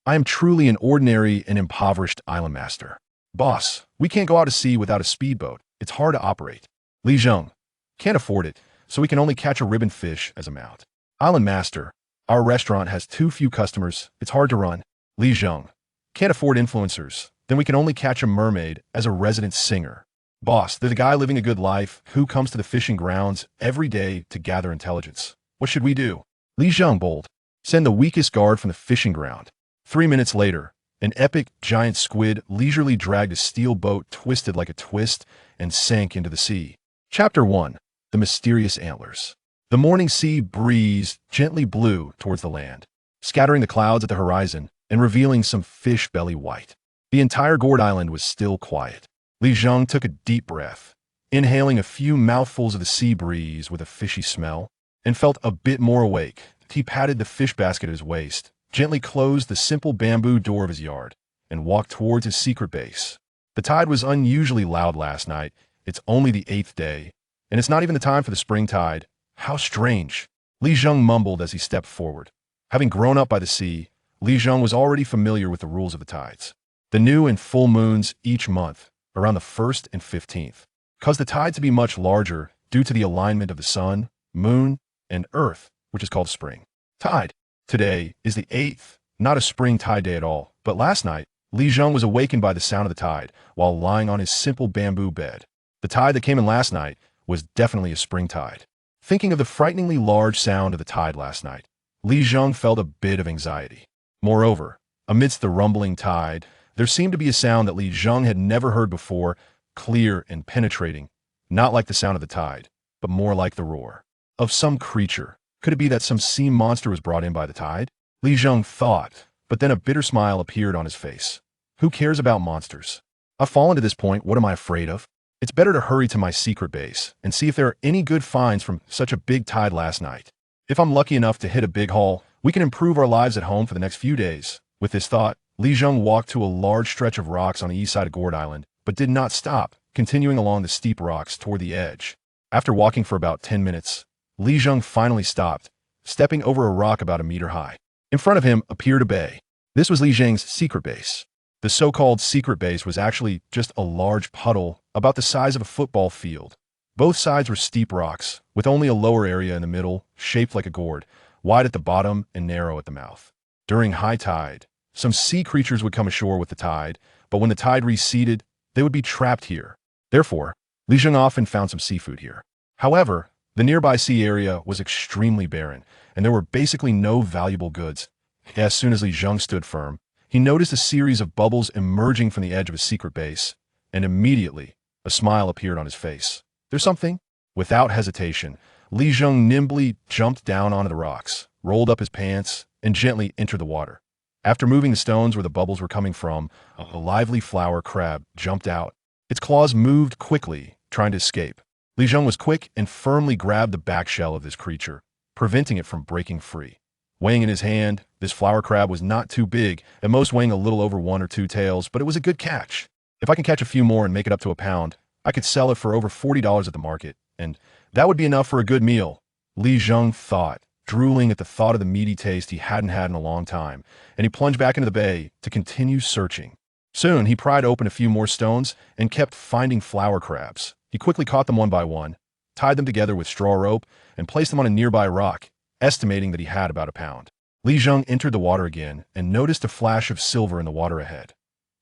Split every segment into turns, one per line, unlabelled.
I am truly an ordinary and impoverished island master. Boss, we can't go out to sea without a speedboat. It's hard to operate. Zheng, can't afford it, so we can only catch a ribbon fish as a mount. Island master, our restaurant has too few customers. It's hard to run. Zheng, can't afford influencers. Then we can only catch a mermaid as a resident singer. Boss, there's a guy living a good life who comes to the fishing grounds every day to gather intelligence. What should we do? Zheng bold. Send the weakest guard from the fishing ground. 3 minutes later, an epic giant squid leisurely dragged a steel boat twisted like a twist and sank into the sea. Chapter 1. The Mysterious Antlers. The morning sea breeze gently blew towards the land, scattering the clouds at the horizon and revealing some fish belly white. The entire gourd island was still quiet. Zheng took a deep breath, inhaling a few mouthfuls of the sea breeze with a fishy smell, and felt a bit more awake. He patted the fish basket at his waist, gently closed the simple bamboo door of his yard, and walked towards his secret base. The tide was unusually loud last night. It's only the 8th day, and it's not even the time for the spring tide. How strange. Zheng mumbled as he stepped forward. Having grown up by the sea, Zheng was already familiar with the rules of the tides. The new and full moons each month, around the 1st and 15th, caused the tide to be much larger due to the alignment of the sun, moon, and earth, which is called spring tide. Today is the 8th, not a spring tide day at all, but last night, Zheng was awakened by the sound of the tide while lying on his simple bamboo bed. The tide that came in last night was definitely a spring tide. Thinking of the frighteningly large sound of the tide last night, Zheng felt a bit of anxiety. Moreover, amidst the rumbling tide, there seemed to be a sound that Zheng had never heard before, clear and penetrating, not like the sound of the tide, but more like the roar of some creature. Could it be that some sea monster was brought in by the tide? Zheng thought, but then a bitter smile appeared on his face. Who cares about monsters? I've fallen to this point, what am I afraid of? It's better to hurry to my secret base and see if there are any good finds from such a big tide last night. If I'm lucky enough to hit a big haul, we can improve our lives at home for the next few days. With this thought, Zheng walked to a large stretch of rocks on the east side of Gourd Island, but did not stop, continuing along the steep rocks toward the edge. After walking for about 10 minutes, Zheng finally stopped, stepping over a rock about a meter high. In front of him appeared a bay. This was Zheng's secret base. The so-called secret base was actually just a large puddle about the size of a football field. Both sides were steep rocks, with only a lower area in the middle, shaped like a gourd, wide at the bottom and narrow at the mouth. During high tide, some sea creatures would come ashore with the tide, but when the tide receded, they would be trapped here. Therefore, Zheng often found some seafood here. However, the nearby sea area was extremely barren, and there were basically no valuable goods. As soon as Zheng stood firm, he noticed a series of bubbles emerging from the edge of his secret base, and immediately, a smile appeared on his face. There's something? Without hesitation, Zheng nimbly jumped down onto the rocks, rolled up his pants, and gently entered the water. After moving the stones where the bubbles were coming from, a lively flower crab jumped out. Its claws moved quickly, trying to escape. Zheng was quick and firmly grabbed the back shell of this creature, preventing it from breaking free. Weighing in his hand, this flower crab was not too big, at most weighing a little over 1 or 2 tails, but it was a good catch. If I can catch a few more and make it up to a pound, I could sell it for over $40 at the market, and that would be enough for a good meal. Zheng thought, drooling at the thought of the meaty taste he hadn't had in a long time, and he plunged back into the bay to continue searching. Soon, he pried open a few more stones and kept finding flower crabs. He quickly caught them one by one, tied them together with straw rope, and placed them on a nearby rock, estimating that he had about a pound. Zheng entered the water again and noticed a flash of silver in the water ahead.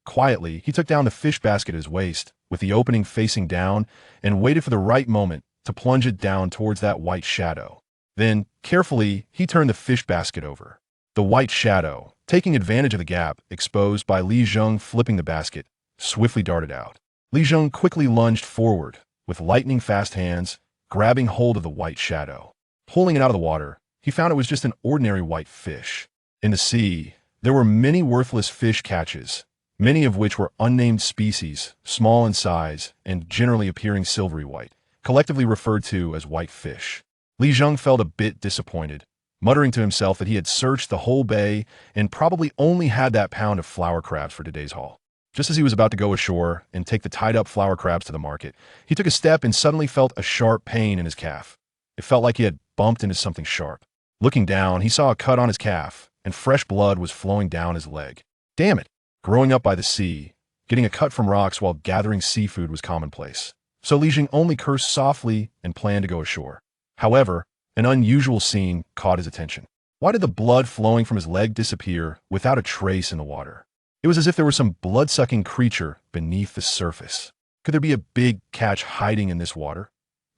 Quietly, he took down the fish basket at his waist, with the opening facing down, and waited for the right moment to plunge it down towards that white shadow. Then, carefully, he turned the fish basket over. The white shadow, taking advantage of the gap exposed by Zheng flipping the basket, swiftly darted out. Zheng quickly lunged forward, with lightning-fast hands, grabbing hold of the white shadow. Pulling it out of the water, he found it was just an ordinary white fish. In the sea, there were many worthless fish catches, many of which were unnamed species, small in size, and generally appearing silvery white, collectively referred to as white fish. Zheng felt a bit disappointed, muttering to himself that he had searched the whole bay and probably only had that pound of flower crabs for today's haul. Just as he was about to go ashore and take the tied-up flower crabs to the market, he took a step and suddenly felt a sharp pain in his calf. It felt like he had bumped into something sharp. Looking down, he saw a cut on his calf, and fresh blood was flowing down his leg. Damn it! Growing up by the sea, getting a cut from rocks while gathering seafood was commonplace. So Li Jing only cursed softly and planned to go ashore. However, an unusual scene caught his attention. Why did the blood flowing from his leg disappear without a trace in the water? It was as if there was some blood-sucking creature beneath the surface. Could there be a big catch hiding in this water?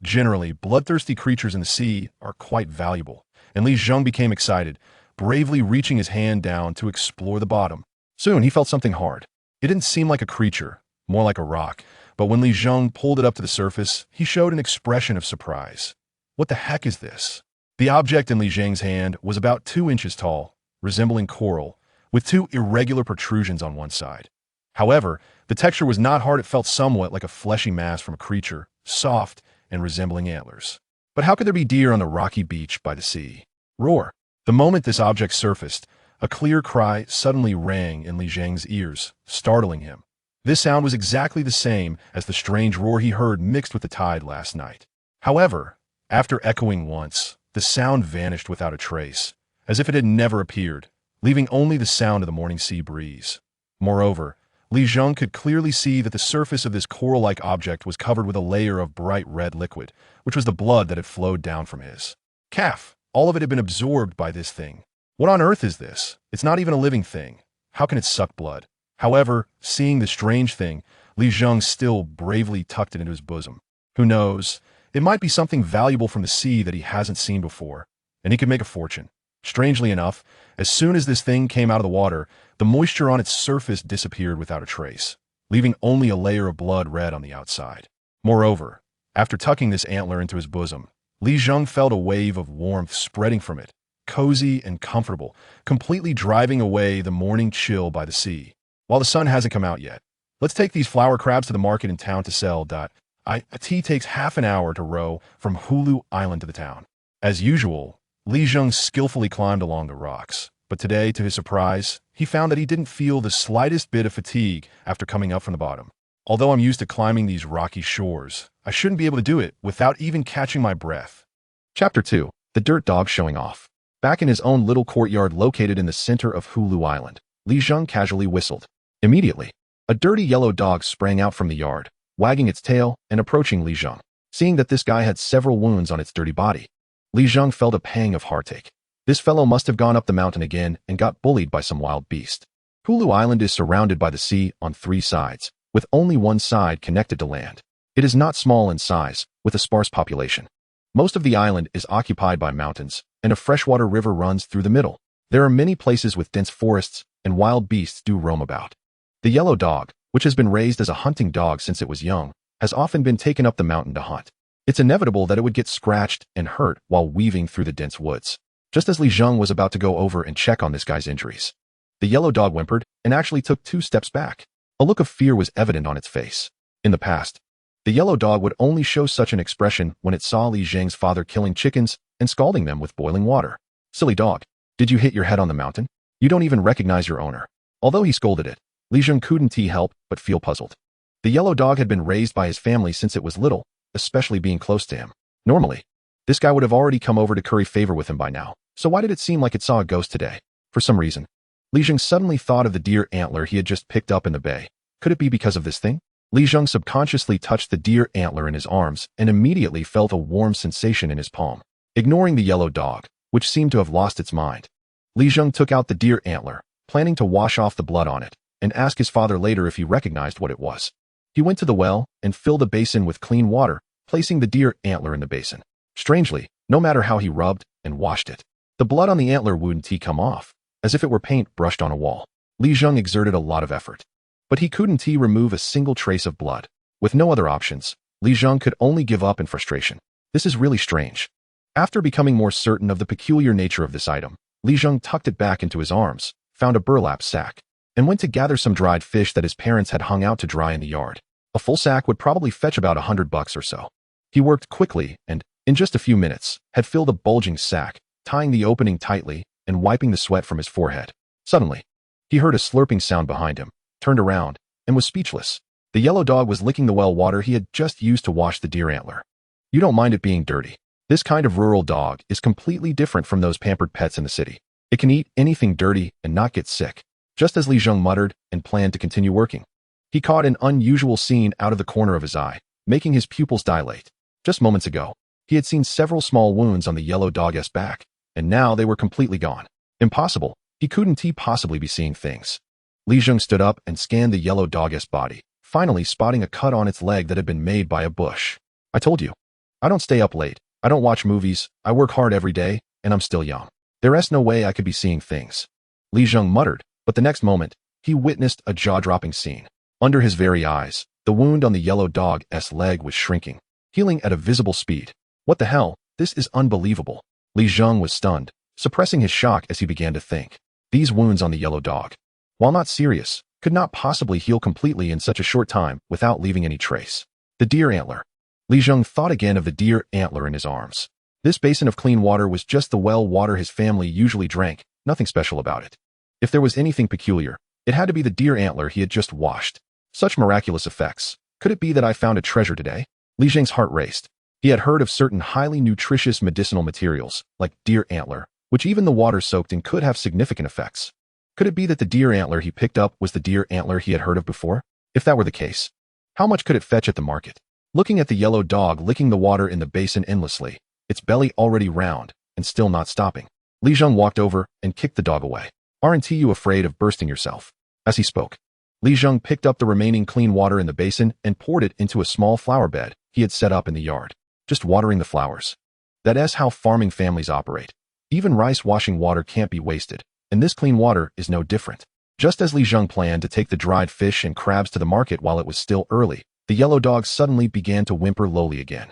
Generally, bloodthirsty creatures in the sea are quite valuable, and Li Zheng became excited, bravely reaching his hand down to explore the bottom. Soon, he felt something hard. It didn't seem like a creature, more like a rock, but when Li Zheng pulled it up to the surface, he showed an expression of surprise. What the heck is this? The object in Li Zheng's hand was about 2 inches tall, resembling coral, with 2 irregular protrusions on one side. However, the texture was not hard. It felt somewhat like a fleshy mass from a creature, soft and resembling antlers. But how could there be deer on the rocky beach by the sea? Roar! The moment this object surfaced, a clear cry suddenly rang in Li Zheng's ears, startling him. This sound was exactly the same as the strange roar he heard mixed with the tide last night. However, after echoing once, the sound vanished without a trace, as if it had never appeared, leaving only the sound of the morning sea breeze. Moreover, Li Zheng could clearly see that the surface of this coral-like object was covered with a layer of bright red liquid, which was the blood that had flowed down from his calf. All of it had been absorbed by this thing. What on earth is this? It's not even a living thing. How can it suck blood? However, seeing the strange thing, Li Zheng still bravely tucked it into his bosom. Who knows? It might be something valuable from the sea that he hasn't seen before, and he could make a fortune. Strangely enough, as soon as this thing came out of the water, the moisture on its surface disappeared without a trace, leaving only a layer of blood red on the outside. Moreover, after tucking this antler into his bosom, Li Zheng felt a wave of warmth spreading from it, cozy and comfortable, completely driving away the morning chill by the sea. While the sun hasn't come out yet, let's take these flower crabs to the market in town to sell. A tea takes half an hour to row from Hulu Island to the town. As usual, Li Zheng skillfully climbed along the rocks, but today, to his surprise, he found that he didn't feel the slightest bit of fatigue after coming up from the bottom. Although I'm used to climbing these rocky shores, I shouldn't be able to do it without even catching my breath. Chapter 2. The Dirt Dog Showing Off. Back in his own little courtyard located in the center of Hulu Island, Li Zheng casually whistled. Immediately, a dirty yellow dog sprang out from the yard, wagging its tail and approaching Li Zheng. Seeing that this guy had several wounds on its dirty body, Li Zheng felt a pang of heartache. This fellow must have gone up the mountain again and got bullied by some wild beast. Hulu Island is surrounded by the sea on 3 sides, with only one side connected to land. It is not small in size, with a sparse population. Most of the island is occupied by mountains, and a freshwater river runs through the middle. There are many places with dense forests, and wild beasts do roam about. The yellow dog, which has been raised as a hunting dog since it was young, has often been taken up the mountain to hunt. It's inevitable that it would get scratched and hurt while weaving through the dense woods. Just as Li Zheng was about to go over and check on this guy's injuries, the yellow dog whimpered and actually took 2 steps back. A look of fear was evident on its face. In the past, the yellow dog would only show such an expression when it saw Li Zheng's father killing chickens and scalding them with boiling water. Silly dog, did you hit your head on the mountain? You don't even recognize your owner. Although he scolded it, Li Zheng couldn't help but feel puzzled. The yellow dog had been raised by his family since it was little, especially being close to him. Normally, this guy would have already come over to curry favor with him by now, so why did it seem like it saw a ghost today? For some reason, Li Zheng suddenly thought of the deer antler he had just picked up in the bay. Could it be because of this thing? Li Zheng subconsciously touched the deer antler in his arms and immediately felt a warm sensation in his palm. Ignoring the yellow dog, which seemed to have lost its mind, Li Zheng took out the deer antler, planning to wash off the blood on it, and ask his father later if he recognized what it was. He went to the well and filled a basin with clean water, placing the deer antler in the basin. Strangely, no matter how he rubbed and washed it, the blood on the antler wouldn't come off, as if it were paint brushed on a wall. Li Zheng exerted a lot of effort, but he couldn't remove a single trace of blood. With no other options, Li Zheng could only give up in frustration. This is really strange. After becoming more certain of the peculiar nature of this item, Li Zheng tucked it back into his arms, found a burlap sack, and went to gather some dried fish that his parents had hung out to dry in the yard. A full sack would probably fetch about $100 or so. He worked quickly and, in just a few minutes, had filled a bulging sack, tying the opening tightly and wiping the sweat from his forehead. Suddenly, he heard a slurping sound behind him, turned around, and was speechless. The yellow dog was licking the well water he had just used to wash the deer antler. You don't mind it being dirty. This kind of rural dog is completely different from those pampered pets in the city. It can eat anything dirty and not get sick. Just as Li Zheng muttered and planned to continue working, he caught an unusual scene out of the corner of his eye, making his pupils dilate. Just moments ago, he had seen several small wounds on the yellow dog's back, and now they were completely gone. Impossible. He couldn't possibly be seeing things. Li Zheng stood up and scanned the yellow dog's body, finally spotting a cut on its leg that had been made by a bush. I told you. I don't stay up late. I don't watch movies. I work hard every day, and I'm still young. There's no way I could be seeing things. Li Zheng muttered, but the next moment, he witnessed a jaw-dropping scene. Under his very eyes, the wound on the yellow dog's leg was shrinking, healing at a visible speed. What the hell? This is unbelievable. Li Zheng was stunned, suppressing his shock as he began to think. These wounds on the yellow dog, while not serious, could not possibly heal completely in such a short time without leaving any trace. The deer antler. Li Zheng thought again of the deer antler in his arms. This basin of clean water was just the well water his family usually drank, nothing special about it. If there was anything peculiar, it had to be the deer antler he had just washed. Such miraculous effects. Could it be that I found a treasure today? Li Zheng's heart raced. He had heard of certain highly nutritious medicinal materials, like deer antler, which even the water soaked in could have significant effects. Could it be that the deer antler he picked up was the deer antler he had heard of before? If that were the case, how much could it fetch at the market? Looking at the yellow dog licking the water in the basin endlessly, its belly already round, and still not stopping, Li Zheng walked over and kicked the dog away. Aren't you afraid of bursting yourself? As he spoke, Li Zheng picked up the remaining clean water in the basin and poured it into a small flower bed he had set up in the yard, just watering the flowers. That is how farming families operate. Even rice washing water can't be wasted, and this clean water is no different. Just as Li Zheng planned to take the dried fish and crabs to the market while it was still early, the yellow dog suddenly began to whimper lowly again.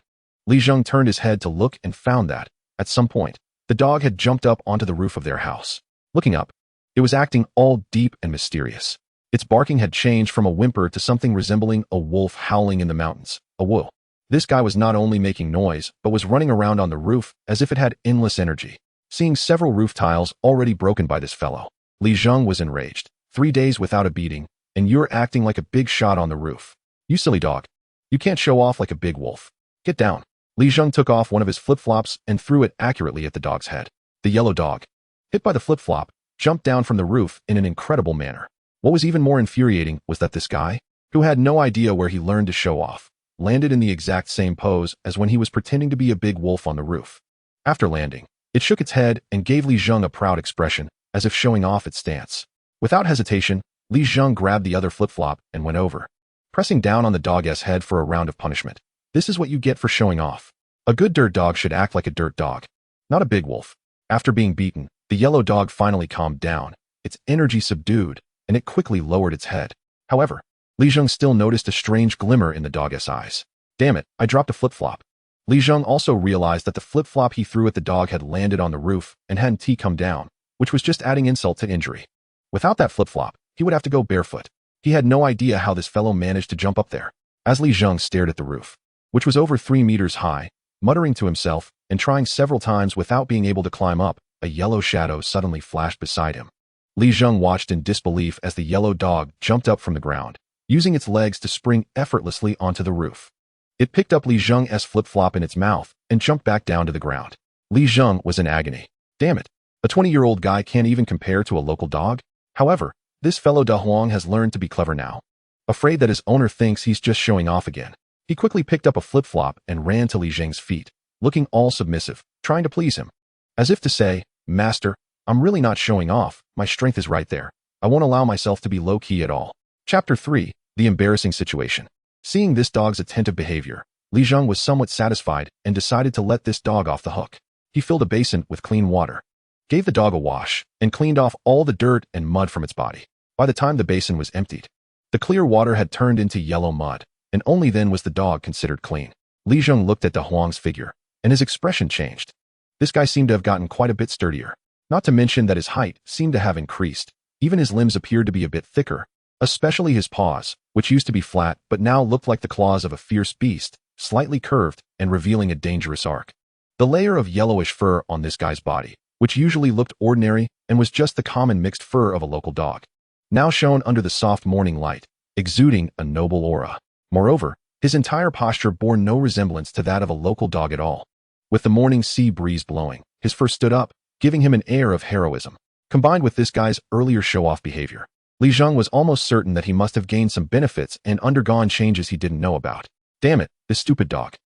Li Zheng turned his head to look and found that, at some point, the dog had jumped up onto the roof of their house. Looking up, it was acting all deep and mysterious. Its barking had changed from a whimper to something resembling a wolf howling in the mountains. A wolf. This guy was not only making noise, but was running around on the roof as if it had endless energy. Seeing several roof tiles already broken by this fellow, Li Zheng was enraged. 3 days without a beating, and you're acting like a big shot on the roof. You silly dog. You can't show off like a big wolf. Get down. Li Zheng took off one of his flip-flops and threw it accurately at the dog's head. The yellow dog, hit by the flip-flop, jumped down from the roof in an incredible manner. What was even more infuriating was that this guy, who had no idea where he learned to show off, landed in the exact same pose as when he was pretending to be a big wolf on the roof. After landing, it shook its head and gave Li Zheng a proud expression, as if showing off its stance. Without hesitation, Li Zheng grabbed the other flip-flop and went over, pressing down on the dog's head for a round of punishment. This is what you get for showing off. A good dirt dog should act like a dirt dog, not a big wolf. After being beaten, the yellow dog finally calmed down, its energy subdued, and it quickly lowered its head. However, Li Zheng still noticed a strange glimmer in the dog's eyes. Damn it, I dropped a flip-flop. Li Zheng also realized that the flip-flop he threw at the dog had landed on the roof and hadn't come down, which was just adding insult to injury. Without that flip-flop, he would have to go barefoot. He had no idea how this fellow managed to jump up there. As Li Zheng stared at the roof, which was over 3 meters high, muttering to himself and trying several times without being able to climb up, a yellow shadow suddenly flashed beside him. Li Zheng watched in disbelief as the yellow dog jumped up from the ground, using its legs to spring effortlessly onto the roof. It picked up Li Zheng's flip-flop in its mouth and jumped back down to the ground. Li Zheng was in agony. Damn it, a 20-year-old guy can't even compare to a local dog? However, this fellow Da Huang has learned to be clever now. Afraid that his owner thinks he's just showing off again, he quickly picked up a flip-flop and ran to Li Zheng's feet, looking all submissive, trying to please him. As if to say, Master, I'm really not showing off, my strength is right there. I won't allow myself to be low-key at all. Chapter 3, The Embarrassing Situation. Seeing this dog's attentive behavior, Li Zheng was somewhat satisfied and decided to let this dog off the hook. He filled a basin with clean water, gave the dog a wash, and cleaned off all the dirt and mud from its body. By the time the basin was emptied, the clear water had turned into yellow mud, and only then was the dog considered clean. Li Zheng looked at Da Huang's figure, and his expression changed. This guy seemed to have gotten quite a bit sturdier, not to mention that his height seemed to have increased. Even his limbs appeared to be a bit thicker, especially his paws, which used to be flat but now looked like the claws of a fierce beast, slightly curved and revealing a dangerous arc. The layer of yellowish fur on this guy's body, which usually looked ordinary and was just the common mixed fur of a local dog, now shone under the soft morning light, exuding a noble aura. Moreover, his entire posture bore no resemblance to that of a local dog at all. With the morning sea breeze blowing, his fur stood up, giving him an air of heroism. Combined with this guy's earlier show-off behavior, Li Zheng was almost certain that he must have gained some benefits and undergone changes he didn't know about. Damn it, this stupid dog,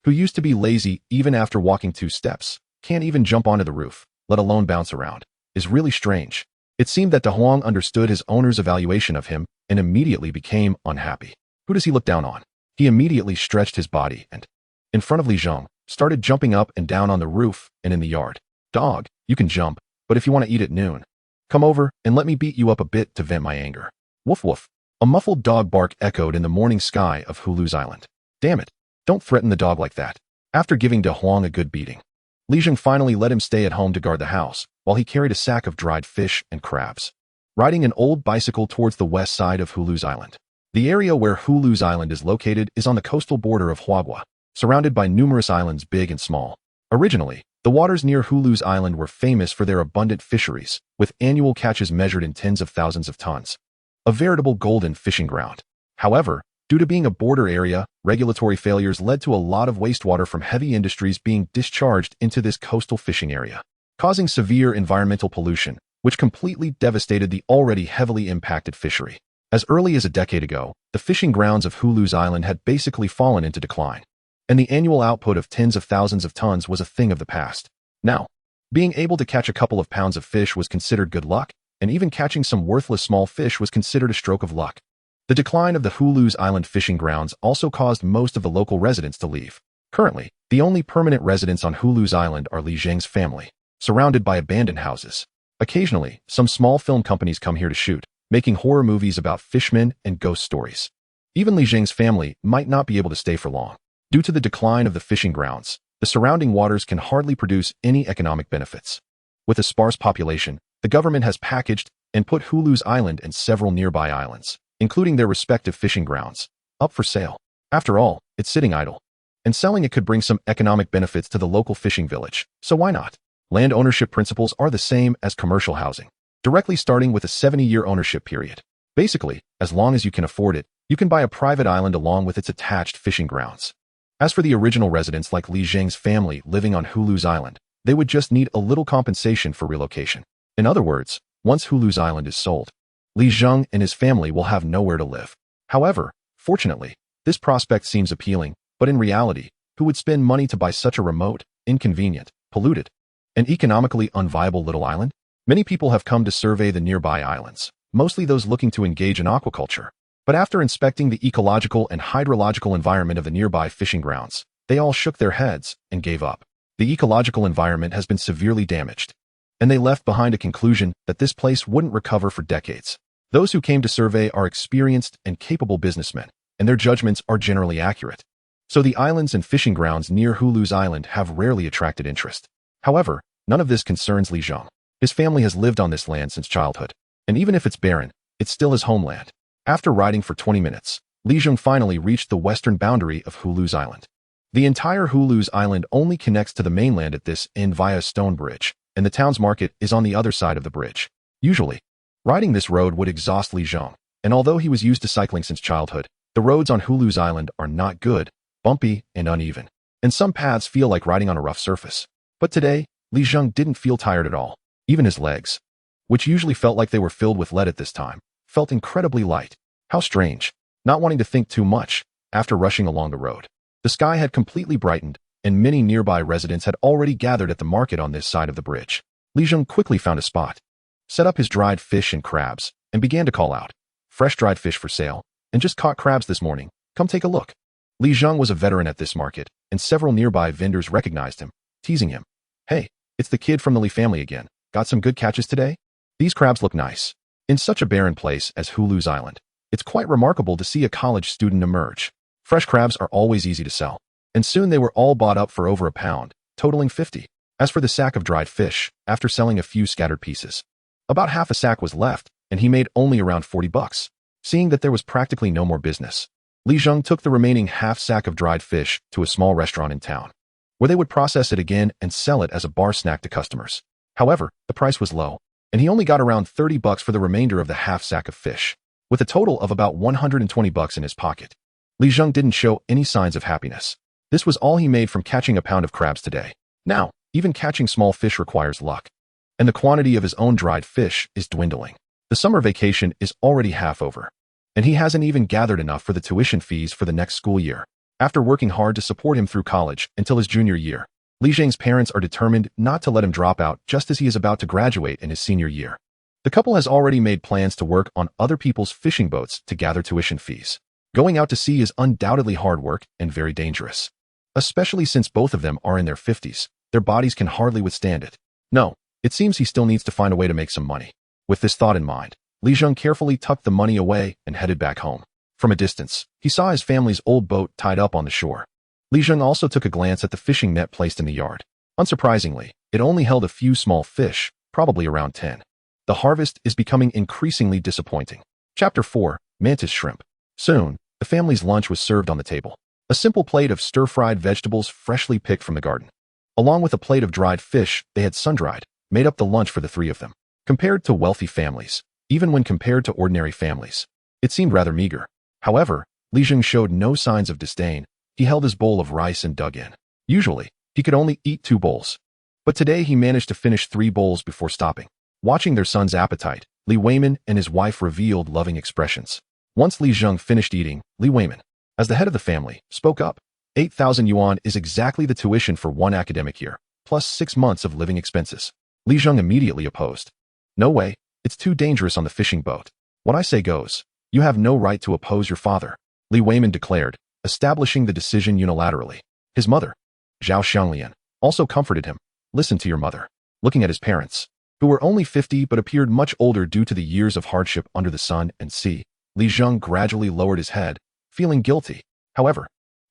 who used to be lazy even after walking 2 steps, can't even jump onto the roof, let alone bounce around, is really strange. It seemed that De Huang understood his owner's evaluation of him and immediately became unhappy. Who does he look down on? He immediately stretched his body and, in front of Li Zheng, started jumping up and down on the roof and in the yard. Dog, you can jump, but if you want to eat at noon, come over and let me beat you up a bit to vent my anger. Woof woof. A muffled dog bark echoed in the morning sky of Hulu's island. Damn it, don't threaten the dog like that. After giving De Huang a good beating, Li Zheng finally let him stay at home to guard the house, while he carried a sack of dried fish and crabs. Riding an old bicycle towards the west side of Hulu's island. The area where Hulu's island is located is on the coastal border of Huagua, surrounded by numerous islands big and small. Originally, the waters near Hulu's island were famous for their abundant fisheries, with annual catches measured in tens of thousands of tons. A veritable golden fishing ground. However, due to being a border area, regulatory failures led to a lot of wastewater from heavy industries being discharged into this coastal fishing area, causing severe environmental pollution, which completely devastated the already heavily impacted fishery. As early as a decade ago, the fishing grounds of Hulu's island had basically fallen into decline, and the annual output of tens of thousands of tons was a thing of the past. Now, being able to catch a couple of pounds of fish was considered good luck, and even catching some worthless small fish was considered a stroke of luck. The decline of the Hulu's island fishing grounds also caused most of the local residents to leave. Currently, the only permanent residents on Hulu's island are Li Zheng's family, surrounded by abandoned houses. Occasionally, some small film companies come here to shoot, making horror movies about fishmen and ghost stories. Even Li Zheng's family might not be able to stay for long. Due to the decline of the fishing grounds, the surrounding waters can hardly produce any economic benefits. With a sparse population, the government has packaged and put Hulu's island and several nearby islands, including their respective fishing grounds, up for sale. After all, it's sitting idle, and selling it could bring some economic benefits to the local fishing village, so why not? Land ownership principles are the same as commercial housing, directly starting with a 70-year ownership period. Basically, as long as you can afford it, you can buy a private island along with its attached fishing grounds. As for the original residents like Li Zheng's family living on Hulu's island, they would just need a little compensation for relocation. In other words, once Hulu's island is sold, Li Zheng and his family will have nowhere to live. However, fortunately, this prospect seems appealing, but in reality, who would spend money to buy such a remote, inconvenient, polluted, and economically unviable little island? Many people have come to survey the nearby islands, mostly those looking to engage in aquaculture. But after inspecting the ecological and hydrological environment of the nearby fishing grounds, they all shook their heads and gave up. The ecological environment has been severely damaged, and they left behind a conclusion that this place wouldn't recover for decades. Those who came to survey are experienced and capable businessmen, and their judgments are generally accurate. So the islands and fishing grounds near Hulu's island have rarely attracted interest. However, none of this concerns Li Zheng. His family has lived on this land since childhood, and even if it's barren, it's still his homeland. After riding for 20 minutes, Li Zheng finally reached the western boundary of Hulu's island. The entire Hulu's island only connects to the mainland at this end via a stone bridge, and the town's market is on the other side of the bridge. Usually, riding this road would exhaust Li Zheng, and although he was used to cycling since childhood, the roads on Hulu's island are not good, bumpy, and uneven, and some paths feel like riding on a rough surface. But today, Li Zheng didn't feel tired at all. Even his legs, which usually felt like they were filled with lead at this time, felt incredibly light. How strange. Not wanting to think too much, after rushing along the road, the sky had completely brightened, and many nearby residents had already gathered at the market on this side of the bridge. Li Zheng quickly found a spot, set up his dried fish and crabs, and began to call out, "Fresh dried fish for sale, and just caught crabs this morning, come take a look." Li Zheng was a veteran at this market, and several nearby vendors recognized him, teasing him. "Hey, it's the kid from the Li family again. Got some good catches today? These crabs look nice." In such a barren place as Hulu's island, it's quite remarkable to see a college student emerge. Fresh crabs are always easy to sell, and soon they were all bought up for over a pound, totaling 50. As for the sack of dried fish, after selling a few scattered pieces, about half a sack was left, and he made only around 40 bucks. Seeing that there was practically no more business, Li Zheng took the remaining half sack of dried fish to a small restaurant in town, where they would process it again and sell it as a bar snack to customers. However, the price was low, and he only got around 30 bucks for the remainder of the half sack of fish, with a total of about 120 bucks in his pocket. Li Zheng didn't show any signs of happiness. This was all he made from catching a pound of crabs today. Now, even catching small fish requires luck. and the quantity of his own dried fish is dwindling. The summer vacation is already half over, and he hasn't even gathered enough for the tuition fees for the next school year. After working hard to support him through college until his junior year, Li Zheng's parents are determined not to let him drop out just as he is about to graduate in his senior year. The couple has already made plans to work on other people's fishing boats to gather tuition fees. Going out to sea is undoubtedly hard work and very dangerous. Especially since both of them are in their 50s, their bodies can hardly withstand it. No, it seems he still needs to find a way to make some money. With this thought in mind, Li Zheng carefully tucked the money away and headed back home. From a distance, he saw his family's old boat tied up on the shore. Li Zheng also took a glance at the fishing net placed in the yard. Unsurprisingly, it only held a few small fish, probably around 10. The harvest is becoming increasingly disappointing. Chapter 4, Mantis Shrimp. Soon, the family's lunch was served on the table. A simple plate of stir-fried vegetables freshly picked from the garden. Along with a plate of dried fish they had sun-dried, made up the lunch for the three of them. Compared to wealthy families, even when compared to ordinary families, it seemed rather meager. However, Li Zheng showed no signs of disdain. He held his bowl of rice and dug in. Usually, he could only eat 2 bowls. But today he managed to finish 3 bowls before stopping. Watching their son's appetite, Li Weimin and his wife revealed loving expressions. Once Li Zheng finished eating, Li Weimin, as the head of the family, spoke up. 8,000 yuan is exactly the tuition for 1 academic year, plus 6 months of living expenses. Li Zheng immediately opposed. No way, it's too dangerous on the fishing boat. What I say goes. You have no right to oppose your father, Li Weimin declared, establishing the decision unilaterally. His mother, Zhao Xianglian, also comforted him. Listen to your mother. Looking at his parents, who were only 50 but appeared much older due to the years of hardship under the sun and sea, Li Zheng gradually lowered his head, feeling guilty. However,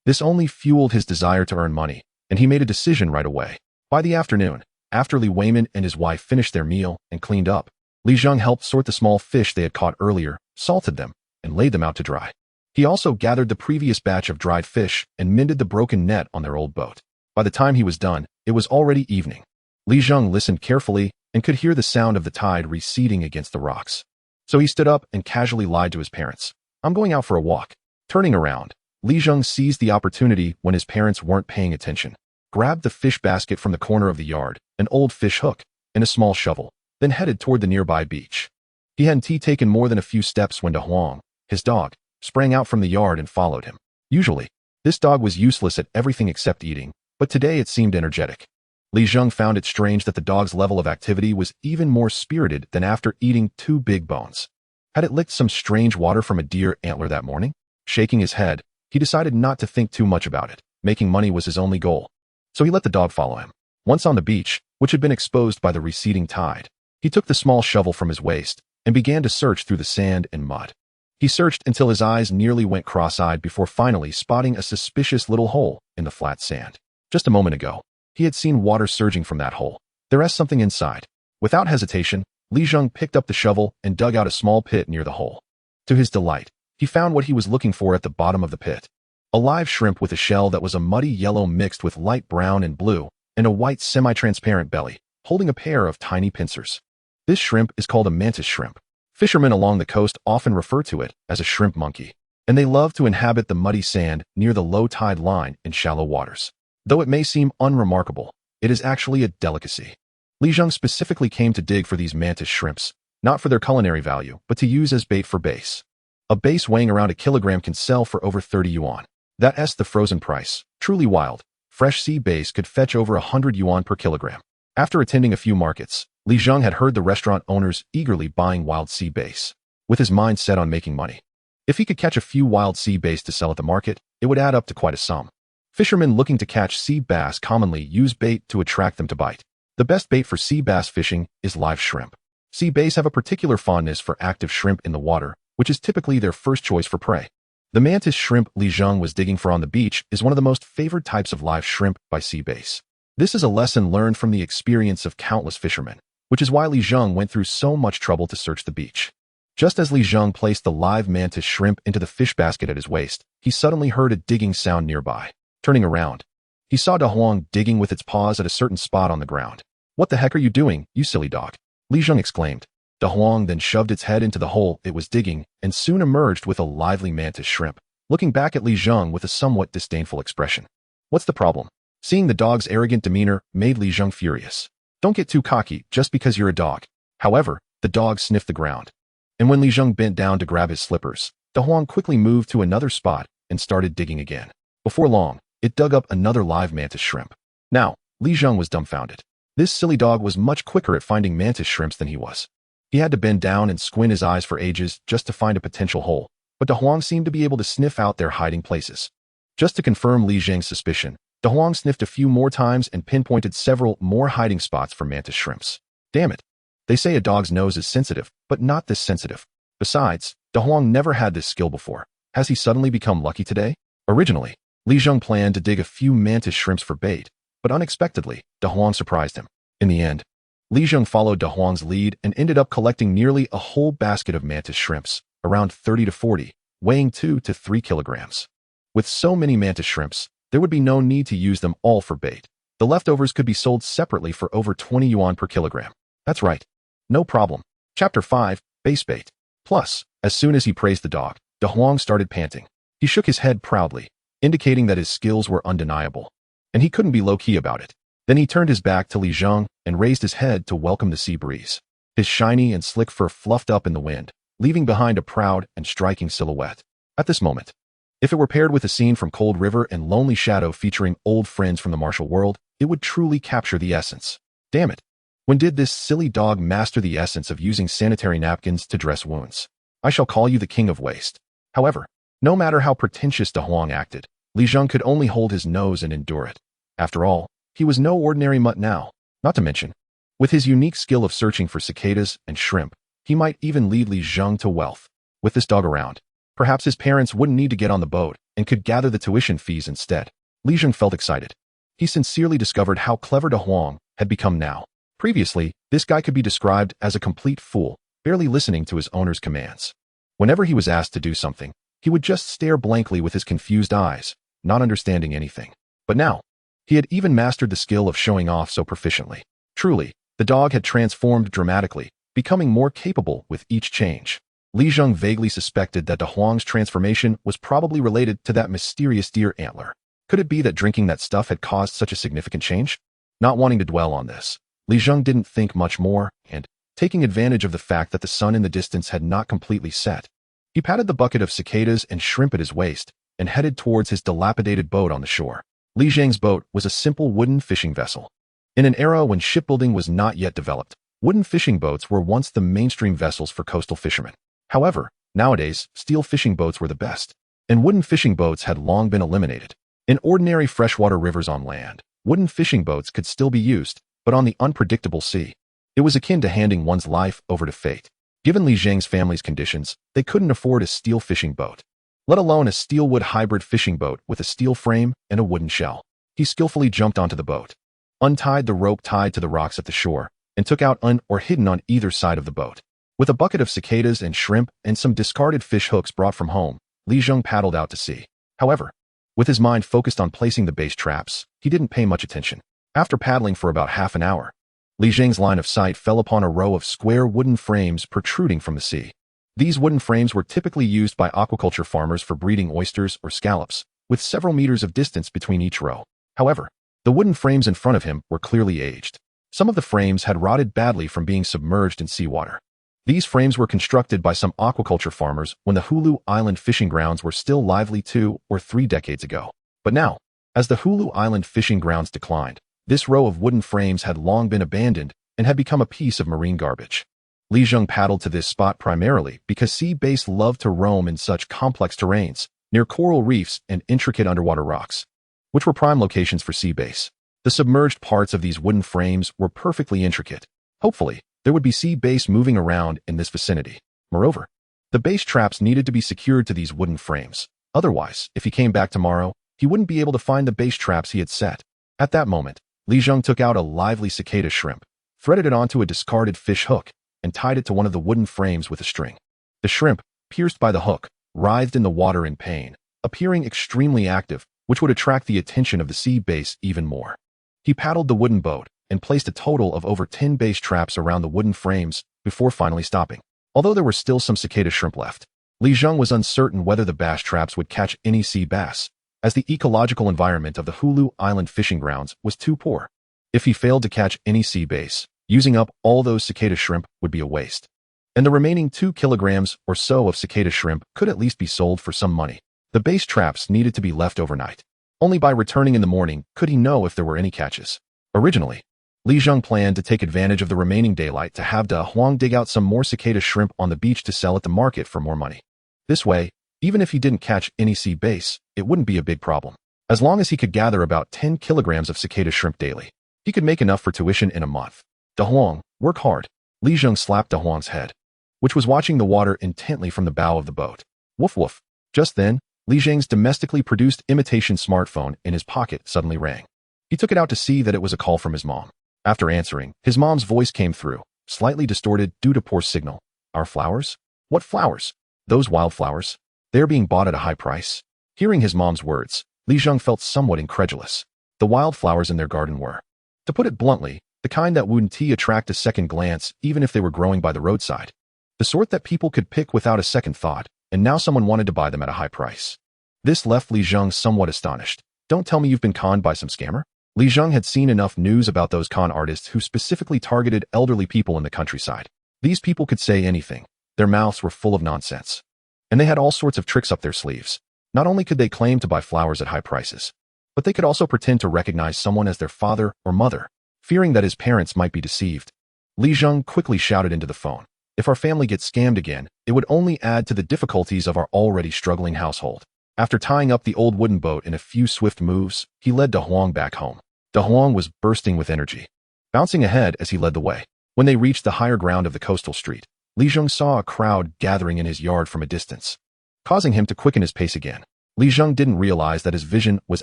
this only fueled his desire to earn money, and he made a decision right away. By the afternoon, after Li Weimin and his wife finished their meal and cleaned up, Li Zheng helped sort the small fish they had caught earlier, salted them, and laid them out to dry. He also gathered the previous batch of dried fish and mended the broken net on their old boat. By the time he was done, it was already evening. Li Zheng listened carefully and could hear the sound of the tide receding against the rocks. So he stood up and casually lied to his parents. I'm going out for a walk. Turning around, Li Zheng seized the opportunity when his parents weren't paying attention, grabbed the fish basket from the corner of the yard, an old fish hook, and a small shovel, then headed toward the nearby beach. He hadn't taken more than a few steps when De Huang, his dog, sprang out from the yard and followed him. Usually, this dog was useless at everything except eating, but today it seemed energetic. Li Zheng found it strange that the dog's level of activity was even more spirited than after eating 2 big bones. Had it licked some strange water from a deer antler that morning? Shaking his head, he decided not to think too much about it. Making money was his only goal. So he let the dog follow him. Once on the beach, which had been exposed by the receding tide, he took the small shovel from his waist and began to search through the sand and mud. He searched until his eyes nearly went cross-eyed before finally spotting a suspicious little hole in the flat sand. Just a moment ago, he had seen water surging from that hole. There was something inside. Without hesitation, Li Zheng picked up the shovel and dug out a small pit near the hole. To his delight, he found what he was looking for at the bottom of the pit. A live shrimp with a shell that was a muddy yellow mixed with light brown and blue, and a white semi-transparent belly, holding a pair of tiny pincers. This shrimp is called a mantis shrimp. Fishermen along the coast often refer to it as a shrimp monkey, and they love to inhabit the muddy sand near the low tide line in shallow waters. Though it may seem unremarkable, it is actually a delicacy. Li Zheng specifically came to dig for these mantis shrimps, not for their culinary value, but to use as bait for bass. A bass weighing around a kilogram can sell for over 30 yuan. That's the frozen price. Truly wild. Fresh sea bass could fetch over 100 yuan per kilogram. After attending a few markets, Li Zheng had heard the restaurant owners eagerly buying wild sea bass, with his mind set on making money. If he could catch a few wild sea bass to sell at the market, it would add up to quite a sum. Fishermen looking to catch sea bass commonly use bait to attract them to bite. The best bait for sea bass fishing is live shrimp. Sea bass have a particular fondness for active shrimp in the water, which is typically their first choice for prey. The mantis shrimp Li Zheng was digging for on the beach is one of the most favored types of live shrimp by sea bass. This is a lesson learned from the experience of countless fishermen, which is why Li Zheng went through so much trouble to search the beach. Just as Li Zheng placed the live mantis shrimp into the fish basket at his waist, he suddenly heard a digging sound nearby. Turning around, he saw De Huang digging with its paws at a certain spot on the ground. "What the heck are you doing, you silly dog?" Li Zheng exclaimed. De Huang then shoved its head into the hole it was digging and soon emerged with a lively mantis shrimp, looking back at Li Zheng with a somewhat disdainful expression. "What's the problem?" Seeing the dog's arrogant demeanor made Li Zheng furious. Don't get too cocky just because you're a dog. However, the dog sniffed the ground. And when Li Zheng bent down to grab his slippers, De Huang quickly moved to another spot and started digging again. Before long, it dug up another live mantis shrimp. Now, Li Zheng was dumbfounded. This silly dog was much quicker at finding mantis shrimps than he was. He had to bend down and squint his eyes for ages just to find a potential hole, but De Huang seemed to be able to sniff out their hiding places. Just to confirm Li Zheng's suspicion, De Huang sniffed a few more times and pinpointed several more hiding spots for mantis shrimps. Damn it. They say a dog's nose is sensitive, but not this sensitive. Besides, De Huang never had this skill before. Has he suddenly become lucky today? Originally, Li Zheng planned to dig a few mantis shrimps for bait, but unexpectedly, De Huang surprised him. In the end, Li Zheng followed De Huang's lead and ended up collecting nearly a whole basket of mantis shrimps, around 30 to 40, weighing 2 to 3 kilograms. With so many mantis shrimps, there would be no need to use them all for bait. The leftovers could be sold separately for over 20 yuan per kilogram. That's right. No problem. Chapter 5, Base Bait. Plus, as soon as he praised the dog, De Huang started panting. He shook his head proudly, indicating that his skills were undeniable. And he couldn't be low-key about it. Then he turned his back to Li Zheng and raised his head to welcome the sea breeze. His shiny and slick fur fluffed up in the wind, leaving behind a proud and striking silhouette. At this moment, if it were paired with a scene from Cold River and Lonely Shadow featuring old friends from the martial world, it would truly capture the essence. Damn it. When did this silly dog master the essence of using sanitary napkins to dress wounds? I shall call you the king of waste. However, no matter how pretentious De Huang acted, Li Zheng could only hold his nose and endure it. After all, he was no ordinary mutt now. Not to mention, with his unique skill of searching for cicadas and shrimp, he might even lead Li Zheng to wealth. With this dog around, perhaps his parents wouldn't need to get on the boat and could gather the tuition fees instead. Li Zheng felt excited. He sincerely discovered how clever De Huang had become now. Previously, this guy could be described as a complete fool, barely listening to his owner's commands. Whenever he was asked to do something, he would just stare blankly with his confused eyes, not understanding anything. But now, he had even mastered the skill of showing off so proficiently. Truly, the dog had transformed dramatically, becoming more capable with each change. Li Zheng vaguely suspected that De Huang's transformation was probably related to that mysterious deer antler. Could it be that drinking that stuff had caused such a significant change? Not wanting to dwell on this, Li Zheng didn't think much more, and, taking advantage of the fact that the sun in the distance had not completely set, he patted the bucket of cicadas and shrimp at his waist and headed towards his dilapidated boat on the shore. Li Zheng's boat was a simple wooden fishing vessel. In an era when shipbuilding was not yet developed, wooden fishing boats were once the mainstream vessels for coastal fishermen. However, nowadays, steel fishing boats were the best, and wooden fishing boats had long been eliminated. In ordinary freshwater rivers on land, wooden fishing boats could still be used, but on the unpredictable sea, it was akin to handing one's life over to fate. Given Li Zheng's family's conditions, they couldn't afford a steel fishing boat, let alone a steel-wood hybrid fishing boat with a steel frame and a wooden shell. He skillfully jumped onto the boat, untied the rope tied to the rocks at the shore, and took out hidden on either side of the boat. With a bucket of cicadas and shrimp and some discarded fish hooks brought from home, Li Zheng paddled out to sea. However, with his mind focused on placing the base traps, he didn't pay much attention. After paddling for about half an hour, Li Zheng's line of sight fell upon a row of square wooden frames protruding from the sea. These wooden frames were typically used by aquaculture farmers for breeding oysters or scallops, with several meters of distance between each row. However, the wooden frames in front of him were clearly aged. Some of the frames had rotted badly from being submerged in seawater. These frames were constructed by some aquaculture farmers when the Hulu Island fishing grounds were still lively 2 or 3 decades ago. But now, as the Hulu Island fishing grounds declined, this row of wooden frames had long been abandoned and had become a piece of marine garbage. Li Zheng paddled to this spot primarily because sea bass loved to roam in such complex terrains, near coral reefs and intricate underwater rocks, which were prime locations for sea bass. The submerged parts of these wooden frames were perfectly intricate. Hopefully, there would be sea bass moving around in this vicinity. Moreover, the base traps needed to be secured to these wooden frames. Otherwise, if he came back tomorrow, he wouldn't be able to find the base traps he had set. At that moment, Li Zheng took out a lively cicada shrimp, threaded it onto a discarded fish hook, and tied it to one of the wooden frames with a string. The shrimp, pierced by the hook, writhed in the water in pain, appearing extremely active, which would attract the attention of the sea bass even more. He paddled the wooden boat and placed a total of over 10 base traps around the wooden frames before finally stopping. Although there were still some cicada shrimp left, Li Zheng was uncertain whether the bass traps would catch any sea bass, as the ecological environment of the Hulu Island fishing grounds was too poor. If he failed to catch any sea bass, using up all those cicada shrimp would be a waste. And the remaining 2 kilograms or so of cicada shrimp could at least be sold for some money. The bass traps needed to be left overnight. Only by returning in the morning could he know if there were any catches. Originally, Li Zheng planned to take advantage of the remaining daylight to have Da Huang dig out some more cicada shrimp on the beach to sell at the market for more money. This way, even if he didn't catch any sea bass, it wouldn't be a big problem. As long as he could gather about 10 kilograms of cicada shrimp daily, he could make enough for tuition in a month. Da Huang, work hard. Li Zheng slapped Da Huang's head, which was watching the water intently from the bow of the boat. Woof woof. Just then, Li Zheng's domestically produced imitation smartphone in his pocket suddenly rang. He took it out to see that it was a call from his mom. After answering, his mom's voice came through, slightly distorted due to poor signal. Our flowers? What flowers? Those wildflowers? They're being bought at a high price. Hearing his mom's words, Li Zheng felt somewhat incredulous. The wildflowers in their garden were, to put it bluntly, the kind that wouldn't attract a second glance even if they were growing by the roadside. The sort that people could pick without a second thought, and now someone wanted to buy them at a high price. This left Li Zheng somewhat astonished. Don't tell me you've been conned by some scammer? Li Zheng had seen enough news about those con artists who specifically targeted elderly people in the countryside. These people could say anything. Their mouths were full of nonsense. And they had all sorts of tricks up their sleeves. Not only could they claim to buy flowers at high prices, but they could also pretend to recognize someone as their father or mother, fearing that his parents might be deceived. Li Zheng quickly shouted into the phone. If our family gets scammed again, it would only add to the difficulties of our already struggling household. After tying up the old wooden boat in a few swift moves, he led Da Huang back home. Da Huang was bursting with energy, bouncing ahead as he led the way. When they reached the higher ground of the coastal street, Li Zheng saw a crowd gathering in his yard from a distance, causing him to quicken his pace again. Li Zheng didn't realize that his vision was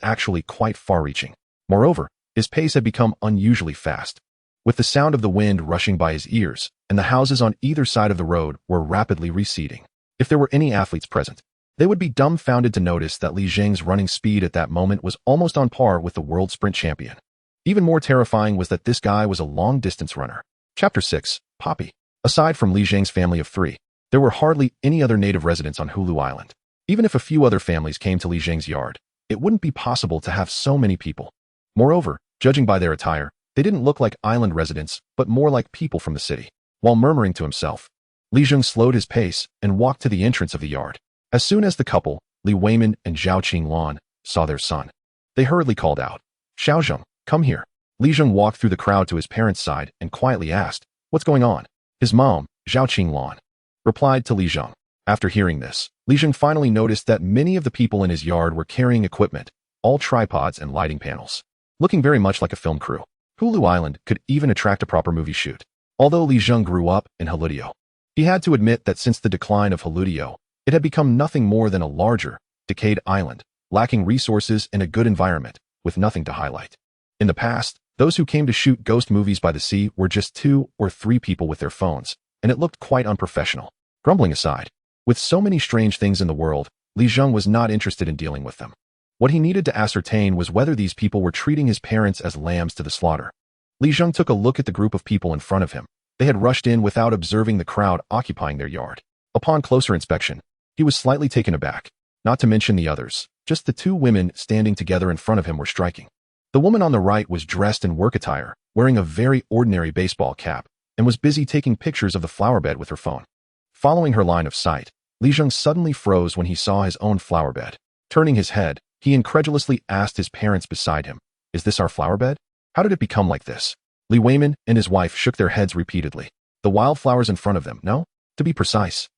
actually quite far-reaching. Moreover, his pace had become unusually fast, with the sound of the wind rushing by his ears, and the houses on either side of the road were rapidly receding. If there were any athletes present, they would be dumbfounded to notice that Li Zheng's running speed at that moment was almost on par with the world sprint champion. Even more terrifying was that this guy was a long-distance runner. Chapter 6. Poppy. Aside from Li Zheng's family of 3, there were hardly any other native residents on Hulu Island. Even if a few other families came to Li Zheng's yard, it wouldn't be possible to have so many people. Moreover, judging by their attire, they didn't look like island residents, but more like people from the city. While murmuring to himself, Li Zheng slowed his pace and walked to the entrance of the yard. As soon as the couple, Li Weimin and Zhao Qinglan, saw their son, they hurriedly called out, "Xiao Zheng, come here." Li Zheng walked through the crowd to his parents' side and quietly asked, "What's going on?" His mom, Zhao Qinglan, replied to Li Zheng. After hearing this, Li Zheng finally noticed that many of the people in his yard were carrying equipment, all tripods and lighting panels, looking very much like a film crew. Hulu Island could even attract a proper movie shoot. Although Li Zheng grew up in Halutio, he had to admit that since the decline of Halutio, it had become nothing more than a larger, decayed island, lacking resources and a good environment, with nothing to highlight. In the past, those who came to shoot ghost movies by the sea were just 2 or 3 people with their phones, and it looked quite unprofessional. Grumbling aside, with so many strange things in the world, Li Zheng was not interested in dealing with them. What he needed to ascertain was whether these people were treating his parents as lambs to the slaughter. Li Zheng took a look at the group of people in front of him. They had rushed in without observing the crowd occupying their yard. Upon closer inspection, he was slightly taken aback. Not to mention the others, just the 2 women standing together in front of him were striking. The woman on the right was dressed in work attire, wearing a very ordinary baseball cap, and was busy taking pictures of the flower bed with her phone. Following her line of sight, Li Zheng suddenly froze when he saw his own flower bed. Turning his head, he incredulously asked his parents beside him, "Is this our flower bed? How did it become like this?" Li Weimin and his wife shook their heads repeatedly. The wildflowers in front of them, no? To be precise,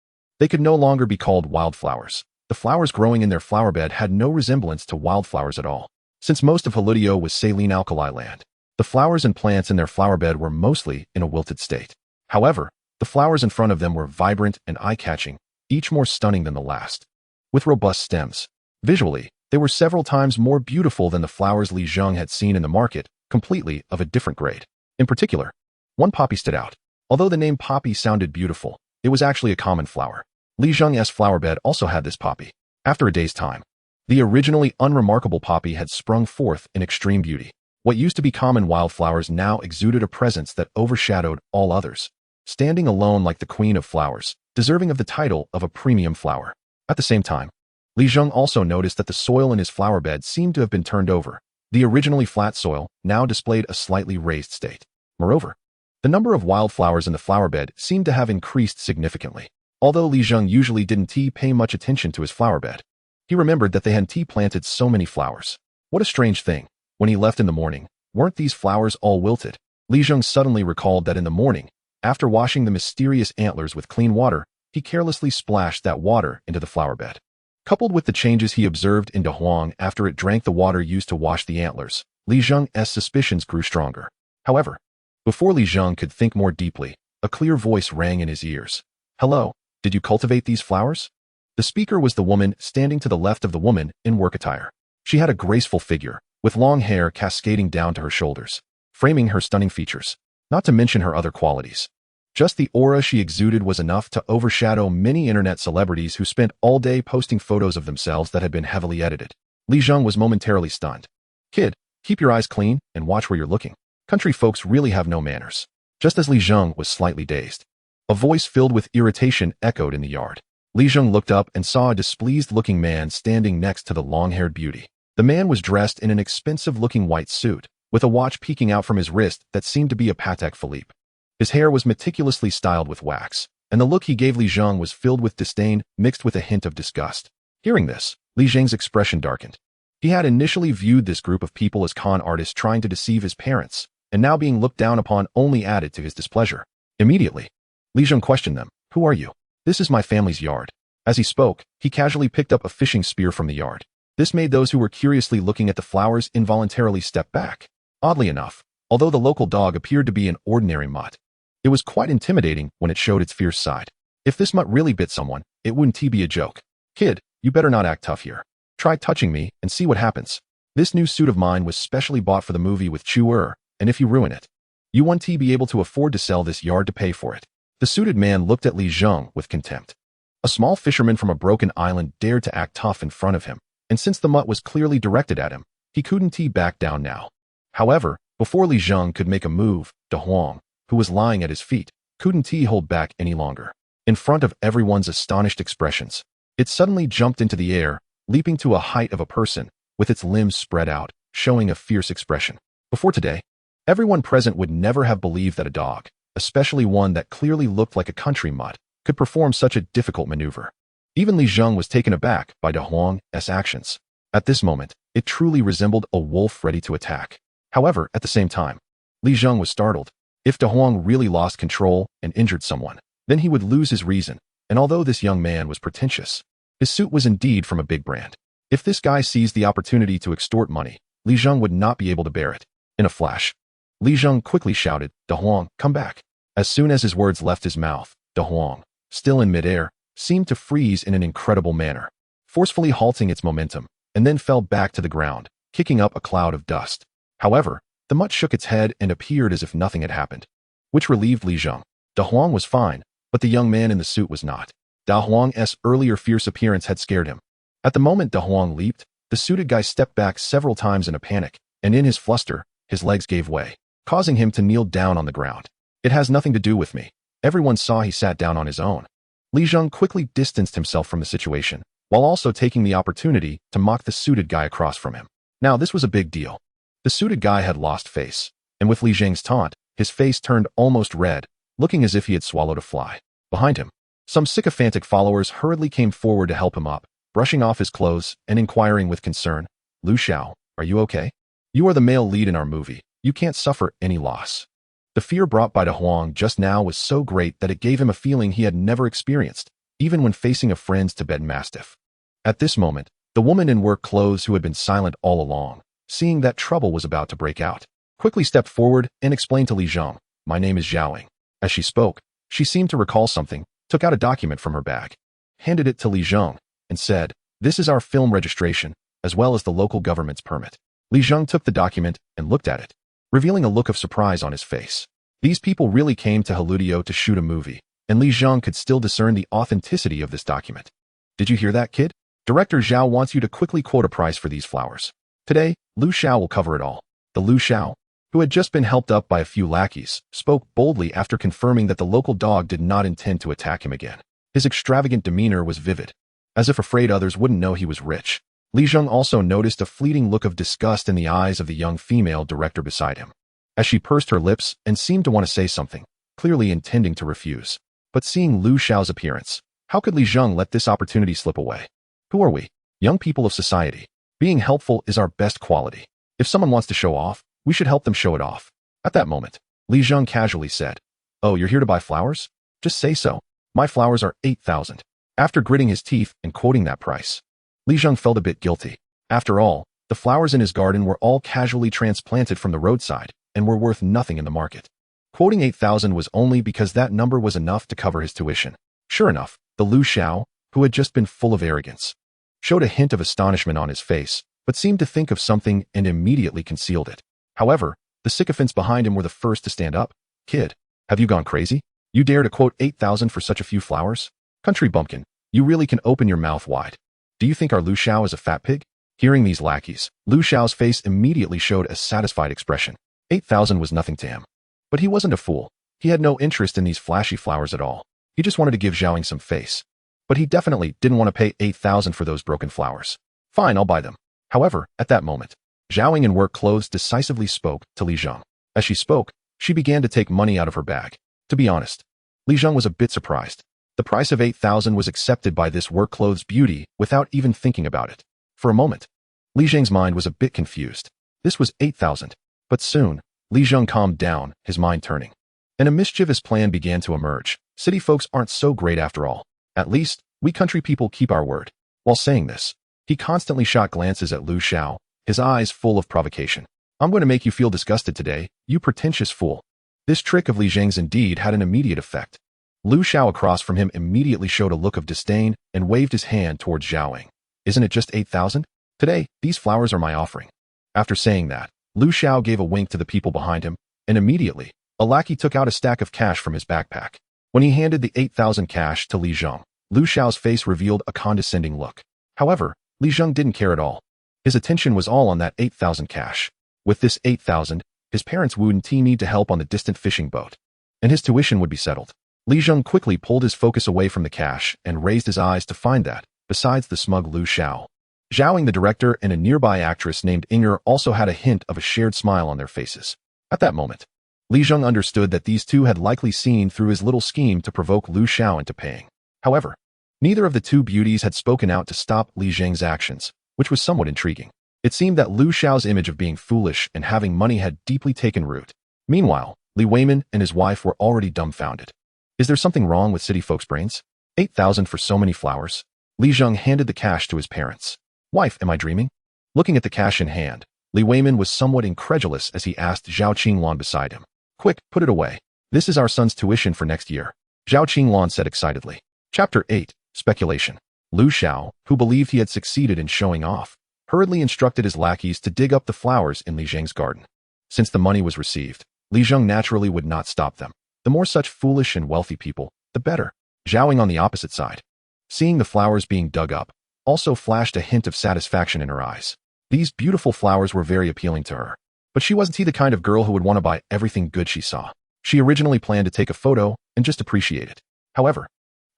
they could no longer be called wildflowers. The flowers growing in their flower bed had no resemblance to wildflowers at all. Since most of Halutio was saline alkali land, the flowers and plants in their flower bed were mostly in a wilted state. However, the flowers in front of them were vibrant and eye-catching, each more stunning than the last, with robust stems. Visually, they were several times more beautiful than the flowers Li Zheng had seen in the market, completely of a different grade. In particular, one poppy stood out. Although the name poppy sounded beautiful, it was actually a common flower. Li Zheng's flower bed also had this poppy. After a day's time, the originally unremarkable poppy had sprung forth in extreme beauty. What used to be common wildflowers now exuded a presence that overshadowed all others, standing alone like the queen of flowers, deserving of the title of a premium flower. At the same time, Li Zheng also noticed that the soil in his flower bed seemed to have been turned over, The originally flat soil now displayed a slightly raised state. Moreover, the number of wildflowers in the flower bed seemed to have increased significantly. Although Li Zheng usually didn't pay much attention to his flower bed, he remembered that they had planted so many flowers. What a strange thing. When he left in the morning, weren't these flowers all wilted? Li Zheng suddenly recalled that in the morning, after washing the mysterious antlers with clean water, he carelessly splashed that water into the flower bed. Coupled with the changes he observed in De Huang after it drank the water used to wash the antlers, Li Zheng's suspicions grew stronger. However, before Li Zheng could think more deeply, a clear voice rang in his ears. "Hello, did you cultivate these flowers?" The speaker was the woman standing to the left of the woman in work attire. She had a graceful figure, with long hair cascading down to her shoulders, framing her stunning features, not to mention her other qualities. Just the aura she exuded was enough to overshadow many internet celebrities who spent all day posting photos of themselves that had been heavily edited. Li Zheng was momentarily stunned. "Kid, keep your eyes clean and watch where you're looking. Country folks really have no manners." Just as Li Zheng was slightly dazed, a voice filled with irritation echoed in the yard. Li Zheng looked up and saw a displeased-looking man standing next to the long-haired beauty. The man was dressed in an expensive-looking white suit, with a watch peeking out from his wrist that seemed to be a Patek Philippe. His hair was meticulously styled with wax, and the look he gave Li Zheng was filled with disdain mixed with a hint of disgust. Hearing this, Li Zheng's expression darkened. He had initially viewed this group of people as con artists trying to deceive his parents, and now being looked down upon only added to his displeasure. Immediately, Li Zheng questioned them. "Who are you?" "This is my family's yard." As he spoke, he casually picked up a fishing spear from the yard. This made those who were curiously looking at the flowers involuntarily step back. Oddly enough, although the local dog appeared to be an ordinary mutt, it was quite intimidating when it showed its fierce side. If this mutt really bit someone, it wouldn't be a joke. "Kid, you better not act tough here. Try touching me and see what happens. This new suit of mine was specially bought for the movie with Chu, and if you ruin it, you won't be able to afford to sell this yard to pay for it." The suited man looked at Li Zheng with contempt. A small fisherman from a broken island dared to act tough in front of him, and since the mutt was clearly directed at him, he couldn't back down now. However, before Li Zheng could make a move, De Huang, who was lying at his feet, couldn't hold back any longer. In front of everyone's astonished expressions, it suddenly jumped into the air, leaping to a height of a person, with its limbs spread out, showing a fierce expression. Before today, everyone present would never have believed that a dog, especially one that clearly looked like a country mutt, could perform such a difficult maneuver. Even Li Zheng was taken aback by De Huang's actions. At this moment, it truly resembled a wolf ready to attack. However, at the same time, Li Zheng was startled. If De Huang really lost control and injured someone, then he would lose his reason, and although this young man was pretentious, his suit was indeed from a big brand. If this guy seized the opportunity to extort money, Li Zheng would not be able to bear it. In a flash, Li Zheng quickly shouted, "De Huang, come back." As soon as his words left his mouth, De Huang, still in midair, seemed to freeze in an incredible manner, forcefully halting its momentum, and then fell back to the ground, kicking up a cloud of dust. However, the mutt shook its head and appeared as if nothing had happened, which relieved Li Zheng. De Huang was fine, but the young man in the suit was not. De Huang's earlier fierce appearance had scared him. At the moment De Huang leaped, the suited guy stepped back several times in a panic, and in his fluster, his legs gave way, causing him to kneel down on the ground. "It has nothing to do with me." Everyone saw he sat down on his own. Li Zheng quickly distanced himself from the situation, while also taking the opportunity to mock the suited guy across from him. Now this was a big deal. The suited guy had lost face, and with Li Zheng's taunt, his face turned almost red, looking as if he had swallowed a fly. Behind him, some sycophantic followers hurriedly came forward to help him up, brushing off his clothes and inquiring with concern, "Lu Xiao, are you okay? You are the male lead in our movie. You can't suffer any loss." The fear brought by De Huang just now was so great that it gave him a feeling he had never experienced, even when facing a friend's Tibetan Mastiff. At this moment, the woman in work clothes who had been silent all along, seeing that trouble was about to break out, quickly stepped forward and explained to Li Zheng, "My name is Zheng." As she spoke, she seemed to recall something, took out a document from her bag, handed it to Li Zheng, and said, "This is our film registration, as well as the local government's permit." Li Zheng took the document and looked at it, revealing a look of surprise on his face. These people really came to Haludio to shoot a movie, and Li Zheng could still discern the authenticity of this document. "Did you hear that, kid? Director Zhao wants you to quickly quote a price for these flowers. Today, Lu Xiao will cover it all." The Lu Xiao, who had just been helped up by a few lackeys, spoke boldly after confirming that the local dog did not intend to attack him again. His extravagant demeanor was vivid, as if afraid others wouldn't know he was rich. Li Zheng also noticed a fleeting look of disgust in the eyes of the young female director beside him, as she pursed her lips and seemed to want to say something, clearly intending to refuse. But seeing Lu Xiao's appearance, how could Li Zheng let this opportunity slip away? Who are we? Young people of society. Being helpful is our best quality. If someone wants to show off, we should help them show it off. At that moment, Li Zheng casually said, "Oh, you're here to buy flowers? Just say so. My flowers are 8,000. After gritting his teeth and quoting that price, Li Zheng felt a bit guilty. After all, the flowers in his garden were all casually transplanted from the roadside and were worth nothing in the market. Quoting 8,000 was only because that number was enough to cover his tuition. Sure enough, the Lu Xiao, who had just been full of arrogance, showed a hint of astonishment on his face, but seemed to think of something and immediately concealed it. However, the sycophants behind him were the first to stand up. "Kid, have you gone crazy? You dare to quote 8,000 for such a few flowers? Country bumpkin, you really can open your mouth wide. Do you think our Lu Xiao is a fat pig?" Hearing these lackeys, Lu Xiao's face immediately showed a satisfied expression. 8,000 was nothing to him. But he wasn't a fool. He had no interest in these flashy flowers at all. He just wanted to give Zhao some face. But he definitely didn't want to pay 8,000 for those broken flowers. "Fine, I'll buy them." However, at that moment, Zhao in work clothes decisively spoke to Li Zheng. As she spoke, she began to take money out of her bag. To be honest, Li Zheng was a bit surprised. The price of 8,000 was accepted by this work clothes beauty without even thinking about it. For a moment, Li Zheng's mind was a bit confused. This was 8,000. But soon, Li Zheng calmed down, his mind turning. And a mischievous plan began to emerge. City folks aren't so great after all. At least, we country people keep our word. While saying this, he constantly shot glances at Lu Xiao, his eyes full of provocation. "I'm going to make you feel disgusted today, you pretentious fool." This trick of Li Zheng's indeed had an immediate effect. Lu Xiao across from him immediately showed a look of disdain and waved his hand towards Zhao. "Isn't it just 8,000? Today, these flowers are my offering." After saying that, Lu Xiao gave a wink to the people behind him, and immediately, a lackey took out a stack of cash from his backpack. When he handed the 8,000 cash to Li Zheng, Lu Xiao's face revealed a condescending look. However, Li Zheng didn't care at all. His attention was all on that 8,000 cash. With this 8,000, his parents wouldn't need to help on the distant fishing boat, and his tuition would be settled. Li Zheng quickly pulled his focus away from the cash and raised his eyes to find that, besides the smug Lu Xiao, Zhao, the director, and a nearby actress named Inger also had a hint of a shared smile on their faces. At that moment, Li Zheng understood that these two had likely seen through his little scheme to provoke Lu Xiao into paying. However, neither of the two beauties had spoken out to stop Li Zheng's actions, which was somewhat intriguing. It seemed that Lu Xiao's image of being foolish and having money had deeply taken root. Meanwhile, Li Weimin and his wife were already dumbfounded. Is there something wrong with city folks' brains? 8,000 for so many flowers? Li Zheng handed the cash to his parents. "Wife, am I dreaming?" Looking at the cash in hand, Li Weimin was somewhat incredulous as he asked Zhao Qinglan beside him. "Quick, put it away. This is our son's tuition for next year," Zhao Qinglan said excitedly. Chapter 8. Speculation. Lu Xiao, who believed he had succeeded in showing off, hurriedly instructed his lackeys to dig up the flowers in Li Zheng's garden. Since the money was received, Li Zheng naturally would not stop them. The more such foolish and wealthy people, the better. Zhao on the opposite side, seeing the flowers being dug up, also flashed a hint of satisfaction in her eyes. These beautiful flowers were very appealing to her. But she wasn't the kind of girl who would want to buy everything good she saw. She originally planned to take a photo and just appreciate it. However,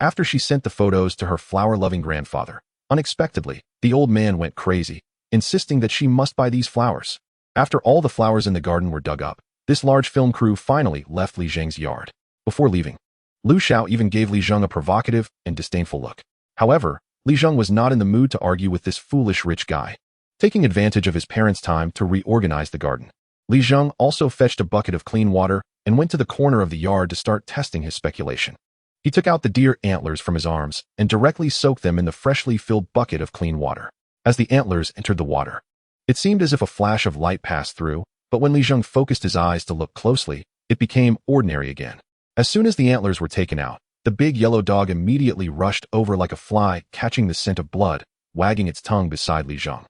after she sent the photos to her flower-loving grandfather, unexpectedly, the old man went crazy, insisting that she must buy these flowers. After all the flowers in the garden were dug up, this large film crew finally left Li Zheng's yard. Before leaving, Lu Xiao even gave Li Zheng a provocative and disdainful look. However, Li Zheng was not in the mood to argue with this foolish rich guy. Taking advantage of his parents' time to reorganize the garden, Li Zheng also fetched a bucket of clean water and went to the corner of the yard to start testing his speculation. He took out the deer antlers from his arms and directly soaked them in the freshly filled bucket of clean water. As the antlers entered the water, it seemed as if a flash of light passed through, but when Li Zheng focused his eyes to look closely, it became ordinary again. As soon as the antlers were taken out, the big yellow dog immediately rushed over like a fly, catching the scent of blood, wagging its tongue beside Li Zheng.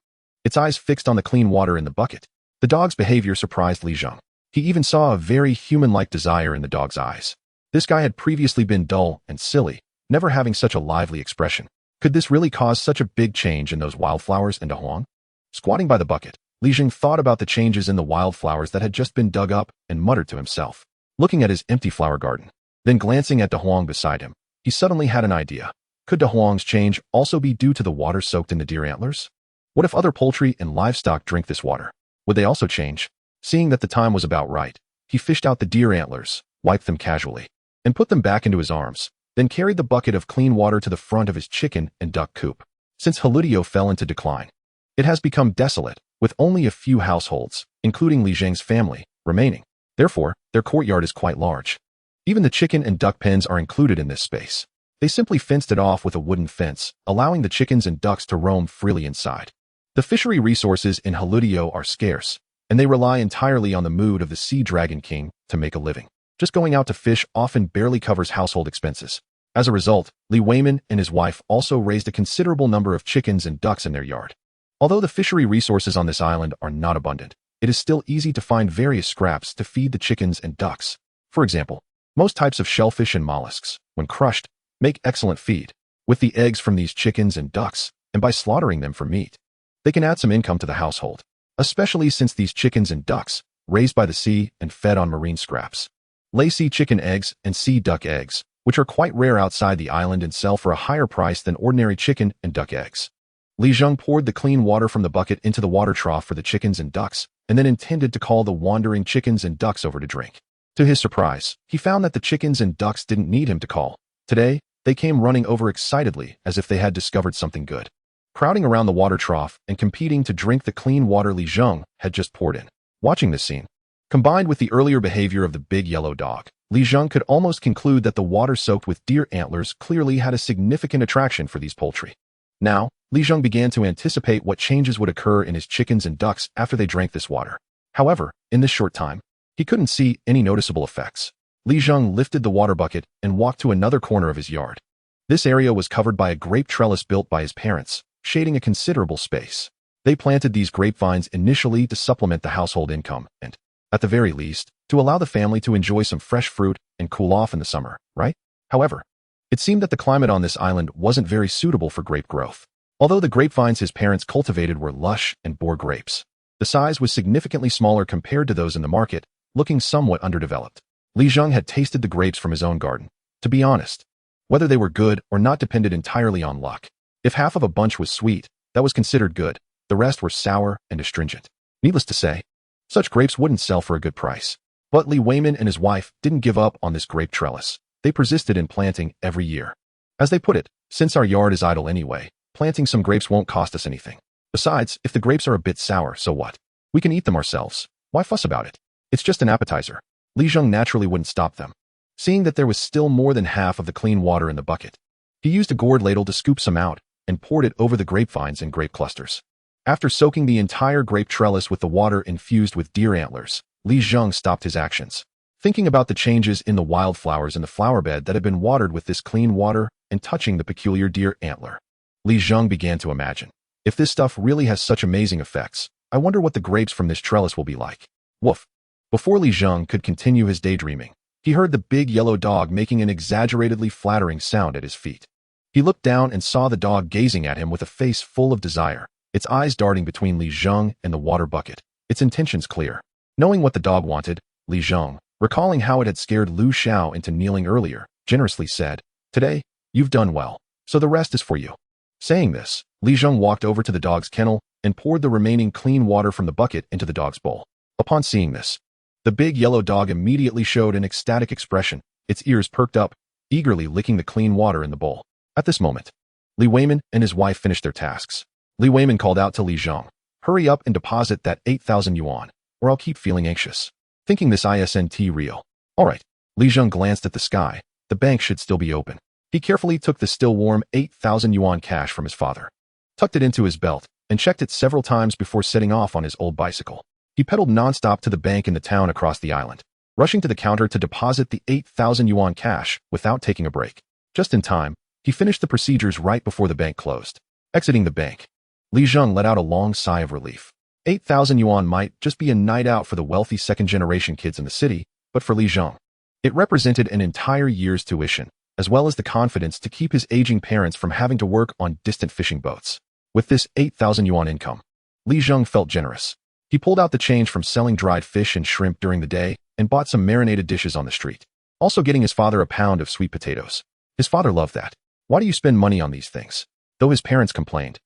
Its eyes fixed on the clean water in the bucket. The dog's behavior surprised Li Zheng. He even saw a very human-like desire in the dog's eyes. This guy had previously been dull and silly, never having such a lively expression. Could this really cause such a big change in those wildflowers in Dahuang? Squatting by the bucket, Li Zheng thought about the changes in the wildflowers that had just been dug up and muttered to himself. Looking at his empty flower garden, then glancing at Dahuang beside him, he suddenly had an idea. Could Dahuang's change also be due to the water soaked in the deer antlers? What if other poultry and livestock drink this water? Would they also change? Seeing that the time was about right, he fished out the deer antlers, wiped them casually, and put them back into his arms, then carried the bucket of clean water to the front of his chicken and duck coop. Since Halutio fell into decline, it has become desolate, with only a few households, including Li Zheng's family, remaining. Therefore, their courtyard is quite large. Even the chicken and duck pens are included in this space. They simply fenced it off with a wooden fence, allowing the chickens and ducks to roam freely inside. The fishery resources in Halutio are scarce, and they rely entirely on the mood of the Sea Dragon King to make a living. Just going out to fish often barely covers household expenses. As a result, Li Weimin and his wife also raised a considerable number of chickens and ducks in their yard. Although the fishery resources on this island are not abundant, it is still easy to find various scraps to feed the chickens and ducks. For example, most types of shellfish and mollusks, when crushed, make excellent feed. With the eggs from these chickens and ducks, and by slaughtering them for meat, they can add some income to the household, especially since these chickens and ducks, raised by the sea and fed on marine scraps, lay sea chicken eggs and sea duck eggs, which are quite rare outside the island and sell for a higher price than ordinary chicken and duck eggs. Li Zheng poured the clean water from the bucket into the water trough for the chickens and ducks, and then intended to call the wandering chickens and ducks over to drink. To his surprise, he found that the chickens and ducks didn't need him to call. Today, they came running over excitedly as if they had discovered something good, crowding around the water trough and competing to drink the clean water Li Zheng had just poured in. Watching this scene, combined with the earlier behavior of the big yellow dog, Li Zheng could almost conclude that the water soaked with deer antlers clearly had a significant attraction for these poultry. Now, Li Zheng began to anticipate what changes would occur in his chickens and ducks after they drank this water. However, in this short time, he couldn't see any noticeable effects. Li Zheng lifted the water bucket and walked to another corner of his yard. This area was covered by a grape trellis built by his parents, shading a considerable space. They planted these grapevines initially to supplement the household income and, at the very least, to allow the family to enjoy some fresh fruit and cool off in the summer, right? However, it seemed that the climate on this island wasn't very suitable for grape growth. Although the grapevines his parents cultivated were lush and bore grapes, the size was significantly smaller compared to those in the market, looking somewhat underdeveloped. Li Zheng had tasted the grapes from his own garden. To be honest, whether they were good or not depended entirely on luck. If half of a bunch was sweet, that was considered good. The rest were sour and astringent. Needless to say, such grapes wouldn't sell for a good price. But Li Weimin and his wife didn't give up on this grape trellis. They persisted in planting every year. As they put it, since our yard is idle anyway, planting some grapes won't cost us anything. Besides, if the grapes are a bit sour, so what? We can eat them ourselves. Why fuss about it? It's just an appetizer. Li Zheng naturally wouldn't stop them. Seeing that there was still more than half of the clean water in the bucket, he used a gourd ladle to scoop some out and poured it over the grapevines and grape clusters. After soaking the entire grape trellis with the water infused with deer antlers, Li Zheng stopped his actions, thinking about the changes in the wildflowers in the flower bed that had been watered with this clean water and touching the peculiar deer antler. Li Zheng began to imagine, if this stuff really has such amazing effects, I wonder what the grapes from this trellis will be like. Woof. Before Li Zheng could continue his daydreaming, he heard the big yellow dog making an exaggeratedly flattering sound at his feet. He looked down and saw the dog gazing at him with a face full of desire, its eyes darting between Li Zheng and the water bucket, its intentions clear. Knowing what the dog wanted, Li Zheng, recalling how it had scared Lu Xiao into kneeling earlier, generously said, "Today, you've done well, so the rest is for you." Saying this, Li Zheng walked over to the dog's kennel and poured the remaining clean water from the bucket into the dog's bowl. Upon seeing this, the big yellow dog immediately showed an ecstatic expression, its ears perked up, eagerly licking the clean water in the bowl. At this moment, Li Weimin and his wife finished their tasks. Li Weimin called out to Li Zheng, "Hurry up and deposit that 8,000 yuan, or I'll keep feeling anxious. Thinking this isn't real." All right. Li Zheng glanced at the sky. The bank should still be open. He carefully took the still warm 8,000 yuan cash from his father, tucked it into his belt, and checked it several times before setting off on his old bicycle. He pedaled nonstop to the bank in the town across the island, rushing to the counter to deposit the 8,000 yuan cash without taking a break. Just in time, he finished the procedures right before the bank closed. Exiting the bank, Li Zheng let out a long sigh of relief. 8,000 yuan might just be a night out for the wealthy second-generation kids in the city, but for Li Zheng, it represented an entire year's tuition, as well as the confidence to keep his aging parents from having to work on distant fishing boats. With this 8,000 yuan income, Li Zheng felt generous. He pulled out the change from selling dried fish and shrimp during the day and bought some marinated dishes on the street, also getting his father a pound of sweet potatoes. His father loved that. Why do you spend money on these things? Though his parents complained,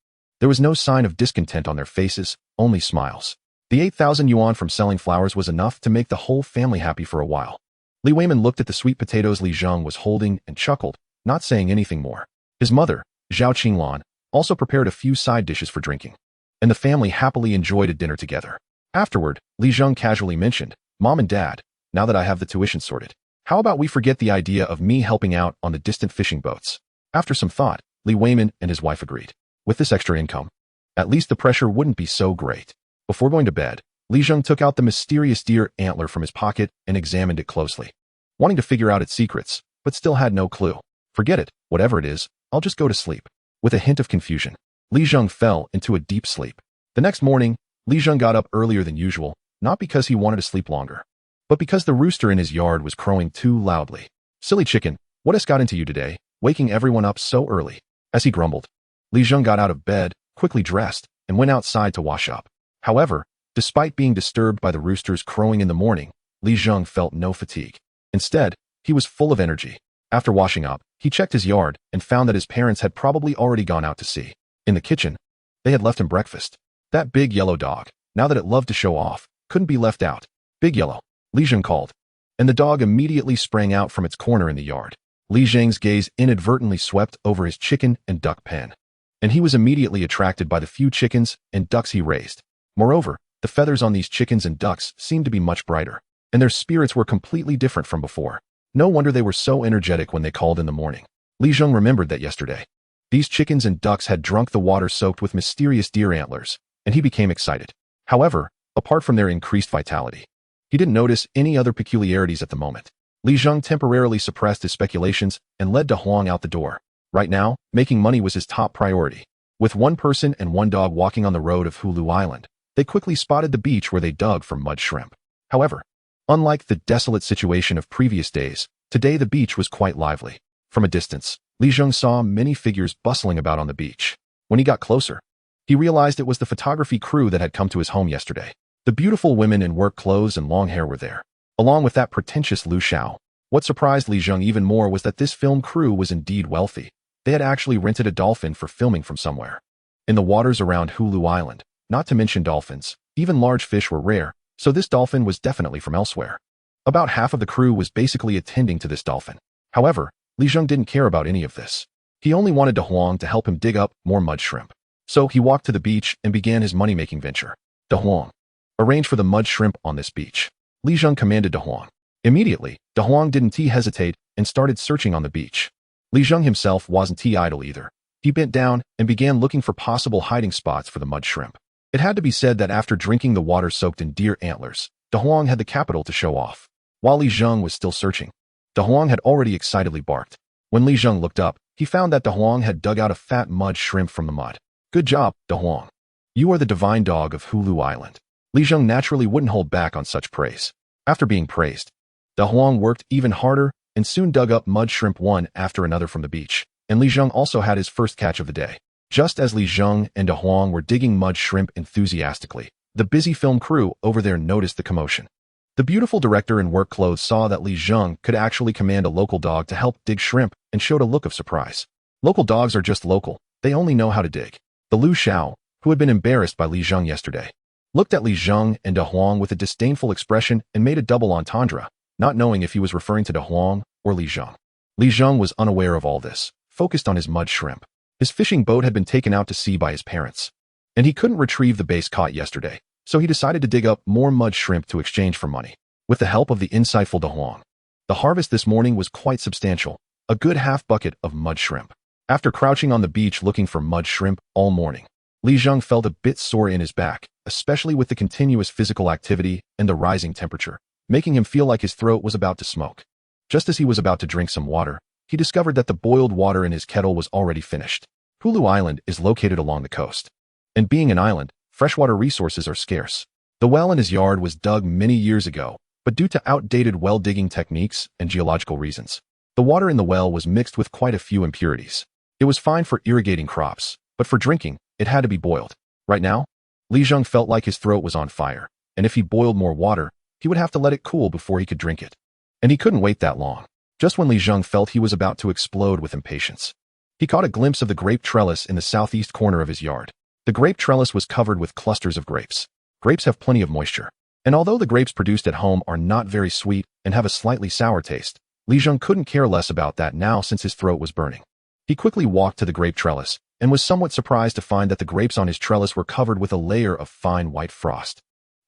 There was no sign of discontent on their faces, only smiles. The 8,000 yuan from selling flowers was enough to make the whole family happy for a while. Li Weimin looked at the sweet potatoes Li Zheng was holding and chuckled, not saying anything more. His mother, Zhao Qinglan, also prepared a few side dishes for drinking, and the family happily enjoyed a dinner together. Afterward, Li Zheng casually mentioned, "Mom and Dad, now that I have the tuition sorted, how about we forget the idea of me helping out on the distant fishing boats?" After some thought, Li Weimin and his wife agreed. With this extra income, at least the pressure wouldn't be so great. Before going to bed, Li Zheng took out the mysterious deer antler from his pocket and examined it closely, wanting to figure out its secrets, but still had no clue. Forget it, whatever it is, I'll just go to sleep. With a hint of confusion, Li Zheng fell into a deep sleep. The next morning, Li Zheng got up earlier than usual, not because he wanted to sleep longer, but because the rooster in his yard was crowing too loudly. "Silly chicken, what has got into you today, waking everyone up so early?" As he grumbled, Li Zheng got out of bed, quickly dressed, and went outside to wash up. However, despite being disturbed by the roosters crowing in the morning, Li Zheng felt no fatigue. Instead, he was full of energy. After washing up, he checked his yard and found that his parents had probably already gone out to sea. In the kitchen, they had left him breakfast. That big yellow dog, now that it loved to show off, couldn't be left out. "Big Yellow," Li Zheng called, and the dog immediately sprang out from its corner in the yard. Li Zheng's gaze inadvertently swept over his chicken and duck pen, and he was immediately attracted by the few chickens and ducks he raised. Moreover, the feathers on these chickens and ducks seemed to be much brighter, and their spirits were completely different from before. No wonder they were so energetic when they called in the morning. Li Zheng remembered that yesterday, these chickens and ducks had drunk the water soaked with mysterious deer antlers, and he became excited. However, apart from their increased vitality, he didn't notice any other peculiarities at the moment. Li Zheng temporarily suppressed his speculations and led De Huang out the door. Right now, making money was his top priority. With one person and one dog walking on the road of Hulu Island, they quickly spotted the beach where they dug for mud shrimp. However, unlike the desolate situation of previous days, today the beach was quite lively. From a distance, Li Zheng saw many figures bustling about on the beach. When he got closer, he realized it was the photography crew that had come to his home yesterday. The beautiful women in work clothes and long hair were there, along with that pretentious Lu Xiao. What surprised Li Zheng even more was that this film crew was indeed wealthy. They had actually rented a dolphin for filming from somewhere. In the waters around Hulu Island, not to mention dolphins, even large fish were rare, so this dolphin was definitely from elsewhere. About half of the crew was basically attending to this dolphin. However, Li Zheng didn't care about any of this. He only wanted De Huang to help him dig up more mud shrimp. So he walked to the beach and began his money-making venture. "De Huang, arrange for the mud shrimp on this beach," Li Zheng commanded De Huang. Immediately, De Huang didn't hesitate and started searching on the beach. Li Zheng himself wasn't idle either. He bent down and began looking for possible hiding spots for the mud shrimp. It had to be said that after drinking the water soaked in deer antlers, De Huang had the capital to show off. While Li Zheng was still searching, De Huang had already excitedly barked. When Li Zheng looked up, he found that De Huang had dug out a fat mud shrimp from the mud. "Good job, De Huang. You are the divine dog of Hulu Island." Li Zheng naturally wouldn't hold back on such praise. After being praised, De Huang worked even harder and soon dug up mud shrimp one after another from the beach, and Li Zheng also had his first catch of the day. Just as Li Zheng and De Huang were digging mud shrimp enthusiastically, the busy film crew over there noticed the commotion. The beautiful director in work clothes saw that Li Zheng could actually command a local dog to help dig shrimp and showed a look of surprise. Local dogs are just local, they only know how to dig. The Lu Xiao, who had been embarrassed by Li Zheng yesterday, looked at Li Zheng and De Huang with a disdainful expression and made a double entendre, not knowing if he was referring to De Huang or Li Zheng. Li Zheng was unaware of all this, focused on his mud shrimp. His fishing boat had been taken out to sea by his parents, and he couldn't retrieve the base caught yesterday, so he decided to dig up more mud shrimp to exchange for money. With the help of the insightful De Huang, the harvest this morning was quite substantial, a good half bucket of mud shrimp. After crouching on the beach looking for mud shrimp all morning, Li Zheng felt a bit sore in his back, especially with the continuous physical activity and the rising temperature, making him feel like his throat was about to smoke. Just as he was about to drink some water, he discovered that the boiled water in his kettle was already finished. Hulu Island is located along the coast, and being an island, freshwater resources are scarce. The well in his yard was dug many years ago, but due to outdated well digging techniques and geological reasons, the water in the well was mixed with quite a few impurities. It was fine for irrigating crops, but for drinking, it had to be boiled. Right now, Li Zheng felt like his throat was on fire, and if he boiled more water, he would have to let it cool before he could drink it. And he couldn't wait that long. Just when Li Zheng felt he was about to explode with impatience, he caught a glimpse of the grape trellis in the southeast corner of his yard. The grape trellis was covered with clusters of grapes. Grapes have plenty of moisture. And although the grapes produced at home are not very sweet and have a slightly sour taste, Zheng couldn't care less about that now since his throat was burning. He quickly walked to the grape trellis and was somewhat surprised to find that the grapes on his trellis were covered with a layer of fine white frost.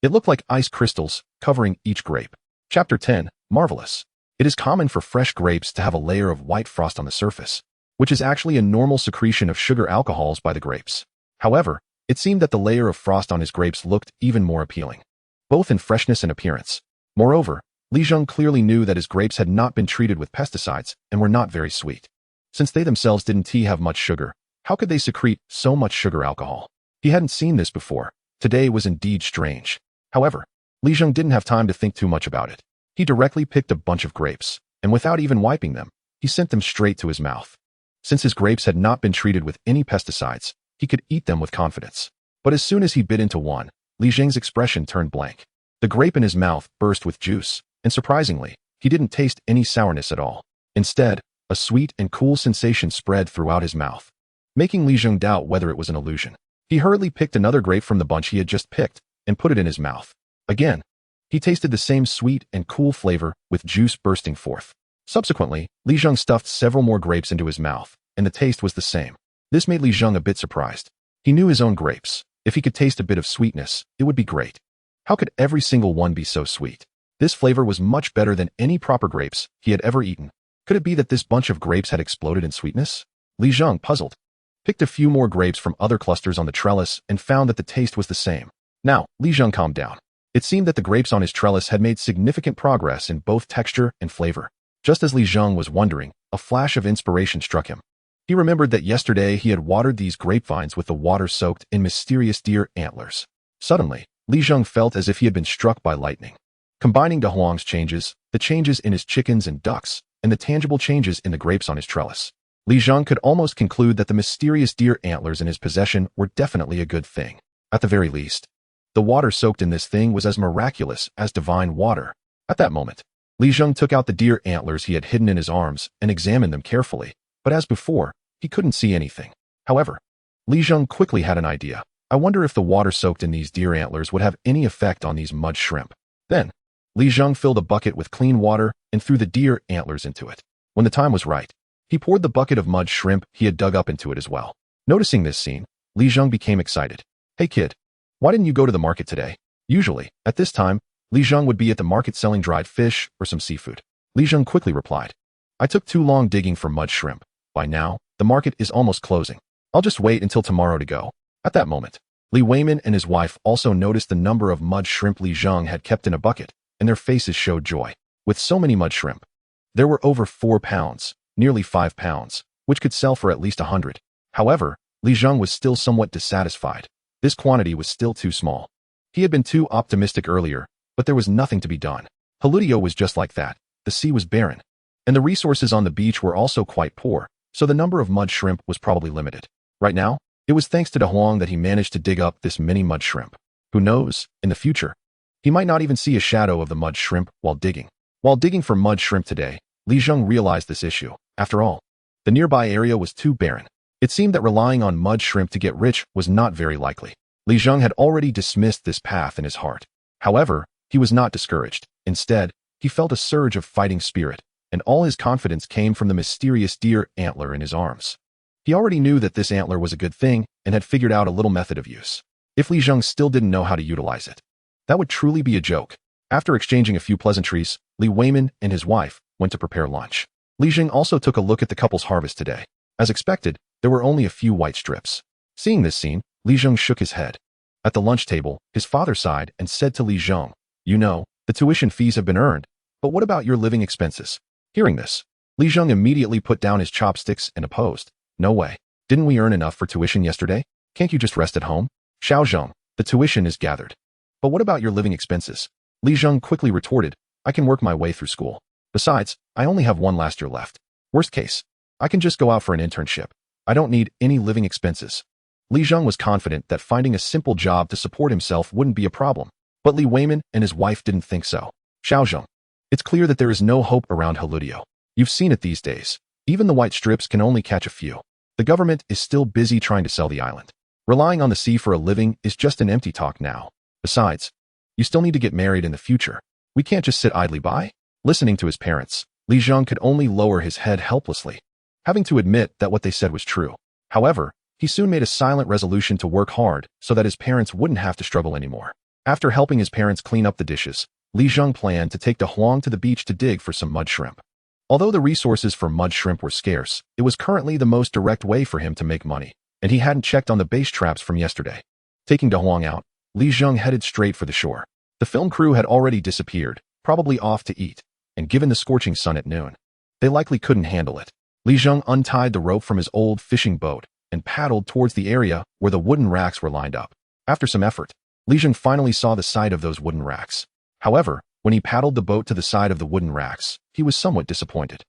It looked like ice crystals covering each grape. Chapter 10. Marvelous. It is common for fresh grapes to have a layer of white frost on the surface, which is actually a normal secretion of sugar alcohols by the grapes. However, it seemed that the layer of frost on his grapes looked even more appealing, both in freshness and appearance. Moreover, Zheng clearly knew that his grapes had not been treated with pesticides and were not very sweet. Since they themselves didn't have much sugar, how could they secrete so much sugar alcohol? He hadn't seen this before. Today was indeed strange. However, Zheng didn't have time to think too much about it. He directly picked a bunch of grapes, and without even wiping them, he sent them straight to his mouth. Since his grapes had not been treated with any pesticides, he could eat them with confidence. But as soon as he bit into one, Zheng's expression turned blank. The grape in his mouth burst with juice, and surprisingly, he didn't taste any sourness at all. Instead, a sweet and cool sensation spread throughout his mouth, making Zheng doubt whether it was an illusion. He hurriedly picked another grape from the bunch he had just picked and put it in his mouth. Again, he tasted the same sweet and cool flavor with juice bursting forth. Subsequently, Zheng stuffed several more grapes into his mouth, and the taste was the same. This made Zheng a bit surprised. He knew his own grapes. If he could taste a bit of sweetness, it would be great. How could every single one be so sweet? This flavor was much better than any proper grapes he had ever eaten. Could it be that this bunch of grapes had exploded in sweetness? Zheng, puzzled, picked a few more grapes from other clusters on the trellis and found that the taste was the same. Now, Zheng calmed down. It seemed that the grapes on his trellis had made significant progress in both texture and flavor. Just as Zheng was wondering, a flash of inspiration struck him. He remembered that yesterday he had watered these grapevines with the water soaked in mysterious deer antlers. Suddenly, Zheng felt as if he had been struck by lightning. Combining De Huang's changes, the changes in his chickens and ducks, and the tangible changes in the grapes on his trellis, Zheng could almost conclude that the mysterious deer antlers in his possession were definitely a good thing. At the very least, the water soaked in this thing was as miraculous as divine water. At that moment, Zheng took out the deer antlers he had hidden in his arms and examined them carefully, but as before, he couldn't see anything. However, Zheng quickly had an idea. I wonder if the water soaked in these deer antlers would have any effect on these mud shrimp. Then, Zheng filled a bucket with clean water and threw the deer antlers into it. When the time was right, he poured the bucket of mud shrimp he had dug up into it as well. Noticing this scene, Zheng became excited. Hey kid, why didn't you go to the market today? Usually, at this time, Zheng would be at the market selling dried fish or some seafood. Zheng quickly replied, I took too long digging for mud shrimp. By now, the market is almost closing. I'll just wait until tomorrow to go. At that moment, Li Weimin and his wife also noticed the number of mud shrimp Zheng had kept in a bucket, and their faces showed joy. With so many mud shrimp, there were over 4 pounds, nearly 5 pounds, which could sell for at least 100. However, Zheng was still somewhat dissatisfied. This quantity was still too small. He had been too optimistic earlier, but there was nothing to be done. Halutio was just like that. The sea was barren, and the resources on the beach were also quite poor, so the number of mud shrimp was probably limited. Right now, it was thanks to De Huang that he managed to dig up this many mud shrimp. Who knows, in the future, he might not even see a shadow of the mud shrimp while digging. While digging for mud shrimp today, Zheng realized this issue. After all, the nearby area was too barren. It seemed that relying on mud shrimp to get rich was not very likely. Zheng had already dismissed this path in his heart. However, he was not discouraged. Instead, he felt a surge of fighting spirit, and all his confidence came from the mysterious deer antler in his arms. He already knew that this antler was a good thing and had figured out a little method of use. If Zheng still didn't know how to utilize it, that would truly be a joke. After exchanging a few pleasantries, Li Weimin and his wife went to prepare lunch. Zheng also took a look at the couple's harvest today. As expected, there were only a few white strips. Seeing this scene, Zheng shook his head. At the lunch table, his father sighed and said to Zheng, you know, the tuition fees have been earned, but what about your living expenses? Hearing this, Zheng immediately put down his chopsticks and opposed. No way. Didn't we earn enough for tuition yesterday? Can't you just rest at home? Zheng, the tuition is gathered. But what about your living expenses? Zheng quickly retorted, I can work my way through school. Besides, I only have one last year left. Worst case, I can just go out for an internship. I don't need any living expenses. Zheng was confident that finding a simple job to support himself wouldn't be a problem. But Li Weimin and his wife didn't think so. Zheng, it's clear that there is no hope around Halutio. You've seen it these days. Even the white strips can only catch a few. The government is still busy trying to sell the island. Relying on the sea for a living is just an empty talk now. Besides, you still need to get married in the future. We can't just sit idly by. Listening to his parents, Li Zheng could only lower his head helplessly, having to admit that what they said was true. However, he soon made a silent resolution to work hard so that his parents wouldn't have to struggle anymore. After helping his parents clean up the dishes, Li Zheng planned to take De Huang to the beach to dig for some mud shrimp. Although the resources for mud shrimp were scarce, it was currently the most direct way for him to make money, and he hadn't checked on the base traps from yesterday. Taking De Huang out, Li Zheng headed straight for the shore. The film crew had already disappeared, probably off to eat, and given the scorching sun at noon, they likely couldn't handle it. Li Zheng untied the rope from his old fishing boat and paddled towards the area where the wooden racks were lined up. After some effort, Li Zheng finally saw the side of those wooden racks. However, when he paddled the boat to the side of the wooden racks, he was somewhat disappointed.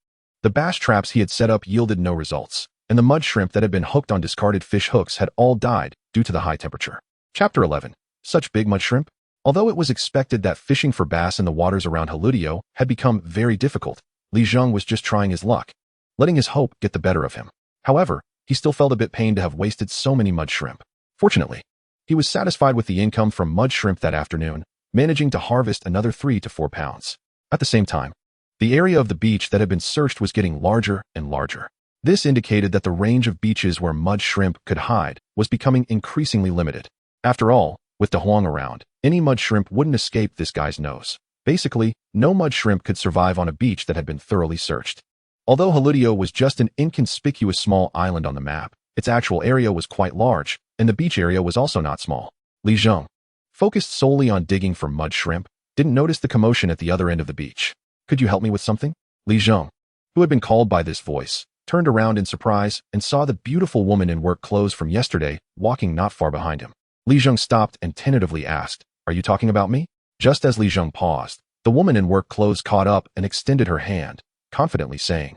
The bass traps he had set up yielded no results, and the mud shrimp that had been hooked on discarded fish hooks had all died due to the high temperature. Chapter 11. Such big mud shrimp? Although it was expected that fishing for bass in the waters around Halutio had become very difficult, Li Zheng was just trying his luck, letting his hope get the better of him. However, he still felt a bit pained to have wasted so many mud shrimp. Fortunately, he was satisfied with the income from mud shrimp that afternoon, managing to harvest another 3 to 4 pounds. At the same time, the area of the beach that had been searched was getting larger and larger. This indicated that the range of beaches where mud shrimp could hide was becoming increasingly limited. After all, with De Huang around, any mud shrimp wouldn't escape this guy's nose. Basically, no mud shrimp could survive on a beach that had been thoroughly searched. Although Halutio was just an inconspicuous small island on the map, its actual area was quite large, and the beach area was also not small. Li Zheng, focused solely on digging for mud shrimp, didn't notice the commotion at the other end of the beach. Could you help me with something? Li Zheng, who had been called by this voice, turned around in surprise and saw the beautiful woman in work clothes from yesterday walking not far behind him. Li Zheng stopped and tentatively asked, "Are you talking about me?" Just as Li Zheng paused, the woman in work clothes caught up and extended her hand, confidently saying,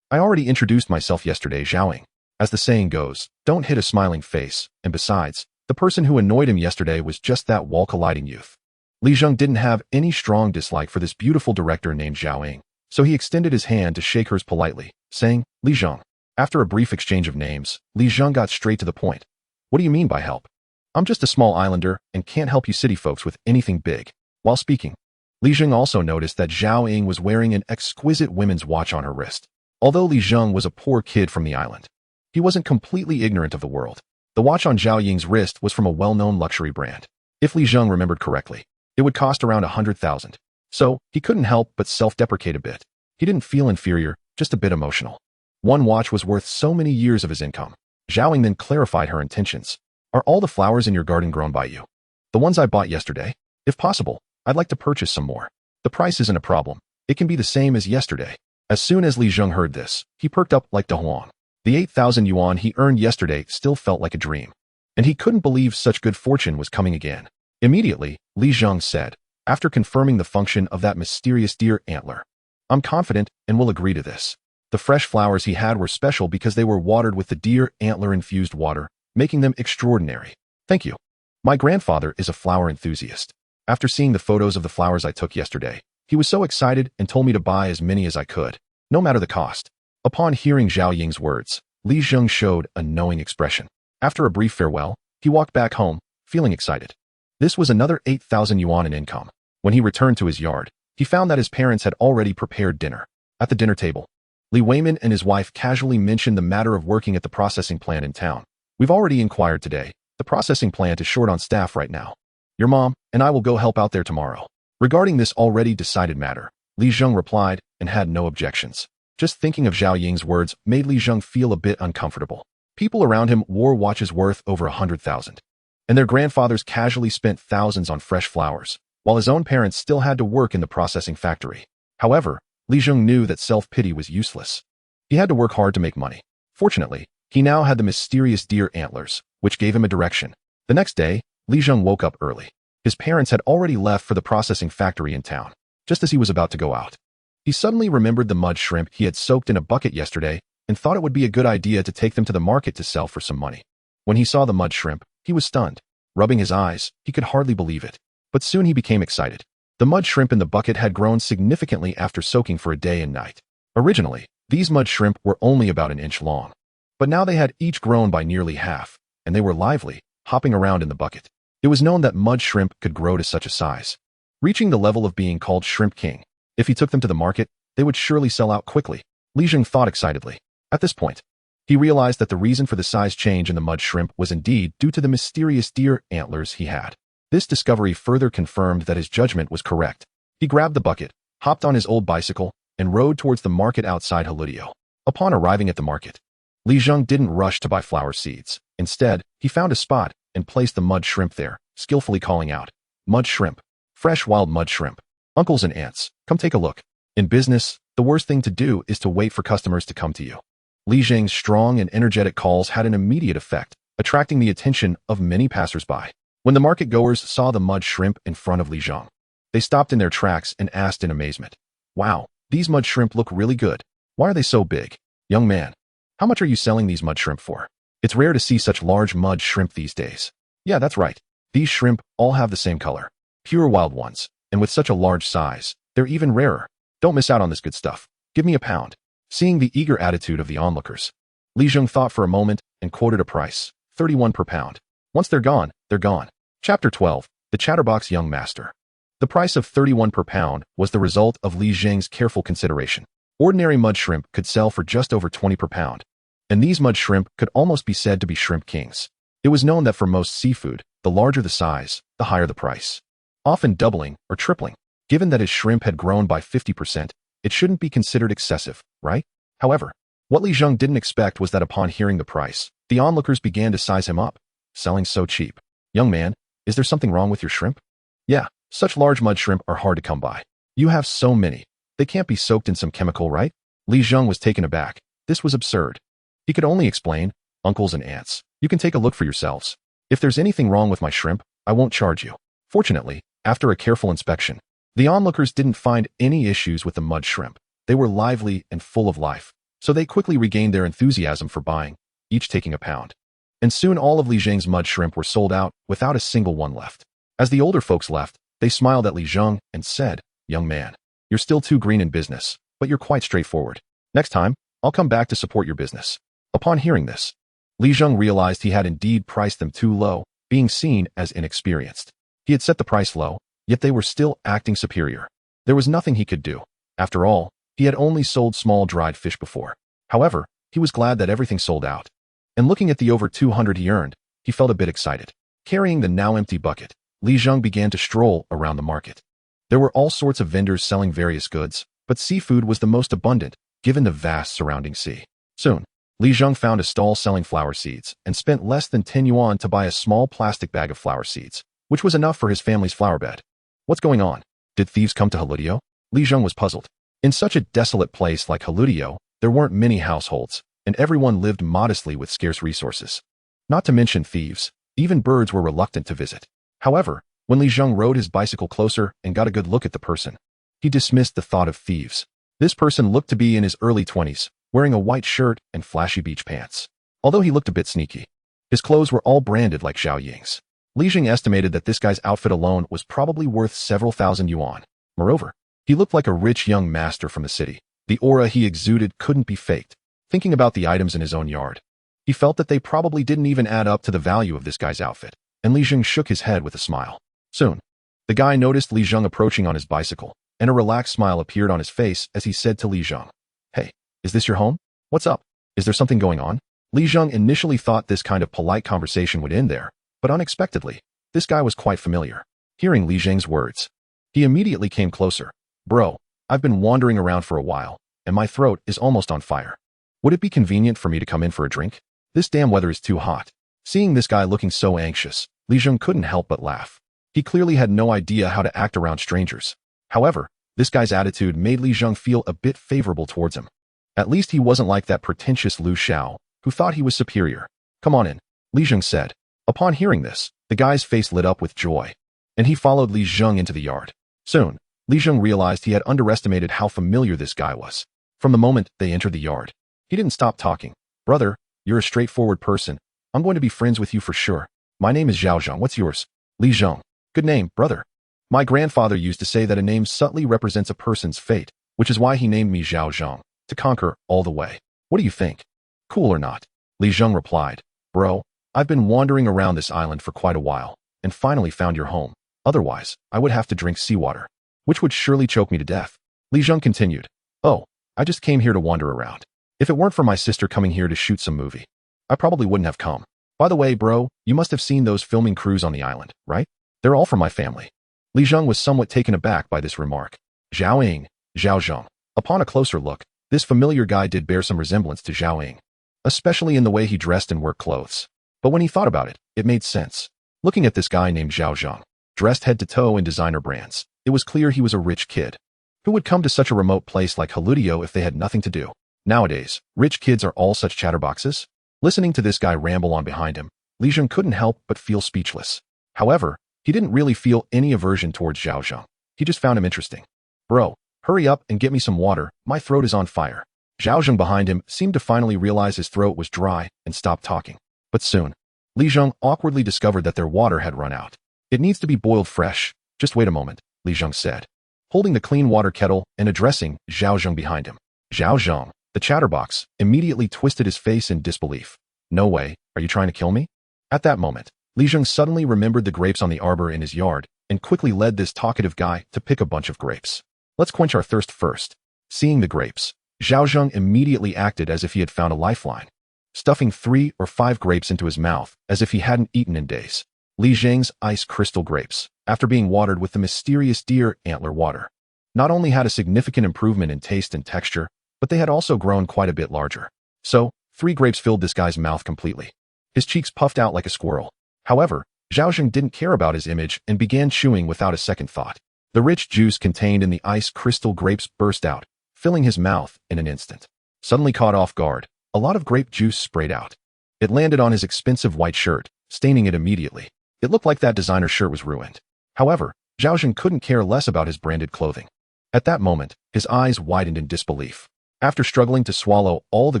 "I already introduced myself yesterday, Zheng. As the saying goes, don't hit a smiling face, and besides, the person who annoyed him yesterday was just that wall-colliding youth." Li Zheng didn't have any strong dislike for this beautiful director named Zheng, so he extended his hand to shake hers politely, saying, "Li Zheng." After a brief exchange of names, Li Zheng got straight to the point. "What do you mean by help? I'm just a small islander and can't help you city folks with anything big." While speaking, Li Zheng also noticed that Zhao Ying was wearing an exquisite women's watch on her wrist. Although Li Zheng was a poor kid from the island, he wasn't completely ignorant of the world. The watch on Zhao Ying's wrist was from a well-known luxury brand. If Li Zheng remembered correctly, it would cost around 100,000. So, he couldn't help but self-deprecate a bit. He didn't feel inferior, just a bit emotional. One watch was worth so many years of his income. Zhao Ying then clarified her intentions. "Are all the flowers in your garden grown by you?" "The ones I bought yesterday. If possible, I'd like to purchase some more. The price isn't a problem. It can be the same as yesterday." As soon as Li Zheng heard this, he perked up like De Huang. The 8,000 yuan he earned yesterday still felt like a dream, and he couldn't believe such good fortune was coming again. Immediately, Li Zheng said, after confirming the function of that mysterious deer antler, "I'm confident and will agree to this." The fresh flowers he had were special because they were watered with the deer antler-infused water, making them extraordinary. "Thank you. My grandfather is a flower enthusiast. After seeing the photos of the flowers I took yesterday, he was so excited and told me to buy as many as I could, no matter the cost." Upon hearing Zhao Ying's words, Li Zheng showed a knowing expression. After a brief farewell, he walked back home, feeling excited. This was another 8,000 yuan in income. When he returned to his yard, he found that his parents had already prepared dinner. At the dinner table, Li Weimin and his wife casually mentioned the matter of working at the processing plant in town. "We've already inquired today. The processing plant is short on staff right now. Your mom and I will go help out there tomorrow." Regarding this already decided matter, Li Zheng replied and had no objections. Just thinking of Zhao Ying's words made Li Zheng feel a bit uncomfortable. People around him wore watches worth over 100,000, and their grandfathers casually spent thousands on fresh flowers, while his own parents still had to work in the processing factory. However, Li Zheng knew that self-pity was useless. He had to work hard to make money. Fortunately, he now had the mysterious deer antlers, which gave him a direction. The next day, Li Zheng woke up early. His parents had already left for the processing factory in town. Just as he was about to go out, he suddenly remembered the mud shrimp he had soaked in a bucket yesterday and thought it would be a good idea to take them to the market to sell for some money. When he saw the mud shrimp, he was stunned. Rubbing his eyes, he could hardly believe it. But soon he became excited. The mud shrimp in the bucket had grown significantly after soaking for a day and night. Originally, these mud shrimp were only about an inch long, but now they had each grown by nearly half, and they were lively, hopping around in the bucket. It was known that mud shrimp could grow to such a size, reaching the level of being called Shrimp King. If he took them to the market, they would surely sell out quickly. Zheng thought excitedly. At this point, he realized that the reason for the size change in the mud shrimp was indeed due to the mysterious deer antlers he had. This discovery further confirmed that his judgment was correct. He grabbed the bucket, hopped on his old bicycle, and rode towards the market outside Halutio. Upon arriving at the market, Zheng didn't rush to buy flower seeds. Instead, he found a spot and placed the mud shrimp there, skillfully calling out, "Mud shrimp. Fresh wild mud shrimp. Uncles and aunts, come take a look." In business, the worst thing to do is to wait for customers to come to you. Zheng's strong and energetic calls had an immediate effect, attracting the attention of many passersby. When the market-goers saw the mud shrimp in front of Zheng, they stopped in their tracks and asked in amazement, "Wow, these mud shrimp look really good. Why are they so big? Young man, how much are you selling these mud shrimp for? It's rare to see such large mud shrimp these days." "Yeah, that's right. These shrimp all have the same color. Pure wild ones, and with such a large size, they're even rarer. Don't miss out on this good stuff. Give me a pound." Seeing the eager attitude of the onlookers, Zheng thought for a moment and quoted a price, 31 per pound. Once they're gone, they're gone. Chapter 12, The Chatterbox Young Master. The price of 31 per pound was the result of Zheng's careful consideration. Ordinary mud shrimp could sell for just over 20 per pound, and these mud shrimp could almost be said to be shrimp kings. It was known that for most seafood, the larger the size, the higher the price, often doubling or tripling. Given that his shrimp had grown by 50%, it shouldn't be considered excessive, right? However, what Zheng didn't expect was that upon hearing the price, the onlookers began to size him up. "Selling so cheap. Young man, is there something wrong with your shrimp?" "Yeah, such large mud shrimp are hard to come by. You have so many. They can't be soaked in some chemical, right?" Zheng was taken aback. This was absurd. He could only explain, "Uncles and aunts, you can take a look for yourselves. If there's anything wrong with my shrimp, I won't charge you." Fortunately, after a careful inspection, the onlookers didn't find any issues with the mud shrimp. They were lively and full of life, so they quickly regained their enthusiasm for buying, each taking a pound. And soon all of Zheng's mud shrimp were sold out without a single one left. As the older folks left, they smiled at Zheng and said, "Young man, you're still too green in business, but you're quite straightforward. Next time, I'll come back to support your business." Upon hearing this, Zheng realized he had indeed priced them too low, being seen as inexperienced. He had set the price low, yet they were still acting superior. There was nothing he could do. After all, he had only sold small dried fish before. However, he was glad that everything sold out. And looking at the over 200 he earned, he felt a bit excited. Carrying the now empty bucket, Zheng began to stroll around the market. There were all sorts of vendors selling various goods, but seafood was the most abundant, given the vast surrounding sea. Soon, Zheng found a stall selling flower seeds and spent less than 10 yuan to buy a small plastic bag of flower seeds, which was enough for his family's flower bed. What's going on? Did thieves come to Halutio? Zheng was puzzled. In such a desolate place like Halutio, there weren't many households, and everyone lived modestly with scarce resources. Not to mention thieves, even birds were reluctant to visit. However, when Zheng rode his bicycle closer and got a good look at the person, he dismissed the thought of thieves. This person looked to be in his early 20s, wearing a white shirt and flashy beach pants. Although he looked a bit sneaky, his clothes were all branded like Zhao Ying's. Zheng estimated that this guy's outfit alone was probably worth several thousand yuan. Moreover, he looked like a rich young master from the city. The aura he exuded couldn't be faked. Thinking about the items in his own yard, he felt that they probably didn't even add up to the value of this guy's outfit, and Zheng shook his head with a smile. Soon, the guy noticed Zheng approaching on his bicycle, and a relaxed smile appeared on his face as he said to Zheng, "Hey, is this your home? What's up? Is there something going on?" Zheng initially thought this kind of polite conversation would end there, but unexpectedly, this guy was quite familiar. Hearing Zheng's words, he immediately came closer. "Bro, I've been wandering around for a while, and my throat is almost on fire. Would it be convenient for me to come in for a drink? This damn weather is too hot." Seeing this guy looking so anxious, Zheng couldn't help but laugh. He clearly had no idea how to act around strangers. However, this guy's attitude made Zheng feel a bit favorable towards him. At least he wasn't like that pretentious Lu Xiao, who thought he was superior. "Come on in," Zheng said. Upon hearing this, the guy's face lit up with joy, and he followed Zheng into the yard. Soon, Zheng realized he had underestimated how familiar this guy was. From the moment they entered the yard, he didn't stop talking. "Brother, you're a straightforward person. I'm going to be friends with you for sure. My name is Zheng. What's yours?" "Zheng. Good name, brother. My grandfather used to say that a name subtly represents a person's fate, which is why he named me Zheng, to conquer all the way. What do you think? Cool or not?" Zheng replied. "Bro, I've been wandering around this island for quite a while, and finally found your home. Otherwise, I would have to drink seawater, which would surely choke me to death. Li Zheng continued. Oh, I just came here to wander around. If it weren't for my sister coming here to shoot some movie, I probably wouldn't have come. By the way, bro, you must have seen those filming crews on the island, right? They're all from my family. Li Zheng was somewhat taken aback by this remark. Zhao Ying, Zhao Zheng. Upon a closer look, this familiar guy did bear some resemblance to Zhao Ying, especially in the way he dressed and wore clothes. But when he thought about it, it made sense. Looking at this guy named Zhao Zheng, dressed head to toe in designer brands, it was clear he was a rich kid. Who would come to such a remote place like Haludio if they had nothing to do? Nowadays, rich kids are all such chatterboxes. Listening to this guy ramble on behind him, Li Zheng couldn't help but feel speechless. However, he didn't really feel any aversion towards Zhao Zheng. He just found him interesting. Bro, hurry up and get me some water, my throat is on fire. Zhao Zheng behind him seemed to finally realize his throat was dry and stopped talking. But soon, Li Zheng awkwardly discovered that their water had run out. It needs to be boiled fresh. Just wait a moment, Li Zheng said, holding the clean water kettle and addressing Zhao Zheng behind him. Zhao Zheng, the chatterbox, immediately twisted his face in disbelief. No way, are you trying to kill me? At that moment, Li Zheng suddenly remembered the grapes on the arbor in his yard and quickly led this talkative guy to pick a bunch of grapes. Let's quench our thirst first. Seeing the grapes, Zhao Zheng immediately acted as if he had found a lifeline, stuffing 3 or 5 grapes into his mouth as if he hadn't eaten in days. Li Zheng's ice crystal grapes, after being watered with the mysterious deer antler water, not only had a significant improvement in taste and texture, but they had also grown quite a bit larger. So, 3 grapes filled this guy's mouth completely. His cheeks puffed out like a squirrel. However, Zhao Zheng didn't care about his image and began chewing without a second thought. The rich juice contained in the ice crystal grapes burst out, filling his mouth in an instant. Suddenly caught off guard, a lot of grape juice sprayed out. It landed on his expensive white shirt, staining it immediately. It looked like that designer shirt was ruined. However, Zhao Zheng couldn't care less about his branded clothing. At that moment, his eyes widened in disbelief. After struggling to swallow all the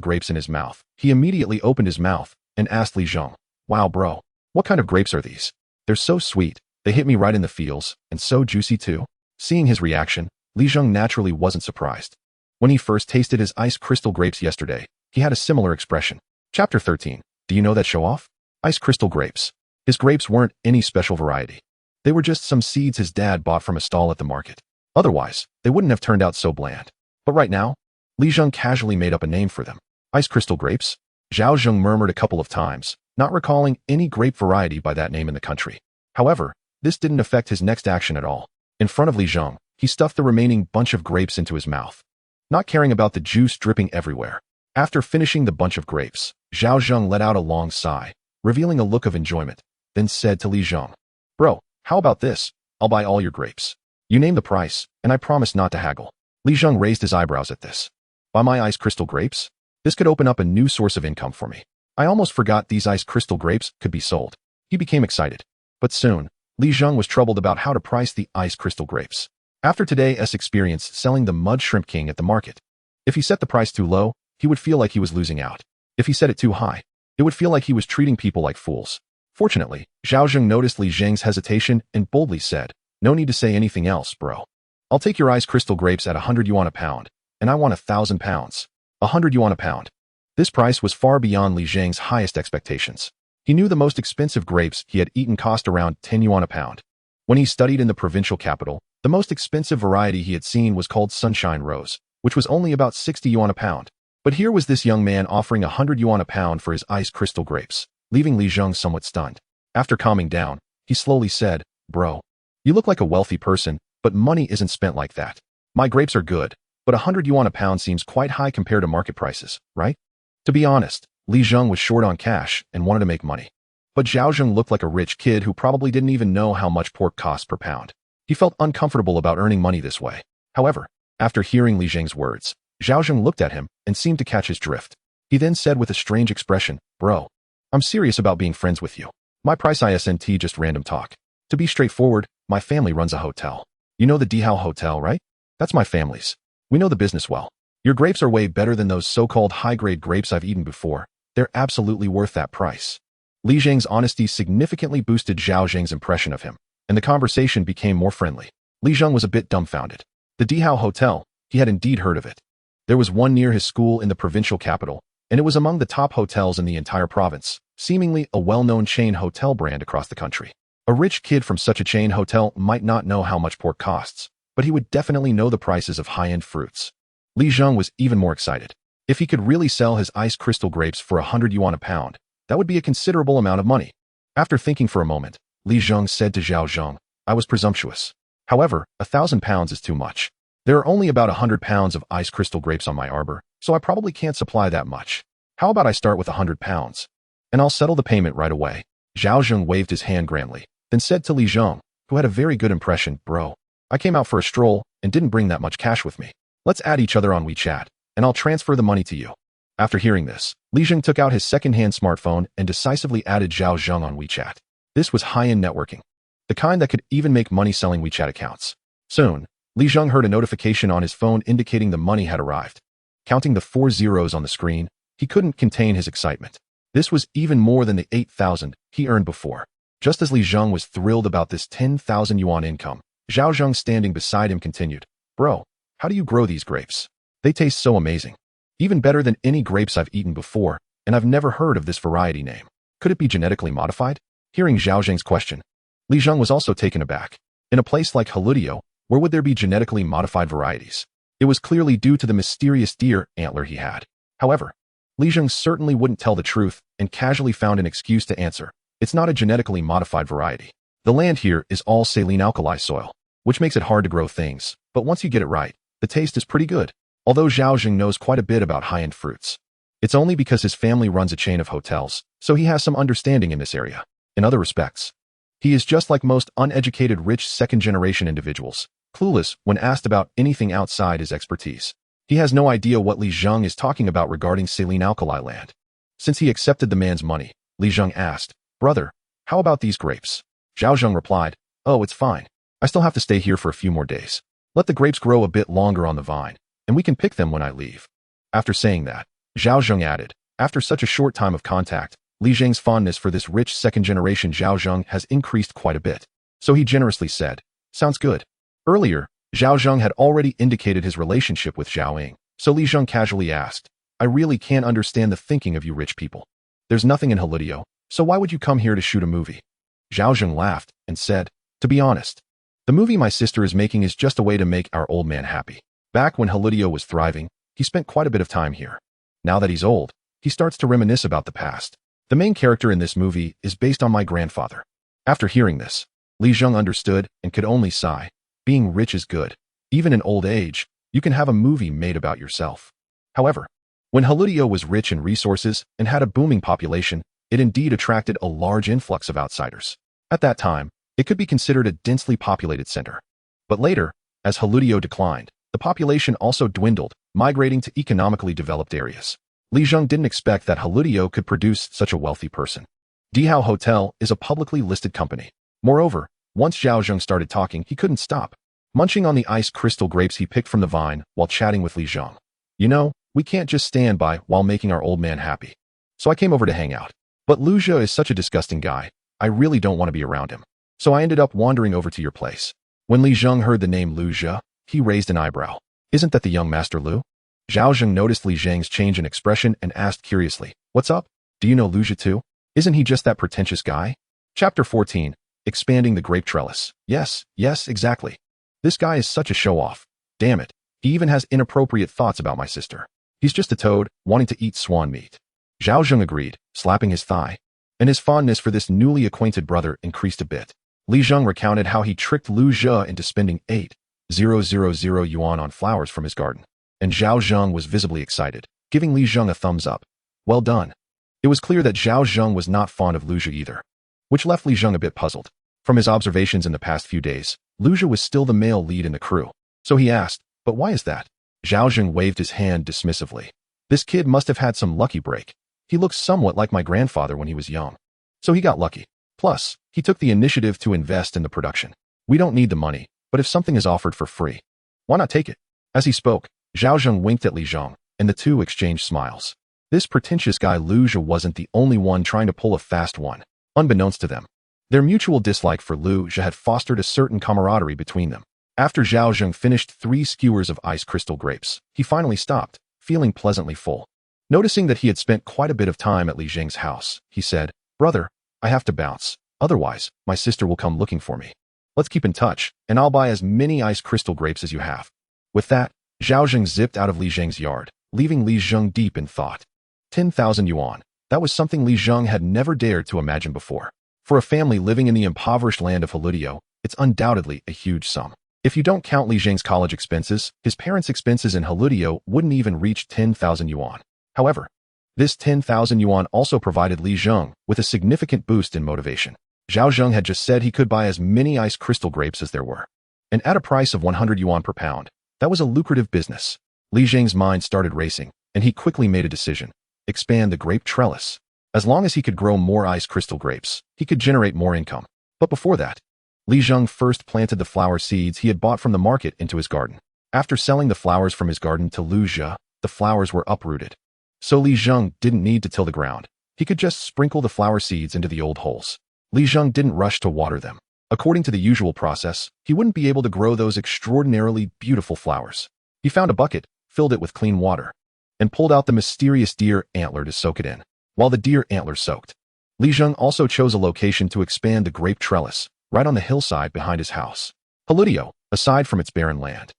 grapes in his mouth, he immediately opened his mouth and asked Li Zheng, "Wow, bro, what kind of grapes are these? They're so sweet, they hit me right in the feels, and so juicy too." Seeing his reaction, Li Zheng naturally wasn't surprised. When he first tasted his ice crystal grapes yesterday, he had a similar expression. Chapter 13. Do you know that show off? Ice crystal grapes. His grapes weren't any special variety. They were just some seeds his dad bought from a stall at the market. Otherwise, they wouldn't have turned out so bland. But right now, Li Zheng casually made up a name for them. Ice crystal grapes? Zhao Zheng murmured a couple of times, not recalling any grape variety by that name in the country. However, this didn't affect his next action at all. In front of Li Zheng, he stuffed the remaining bunch of grapes into his mouth, not caring about the juice dripping everywhere. After finishing the bunch of grapes, Zhao Zheng let out a long sigh, revealing a look of enjoyment, then said to Li Zheng, "Bro, how about this? I'll buy all your grapes. You name the price, and I promise not to haggle." Li Zheng raised his eyebrows at this. "Buy my ice crystal grapes? This could open up a new source of income for me. I almost forgot these ice crystal grapes could be sold." He became excited. But soon, Li Zheng was troubled about how to price the ice crystal grapes. After today's experience selling the Mud Shrimp King at the market, if he set the price too low, he would feel like he was losing out. If he set it too high, it would feel like he was treating people like fools. Fortunately, Zhao Zheng noticed Li Zheng's hesitation and boldly said, "No need to say anything else, bro. I'll take your ice crystal grapes at 100 yuan a pound, and I want 1,000 pounds. 100 yuan a pound." This price was far beyond Li Zheng's highest expectations. He knew the most expensive grapes he had eaten cost around 10 yuan a pound. When he studied in the provincial capital, the most expensive variety he had seen was called Sunshine Rose, which was only about 60 yuan a pound. But here was this young man offering 100 yuan a pound for his ice crystal grapes, leaving Li Zheng somewhat stunned. After calming down, he slowly said, "Bro, you look like a wealthy person, but money isn't spent like that. My grapes are good, but 100 yuan a pound seems quite high compared to market prices, right?" To be honest, Li Zheng was short on cash and wanted to make money. But Zhao Zheng looked like a rich kid who probably didn't even know how much pork costs per pound. He felt uncomfortable about earning money this way. However, after hearing Li Zheng's words, Zhao Zheng looked at him and seemed to catch his drift. He then said with a strange expression, "Bro, I'm serious about being friends with you. My price isn't just random talk. To be straightforward, my family runs a hotel. You know the Dihao Hotel, right? That's my family's. We know the business well. Your grapes are way better than those so-called high-grade grapes I've eaten before. They're absolutely worth that price." Li Zheng's honesty significantly boosted Zhao Zheng's impression of him, and the conversation became more friendly. Li Zheng was a bit dumbfounded. The Dihao Hotel, he had indeed heard of it. There was one near his school in the provincial capital, and it was among the top hotels in the entire province, seemingly a well-known chain hotel brand across the country. A rich kid from such a chain hotel might not know how much pork costs, but he would definitely know the prices of high-end fruits. Li Zheng was even more excited. If he could really sell his ice crystal grapes for 100 yuan a pound, that would be a considerable amount of money. After thinking for a moment, Li Zheng said to Zhao Zheng, I was presumptuous. However, 1,000 pounds is too much. There are only about 100 pounds of ice crystal grapes on my arbor, so I probably can't supply that much. How about I start with 100 pounds? And I'll settle the payment right away. Zhao Zheng waved his hand grandly, then said to Li Zheng, who had a very good impression, bro, I came out for a stroll and didn't bring that much cash with me. Let's add each other on WeChat, and I'll transfer the money to you. After hearing this, Li Zheng took out his second-hand smartphone and decisively added Zhao Zheng on WeChat. This was high-end networking, the kind that could even make money selling WeChat accounts. Soon, Li Zheng heard a notification on his phone indicating the money had arrived. Counting the 4 zeros on the screen, he couldn't contain his excitement. This was even more than the 8,000 he earned before. Just as Li Zheng was thrilled about this 10,000 yuan income, Zhao Zheng standing beside him continued, Bro, how do you grow these grapes? They taste so amazing. Even better than any grapes I've eaten before, and I've never heard of this variety name. Could it be genetically modified? Hearing Zhao Zheng's question, Li Zheng was also taken aback. In a place like Haludio, where would there be genetically modified varieties? It was clearly due to the mysterious deer antler he had. However, Li Zheng certainly wouldn't tell the truth and casually found an excuse to answer. It's not a genetically modified variety. The land here is all saline alkali soil, which makes it hard to grow things, but once you get it right, the taste is pretty good. Although Zhao Zheng knows quite a bit about high-end fruits, it's only because his family runs a chain of hotels, so he has some understanding in this area. In other respects, he is just like most uneducated rich second-generation individuals, clueless when asked about anything outside his expertise. He has no idea what Li Zheng is talking about regarding saline alkali land. Since he accepted the man's money, Li Zheng asked, Brother, how about these grapes? Zhao Zheng replied, Oh, it's fine. I still have to stay here for a few more days. Let the grapes grow a bit longer on the vine, and we can pick them when I leave. After saying that, Zhao Zheng added, After such a short time of contact, Li Zheng's fondness for this rich second-generation Zhao Zheng has increased quite a bit. So he generously said, Sounds good. Earlier, Zhao Zheng had already indicated his relationship with Zhao Ying, so Li Zheng casually asked, I really can't understand the thinking of you rich people. There's nothing in Haludio, so why would you come here to shoot a movie? Zhao Zheng laughed and said, To be honest, the movie my sister is making is just a way to make our old man happy. Back when Haludio was thriving, he spent quite a bit of time here. Now that he's old, he starts to reminisce about the past. The main character in this movie is based on my grandfather. After hearing this, Li Zheng understood and could only sigh. Being rich is good. Even in old age, you can have a movie made about yourself. However, when Haludio was rich in resources and had a booming population, it indeed attracted a large influx of outsiders. At that time, it could be considered a densely populated center. But later, as Haludio declined, the population also dwindled, migrating to economically developed areas. Li Zheng didn't expect that Haludio could produce such a wealthy person. Dihao Hotel is a publicly listed company. Moreover, once Zhao Zheng started talking, he couldn't stop, munching on the ice crystal grapes he picked from the vine while chatting with Li Zheng. You know, we can't just stand by while making our old man happy. So I came over to hang out. But Lu Zhe is such a disgusting guy, I really don't want to be around him. So I ended up wandering over to your place. When Li Zheng heard the name Lu Zhe, he raised an eyebrow. Isn't that the young Master Lu? Zhao Zheng noticed Li Zheng's change in expression and asked curiously, What's up? Do you know Lu Zhe too? Isn't he just that pretentious guy? Chapter 14. Expanding the grape trellis. Yes, exactly. This guy is such a show-off. Damn it. He even has inappropriate thoughts about my sister. He's just a toad, wanting to eat swan meat. Zhao Zheng agreed, slapping his thigh. And his fondness for this newly acquainted brother increased a bit. Li Zheng recounted how he tricked Lu Zhe into spending 8,000 yuan on flowers from his garden. And Zhao Zheng was visibly excited, giving Li Zheng a thumbs up. Well done. It was clear that Zhao Zheng was not fond of Lu Zhe either, which left Li Zheng a bit puzzled. From his observations in the past few days, Lu Zhe was still the male lead in the crew. So he asked, But why is that? Zhao Zheng waved his hand dismissively. This kid must have had some lucky break. He looks somewhat like my grandfather when he was young. So he got lucky. Plus, he took the initiative to invest in the production. We don't need the money, but if something is offered for free, why not take it? As he spoke, Zhao Zheng winked at Li Zheng, and the two exchanged smiles. This pretentious guy Lu Zhe wasn't the only one trying to pull a fast one. Unbeknownst to them, their mutual dislike for Lu Zhe had fostered a certain camaraderie between them. After Zhao Zheng finished 3 skewers of ice crystal grapes, he finally stopped, feeling pleasantly full. Noticing that he had spent quite a bit of time at Li Zheng's house, he said, "Brother, I have to bounce. Otherwise, my sister will come looking for me. Let's keep in touch, and I'll buy as many ice crystal grapes as you have." With that, Zhao Zheng zipped out of Li Zheng's yard, leaving Li Zheng deep in thought. 10,000 yuan. That was something Li Zheng had never dared to imagine before. For a family living in the impoverished land of Halutio, it's undoubtedly a huge sum. If you don't count Li Zheng's college expenses, his parents' expenses in Halutio wouldn't even reach 10,000 yuan. However, this 10,000 yuan also provided Li Zheng with a significant boost in motivation. Zhao Zheng had just said he could buy as many ice crystal grapes as there were. And at a price of 100 yuan per pound, that was a lucrative business. Li Zheng's mind started racing, and he quickly made a decision. Expand the grape trellis. As long as he could grow more ice crystal grapes, he could generate more income. But before that, Li Zheng first planted the flower seeds he had bought from the market into his garden. After selling the flowers from his garden to Lu Jia, the flowers were uprooted. So Li Zheng didn't need to till the ground. He could just sprinkle the flower seeds into the old holes. Li Zheng didn't rush to water them. According to the usual process, he wouldn't be able to grow those extraordinarily beautiful flowers. He found a bucket, filled it with clean water, and pulled out the mysterious deer antler to soak it in. While the deer antler soaked, Li Zheng also chose a location to expand the grape trellis, right on the hillside behind his house. Halutio, aside from its barren land,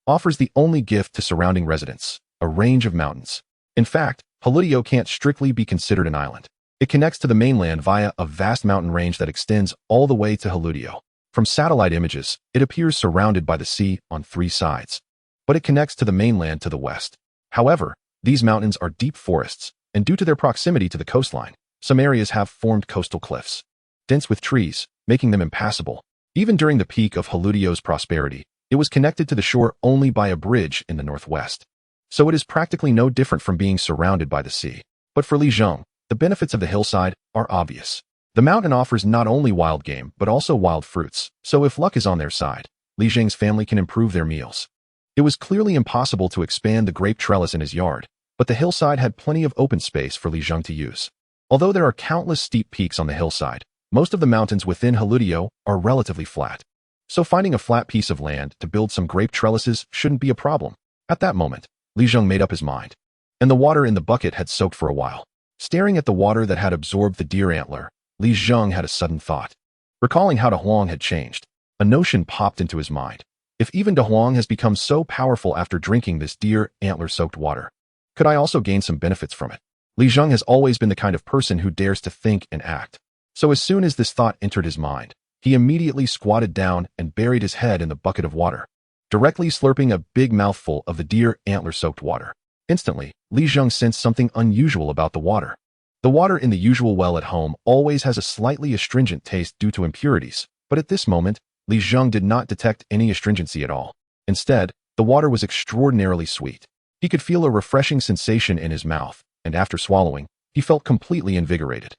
offers the only gift to surrounding residents, a range of mountains. In fact, Halutio can't strictly be considered an island. It connects to the mainland via a vast mountain range that extends all the way to Halutio. From satellite images, it appears surrounded by the sea on 3 sides. But it connects to the mainland to the west. However, these mountains are deep forests, and due to their proximity to the coastline, some areas have formed coastal cliffs, dense with trees, making them impassable. Even during the peak of Halutio's prosperity, it was connected to the shore only by a bridge in the northwest. So it is practically no different from being surrounded by the sea. But for Li Zheng, the benefits of the hillside are obvious. The mountain offers not only wild game, but also wild fruits, so if luck is on their side, Li Zheng's family can improve their meals. It was clearly impossible to expand the grape trellis in his yard, but the hillside had plenty of open space for Li Zheng to use. Although there are countless steep peaks on the hillside, most of the mountains within Halutio are relatively flat. So finding a flat piece of land to build some grape trellises shouldn't be a problem. At that moment, Li Zheng made up his mind. And the water in the bucket had soaked for a while. Staring at the water that had absorbed the deer antler, Li Zheng had a sudden thought. Recalling how De Huang had changed, a notion popped into his mind. If even De Huang has become so powerful after drinking this deer antler-soaked water, could I also gain some benefits from it? Li Zheng has always been the kind of person who dares to think and act. So as soon as this thought entered his mind, he immediately squatted down and buried his head in the bucket of water, directly slurping a big mouthful of the deer antler-soaked water. Instantly, Li Zheng sensed something unusual about the water. The water in the usual well at home always has a slightly astringent taste due to impurities, but at this moment, Li Zheng did not detect any astringency at all. Instead, the water was extraordinarily sweet. He could feel a refreshing sensation in his mouth, and after swallowing, he felt completely invigorated.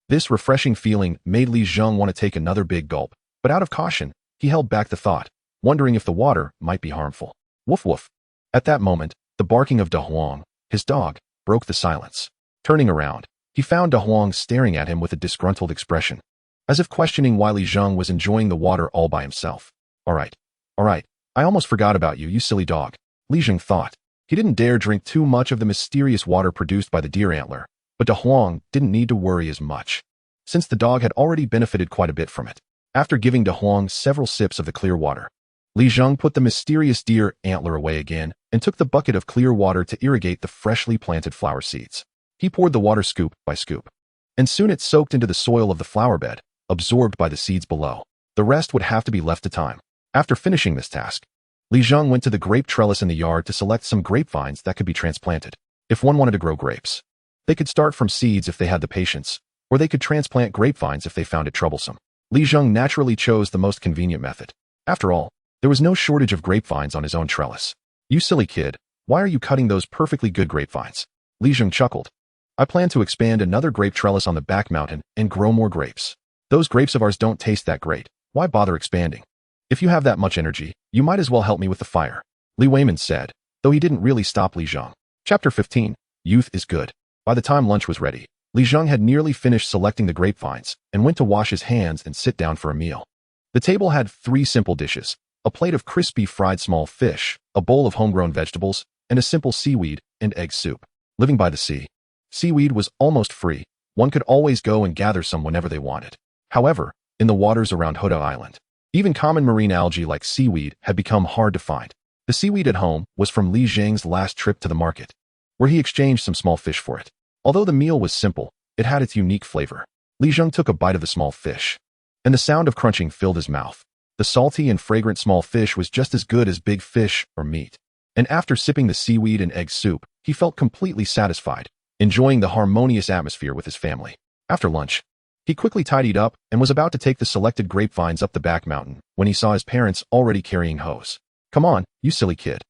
This refreshing feeling made Li Zheng want to take another big gulp, but out of caution, he held back the thought, wondering if the water might be harmful. Woof woof. At that moment, the barking of De Huang, his dog, broke the silence. Turning around, he found De Huang staring at him with a disgruntled expression, as if questioning why Li Zheng was enjoying the water all by himself. All right, I almost forgot about you, you silly dog, Li Zheng thought. He didn't dare drink too much of the mysterious water produced by the deer antler, but De Huang didn't need to worry as much, since the dog had already benefited quite a bit from it. After giving De Huang several sips of the clear water, Li Zheng put the mysterious deer antler away again and took the bucket of clear water to irrigate the freshly planted flower seeds. He poured the water scoop by scoop, and soon it soaked into the soil of the flower bed, absorbed by the seeds below. The rest would have to be left to time. After finishing this task, Li Zheng went to the grape trellis in the yard to select some grapevines that could be transplanted. If one wanted to grow grapes, they could start from seeds if they had the patience, or they could transplant grapevines if they found it troublesome. Li Zheng naturally chose the most convenient method. After all, there was no shortage of grapevines on his own trellis. You silly kid, why are you cutting those perfectly good grapevines? Li Zheng chuckled. I plan to expand another grape trellis on the back mountain and grow more grapes. Those grapes of ours don't taste that great. Why bother expanding? If you have that much energy, you might as well help me with the fire, Li Weiman said, though he didn't really stop Li Zheng. Chapter 15. Youth is good. By the time lunch was ready, Li Zheng had nearly finished selecting the grapevines and went to wash his hands and sit down for a meal. The table had 3 simple dishes: a plate of crispy fried small fish, a bowl of homegrown vegetables, and a simple seaweed and egg soup. Living by the sea, Seaweed was almost free. One could always go and gather some whenever they wanted. However, in the waters around Hoda Island, even common marine algae like seaweed had become hard to find. The seaweed at home was from Li Zheng's last trip to the market, where he exchanged some small fish for it. Although the meal was simple, it had its unique flavor. Li Zheng took a bite of the small fish, and the sound of crunching filled his mouth. The salty and fragrant small fish was just as good as big fish or meat. And after sipping the seaweed and egg soup, he felt completely satisfied, enjoying the harmonious atmosphere with his family. After lunch, he quickly tidied up and was about to take the selected grapevines up the back mountain when he saw his parents already carrying hoes. Come on, you silly kid.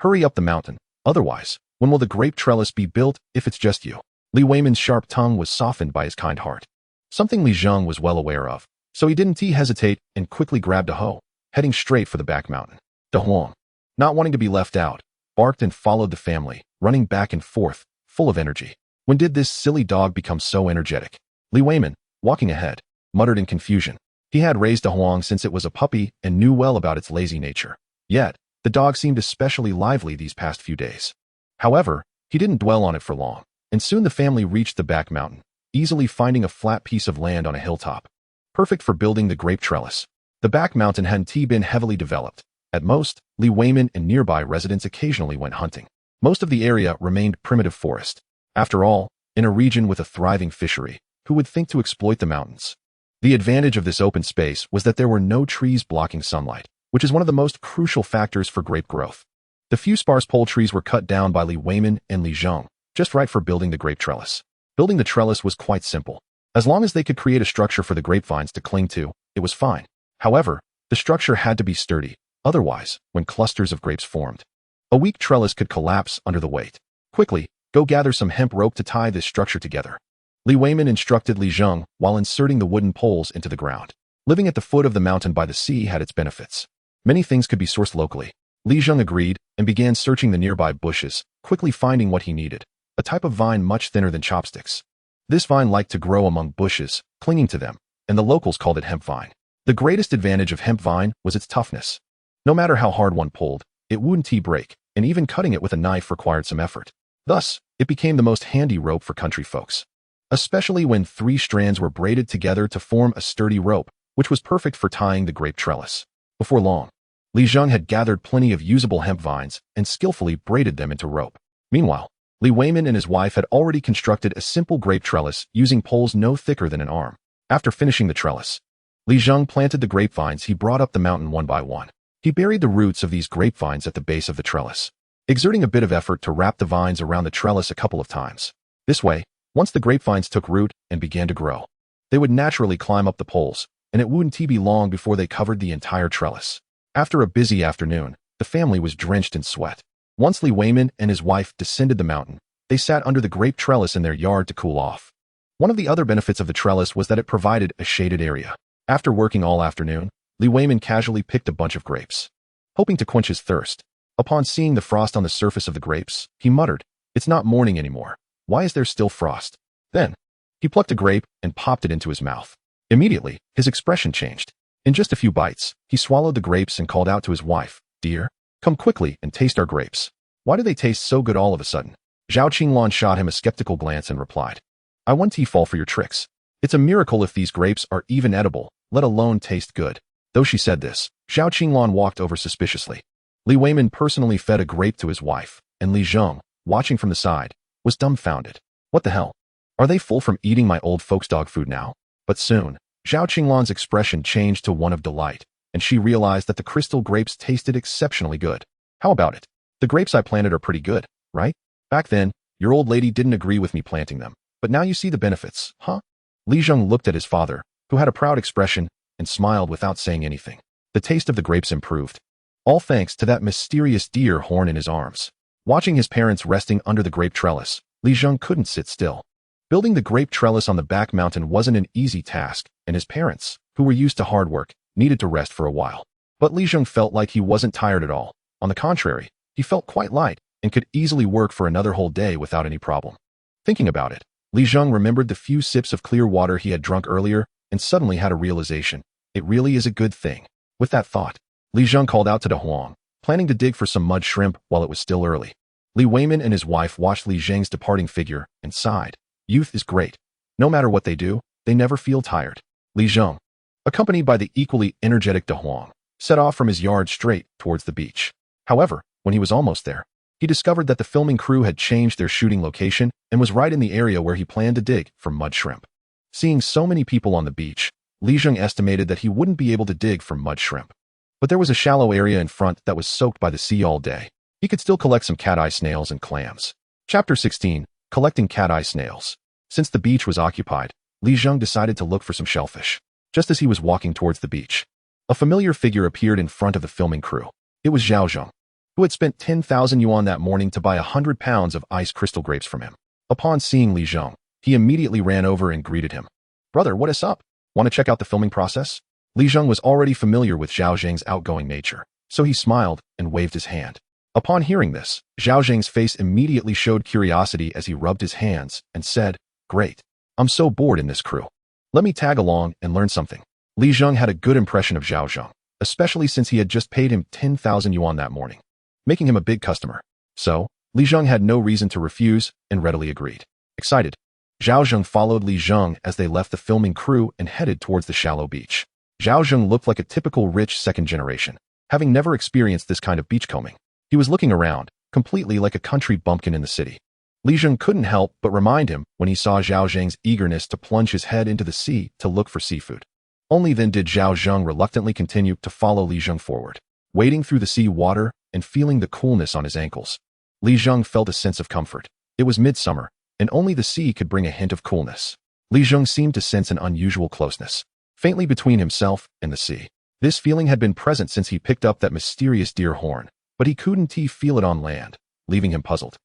Hurry up the mountain. Otherwise, when will the grape trellis be built if it's just you? Li Weiman's sharp tongue was softened by his kind heart. Something Li Zheng was well aware of, so he didn't hesitate and quickly grabbed a hoe, heading straight for the back mountain. De Huang, not wanting to be left out, barked and followed the family, running back and forth, full of energy. When did this silly dog become so energetic? Li Weiman, walking ahead, muttered in confusion. He had raised De Huang since it was a puppy and knew well about its lazy nature. Yet, the dog seemed especially lively these past few days. However, he didn't dwell on it for long, and soon the family reached the back mountain, easily finding a flat piece of land on a hilltop, perfect for building the grape trellis. The back mountain hadn't been heavily developed. At most, Li Weiman and nearby residents occasionally went hunting. Most of the area remained primitive forest. After all, in a region with a thriving fishery, who would think to exploit the mountains? The advantage of this open space was that there were no trees blocking sunlight, which is one of the most crucial factors for grape growth. The few sparse pole trees were cut down by Li Weiman and Li Zheng, just right for building the grape trellis. Building the trellis was quite simple. As long as they could create a structure for the grapevines to cling to, it was fine. However, the structure had to be sturdy. Otherwise, when clusters of grapes formed, a weak trellis could collapse under the weight. Quickly, go gather some hemp rope to tie this structure together. Li Weiman instructed Li Zheng while inserting the wooden poles into the ground. Living at the foot of the mountain by the sea had its benefits. Many things could be sourced locally. Li Zheng agreed and began searching the nearby bushes, quickly finding what he needed, a type of vine much thinner than chopsticks. This vine liked to grow among bushes, clinging to them, and the locals called it hemp vine. The greatest advantage of hemp vine was its toughness. No matter how hard one pulled, it wouldn't break, and even cutting it with a knife required some effort. Thus, it became the most handy rope for country folks, especially when 3 strands were braided together to form a sturdy rope, which was perfect for tying the grape trellis. Before long, Li Zheng had gathered plenty of usable hemp vines and skillfully braided them into rope. Meanwhile, Li Weiman and his wife had already constructed a simple grape trellis using poles no thicker than an arm. After finishing the trellis, Li Zheng planted the grapevines he brought up the mountain one by one. He buried the roots of these grapevines at the base of the trellis, exerting a bit of effort to wrap the vines around the trellis a couple of times. This way, once the grapevines took root and began to grow, they would naturally climb up the poles, and it wouldn't be long before they covered the entire trellis. After a busy afternoon, the family was drenched in sweat. Once Li Weiman and his wife descended the mountain, they sat under the grape trellis in their yard to cool off. One of the other benefits of the trellis was that it provided a shaded area. After working all afternoon, Li Weiman casually picked a bunch of grapes, hoping to quench his thirst. Upon seeing the frost on the surface of the grapes, he muttered, "It's not morning anymore. Why is there still frost?" Then, he plucked a grape and popped it into his mouth. Immediately, his expression changed. In just a few bites, he swallowed the grapes and called out to his wife, "Dear, come quickly and taste our grapes. Why do they taste so good all of a sudden?" Zhao Qinglan shot him a skeptical glance and replied, "I won't fall for your tricks. It's a miracle if these grapes are even edible, let alone taste good." Though she said this, Zhao Qinglan walked over suspiciously. Li Weiman personally fed a grape to his wife, and Li Zheng, watching from the side, was dumbfounded. What the hell? Are they full from eating my old folks' dog food now? But soon, Zhao Qinglan's expression changed to one of delight, and she realized that the crystal grapes tasted exceptionally good. How about it? The grapes I planted are pretty good, right? Back then, your old lady didn't agree with me planting them, but now you see the benefits, huh? Li Zheng looked at his father, who had a proud expression, and smiled without saying anything. The taste of the grapes improved, all thanks to that mysterious deer horn in his arms. Watching his parents resting under the grape trellis, Li Zheng couldn't sit still. Building the grape trellis on the back mountain wasn't an easy task, and his parents, who were used to hard work, needed to rest for a while. But Li Zheng felt like he wasn't tired at all. On the contrary, he felt quite light and could easily work for another whole day without any problem. Thinking about it, Li Zheng remembered the few sips of clear water he had drunk earlier and suddenly had a realization. It really is a good thing. With that thought, Li Zheng called out to De Huang, planning to dig for some mud shrimp while it was still early. Li Weiman and his wife watched Li Zheng's departing figure and sighed. Youth is great. No matter what they do, they never feel tired. Li Zheng, accompanied by the equally energetic De Huang, set off from his yard straight towards the beach. However, when he was almost there, he discovered that the filming crew had changed their shooting location and was right in the area where he planned to dig for mud shrimp. Seeing so many people on the beach, Li Zheng estimated that he wouldn't be able to dig for mud shrimp. But there was a shallow area in front that was soaked by the sea all day. He could still collect some cat-eye snails and clams. Chapter 16. Collecting cat-eye snails. Since the beach was occupied, Li Zheng decided to look for some shellfish. Just as he was walking towards the beach, a familiar figure appeared in front of the filming crew. It was Zhao Zheng, who had spent 10,000 yuan that morning to buy 100 pounds of ice crystal grapes from him. Upon seeing Li Zheng, he immediately ran over and greeted him. Brother, what is up? Want to check out the filming process? Li Zheng was already familiar with Zhao Zheng's outgoing nature, so he smiled and waved his hand. Upon hearing this, Zhao Zheng's face immediately showed curiosity as he rubbed his hands and said, Great. I'm so bored in this crew. Let me tag along and learn something. Li Zheng had a good impression of Zhao Zheng, especially since he had just paid him 10,000 yuan that morning, making him a big customer. So, Li Zheng had no reason to refuse and readily agreed. Excited, Zhao Zheng followed Li Zheng as they left the filming crew and headed towards the shallow beach. Zhao Zheng looked like a typical rich second generation, having never experienced this kind of beachcombing. He was looking around, completely like a country bumpkin in the city. Li Zheng couldn't help but remind him when he saw Zhao Zheng's eagerness to plunge his head into the sea to look for seafood. Only then did Zhao Zheng reluctantly continue to follow Li Zheng forward. Wading through the sea water and feeling the coolness on his ankles, Li Zheng felt a sense of comfort. It was midsummer, and only the sea could bring a hint of coolness. Li Zheng seemed to sense an unusual closeness, faintly between himself and the sea. This feeling had been present since he picked up that mysterious deer horn, but he couldn't feel it on land, leaving him puzzled.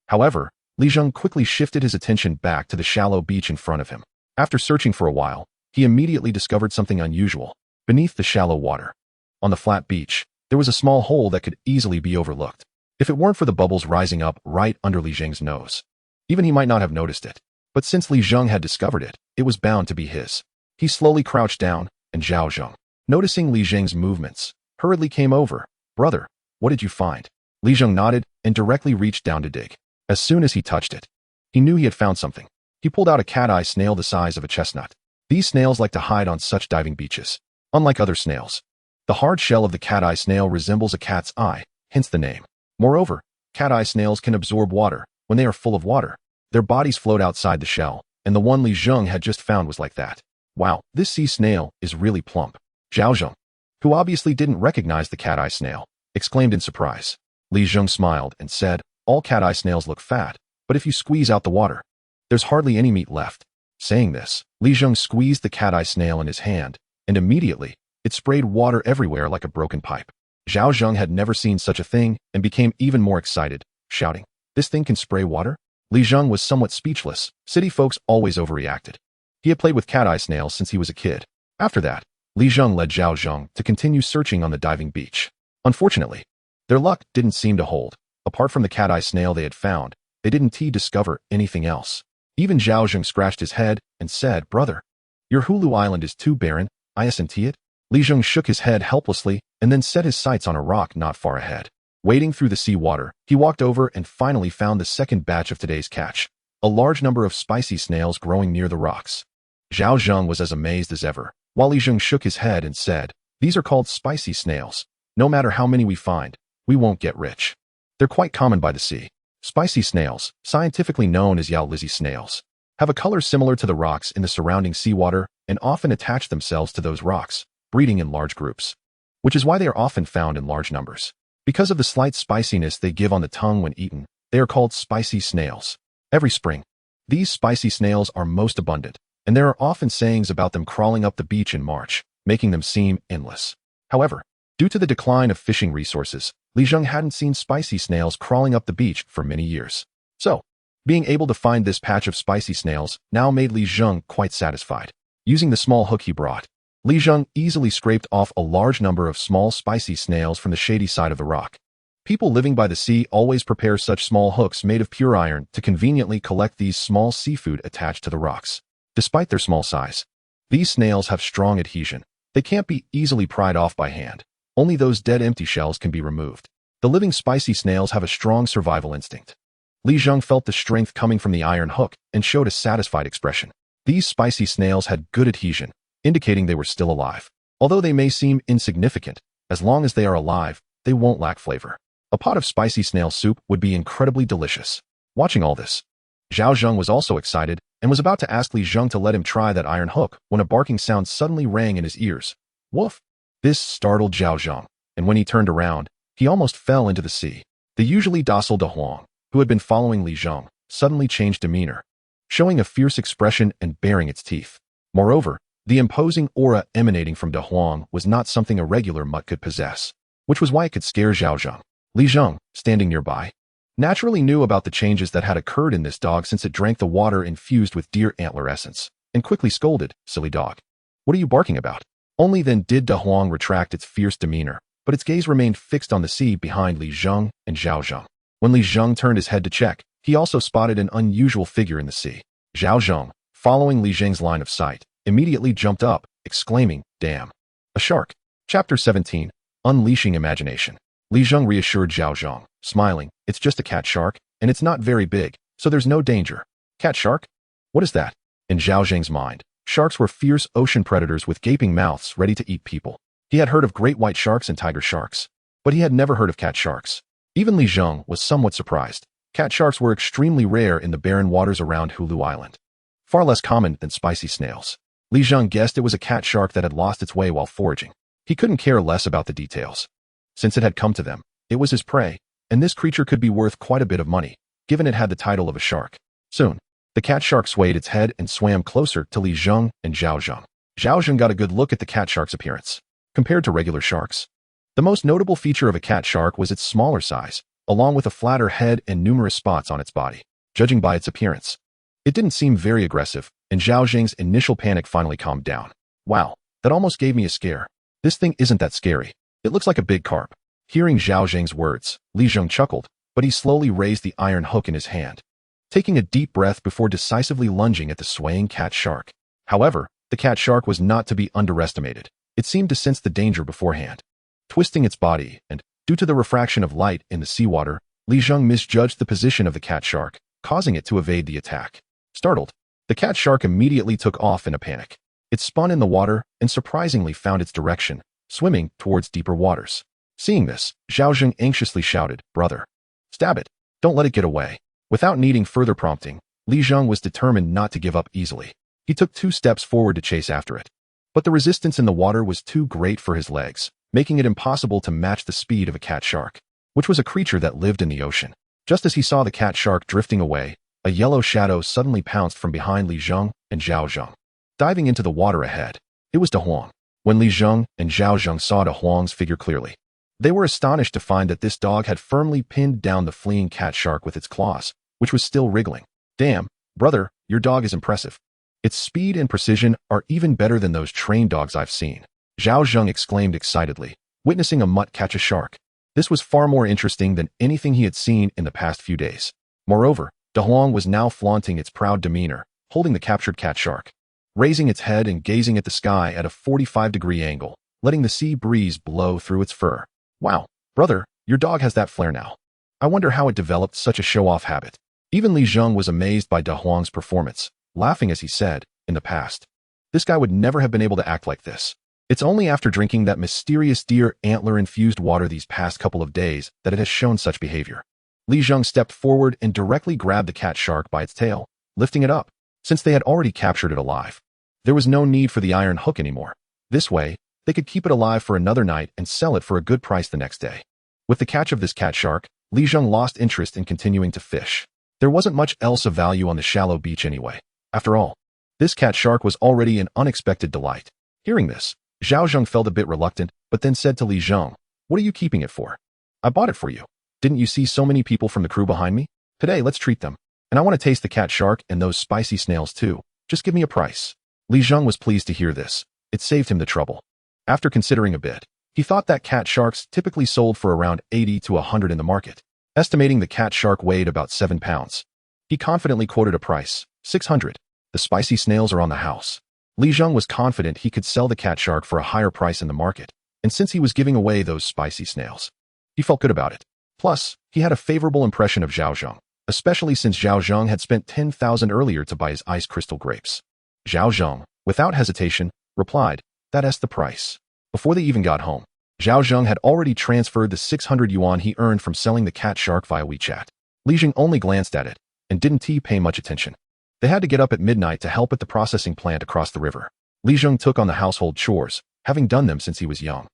However, Li Zheng quickly shifted his attention back to the shallow beach in front of him. After searching for a while, he immediately discovered something unusual. Beneath the shallow water, on the flat beach, there was a small hole that could easily be overlooked, if it weren't for the bubbles rising up right under Li Zheng's nose. Even he might not have noticed it, but since Li Zheng had discovered it, it was bound to be his. He slowly crouched down, and Zhao Zheng, noticing Li Zheng's movements, hurriedly came over. Brother, what did you find? Li Zheng nodded and directly reached down to dig. As soon as he touched it, he knew he had found something. He pulled out a cat-eye snail the size of a chestnut. These snails like to hide on such diving beaches. Unlike other snails, the hard shell of the cat-eye snail resembles a cat's eye, hence the name. Moreover, cat-eye snails can absorb water. When they are full of water, their bodies float outside the shell, and the one Li Zheng had just found was like that. Wow, this sea snail is really plump. Zhao Zheng, who obviously didn't recognize the cat-eye snail, exclaimed in surprise. Li Zheng smiled and said, All cat-eye snails look fat, but if you squeeze out the water, there's hardly any meat left. Saying this, Li Zheng squeezed the cat-eye snail in his hand, and immediately, it sprayed water everywhere like a broken pipe. Zhao Zheng had never seen such a thing and became even more excited, shouting, This thing can spray water? Li Zheng was somewhat speechless. City folks always overreacted. He had played with cat-eye snails since he was a kid. After that, Li Zheng led Zhao Zheng to continue searching on the diving beach. Unfortunately, their luck didn't seem to hold. Apart from the cat-eye snail they had found, they didn't discover anything else. Even Zhao Zheng scratched his head and said, Brother, your Hulu Island is too barren, isn't it? Li Zheng shook his head helplessly and then set his sights on a rock not far ahead. Wading through the sea water, he walked over and finally found the second batch of today's catch, a large number of spicy snails growing near the rocks. Zhao Zheng was as amazed as ever, while Li Zheng shook his head and said, These are called spicy snails. No matter how many we find, we won't get rich. They're quite common by the sea. Spicy snails, scientifically known as Yao Lizzie snails, have a color similar to the rocks in the surrounding seawater and often attach themselves to those rocks, breeding in large groups, which is why they are often found in large numbers. Because of the slight spiciness they give on the tongue when eaten, they are called spicy snails. Every spring, these spicy snails are most abundant, and there are often sayings about them crawling up the beach in March, making them seem endless. However, due to the decline of fishing resources, Li Zheng hadn't seen spicy snails crawling up the beach for many years. So, being able to find this patch of spicy snails now made Li Zheng quite satisfied. Using the small hook he brought, Li Zheng easily scraped off a large number of small spicy snails from the shady side of the rock. People living by the sea always prepare such small hooks made of pure iron to conveniently collect these small seafood attached to the rocks. Despite their small size, these snails have strong adhesion. They can't be easily pried off by hand. Only those dead empty shells can be removed. The living spicy snails have a strong survival instinct. Li Zheng felt the strength coming from the iron hook and showed a satisfied expression. These spicy snails had good adhesion, indicating they were still alive. Although they may seem insignificant, as long as they are alive, they won't lack flavor. A pot of spicy snail soup would be incredibly delicious. Watching all this, Zhao Zheng was also excited and was about to ask Li Zheng to let him try that iron hook when a barking sound suddenly rang in his ears. Woof! This startled Zhao Zheng, and when he turned around, he almost fell into the sea. The usually docile De Huang, who had been following Li Zheng, suddenly changed demeanor, showing a fierce expression and baring its teeth. Moreover, the imposing aura emanating from De Huang was not something a regular mutt could possess, which was why it could scare Zhao Zheng. Li Zheng, standing nearby, naturally knew about the changes that had occurred in this dog since it drank the water infused with deer antler essence, and quickly scolded, "Silly dog. What are you barking about?" Only then did De Huang retract its fierce demeanor, but its gaze remained fixed on the sea behind Li Zheng and Zhao Zheng. When Li Zheng turned his head to check, he also spotted an unusual figure in the sea. Zhao Zheng, following Li Zheng's line of sight, immediately jumped up, exclaiming, "Damn! A shark!" Chapter 17, Unleashing Imagination. Li Zheng reassured Zhao Zheng, smiling, "It's just a cat shark, and it's not very big, so there's no danger." Cat shark? What is that? In Zhao Zheng's mind, sharks were fierce ocean predators with gaping mouths ready to eat people. He had heard of great white sharks and tiger sharks, but he had never heard of cat sharks. Even Li Zheng was somewhat surprised. Cat sharks were extremely rare in the barren waters around Hulu Island, far less common than spicy snails. Li Zheng guessed it was a cat shark that had lost its way while foraging. He couldn't care less about the details. Since it had come to them, it was his prey, and this creature could be worth quite a bit of money, given it had the title of a shark. Soon, the cat shark swayed its head and swam closer to Li Zheng and Zhao Zheng. Zhao Zheng got a good look at the cat shark's appearance. Compared to regular sharks, the most notable feature of a cat shark was its smaller size, along with a flatter head and numerous spots on its body. Judging by its appearance, it didn't seem very aggressive, and Zhao Zheng's initial panic finally calmed down. "Wow, that almost gave me a scare. This thing isn't that scary. It looks like a big carp." Hearing Zhao Zheng's words, Li Zheng chuckled, but he slowly raised the iron hook in his hand, taking a deep breath before decisively lunging at the swaying cat shark. However, the cat shark was not to be underestimated. It seemed to sense the danger beforehand. Twisting its body, and, due to the refraction of light in the seawater, Li Zheng misjudged the position of the cat shark, causing it to evade the attack. Startled, the cat shark immediately took off in a panic. It spun in the water and surprisingly found its direction, swimming towards deeper waters. Seeing this, Zhao Zheng anxiously shouted, "Brother, stab it. Don't let it get away." Without needing further prompting, Li Zheng was determined not to give up easily. He took 2 steps forward to chase after it. But the resistance in the water was too great for his legs, making it impossible to match the speed of a cat shark, which was a creature that lived in the ocean. Just as he saw the cat shark drifting away, a yellow shadow suddenly pounced from behind Li Zheng and Zhao Zheng, diving into the water ahead. It was De Huang. When Li Zheng and Zhao Zheng saw De Huang's figure clearly, they were astonished to find that this dog had firmly pinned down the fleeing cat shark with its claws, which was still wriggling. "Damn, brother, your dog is impressive. Its speed and precision are even better than those trained dogs I've seen," Zhao Zheng exclaimed excitedly, witnessing a mutt catch a shark. This was far more interesting than anything he had seen in the past few days. Moreover, De Huang was now flaunting its proud demeanor, holding the captured cat shark, raising its head and gazing at the sky at a 45-degree angle, letting the sea breeze blow through its fur. "Wow, brother, your dog has that flair now. I wonder how it developed such a show-off habit." Even Li Zheng was amazed by De Huang's performance, laughing as he said, "In the past, this guy would never have been able to act like this. It's only after drinking that mysterious deer antler-infused water these past couple of days that it has shown such behavior." Li Zheng stepped forward and directly grabbed the cat shark by its tail, lifting it up. Since they had already captured it alive, there was no need for the iron hook anymore. This way, they could keep it alive for another night and sell it for a good price the next day. With the catch of this cat shark, Li Zheng lost interest in continuing to fish. There wasn't much else of value on the shallow beach anyway. After all, this cat shark was already an unexpected delight. Hearing this, Zhao Zheng felt a bit reluctant, but then said to Li Zheng, "What are you keeping it for? I bought it for you. Didn't you see so many people from the crew behind me? Today, let's treat them. And I want to taste the cat shark and those spicy snails too. Just give me a price." Li Zheng was pleased to hear this. It saved him the trouble. After considering a bit, he thought that cat sharks typically sold for around 80 to 100 in the market. Estimating the cat shark weighed about 7 pounds. He confidently quoted a price, 600. The spicy snails are on the house. Li Zheng was confident he could sell the cat shark for a higher price in the market, and since he was giving away those spicy snails, he felt good about it. Plus, he had a favorable impression of Zhao Zheng, especially since Zhao Zheng had spent 10,000 earlier to buy his ice crystal grapes. Zhao Zheng, without hesitation, replied, "That's the price." Before they even got home, Zhao Zheng had already transferred the 600 yuan he earned from selling the cat shark via WeChat. Li Zheng only glanced at it and didn't pay much attention. They had to get up at midnight to help at the processing plant across the river. Li Zheng took on the household chores, having done them since he was young.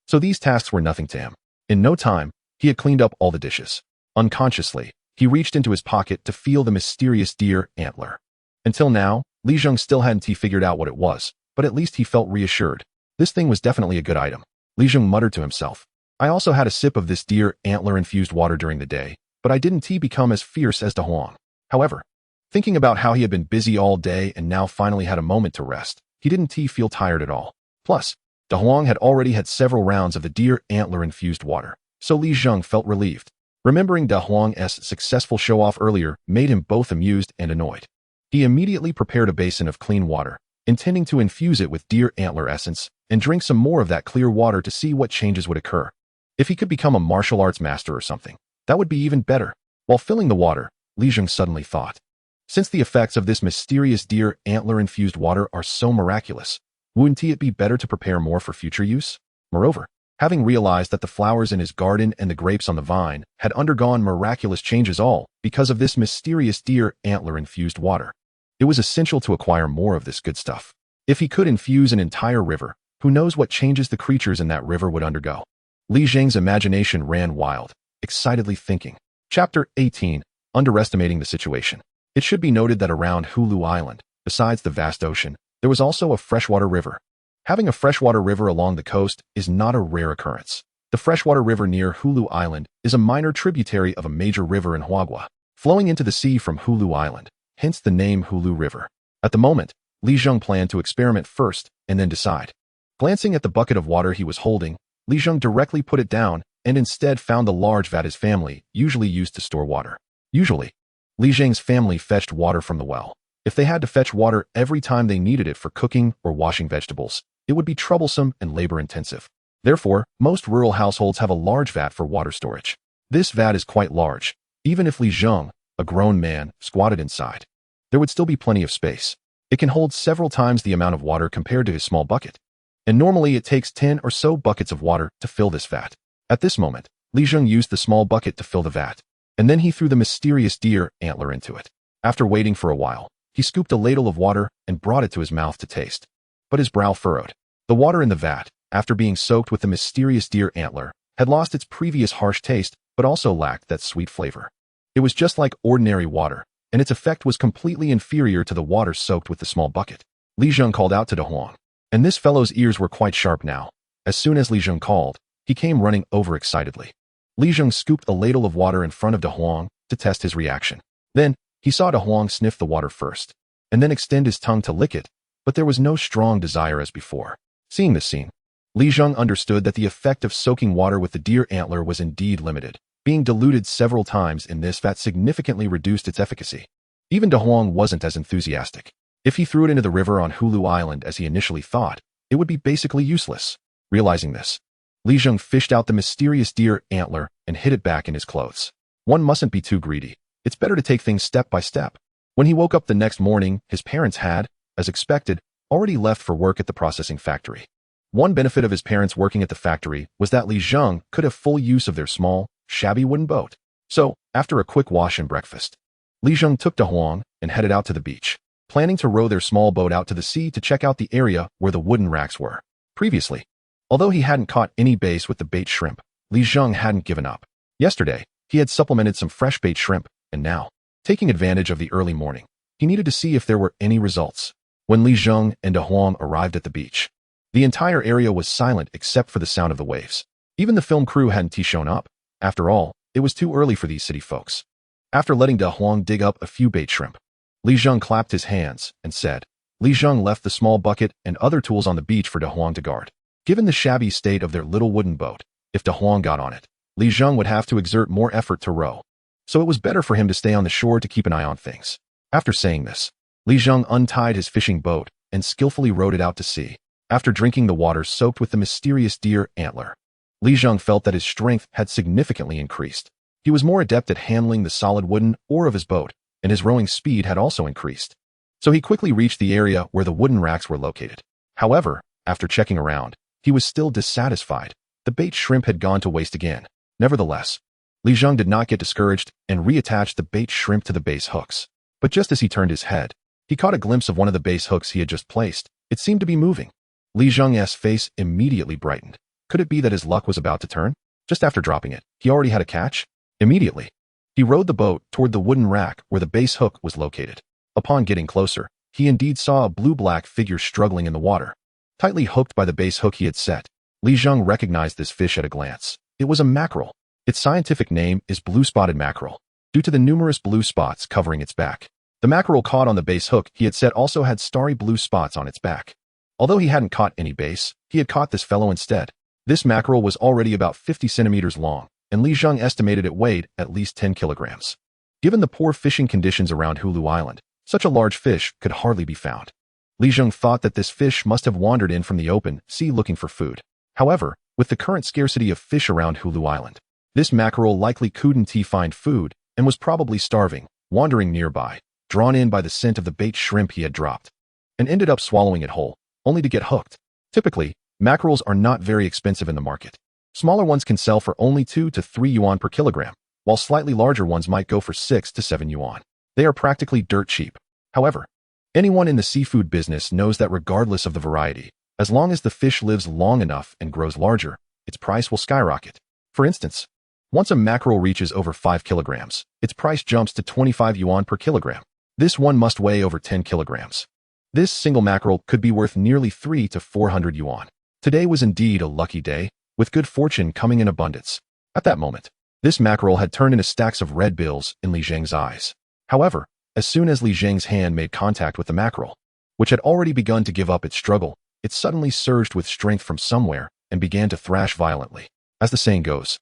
So these tasks were nothing to him. In no time, he had cleaned up all the dishes. Unconsciously, he reached into his pocket to feel the mysterious deer antler. Until now, Li Zheng still hadn't figured out what it was, but at least he felt reassured. This thing was definitely a good item. Li Zheng muttered to himself. I also had a sip of this deer antler-infused water during the day, but I didn't become as fierce as De Huang. However, thinking about how he had been busy all day and now finally had a moment to rest, he didn't feel tired at all. Plus, De Huang had already had several rounds of the deer antler-infused water, so Li Zheng felt relieved. Remembering De Huang's successful show-off earlier made him both amused and annoyed. He immediately prepared a basin of clean water, intending to infuse it with deer antler essence and drink some more of that clear water to see what changes would occur. If he could become a martial arts master or something, that would be even better. While filling the water, Li Zheng suddenly thought, since the effects of this mysterious deer antler-infused water are so miraculous, wouldn't it be better to prepare more for future use? Moreover, having realized that the flowers in his garden and the grapes on the vine had undergone miraculous changes all because of this mysterious deer antler-infused water, it was essential to acquire more of this good stuff. If he could infuse an entire river, who knows what changes the creatures in that river would undergo? Li Zheng's imagination ran wild, excitedly thinking. Chapter 18. Underestimating the situation. It should be noted that around Hulu Island, besides the vast ocean, there was also a freshwater river. Having a freshwater river along the coast is not a rare occurrence. The freshwater river near Hulu Island is a minor tributary of a major river in Huagua, flowing into the sea from Hulu Island, hence the name Hulu River. At the moment, Li Zheng planned to experiment first and then decide. Glancing at the bucket of water he was holding, Li Zheng directly put it down and instead found the large vat his family usually used to store water. Usually, Li Zheng's family fetched water from the well. If they had to fetch water every time they needed it for cooking or washing vegetables, it would be troublesome and labor-intensive. Therefore, most rural households have a large vat for water storage. This vat is quite large. Even if Li Zheng, a grown man, squatted inside, there would still be plenty of space. It can hold several times the amount of water compared to his small bucket. And normally it takes 10 or so buckets of water to fill this vat. At this moment, Li Zheng used the small bucket to fill the vat, and then he threw the mysterious deer antler into it. After waiting for a while, he scooped a ladle of water and brought it to his mouth to taste. But his brow furrowed. The water in the vat, after being soaked with the mysterious deer antler, had lost its previous harsh taste, but also lacked that sweet flavor. It was just like ordinary water, and its effect was completely inferior to the water soaked with the small bucket. Li Zheng called out to De Huang, and this fellow's ears were quite sharp now. As soon as Li Zheng called, he came running over excitedly. Li Zheng scooped a ladle of water in front of De Huang to test his reaction. Then, he saw De Huang sniff the water first, and then extend his tongue to lick it, but there was no strong desire as before. Seeing this scene, Li Zheng understood that the effect of soaking water with the deer antler was indeed limited. Being diluted several times in this vat significantly reduced its efficacy. Even De Huang wasn't as enthusiastic. If he threw it into the river on Hulu Island as he initially thought, it would be basically useless. Realizing this, Li Zheng fished out the mysterious deer antler and hid it back in his clothes. One mustn't be too greedy. It's better to take things step by step. When he woke up the next morning, his parents had, as expected, already left for work at the processing factory. One benefit of his parents working at the factory was that Li Zheng could have full use of their small, shabby wooden boat. So, after a quick wash and breakfast, Li Zheng took De Huang and headed out to the beach, planning to row their small boat out to the sea to check out the area where the wooden racks were. Previously, although he hadn't caught any bass with the bait shrimp, Li Zheng hadn't given up. Yesterday, he had supplemented some fresh bait shrimp, and now, taking advantage of the early morning, he needed to see if there were any results. When Li Zheng and De Huang arrived at the beach, the entire area was silent except for the sound of the waves. Even the film crew hadn't shown up. After all, it was too early for these city folks. After letting De Huang dig up a few bait shrimp, Li Zheng clapped his hands and said, Li Zheng left the small bucket and other tools on the beach for De Huang to guard. Given the shabby state of their little wooden boat, if De Huang got on it, Li Zheng would have to exert more effort to row. So it was better for him to stay on the shore to keep an eye on things. After saying this, Li Zheng untied his fishing boat and skillfully rowed it out to sea. After drinking the water soaked with the mysterious deer antler, Li Zheng felt that his strength had significantly increased. He was more adept at handling the solid wooden oar of his boat, and his rowing speed had also increased. So he quickly reached the area where the wooden racks were located. However, after checking around, he was still dissatisfied. The bait shrimp had gone to waste again. Nevertheless, Li Zheng did not get discouraged and reattached the bait shrimp to the base hooks. But just as he turned his head, he caught a glimpse of one of the base hooks he had just placed. It seemed to be moving. Li Zheng's face immediately brightened. Could it be that his luck was about to turn? Just after dropping it, he already had a catch? Immediately, he rowed the boat toward the wooden rack where the base hook was located. Upon getting closer, he indeed saw a blue-black figure struggling in the water. Tightly hooked by the base hook he had set, Li Zheng recognized this fish at a glance. It was a mackerel. Its scientific name is blue-spotted mackerel, due to the numerous blue spots covering its back. The mackerel caught on the base hook he had set also had starry blue spots on its back. Although he hadn't caught any base, he had caught this fellow instead. This mackerel was already about 50 centimeters long, and Li Zheng estimated it weighed at least 10 kilograms. Given the poor fishing conditions around Hulu Island, such a large fish could hardly be found. Li Zheng thought that this fish must have wandered in from the open sea looking for food. However, with the current scarcity of fish around Hulu Island, this mackerel likely couldn't find food and was probably starving, wandering nearby, drawn in by the scent of the bait shrimp he had dropped, and ended up swallowing it whole, only to get hooked. Typically, mackerels are not very expensive in the market. Smaller ones can sell for only 2 to 3 yuan per kilogram, while slightly larger ones might go for 6 to 7 yuan. They are practically dirt cheap. However, anyone in the seafood business knows that regardless of the variety, as long as the fish lives long enough and grows larger, its price will skyrocket. For instance, once a mackerel reaches over 5 kilograms, its price jumps to 25 yuan per kilogram. This one must weigh over 10 kilograms. This single mackerel could be worth nearly 3 to 400 yuan. Today was indeed a lucky day, with good fortune coming in abundance. At that moment, this mackerel had turned into stacks of red bills in Li Zheng's eyes. However, as soon as Li Zheng's hand made contact with the mackerel, which had already begun to give up its struggle, it suddenly surged with strength from somewhere and began to thrash violently. As the saying goes,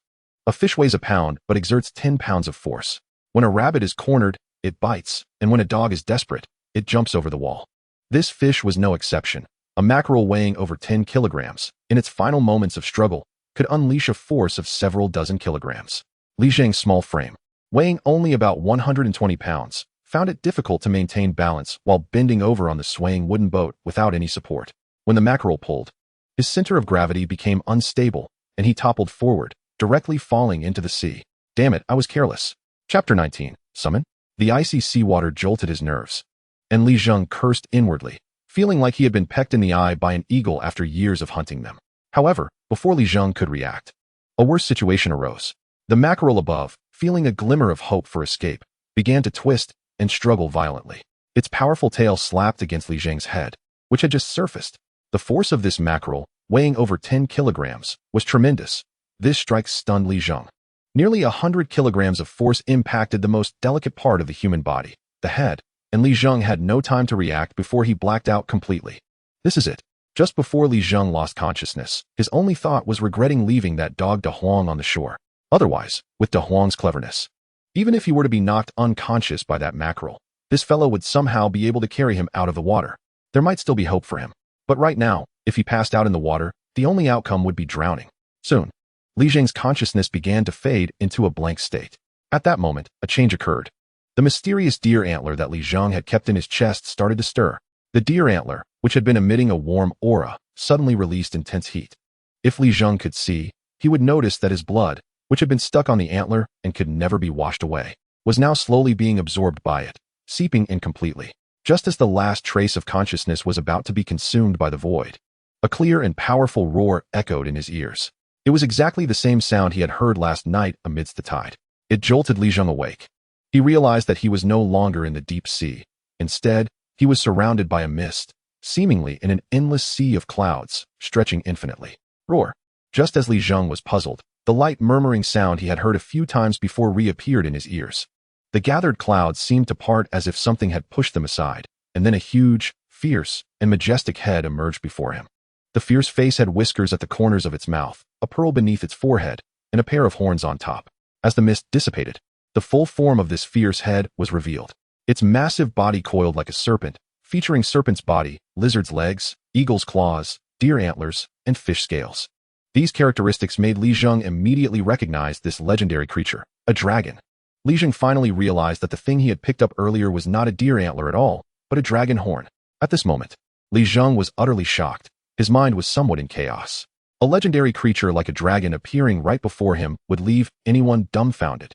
a fish weighs a pound but exerts 10 pounds of force. When a rabbit is cornered, it bites, and when a dog is desperate, it jumps over the wall. This fish was no exception. A mackerel weighing over 10 kilograms, in its final moments of struggle, could unleash a force of several dozen kilograms. Li Zheng's small frame, weighing only about 120 pounds, found it difficult to maintain balance while bending over on the swaying wooden boat without any support. When the mackerel pulled, his center of gravity became unstable, and he toppled forward, directly falling into the sea. Damn it, I was careless. Chapter 19. Summon. The icy seawater jolted his nerves, and Li Zheng cursed inwardly, feeling like he had been pecked in the eye by an eagle after years of hunting them. However, before Li Zheng could react, a worse situation arose. The mackerel above, feeling a glimmer of hope for escape, began to twist and struggle violently. Its powerful tail slapped against Li Zheng's head, which had just surfaced. The force of this mackerel, weighing over 10 kilograms, was tremendous. This strike stunned Li Zheng. Nearly 100 kilograms of force impacted the most delicate part of the human body, the head, and Li Zheng had no time to react before he blacked out completely. This is it. Just before Li Zheng lost consciousness, his only thought was regretting leaving that dog De Huang on the shore. Otherwise, with De Huang's cleverness, even if he were to be knocked unconscious by that mackerel, this fellow would somehow be able to carry him out of the water. There might still be hope for him. But right now, if he passed out in the water, the only outcome would be drowning. Soon, Li Zheng's consciousness began to fade into a blank state. At that moment, a change occurred. The mysterious deer antler that Li Zheng had kept in his chest started to stir. The deer antler, which had been emitting a warm aura, suddenly released intense heat. If Li Zheng could see, he would notice that his blood, which had been stuck on the antler and could never be washed away, was now slowly being absorbed by it, seeping in completely. Just as the last trace of consciousness was about to be consumed by the void, a clear and powerful roar echoed in his ears. It was exactly the same sound he had heard last night amidst the tide. It jolted Li Zheng awake. He realized that he was no longer in the deep sea. Instead, he was surrounded by a mist, seemingly in an endless sea of clouds, stretching infinitely. Roar. Just as Li Zheng was puzzled, the light murmuring sound he had heard a few times before reappeared in his ears. The gathered clouds seemed to part as if something had pushed them aside, and then a huge, fierce, and majestic head emerged before him. The fierce face had whiskers at the corners of its mouth, a pearl beneath its forehead, and a pair of horns on top. As the mist dissipated, the full form of this fierce head was revealed. Its massive body coiled like a serpent, featuring serpent's body, lizard's legs, eagle's claws, deer antlers, and fish scales. These characteristics made Li Zheng immediately recognize this legendary creature. A dragon. Li Zheng finally realized that the thing he had picked up earlier was not a deer antler at all, but a dragon horn. At this moment, Li Zheng was utterly shocked. His mind was somewhat in chaos. A legendary creature like a dragon appearing right before him would leave anyone dumbfounded.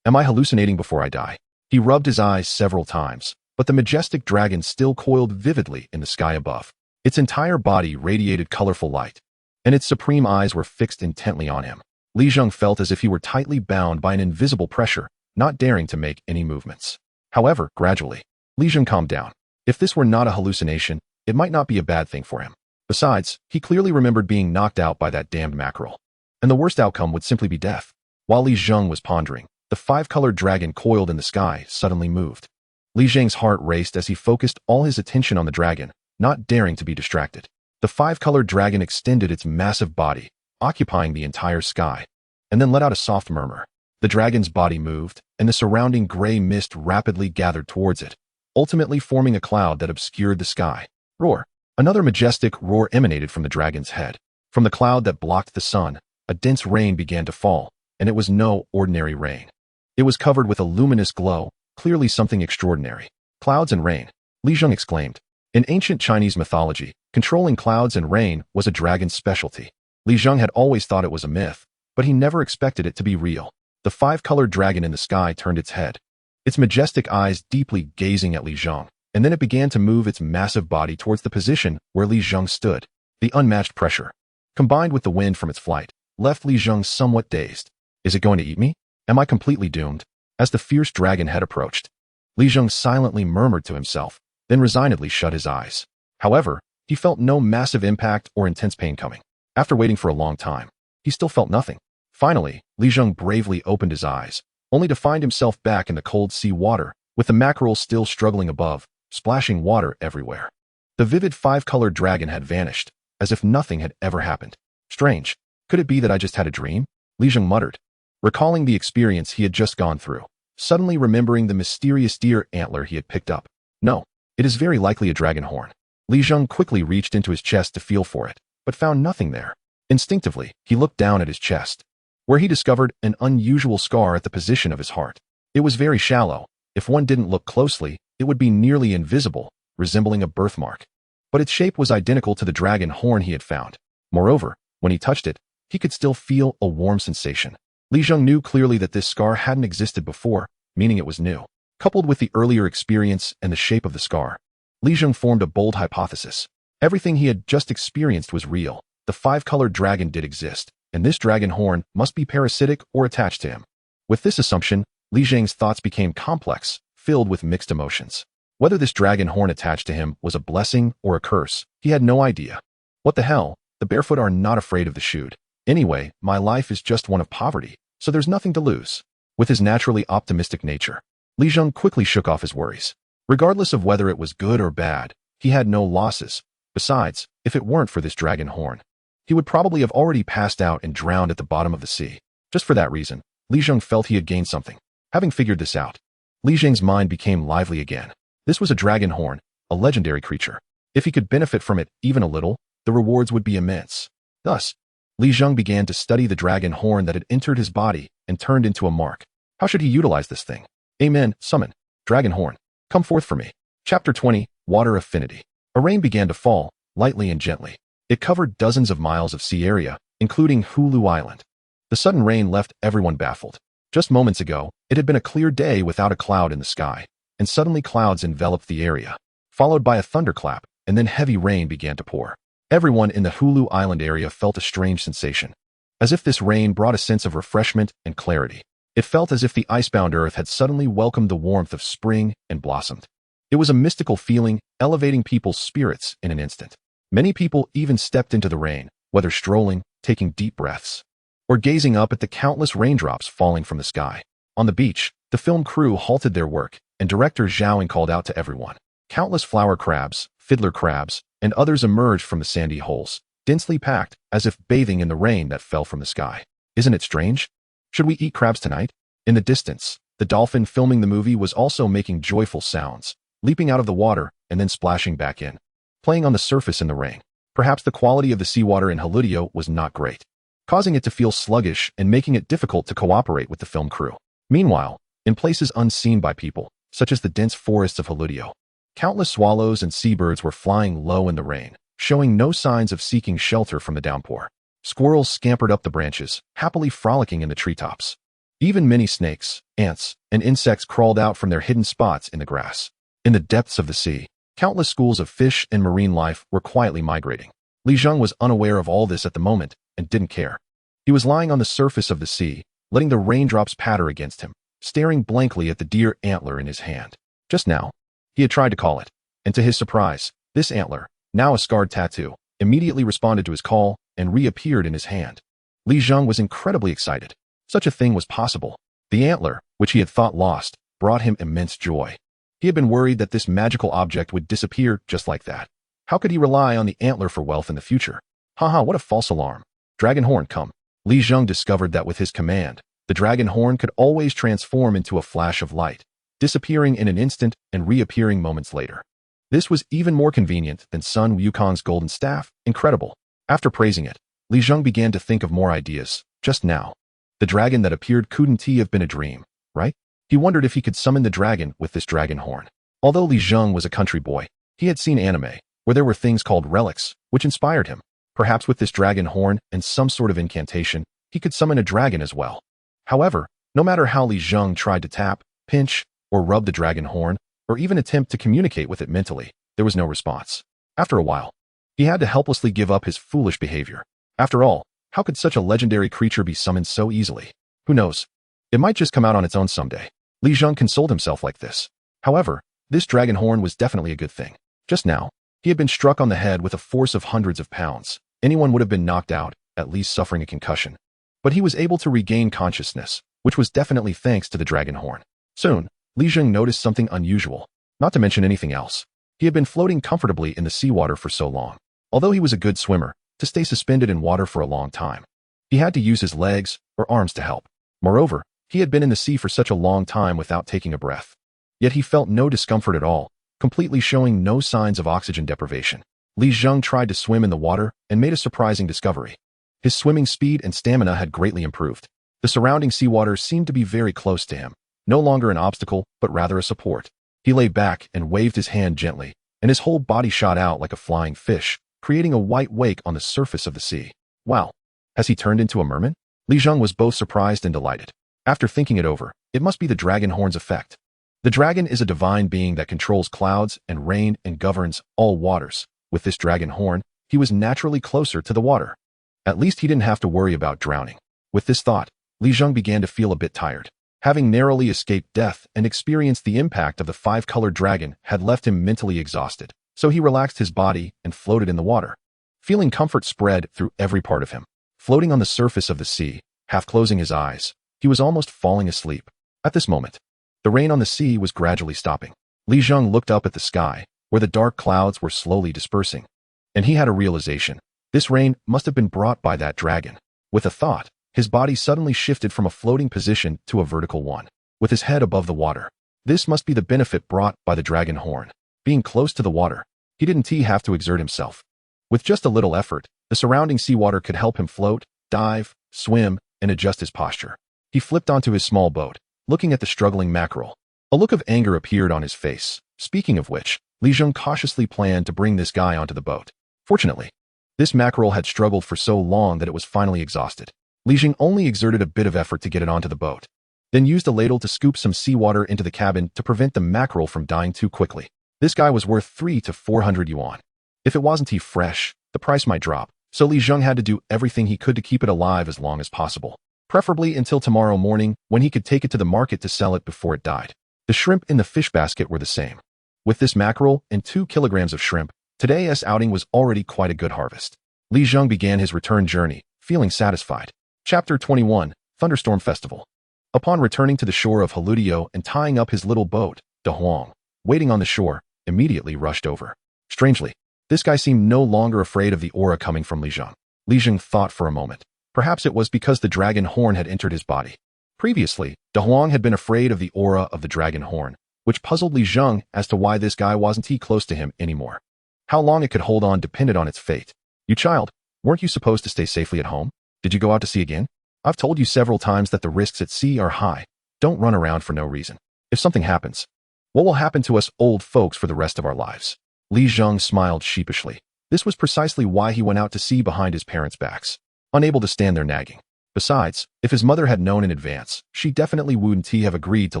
Am I hallucinating before I die? He rubbed his eyes several times, but the majestic dragon still coiled vividly in the sky above. Its entire body radiated colorful light, and its supreme eyes were fixed intently on him. Li Zheng felt as if he were tightly bound by an invisible pressure, not daring to make any movements. However, gradually, Li Zheng calmed down. If this were not a hallucination, it might not be a bad thing for him. Besides, he clearly remembered being knocked out by that damned mackerel, and the worst outcome would simply be death. While Li Zheng was pondering, the five-colored dragon coiled in the sky suddenly moved. Li Zheng's heart raced as he focused all his attention on the dragon, not daring to be distracted. The five-colored dragon extended its massive body, occupying the entire sky, and then let out a soft murmur. The dragon's body moved, and the surrounding gray mist rapidly gathered towards it, ultimately forming a cloud that obscured the sky. Roar! Another majestic roar emanated from the dragon's head. From the cloud that blocked the sun, a dense rain began to fall, and it was no ordinary rain. It was covered with a luminous glow, clearly something extraordinary. Clouds and rain, Li Zheng exclaimed. In ancient Chinese mythology, controlling clouds and rain was a dragon's specialty. Li Zheng had always thought it was a myth, but he never expected it to be real. The five-colored dragon in the sky turned its head, its majestic eyes deeply gazing at Li Zheng, and then it began to move its massive body towards the position where Li Zheng stood. The unmatched pressure, combined with the wind from its flight, left Li Zheng somewhat dazed. Is it going to eat me? Am I completely doomed? As the fierce dragon head approached, Li Zheng silently murmured to himself, then resignedly shut his eyes. However, he felt no massive impact or intense pain coming. After waiting for a long time, he still felt nothing. Finally, Li Zheng bravely opened his eyes, only to find himself back in the cold sea water, with the mackerel still struggling above, splashing water everywhere. The vivid five-colored dragon had vanished, as if nothing had ever happened. Strange. Could it be that I just had a dream? Li Zheng muttered, recalling the experience he had just gone through, suddenly remembering the mysterious deer antler he had picked up. No, it is very likely a dragon horn. Li Zheng quickly reached into his chest to feel for it, but found nothing there. Instinctively, he looked down at his chest, where he discovered an unusual scar at the position of his heart. It was very shallow. If one didn't look closely, it would be nearly invisible, resembling a birthmark. But its shape was identical to the dragon horn he had found. Moreover, when he touched it, he could still feel a warm sensation. Li Zheng knew clearly that this scar hadn't existed before, meaning it was new. Coupled with the earlier experience and the shape of the scar, Li Zheng formed a bold hypothesis. Everything he had just experienced was real. The five-colored dragon did exist, and this dragon horn must be parasitic or attached to him. With this assumption, Li Zheng's thoughts became complex, filled with mixed emotions. Whether this dragon horn attached to him was a blessing or a curse, he had no idea. What the hell? The barefoot are not afraid of the shoot. Anyway, my life is just one of poverty, so there's nothing to lose. With his naturally optimistic nature, Li Zheng quickly shook off his worries. Regardless of whether it was good or bad, he had no losses. Besides, if it weren't for this dragon horn, he would probably have already passed out and drowned at the bottom of the sea. Just for that reason, Li Zheng felt he had gained something. Having figured this out, Li Zheng's mind became lively again. This was a dragon horn, a legendary creature. If he could benefit from it even a little, the rewards would be immense. Thus, Li Zheng began to study the dragon horn that had entered his body and turned into a mark. How should he utilize this thing? Amen. Summon. Dragon horn. Come forth for me. Chapter 20, Water Affinity. A rain began to fall, lightly and gently. It covered dozens of miles of sea area, including Hulu Island. The sudden rain left everyone baffled. Just moments ago, it had been a clear day without a cloud in the sky, and suddenly clouds enveloped the area, followed by a thunderclap, and then heavy rain began to pour. Everyone in the Hulu Island area felt a strange sensation, as if this rain brought a sense of refreshment and clarity. It felt as if the icebound earth had suddenly welcomed the warmth of spring and blossomed. It was a mystical feeling, elevating people's spirits in an instant. Many people even stepped into the rain, whether strolling, taking deep breaths, or gazing up at the countless raindrops falling from the sky. On the beach, the film crew halted their work, and director Zheng called out to everyone. Countless flower crabs, fiddler crabs, and others emerged from the sandy holes, densely packed, as if bathing in the rain that fell from the sky. Isn't it strange? Should we eat crabs tonight? In the distance, the dolphin filming the movie was also making joyful sounds, leaping out of the water and then splashing back in, playing on the surface in the rain. Perhaps the quality of the seawater in Haludio was not great, causing it to feel sluggish and making it difficult to cooperate with the film crew. Meanwhile, in places unseen by people, such as the dense forests of Halutio, countless swallows and seabirds were flying low in the rain, showing no signs of seeking shelter from the downpour. Squirrels scampered up the branches, happily frolicking in the treetops. Even many snakes, ants, and insects crawled out from their hidden spots in the grass. In the depths of the sea, countless schools of fish and marine life were quietly migrating. Li Zheng was unaware of all this at the moment and didn't care. He was lying on the surface of the sea, letting the raindrops patter against him, staring blankly at the deer antler in his hand. Just now, he had tried to call it, and to his surprise, this antler, now a scarred tattoo, immediately responded to his call and reappeared in his hand. Li Zheng was incredibly excited. Such a thing was possible. The antler, which he had thought lost, brought him immense joy. He had been worried that this magical object would disappear just like that. How could he rely on the antler for wealth in the future? Haha, what a false alarm. Dragon horn, come. Li Zheng discovered that with his command, the dragon horn could always transform into a flash of light, disappearing in an instant and reappearing moments later. This was even more convenient than Sun Wukong's golden staff. Incredible. After praising it, Li Zheng began to think of more ideas. Just now, the dragon that appeared couldn't have been a dream, right? He wondered if he could summon the dragon with this dragon horn. Although Li Zheng was a country boy, he had seen anime, where there were things called relics, which inspired him. Perhaps with this dragon horn and some sort of incantation, he could summon a dragon as well. However, no matter how Li Zheng tried to tap, pinch, or rub the dragon horn, or even attempt to communicate with it mentally, there was no response. After a while, he had to helplessly give up his foolish behavior. After all, how could such a legendary creature be summoned so easily? Who knows? It might just come out on its own someday. Li Zheng consoled himself like this. However, this dragon horn was definitely a good thing. Just now, he had been struck on the head with a force of hundreds of pounds. Anyone would have been knocked out, at least suffering a concussion. But he was able to regain consciousness, which was definitely thanks to the dragon horn. Soon, Li Zheng noticed something unusual, not to mention anything else. He had been floating comfortably in the seawater for so long. Although he was a good swimmer, to stay suspended in water for a long time, he had to use his legs or arms to help. Moreover, he had been in the sea for such a long time without taking a breath. Yet he felt no discomfort at all, completely showing no signs of oxygen deprivation. Li Zheng tried to swim in the water and made a surprising discovery. His swimming speed and stamina had greatly improved. The surrounding seawater seemed to be very close to him, no longer an obstacle, but rather a support. He lay back and waved his hand gently, and his whole body shot out like a flying fish, creating a white wake on the surface of the sea. Wow, has he turned into a merman? Li Zheng was both surprised and delighted. After thinking it over, it must be the dragon horn's effect. The dragon is a divine being that controls clouds and rain and governs all waters. With this dragon horn, he was naturally closer to the water. At least he didn't have to worry about drowning. With this thought, Li Zheng began to feel a bit tired. Having narrowly escaped death and experienced the impact of the five-colored dragon had left him mentally exhausted, so he relaxed his body and floated in the water. Feeling comfort spread through every part of him. Floating on the surface of the sea, half closing his eyes, he was almost falling asleep. At this moment, the rain on the sea was gradually stopping. Li Zheng looked up at the sky, where the dark clouds were slowly dispersing. And he had a realization. This rain must have been brought by that dragon. With a thought, his body suddenly shifted from a floating position to a vertical one, with his head above the water. This must be the benefit brought by the dragon horn. Being close to the water, he didn't have to exert himself. With just a little effort, the surrounding seawater could help him float, dive, swim, and adjust his posture. He flipped onto his small boat, looking at the struggling mackerel. A look of anger appeared on his face. Speaking of which, Li Zheng cautiously planned to bring this guy onto the boat. Fortunately, this mackerel had struggled for so long that it was finally exhausted. Li Zheng only exerted a bit of effort to get it onto the boat, then used a ladle to scoop some seawater into the cabin to prevent the mackerel from dying too quickly. This guy was worth 300 to 400 yuan. If it wasn't fresh, the price might drop, so Li Zheng had to do everything he could to keep it alive as long as possible, preferably until tomorrow morning when he could take it to the market to sell it before it died. The shrimp in the fish basket were the same. With this mackerel and 2 kilograms of shrimp, today's outing was already quite a good harvest. Li Zheng began his return journey, feeling satisfied. Chapter 21, Thunderstorm Festival. Upon returning to the shore of Halutio and tying up his little boat, De Huang, waiting on the shore, immediately rushed over. Strangely, this guy seemed no longer afraid of the aura coming from Li Zheng. Li Zheng thought for a moment. Perhaps it was because the dragon horn had entered his body. Previously, De Huang had been afraid of the aura of the dragon horn, which puzzled Li Zheng as to why this guy wasn't close to him anymore. How long it could hold on depended on its fate. You child, weren't you supposed to stay safely at home? Did you go out to sea again? I've told you several times that the risks at sea are high. Don't run around for no reason. If something happens, what will happen to us old folks for the rest of our lives? Li Zheng smiled sheepishly. This was precisely why he went out to sea behind his parents' backs, unable to stand their nagging. Besides, if his mother had known in advance, she definitely wouldn't have agreed to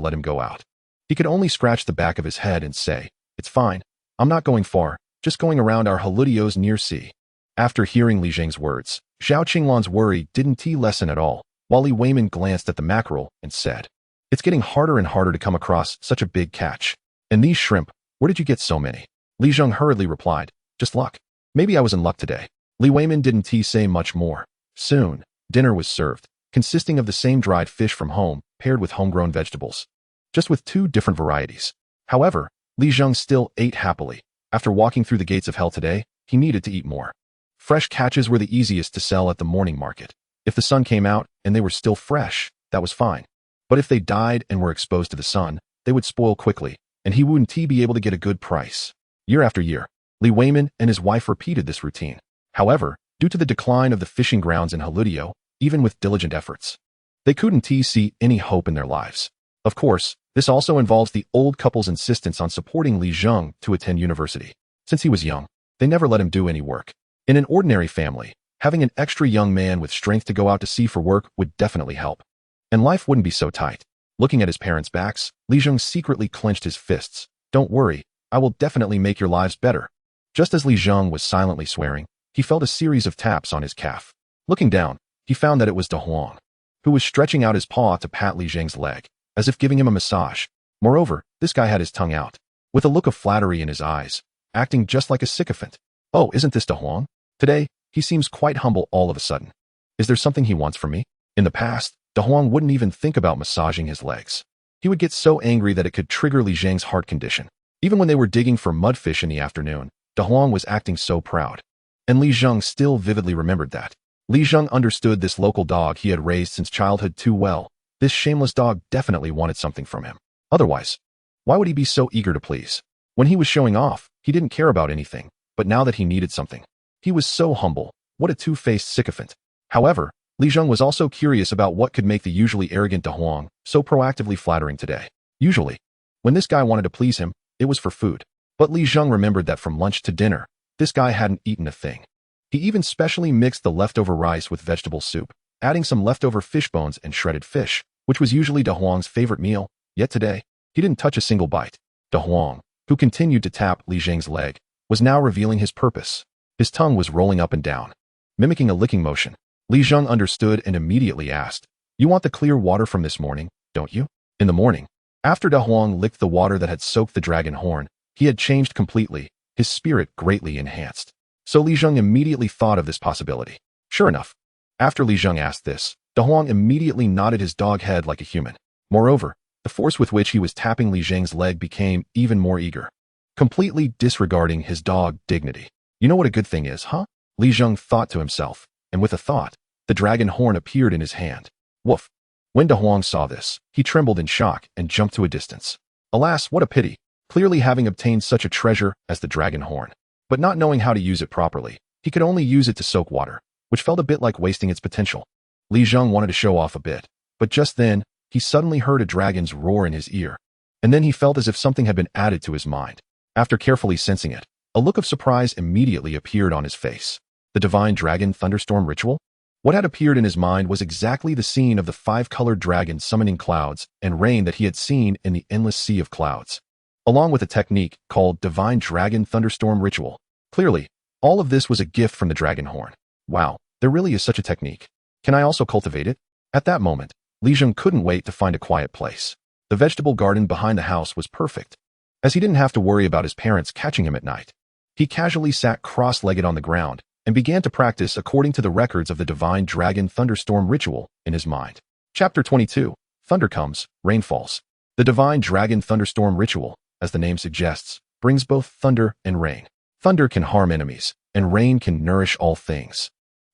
let him go out. He could only scratch the back of his head and say, "It's fine. I'm not going far, just going around our haludios near sea." After hearing Li Zheng's words, Zhao Qinglan's worry didn't lessen at all, while Li Weimin glanced at the mackerel and said, "It's getting harder and harder to come across such a big catch. And these shrimp, where did you get so many?" Li Zheng hurriedly replied, "Just luck. Maybe I was in luck today." Li Weimin didn't say much more. Soon, dinner was served, consisting of the same dried fish from home, paired with homegrown vegetables, just with 2 different varieties. However, Li Zheng still ate happily. After walking through the gates of hell today, he needed to eat more. Fresh catches were the easiest to sell at the morning market. If the sun came out and they were still fresh, that was fine. But if they died and were exposed to the sun, they would spoil quickly, and he wouldn't be able to get a good price. Year after year, Li Weimin and his wife repeated this routine. However, due to the decline of the fishing grounds in Haludio, even with diligent efforts, they couldn't see any hope in their lives. Of course, this also involves the old couple's insistence on supporting Li Zheng to attend university. Since he was young, they never let him do any work. In an ordinary family, having an extra young man with strength to go out to sea for work would definitely help. And life wouldn't be so tight. Looking at his parents' backs, Li Zheng secretly clenched his fists. "Don't worry, I will definitely make your lives better." Just as Li Zheng was silently swearing, he felt a series of taps on his calf. Looking down, he found that it was De Huang, who was stretching out his paw to pat Li Zheng's leg, as if giving him a massage. Moreover, this guy had his tongue out, with a look of flattery in his eyes, acting just like a sycophant. "Oh, isn't this De Huang? Today, he seems quite humble all of a sudden. Is there something he wants from me?" In the past, De Huang wouldn't even think about massaging his legs. He would get so angry that it could trigger Li Zheng's heart condition. Even when they were digging for mudfish in the afternoon, De Huang was acting so proud. And Li Zheng still vividly remembered that. Li Zheng understood this local dog he had raised since childhood too well. This shameless dog definitely wanted something from him. Otherwise, why would he be so eager to please? When he was showing off, he didn't care about anything, but now that he needed something, he was so humble. What a two-faced sycophant. However, Li Zheng was also curious about what could make the usually arrogant De Huang so proactively flattering today. Usually, when this guy wanted to please him, it was for food. But Li Zheng remembered that from lunch to dinner, this guy hadn't eaten a thing. He even specially mixed the leftover rice with vegetable soup, adding some leftover fish bones and shredded fish, which was usually De Huang's favorite meal, yet today, he didn't touch a single bite. De Huang, who continued to tap Li Zheng's leg, was now revealing his purpose. His tongue was rolling up and down, mimicking a licking motion. Li Zheng understood and immediately asked, "You want the clear water from this morning, don't you?" In the morning, after De Huang licked the water that had soaked the dragon horn, he had changed completely, his spirit greatly enhanced. So Li Zheng immediately thought of this possibility. Sure enough, after Li Zheng asked this, De Huang immediately nodded his dog head like a human. Moreover, the force with which he was tapping Li Zheng's leg became even more eager, completely disregarding his dog dignity. "You know what a good thing is, huh?" Li Zheng thought to himself, and with a thought, the dragon horn appeared in his hand. Woof! When De Huang saw this, he trembled in shock and jumped to a distance. Alas, what a pity, clearly having obtained such a treasure as the dragon horn. But not knowing how to use it properly, he could only use it to soak water, which felt a bit like wasting its potential. Li Zheng wanted to show off a bit, but just then, he suddenly heard a dragon's roar in his ear, and then he felt as if something had been added to his mind. After carefully sensing it, a look of surprise immediately appeared on his face. The divine dragon thunderstorm ritual? What had appeared in his mind was exactly the scene of the 5-colored dragon summoning clouds and rain that he had seen in the endless sea of clouds, along with a technique called divine dragon thunderstorm ritual. Clearly, all of this was a gift from the dragon horn. Wow, there really is such a technique. Can I also cultivate it? At that moment, Li Zheng couldn't wait to find a quiet place. The vegetable garden behind the house was perfect, as he didn't have to worry about his parents catching him at night. He casually sat cross-legged on the ground and began to practice according to the records of the divine dragon thunderstorm ritual in his mind. Chapter 22. Thunder comes, rain falls. The divine dragon thunderstorm ritual, as the name suggests, brings both thunder and rain. Thunder can harm enemies, and rain can nourish all things.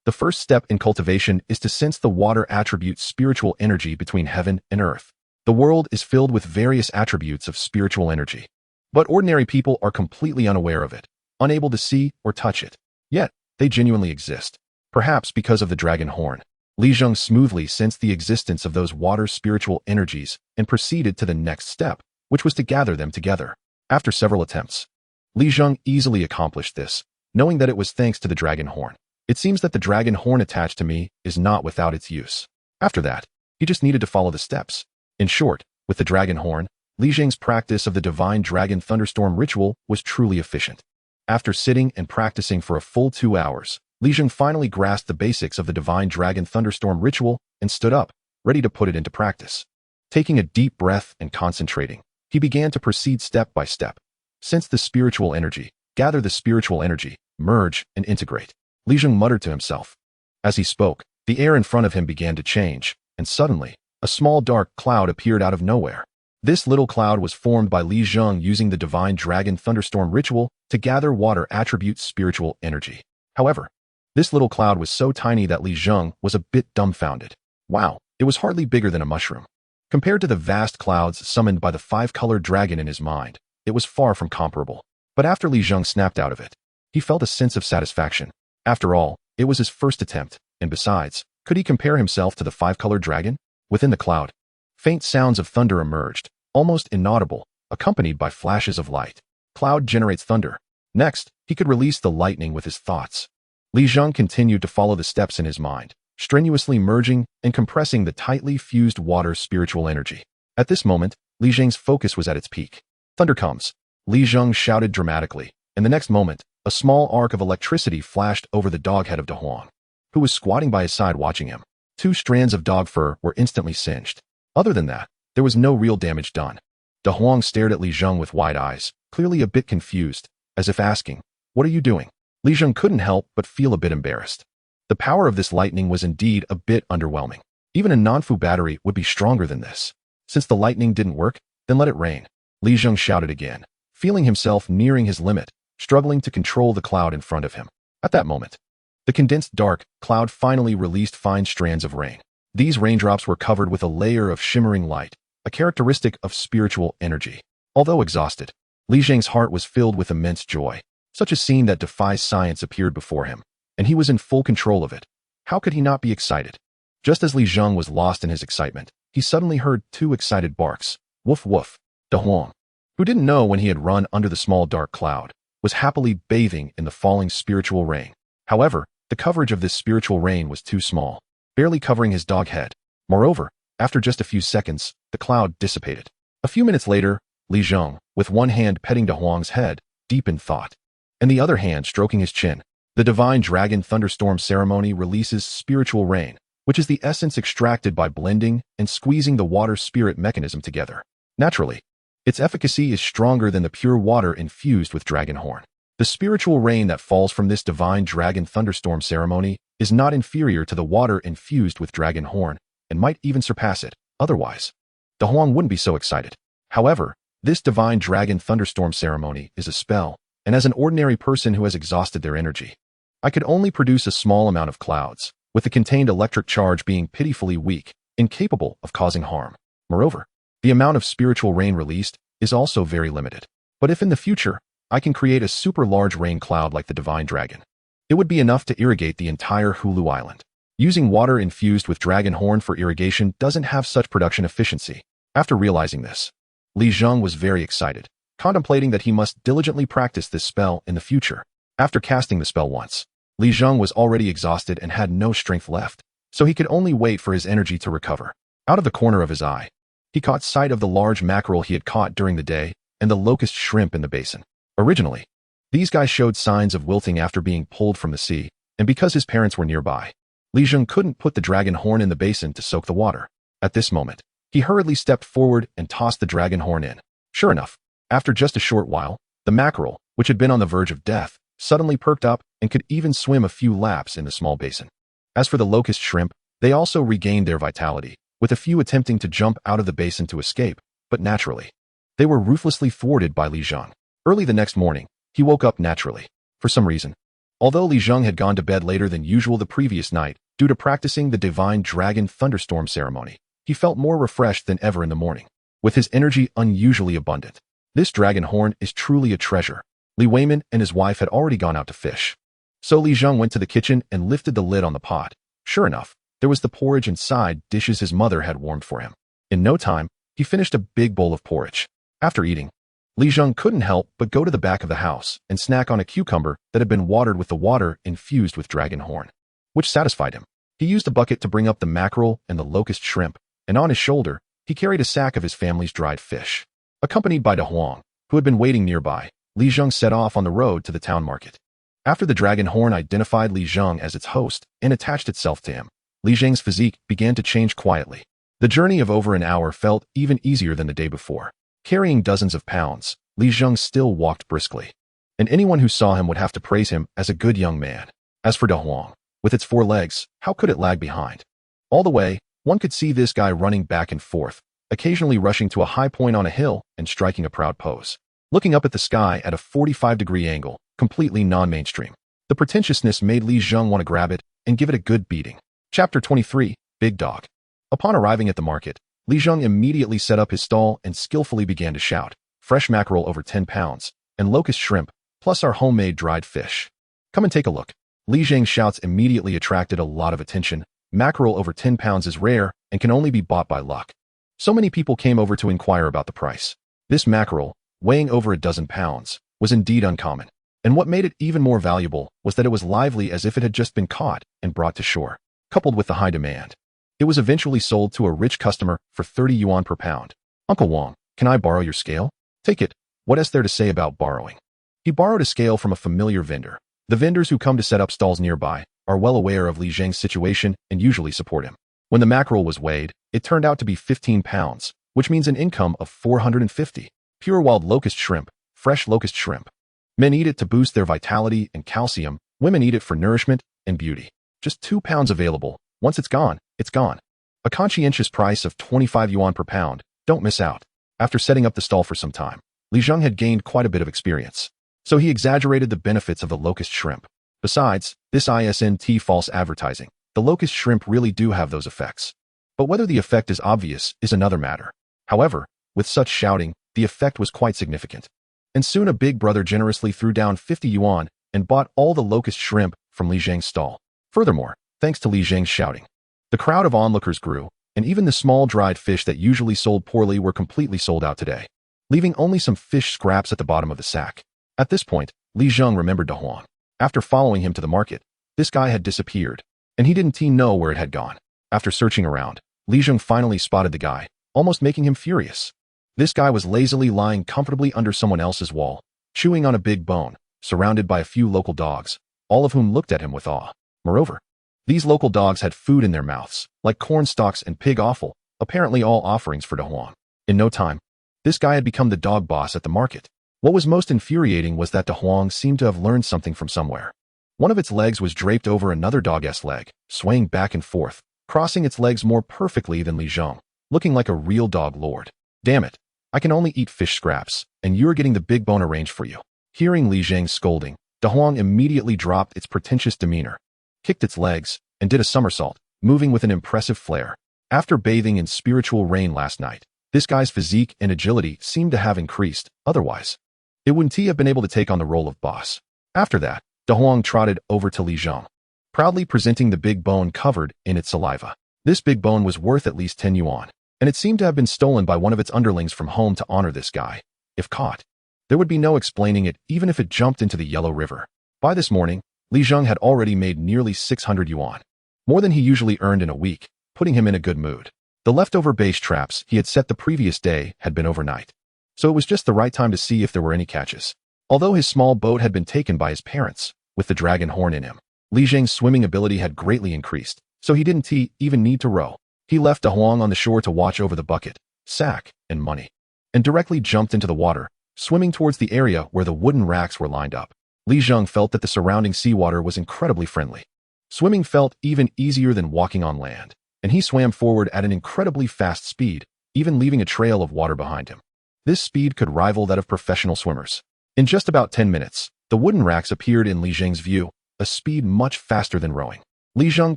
The first step in cultivation is to sense the water attribute's spiritual energy between heaven and earth. The world is filled with various attributes of spiritual energy, but ordinary people are completely unaware of it, unable to see or touch it. Yet, they genuinely exist, perhaps because of the dragon horn. Li Zheng smoothly sensed the existence of those water spiritual energies and proceeded to the next step, which was to gather them together. After several attempts, Li Zheng easily accomplished this, knowing that it was thanks to the dragon horn. It seems that the dragon horn attached to me is not without its use. After that, he just needed to follow the steps. In short, with the dragon horn, Li Zheng's practice of the divine dragon thunderstorm ritual was truly efficient. After sitting and practicing for a full 2 hours, Li Zheng finally grasped the basics of the divine dragon thunderstorm ritual and stood up, ready to put it into practice. Taking a deep breath and concentrating, he began to proceed step by step. Sense the spiritual energy, gather the spiritual energy, merge and integrate. Li Zheng muttered to himself. As he spoke, the air in front of him began to change, and suddenly, a small dark cloud appeared out of nowhere. This little cloud was formed by Li Zheng using the divine dragon thunderstorm ritual to gather water attribute spiritual energy. However, this little cloud was so tiny that Li Zheng was a bit dumbfounded. Wow, it was hardly bigger than a mushroom. Compared to the vast clouds summoned by the five-colored dragon in his mind, it was far from comparable. But after Li Zheng snapped out of it, he felt a sense of satisfaction. After all, it was his first attempt, and besides, could he compare himself to the five-colored dragon? Within the cloud, faint sounds of thunder emerged, almost inaudible, accompanied by flashes of light. Cloud generates thunder. Next, he could release the lightning with his thoughts. Li Zheng continued to follow the steps in his mind, strenuously merging and compressing the tightly fused water spiritual energy. At this moment, Li Zheng's focus was at its peak. Thunder comes! Li Zheng shouted dramatically, and the next moment, a small arc of electricity flashed over the dog head of De Huang, who was squatting by his side watching him. 2 strands of dog fur were instantly singed. Other than that, there was no real damage done. De Huang stared at Li Zheng with wide eyes, clearly a bit confused, as if asking, "What are you doing?" Li Zheng couldn't help but feel a bit embarrassed. The power of this lightning was indeed a bit underwhelming. Even a non-fu battery would be stronger than this. Since the lightning didn't work, then let it rain. Li Zheng shouted again, feeling himself nearing his limit, struggling to control the cloud in front of him. At that moment, the condensed dark cloud finally released fine strands of rain. These raindrops were covered with a layer of shimmering light, a characteristic of spiritual energy. Although exhausted, Li Zheng's heart was filled with immense joy. Such a scene that defies science appeared before him, and he was in full control of it. How could he not be excited? Just as Li Zheng was lost in his excitement, he suddenly heard 2 excited barks. Woof woof. De Huang, who didn't know when he had run under the small dark cloud, was happily bathing in the falling spiritual rain. However, the coverage of this spiritual rain was too small, barely covering his dog head. Moreover, after just a few seconds, the cloud dissipated. A few minutes later, Li Zheng, with one hand petting De Huang's head, deep in thought, and the other hand stroking his chin. The divine dragon thunderstorm ceremony releases spiritual rain, which is the essence extracted by blending and squeezing the water spirit mechanism together. Naturally, its efficacy is stronger than the pure water infused with dragon horn. The spiritual rain that falls from this divine dragon thunderstorm ceremony is not inferior to the water infused with dragon horn, and might even surpass it. Otherwise, De Huang wouldn't be so excited. However, this divine dragon thunderstorm ceremony is a spell, and as an ordinary person who has exhausted their energy, I could only produce a small amount of clouds, with the contained electric charge being pitifully weak, incapable of causing harm. Moreover, the amount of spiritual rain released is also very limited. But if in the future, I can create a super large rain cloud like the divine dragon, it would be enough to irrigate the entire Hulu Island. Using water infused with dragon horn for irrigation doesn't have such production efficiency. After realizing this, Li Zheng was very excited, contemplating that he must diligently practice this spell in the future. After casting the spell once, Li Zheng was already exhausted and had no strength left, so he could only wait for his energy to recover. Out of the corner of his eye, he caught sight of the large mackerel he had caught during the day and the locust shrimp in the basin. Originally, these guys showed signs of wilting after being pulled from the sea, and because his parents were nearby, Li Zheng couldn't put the dragon horn in the basin to soak the water. At this moment, he hurriedly stepped forward and tossed the dragon horn in. Sure enough, after just a short while, the mackerel, which had been on the verge of death, suddenly perked up and could even swim a few laps in the small basin. As for the locust shrimp, they also regained their vitality, with a few attempting to jump out of the basin to escape, but naturally, they were ruthlessly thwarted by Li Zheng. Early the next morning, he woke up naturally. For some reason, although Li Zheng had gone to bed later than usual the previous night due to practicing the divine dragon thunderstorm ceremony, he felt more refreshed than ever in the morning, with his energy unusually abundant. This dragon horn is truly a treasure. Li Weimin and his wife had already gone out to fish. So Li Zheng went to the kitchen and lifted the lid on the pot. Sure enough, There was the porridge and side dishes his mother had warmed for him. In no time, he finished a big bowl of porridge. After eating, Li Zheng couldn't help but go to the back of the house and snack on a cucumber that had been watered with the water infused with dragon horn, which satisfied him. He used a bucket to bring up the mackerel and the locust shrimp, and on his shoulder, he carried a sack of his family's dried fish. Accompanied by De Huang, who had been waiting nearby, Li Zheng set off on the road to the town market. After the dragon horn identified Li Zheng as its host and attached itself to him, Li Zheng's physique began to change quietly. The journey of over an hour felt even easier than the day before. Carrying dozens of pounds, Li Zheng still walked briskly, and anyone who saw him would have to praise him as a good young man. As for De Huang, with its 4 legs, how could it lag behind? All the way, one could see this guy running back and forth, occasionally rushing to a high point on a hill and striking a proud pose, looking up at the sky at a 45-degree angle, completely non-mainstream. The pretentiousness made Li Zheng want to grab it and give it a good beating. Chapter 23, Big Dog. Upon arriving at the market, Li Zheng immediately set up his stall and skillfully began to shout, "Fresh mackerel over 10 pounds, and locust shrimp, plus our homemade dried fish. Come and take a look." Li Zheng's shouts immediately attracted a lot of attention. Mackerel over 10 pounds is rare and can only be bought by luck. So many people came over to inquire about the price. This mackerel, weighing over a dozen pounds, was indeed uncommon. And what made it even more valuable was that it was lively as if it had just been caught and brought to shore. Coupled with the high demand, it was eventually sold to a rich customer for 30 yuan per pound. "Uncle Wang, can I borrow your scale?" "Take it. What is there to say about borrowing?" He borrowed a scale from a familiar vendor. The vendors who come to set up stalls nearby are well aware of Li Zheng's situation and usually support him. When the mackerel was weighed, it turned out to be 15 pounds, which means an income of 450. Pure wild locust shrimp, fresh locust shrimp. Men eat it to boost their vitality and calcium. Women eat it for nourishment and beauty. Just 2 pounds available. Once it's gone, it's gone. A conscientious price of 25 yuan per pound. Don't miss out. After setting up the stall for some time, Li Zheng had gained quite a bit of experience, so he exaggerated the benefits of the locust shrimp. Besides, this isn't false advertising. The locust shrimp really do have those effects. But whether the effect is obvious is another matter. However, with such shouting, the effect was quite significant. And soon a big brother generously threw down 50 yuan and bought all the locust shrimp from Li Zheng's stall. Furthermore, thanks to Li Zheng's shouting, the crowd of onlookers grew, and even the small dried fish that usually sold poorly were completely sold out today, leaving only some fish scraps at the bottom of the sack. At this point, Li Zheng remembered De Huang. After following him to the market, this guy had disappeared, and he didn't know where it had gone. After searching around, Li Zheng finally spotted the guy, almost making him furious. This guy was lazily lying comfortably under someone else's wall, chewing on a big bone, surrounded by a few local dogs, all of whom looked at him with awe. Moreover, these local dogs had food in their mouths, like corn stalks and pig offal, apparently all offerings for De Huang. In no time, this guy had become the dog boss at the market. What was most infuriating was that De Huang seemed to have learned something from somewhere. One of its legs was draped over another dog's leg, swaying back and forth, crossing its legs more perfectly than Li Zheng, looking like a real dog lord. "Damn it, I can only eat fish scraps, and you're getting the big bone arranged for you." Hearing Li Zheng's scolding, De Huang immediately dropped its pretentious demeanor, kicked its legs, and did a somersault, moving with an impressive flair. After bathing in spiritual rain last night, this guy's physique and agility seemed to have increased. Otherwise, it wouldn't have been able to take on the role of boss. After that, De Huang trotted over to Li Zheng, proudly presenting the big bone covered in its saliva. This big bone was worth at least 10 yuan, and it seemed to have been stolen by one of its underlings from home to honor this guy. If caught, there would be no explaining it even if it jumped into the Yellow River. By this morning, Li Zheng had already made nearly 600 yuan, more than he usually earned in a week, putting him in a good mood. The leftover base traps he had set the previous day had been overnight, so it was just the right time to see if there were any catches. Although his small boat had been taken by his parents, with the dragon horn in him, Li Zheng's swimming ability had greatly increased, so he didn't even need to row. He left De Huang on the shore to watch over the bucket, sack, and money, and directly jumped into the water, swimming towards the area where the wooden racks were lined up. Li Zheng felt that the surrounding seawater was incredibly friendly. Swimming felt even easier than walking on land, and he swam forward at an incredibly fast speed, even leaving a trail of water behind him. This speed could rival that of professional swimmers. In just about 10 minutes, the wooden racks appeared in Li Zheng's view, a speed much faster than rowing. Li Zheng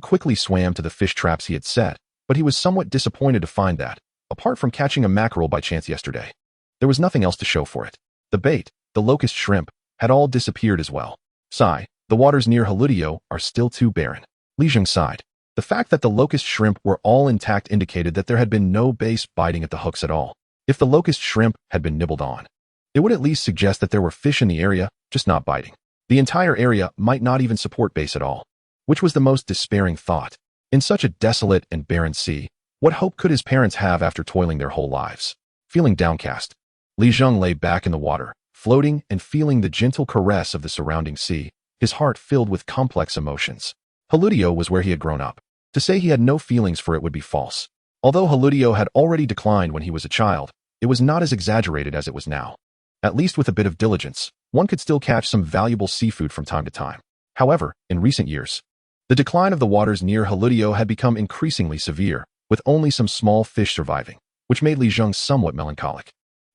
quickly swam to the fish traps he had set, but he was somewhat disappointed to find that, apart from catching a mackerel by chance yesterday, there was nothing else to show for it. The bait, the locust shrimp, had all disappeared as well. Sigh, the waters near Halutio are still too barren. Li Zheng sighed. The fact that the locust shrimp were all intact indicated that there had been no base biting at the hooks at all. If the locust shrimp had been nibbled on, it would at least suggest that there were fish in the area, just not biting. The entire area might not even support base at all, which was the most despairing thought. In such a desolate and barren sea, what hope could his parents have after toiling their whole lives? Feeling downcast, Li Zheng lay back in the water, floating and feeling the gentle caress of the surrounding sea, his heart filled with complex emotions. Haludio was where he had grown up. To say he had no feelings for it would be false. Although Haludio had already declined when he was a child, it was not as exaggerated as it was now. At least with a bit of diligence, one could still catch some valuable seafood from time to time. However, in recent years, the decline of the waters near Haludio had become increasingly severe, with only some small fish surviving, which made Li Zheng somewhat melancholic.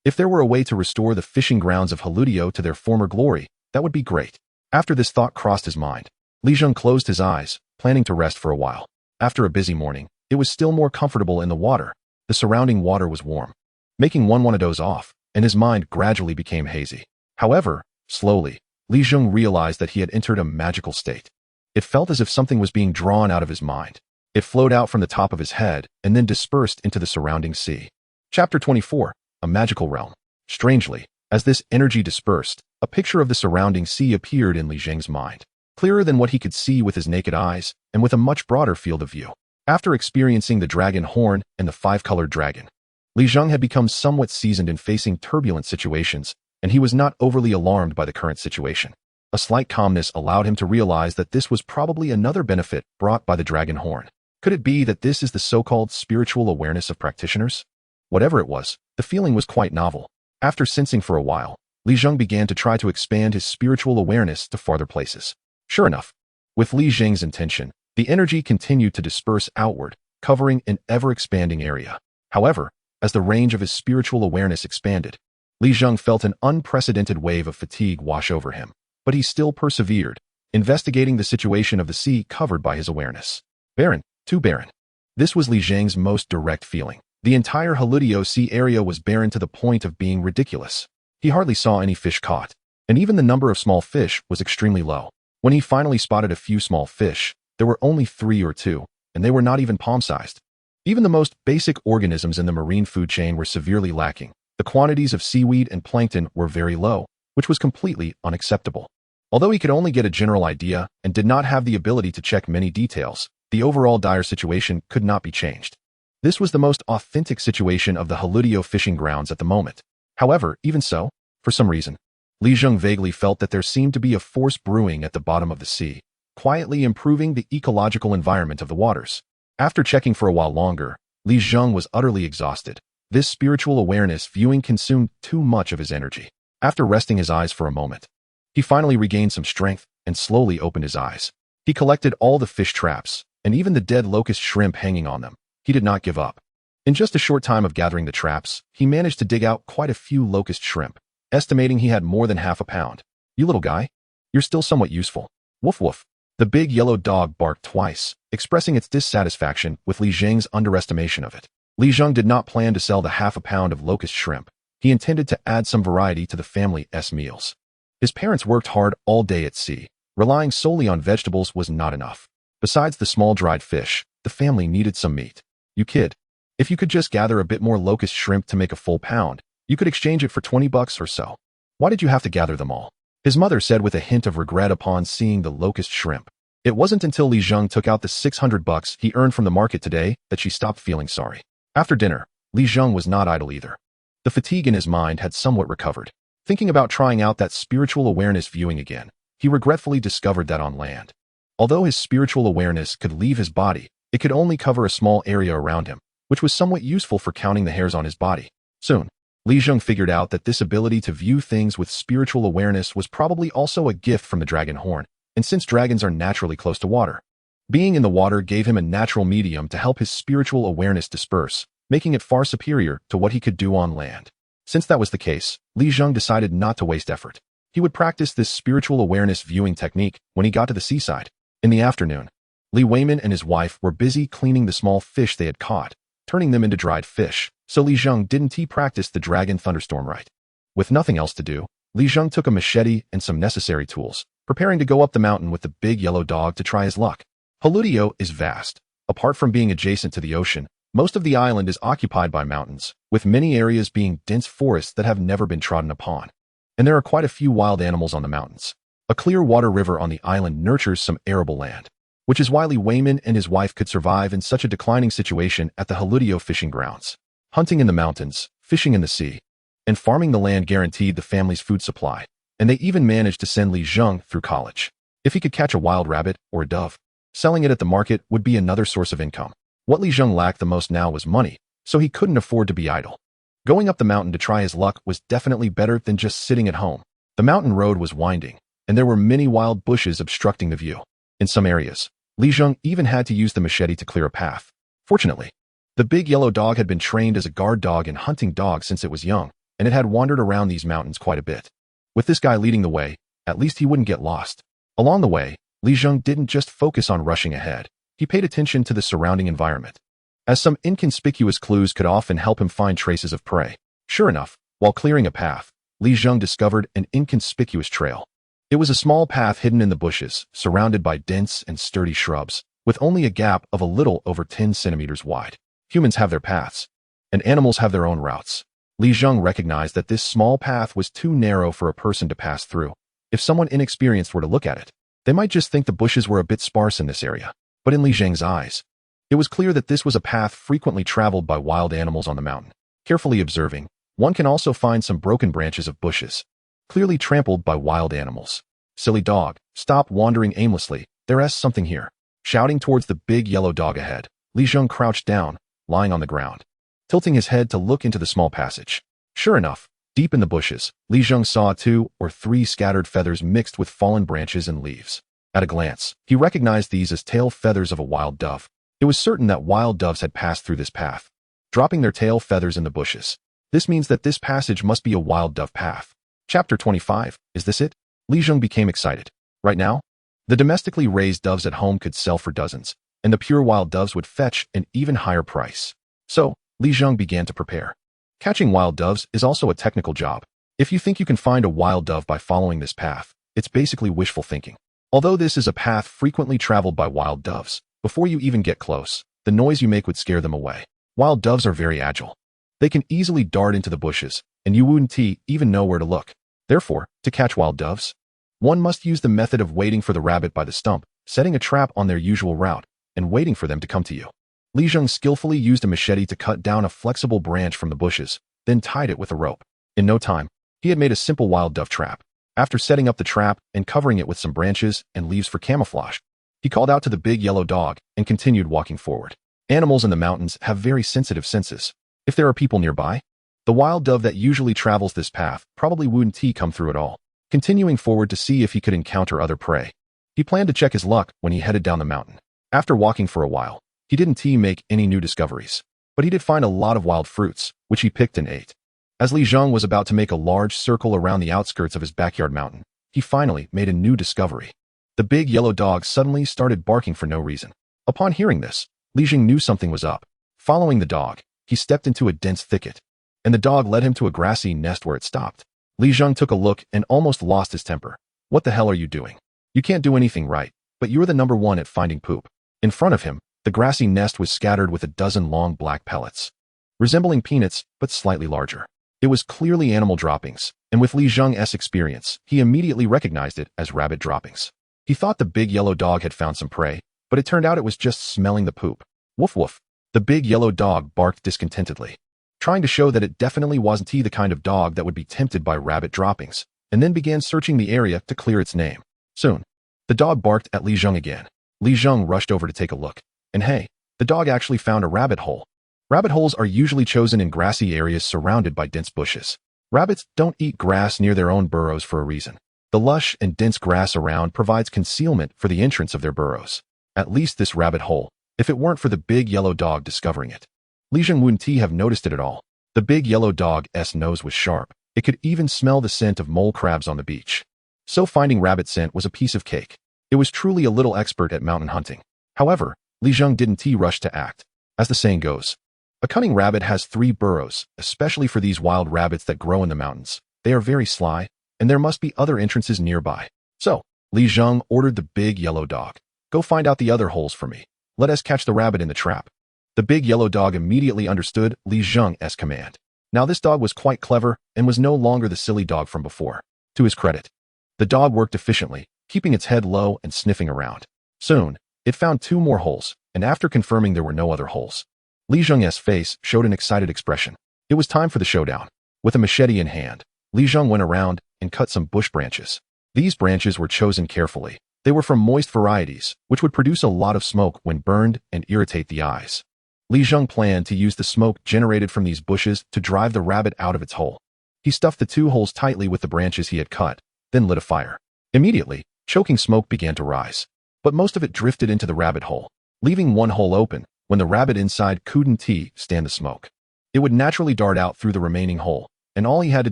If there were a way to restore the fishing grounds of Haludio to their former glory, that would be great. After this thought crossed his mind, Li Zheng closed his eyes, planning to rest for a while. After a busy morning, it was still more comfortable in the water. The surrounding water was warm, making one want to doze off, and his mind gradually became hazy. However, slowly, Li Zheng realized that he had entered a magical state. It felt as if something was being drawn out of his mind. It flowed out from the top of his head and then dispersed into the surrounding sea. Chapter 24. A Magical Realm. Strangely, as this energy dispersed, a picture of the surrounding sea appeared in Li Zheng's mind, clearer than what he could see with his naked eyes and with a much broader field of view. After experiencing the dragon horn and the five-colored dragon, Li Zheng had become somewhat seasoned in facing turbulent situations, and he was not overly alarmed by the current situation. A slight calmness allowed him to realize that this was probably another benefit brought by the dragon horn. Could it be that this is the so-called spiritual awareness of practitioners? Whatever it was, the feeling was quite novel. After sensing for a while, Li Zheng began to try to expand his spiritual awareness to farther places. Sure enough, with Li Zheng's intention, the energy continued to disperse outward, covering an ever-expanding area. However, as the range of his spiritual awareness expanded, Li Zheng felt an unprecedented wave of fatigue wash over him, but he still persevered, investigating the situation of the sea covered by his awareness. Barren, too barren. This was Li Zheng's most direct feeling. The entire Haludio Sea area was barren to the point of being ridiculous. He hardly saw any fish caught, and even the number of small fish was extremely low. When he finally spotted a few small fish, there were only 3 or 2, and they were not even palm-sized. Even the most basic organisms in the marine food chain were severely lacking. The quantities of seaweed and plankton were very low, which was completely unacceptable. Although he could only get a general idea and did not have the ability to check many details, the overall dire situation could not be changed. This was the most authentic situation of the Haludio fishing grounds at the moment. However, even so, for some reason, Li Zheng vaguely felt that there seemed to be a force brewing at the bottom of the sea, quietly improving the ecological environment of the waters. After checking for a while longer, Li Zheng was utterly exhausted. This spiritual awareness viewing consumed too much of his energy. After resting his eyes for a moment, he finally regained some strength and slowly opened his eyes. He collected all the fish traps, and even the dead locust shrimp hanging on them. He did not give up. In just a short time of gathering the traps, he managed to dig out quite a few locust shrimp, estimating he had more than half a pound. "You little guy, you're still somewhat useful." Woof woof. The big yellow dog barked twice, expressing its dissatisfaction with Li Zheng's underestimation of it. Li Zheng did not plan to sell the half a pound of locust shrimp. He intended to add some variety to the family's meals. His parents worked hard all day at sea. Relying solely on vegetables was not enough. Besides the small dried fish, the family needed some meat. "You kid, if you could just gather a bit more locust shrimp to make a full pound, you could exchange it for $20 or so. Why did you have to gather them all?" his mother said with a hint of regret upon seeing the locust shrimp. It wasn't until Li Zheng took out the $600 he earned from the market today that she stopped feeling sorry. After dinner, Li Zheng was not idle either. The fatigue in his mind had somewhat recovered. Thinking about trying out that spiritual awareness viewing again, he regretfully discovered that on land, although his spiritual awareness could leave his body, it could only cover a small area around him, which was somewhat useful for counting the hairs on his body. Soon, Li Zheng figured out that this ability to view things with spiritual awareness was probably also a gift from the dragon horn, and since dragons are naturally close to water, being in the water gave him a natural medium to help his spiritual awareness disperse, making it far superior to what he could do on land. Since that was the case, Li Zheng decided not to waste effort. He would practice this spiritual awareness viewing technique when he got to the seaside. In the afternoon, Li Weimin and his wife were busy cleaning the small fish they had caught, turning them into dried fish, so Li Zheng didn't practice the dragon thunderstorm right. With nothing else to do, Li Zheng took a machete and some necessary tools, preparing to go up the mountain with the big yellow dog to try his luck. Haludio is vast, Apart from being adjacent to the ocean, most of the island is occupied by mountains, with many areas being dense forests that have never been trodden upon. And there are quite a few wild animals on the mountains. A clear water river on the island nurtures some arable land, which is why Lee Wayman and his wife could survive in such a declining situation at the Halutio fishing grounds. Hunting in the mountains, fishing in the sea, and farming the land guaranteed the family's food supply, and they even managed to send Li Zheng through college. If he could catch a wild rabbit or a dove, selling it at the market would be another source of income. What Li Zheng lacked the most now was money, so he couldn't afford to be idle. Going up the mountain to try his luck was definitely better than just sitting at home. The mountain road was winding, and there were many wild bushes obstructing the view. In some areas, Li Zheng even had to use the machete to clear a path. Fortunately, the big yellow dog had been trained as a guard dog and hunting dog since it was young, and it had wandered around these mountains quite a bit. With this guy leading the way, at least he wouldn't get lost. Along the way, Li Zheng didn't just focus on rushing ahead. He paid attention to the surrounding environment, as some inconspicuous clues could often help him find traces of prey. Sure enough, while clearing a path, Li Zheng discovered an inconspicuous trail. It was a small path hidden in the bushes, surrounded by dense and sturdy shrubs, with only a gap of a little over 10 centimeters wide. Humans have their paths, and animals have their own routes. Li Zheng recognized that this small path was too narrow for a person to pass through. If someone inexperienced were to look at it, they might just think the bushes were a bit sparse in this area. But in Li Zheng's eyes, it was clear that this was a path frequently traveled by wild animals on the mountain. Carefully observing, one can also find some broken branches of bushes, clearly trampled by wild animals. Silly dog, stop wandering aimlessly, there's something here. Shouting towards the big yellow dog ahead, Li Zheng crouched down, lying on the ground, tilting his head to look into the small passage. Sure enough, deep in the bushes, Li Zheng saw 2 or 3 scattered feathers mixed with fallen branches and leaves. At a glance, he recognized these as tail feathers of a wild dove. It was certain that wild doves had passed through this path, dropping their tail feathers in the bushes. This means that this passage must be a wild dove path. Chapter 25, is this it? Li Zheng became excited. Right now, the domestically raised doves at home could sell for dozens, and the pure wild doves would fetch an even higher price. So, Li Zheng began to prepare. Catching wild doves is also a technical job. If you think you can find a wild dove by following this path, it's basically wishful thinking. Although this is a path frequently traveled by wild doves, before you even get close, the noise you make would scare them away. Wild doves are very agile. They can easily dart into the bushes, and you wouldn't even know where to look. Therefore, to catch wild doves, one must use the method of waiting for the rabbit by the stump, setting a trap on their usual route, and waiting for them to come to you. Li Zheng skillfully used a machete to cut down a flexible branch from the bushes, then tied it with a rope. In no time, he had made a simple wild dove trap. After setting up the trap and covering it with some branches and leaves for camouflage, he called out to the big yellow dog and continued walking forward. Animals in the mountains have very sensitive senses. If there are people nearby, the wild dove that usually travels this path probably wouldn't come through at all. Continuing forward to see if he could encounter other prey, he planned to check his luck when he headed down the mountain. After walking for a while, he didn't make any new discoveries, but he did find a lot of wild fruits, which he picked and ate. As Li Zheng was about to make a large circle around the outskirts of his backyard mountain, he finally made a new discovery. The big yellow dog suddenly started barking for no reason. Upon hearing this, Li Zheng knew something was up. Following the dog, he stepped into a dense thicket, and the dog led him to a grassy nest where it stopped. Li Zheng took a look and almost lost his temper. What the hell are you doing? You can't do anything right, but you're the number one at finding poop. In front of him, the grassy nest was scattered with a dozen long black pellets, resembling peanuts but slightly larger. It was clearly animal droppings, and with Li Zheng's experience, he immediately recognized it as rabbit droppings. He thought the big yellow dog had found some prey, but it turned out it was just smelling the poop. Woof woof. The big yellow dog barked discontentedly, trying to show that it definitely wasn't the kind of dog that would be tempted by rabbit droppings, and then began searching the area to clear its name. Soon, the dog barked at Li Zheng again. Li Zheng rushed over to take a look, and hey, the dog actually found a rabbit hole. Rabbit holes are usually chosen in grassy areas surrounded by dense bushes. Rabbits don't eat grass near their own burrows for a reason. The lush and dense grass around provides concealment for the entrance of their burrows. At least this rabbit hole, if it weren't for the big yellow dog discovering it. Li Zheng wouldn't have noticed it at all. The big yellow dog's nose was sharp. It could even smell the scent of mole crabs on the beach. So finding rabbit scent was a piece of cake. It was truly a little expert at mountain hunting. However, Li Zheng didn't rush to act. As the saying goes, a cunning rabbit has 3 burrows, especially for these wild rabbits that grow in the mountains. They are very sly, and there must be other entrances nearby. So, Li Zheng ordered the big yellow dog, "Go find out the other holes for me." let us catch the rabbit in the trap. The big yellow dog immediately understood Li Zheng's command. Now this dog was quite clever and was no longer the silly dog from before. To his credit, the dog worked efficiently, keeping its head low and sniffing around. Soon, it found 2 more holes, and after confirming there were no other holes, Li Zheng's face showed an excited expression. It was time for the showdown. With a machete in hand, Li Zheng went around and cut some bush branches. These branches were chosen carefully. They were from moist varieties, which would produce a lot of smoke when burned and irritate the eyes. Li Zheng planned to use the smoke generated from these bushes to drive the rabbit out of its hole. He stuffed the 2 holes tightly with the branches he had cut, then lit a fire. Immediately, choking smoke began to rise, but most of it drifted into the rabbit hole, leaving 1 hole open. When the rabbit inside couldn't stand the smoke, it would naturally dart out through the remaining hole, and all he had to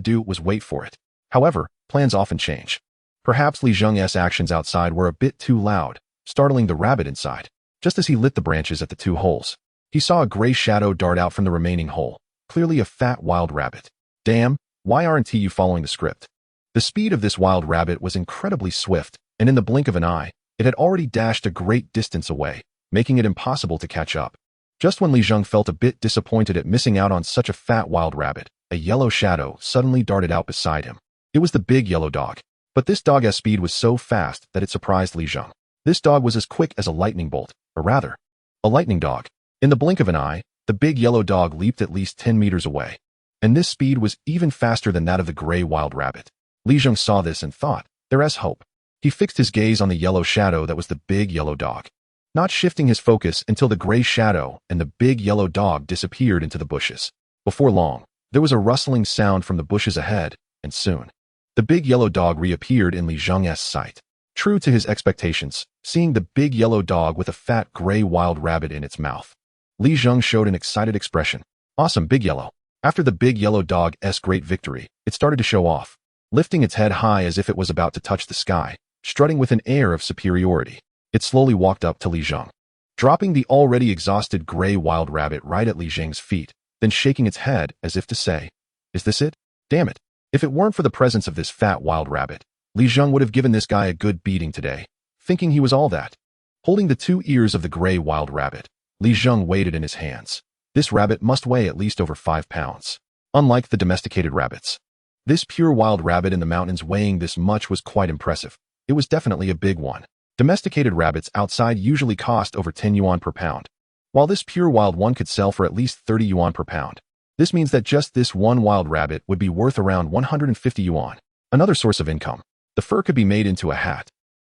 do was wait for it. However, plans often change. Perhaps Li Zheng's actions outside were a bit too loud, startling the rabbit inside. Just as he lit the branches at the 2 holes, he saw a gray shadow dart out from the remaining hole, clearly a fat wild rabbit. Damn, why aren't you following the script? The speed of this wild rabbit was incredibly swift, and in the blink of an eye, it had already dashed a great distance away, making it impossible to catch up. Just when Li Zheng felt a bit disappointed at missing out on such a fat wild rabbit, a yellow shadow suddenly darted out beside him. It was the big yellow dog. But this dog's speed was so fast that it surprised Li Zheng. This dog was as quick as a lightning bolt, or rather, a lightning dog. In the blink of an eye, the big yellow dog leaped at least 10 meters away. And this speed was even faster than that of the gray wild rabbit. Li Zheng saw this and thought, there's hope. He fixed his gaze on the yellow shadow that was the big yellow dog, not shifting his focus until the gray shadow and the big yellow dog disappeared into the bushes. Before long, there was a rustling sound from the bushes ahead, and soon, the big yellow dog reappeared in Li Zheng's sight. True to his expectations, seeing the big yellow dog with a fat gray wild rabbit in its mouth, Li Zheng showed an excited expression. Awesome, big yellow. After the big yellow dog's great victory, it started to show off, lifting its head high as if it was about to touch the sky, strutting with an air of superiority. It slowly walked up to Li Zheng, dropping the already exhausted gray wild rabbit right at Li Zheng's feet, then shaking its head as if to say, "Is this it? Damn it. If it weren't for the presence of this fat wild rabbit, Li Zheng would have given this guy a good beating today," thinking he was all that. Holding the 2 ears of the gray wild rabbit, Li Zheng weighed it in his hands. This rabbit must weigh at least over 5 pounds. Unlike the domesticated rabbits, this pure wild rabbit in the mountains weighing this much was quite impressive. It was definitely a big one. Domesticated rabbits outside usually cost over 10 yuan per pound, while this pure wild one could sell for at least 30 yuan per pound. This means that just this one wild rabbit would be worth around 150 yuan. Another source of income. The fur could be made into a hat,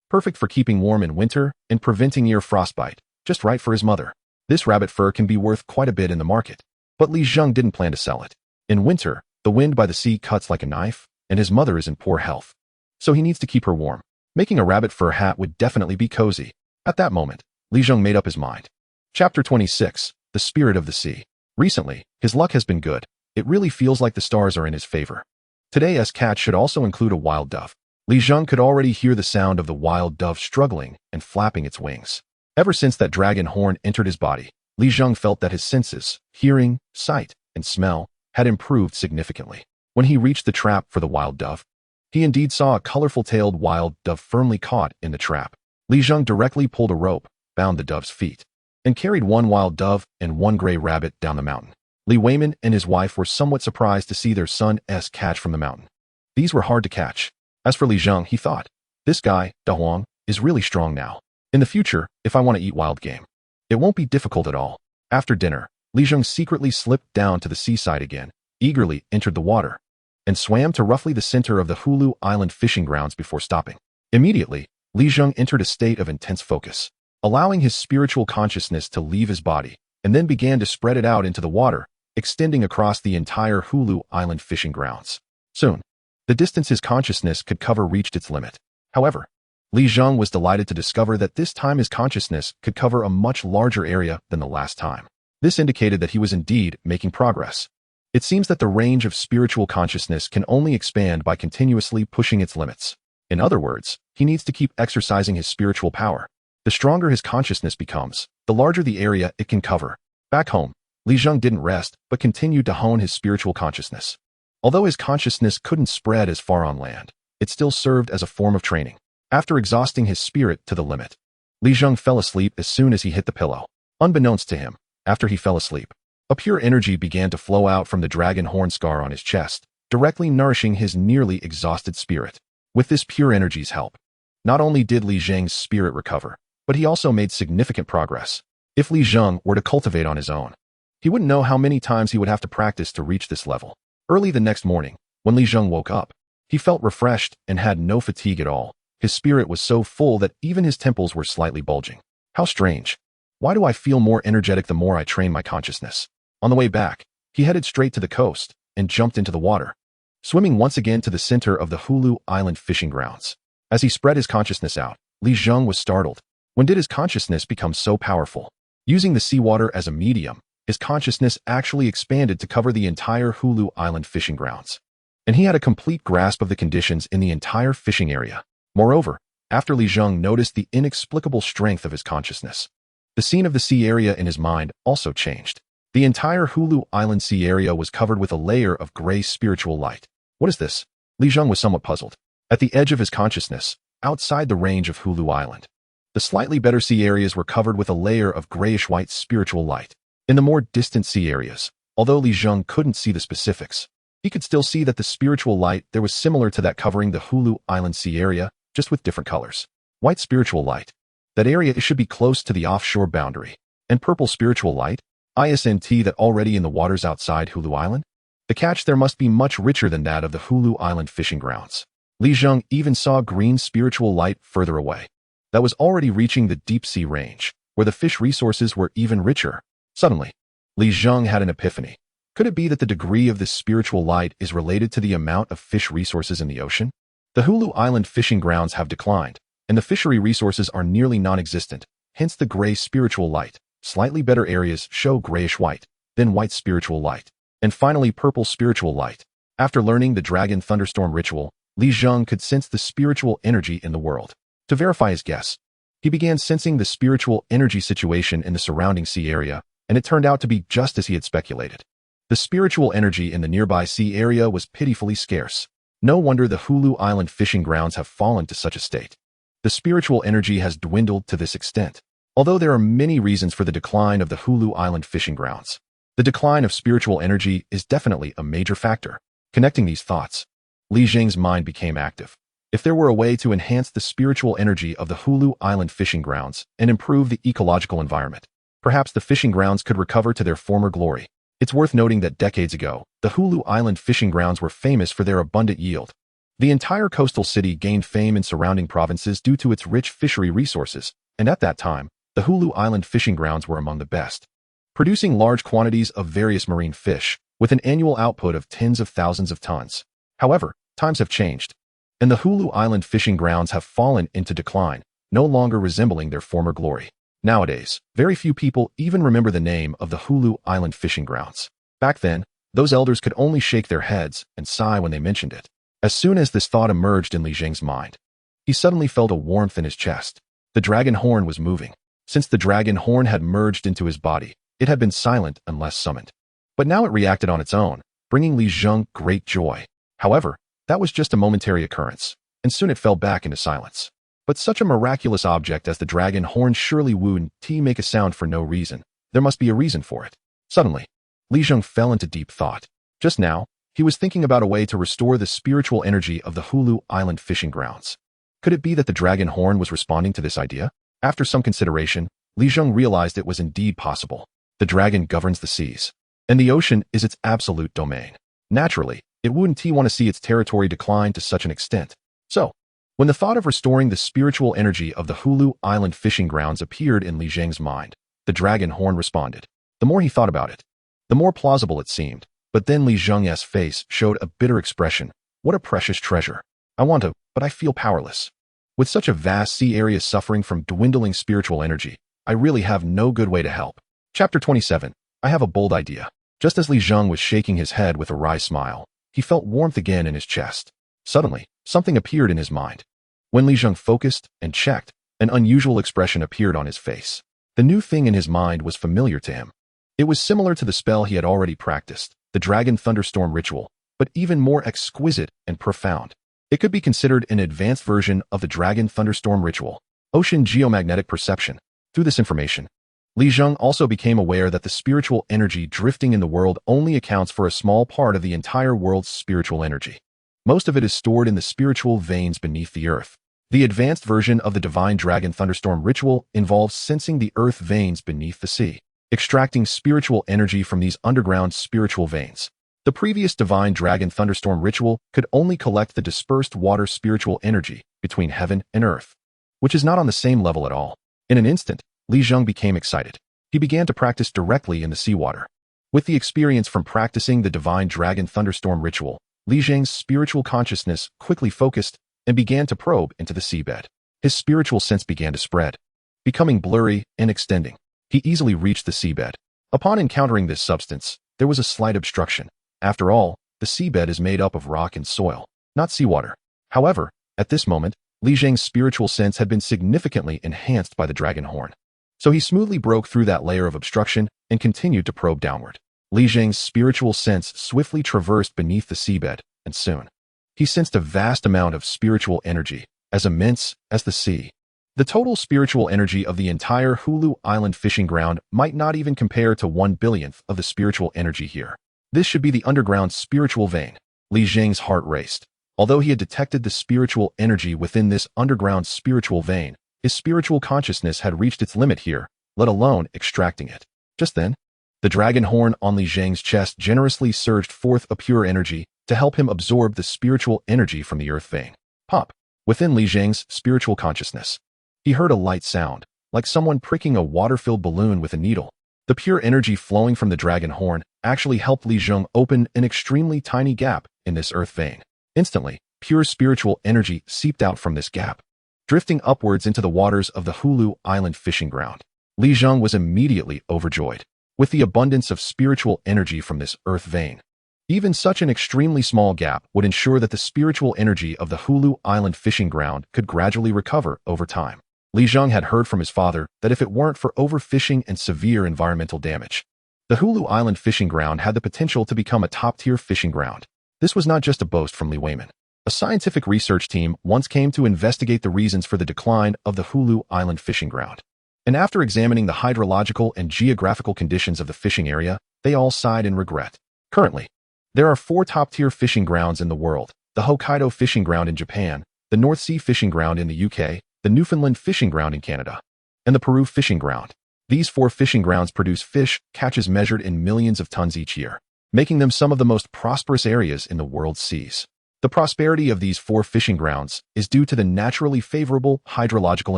perfect for keeping warm in winter and preventing ear frostbite, just right for his mother. This rabbit fur can be worth quite a bit in the market, but Li Zheng didn't plan to sell it. In winter, the wind by the sea cuts like a knife, and his mother is in poor health, so he needs to keep her warm. Making a rabbit fur hat would definitely be cozy. At that moment, Li Zheng made up his mind. Chapter 26, The Spirit of the Sea. Recently, his luck has been good. It really feels like the stars are in his favor. Today's catch should also include a wild dove. Li Zheng could already hear the sound of the wild dove struggling and flapping its wings. Ever since that dragon horn entered his body, Li Zheng felt that his senses, hearing, sight, and smell, had improved significantly. When he reached the trap for the wild dove, he indeed saw a colorful-tailed wild dove firmly caught in the trap. Li Zheng directly pulled a rope, bound the dove's feet, and carried 1 wild dove and 1 gray rabbit down the mountain. Li Weimin and his wife were somewhat surprised to see their son's catch from the mountain. These were hard to catch. As for Li Zheng, he thought, this guy, Da Huang, is really strong now. In the future, if I want to eat wild game, it won't be difficult at all. After dinner, Li Zheng secretly slipped down to the seaside again, eagerly entered the water, and swam to roughly the center of the Hulu Island fishing grounds before stopping. Immediately, Li Zheng entered a state of intense focus, allowing his spiritual consciousness to leave his body, and then began to spread it out into the water, extending across the entire Hulu Island fishing grounds. Soon, the distance his consciousness could cover reached its limit. However, Li Zheng was delighted to discover that this time his consciousness could cover a much larger area than the last time. This indicated that he was indeed making progress. It seems that the range of spiritual consciousness can only expand by continuously pushing its limits. In other words, he needs to keep exercising his spiritual power. The stronger his consciousness becomes, the larger the area it can cover. Back home, Li Zheng didn't rest, but continued to hone his spiritual consciousness. Although his consciousness couldn't spread as far on land, it still served as a form of training. After exhausting his spirit to the limit, Li Zheng fell asleep as soon as he hit the pillow. Unbeknownst to him, after he fell asleep, a pure energy began to flow out from the dragon horn scar on his chest, directly nourishing his nearly exhausted spirit. With this pure energy's help, not only did Li Zheng's spirit recover, but he also made significant progress. If Li Zheng were to cultivate on his own, he wouldn't know how many times he would have to practice to reach this level. Early the next morning, when Li Zheng woke up, he felt refreshed and had no fatigue at all. His spirit was so full that even his temples were slightly bulging. How strange. Why do I feel more energetic the more I train my consciousness? On the way back, he headed straight to the coast and jumped into the water, swimming once again to the center of the Hulu Island fishing grounds. As he spread his consciousness out, Li Zheng was startled. When did his consciousness become so powerful? Using the seawater as a medium, his consciousness actually expanded to cover the entire Hulu Island fishing grounds. And he had a complete grasp of the conditions in the entire fishing area. Moreover, after Li Zheng noticed the inexplicable strength of his consciousness, the scene of the sea area in his mind also changed. The entire Hulu Island sea area was covered with a layer of gray spiritual light. What is this? Li Zheng was somewhat puzzled. At the edge of his consciousness, outside the range of Hulu Island, the slightly better sea areas were covered with a layer of grayish-white spiritual light. In the more distant sea areas, although Li Zheng couldn't see the specifics, he could still see that the spiritual light there was similar to that covering the Hulu Island sea area, just with different colors. White spiritual light. That area should be close to the offshore boundary. And purple spiritual light, ISNT, that already in the waters outside Hulu Island? The catch there must be much richer than that of the Hulu Island fishing grounds. Li Zheng even saw green spiritual light further away. That was already reaching the deep sea range, where the fish resources were even richer. Suddenly, Li Zheng had an epiphany. Could it be that the degree of this spiritual light is related to the amount of fish resources in the ocean? The Hulu Island fishing grounds have declined, and the fishery resources are nearly non-existent, hence the gray spiritual light. Slightly better areas show grayish-white, then white spiritual light, and finally purple spiritual light. After learning the Dragon Thunderstorm ritual, Li Zheng could sense the spiritual energy in the world. To verify his guess, he began sensing the spiritual energy situation in the surrounding sea area, and it turned out to be just as he had speculated. The spiritual energy in the nearby sea area was pitifully scarce. No wonder the Hulu Island fishing grounds have fallen to such a state. The spiritual energy has dwindled to this extent. Although there are many reasons for the decline of the Hulu Island fishing grounds, the decline of spiritual energy is definitely a major factor. Connecting these thoughts, Li Zheng's mind became active. If there were a way to enhance the spiritual energy of the Hulu Island fishing grounds and improve the ecological environment, perhaps the fishing grounds could recover to their former glory. It's worth noting that decades ago, the Hulu Island fishing grounds were famous for their abundant yield. The entire coastal city gained fame in surrounding provinces due to its rich fishery resources, and at that time, the Hulu Island fishing grounds were among the best, producing large quantities of various marine fish, with an annual output of tens of thousands of tons. However, times have changed, and the Hulu Island fishing grounds have fallen into decline, no longer resembling their former glory. Nowadays, very few people even remember the name of the Hulu Island fishing grounds. Back then, those elders could only shake their heads and sigh when they mentioned it. As soon as this thought emerged in Li Zheng's mind, he suddenly felt a warmth in his chest. The dragon horn was moving. Since the dragon horn had merged into his body, it had been silent unless summoned. But now it reacted on its own, bringing Li Zheng great joy. However, that was just a momentary occurrence, and soon it fell back into silence. But such a miraculous object as the dragon horn surely wouldn't make a sound for no reason. There must be a reason for it. Suddenly, Li Zheng fell into deep thought. Just now, he was thinking about a way to restore the spiritual energy of the Hulu Island fishing grounds. Could it be that the dragon horn was responding to this idea? After some consideration, Li Zheng realized it was indeed possible. The dragon governs the seas, and the ocean is its absolute domain. Naturally, it wouldn't want to see its territory decline to such an extent. So, when the thought of restoring the spiritual energy of the Hulu Island fishing grounds appeared in Li Zheng's mind, the dragon horn responded. The more he thought about it, the more plausible it seemed. But then Li Zheng's face showed a bitter expression. What a precious treasure. I want to, but I feel powerless. With such a vast sea area suffering from dwindling spiritual energy, I really have no good way to help. Chapter 27. I have a bold idea. Just as Li Zheng was shaking his head with a wry smile, he felt warmth again in his chest. Suddenly, something appeared in his mind. When Li Zheng focused and checked, an unusual expression appeared on his face. The new thing in his mind was familiar to him. It was similar to the spell he had already practiced, the Dragon Thunderstorm ritual, but even more exquisite and profound. It could be considered an advanced version of the Dragon Thunderstorm ritual. ocean geomagnetic perception. Through this information, Li Zheng also became aware that the spiritual energy drifting in the world only accounts for a small part of the entire world's spiritual energy. Most of it is stored in the spiritual veins beneath the earth. The advanced version of the Divine Dragon Thunderstorm ritual involves sensing the earth veins beneath the sea, extracting spiritual energy from these underground spiritual veins. The previous Divine Dragon Thunderstorm ritual could only collect the dispersed water spiritual energy between heaven and earth, which is not on the same level at all. In an instant, Li Zheng became excited. He began to practice directly in the seawater. With the experience from practicing the Divine Dragon Thunderstorm ritual, Li Zheng's spiritual consciousness quickly focused and began to probe into the seabed. His spiritual sense began to spread, becoming blurry and extending. He easily reached the seabed. Upon encountering this substance, there was a slight obstruction. After all, the seabed is made up of rock and soil, not seawater. However, at this moment, Li Zheng's spiritual sense had been significantly enhanced by the dragon horn. So he smoothly broke through that layer of obstruction and continued to probe downward. Li Zheng's spiritual sense swiftly traversed beneath the seabed, and soon, he sensed a vast amount of spiritual energy, as immense as the sea. The total spiritual energy of the entire Hulu Island fishing ground might not even compare to 1/1,000,000th of the spiritual energy here. This should be the underground spiritual vein. Li Zheng's heart raced. Although he had detected the spiritual energy within this underground spiritual vein, his spiritual consciousness had reached its limit here, let alone extracting it. Just then, the dragon horn on Li Zheng's chest generously surged forth a pure energy to help him absorb the spiritual energy from the earth vein. Pop! Within Li Zheng's spiritual consciousness, he heard a light sound, like someone pricking a water-filled balloon with a needle. The pure energy flowing from the dragon horn actually helped Li Zheng open an extremely tiny gap in this earth vein. Instantly, pure spiritual energy seeped out from this gap, drifting upwards into the waters of the Hulu Island fishing ground. Li Zheng was immediately overjoyed with the abundance of spiritual energy from this earth vein. Even such an extremely small gap would ensure that the spiritual energy of the Hulu Island fishing ground could gradually recover over time. Li Zheng had heard from his father that if it weren't for overfishing and severe environmental damage, the Hulu Island fishing ground had the potential to become a top-tier fishing ground. This was not just a boast from Li Weiman. A scientific research team once came to investigate the reasons for the decline of the Hulu Island fishing ground. And after examining the hydrological and geographical conditions of the fishing area, they all sighed in regret. Currently, there are 4 top-tier fishing grounds in the world: the Hokkaido Fishing Ground in Japan, the North Sea Fishing Ground in the UK, the Newfoundland Fishing Ground in Canada, and the Peru Fishing Ground. These 4 fishing grounds produce fish catches measured in millions of tons each year, making them some of the most prosperous areas in the world's seas. The prosperity of these 4 fishing grounds is due to the naturally favorable hydrological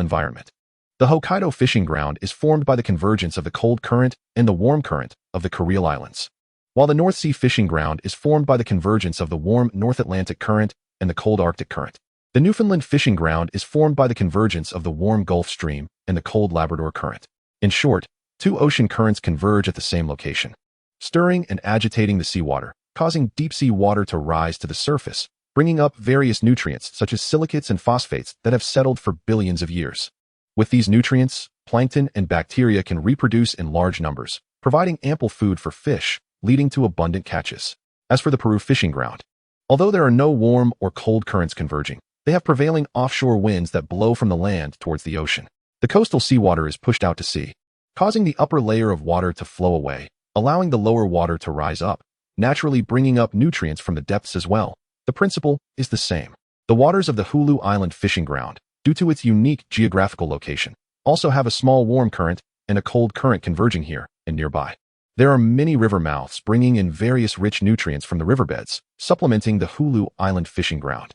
environment. The Hokkaido Fishing Ground is formed by the convergence of the cold current and the warm current of the Kuril Islands, while the North Sea Fishing Ground is formed by the convergence of the warm North Atlantic Current and the cold Arctic Current. The Newfoundland Fishing Ground is formed by the convergence of the warm Gulf Stream and the cold Labrador Current. In short, 2 ocean currents converge at the same location, stirring and agitating the seawater, causing deep-sea water to rise to the surface, bringing up various nutrients such as silicates and phosphates that have settled for billions of years. With these nutrients, plankton and bacteria can reproduce in large numbers, providing ample food for fish, leading to abundant catches. As for the Peru Fishing Ground, although there are no warm or cold currents converging, they have prevailing offshore winds that blow from the land towards the ocean. The coastal seawater is pushed out to sea, causing the upper layer of water to flow away, allowing the lower water to rise up, naturally bringing up nutrients from the depths as well. The principle is the same. The waters of the Hulu Island Fishing Ground, due to its unique geographical location, also have a small warm current and a cold current converging here and nearby. There are many river mouths bringing in various rich nutrients from the riverbeds, supplementing the Hulu Island Fishing Ground.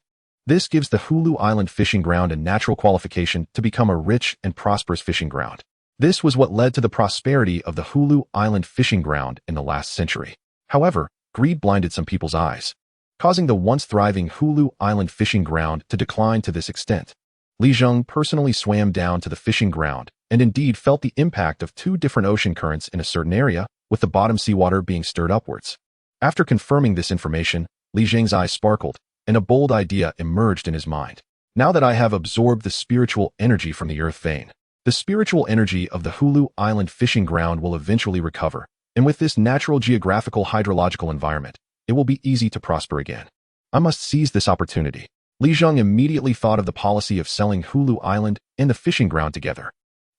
This gives the Hulu Island Fishing Ground a natural qualification to become a rich and prosperous fishing ground. This was what led to the prosperity of the Hulu Island Fishing Ground in the last century. However, greed blinded some people's eyes, causing the once thriving Hulu Island Fishing Ground to decline to this extent. Li Zheng personally swam down to the fishing ground and indeed felt the impact of 2 different ocean currents in a certain area, with the bottom seawater being stirred upwards. After confirming this information, Li Zheng's eyes sparkled, and a bold idea emerged in his mind. Now that I have absorbed the spiritual energy from the earth vein, the spiritual energy of the Hulu Island Fishing Ground will eventually recover, and with this natural geographical hydrological environment, it will be easy to prosper again. I must seize this opportunity. Li Zheng immediately thought of the policy of selling Hulu Island and the fishing ground together.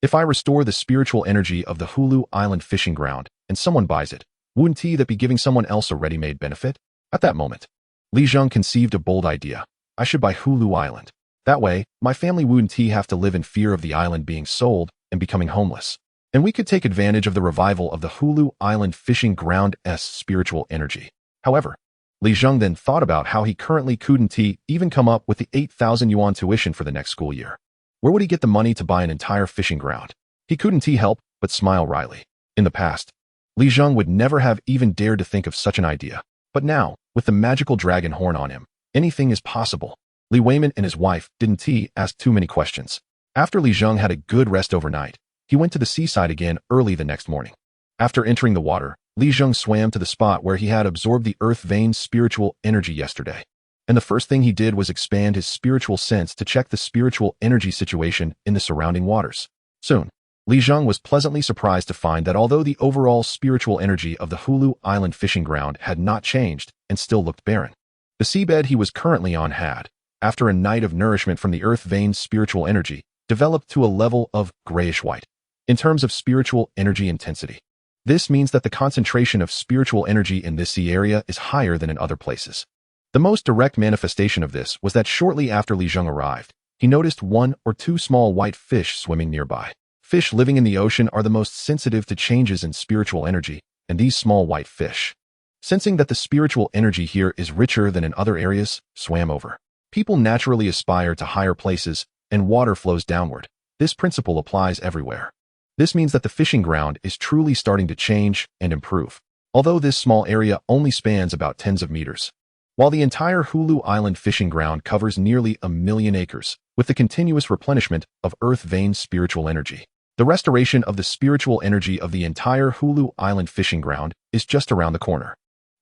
If I restore the spiritual energy of the Hulu Island fishing ground and someone buys it, wouldn't that be giving someone else a ready-made benefit? At that moment, Li Zheng conceived a bold idea. I should buy Hulu Island. That way, my family wouldn't have to live in fear of the island being sold and becoming homeless. And we could take advantage of the revival of the Hulu Island fishing ground's spiritual energy. However, Li Zheng then thought about how he currently couldn't even come up with the 8,000 yuan tuition for the next school year. Where would he get the money to buy an entire fishing ground? He couldn't help but smile wryly. In the past, Li Zheng would never have even dared to think of such an idea. But now, with the magical dragon horn on him, anything is possible. Li Weiman and his wife didn't ask too many questions. After Li Zheng had a good rest overnight, he went to the seaside again early the next morning. After entering the water, Li Zheng swam to the spot where he had absorbed the earth vein's spiritual energy yesterday. And the first thing he did was expand his spiritual sense to check the spiritual energy situation in the surrounding waters. Soon, Li Zheng was pleasantly surprised to find that although the overall spiritual energy of the Hulu Island fishing ground had not changed and still looked barren, the seabed he was currently on had, after a night of nourishment from the earth vein's spiritual energy, developed to a level of grayish-white. In terms of spiritual energy intensity, this means that the concentration of spiritual energy in this sea area is higher than in other places. The most direct manifestation of this was that shortly after Li Zheng arrived, he noticed 1 or 2 small white fish swimming nearby. Fish living in the ocean are the most sensitive to changes in spiritual energy, and these small white fish, sensing that the spiritual energy here is richer than in other areas, swam over. People naturally aspire to higher places, and water flows downward. This principle applies everywhere. This means that the fishing ground is truly starting to change and improve, although this small area only spans about tens of meters. While the entire Hulu Island fishing ground covers nearly 1,000,000 acres, with the continuous replenishment of earth vein's spiritual energy, the restoration of the spiritual energy of the entire Hulu Island fishing ground is just around the corner.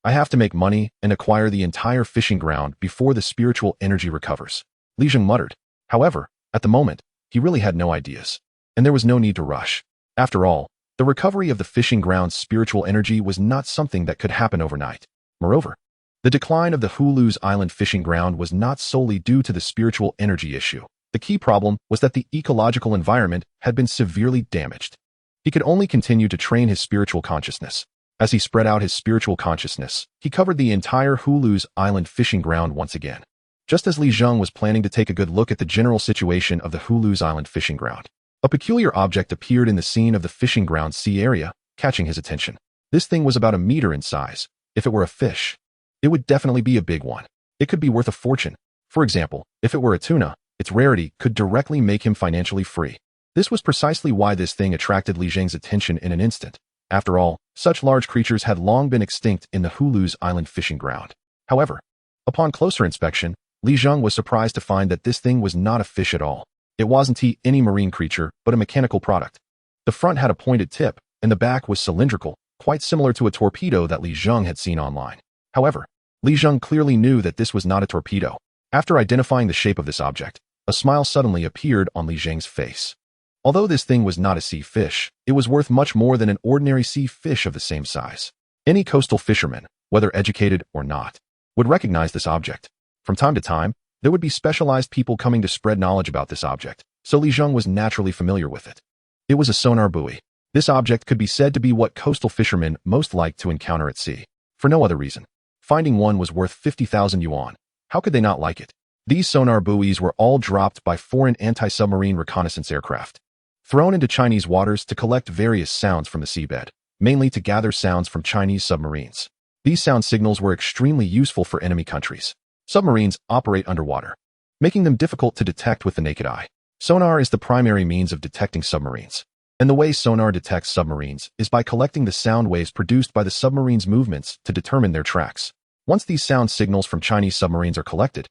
I have to make money and acquire the entire fishing ground before the spiritual energy recovers, Li Zheng muttered. However, at the moment, he really had no ideas, and there was no need to rush. After all, the recovery of the fishing ground's spiritual energy was not something that could happen overnight. Moreover, the decline of the Hulu's Island fishing ground was not solely due to the spiritual energy issue. The key problem was that the ecological environment had been severely damaged. He could only continue to train his spiritual consciousness. As he spread out his spiritual consciousness, he covered the entire Hulu's Island fishing ground once again. Just as Li Zheng was planning to take a good look at the general situation of the Hulu's Island fishing ground, a peculiar object appeared in the scene of the fishing ground sea area, catching his attention. This thing was about 1 meter in size. If it were a fish, it would definitely be a big one. It could be worth a fortune. For example, if it were a tuna, its rarity could directly make him financially free. This was precisely why this thing attracted Li Zheng's attention in an instant. After all, such large creatures had long been extinct in the Hulu's Island fishing ground. However, upon closer inspection, Li Zheng was surprised to find that this thing was not a fish at all. It wasn't any marine creature, but a mechanical product. The front had a pointed tip, and the back was cylindrical, quite similar to a torpedo that Li Zheng had seen online. However, Li Zheng clearly knew that this was not a torpedo. After identifying the shape of this object, a smile suddenly appeared on Li Zheng's face. Although this thing was not a sea fish, it was worth much more than an ordinary sea fish of the same size. Any coastal fisherman, whether educated or not, would recognize this object. From time to time, there would be specialized people coming to spread knowledge about this object, so Li Zheng was naturally familiar with it. It was a sonar buoy. This object could be said to be what coastal fishermen most like to encounter at sea. For no other reason. Finding one was worth 50,000 yuan. How could they not like it? These sonar buoys were all dropped by foreign anti-submarine reconnaissance aircraft, thrown into Chinese waters to collect various sounds from the seabed, mainly to gather sounds from Chinese submarines. These sound signals were extremely useful for enemy countries. Submarines operate underwater, making them difficult to detect with the naked eye. Sonar is the primary means of detecting submarines. And the way sonar detects submarines is by collecting the sound waves produced by the submarine's movements to determine their tracks. Once these sound signals from Chinese submarines are collected,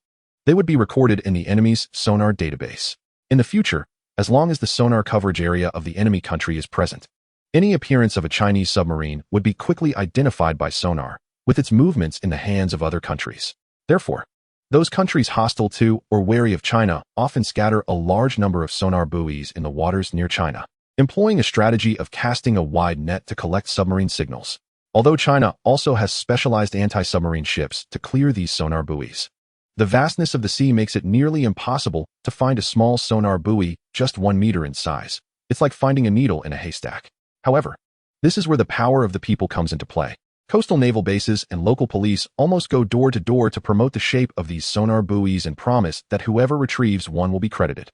they would be recorded in the enemy's sonar database. In the future, as long as the sonar coverage area of the enemy country is present, any appearance of a Chinese submarine would be quickly identified by sonar, with its movements in the hands of other countries. Therefore, those countries hostile to or wary of China often scatter a large number of sonar buoys in the waters near China, employing a strategy of casting a wide net to collect submarine signals. Although China also has specialized anti-submarine ships to clear these sonar buoys, The vastness of the sea makes it nearly impossible to find a small sonar buoy just 1 meter in size. It's like finding a needle in a haystack. However, this is where the power of the people comes into play. Coastal naval bases and local police almost go door to door to promote the shape of these sonar buoys and promise that whoever retrieves one will be credited.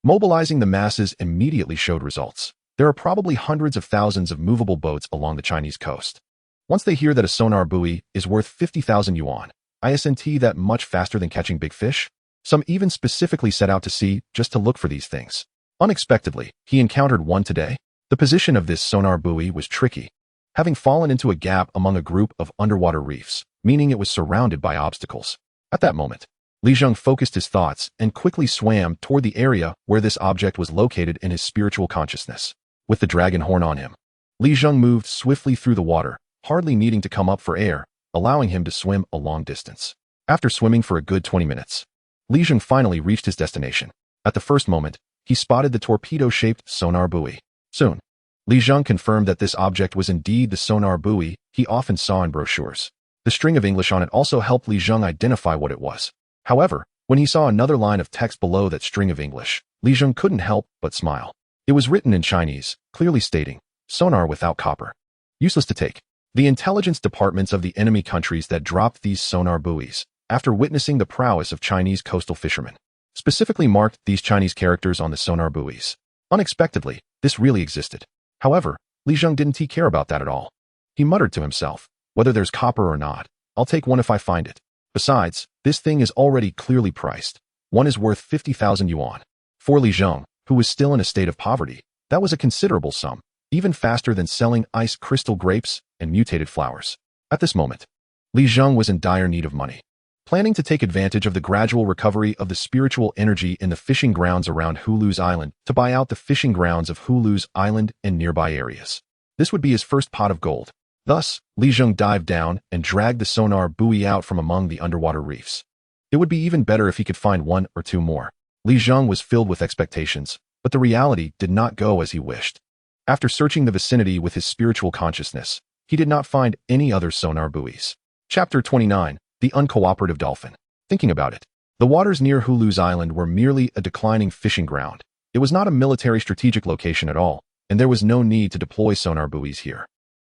Mobilizing the masses immediately showed results. There are probably hundreds of thousands of movable boats along the Chinese coast. Once they hear that a sonar buoy is worth 50,000 yuan, isn't that much faster than catching big fish? Some even specifically set out to sea just to look for these things. Unexpectedly, he encountered one today. The position of this sonar buoy was tricky, having fallen into a gap among a group of underwater reefs, meaning it was surrounded by obstacles. At that moment, Li Zheng focused his thoughts and quickly swam toward the area where this object was located in his spiritual consciousness. With the dragon horn on him, Li Zheng moved swiftly through the water, hardly needing to come up for air, allowing him to swim a long distance. After swimming for a good 20 minutes, Li Zheng finally reached his destination. At the first moment, he spotted the torpedo-shaped sonar buoy. Soon, Li Zheng confirmed that this object was indeed the sonar buoy he often saw in brochures. The string of English on it also helped Li Zheng identify what it was. However, when he saw another line of text below that string of English, Li Zheng couldn't help but smile. It was written in Chinese, clearly stating, "Sonar without copper. Useless to take." The intelligence departments of the enemy countries that dropped these sonar buoys, after witnessing the prowess of Chinese coastal fishermen, specifically marked these Chinese characters on the sonar buoys. Unexpectedly, this really existed. However, Li Zheng didn't care about that at all. He muttered to himself, "Whether there's copper or not, I'll take one if I find it. Besides, this thing is already clearly priced. One is worth 50,000 yuan. For Li Zheng, who was still in a state of poverty, that was a considerable sum, even faster than selling ice crystal grapes and mutated flowers. At this moment, Li Zheng was in dire need of money. Planning to take advantage of the gradual recovery of the spiritual energy in the fishing grounds around Hulu's Island to buy out the fishing grounds of Hulu's Island and nearby areas. This would be his first pot of gold. Thus, Li Zheng dived down and dragged the sonar buoy out from among the underwater reefs. It would be even better if he could find one or two more. Li Zheng was filled with expectations, but the reality did not go as he wished. After searching the vicinity with his spiritual consciousness, he did not find any other sonar buoys. Chapter 29. The Uncooperative Dolphin. Thinking about it, the waters near Hulu's Island were merely a declining fishing ground. It was not a military strategic location at all, and there was no need to deploy sonar buoys here.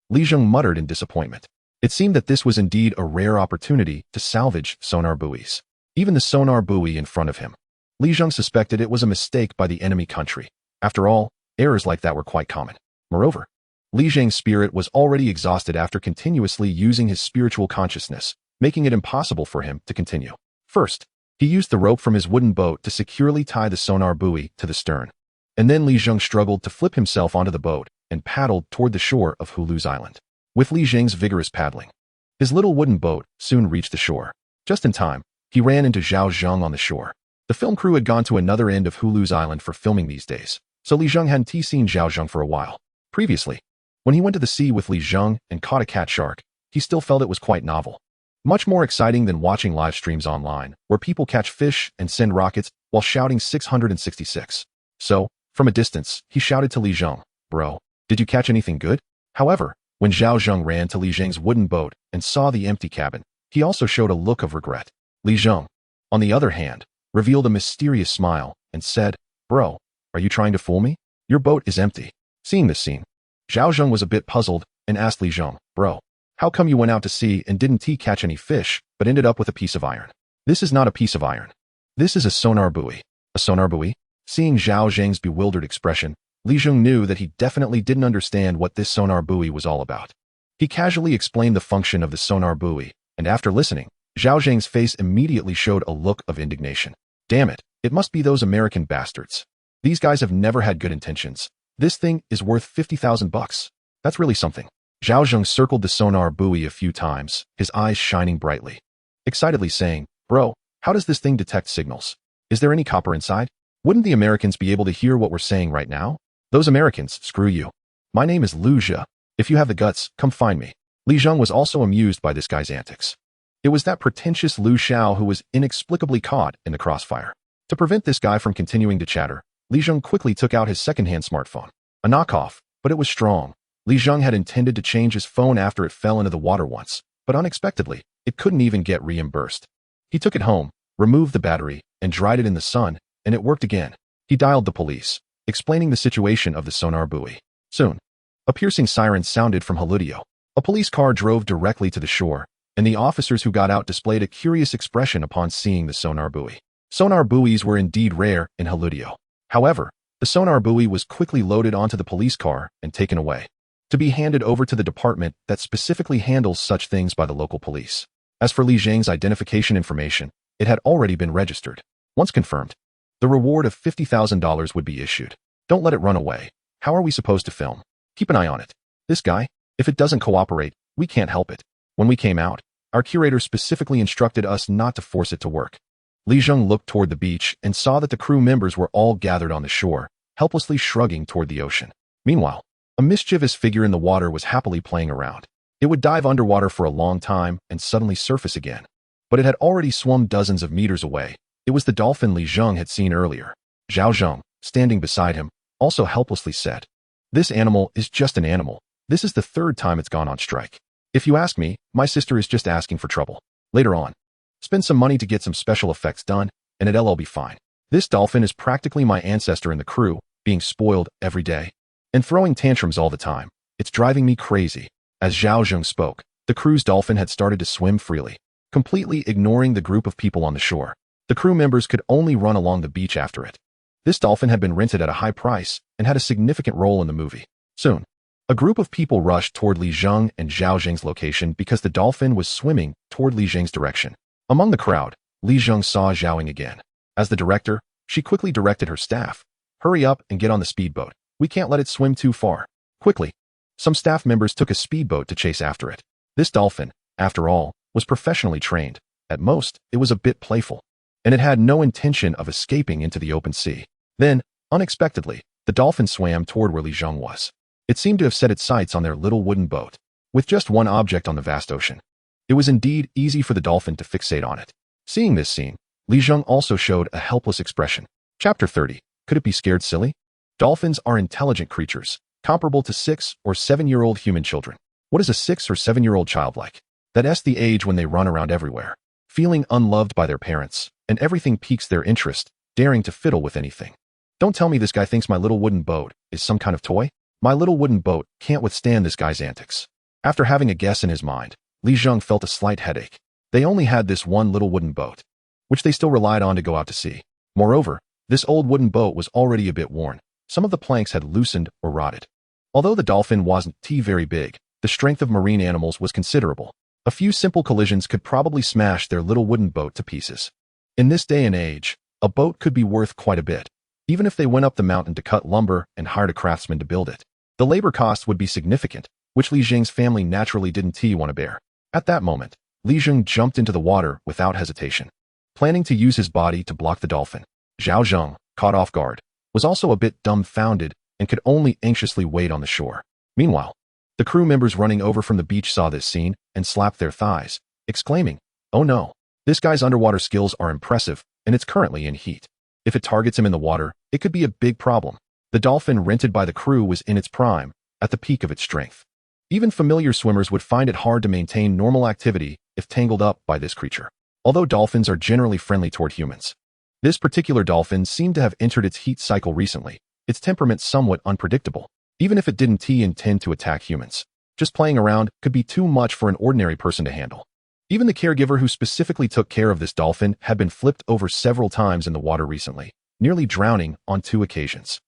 Li Zheng muttered in disappointment. It seemed that this was indeed a rare opportunity to salvage sonar buoys. Even the sonar buoy in front of him. Li Zheng suspected it was a mistake by the enemy country. After all, errors like that were quite common. Moreover, Li Zheng's spirit was already exhausted after continuously using his spiritual consciousness, making it impossible for him to continue. First, he used the rope from his wooden boat to securely tie the sonar buoy to the stern. And then Li Zheng struggled to flip himself onto the boat and paddled toward the shore of Hulu's Island. With Li Zheng's vigorous paddling, his little wooden boat soon reached the shore. Just in time, he ran into Zheng on the shore. The film crew had gone to another end of Hulu's Island for filming these days, so Li Zheng hadn't seen Zheng for a while. Previously, when he went to the sea with Li Zheng and caught a cat shark, he still felt it was quite novel. Much more exciting than watching live streams online, where people catch fish and send rockets while shouting 666. So, from a distance, he shouted to Li Zheng, "Bro, did you catch anything good?" However, when Zheng ran to Li Zheng's wooden boat and saw the empty cabin, he also showed a look of regret. Li Zheng, on the other hand, revealed a mysterious smile and said, "Bro, are you trying to fool me? Your boat is empty." Seeing this scene, Zheng was a bit puzzled and asked Li Zheng, "Bro, how come you went out to sea and didn't catch any fish, but ended up with a piece of iron?" "This is not a piece of iron. This is a sonar buoy." "A sonar buoy?" Seeing Zheng's bewildered expression, Li Zheng knew that he definitely didn't understand what this sonar buoy was all about. He casually explained the function of the sonar buoy, and after listening, Zheng's face immediately showed a look of indignation. "Damn it, it must be those American bastards. These guys have never had good intentions. This thing is worth 50,000 bucks. That's really something." Zheng circled the sonar buoy a few times, his eyes shining brightly, excitedly saying, "Bro, how does this thing detect signals? Is there any copper inside? Wouldn't the Americans be able to hear what we're saying right now?" "Those Americans, screw you. My name is Lu Zhe. If you have the guts, come find me." Li Zheng was also amused by this guy's antics. It was that pretentious Lu Xiao who was inexplicably caught in the crossfire. To prevent this guy from continuing to chatter, Li Zheng quickly took out his second-hand smartphone. A knockoff, but it was strong. Li Zheng had intended to change his phone after it fell into the water once, but unexpectedly, it couldn't even get reimbursed. He took it home, removed the battery, and dried it in the sun, and it worked again. He dialed the police, explaining the situation of the sonar buoy. Soon, a piercing siren sounded from Haludio. A police car drove directly to the shore, and the officers who got out displayed a curious expression upon seeing the sonar buoy. Sonar buoys were indeed rare in Haludio. However, the sonar buoy was quickly loaded onto the police car and taken away, to be handed over to the department that specifically handles such things by the local police. As for Li Zheng's identification information, it had already been registered. Once confirmed, the reward of $50,000 would be issued. Don't let it run away. How are we supposed to film? Keep an eye on it. This guy, if it doesn't cooperate, we can't help it. When we came out, our curator specifically instructed us not to force it to work. Li Zheng looked toward the beach and saw that the crew members were all gathered on the shore, helplessly shrugging toward the ocean. Meanwhile, a mischievous figure in the water was happily playing around. It would dive underwater for a long time and suddenly surface again. But it had already swum dozens of meters away. It was the dolphin Li Zheng had seen earlier. Zhao Zheng, standing beside him, also helplessly said, "This animal is just an animal. This is the third time it's gone on strike. If you ask me, my sister is just asking for trouble. Later on, spend some money to get some special effects done, and it'll all be fine. This dolphin is practically my ancestor in the crew, being spoiled every day and throwing tantrums all the time. It's driving me crazy." As Zhao Zheng spoke, the crew's dolphin had started to swim freely, completely ignoring the group of people on the shore. The crew members could only run along the beach after it. This dolphin had been rented at a high price and had a significant role in the movie. Soon, a group of people rushed toward Li Zheng and Zhao Zheng's location because the dolphin was swimming toward Li Zheng's direction. Among the crowd, Li Zheng saw Zhaoing again. As the director, she quickly directed her staff, "Hurry up and get on the speedboat. We can't let it swim too far." Quickly, some staff members took a speedboat to chase after it. This dolphin, after all, was professionally trained. At most, it was a bit playful, and it had no intention of escaping into the open sea. Then, unexpectedly, the dolphin swam toward where Li Zheng was. It seemed to have set its sights on their little wooden boat, with just one object on the vast ocean. It was indeed easy for the dolphin to fixate on it. Seeing this scene, Li Zheng also showed a helpless expression. Chapter 30. Could it be scared silly? Dolphins are intelligent creatures, comparable to 6 or 7-year-old human children. What is a 6 or 7-year-old child like? That's the age when they run around everywhere, feeling unloved by their parents, and everything piques their interest, daring to fiddle with anything. Don't tell me this guy thinks my little wooden boat is some kind of toy? My little wooden boat can't withstand this guy's antics. After having a guess in his mind, Li Zheng felt a slight headache. They only had this one little wooden boat, which they still relied on to go out to sea. Moreover, this old wooden boat was already a bit worn. Some of the planks had loosened or rotted. Although the dolphin wasn't very big, the strength of marine animals was considerable. A few simple collisions could probably smash their little wooden boat to pieces. In this day and age, a boat could be worth quite a bit, even if they went up the mountain to cut lumber and hired a craftsman to build it. The labor costs would be significant, which Li Zheng's family naturally didn't want to bear. At that moment, Li Zheng jumped into the water without hesitation, planning to use his body to block the dolphin. Zhao Zheng, caught off guard, was also a bit dumbfounded and could only anxiously wait on the shore. Meanwhile, the crew members running over from the beach saw this scene and slapped their thighs, exclaiming, "Oh no, this guy's underwater skills are impressive, and it's currently in heat. If it targets him in the water, it could be a big problem." The dolphin rented by the crew was in its prime, at the peak of its strength. Even familiar swimmers would find it hard to maintain normal activity if tangled up by this creature. Although dolphins are generally friendly toward humans, this particular dolphin seemed to have entered its heat cycle recently, its temperament somewhat unpredictable. Even if it didn't intend to attack humans, just playing around could be too much for an ordinary person to handle. Even the caregiver who specifically took care of this dolphin had been flipped over several times in the water recently, nearly drowning on 2 occasions.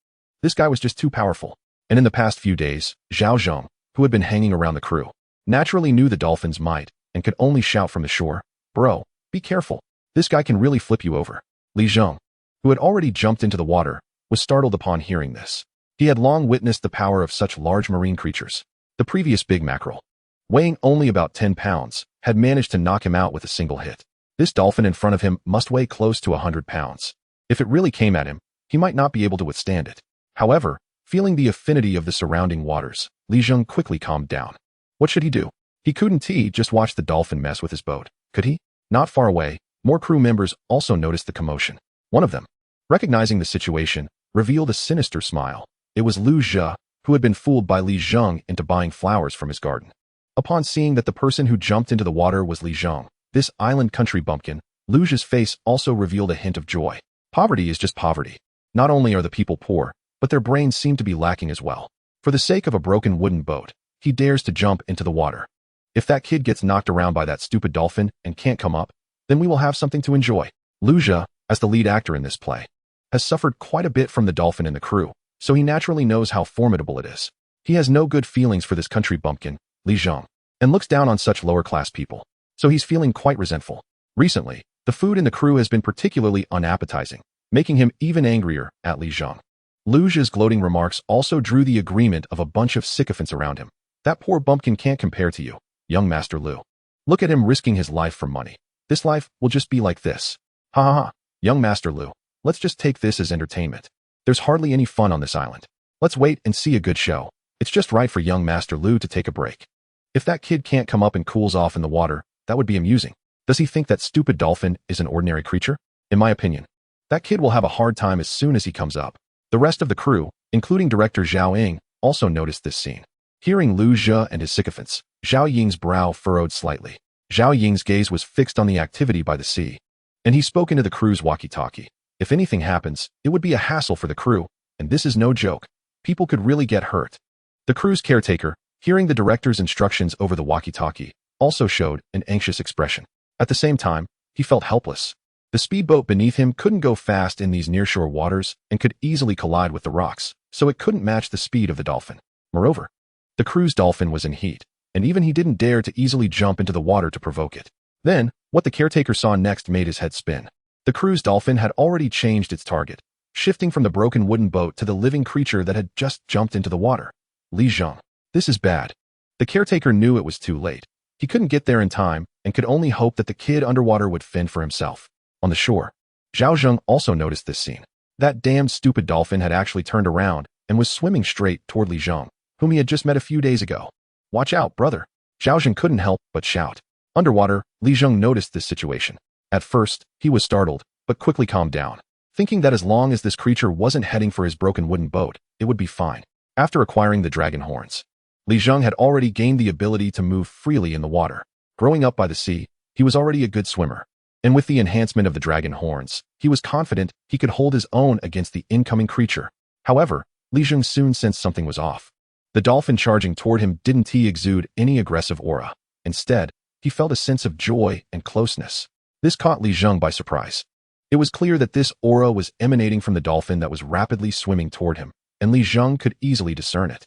This guy was just too powerful. And in the past few days, Zhao Zheng, who had been hanging around the crew, naturally knew the dolphin's might and could only shout from the shore, "Bro, be careful. This guy can really flip you over." Li Zheng, who had already jumped into the water, was startled upon hearing this. He had long witnessed the power of such large marine creatures. The previous big mackerel, weighing only about 10 pounds, had managed to knock him out with a single hit. This dolphin in front of him must weigh close to 100 pounds. If it really came at him, he might not be able to withstand it. However, feeling the affinity of the surrounding waters, Li Zheng quickly calmed down. What should he do? He couldn't just watch the dolphin mess with his boat, could he? Not far away, more crew members also noticed the commotion. One of them, recognizing the situation, revealed a sinister smile. It was Lu Zhe, who had been fooled by Li Zheng into buying flowers from his garden. Upon seeing that the person who jumped into the water was Li Zheng, this island country bumpkin, Lu Zhi's face also revealed a hint of joy. Poverty is just poverty. Not only are the people poor, but their brains seem to be lacking as well. For the sake of a broken wooden boat, he dares to jump into the water. If that kid gets knocked around by that stupid dolphin and can't come up, then we will have something to enjoy. Lu Zhi, as the lead actor in this play, has suffered quite a bit from the dolphin in the crew, so he naturally knows how formidable it is. He has no good feelings for this country bumpkin, Li Zheng, and looks down on such lower-class people, so he's feeling quite resentful. Recently, the food in the crew has been particularly unappetizing, making him even angrier at Li Zheng. Lu Zhi's gloating remarks also drew the agreement of a bunch of sycophants around him. That poor bumpkin can't compare to you, young Master Lu. Look at him risking his life for money. This life will just be like this. Ha ha ha, young Master Lu, let's just take this as entertainment. There's hardly any fun on this island. Let's wait and see a good show. It's just right for young Master Lu to take a break. If that kid can't come up and cools off in the water, that would be amusing. Does he think that stupid dolphin is an ordinary creature? In my opinion, that kid will have a hard time as soon as he comes up. The rest of the crew, including director Zhao Ying, also noticed this scene. Hearing Lu Zhi and his sycophants, Zhao Ying's brow furrowed slightly. Zhao Ying's gaze was fixed on the activity by the sea, and he spoke into the crew's walkie-talkie. If anything happens, it would be a hassle for the crew, and this is no joke. People could really get hurt. The crew's caretaker, hearing the director's instructions over the walkie-talkie, also showed an anxious expression. At the same time, he felt helpless. The speedboat beneath him couldn't go fast in these nearshore waters and could easily collide with the rocks, so it couldn't match the speed of the dolphin. Moreover, the crew's dolphin was in heat, and even he didn't dare to easily jump into the water to provoke it. Then, what the caretaker saw next made his head spin. The crew's dolphin had already changed its target, shifting from the broken wooden boat to the living creature that had just jumped into the water. Li Zheng. This is bad. The caretaker knew it was too late. He couldn't get there in time and could only hope that the kid underwater would fend for himself. On the shore, Zhao Zheng also noticed this scene. That damned stupid dolphin had actually turned around and was swimming straight toward Li Zheng, whom he had just met a few days ago. Watch out, brother. Zhao Zheng couldn't help but shout. Underwater, Li Zheng noticed this situation. At first, he was startled, but quickly calmed down, thinking that as long as this creature wasn't heading for his broken wooden boat, it would be fine. After acquiring the dragon horns, Li Zheng had already gained the ability to move freely in the water. Growing up by the sea, he was already a good swimmer, and with the enhancement of the dragon horns, he was confident he could hold his own against the incoming creature. However, Li Zheng soon sensed something was off. The dolphin charging toward him didn't exude any aggressive aura. Instead, he felt a sense of joy and closeness. This caught Li Zheng by surprise. It was clear that this aura was emanating from the dolphin that was rapidly swimming toward him, and Li Zheng could easily discern it.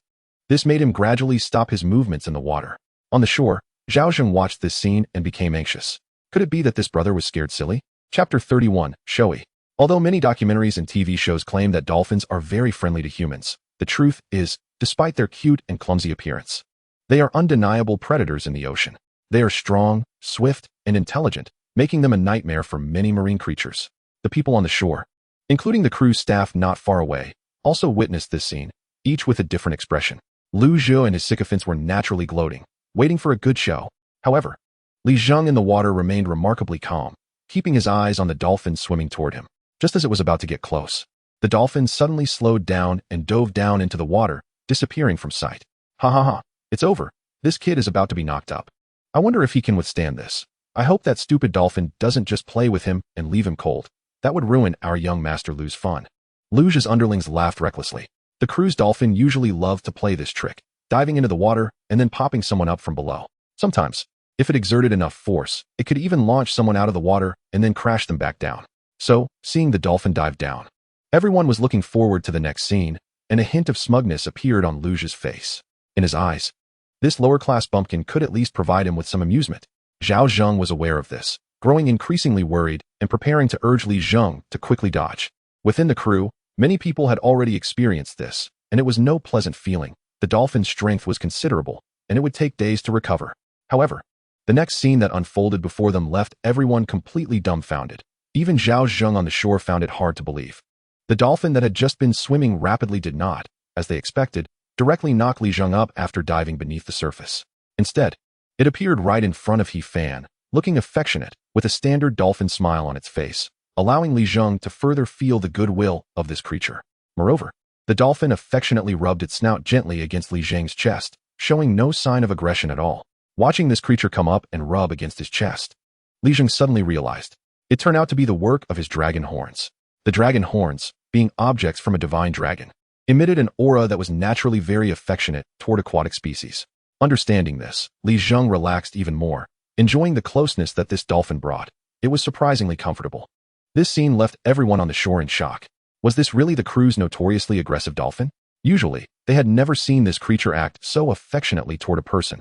This made him gradually stop his movements in the water. On the shore, Zhao Zheng watched this scene and became anxious. Could it be that this brother was scared silly? Chapter 31, Showy. Although many documentaries and TV shows claim that dolphins are very friendly to humans, the truth is, despite their cute and clumsy appearance, they are undeniable predators in the ocean. They are strong, swift, and intelligent, making them a nightmare for many marine creatures. The people on the shore, including the crew's staff not far away, also witnessed this scene, each with a different expression. Lu Zhi and his sycophants were naturally gloating, waiting for a good show. However, Li Zheng in the water remained remarkably calm, keeping his eyes on the dolphin swimming toward him. Just as it was about to get close, the dolphin suddenly slowed down and dove down into the water, disappearing from sight. Ha ha ha, it's over. This kid is about to be knocked up. I wonder if he can withstand this. I hope that stupid dolphin doesn't just play with him and leave him cold. That would ruin our young Master Lu's fun. Lu Zhi's underlings laughed recklessly. The crew's dolphin usually loved to play this trick, diving into the water and then popping someone up from below. Sometimes, if it exerted enough force, it could even launch someone out of the water and then crash them back down. So, seeing the dolphin dive down, everyone was looking forward to the next scene, and a hint of smugness appeared on Lu Zhi's face. In his eyes, this lower-class bumpkin could at least provide him with some amusement. Zhao Zheng was aware of this, growing increasingly worried and preparing to urge Li Zheng to quickly dodge. Within the crew, many people had already experienced this, and it was no pleasant feeling. The dolphin's strength was considerable, and it would take days to recover. However, the next scene that unfolded before them left everyone completely dumbfounded. Even Zhao Zheng on the shore found it hard to believe. The dolphin that had just been swimming rapidly did not, as they expected, directly knock Li Zheng up after diving beneath the surface. Instead, it appeared right in front of He Fan, looking affectionate, with a standard dolphin smile on its face, allowing Li Zheng to further feel the goodwill of this creature. Moreover, the dolphin affectionately rubbed its snout gently against Li Zheng's chest, showing no sign of aggression at all. Watching this creature come up and rub against his chest, Li Zheng suddenly realized It turned out to be the work of his dragon horns. The dragon horns, being objects from a divine dragon, emitted an aura that was naturally very affectionate toward aquatic species. Understanding this, Li Zheng relaxed even more, enjoying the closeness that this dolphin brought. It was surprisingly comfortable. This scene left everyone on the shore in shock. Was this really the crew's notoriously aggressive dolphin? Usually, they had never seen this creature act so affectionately toward a person.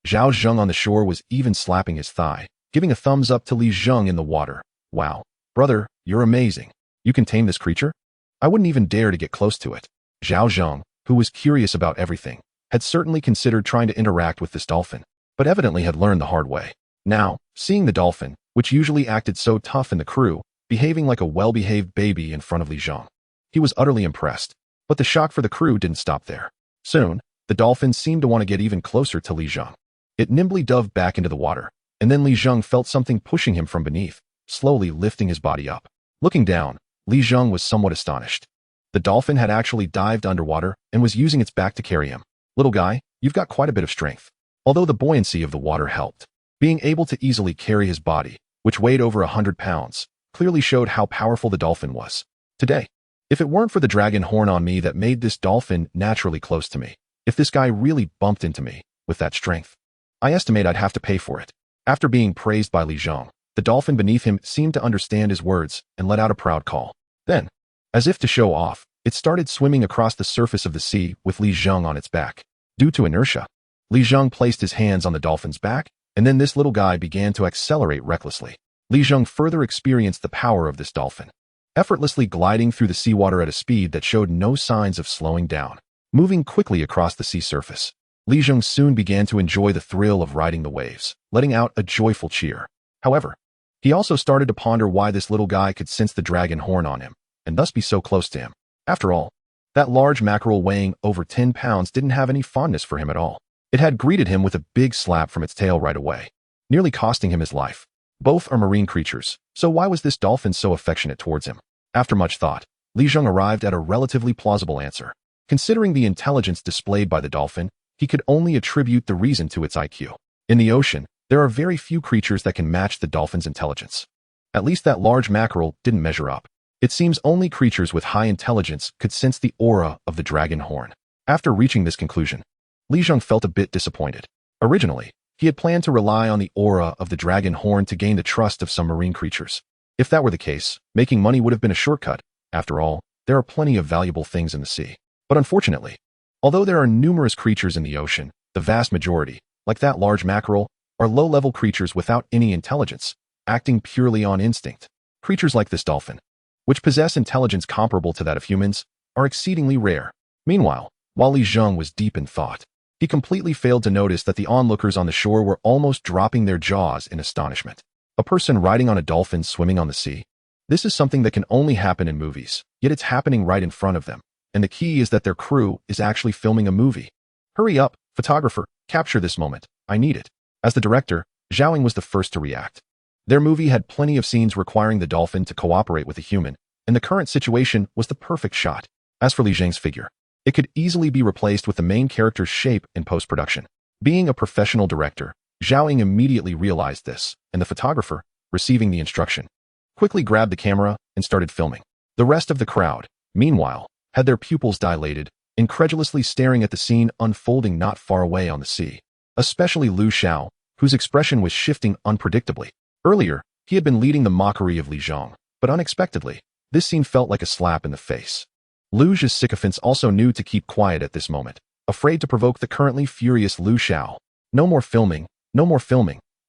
Zhao Zheng on the shore was even slapping his thigh, giving a thumbs up to Li Zheng in the water. Wow, brother, you're amazing. You can tame this creature? I wouldn't even dare to get close to it. Zhao Zheng, who was curious about everything, had certainly considered trying to interact with this dolphin, but evidently had learned the hard way. Now, seeing the dolphin, which usually acted so tough in the crew, behaving like a well-behaved baby in front of Li Zheng, he was utterly impressed. But the shock for the crew didn't stop there. Soon, the dolphin seemed to want to get even closer to Li Zheng. It nimbly dove back into the water, and then Li Zheng felt something pushing him from beneath, slowly lifting his body up. Looking down, Li Zheng was somewhat astonished. The dolphin had actually dived underwater and was using its back to carry him. Little guy, you've got quite a bit of strength. Although the buoyancy of the water helped, being able to easily carry his body, which weighed over 100 pounds, clearly showed how powerful the dolphin was. Today, if it weren't for the dragon horn on me that made this dolphin naturally close to me, if this guy really bumped into me with that strength, I estimate I'd have to pay for it. After being praised by Li Zheng, the dolphin beneath him seemed to understand his words and let out a proud call. Then, as if to show off, it started swimming across the surface of the sea with Li Zheng on its back. Due to inertia, Li Zheng placed his hands on the dolphin's back, and then this little guy began to accelerate recklessly. Li Zheng further experienced the power of this dolphin, effortlessly gliding through the seawater at a speed that showed no signs of slowing down. Moving quickly across the sea surface, Li Zheng soon began to enjoy the thrill of riding the waves, letting out a joyful cheer. However, he also started to ponder why this little guy could sense the dragon horn on him, and thus be so close to him. After all, that large mackerel weighing over 10 pounds didn't have any fondness for him at all. It had greeted him with a big slap from its tail right away, nearly costing him his life. Both are marine creatures, so why was this dolphin so affectionate towards him? After much thought, Li Zheng arrived at a relatively plausible answer. Considering the intelligence displayed by the dolphin, he could only attribute the reason to its IQ. In the ocean, there are very few creatures that can match the dolphin's intelligence. At least that large mackerel didn't measure up. It seems only creatures with high intelligence could sense the aura of the dragon horn. After reaching this conclusion, Li Zheng felt a bit disappointed. Originally, he had planned to rely on the aura of the dragon horn to gain the trust of some marine creatures. If that were the case, making money would have been a shortcut. After all, there are plenty of valuable things in the sea. But unfortunately, although there are numerous creatures in the ocean, the vast majority, like that large mackerel, are low-level creatures without any intelligence, acting purely on instinct. Creatures like this dolphin, which possess intelligence comparable to that of humans, are exceedingly rare. Meanwhile, while Li Zheng was deep in thought, he completely failed to notice that the onlookers on the shore were almost dropping their jaws in astonishment. A person riding on a dolphin swimming on the sea? This is something that can only happen in movies, yet it's happening right in front of them. And the key is that their crew is actually filming a movie. Hurry up, photographer, capture this moment. I need it. As the director, Zheng was the first to react. Their movie had plenty of scenes requiring the dolphin to cooperate with a human, and the current situation was the perfect shot. As for Li Zheng's figure, it could easily be replaced with the main character's shape in post-production. Being a professional director, Zheng immediately realized this, and the photographer, receiving the instruction, quickly grabbed the camera and started filming. The rest of the crowd, meanwhile, had their pupils dilated, incredulously staring at the scene unfolding not far away on the sea. Especially Lu Xiao, whose expression was shifting unpredictably. Earlier, he had been leading the mockery of Li Zheng, but unexpectedly, this scene felt like a slap in the face. Lu's sycophants also knew to keep quiet at this moment, afraid to provoke the currently furious Lu Xiao. No more filming,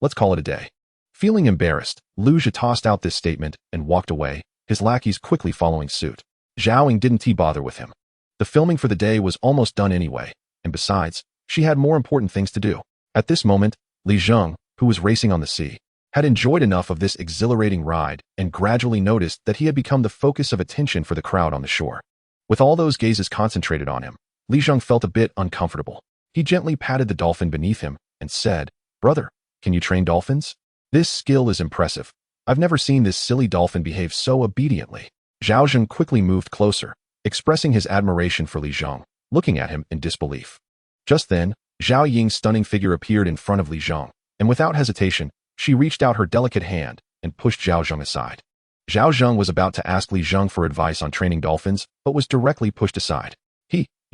let's call it a day. Feeling embarrassed, Lu Zhi tossed out this statement and walked away, his lackeys quickly following suit. Zheng didn't bother with him. The filming for the day was almost done anyway, and besides, she had more important things to do. At this moment, Li Zheng, who was racing on the sea, had enjoyed enough of this exhilarating ride and gradually noticed that he had become the focus of attention for the crowd on the shore. With all those gazes concentrated on him, Li Zheng felt a bit uncomfortable. He gently patted the dolphin beneath him and said, "Brother, can you train dolphins? This skill is impressive. I've never seen this silly dolphin behave so obediently." Zhao Zheng quickly moved closer, expressing his admiration for Li Zheng, looking at him in disbelief. Just then, Zhao Ying's stunning figure appeared in front of Li Zheng, and without hesitation, she reached out her delicate hand, and pushed Zhao Zheng aside. Zhao Zheng was about to ask Li Zheng for advice on training dolphins, but was directly pushed aside.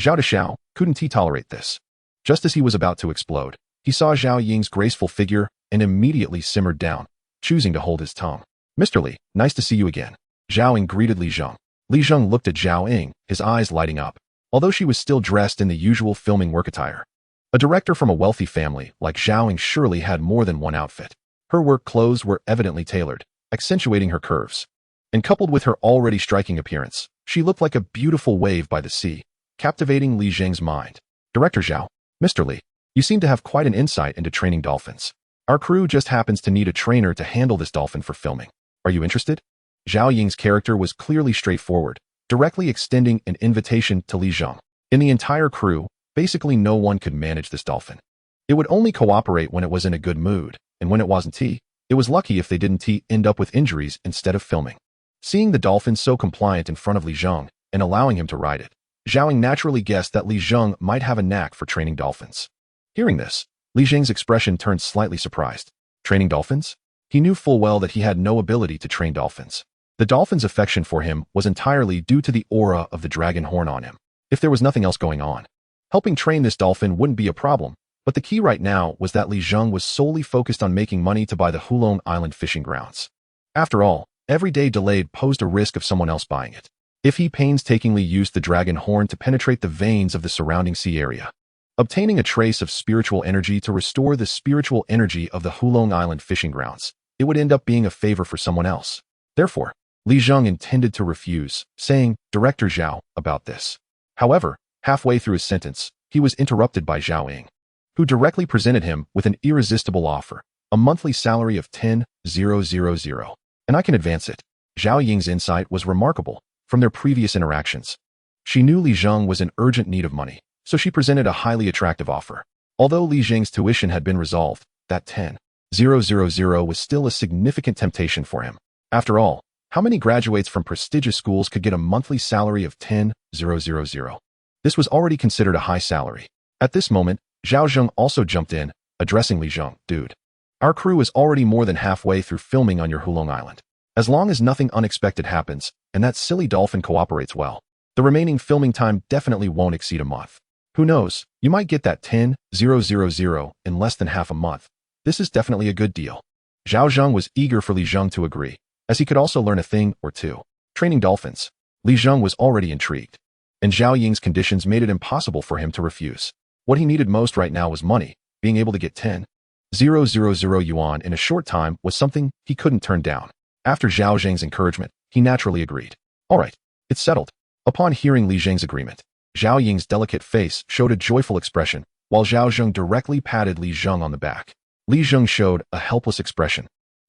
Zhao Deshao, couldn't he tolerate this? Just as he was about to explode, he saw Zhao Ying's graceful figure and immediately simmered down, choosing to hold his tongue. Mr. Li, nice to see you again. Zhao Ying greeted Li Zheng. Li Zheng looked at Zhao Ying, his eyes lighting up, although she was still dressed in the usual filming work attire. A director from a wealthy family like Zhao Ying surely had more than one outfit. Her work clothes were evidently tailored, accentuating her curves. And coupled with her already striking appearance, she looked like a beautiful wave by the sea, captivating Li Zheng's mind. Director Zhao, Mr. Li, you seem to have quite an insight into training dolphins. Our crew just happens to need a trainer to handle this dolphin for filming. Are you interested? Zhao Ying's character was clearly straightforward, directly extending an invitation to Li Zheng. In the entire crew, basically no one could manage this dolphin. It would only cooperate when it was in a good mood, and when it wasn't, it was lucky if they didn't end up with injuries instead of filming. Seeing the dolphin so compliant in front of Li Zheng and allowing him to ride it, Zhao Ying naturally guessed that Li Zheng might have a knack for training dolphins. Hearing this, Li Zheng's expression turned slightly surprised. Training dolphins? He knew full well that he had no ability to train dolphins. The dolphin's affection for him was entirely due to the aura of the dragon horn on him. If there was nothing else going on, helping train this dolphin wouldn't be a problem, but the key right now was that Li Zheng was solely focused on making money to buy the Hulong Island fishing grounds. After all, every day delayed posed a risk of someone else buying it. If he painstakingly used the dragon horn to penetrate the veins of the surrounding sea area, obtaining a trace of spiritual energy to restore the spiritual energy of the Hulong Island fishing grounds, it would end up being a favor for someone else. Therefore, Li Zheng intended to refuse, saying, Director Zhao, about this. However, halfway through his sentence, he was interrupted by Zhao Ying, who directly presented him with an irresistible offer, a monthly salary of 10,000. And I can advance it. Zhao Ying's insight was remarkable from their previous interactions. She knew Li Zheng was in urgent need of money, so she presented a highly attractive offer. Although Li Zheng's tuition had been resolved, that 10,000 was still a significant temptation for him. After all, how many graduates from prestigious schools could get a monthly salary of 10,000? This was already considered a high salary. At this moment, Zhao Zheng also jumped in, addressing Li Zheng. Dude, our crew is already more than halfway through filming on your Hulong Island. As long as nothing unexpected happens, and that silly dolphin cooperates well, the remaining filming time definitely won't exceed a month. Who knows, you might get that 10,000 in less than half a month. This is definitely a good deal. Zhao Zheng was eager for Li Zheng to agree, as he could also learn a thing or two. Training dolphins. Li Zheng was already intrigued, and Zhao Ying's conditions made it impossible for him to refuse. What he needed most right now was money. Being able to get 10,000 yuan in a short time was something he couldn't turn down. After Zhao Zheng's encouragement, he naturally agreed. All right, it's settled. Upon hearing Li Zheng's agreement, Zhao Ying's delicate face showed a joyful expression, while Zhao Zheng directly patted Li Zheng on the back. Li Zheng showed a helpless expression,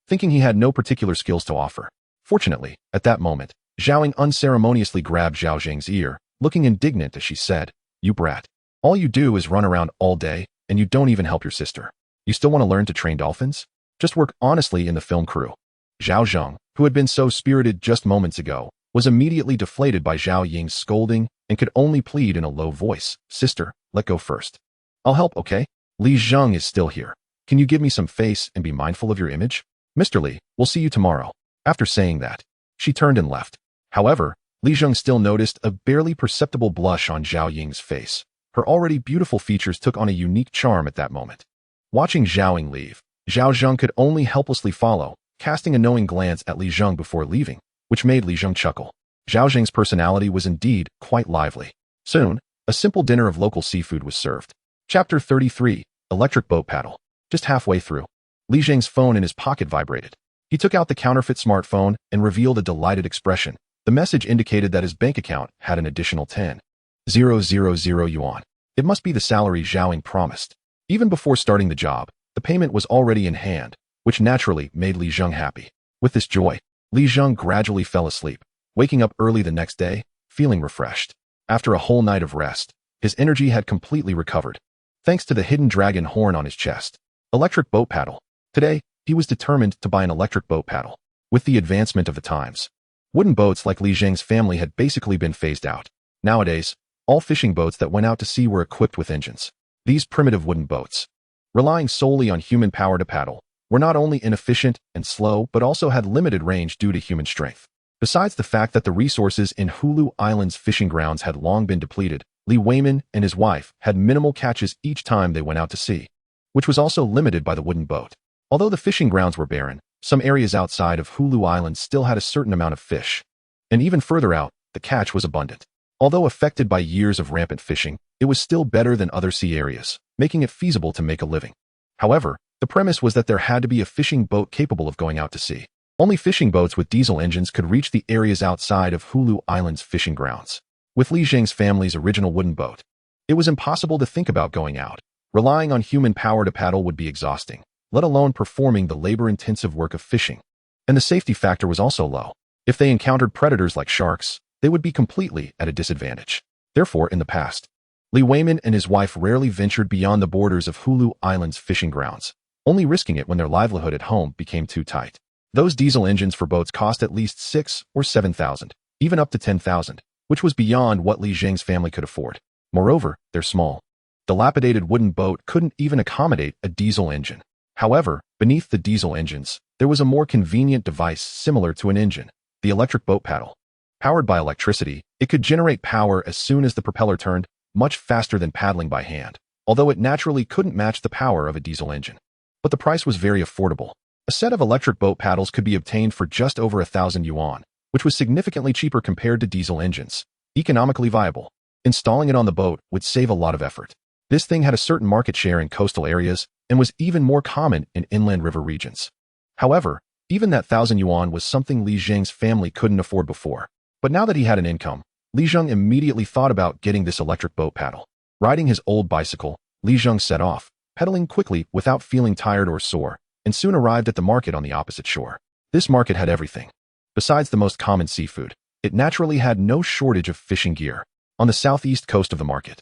thinking he had no particular skills to offer. Fortunately, at that moment, Zhao Ying unceremoniously grabbed Zhao Zheng's ear, looking indignant as she said, You brat. All you do is run around all day, and you don't even help your sister. You still want to learn to train dolphins? Just work honestly in the film crew. Zhao Zheng, who had been so spirited just moments ago, was immediately deflated by Zhao Ying's scolding and could only plead in a low voice, Sister, let go first. I'll help, okay? Li Zheng is still here. Can you give me some face and be mindful of your image? Mr. Li, we'll see you tomorrow. After saying that, she turned and left. However, Li Zheng still noticed a barely perceptible blush on Zhao Ying's face. Her already beautiful features took on a unique charm at that moment. Watching Zhao Ying leave, Zhao Zheng could only helplessly follow, casting a knowing glance at Li Zheng before leaving, which made Li Zheng chuckle. Zhao Zheng's personality was indeed quite lively. Soon, a simple dinner of local seafood was served. Chapter 33, Electric Boat Paddle. Just halfway through, Li Zheng's phone in his pocket vibrated. He took out the counterfeit smartphone and revealed a delighted expression. The message indicated that his bank account had an additional 10,000 yuan. It must be the salary Zhao Ying promised. Even before starting the job, the payment was already in hand, which naturally made Li Zheng happy. With this joy, Li Zheng gradually fell asleep, waking up early the next day, feeling refreshed. After a whole night of rest, his energy had completely recovered, thanks to the hidden dragon horn on his chest. Electric boat paddle. Today, he was determined to buy an electric boat paddle. With the advancement of the times, wooden boats like Li Zheng's family had basically been phased out. Nowadays, all fishing boats that went out to sea were equipped with engines. These primitive wooden boats, relying solely on human power to paddle, were not only inefficient and slow but also had limited range due to human strength. Besides the fact that the resources in Hulu Island's fishing grounds had long been depleted, Lee Wayman and his wife had minimal catches each time they went out to sea, which was also limited by the wooden boat. Although the fishing grounds were barren, some areas outside of Hulu Island still had a certain amount of fish. And even further out, the catch was abundant. Although affected by years of rampant fishing, it was still better than other sea areas, making it feasible to make a living. However, the premise was that there had to be a fishing boat capable of going out to sea. Only fishing boats with diesel engines could reach the areas outside of Hulu Island's fishing grounds. With Li Zheng's family's original wooden boat, it was impossible to think about going out. Relying on human power to paddle would be exhausting, let alone performing the labor-intensive work of fishing. And the safety factor was also low. If they encountered predators like sharks, they would be completely at a disadvantage. Therefore, in the past, Lee Wayman and his wife rarely ventured beyond the borders of Hulu Island's fishing grounds, only risking it when their livelihood at home became too tight. Those diesel engines for boats cost at least $6,000 or $7,000, even up to $10,000, which was beyond what Li Zheng's family could afford. Moreover, their small, dilapidated wooden boat couldn't even accommodate a diesel engine. However, beneath the diesel engines, there was a more convenient device similar to an engine, the electric boat paddle. Powered by electricity, it could generate power as soon as the propeller turned, much faster than paddling by hand, although it naturally couldn't match the power of a diesel engine. But the price was very affordable. A set of electric boat paddles could be obtained for just over 1,000 yuan, which was significantly cheaper compared to diesel engines. Economically viable. Installing it on the boat would save a lot of effort. This thing had a certain market share in coastal areas and was even more common in inland river regions. However, even that 1,000 yuan was something Li Zheng's family couldn't afford before. But now that he had an income, Li Zheng immediately thought about getting this electric boat paddle. Riding his old bicycle, Li Zheng set off, pedaling quickly without feeling tired or sore, and soon arrived at the market on the opposite shore. This market had everything. Besides the most common seafood, it naturally had no shortage of fishing gear. On the southeast coast of the market,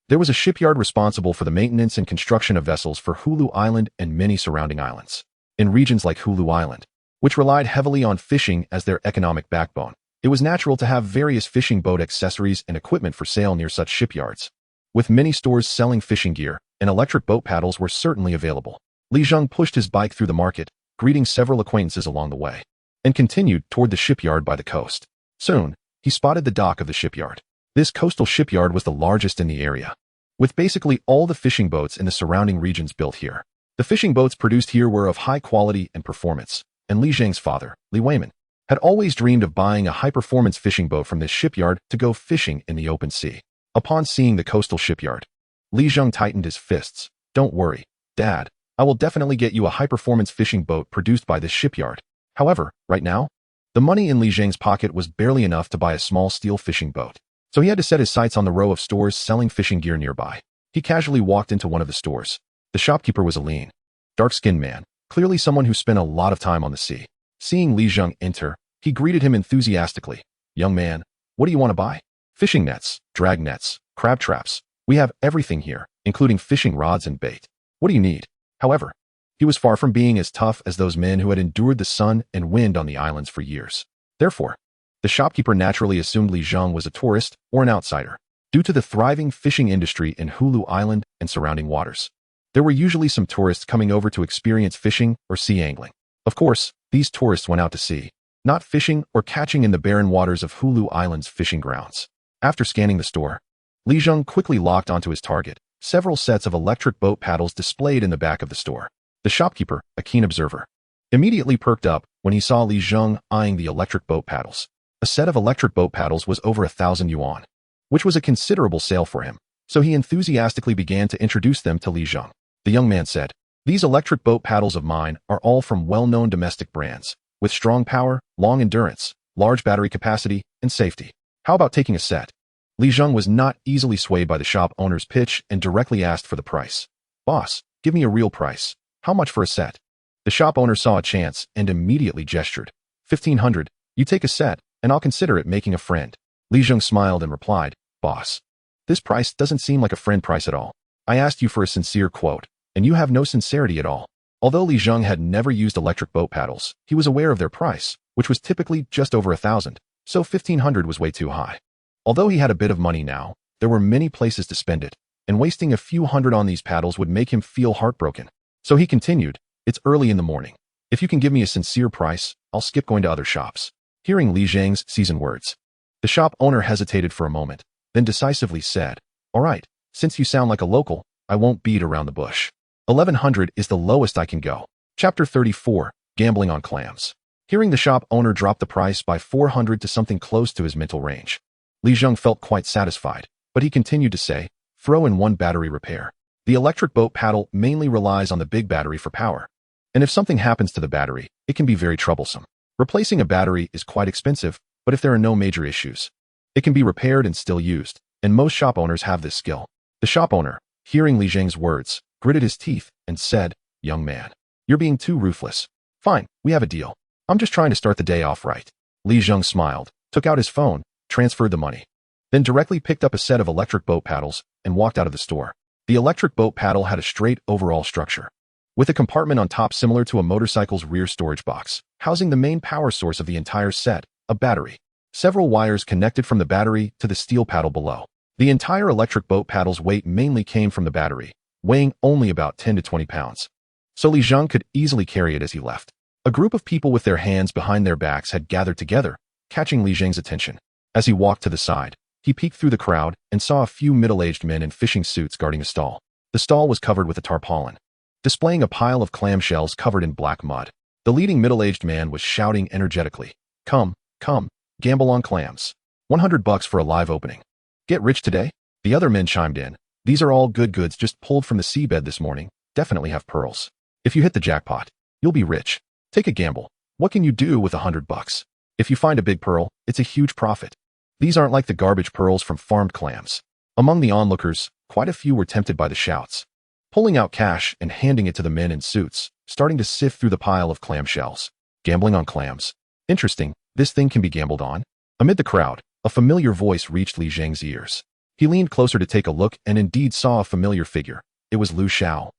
there was a shipyard responsible for the maintenance and construction of vessels for Hulu Island and many surrounding islands. In regions like Hulu Island, which relied heavily on fishing as their economic backbone, it was natural to have various fishing boat accessories and equipment for sale near such shipyards. With many stores selling fishing gear, and electric boat paddles were certainly available. Li Zheng pushed his bike through the market, greeting several acquaintances along the way, and continued toward the shipyard by the coast. Soon, he spotted the dock of the shipyard. This coastal shipyard was the largest in the area, with basically all the fishing boats in the surrounding regions built here. The fishing boats produced here were of high quality and performance, and Li Zheng's father, Lee Wayman, had always dreamed of buying a high-performance fishing boat from this shipyard to go fishing in the open sea. Upon seeing the coastal shipyard, Li Zheng tightened his fists. "Don't worry, Dad. I will definitely get you a high-performance fishing boat produced by this shipyard." However, right now, the money in Li Zheng's pocket was barely enough to buy a small steel fishing boat. So he had to set his sights on the row of stores selling fishing gear nearby. He casually walked into one of the stores. The shopkeeper was a lean, dark-skinned man, clearly someone who spent a lot of time on the sea. Seeing Li Zheng enter, he greeted him enthusiastically. "Young man, what do you want to buy?" "Fishing nets, drag nets, crab traps. We have everything here, including fishing rods and bait. What do you need?" However, he was far from being as tough as those men who had endured the sun and wind on the islands for years. Therefore, the shopkeeper naturally assumed Li Zheng was a tourist or an outsider. Due to the thriving fishing industry in Hulu Island and surrounding waters, there were usually some tourists coming over to experience fishing or sea angling. Of course, these tourists went out to sea, not fishing or catching in the barren waters of Hulu Island's fishing grounds. After scanning the store, Li Zheng quickly locked onto his target, several sets of electric boat paddles displayed in the back of the store. The shopkeeper, a keen observer, immediately perked up when he saw Li Zheng eyeing the electric boat paddles. A set of electric boat paddles was over 1,000 yuan, which was a considerable sale for him, so he enthusiastically began to introduce them to Li Zheng. The young man said, "These electric boat paddles of mine are all from well-known domestic brands, with strong power, long endurance, large battery capacity, and safety. How about taking a set?" Li Zheng was not easily swayed by the shop owner's pitch and directly asked for the price. "Boss, give me a real price. How much for a set?" The shop owner saw a chance and immediately gestured. 1,500, you take a set, and I'll consider it making a friend." Li Zheng smiled and replied, "Boss, this price doesn't seem like a friend price at all. I asked you for a sincere quote, and you have no sincerity at all." Although Li Zheng had never used electric boat paddles, he was aware of their price, which was typically just over 1,000, so 1,500 was way too high. Although he had a bit of money now, there were many places to spend it, and wasting a few hundred on these paddles would make him feel heartbroken. So he continued, It's early in the morning. If you can give me a sincere price, I'll skip going to other shops. Hearing Li Zheng's seasoned words, the shop owner hesitated for a moment, then decisively said, "All right, since you sound like a local, I won't beat around the bush. 1100 is the lowest I can go." Chapter 34, Gambling on Clams. Hearing the shop owner drop the price by 400 to something close to his mental range, Li Zheng felt quite satisfied, but he continued to say, "Throw in one battery repair. The electric boat paddle mainly relies on the big battery for power. And if something happens to the battery, it can be very troublesome. Replacing a battery is quite expensive, but if there are no major issues, it can be repaired and still used, and most shop owners have this skill." The shop owner, hearing Li Zheng's words, gritted his teeth and said, "Young man, you're being too ruthless. Fine, we have a deal. I'm just trying to start the day off right." Li Zheng smiled, took out his phone, transferred the money, then directly picked up a set of electric boat paddles and walked out of the store. The electric boat paddle had a straight overall structure, with a compartment on top similar to a motorcycle's rear storage box, housing the main power source of the entire set, a battery. Several wires connected from the battery to the steel paddle below. The entire electric boat paddle's weight mainly came from the battery, weighing only about 10 to 20 pounds. So Li Zheng could easily carry it as he left. A group of people with their hands behind their backs had gathered together, catching Li Zheng's attention. As he walked to the side, he peeked through the crowd and saw a few middle-aged men in fishing suits guarding a stall. The stall was covered with a tarpaulin, displaying a pile of clamshells covered in black mud. The leading middle-aged man was shouting energetically, "Come, come, gamble on clams. $100 for a live opening. Get rich today?" The other men chimed in, "These are all good goods just pulled from the seabed this morning. Definitely have pearls. If you hit the jackpot, you'll be rich. Take a gamble. What can you do with $100? If you find a big pearl, it's a huge profit. These aren't like the garbage pearls from farmed clams." Among the onlookers, quite a few were tempted by the shouts, pulling out cash and handing it to the men in suits, starting to sift through the pile of clamshells. Gambling on clams. Interesting, this thing can be gambled on? Amid the crowd, a familiar voice reached Li Zheng's ears. He leaned closer to take a look and indeed saw a familiar figure. It was Lu Xiao,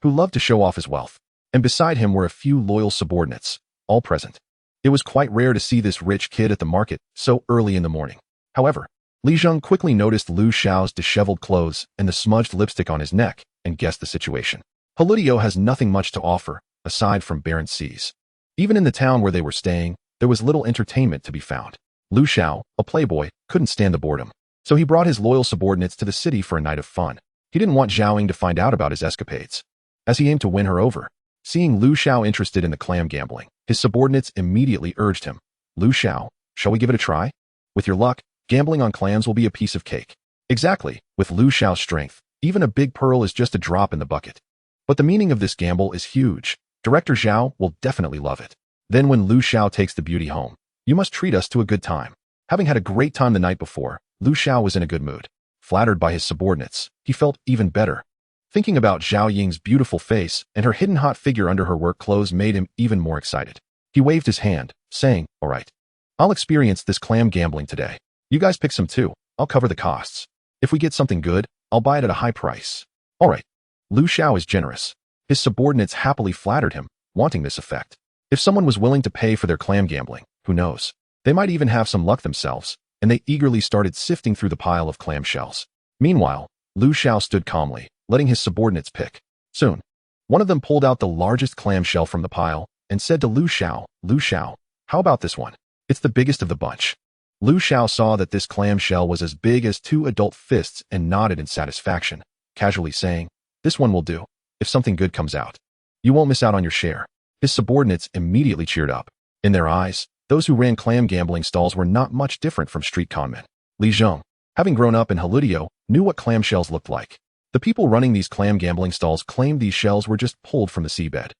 who loved to show off his wealth. And beside him were a few loyal subordinates, all present. It was quite rare to see this rich kid at the market so early in the morning. However, Li Zheng quickly noticed Lu Xiao's disheveled clothes and the smudged lipstick on his neck and guessed the situation. Halutio has nothing much to offer, aside from barren seas. Even in the town where they were staying, there was little entertainment to be found. Lu Xiao, a playboy, couldn't stand the boredom, so he brought his loyal subordinates to the city for a night of fun. He didn't want Zhao Ying to find out about his escapades. As he aimed to win her over, seeing Lu Xiao interested in the clam gambling, his subordinates immediately urged him, "Lu Xiao, shall we give it a try? With your luck, gambling on clams will be a piece of cake." Exactly, with Lu Xiao's strength, even a big pearl is just a drop in the bucket. But the meaning of this gamble is huge. Director Zhao will definitely love it. Then when Lu Xiao takes the beauty home, you must treat us to a good time. Having had a great time the night before, Lu Xiao was in a good mood. Flattered by his subordinates, he felt even better. Thinking about Zhao Ying's beautiful face and her hidden hot figure under her work clothes made him even more excited. He waved his hand, saying, "All right, I'll experience this clam gambling today. You guys pick some too. I'll cover the costs. If we get something good, I'll buy it at a high price." All right. Lu Xiao is generous. His subordinates happily flattered him, wanting this effect. If someone was willing to pay for their clam gambling, who knows? They might even have some luck themselves, and they eagerly started sifting through the pile of clam shells. Meanwhile, Lu Xiao stood calmly, letting his subordinates pick. Soon, one of them pulled out the largest clamshell from the pile and said to Lu Xiao, "Lu Xiao, how about this one? It's the biggest of the bunch." Lu Xiao saw that this clamshell was as big as 2 adult fists and nodded in satisfaction, casually saying, "This one will do. If something good comes out, you won't miss out on your share." His subordinates immediately cheered up. In their eyes, those who ran clam gambling stalls were not much different from street conmen. Li Zheng, having grown up in Halutio, knew what clamshells looked like. The people running these clam gambling stalls claimed these shells were just pulled from the seabed.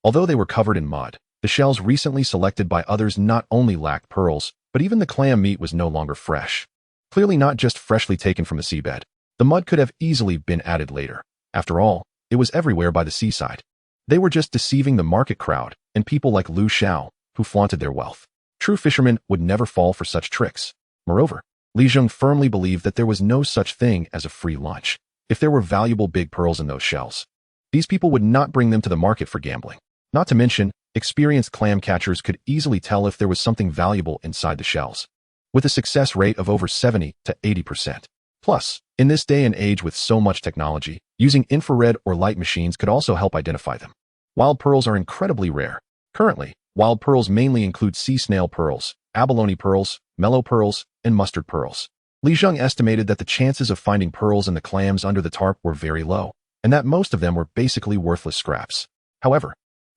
Although they were covered in mud, the shells recently selected by others not only lacked pearls, but even the clam meat was no longer fresh. Clearly not just freshly taken from the seabed. The mud could have easily been added later. After all, it was everywhere by the seaside. They were just deceiving the market crowd and people like Lu Xiao, who flaunted their wealth. True fishermen would never fall for such tricks. Moreover, Li Zheng firmly believed that there was no such thing as a free lunch. If there were valuable big pearls in those shells, these people would not bring them to the market for gambling. Not to mention, experienced clam catchers could easily tell if there was something valuable inside the shells, with a success rate of over 70 to 80%. Plus, in this day and age with so much technology, using infrared or light machines could also help identify them. Wild pearls are incredibly rare. Currently, wild pearls mainly include sea snail pearls, abalone pearls, mellow pearls, and mustard pearls. Li Zheng estimated that the chances of finding pearls in the clams under the tarp were very low, and that most of them were basically worthless scraps. However,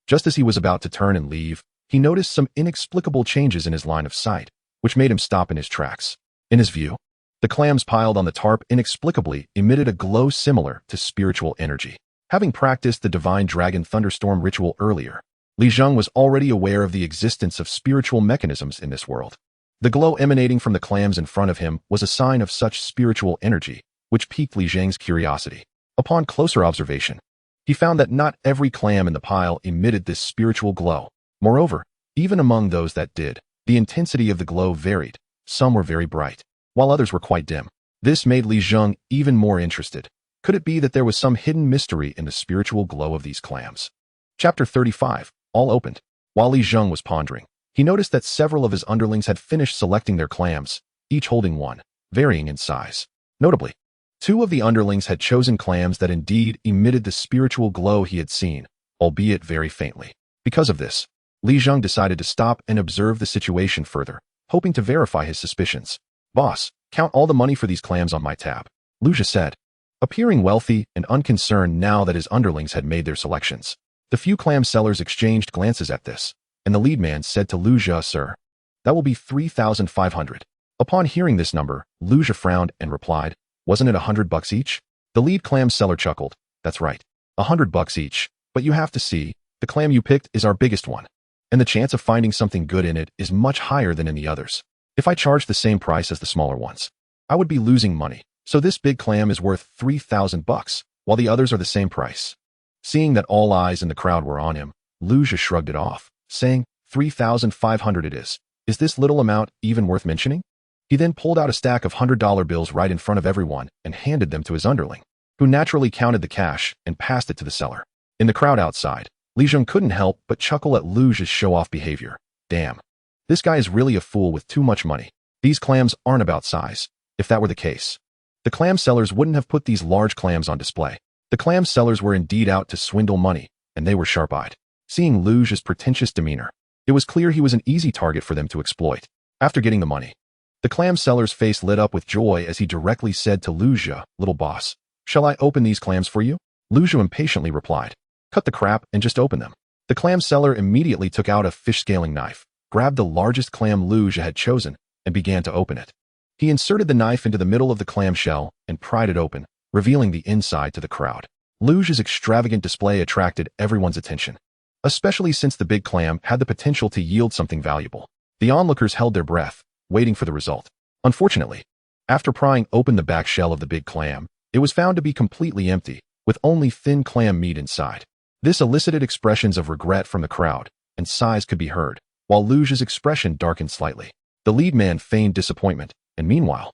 just as he was about to turn and leave, he noticed some inexplicable changes in his line of sight, which made him stop in his tracks. In his view, the clams piled on the tarp inexplicably emitted a glow similar to spiritual energy. Having practiced the divine dragon thunderstorm ritual earlier, Li Zheng was already aware of the existence of spiritual mechanisms in this world. The glow emanating from the clams in front of him was a sign of such spiritual energy, which piqued Li Zheng's curiosity. Upon closer observation, he found that not every clam in the pile emitted this spiritual glow. Moreover, even among those that did, the intensity of the glow varied. Some were very bright, while others were quite dim. This made Li Zheng even more interested. Could it be that there was some hidden mystery in the spiritual glow of these clams? Chapter 35, All Opened. While Li Zheng was pondering, he noticed that several of his underlings had finished selecting their clams, each holding one, varying in size. Notably, 2 of the underlings had chosen clams that indeed emitted the spiritual glow he had seen, albeit very faintly. Because of this, Li Zheng decided to stop and observe the situation further, hoping to verify his suspicions. "Boss, count all the money for these clams on my tab," Luja said, appearing wealthy and unconcerned now that his underlings had made their selections. The few clam sellers exchanged glances at this, and the lead man said to Luja, "Sir, that will be 3,500. Upon hearing this number, Luja frowned and replied, "Wasn't it $100 each?" The lead clam seller chuckled. "That's right, $100 each, but you have to see, the clam you picked is our biggest one, and the chance of finding something good in it is much higher than in the others. If I charged the same price as the smaller ones, I would be losing money. So this big clam is worth $3,000, while the others are the same price." Seeing that all eyes in the crowd were on him, Luja shrugged it off, saying, "3,500 it is. Is this little amount even worth mentioning?" He then pulled out a stack of $100 bills right in front of everyone and handed them to his underling, who naturally counted the cash and passed it to the seller. In the crowd outside, Li Zheng couldn't help but chuckle at Luja's show-off behavior. Damn. This guy is really a fool with too much money. These clams aren't about size. If that were the case, the clam sellers wouldn't have put these large clams on display. The clam sellers were indeed out to swindle money, and they were sharp-eyed. Seeing Luja's pretentious demeanor, it was clear he was an easy target for them to exploit. After getting the money, the clam seller's face lit up with joy as he directly said to Luja, "Little boss, shall I open these clams for you?" Luja impatiently replied, "Cut the crap and just open them." The clam seller immediately took out a fish-scaling knife, grabbed the largest clam Luja had chosen, and began to open it. He inserted the knife into the middle of the clam shell and pried it open, revealing the inside to the crowd. Luja's extravagant display attracted everyone's attention, especially since the big clam had the potential to yield something valuable. The onlookers held their breath, waiting for the result. Unfortunately, after prying open the back shell of the big clam, it was found to be completely empty, with only thin clam meat inside. This elicited expressions of regret from the crowd, and sighs could be heard, while Luja's expression darkened slightly. The lead man feigned disappointment, and meanwhile,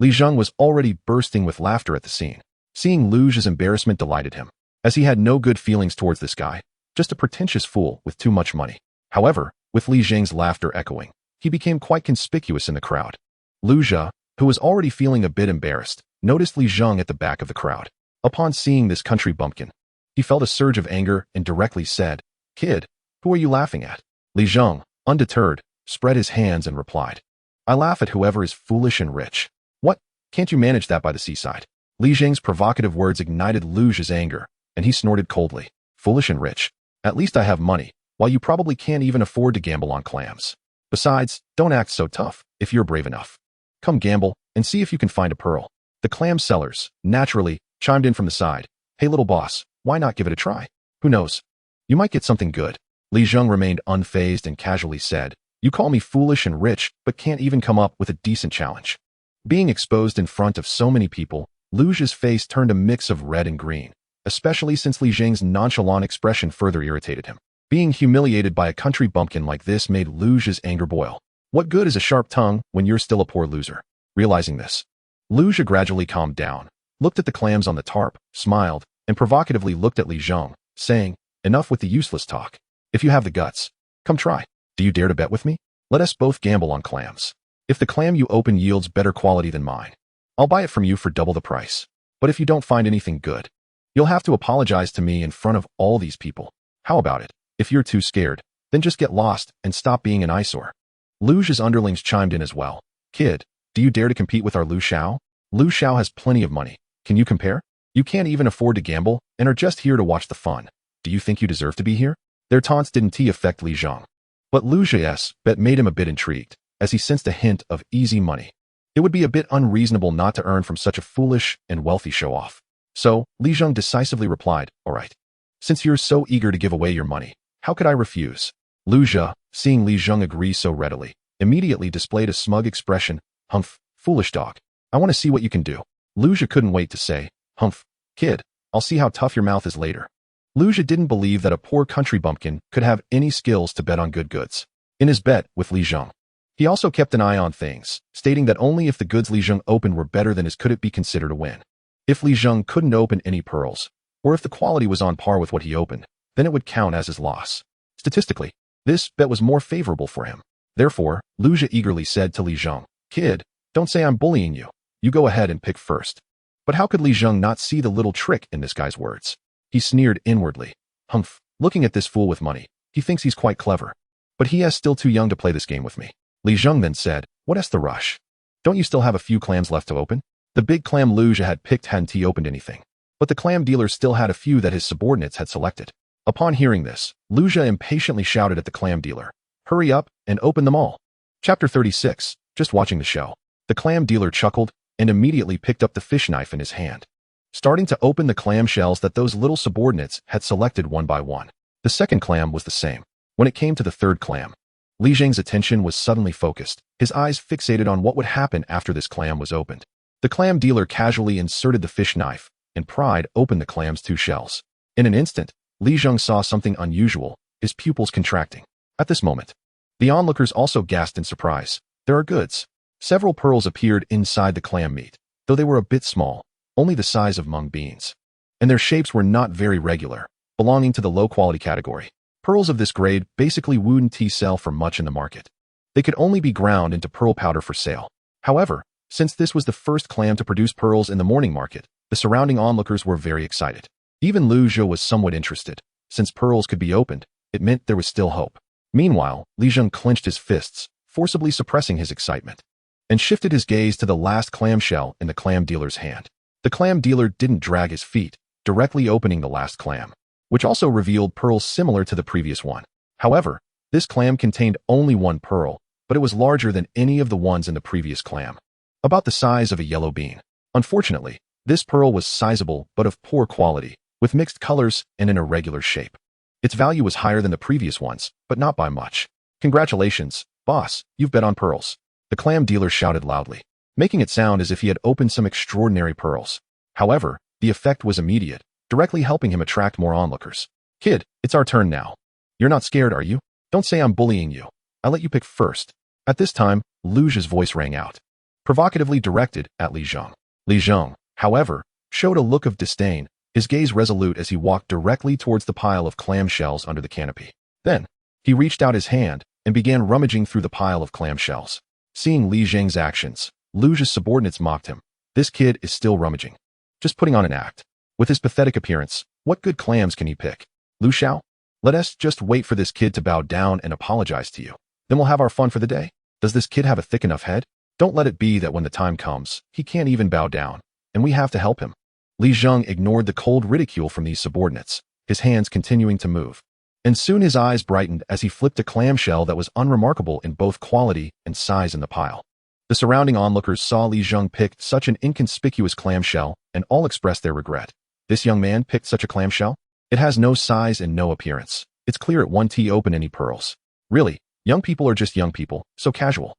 Li Zheng was already bursting with laughter at the scene. Seeing Luja's embarrassment delighted him, as he had no good feelings towards this guy, just a pretentious fool with too much money. However, with Li Zheng's laughter echoing, he became quite conspicuous in the crowd. Luja, who was already feeling a bit embarrassed, noticed Li Zheng at the back of the crowd. Upon seeing this country bumpkin, he felt a surge of anger and directly said, "Kid, who are you laughing at?" Li Zheng, undeterred, spread his hands and replied, "I laugh at whoever is foolish and rich." "What? Can't you manage that by the seaside?" Li Zheng's provocative words ignited Luja's anger, and he snorted coldly. "Foolish and rich? At least I have money, while you probably can't even afford to gamble on clams. Besides, don't act so tough, if you're brave enough. Come gamble, and see if you can find a pearl." The clam sellers, naturally, chimed in from the side. "Hey little boss, why not give it a try? Who knows? You might get something good." Li Zheng remained unfazed and casually said, "You call me foolish and rich, but can't even come up with a decent challenge." Being exposed in front of so many people, Luja's face turned a mix of red and green, especially since Li Zheng's nonchalant expression further irritated him. Being humiliated by a country bumpkin like this made Luja's anger boil. What good is a sharp tongue when you're still a poor loser? Realizing this, Luja gradually calmed down, looked at the clams on the tarp, smiled, and provocatively looked at Li Zheng, saying, "Enough with the useless talk. If you have the guts, come try. Do you dare to bet with me? Let us both gamble on clams. If the clam you open yields better quality than mine, I'll buy it from you for double the price. But if you don't find anything good, you'll have to apologize to me in front of all these people." How about it? If you're too scared, then just get lost and stop being an eyesore. Lu Zha's underlings chimed in as well. Kid, do you dare to compete with our Lu Xiao? Lu Xiao has plenty of money. Can you compare? You can't even afford to gamble and are just here to watch the fun. Do you think you deserve to be here? Their taunts didn't affect Li Zheng. But Lu Zha's bet made him a bit intrigued, as he sensed a hint of easy money. It would be a bit unreasonable not to earn from such a foolish and wealthy show-off. So, Li Zheng decisively replied, all right. Since you're so eager to give away your money, how could I refuse? Lu Zha, seeing Li Zheng agree so readily, immediately displayed a smug expression. Humph, foolish dog. I want to see what you can do. Lu Zha couldn't wait to say, humph, kid, I'll see how tough your mouth is later. Lu Zha didn't believe that a poor country bumpkin could have any skills to bet on good goods. In his bet with Li Zheng, he also kept an eye on things, stating that only if the goods Li Zheng opened were better than his could it be considered a win. If Li Zheng couldn't open any pearls, or if the quality was on par with what he opened, then it would count as his loss. Statistically, this bet was more favorable for him. Therefore, Lu Zha eagerly said to Li Zheng, kid, don't say I'm bullying you. You go ahead and pick first. But how could Li Zheng not see the little trick in this guy's words? He sneered inwardly. Humph, looking at this fool with money, he thinks he's quite clever. But he is still too young to play this game with me. Li Zheng then said, what's the rush? Don't you still have a few clams left to open? The big clam Lu Zha had picked hadn't opened anything. But the clam dealer still had a few that his subordinates had selected. Upon hearing this, Lu Zha impatiently shouted at the clam dealer, hurry up and open them all. Chapter 36, just watching the show. The clam dealer chuckled and immediately picked up the fish knife in his hand, starting to open the clam shells that those little subordinates had selected one by one. The second clam was the same. When it came to the third clam, Li Zheng's attention was suddenly focused, his eyes fixated on what would happen after this clam was opened. The clam dealer casually inserted the fish knife and pried open the clam's two shells. In an instant, Li Zheng saw something unusual, his pupils contracting. At this moment, the onlookers also gasped in surprise. There are goods. Several pearls appeared inside the clam meat, though they were a bit small, only the size of mung beans. And their shapes were not very regular, belonging to the low-quality category. Pearls of this grade basically wouldn't sell for much in the market. They could only be ground into pearl powder for sale. However, since this was the first clam to produce pearls in the morning market, the surrounding onlookers were very excited. Even Lu Zha was somewhat interested. Since pearls could be opened, it meant there was still hope. Meanwhile, Li Zheng clenched his fists, forcibly suppressing his excitement, and shifted his gaze to the last clamshell in the clam dealer's hand. The clam dealer didn't drag his feet, directly opening the last clam, which also revealed pearls similar to the previous one. However, this clam contained only one pearl, but it was larger than any of the ones in the previous clam, about the size of a yellow bean. Unfortunately, this pearl was sizable but of poor quality, with mixed colors and an irregular shape. Its value was higher than the previous ones, but not by much. Congratulations, boss, you've bet on pearls. The clam dealer shouted loudly, making it sound as if he had opened some extraordinary pearls. However, the effect was immediate, directly helping him attract more onlookers. Kid, it's our turn now. You're not scared, are you? Don't say I'm bullying you. I let you pick first. At this time, Lu Zha's voice rang out, provocatively directed at Li Zheng. Li Zheng, however, showed a look of disdain, his gaze resolute as he walked directly towards the pile of clam shells under the canopy. Then, he reached out his hand and began rummaging through the pile of clam shells. Seeing Li Zheng's actions, Lu Zha's subordinates mocked him. This kid is still rummaging, just putting on an act. With his pathetic appearance, what good clams can he pick? Lu Xiao, let us just wait for this kid to bow down and apologize to you. Then we'll have our fun for the day. Does this kid have a thick enough head? Don't let it be that when the time comes, he can't even bow down, and we have to help him. Li Zheng ignored the cold ridicule from these subordinates, his hands continuing to move. And soon his eyes brightened as he flipped a clamshell that was unremarkable in both quality and size in the pile. The surrounding onlookers saw Li Zheng pick such an inconspicuous clamshell and all expressed their regret. This young man picked such a clamshell? It has no size and no appearance. It's clear it won't open any pearls. Really, young people are just young people, so casual.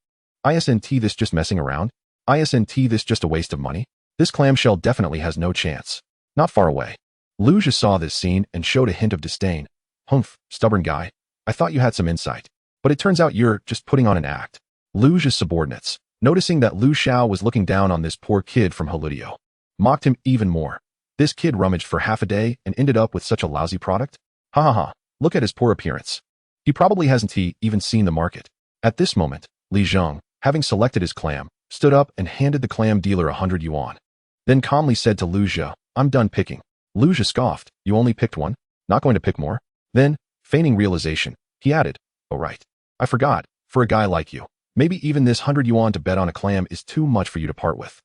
Isn't this just messing around? Isn't this just a waste of money? This clamshell definitely has no chance. Not far away, Lu Zha saw this scene and showed a hint of disdain. Humph, stubborn guy. I thought you had some insight. But it turns out you're just putting on an act. Lu Zha's subordinates, noticing that Lu Xiao was looking down on this poor kid from Halutio, mocked him even more. This kid rummaged for half a day and ended up with such a lousy product? Ha ha ha, look at his poor appearance. He probably hasn't even seen the market. At this moment, Li Zheng, having selected his clam, stood up and handed the clam dealer 100 yuan. Then calmly said to Lu Zha, I'm done picking. Lu Zha scoffed, you only picked one? Not going to pick more? Then, feigning realization, he added, "Oh right. I forgot. For a guy like you, maybe even this 100 yuan to bet on a clam is too much for you to part with.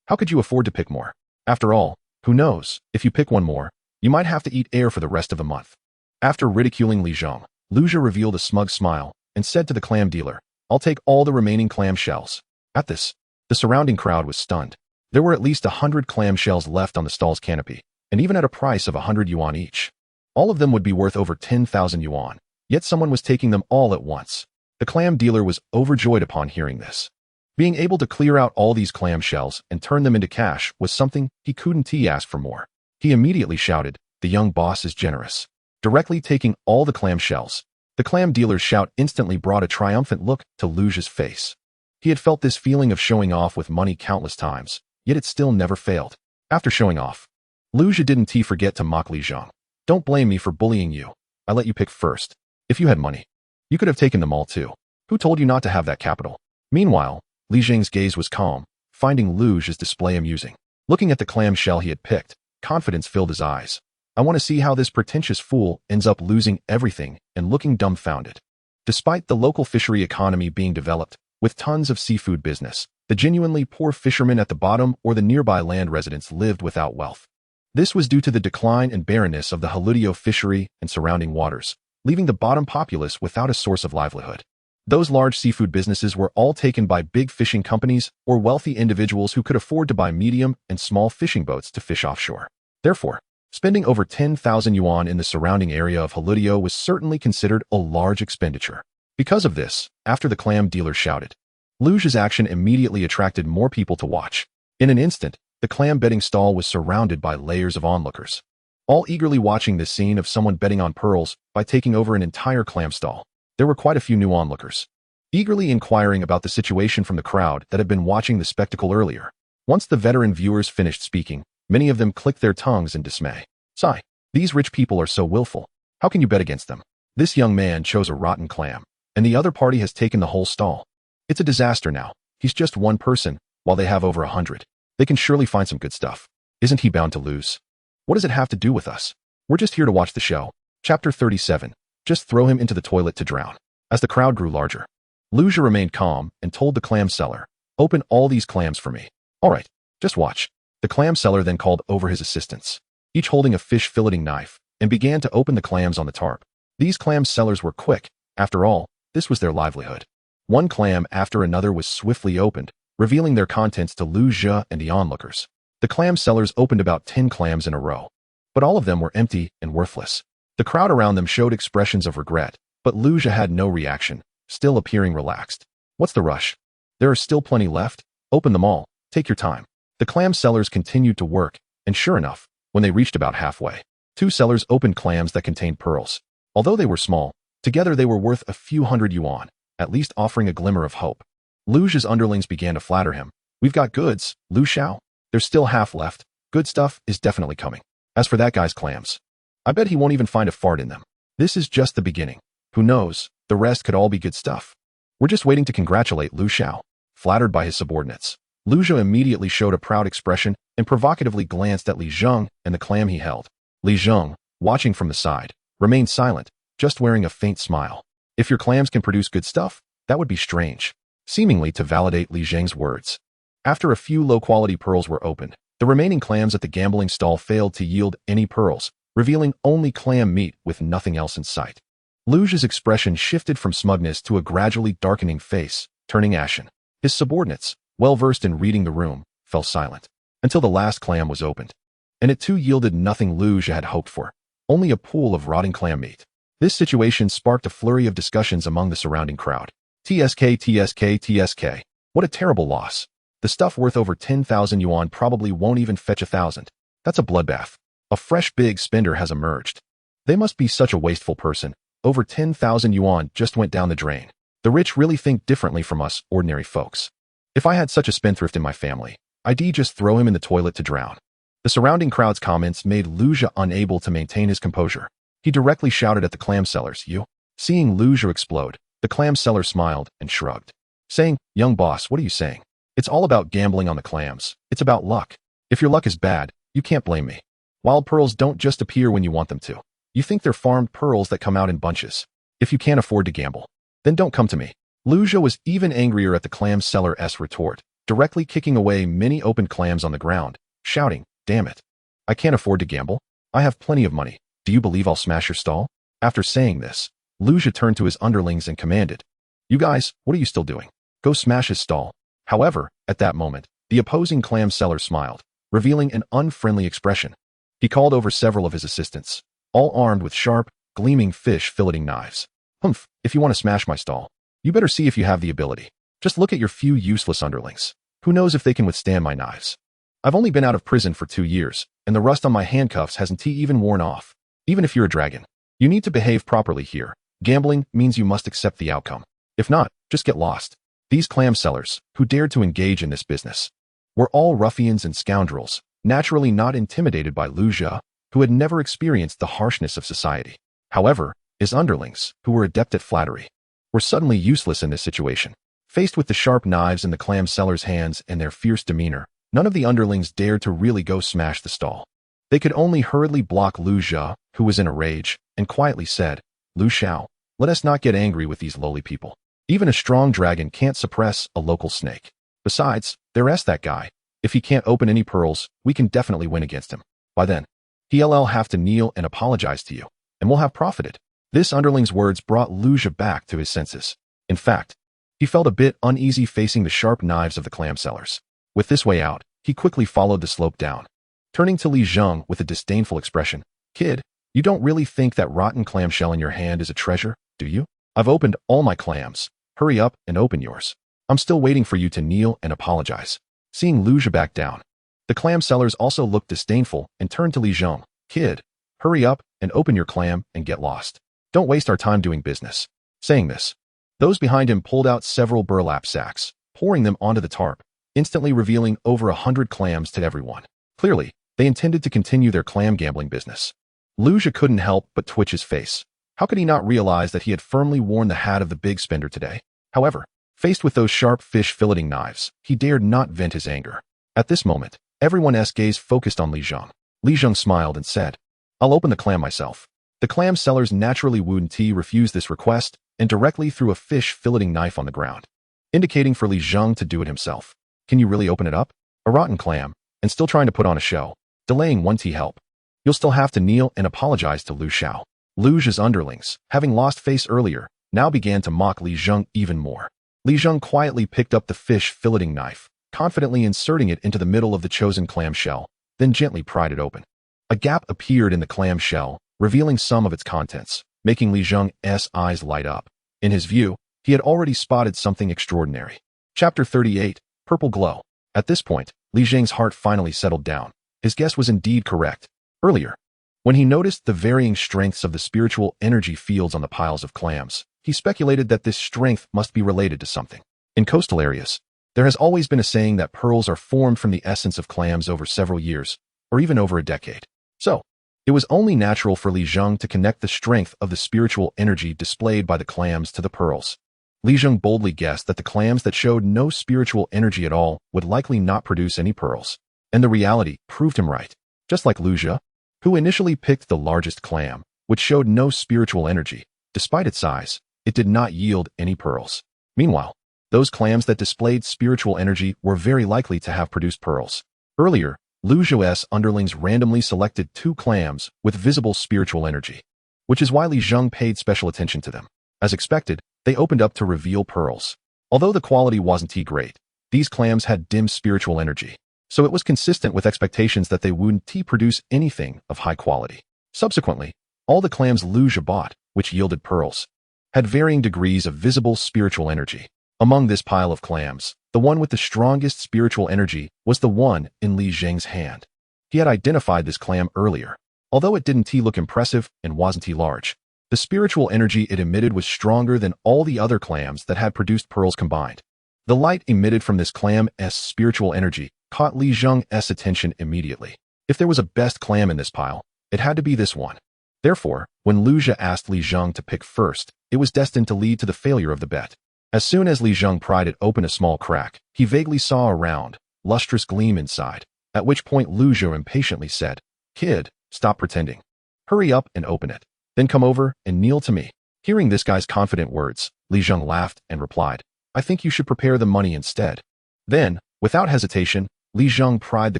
How could you afford to pick more? After all, who knows, if you pick one more, you might have to eat air for the rest of the month." After ridiculing Li Zheng, Lu Zhi revealed a smug smile and said to the clam dealer, "I'll take all the remaining clam shells." At this, the surrounding crowd was stunned. There were at least 100 clam shells left on the stall's canopy, and even at a price of 100 yuan each. All of them would be worth over 10,000 yuan, yet someone was taking them all at once. The clam dealer was overjoyed upon hearing this. Being able to clear out all these clam shells and turn them into cash was something he couldn't ask for more. He immediately shouted, "The young boss is generous." Directly taking all the clam shells, the clam dealer's shout instantly brought a triumphant look to Lu Zhi's face. He had felt this feeling of showing off with money countless times, yet it still never failed. After showing off, Lu Zhi didn't forget to mock Li Zheng. "Don't blame me for bullying you. I let you pick first. If you had money, you could have taken them all too. Who told you not to have that capital?" Meanwhile, Li Zheng's gaze was calm, finding Lu Zhi's display amusing. Looking at the clam shell he had picked, confidence filled his eyes. "I want to see how this pretentious fool ends up losing everything and looking dumbfounded." Despite the local fishery economy being developed, with tons of seafood business, the genuinely poor fishermen at the bottom or the nearby land residents lived without wealth. This was due to the decline and barrenness of the Halutio fishery and surrounding waters, leaving the bottom populace without a source of livelihood. Those large seafood businesses were all taken by big fishing companies or wealthy individuals who could afford to buy medium and small fishing boats to fish offshore. Therefore, spending over 10,000 yuan in the surrounding area of Halutio was certainly considered a large expenditure. Because of this, after the clam dealer shouted, Lu Zhi's action immediately attracted more people to watch. In an instant, the clam betting stall was surrounded by layers of onlookers, all eagerly watching this scene of someone betting on pearls by taking over an entire clam stall. There were quite a few new onlookers, eagerly inquiring about the situation from the crowd that had been watching the spectacle earlier. Once the veteran viewers finished speaking, many of them clicked their tongues in dismay. "Sigh, these rich people are so willful. How can you bet against them? This young man chose a rotten clam, and the other party has taken the whole stall. It's a disaster now. He's just one person, while they have over 100. They can surely find some good stuff. Isn't he bound to lose? What does it have to do with us? We're just here to watch the show." Chapter 37. Just throw him into the toilet to drown. As the crowd grew larger, Lu Zhi remained calm and told the clam seller, "Open all these clams for me." "All right, just watch." The clam seller then called over his assistants, each holding a fish filleting knife, and began to open the clams on the tarp. These clam sellers were quick. After all, this was their livelihood. One clam after another was swiftly opened, revealing their contents to Lu Zhi and the onlookers. The clam sellers opened about 10 clams in a row, but all of them were empty and worthless. The crowd around them showed expressions of regret, but Lu Zhi had no reaction, still appearing relaxed. "What's the rush? There are still plenty left. Open them all. Take your time." The clam sellers continued to work, and sure enough, when they reached about halfway, 2 sellers opened clams that contained pearls. Although they were small, together they were worth a few hundred yuan, at least offering a glimmer of hope. Lu Zhi's underlings began to flatter him. "We've got goods, Lu Xiao. There's still half left. Good stuff is definitely coming. As for that guy's clams, I bet he won't even find a fart in them. This is just the beginning. Who knows, the rest could all be good stuff. We're just waiting to congratulate Lu Xiao." Flattered by his subordinates, Lu Zhi immediately showed a proud expression and provocatively glanced at Li Zheng and the clam he held. Li Zheng, watching from the side, remained silent, just wearing a faint smile. "If your clams can produce good stuff, that would be strange." Seemingly to validate Li Zheng's words, after a few low-quality pearls were opened, the remaining clams at the gambling stall failed to yield any pearls, revealing only clam meat with nothing else in sight. Lu Zhi's expression shifted from smugness to a gradually darkening face, turning ashen. His subordinates, well-versed in reading the room, fell silent, until the last clam was opened. And it too yielded nothing Lu Zhi had hoped for, only a pool of rotting clam meat. This situation sparked a flurry of discussions among the surrounding crowd. "TSK, TSK, TSK. What a terrible loss. The stuff worth over 10,000 yuan probably won't even fetch 1,000. That's a bloodbath. A fresh big spender has emerged. They must be such a wasteful person. Over 10,000 yuan just went down the drain. The rich really think differently from us ordinary folks. If I had such a spendthrift in my family, I'd just throw him in the toilet to drown." The surrounding crowd's comments made Lu Zhi unable to maintain his composure. He directly shouted at the clam sellers, "You?" Seeing Lu Zhi explode, the clam seller smiled and shrugged, saying, "Young boss, what are you saying? It's all about gambling on the clams. It's about luck. If your luck is bad, you can't blame me. Wild pearls don't just appear when you want them to. You think they're farmed pearls that come out in bunches. If you can't afford to gamble, then don't come to me. Lu Zha was even angrier at the clam seller's retort, directly kicking away many open clams on the ground, shouting, "Damn it. I can't afford to gamble. I have plenty of money. Do you believe I'll smash your stall?" After saying this, Lu Zha turned to his underlings and commanded, "You guys, what are you still doing? Go smash his stall." However, at that moment, the opposing clam seller smiled, revealing an unfriendly expression. He called over several of his assistants, all armed with sharp, gleaming fish filleting knives. "Humph, if you want to smash my stall, you better see if you have the ability. Just look at your few useless underlings. Who knows if they can withstand my knives? I've only been out of prison for 2 years, and the rust on my handcuffs hasn't even worn off. Even if you're a dragon, you need to behave properly here. Gambling means you must accept the outcome. If not, just get lost." These clam sellers, who dared to engage in this business, were all ruffians and scoundrels, naturally not intimidated by Lu Zha, who had never experienced the harshness of society. However, his underlings, who were adept at flattery, were suddenly useless in this situation. Faced with the sharp knives in the clam seller's hands and their fierce demeanor, none of the underlings dared to really go smash the stall. They could only hurriedly block Lu Zha, who was in a rage, and quietly said, "Lu Xiao, let us not get angry with these lowly people. Even a strong dragon can't suppress a local snake. Besides, there's that guy. If he can't open any pearls, we can definitely win against him. By then, he'll have to kneel and apologize to you, and we'll have profited." This underling's words brought Lu Zha back to his senses. In fact, he felt a bit uneasy facing the sharp knives of the clam sellers. With this way out, he quickly followed the slope down. Turning to Li Zheng with a disdainful expression, "Kid, you don't really think that rotten clamshell in your hand is a treasure, do you? I've opened all my clams. Hurry up and open yours. I'm still waiting for you to kneel and apologize." Seeing Lu Zha back down, the clam sellers also looked disdainful and turned to Li Zheng, "Kid, hurry up and open your clam and get lost. Don't waste our time doing business." Saying this, those behind him pulled out several burlap sacks, pouring them onto the tarp, instantly revealing over 100 clams to everyone. Clearly, they intended to continue their clam gambling business. Lu Zha couldn't help but twitch his face. How could he not realize that he had firmly worn the hat of the big spender today? However, faced with those sharp fish filleting knives, he dared not vent his anger. At this moment, everyone's gaze focused on Li Zheng. Li Zheng smiled and said, "I'll open the clam myself." The clam seller's naturally wooden tea refused this request and directly threw a fish filleting knife on the ground, indicating for Li Zheng to do it himself. "Can you really open it up? A rotten clam, and still trying to put on a show. Delaying won't help. You'll still have to kneel and apologize to Lu Xiao." Lu Zha's underlings, having lost face earlier, now began to mock Li Zheng even more. Li Zheng quietly picked up the fish filleting knife, confidently inserting it into the middle of the chosen clam shell, then gently pried it open. A gap appeared in the clam shell, revealing some of its contents, making Li Zheng's eyes light up. In his view, he had already spotted something extraordinary. Chapter 38, Purple Glow. At this point, Li Zheng's heart finally settled down. His guess was indeed correct. Earlier, when he noticed the varying strengths of the spiritual energy fields on the piles of clams, he speculated that this strength must be related to something. In coastal areas, there has always been a saying that pearls are formed from the essence of clams over several years, or even over a decade. So, it was only natural for Li Zheng to connect the strength of the spiritual energy displayed by the clams to the pearls. Li Zheng boldly guessed that the clams that showed no spiritual energy at all would likely not produce any pearls. And the reality proved him right. Just like Lu Zha, who initially picked the largest clam, which showed no spiritual energy. Despite its size, it did not yield any pearls. Meanwhile, those clams that displayed spiritual energy were very likely to have produced pearls. Earlier, Lu Zha's underlings randomly selected 2 clams with visible spiritual energy, which is why Li Zheng paid special attention to them. As expected, they opened up to reveal pearls. Although the quality wasn't great, these clams had dim spiritual energy, so it was consistent with expectations that they wouldn't produce anything of high quality. Subsequently, all the clams Lu Zha bought, which yielded pearls, had varying degrees of visible spiritual energy. Among this pile of clams, the one with the strongest spiritual energy was the one in Li Zheng's hand. He had identified this clam earlier. Although it didn't look impressive and wasn't large, the spiritual energy it emitted was stronger than all the other clams that had produced pearls combined. The light emitted from this clam's spiritual energy caught Li Zheng's attention immediately. If there was a best clam in this pile, it had to be this one. Therefore, when Lu Zha asked Li Zheng to pick first, it was destined to lead to the failure of the bet. As soon as Li Zheng pried it open a small crack, he vaguely saw a round, lustrous gleam inside, at which point Lu Zha impatiently said, "Kid, stop pretending. Hurry up and open it. Then come over and kneel to me. Hearing this guy's confident words, Li Zheng laughed and replied, I think you should prepare the money instead. Then, without hesitation, Li Zheng pried the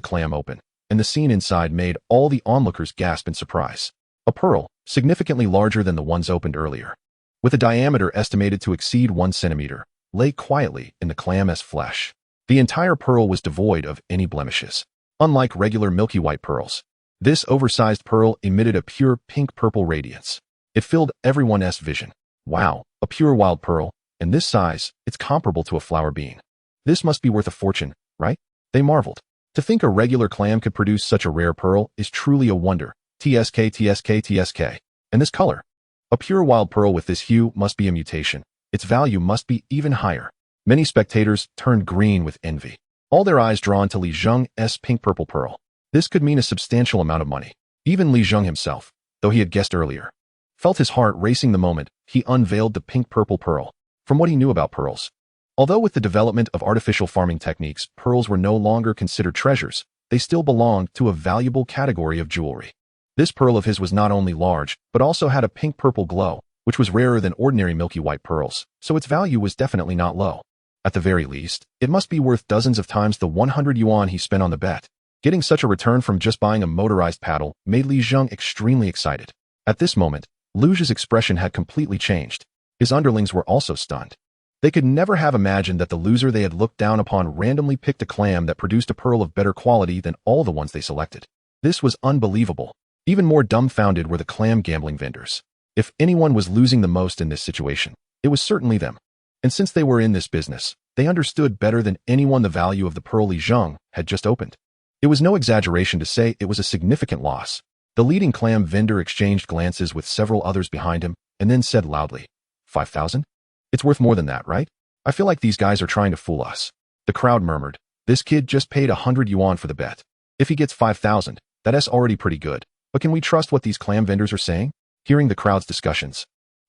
clam open, and the scene inside made all the onlookers gasp in surprise. A pearl, significantly larger than the ones opened earlier, with a diameter estimated to exceed 1 centimeter, lay quietly in the clam's flesh. The entire pearl was devoid of any blemishes. Unlike regular milky white pearls, this oversized pearl emitted a pure pink-purple radiance. It filled everyone's vision. Wow, a pure wild pearl, and this size, it's comparable to a flower bean. This must be worth a fortune, right? They marveled. To think a regular clam could produce such a rare pearl is truly a wonder. TSK, TSK, TSK. And this color? A pure wild pearl with this hue must be a mutation. Its value must be even higher. Many spectators turned green with envy, all their eyes drawn to Li Zheng's pink-purple pearl. This could mean a substantial amount of money. Even Li Zheng himself, though he had guessed earlier, felt his heart racing the moment he unveiled the pink-purple pearl. From what he knew about pearls, although with the development of artificial farming techniques, pearls were no longer considered treasures, they still belonged to a valuable category of jewelry. This pearl of his was not only large, but also had a pink-purple glow, which was rarer than ordinary milky white pearls, so its value was definitely not low. At the very least, it must be worth dozens of times the 100 yuan he spent on the bet. Getting such a return from just buying a motorized paddle made Li Zheng extremely excited. At this moment, Luge's expression had completely changed. His underlings were also stunned. They could never have imagined that the loser they had looked down upon randomly picked a clam that produced a pearl of better quality than all the ones they selected. This was unbelievable. Even more dumbfounded were the clam gambling vendors. If anyone was losing the most in this situation, it was certainly them. And since they were in this business, they understood better than anyone the value of the pearl Li Zheng had just opened. It was no exaggeration to say it was a significant loss. The leading clam vendor exchanged glances with several others behind him and then said loudly, 5,000? It's worth more than that, right? I feel like these guys are trying to fool us. The crowd murmured, this kid just paid 100 yuan for the bet. If he gets 5,000, that's already pretty good. But can we trust what these clam vendors are saying? Hearing the crowd's discussions,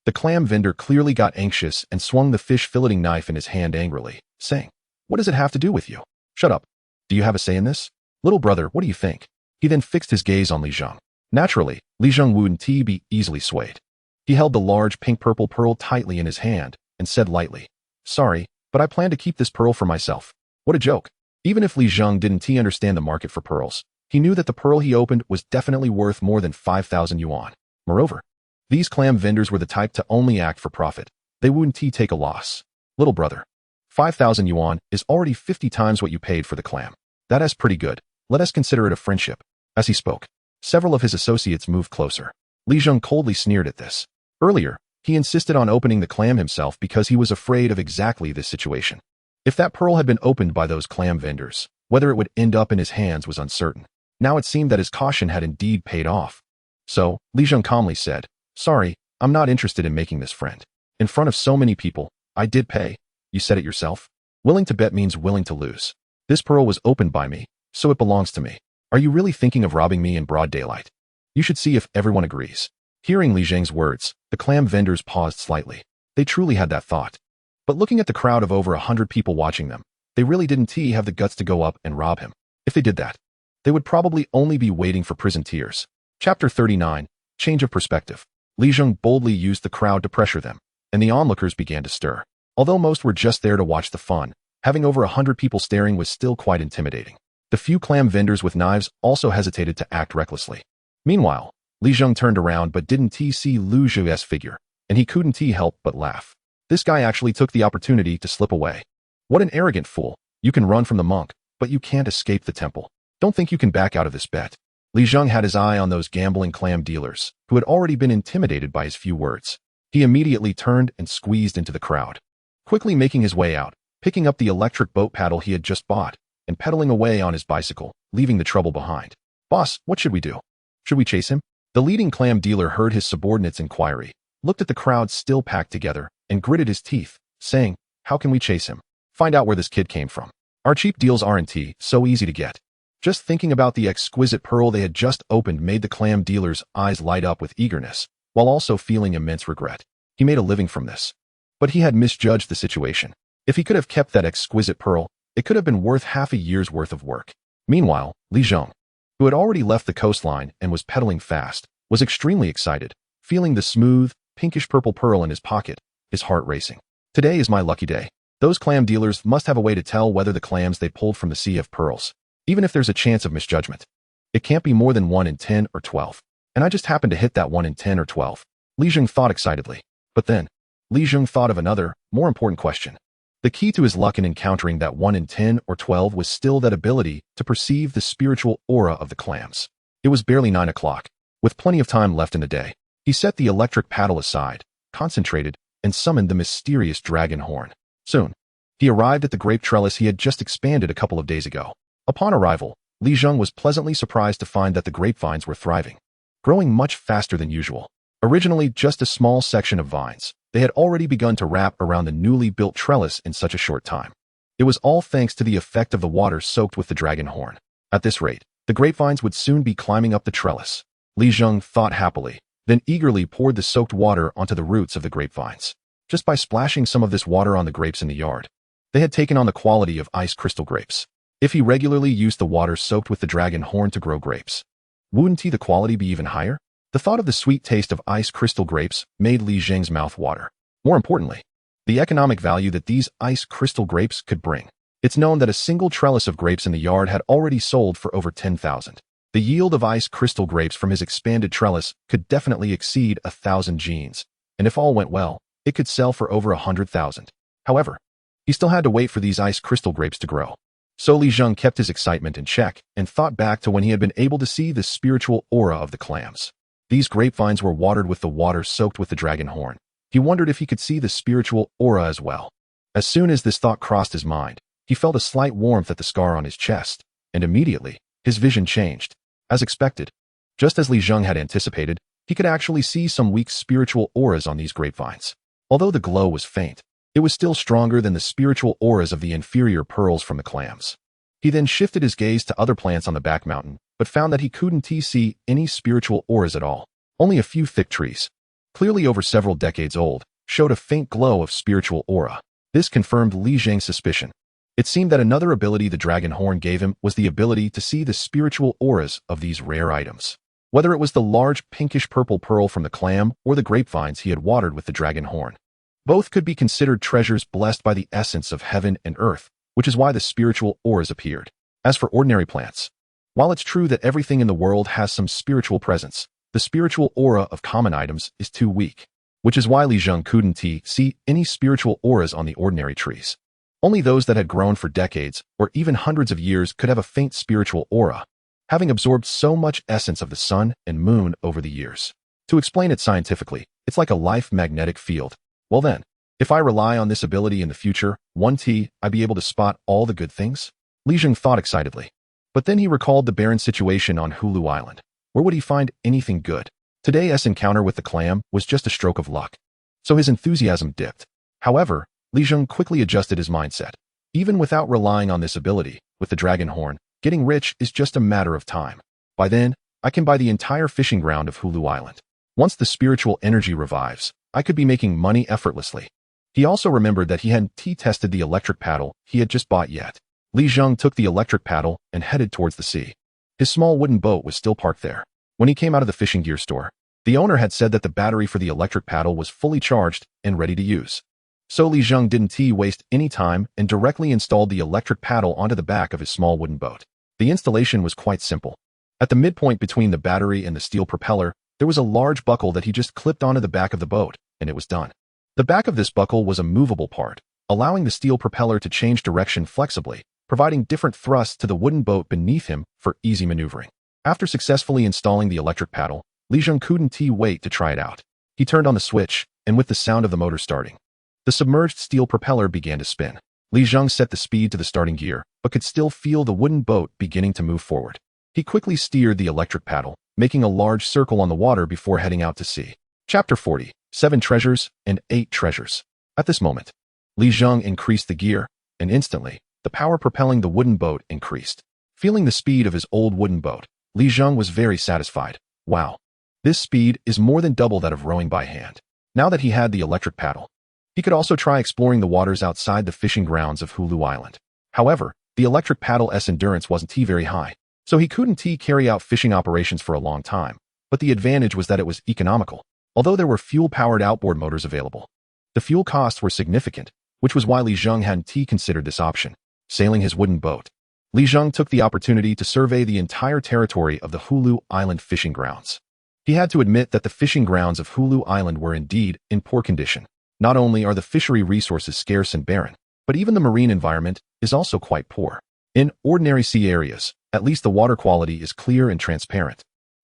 the clam vendor clearly got anxious and swung the fish filleting knife in his hand angrily, saying, what does it have to do with you? Shut up. Do you have a say in this? Little brother, what do you think? He then fixed his gaze on Li Zheng. Naturally, Li Zheng wouldn't be easily swayed. He held the large pink-purple pearl tightly in his hand and said lightly, sorry, but I plan to keep this pearl for myself. What a joke. Even if Li Zheng didn't understand the market for pearls, he knew that the pearl he opened was definitely worth more than 5,000 yuan. Moreover, these clam vendors were the type to only act for profit. They wouldn't take a loss. Little brother, 5,000 yuan is already 50 times what you paid for the clam. That is pretty good. Let us consider it a friendship. As he spoke, several of his associates moved closer. Li Zheng coldly sneered at this. Earlier, he insisted on opening the clam himself because he was afraid of exactly this situation. If that pearl had been opened by those clam vendors, whether it would end up in his hands was uncertain. Now it seemed that his caution had indeed paid off. So, Li Zheng calmly said, sorry, I'm not interested in making this friend. In front of so many people, I did pay. You said it yourself. Willing to bet means willing to lose. This pearl was opened by me, so it belongs to me. Are you really thinking of robbing me in broad daylight? You should see if everyone agrees. Hearing Li Zheng's words, the clam vendors paused slightly. They truly had that thought. But looking at the crowd of over 100 people watching them, they really didn't have the guts to go up and rob him. If they did that, they would probably only be waiting for prison tears. Chapter 39, Change of Perspective. Li Zheng boldly used the crowd to pressure them, and the onlookers began to stir. Although most were just there to watch the fun, having over 100 people staring was still quite intimidating. The few clam vendors with knives also hesitated to act recklessly. Meanwhile, Li Zheng turned around but didn't see Lu Zhu's figure, and he couldn't help but laugh. This guy actually took the opportunity to slip away. What an arrogant fool. You can run from the monk, but you can't escape the temple. Don't think you can back out of this bet. Li Zheng had his eye on those gambling clam dealers, who had already been intimidated by his few words. He immediately turned and squeezed into the crowd, quickly making his way out, picking up the electric boat paddle he had just bought, and pedaling away on his bicycle, leaving the trouble behind. Boss, what should we do? Should we chase him? The leading clam dealer heard his subordinate's inquiry, looked at the crowd still packed together, and gritted his teeth, saying, how can we chase him? Find out where this kid came from. Our cheap deals aren't so easy to get. Just thinking about the exquisite pearl they had just opened made the clam dealer's eyes light up with eagerness, while also feeling immense regret. He made a living from this. But he had misjudged the situation. If he could have kept that exquisite pearl, it could have been worth half a year's worth of work. Meanwhile, Li Zheng, who had already left the coastline and was pedaling fast, was extremely excited, feeling the smooth, pinkish-purple pearl in his pocket, his heart racing. Today is my lucky day. Those clam dealers must have a way to tell whether the clams they pulled from the sea have pearls, even if there's a chance of misjudgment. It can't be more than 1 in 10 or 12. And I just happened to hit that 1 in 10 or 12. Li Zheng thought excitedly. But then, Li Zheng thought of another, more important question. The key to his luck in encountering that 1 in 10 or 12 was still that ability to perceive the spiritual aura of the clams. It was barely 9 o'clock. With plenty of time left in the day, he set the electric paddle aside, concentrated, and summoned the mysterious dragon horn. Soon, he arrived at the grape trellis he had just expanded a couple of days ago. Upon arrival, Li Zheng was pleasantly surprised to find that the grapevines were thriving, growing much faster than usual. Originally just a small section of vines, they had already begun to wrap around the newly built trellis in such a short time. It was all thanks to the effect of the water soaked with the dragon horn. At this rate, the grapevines would soon be climbing up the trellis. Li Zheng thought happily, then eagerly poured the soaked water onto the roots of the grapevines. Just by splashing some of this water on the grapes in the yard, they had taken on the quality of ice crystal grapes. If he regularly used the water soaked with the dragon horn to grow grapes, wouldn't the quality be even higher? The thought of the sweet taste of ice crystal grapes made Li Zheng's mouth water. More importantly, the economic value that these ice crystal grapes could bring. It's known that a single trellis of grapes in the yard had already sold for over 10,000. The yield of ice crystal grapes from his expanded trellis could definitely exceed 1,000 genes, and if all went well, it could sell for over 100,000. However, he still had to wait for these ice crystal grapes to grow. So Li Zheng kept his excitement in check and thought back to when he had been able to see the spiritual aura of the clams. These grapevines were watered with the water soaked with the dragon horn. He wondered if he could see the spiritual aura as well. As soon as this thought crossed his mind, he felt a slight warmth at the scar on his chest, and immediately, his vision changed. As expected, just as Li Zheng had anticipated, he could actually see some weak spiritual auras on these grapevines. Although the glow was faint, it was still stronger than the spiritual auras of the inferior pearls from the clams. He then shifted his gaze to other plants on the back mountain, but found that he couldn't see any spiritual auras at all. Only a few thick trees, clearly over several decades old, showed a faint glow of spiritual aura. This confirmed Li Zheng's suspicion. It seemed that another ability the dragon horn gave him was the ability to see the spiritual auras of these rare items. Whether it was the large pinkish-purple pearl from the clam or the grapevines he had watered with the dragon horn, both could be considered treasures blessed by the essence of heaven and earth, which is why the spiritual auras appeared. As for ordinary plants, while it's true that everything in the world has some spiritual presence, the spiritual aura of common items is too weak, which is why Li Zheng couldn't see any spiritual auras on the ordinary trees. Only those that had grown for decades or even hundreds of years could have a faint spiritual aura, having absorbed so much essence of the sun and moon over the years. To explain it scientifically, it's like a life magnetic field. Well then, if I rely on this ability in the future, I'd be able to spot all the good things? Li Zheng thought excitedly. But then he recalled the barren situation on Hulu Island. Where would he find anything good? Today's encounter with the clam was just a stroke of luck. So his enthusiasm dipped. However, Li Zheng quickly adjusted his mindset. Even without relying on this ability, with the dragon horn, getting rich is just a matter of time. By then, I can buy the entire fishing ground of Hulu Island. Once the spiritual energy revives, I could be making money effortlessly. He also remembered that he hadn't tested the electric paddle he had just bought yet. Li Zheng took the electric paddle and headed towards the sea. His small wooden boat was still parked there. When he came out of the fishing gear store, the owner had said that the battery for the electric paddle was fully charged and ready to use. So Li Zheng didn't waste any time and directly installed the electric paddle onto the back of his small wooden boat. The installation was quite simple. At the midpoint between the battery and the steel propeller, there was a large buckle that he just clipped onto the back of the boat, and it was done. The back of this buckle was a movable part, allowing the steel propeller to change direction flexibly, providing different thrusts to the wooden boat beneath him for easy maneuvering. After successfully installing the electric paddle, Li Zheng couldn't wait to try it out. He turned on the switch, and with the sound of the motor starting, the submerged steel propeller began to spin. Li Zheng set the speed to the starting gear, but could still feel the wooden boat beginning to move forward. He quickly steered the electric paddle, making a large circle on the water before heading out to sea. Chapter 40, 7 Treasures and 8 Treasures. At this moment, Li Zheng increased the gear, and instantly, the power propelling the wooden boat increased. Feeling the speed of his old wooden boat, Li Zheng was very satisfied. Wow, this speed is more than double that of rowing by hand. Now that he had the electric paddle, he could also try exploring the waters outside the fishing grounds of Hulu Island. However, the electric paddle's endurance wasn't very high, so he couldn't carry out fishing operations for a long time. but the advantage was that it was economical, although there were fuel-powered outboard motors available. The fuel costs were significant, which was why Li Zheng hadn't considered this option. Sailing his wooden boat, Li Zheng took the opportunity to survey the entire territory of the Hulu Island fishing grounds. He had to admit that the fishing grounds of Hulu Island were indeed in poor condition. Not only are the fishery resources scarce and barren, but even the marine environment is also quite poor. In ordinary sea areas, at least the water quality is clear and transparent.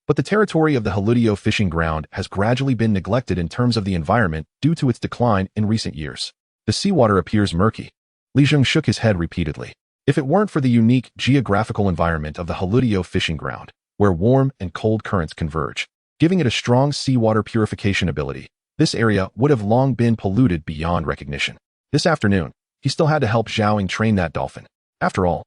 But the territory of the Halutio fishing ground has gradually been neglected in terms of the environment due to its decline in recent years. The seawater appears murky. Li Zheng shook his head repeatedly. If it weren't for the unique geographical environment of the Halutio fishing ground, where warm and cold currents converge, giving it a strong seawater purification ability, this area would have long been polluted beyond recognition. This afternoon, he still had to help Zheng train that dolphin. After all,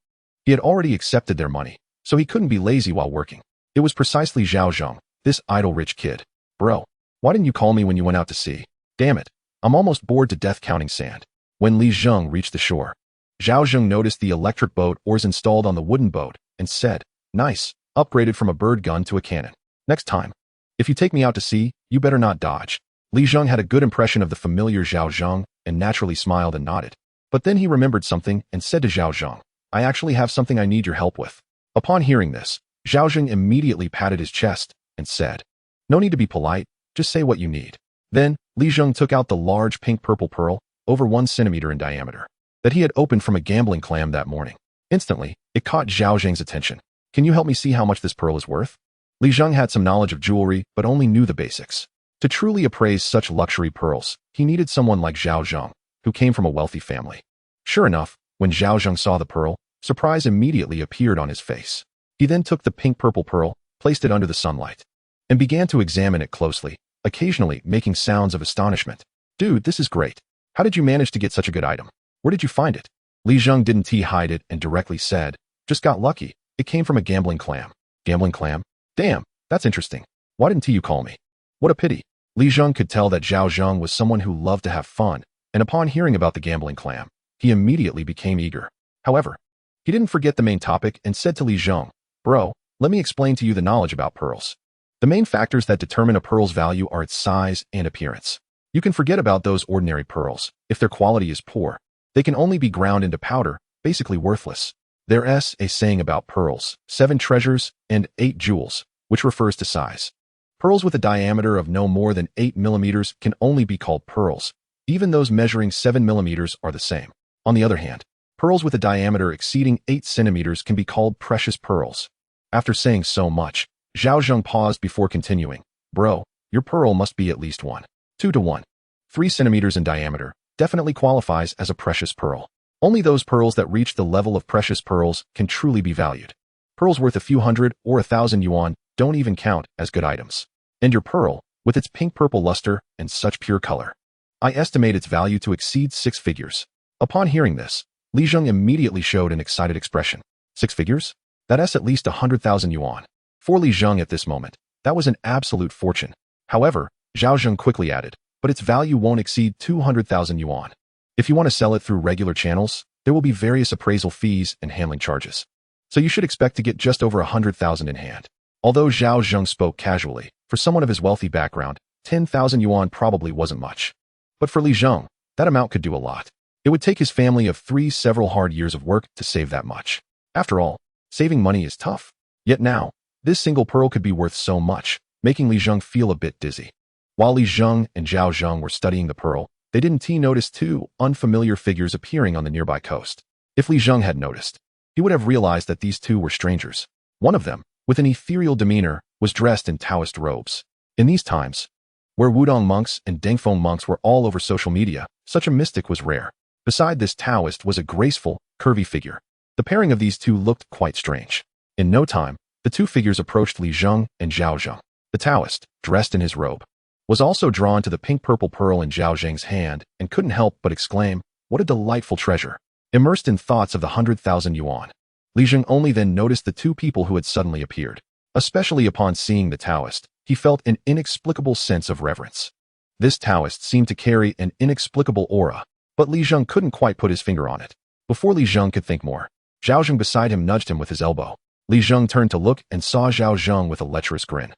he had already accepted their money, so he couldn't be lazy while working. It was precisely Zheng, this idle rich kid. Bro, why didn't you call me when you went out to sea? Damn it, I'm almost bored to death counting sand. When Li Zheng reached the shore, Zheng noticed the electric boat oars installed on the wooden boat and said, "Nice, upgraded from a bird gun to a cannon. Next time, if you take me out to sea, you better not dodge." Li Zheng had a good impression of the familiar Zheng and naturally smiled and nodded. But then he remembered something and said to Zheng, "I actually have something I need your help with." Upon hearing this, Zheng immediately patted his chest and said, "No need to be polite, just say what you need." Then, Li Zheng took out the large pink-purple pearl, over 1 centimeter in diameter, that he had opened from a gambling clam that morning. Instantly, it caught Zheng's attention. "Can you help me see how much this pearl is worth?" Li Zheng had some knowledge of jewelry, but only knew the basics. To truly appraise such luxury pearls, he needed someone like Zheng, who came from a wealthy family. Sure enough, when Zheng saw the pearl, surprise immediately appeared on his face. He then took the pink-purple pearl, placed it under the sunlight, and began to examine it closely, occasionally making sounds of astonishment. "Dude, this is great. How did you manage to get such a good item? Where did you find it?" Li Zheng didn't hide it and directly said, "Just got lucky. It came from a gambling clam." "Gambling clam? Damn, that's interesting. Why didn't you call me?" "What a pity." Li Zheng could tell that Zheng was someone who loved to have fun, and upon hearing about the gambling clam, he immediately became eager. However, he didn't forget the main topic and said to Li Zheng, "Bro, let me explain to you the knowledge about pearls. The main factors that determine a pearl's value are its size and appearance. You can forget about those ordinary pearls. If their quality is poor, they can only be ground into powder, basically worthless. There's a saying about pearls, 7 treasures and 8 jewels, which refers to size. Pearls with a diameter of no more than 8 millimeters can only be called pearls. Even those measuring 7 millimeters are the same. On the other hand, pearls with a diameter exceeding 8 centimeters can be called precious pearls." After saying so much, Zheng paused before continuing. "Bro, your pearl must be at least 1.2 to 1.3 centimeters in diameter, definitely qualifies as a precious pearl. Only those pearls that reach the level of precious pearls can truly be valued. Pearls worth a few hundred or 1,000 yuan don't even count as good items. And your pearl, with its pink-purple luster and such pure color, I estimate its value to exceed 6 figures. Upon hearing this, Li Zheng immediately showed an excited expression. 6 figures? That's at least 100,000 yuan. For Li Zheng at this moment, that was an absolute fortune. However, Zheng quickly added, but its value won't exceed 200,000 yuan. If you want to sell it through regular channels, there will be various appraisal fees and handling charges. So you should expect to get just over 100,000 in hand. Although Zheng spoke casually, for someone of his wealthy background, 10,000 yuan probably wasn't much. But for Li Zheng, that amount could do a lot. It would take his family of 3 several hard years of work to save that much. After all, saving money is tough. Yet now, this single pearl could be worth so much, making Li Zheng feel a bit dizzy. While Li Zheng and Zheng were studying the pearl, they didn't notice 2 unfamiliar figures appearing on the nearby coast. If Li Zheng had noticed, he would have realized that these 2 were strangers. One of them, with an ethereal demeanor, was dressed in Taoist robes. In these times, where Wudong monks and Dengfeng monks were all over social media, such a mystic was rare. Beside this Taoist was a graceful, curvy figure. The pairing of these 2 looked quite strange. In no time, the 2 figures approached Li Zheng and Zheng. The Taoist, dressed in his robe, was also drawn to the pink-purple pearl in Zheng's hand and couldn't help but exclaim, "What a delightful treasure!" Immersed in thoughts of the 100,000 yuan, Li Zheng only then noticed the 2 people who had suddenly appeared. Especially upon seeing the Taoist, he felt an inexplicable sense of reverence. This Taoist seemed to carry an inexplicable aura, but Li Zheng couldn't quite put his finger on it. Before Li Zheng could think more, Zheng beside him nudged him with his elbow. Li Zheng turned to look and saw Zheng with a lecherous grin.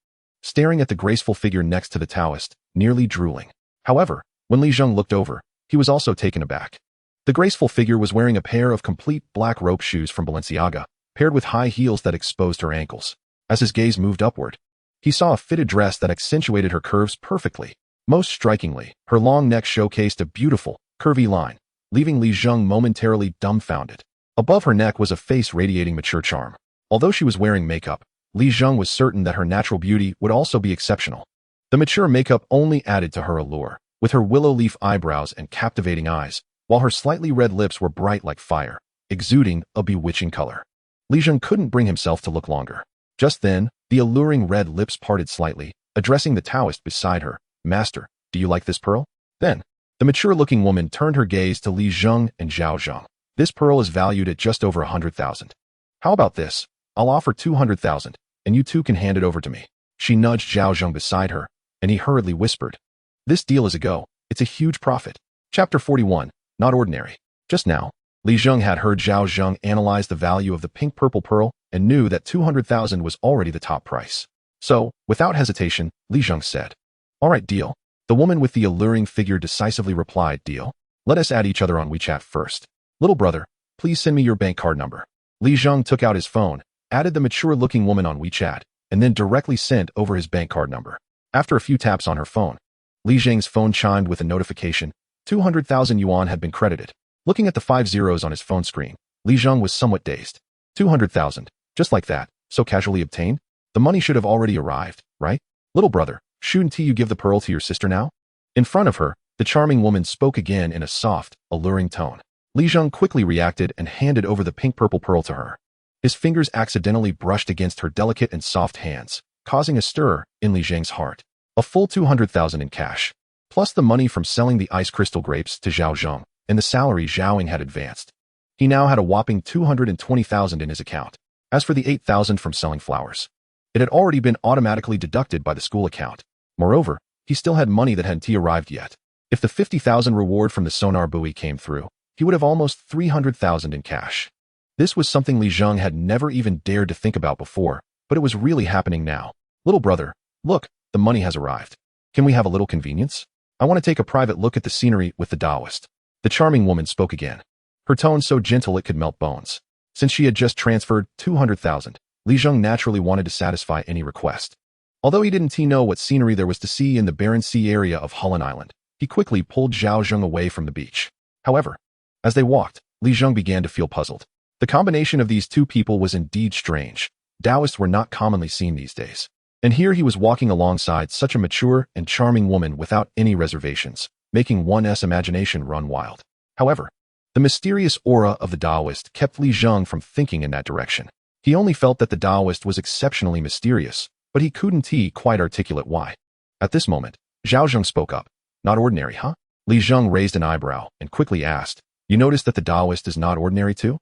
staring at the graceful figure next to the Taoist, nearly drooling. However, when Li Zheng looked over, he was also taken aback. The graceful figure was wearing a pair of complete black rope shoes from Balenciaga, paired with high heels that exposed her ankles. As his gaze moved upward, he saw a fitted dress that accentuated her curves perfectly. Most strikingly, her long neck showcased a beautiful, curvy line, leaving Li Zheng momentarily dumbfounded. Above her neck was a face radiating mature charm. Although she was wearing makeup, Li Zheng was certain that her natural beauty would also be exceptional. The mature makeup only added to her allure, with her willow leaf eyebrows and captivating eyes, while her slightly red lips were bright like fire, exuding a bewitching color. Li Zheng couldn't bring himself to look longer. Just then, the alluring red lips parted slightly, addressing the Taoist beside her. Master, do you like this pearl? Then, the mature-looking woman turned her gaze to Li Zheng and Zhao Zheng. This pearl is valued at just over 100,000. How about this? I'll offer 200,000, and you two can hand it over to me. She nudged Zhao Zheng beside her, and he hurriedly whispered. This deal is a go. It's a huge profit. Chapter 41. Not ordinary. Just now, Li Zheng had heard Zhao Zheng analyze the value of the pink-purple pearl and knew that 200,000 was already the top price. So, without hesitation, Li Zheng said, All right, deal. The woman with the alluring figure decisively replied, Deal. Let us add each other on WeChat first. Little brother, please send me your bank card number. Li Zheng took out his phone, added the mature-looking woman on WeChat, and then directly sent over his bank card number. After a few taps on her phone, Li Zheng's phone chimed with a notification. 200,000 yuan had been credited. Looking at the 5 zeros on his phone screen, Li Zheng was somewhat dazed. 200,000, just like that, so casually obtained? The money should have already arrived, right? Little brother, shouldn't you give the pearl to your sister now? In front of her, the charming woman spoke again in a soft, alluring tone. Li Zheng quickly reacted and handed over the pink-purple pearl to her. His fingers accidentally brushed against her delicate and soft hands, causing a stir in Li Zheng's heart. A full 200,000 in cash, plus the money from selling the ice crystal grapes to Zhao Zheng, and the salary Zhaoing had advanced. He now had a whopping 220,000 in his account. As for the 8,000 from selling flowers, it had already been automatically deducted by the school account. Moreover, he still had money that hadn't arrived yet. If the 50,000 reward from the sonar buoy came through, he would have almost 300,000 in cash. This was something Li Zheng had never even dared to think about before, but it was really happening now. Little brother, look, the money has arrived. Can we have a little convenience? I want to take a private look at the scenery with the Taoist. The charming woman spoke again, her tone so gentle it could melt bones. Since she had just transferred 200,000, Li Zheng naturally wanted to satisfy any request. Although he didn't know what scenery there was to see in the barren sea area of Hulun Island, he quickly pulled Zhao Zheng away from the beach. However, as they walked, Li Zheng began to feel puzzled. The combination of these two people was indeed strange. Taoists were not commonly seen these days. And here he was walking alongside such a mature and charming woman without any reservations, making one's imagination run wild. However, the mysterious aura of the Taoist kept Li Zheng from thinking in that direction. He only felt that the Taoist was exceptionally mysterious, but he couldn't quite articulate why. At this moment, Zhao Zheng spoke up. Not ordinary, huh? Li Zheng raised an eyebrow and quickly asked, You notice that the Taoist is not ordinary too?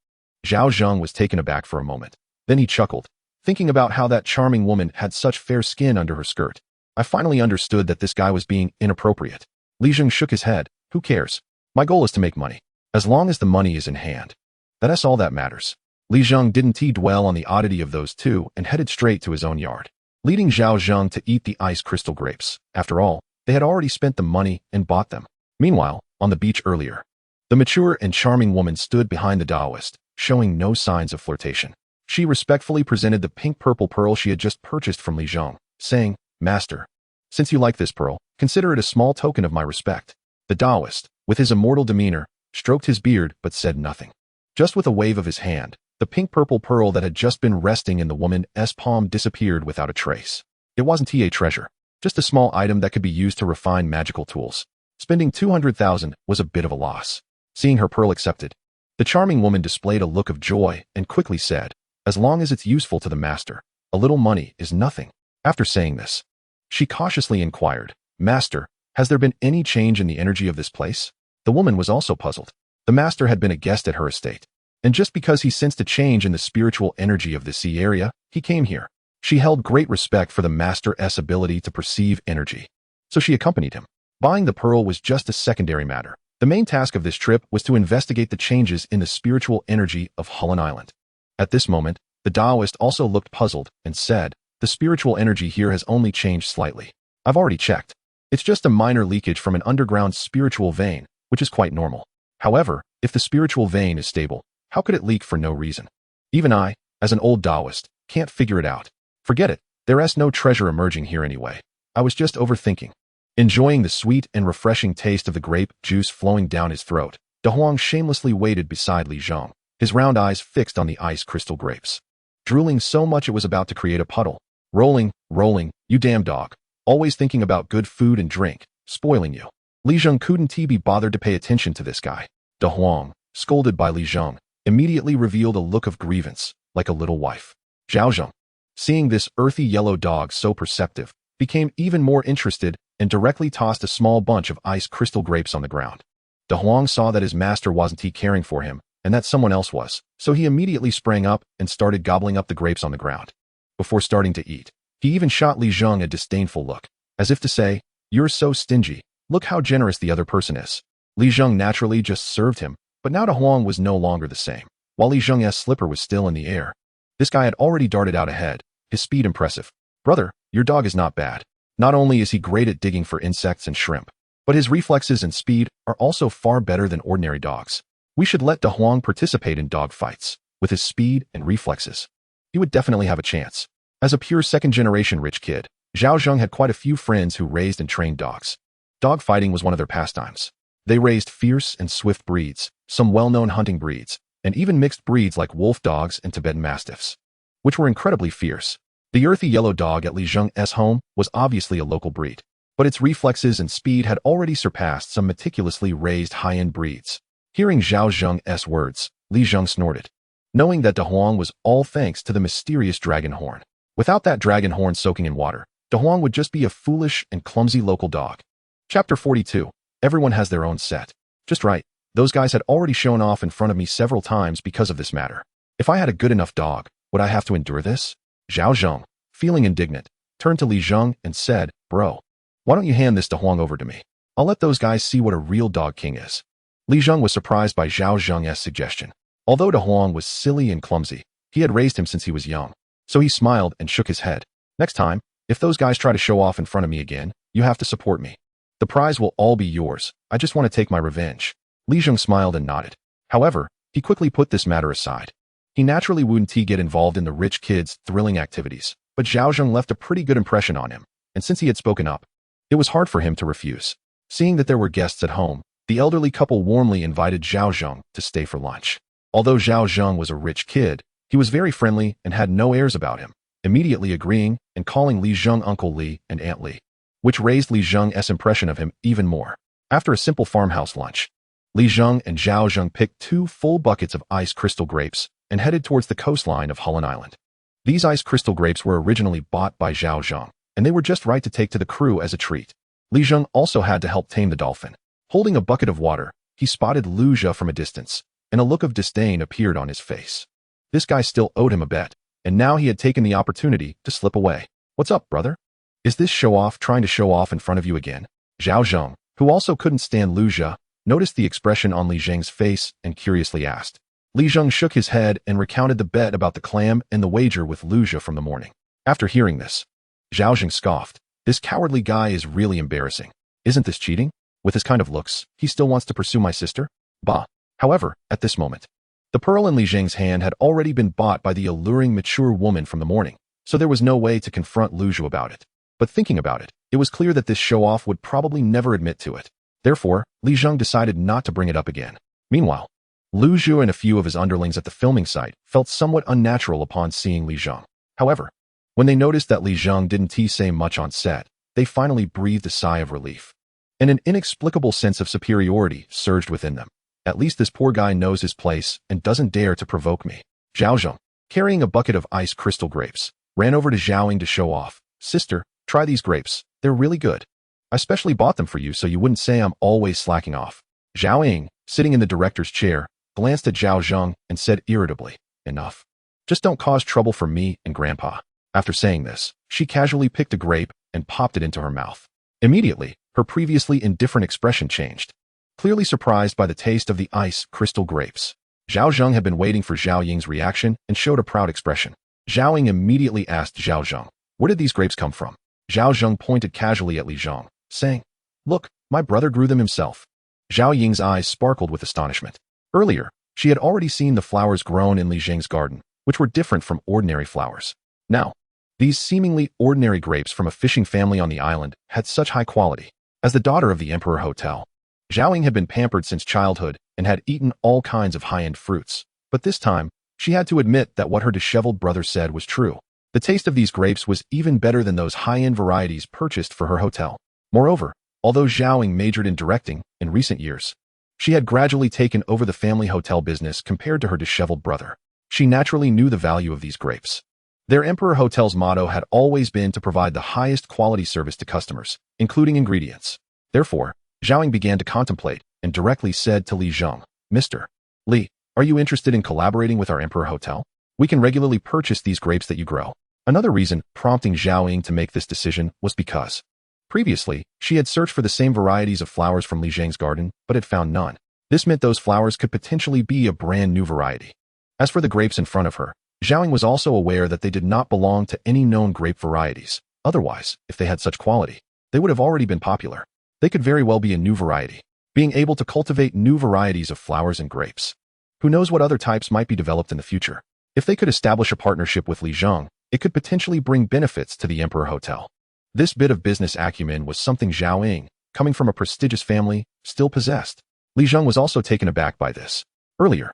Zhao Zheng was taken aback for a moment. Then he chuckled, thinking about how that charming woman had such fair skin under her skirt. I finally understood that this guy was being inappropriate. Li Zheng shook his head. Who cares? My goal is to make money. As long as the money is in hand. That's all that matters. Li Zheng didn't dwell on the oddity of those two and headed straight to his own yard, leading Zhao Zheng to eat the ice crystal grapes. After all, they had already spent the money and bought them. Meanwhile, on the beach earlier, the mature and charming woman stood behind the Taoist, showing no signs of flirtation. She respectfully presented the pink-purple pearl she had just purchased from Li Zheng, saying, Master, since you like this pearl, consider it a small token of my respect. The Taoist, with his immortal demeanor, stroked his beard but said nothing. Just with a wave of his hand, the pink-purple pearl that had just been resting in the woman's palm disappeared without a trace. It wasn't a treasure, just a small item that could be used to refine magical tools. Spending 200,000 was a bit of a loss. Seeing her pearl accepted, the charming woman displayed a look of joy and quickly said, As long as it's useful to the master, a little money is nothing. After saying this, she cautiously inquired, Master, has there been any change in the energy of this place? The woman was also puzzled. The master had been a guest at her estate, and just because he sensed a change in the spiritual energy of the sea area, he came here. She held great respect for the master's ability to perceive energy, so she accompanied him. Buying the pearl was just a secondary matter. The main task of this trip was to investigate the changes in the spiritual energy of Hulun Island. At this moment, the Taoist also looked puzzled and said, The spiritual energy here has only changed slightly. I've already checked. It's just a minor leakage from an underground spiritual vein, which is quite normal. However, if the spiritual vein is stable, how could it leak for no reason? Even I, as an old Taoist, can't figure it out. Forget it. There's no treasure emerging here anyway. I was just overthinking. Enjoying the sweet and refreshing taste of the grape juice flowing down his throat, De Huang shamelessly waited beside Li Zheng, his round eyes fixed on the ice crystal grapes. Drooling so much it was about to create a puddle. Rolling, you damn dog. Always thinking about good food and drink, spoiling you. Li Zheng couldn't be bothered to pay attention to this guy. De Huang, scolded by Li Zheng, immediately revealed a look of grievance, like a little wife. Zhao Zheng, seeing this earthy yellow dog so perceptive, became even more interested and directly tossed a small bunch of ice crystal grapes on the ground. De Huang saw that his master wasn't caring for him, and that someone else was, so he immediately sprang up and started gobbling up the grapes on the ground. Before starting to eat, he even shot Li Zheng a disdainful look, as if to say, "You're so stingy, look how generous the other person is." Li Zheng naturally just served him, but now De Huang was no longer the same. While Li Zheng's slipper was still in the air, this guy had already darted out ahead, his speed impressive. "Brother, your dog is not bad. Not only is he great at digging for insects and shrimp, but his reflexes and speed are also far better than ordinary dogs. We should let De Huang participate in dog fights. With his speed and reflexes, he would definitely have a chance." As a pure second-generation rich kid, Zhao Zheng had quite a few friends who raised and trained dogs. Dog fighting was one of their pastimes. They raised fierce and swift breeds, some well-known hunting breeds, and even mixed breeds like wolf dogs and Tibetan mastiffs, which were incredibly fierce. The earthy yellow dog at Li Zheng's home was obviously a local breed, but its reflexes and speed had already surpassed some meticulously raised high-end breeds. Hearing Zhao Zheng's words, Li Zheng snorted, knowing that De Huang was all thanks to the mysterious dragon horn. Without that dragon horn soaking in water, De Huang would just be a foolish and clumsy local dog. Chapter 42. Everyone has their own set. Just right, those guys had already shown off in front of me several times because of this matter. If I had a good enough dog, would I have to endure this? Zhao Zheng, feeling indignant, turned to Li Zheng and said, "Bro, why don't you hand this De Huang over to me? I'll let those guys see what a real dog king is." Li Zheng was surprised by Zhao Zheng's suggestion. Although De Huang was silly and clumsy, he had raised him since he was young, so he smiled and shook his head. "Next time, if those guys try to show off in front of me again, you have to support me. The prize will all be yours. I just want to take my revenge." Li Zheng smiled and nodded. However, he quickly put this matter aside. He naturally wouldn't get involved in the rich kid's thrilling activities, but Zhao Zheng left a pretty good impression on him, and since he had spoken up, it was hard for him to refuse. Seeing that there were guests at home, the elderly couple warmly invited Zhao Zheng to stay for lunch. Although Zhao Zheng was a rich kid, he was very friendly and had no airs about him, immediately agreeing and calling Li Zheng Uncle Li and Aunt Li, which raised Li Zheng's impression of him even more. After a simple farmhouse lunch, Li Zheng and Zhao Zheng picked 2 full buckets of ice crystal grapes and headed towards the coastline of Hulun Island. These ice crystal grapes were originally bought by Zhao Zheng, and they were just right to take to the crew as a treat. Li Zheng also had to help tame the dolphin. Holding a bucket of water, he spotted Lu Zhe from a distance, and a look of disdain appeared on his face. This guy still owed him a bet, and now he had taken the opportunity to slip away. "What's up, brother? Is this show-off trying to show off in front of you again?" Zhao Zheng, who also couldn't stand Lu Zhe, noticed the expression on Li Zheng's face and curiously asked. Li Zheng shook his head and recounted the bet about the clam and the wager with Lu Zhe from the morning. After hearing this, Zhao Zheng scoffed. "This cowardly guy is really embarrassing. Isn't this cheating? With his kind of looks, he still wants to pursue my sister? Bah." However, at this moment, the pearl in Li Zheng's hand had already been bought by the alluring mature woman from the morning, so there was no way to confront Lu Zhe about it. But thinking about it, it was clear that this show-off would probably never admit to it. Therefore, Li Zheng decided not to bring it up again. Meanwhile, Lu Zhe and a few of his underlings at the filming site felt somewhat unnatural upon seeing Li Zheng. However, when they noticed that Li Zheng didn't say much on set, they finally breathed a sigh of relief. And an inexplicable sense of superiority surged within them. "At least this poor guy knows his place and doesn't dare to provoke me." Zhao Zheng, carrying a bucket of ice crystal grapes, ran over to Zhao Ying to show off. "Sister, try these grapes. They're really good. I specially bought them for you so you wouldn't say I'm always slacking off." Zhao Ying, sitting in the director's chair, glanced at Zhao Zheng and said irritably, "Enough. Just don't cause trouble for me and Grandpa." After saying this, she casually picked a grape and popped it into her mouth. Immediately, her previously indifferent expression changed. Clearly surprised by the taste of the ice crystal grapes, Zhao Zheng had been waiting for Zhao Ying's reaction and showed a proud expression. Zhao Ying immediately asked Zhao Zheng, Where did these grapes come from? Zhao Zheng pointed casually at Li Zheng, saying, "Look, my brother grew them himself." Zhao Ying's eyes sparkled with astonishment. Earlier, she had already seen the flowers grown in Li Zheng's garden, which were different from ordinary flowers. Now, these seemingly ordinary grapes from a fishing family on the island had such high quality. As the daughter of the Emperor Hotel, Zhao Ying had been pampered since childhood and had eaten all kinds of high-end fruits. But this time, she had to admit that what her disheveled brother said was true. The taste of these grapes was even better than those high-end varieties purchased for her hotel. Moreover, although Zhao Ying majored in directing in recent years, she had gradually taken over the family hotel business compared to her disheveled brother. She naturally knew the value of these grapes. Their Emperor Hotel's motto had always been to provide the highest quality service to customers, including ingredients. Therefore, Zhao Ying began to contemplate and directly said to Li Zheng, "Mr. Li, are you interested in collaborating with our Emperor Hotel? We can regularly purchase these grapes that you grow." Another reason prompting Zhao Ying to make this decision was because previously, she had searched for the same varieties of flowers from Li Zheng's garden, but had found none. This meant those flowers could potentially be a brand new variety. As for the grapes in front of her, Zhao Ying was also aware that they did not belong to any known grape varieties. Otherwise, if they had such quality, they would have already been popular. They could very well be a new variety. Being able to cultivate new varieties of flowers and grapes. Who knows what other types might be developed in the future? If they could establish a partnership with Li Zheng, it could potentially bring benefits to the Emperor Hotel. This bit of business acumen was something Zhao Ying, coming from a prestigious family, still possessed. Li Zheng was also taken aback by this. Earlier,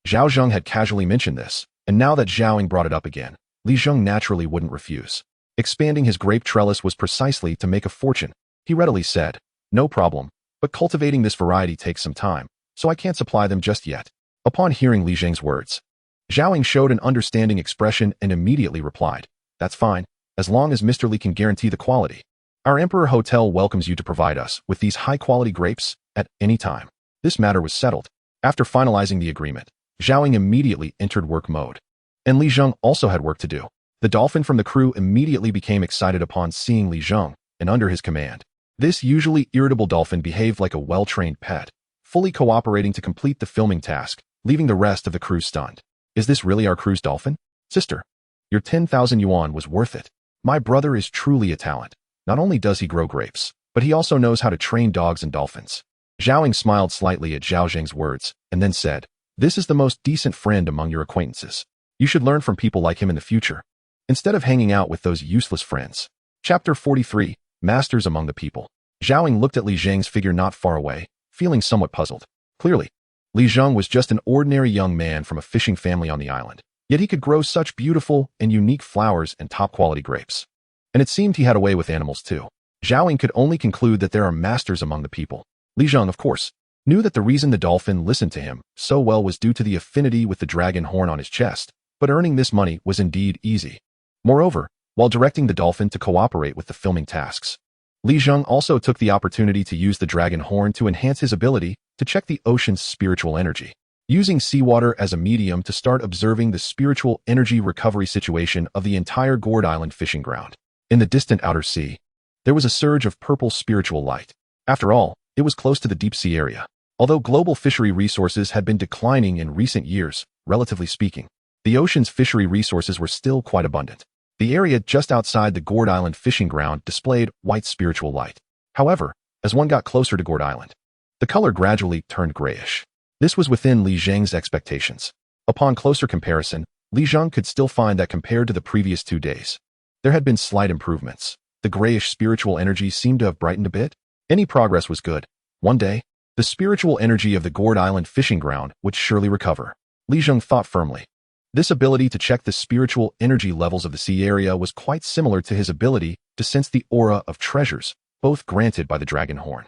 Zhao Zheng had casually mentioned this, and now that Zhao Ying brought it up again, Li Zheng naturally wouldn't refuse. Expanding his grape trellis was precisely to make a fortune. He readily said, "No problem, but cultivating this variety takes some time, so I can't supply them just yet." Upon hearing Li Zheng's words, Zhao Ying showed an understanding expression and immediately replied, "That's fine, as long as Mr. Li can guarantee the quality. Our Emperor Hotel welcomes you to provide us with these high-quality grapes at any time." This matter was settled. After finalizing the agreement, Zhao Ying immediately entered work mode. And Li Zheng also had work to do. The dolphin from the crew immediately became excited upon seeing Li Zheng and under his command. This usually irritable dolphin behaved like a well-trained pet, fully cooperating to complete the filming task, leaving the rest of the crew stunned. "Is this really our crew's dolphin? Sister, your 10,000 yuan was worth it. My brother is truly a talent. Not only does he grow grapes, but he also knows how to train dogs and dolphins." Zhao Ying smiled slightly at Zhao Zheng's words, and then said, "This is the most decent friend among your acquaintances. You should learn from people like him in the future, instead of hanging out with those useless friends." Chapter 43, Masters Among the People. Zhao Ying looked at Li Zheng's figure not far away, feeling somewhat puzzled. Clearly, Li Zheng was just an ordinary young man from a fishing family on the island, yet he could grow such beautiful and unique flowers and top-quality grapes. And it seemed he had a way with animals too. Zhao Ying could only conclude that there are masters among the people. Li Zheng, of course, knew that the reason the dolphin listened to him so well was due to the affinity with the dragon horn on his chest, but earning this money was indeed easy. Moreover, while directing the dolphin to cooperate with the filming tasks, Li Zheng also took the opportunity to use the dragon horn to enhance his ability to check the ocean's spiritual energy, using seawater as a medium to start observing the spiritual energy recovery situation of the entire Gourd Island fishing ground. In the distant outer sea, there was a surge of purple spiritual light. After all, it was close to the deep sea area. Although global fishery resources had been declining in recent years, relatively speaking, the ocean's fishery resources were still quite abundant. The area just outside the Gourd Island fishing ground displayed white spiritual light. However, as one got closer to Gourd Island, the color gradually turned grayish. This was within Li Zheng's expectations. Upon closer comparison, Li Zheng could still find that compared to the previous 2 days, there had been slight improvements. The grayish spiritual energy seemed to have brightened a bit. Any progress was good. One day, the spiritual energy of the Gourd Island fishing ground would surely recover. Li Zheng thought firmly. This ability to check the spiritual energy levels of the sea area was quite similar to his ability to sense the aura of treasures, both granted by the dragon horn.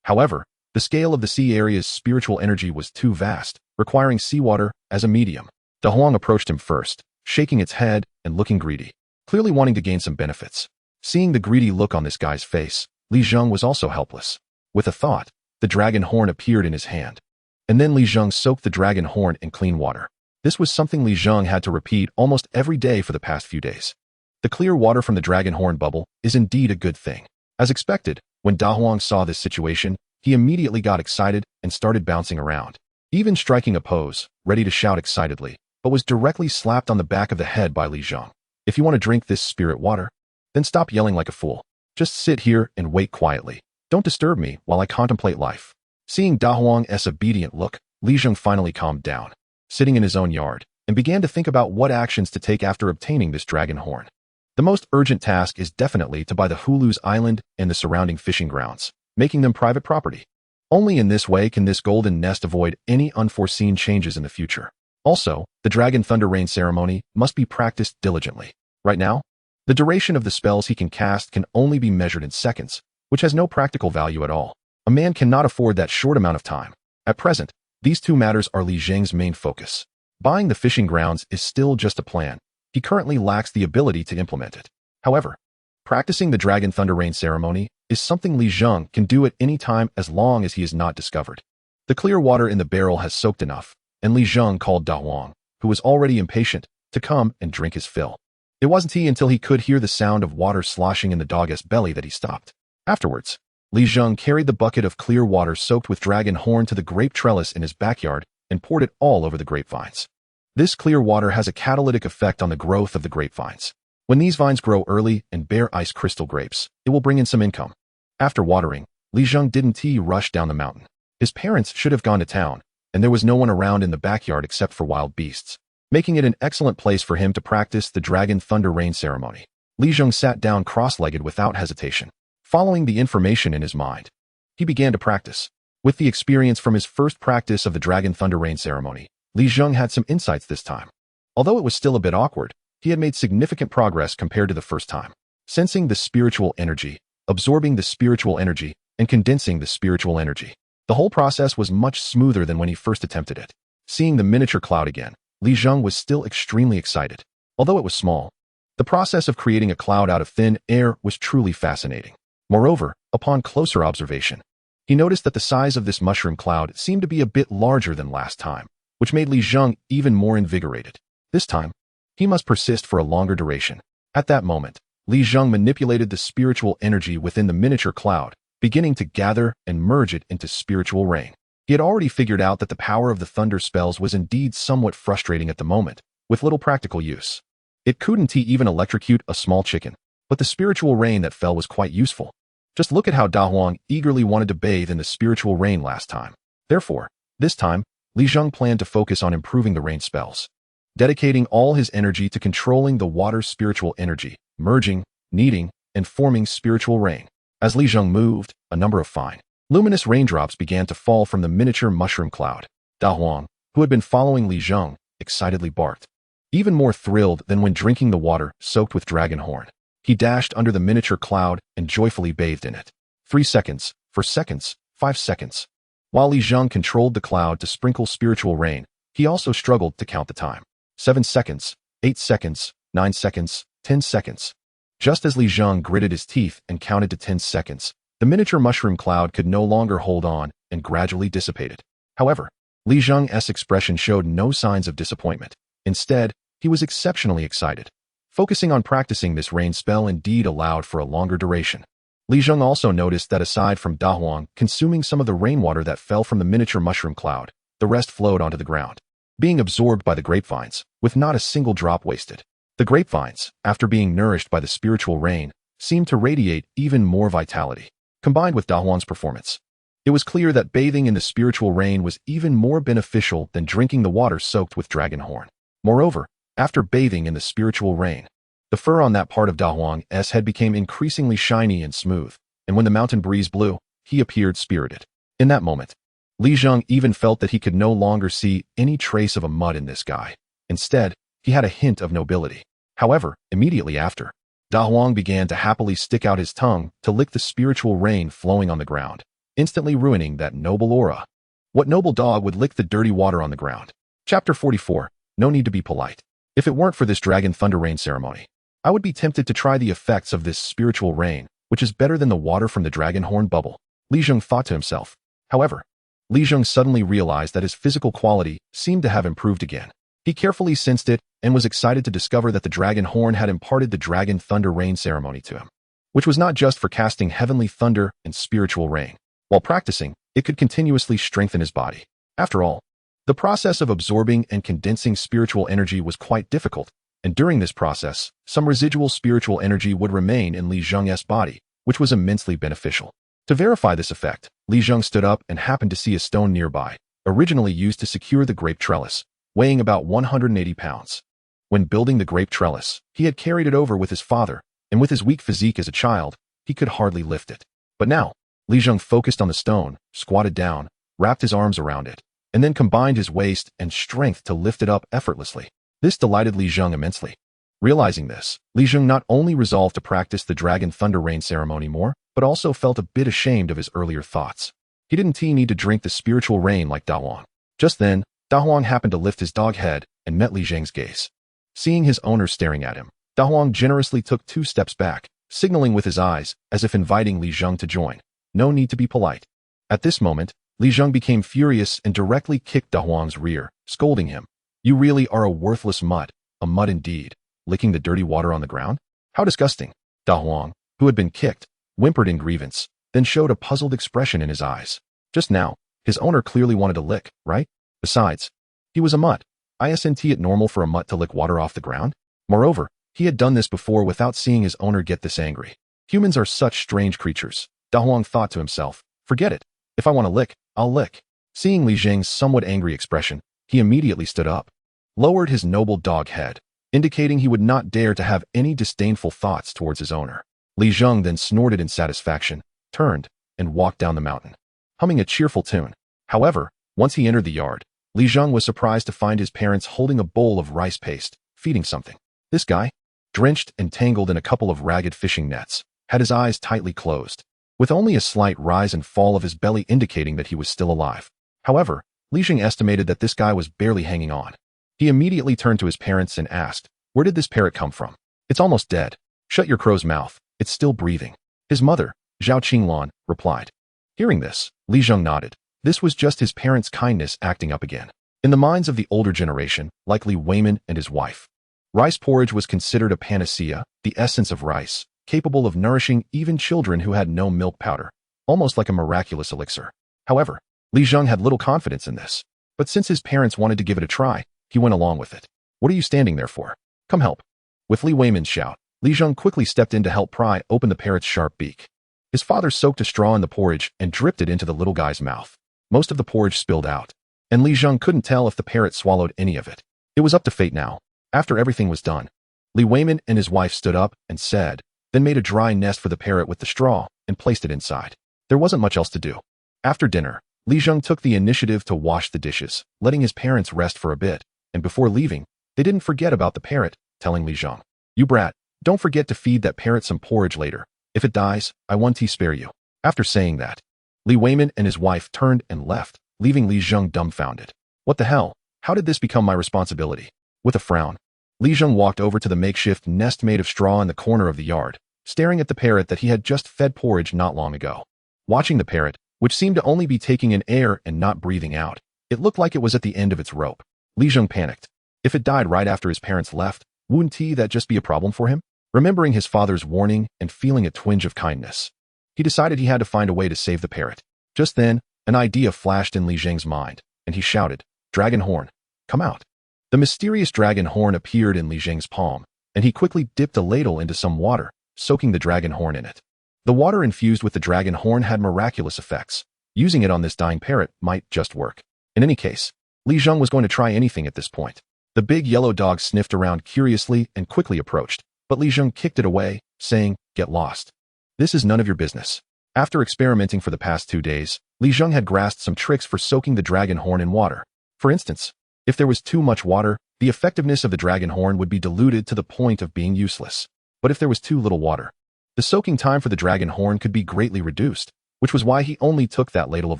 However, the scale of the sea area's spiritual energy was too vast, requiring seawater as a medium. Da Huang approached him first, shaking its head and looking greedy, clearly wanting to gain some benefits. Seeing the greedy look on this guy's face, Li Zheng was also helpless. With a thought, the dragon horn appeared in his hand. And then Li Zheng soaked the dragon horn in clean water. This was something Li Zheng had to repeat almost every day for the past few days. The clear water from the dragon horn bubble is indeed a good thing. As expected, when Da Huang saw this situation, he immediately got excited and started bouncing around, even striking a pose, ready to shout excitedly, but was directly slapped on the back of the head by Li Zheng. "If you want to drink this spirit water, Then stop yelling like a fool. Just sit here and wait quietly. Don't disturb me while I contemplate life. Seeing Da Huang's obedient look, Li Zheng finally calmed down, sitting in his own yard, and began to think about what actions to take after obtaining this dragon horn. The most urgent task is definitely to buy the Hulu's island and the surrounding fishing grounds, making them private property. Only in this way can this golden nest avoid any unforeseen changes in the future. Also, the Dragon Thunder Rain ceremony must be practiced diligently. Right now, the duration of the spells he can cast can only be measured in seconds, which has no practical value at all. A man cannot afford that short amount of time. At present, these two matters are Li Zheng's main focus. Buying the fishing grounds is still just a plan. He currently lacks the ability to implement it. However, practicing the Dragon Thunder Rain ceremony is something Li Zheng can do at any time as long as he is not discovered. The clear water in the barrel has soaked enough, and Li Zheng called Da Huang, who was already impatient, to come and drink his fill. It wasn't until he could hear the sound of water sloshing in the dog's belly that he stopped. Afterwards, Li Zheng carried the bucket of clear water soaked with dragon horn to the grape trellis in his backyard and poured it all over the grapevines. This clear water has a catalytic effect on the growth of the grapevines. When these vines grow early and bear ice crystal grapes, it will bring in some income. After watering, Li Zheng didn't rush down the mountain. His parents should have gone to town, and there was no one around in the backyard except for wild beasts, making it an excellent place for him to practice the Dragon Thunder Rain ceremony. Li Zheng sat down cross-legged without hesitation. Following the information in his mind, he began to practice. With the experience from his first practice of the Dragon Thunder Rain ceremony, Li Zheng had some insights this time. Although it was still a bit awkward, he had made significant progress compared to the first time. Sensing the spiritual energy, absorbing the spiritual energy, and condensing the spiritual energy. The whole process was much smoother than when he first attempted it. Seeing the miniature cloud again, Li Zheng was still extremely excited. Although it was small, the process of creating a cloud out of thin air was truly fascinating. Moreover, upon closer observation, he noticed that the size of this mushroom cloud seemed to be a bit larger than last time, which made Li Zheng even more invigorated. This time, he must persist for a longer duration. At that moment, Li Zheng manipulated the spiritual energy within the miniature cloud, beginning to gather and merge it into spiritual rain. He had already figured out that the power of the thunder spells was indeed somewhat frustrating at the moment, with little practical use. It couldn't even electrocute a small chicken, but the spiritual rain that fell was quite useful. Just look at how Da Huang eagerly wanted to bathe in the spiritual rain last time. Therefore, this time, Li Zheng planned to focus on improving the rain spells, dedicating all his energy to controlling the water's spiritual energy, merging, kneading, and forming spiritual rain. As Li Zheng moved, a number of fine, luminous raindrops began to fall from the miniature mushroom cloud. Da Huang, who had been following Li Zheng, excitedly barked. Even more thrilled than when drinking the water soaked with dragon horn, he dashed under the miniature cloud and joyfully bathed in it. 3 seconds, 4 seconds, 5 seconds. While Li Zheng controlled the cloud to sprinkle spiritual rain, he also struggled to count the time. 7 seconds, 8 seconds, 9 seconds, 10 seconds. Just as Li Zheng gritted his teeth and counted to 10 seconds, the miniature mushroom cloud could no longer hold on and gradually dissipated. However, Li Zheng's expression showed no signs of disappointment. Instead, he was exceptionally excited. Focusing on practicing this rain spell indeed allowed for a longer duration. Li Zheng also noticed that aside from Da Huang consuming some of the rainwater that fell from the miniature mushroom cloud, the rest flowed onto the ground, being absorbed by the grapevines, with not a single drop wasted. The grapevines, after being nourished by the spiritual rain, seemed to radiate even more vitality. Combined with Da Huang's performance, it was clear that bathing in the spiritual rain was even more beneficial than drinking the water soaked with dragon horn. Moreover, after bathing in the spiritual rain, the fur on that part of Da Huang's head became increasingly shiny and smooth, and when the mountain breeze blew, he appeared spirited. In that moment, Li Zheng even felt that he could no longer see any trace of a mud in this guy. Instead, he had a hint of nobility. However, immediately after, Da Huang began to happily stick out his tongue to lick the spiritual rain flowing on the ground, instantly ruining that noble aura. What noble dog would lick the dirty water on the ground? Chapter 44. No need to be polite. If it weren't for this Dragon Thunder Rain ceremony, I would be tempted to try the effects of this spiritual rain, which is better than the water from the dragon horn bubble, Li Zheng thought to himself. However, Li Zheng suddenly realized that his physical quality seemed to have improved again. He carefully sensed it and was excited to discover that the dragon horn had imparted the Dragon Thunder Rain ceremony to him, which was not just for casting heavenly thunder and spiritual rain. While practicing, it could continuously strengthen his body. After all, the process of absorbing and condensing spiritual energy was quite difficult, and during this process, some residual spiritual energy would remain in Li Zheng's body, which was immensely beneficial. To verify this effect, Li Zheng stood up and happened to see a stone nearby, originally used to secure the grape trellis, weighing about 180 pounds. When building the grape trellis, he had carried it over with his father, and with his weak physique as a child, he could hardly lift it. But now, Li Zheng focused on the stone, squatted down, wrapped his arms around it, and then combined his weight and strength to lift it up effortlessly. This delighted Li Zheng immensely. Realizing this, Li Zheng not only resolved to practice the Dragon Thunder Rain ceremony more, but also felt a bit ashamed of his earlier thoughts. He didn't need to drink the spiritual rain like Da Huang. Just then, Da Huang happened to lift his dog head and met Li Zheng's gaze. Seeing his owner staring at him, Da Huang generously took 2 steps back, signaling with his eyes as if inviting Li Zheng to join. No need to be polite. At this moment, Li Zheng became furious and directly kicked Da Huang's rear, scolding him. You really are a worthless mutt, a mutt indeed, licking the dirty water on the ground? How disgusting. Da Huang, who had been kicked, whimpered in grievance, then showed a puzzled expression in his eyes. Just now, his owner clearly wanted to lick, right? Besides, he was a mutt. Isn't it normal for a mutt to lick water off the ground? Moreover, he had done this before without seeing his owner get this angry. Humans are such strange creatures. Da Huang thought to himself. Forget it. If I want to lick, I'll lick. Seeing Li Zheng's somewhat angry expression, he immediately stood up, lowered his noble dog head, indicating he would not dare to have any disdainful thoughts towards his owner. Li Zheng then snorted in satisfaction, turned, and walked down the mountain, humming a cheerful tune. However, once he entered the yard, Li Zheng was surprised to find his parents holding a bowl of rice paste, feeding something. This guy, drenched and tangled in a couple of ragged fishing nets, had his eyes tightly closed, with only a slight rise and fall of his belly indicating that he was still alive. However, Li Zheng estimated that this guy was barely hanging on. He immediately turned to his parents and asked, "Where did this parrot come from? It's almost dead. Shut your crow's mouth, it's still breathing." His mother, Zhao Qinglan, replied. Hearing this, Li Zheng nodded. This was just his parents' kindness acting up again. In the minds of the older generation, like Li Weimin and his wife, rice porridge was considered a panacea, the essence of rice, capable of nourishing even children who had no milk powder, almost like a miraculous elixir. However, Li Zheng had little confidence in this, but since his parents wanted to give it a try, he went along with it. What are you standing there for? Come help. With Li Weimin's shout, Li Zheng quickly stepped in to help pry open the parrot's sharp beak. His father soaked a straw in the porridge and dripped it into the little guy's mouth. Most of the porridge spilled out, and Li Zheng couldn't tell if the parrot swallowed any of it. It was up to fate now. After everything was done, Li Weimin and his wife stood up and said, then made a dry nest for the parrot with the straw and placed it inside. There wasn't much else to do. After dinner, Li Zheng took the initiative to wash the dishes, letting his parents rest for a bit, and before leaving, they didn't forget about the parrot, telling Li Zheng, "You brat, don't forget to feed that parrot some porridge later. If it dies, I won't spare you." After saying that, Li Weimin and his wife turned and left, leaving Li Zheng dumbfounded. What the hell? How did this become my responsibility? With a frown, Li Zheng walked over to the makeshift nest made of straw in the corner of the yard, staring at the parrot that he had just fed porridge not long ago. Watching the parrot, which seemed to only be taking in air and not breathing out, it looked like it was at the end of its rope. Li Zheng panicked. If it died right after his parents left, wouldn't that just be a problem for him? Remembering his father's warning and feeling a twinge of kindness, he decided he had to find a way to save the parrot. Just then, an idea flashed in Li Zheng's mind, and he shouted, "Dragon horn, come out." The mysterious dragon horn appeared in Li Zheng's palm, and he quickly dipped a ladle into some water, soaking the dragon horn in it. The water infused with the dragon horn had miraculous effects. Using it on this dying parrot might just work. In any case, Li Zheng was going to try anything at this point. The big yellow dog sniffed around curiously and quickly approached, but Li Zheng kicked it away, saying, "Get lost. This is none of your business." After experimenting for the past 2 days, Li Zheng had grasped some tricks for soaking the dragon horn in water. For instance, if there was too much water, the effectiveness of the dragon horn would be diluted to the point of being useless. But if there was too little water, the soaking time for the dragon horn could be greatly reduced, which was why he only took that ladle of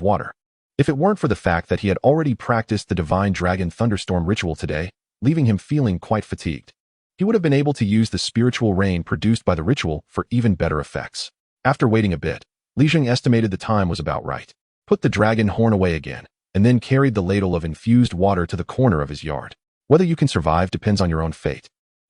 water. If it weren't for the fact that he had already practiced the divine dragon thunderstorm ritual today, leaving him feeling quite fatigued, he would have been able to use the spiritual rain produced by the ritual for even better effects. After waiting a bit, Li Zheng estimated the time was about right, put the dragon horn away again, and then carried the ladle of infused water to the corner of his yard. Whether you can survive depends on your own fate,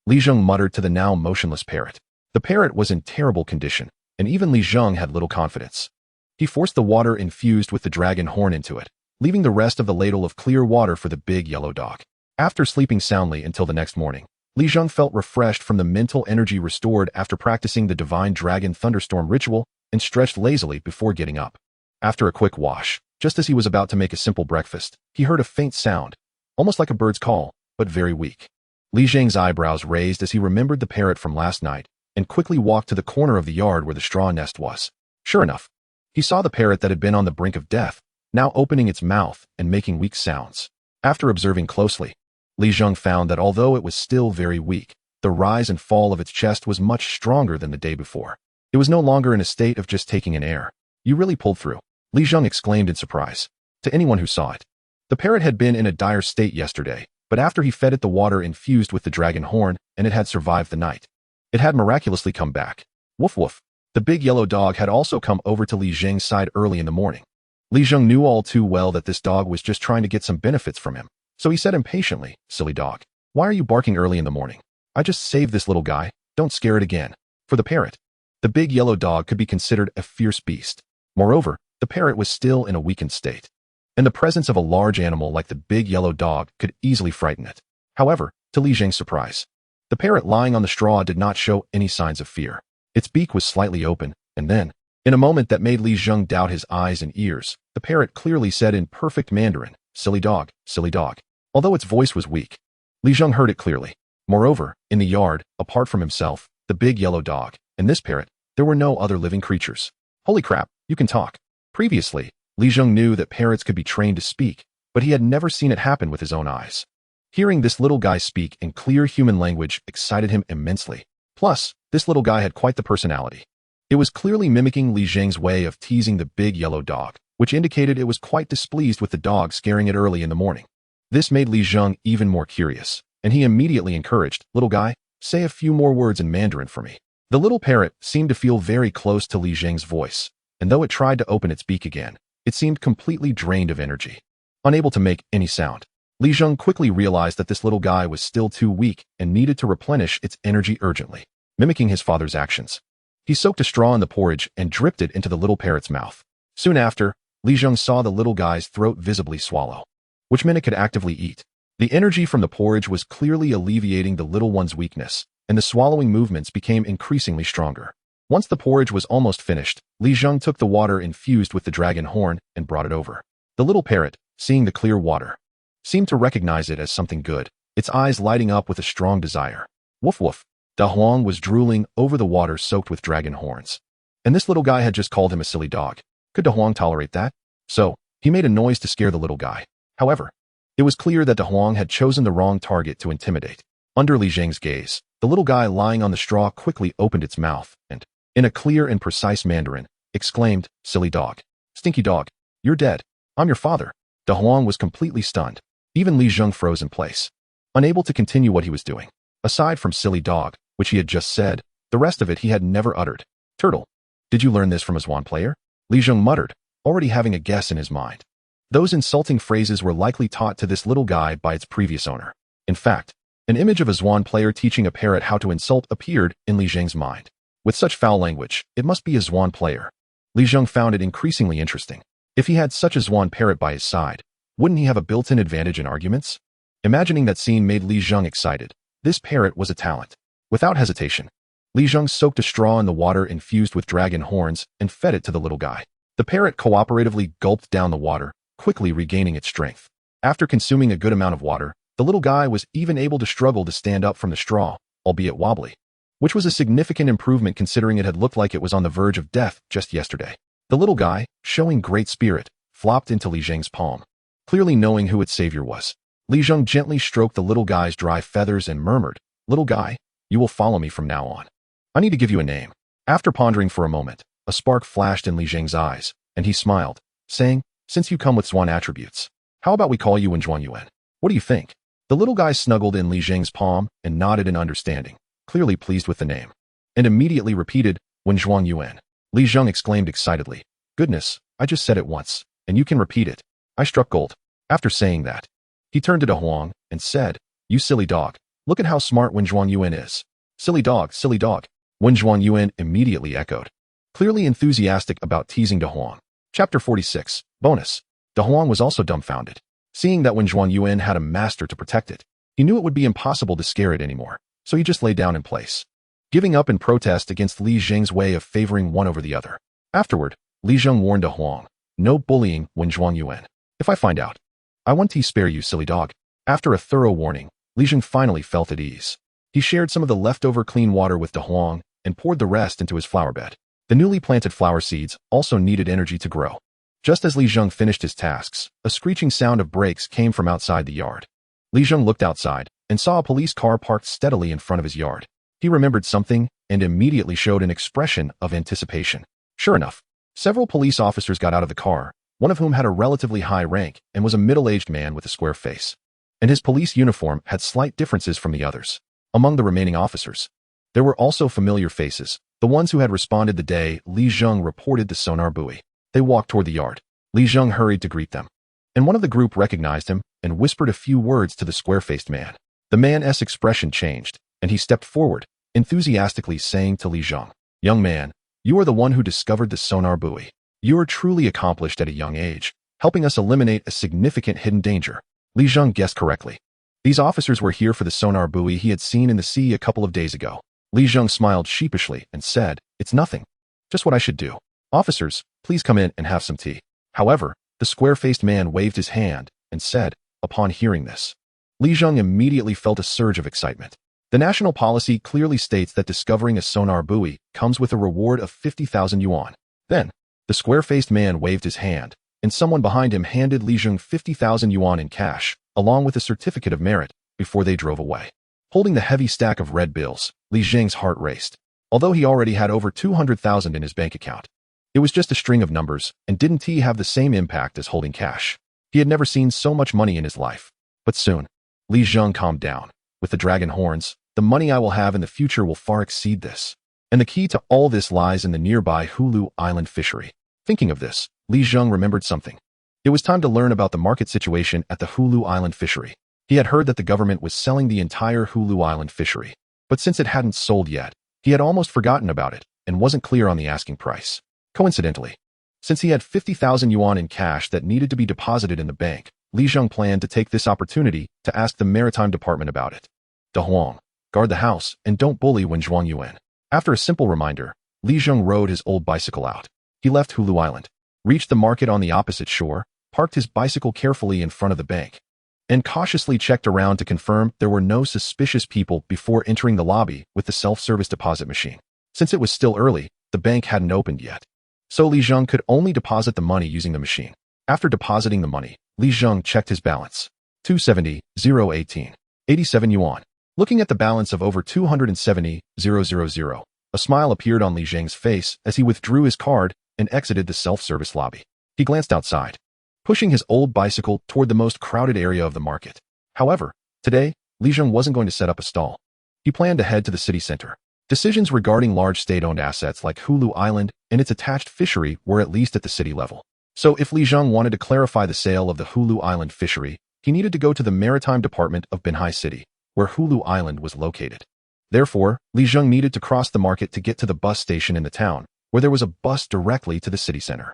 Li Zheng muttered to the now motionless parrot. The parrot was in terrible condition, and even Li Zheng had little confidence. He forced the water infused with the dragon horn into it, leaving the rest of the ladle of clear water for the big yellow dog. After sleeping soundly until the next morning, Li Zheng felt refreshed from the mental energy restored after practicing the Divine Dragon Thunderstorm ritual and stretched lazily before getting up. After a quick wash, just as he was about to make a simple breakfast, he heard a faint sound, almost like a bird's call, but very weak. Li Zheng's eyebrows raised as he remembered the parrot from last night and quickly walked to the corner of the yard where the straw nest was. Sure enough, he saw the parrot that had been on the brink of death, now opening its mouth and making weak sounds. After observing closely, Li Zheng found that although it was still very weak, the rise and fall of its chest was much stronger than the day before. It was no longer in a state of just taking in air. You really pulled through, Li Zheng exclaimed in surprise. To anyone who saw it, the parrot had been in a dire state yesterday, but after he fed it the water infused with the dragon horn and it had survived the night, it had miraculously come back. Woof woof. The big yellow dog had also come over to Li Zheng's side early in the morning. Li Zheng knew all too well that this dog was just trying to get some benefits from him. So he said impatiently, "Silly dog, why are you barking early in the morning? I just saved this little guy, don't scare it again." For the parrot, the big yellow dog could be considered a fierce beast. Moreover, the parrot was still in a weakened state, and the presence of a large animal like the big yellow dog could easily frighten it. However, to Li Zheng's surprise, the parrot lying on the straw did not show any signs of fear. Its beak was slightly open, and then, in a moment that made Li Zheng doubt his eyes and ears, the parrot clearly said in perfect Mandarin, "Silly dog, silly dog." Although its voice was weak, Li Zheng heard it clearly. Moreover, in the yard, apart from himself, the big yellow dog, and this parrot, there were no other living creatures. Holy crap, you can talk. Previously, Li Zheng knew that parrots could be trained to speak, but he had never seen it happen with his own eyes. Hearing this little guy speak in clear human language excited him immensely. Plus, this little guy had quite the personality. It was clearly mimicking Li Zheng's way of teasing the big yellow dog, which indicated it was quite displeased with the dog scaring it early in the morning. This made Li Zheng even more curious, and he immediately encouraged, "Little guy, say a few more words in Mandarin for me." The little parrot seemed to feel very close to Li Zheng's voice, and though it tried to open its beak again, it seemed completely drained of energy. Unable to make any sound, Li Zheng quickly realized that this little guy was still too weak and needed to replenish its energy urgently. Mimicking his father's actions, he soaked a straw in the porridge and dripped it into the little parrot's mouth. Soon after, Li Zheng saw the little guy's throat visibly swallow, which meant it could actively eat. The energy from the porridge was clearly alleviating the little one's weakness, and the swallowing movements became increasingly stronger. Once the porridge was almost finished, Li Zheng took the water infused with the dragon horn and brought it over. The little parrot, seeing the clear water, seemed to recognize it as something good, its eyes lighting up with a strong desire. Woof woof. Da Huang was drooling over the water soaked with dragon horns. And this little guy had just called him a silly dog. Could Da Huang tolerate that? So, he made a noise to scare the little guy. However, it was clear that Da Huang had chosen the wrong target to intimidate. Under Li Zheng's gaze, the little guy lying on the straw quickly opened its mouth and, in a clear and precise Mandarin, exclaimed, "Silly dog. Stinky dog. You're dead. I'm your father." Da Huang was completely stunned. Even Li Zheng froze in place, unable to continue what he was doing. Aside from silly dog, which he had just said, the rest of it he had never uttered. "Turtle. Did you learn this from a Zwan player?" Li Zheng muttered, already having a guess in his mind. Those insulting phrases were likely taught to this little guy by its previous owner. In fact, an image of a Zwan player teaching a parrot how to insult appeared in Li Zheng's mind. With such foul language, it must be a Zwan player. Li Zheng found it increasingly interesting. If he had such a Zwan parrot by his side, wouldn't he have a built-in advantage in arguments? Imagining that scene made Li Zheng excited. This parrot was a talent. Without hesitation, Li Zheng soaked a straw in the water infused with dragon horns and fed it to the little guy. The parrot cooperatively gulped down the water, quickly regaining its strength. After consuming a good amount of water, the little guy was even able to struggle to stand up from the straw, albeit wobbly, which was a significant improvement considering it had looked like it was on the verge of death just yesterday. The little guy, showing great spirit, flopped into Li Zheng's palm. Clearly knowing who its savior was, Li Zheng gently stroked the little guy's dry feathers and murmured, "Little guy, you will follow me from now on. I need to give you a name." After pondering for a moment, a spark flashed in Li Zheng's eyes, and he smiled, saying, "Since you come with Zwan attributes, how about we call you Wenjuan Yuan? What do you think?" The little guy snuggled in Li Zheng's palm and nodded in understanding, clearly pleased with the name, and immediately repeated, "Wenjuan Yuan." Li Zheng exclaimed excitedly, "Goodness, I just said it once, and you can repeat it. I struck gold." After saying that, he turned to Da Huang and said, "You silly dog, look at how smart Wenjuan Yuan is." Silly dog, silly dog. Wenjuan Yuan immediately echoed, clearly enthusiastic about teasing Da Huang. Chapter 46, Bonus. Da Huang was also dumbfounded. Seeing that Wenjuan Yuan had a master to protect it, He knew it would be impossible to scare it anymore, so he just lay down in place, giving up in protest against Li Zheng's way of favoring one over the other. Afterward, Li Zheng warned De Huang, "No bullying when Zhuang Yuan. If I find out, I won't spare you, silly dog." After a thorough warning, Li Zheng finally felt at ease. He shared some of the leftover clean water with De Huang and poured the rest into his flower bed. The newly planted flower seeds also needed energy to grow. Just as Li Zheng finished his tasks, a screeching sound of brakes came from outside the yard. Li Zheng looked outside and saw a police car parked steadily in front of his yard. He remembered something and immediately showed an expression of anticipation. Sure enough, several police officers got out of the car, one of whom had a relatively high rank and was a middle-aged man with a square face. And his police uniform had slight differences from the others. Among the remaining officers, there were also familiar faces, the ones who had responded the day Li Zheng reported the sonar buoy. They walked toward the yard. Li Zheng hurried to greet them, and one of the group recognized him and whispered a few words to the square-faced man. The man's expression changed, and he stepped forward, enthusiastically saying to Li Zheng, "Young man, you are the one who discovered the sonar buoy. You are truly accomplished at a young age, helping us eliminate a significant hidden danger." Li Zheng guessed correctly. These officers were here for the sonar buoy he had seen in the sea a couple of days ago. Li Zheng smiled sheepishly and said, "It's nothing. Just what I should do. Officers, please come in and have some tea." However, the square-faced man waved his hand and said, upon hearing this, Li Zheng immediately felt a surge of excitement. The national policy clearly states that discovering a sonar buoy comes with a reward of 50,000 yuan. Then, the square-faced man waved his hand, and someone behind him handed Li Zheng 50,000 yuan in cash, along with a certificate of merit, before they drove away. Holding the heavy stack of red bills, Li Zheng's heart raced. Although he already had over 200,000 in his bank account, it was just a string of numbers, and didn't have the same impact as holding cash. He had never seen so much money in his life. But soon, Li Zheng calmed down. With the dragon horns, the money I will have in the future will far exceed this. And the key to all this lies in the nearby Hulu Island fishery. Thinking of this, Li Zheng remembered something. It was time to learn about the market situation at the Hulu Island fishery. He had heard that the government was selling the entire Hulu Island fishery, but since it hadn't sold yet, he had almost forgotten about it and wasn't clear on the asking price. Coincidentally, since he had 50,000 yuan in cash that needed to be deposited in the bank, Li Zheng planned to take this opportunity to ask the Maritime Department about it. De Huang, guard the house and don't bully when Zhuang Yuan. After a simple reminder, Li Zheng rode his old bicycle out. He left Hulu Island, reached the market on the opposite shore, parked his bicycle carefully in front of the bank, and cautiously checked around to confirm there were no suspicious people before entering the lobby with the self-service deposit machine. Since it was still early, the bank hadn't opened yet, so Li Zheng could only deposit the money using the machine. After depositing the money, Li Zheng checked his balance. 270,018. 87 yuan. Looking at the balance of over 270,000, a smile appeared on Li Zheng's face as he withdrew his card and exited the self-service lobby. He glanced outside, pushing his old bicycle toward the most crowded area of the market. However, today, Li Zheng wasn't going to set up a stall. He planned to head to the city center. Decisions regarding large state-owned assets like Hulu Island and its attached fishery were at least at the city level. So if Li Zheng wanted to clarify the sale of the Hulu Island fishery, he needed to go to the Maritime Department of Binhai City, where Hulu Island was located. Therefore, Li Zheng needed to cross the market to get to the bus station in the town, where there was a bus directly to the city center.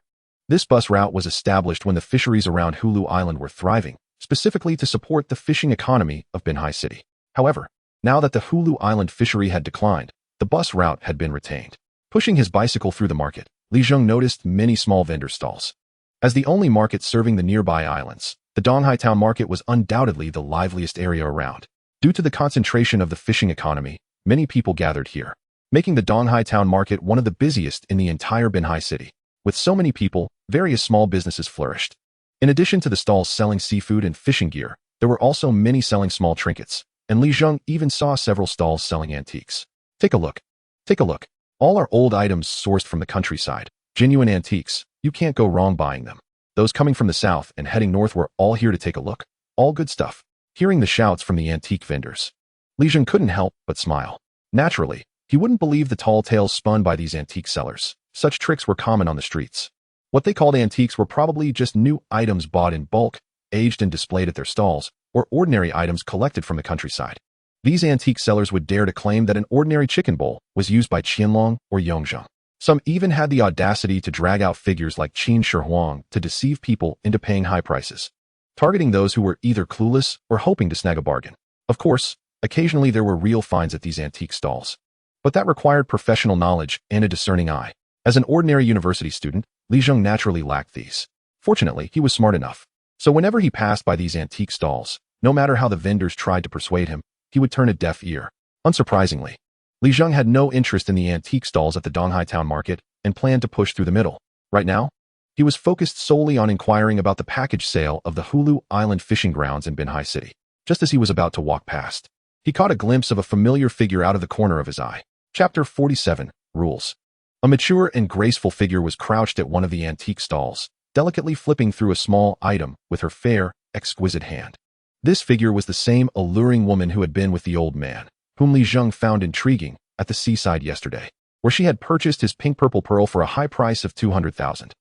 This bus route was established when the fisheries around Hulu Island were thriving, specifically to support the fishing economy of Binhai City. However, now that the Hulu Island fishery had declined, the bus route had been retained. Pushing his bicycle through the market, Li Zheng noticed many small vendor stalls. As the only market serving the nearby islands, the Donghai Town Market was undoubtedly the liveliest area around. Due to the concentration of the fishing economy, many people gathered here, making the Donghai Town Market one of the busiest in the entire Binhai City. With so many people, various small businesses flourished. In addition to the stalls selling seafood and fishing gear, there were also many selling small trinkets, and Li Zheng even saw several stalls selling antiques. Take a look. Take a look. All are old items sourced from the countryside. Genuine antiques. You can't go wrong buying them. Those coming from the south and heading north were all here to take a look. All good stuff. Hearing the shouts from the antique vendors, Li Zheng couldn't help but smile. Naturally, he wouldn't believe the tall tales spun by these antique sellers. Such tricks were common on the streets. What they called antiques were probably just new items bought in bulk, aged and displayed at their stalls, or ordinary items collected from the countryside. These antique sellers would dare to claim that an ordinary chicken bowl was used by Qianlong or Yongzheng. Some even had the audacity to drag out figures like Qin Shi Huang to deceive people into paying high prices, targeting those who were either clueless or hoping to snag a bargain. Of course, occasionally there were real finds at these antique stalls. But that required professional knowledge and a discerning eye. As an ordinary university student, Li Zheng naturally lacked these. Fortunately, he was smart enough. So whenever he passed by these antique stalls, no matter how the vendors tried to persuade him, he would turn a deaf ear. Unsurprisingly, Li Zheng had no interest in the antique stalls at the Donghai town market and planned to push through the middle. Right now, he was focused solely on inquiring about the package sale of the Hulu Island fishing grounds in Binhai City. Just as he was about to walk past, he caught a glimpse of a familiar figure out of the corner of his eye. Chapter 47, Rules. A mature and graceful figure was crouched at one of the antique stalls, delicately flipping through a small item with her fair, exquisite hand. This figure was the same alluring woman who had been with the old man, whom Li Zheng found intriguing at the seaside yesterday, where she had purchased his pink-purple pearl for a high price of 200,000.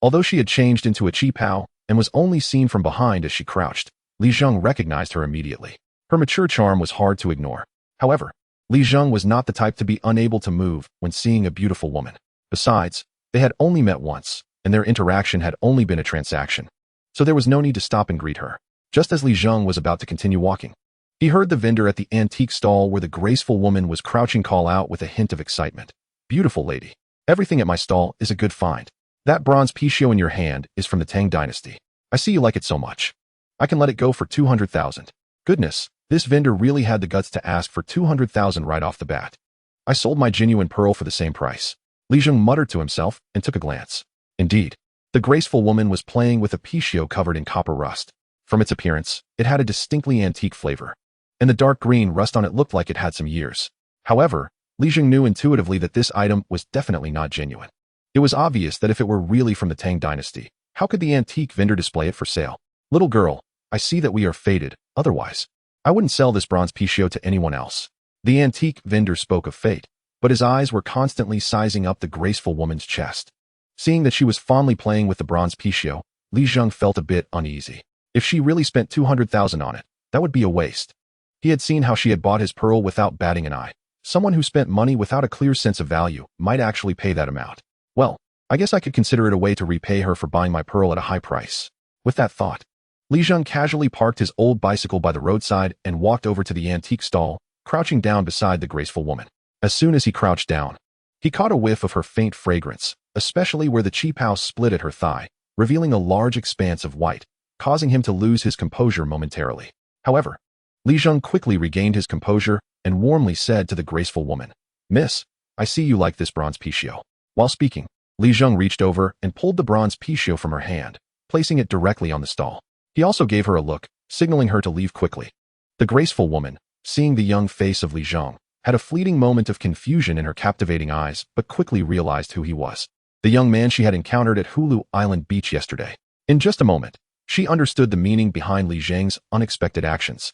Although she had changed into a cheapao and was only seen from behind as she crouched, Li Zheng recognized her immediately. Her mature charm was hard to ignore. However, Li Zheng was not the type to be unable to move when seeing a beautiful woman. Besides, they had only met once, and their interaction had only been a transaction. So there was no need to stop and greet her. Just as Li Zheng was about to continue walking, he heard the vendor at the antique stall where the graceful woman was crouching call out with a hint of excitement. "Beautiful lady, everything at my stall is a good find. That bronze picio in your hand is from the Tang dynasty. I see you like it so much. I can let it go for 200,000. Goodness, this vendor really had the guts to ask for 200,000 right off the bat. I sold my genuine pearl for the same price." Li Zheng muttered to himself and took a glance. Indeed, the graceful woman was playing with a picio covered in copper rust. From its appearance, it had a distinctly antique flavor, and the dark green rust on it looked like it had some years. However, Li Zheng knew intuitively that this item was definitely not genuine. It was obvious that if it were really from the Tang dynasty, how could the antique vendor display it for sale? "Little girl, I see that we are fated, otherwise I wouldn't sell this bronze picio to anyone else." The antique vendor spoke of fate, but his eyes were constantly sizing up the graceful woman's chest. Seeing that she was fondly playing with the bronze picio, Li Zheng felt a bit uneasy. If she really spent 200,000 on it, that would be a waste. He had seen how she had bought his pearl without batting an eye. Someone who spent money without a clear sense of value might actually pay that amount. Well, I guess I could consider it a way to repay her for buying my pearl at a high price. With that thought, Li Zheng casually parked his old bicycle by the roadside and walked over to the antique stall, crouching down beside the graceful woman. As soon as he crouched down, he caught a whiff of her faint fragrance, especially where the cheapao split at her thigh, revealing a large expanse of white, causing him to lose his composure momentarily. However, Li Zheng quickly regained his composure and warmly said to the graceful woman, "Miss, I see you like this bronze picio." While speaking, Li Zheng reached over and pulled the bronze picio from her hand, placing it directly on the stall. He also gave her a look, signaling her to leave quickly. The graceful woman, seeing the young face of Li Zheng, had a fleeting moment of confusion in her captivating eyes, but quickly realized who he was. The young man she had encountered at Hulu Island Beach yesterday. In just a moment, she understood the meaning behind Li Zheng's unexpected actions,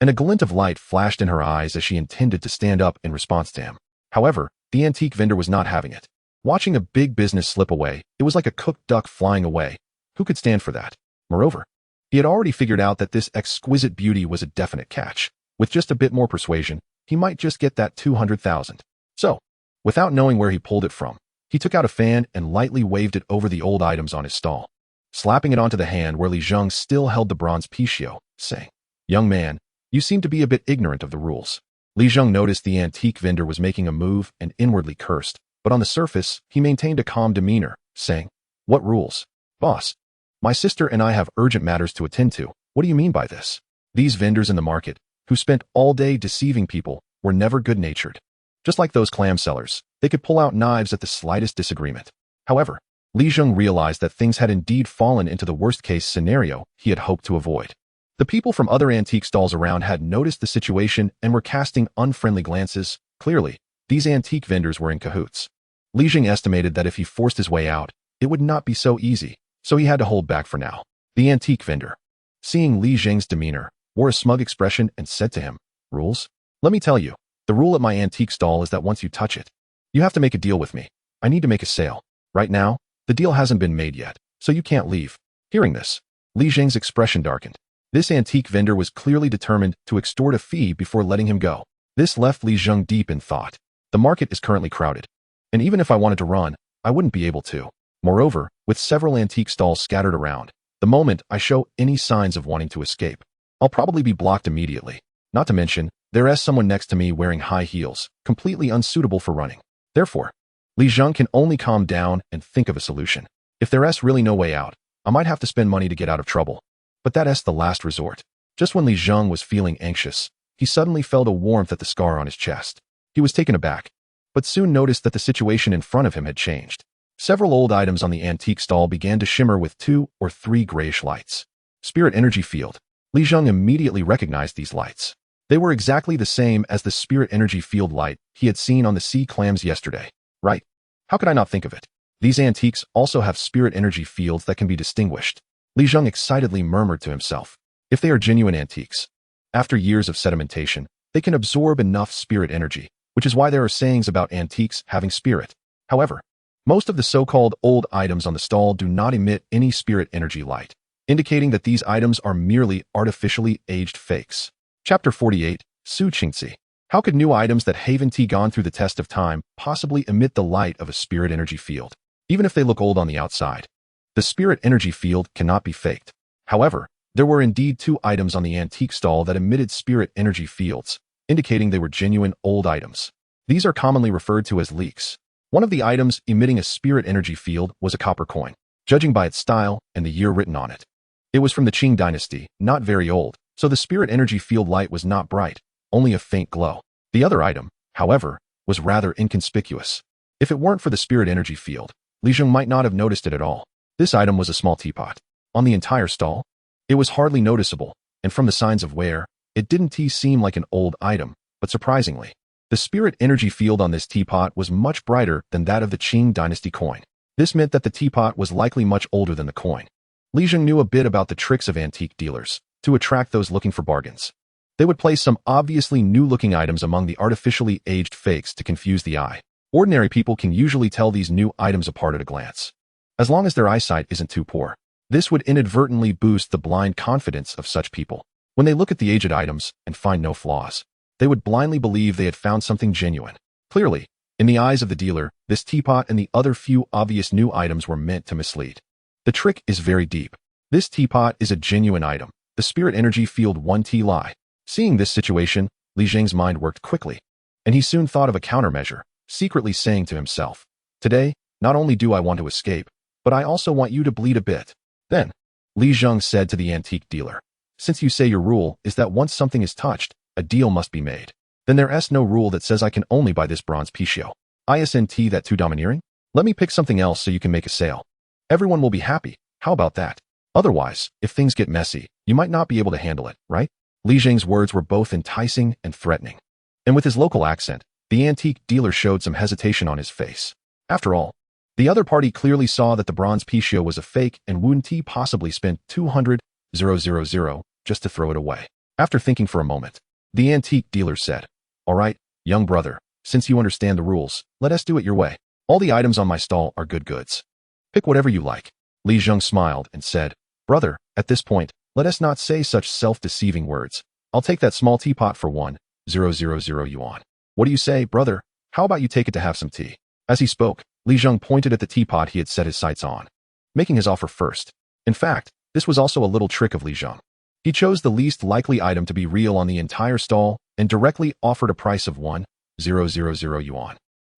and a glint of light flashed in her eyes as she intended to stand up in response to him. However, the antique vendor was not having it. Watching a big business slip away, it was like a cooked duck flying away. Who could stand for that? Moreover, he had already figured out that this exquisite beauty was a definite catch. With just a bit more persuasion, he might just get that 200,000. So, without knowing where he pulled it from, he took out a fan and lightly waved it over the old items on his stall, slapping it onto the hand where Li Zheng still held the bronze picio, saying, "Young man, you seem to be a bit ignorant of the rules." Li Zheng noticed the antique vendor was making a move and inwardly cursed, but on the surface, he maintained a calm demeanor, saying, "What rules? Boss, my sister and I have urgent matters to attend to. What do you mean by this?" These vendors in the market, who spent all day deceiving people, were never good-natured. Just like those clam sellers, they could pull out knives at the slightest disagreement. However, Li Zheng realized that things had indeed fallen into the worst-case scenario he had hoped to avoid. The people from other antique stalls around had noticed the situation and were casting unfriendly glances. Clearly, these antique vendors were in cahoots. Li Zheng estimated that if he forced his way out, it would not be so easy, so he had to hold back for now. The antique vendor, seeing Li Zheng's demeanor, wore a smug expression and said to him, "Rules? Let me tell you, the rule at my antique stall is that once you touch it, you have to make a deal with me. I need to make a sale. Right now, the deal hasn't been made yet, so you can't leave." Hearing this, Li Zheng's expression darkened. This antique vendor was clearly determined to extort a fee before letting him go. This left Li Zheng deep in thought. The market is currently crowded, and even if I wanted to run, I wouldn't be able to. Moreover, with several antique stalls scattered around, the moment I show any signs of wanting to escape, I'll probably be blocked immediately. Not to mention, there's someone next to me wearing high heels, completely unsuitable for running. Therefore, Li Zheng can only calm down and think of a solution. If there's really no way out, I might have to spend money to get out of trouble. But that's the last resort. Just when Li Zheng was feeling anxious, he suddenly felt a warmth at the scar on his chest. He was taken aback, but soon noticed that the situation in front of him had changed. Several old items on the antique stall began to shimmer with 2 or 3 grayish lights. Spirit energy field. Li Zheng immediately recognized these lights. They were exactly the same as the spirit energy field light he had seen on the sea clams yesterday. Right? How could I not think of it? These antiques also have spirit energy fields that can be distinguished. Li Zheng excitedly murmured to himself. If they are genuine antiques, after years of sedimentation, they can absorb enough spirit energy, which is why there are sayings about antiques having spirit. However, most of the so-called old items on the stall do not emit any spirit energy light, indicating that these items are merely artificially aged fakes. Chapter 48, Su Qingzi. How could new items that haven't gone through the test of time possibly emit the light of a spirit energy field, even if they look old on the outside? The spirit energy field cannot be faked. However, there were indeed 2 items on the antique stall that emitted spirit energy fields, indicating they were genuine old items. These are commonly referred to as leaks. One of the items emitting a spirit energy field was a copper coin, judging by its style and the year written on it. It was from the Qing dynasty, not very old, so the spirit energy field light was not bright, only a faint glow. The other item, however, was rather inconspicuous. If it weren't for the spirit energy field, Li Zheng might not have noticed it at all. This item was a small teapot. On the entire stall, it was hardly noticeable, and from the signs of wear, it didn't seem like an old item, but surprisingly, the spirit energy field on this teapot was much brighter than that of the Qing dynasty coin. This meant that the teapot was likely much older than the coin. Li Zheng knew a bit about the tricks of antique dealers to attract those looking for bargains. They would place some obviously new-looking items among the artificially aged fakes to confuse the eye. Ordinary people can usually tell these new items apart at a glance, as long as their eyesight isn't too poor. This would inadvertently boost the blind confidence of such people. When they look at the aged items and find no flaws, they would blindly believe they had found something genuine. Clearly, in the eyes of the dealer, this teapot and the other few obvious new items were meant to mislead. The trick is very deep. This teapot is a genuine item. The spirit energy field 1T lie. Seeing this situation, Li Zheng's mind worked quickly, and he soon thought of a countermeasure, secretly saying to himself, "Today, not only do I want to escape, but I also want you to bleed a bit." Then, Li Zheng said to the antique dealer, "Since you say your rule is that once something is touched, a deal must be made, then there's no rule that says I can only buy this bronze picio. Isn't that too domineering? Let me pick something else so you can make a sale. Everyone will be happy. How about that? Otherwise, if things get messy, you might not be able to handle it, right?" Li Zheng's words were both enticing and threatening. And with his local accent, the antique dealer showed some hesitation on his face. After all, the other party clearly saw that the bronze picio was a fake and wouldn't he possibly spend 200,000 just to throw it away. After thinking for a moment, the antique dealer said, "All right, young brother, since you understand the rules, let us do it your way. All the items on my stall are good goods. Pick whatever you like." Li Zheng smiled and said, "Brother, at this point, let us not say such self-deceiving words. I'll take that small teapot for 1,000 yuan. What do you say, brother? How about you take it to have some tea?" As he spoke, Li Zheng pointed at the teapot he had set his sights on, making his offer first. In fact, this was also a little trick of Li Zheng. He chose the least likely item to be real on the entire stall and directly offered a price of 1,000 yuan,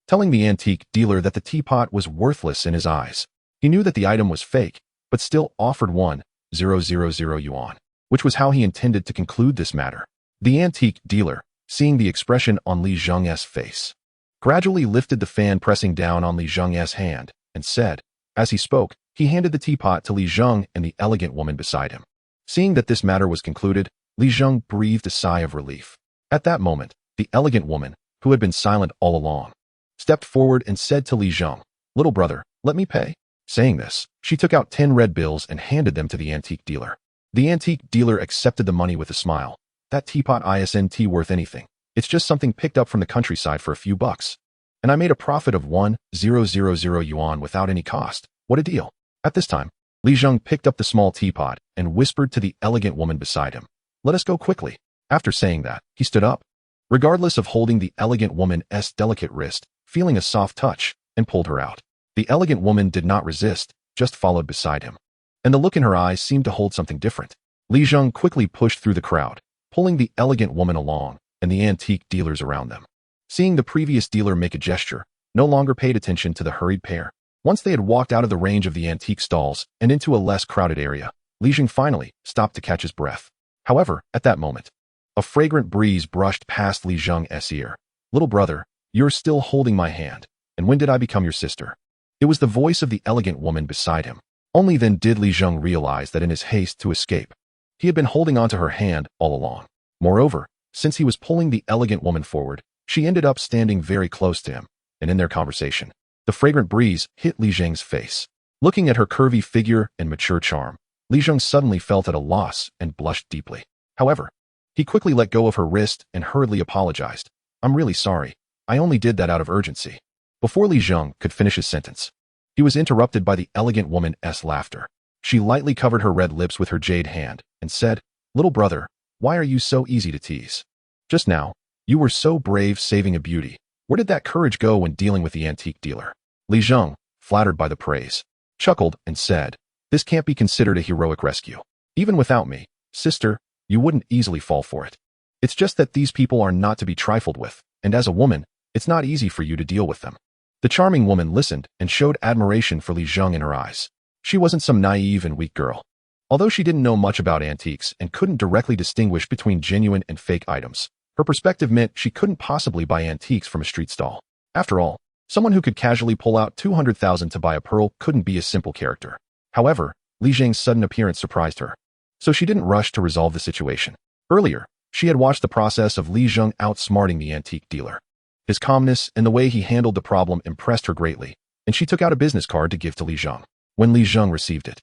telling the antique dealer that the teapot was worthless in his eyes. He knew that the item was fake, but still offered 1,000 yuan, which was how he intended to conclude this matter. The antique dealer, seeing the expression on Li Zheng's face, gradually lifted the fan pressing down on Li Zheng's hand, and said, as he spoke, he handed the teapot to Li Zheng and the elegant woman beside him. Seeing that this matter was concluded, Li Zheng breathed a sigh of relief. At that moment, the elegant woman, who had been silent all along, stepped forward and said to Li Zheng, "Little brother, let me pay." Saying this, she took out 10 red bills and handed them to the antique dealer. The antique dealer accepted the money with a smile. "That teapot isn't worth anything. It's just something picked up from the countryside for a few bucks. And I made a profit of 1,000 yuan without any cost. What a deal." At this time, Li Zheng picked up the small teapot and whispered to the elegant woman beside him, "Let us go quickly." After saying that, he stood up, regardless of holding the elegant woman's delicate wrist, feeling a soft touch, and pulled her out. The elegant woman did not resist, just followed beside him. And the look in her eyes seemed to hold something different. Li Zheng quickly pushed through the crowd, pulling the elegant woman along and the antique dealers around them. Seeing the previous dealer make a gesture, no longer paid attention to the hurried pair. Once they had walked out of the range of the antique stalls and into a less crowded area, Zheng finally stopped to catch his breath. However, at that moment, a fragrant breeze brushed past Zheng's ear. "Little brother, you're still holding my hand. And when did I become your sister?" It was the voice of the elegant woman beside him. Only then did Zheng realize that in his haste to escape, he had been holding onto her hand all along. Moreover, since he was pulling the elegant woman forward, she ended up standing very close to him, and in their conversation, the fragrant breeze hit Zheng's face. Looking at her curvy figure and mature charm, Zheng suddenly felt at a loss and blushed deeply. However, he quickly let go of her wrist and hurriedly apologized. "I'm really sorry. I only did that out of urgency." Before Zheng could finish his sentence, he was interrupted by the elegant woman's laughter. She lightly covered her red lips with her jade hand and said, "Little brother, why are you so easy to tease? Just now, you were so brave saving a beauty. Where did that courage go when dealing with the antique dealer?" Zheng, flattered by the praise, chuckled and said, "This can't be considered a heroic rescue. Even without me, sister, you wouldn't easily fall for it. It's just that these people are not to be trifled with, and as a woman, it's not easy for you to deal with them." The charming woman listened and showed admiration for Zheng in her eyes. She wasn't some naive and weak girl. Although she didn't know much about antiques and couldn't directly distinguish between genuine and fake items, her perspective meant she couldn't possibly buy antiques from a street stall. After all, someone who could casually pull out 200,000 to buy a pearl couldn't be a simple character. However, Zheng's sudden appearance surprised her, so she didn't rush to resolve the situation. Earlier, she had watched the process of Zheng outsmarting the antique dealer. His calmness and the way he handled the problem impressed her greatly, and she took out a business card to give to Zheng. When Zheng received it,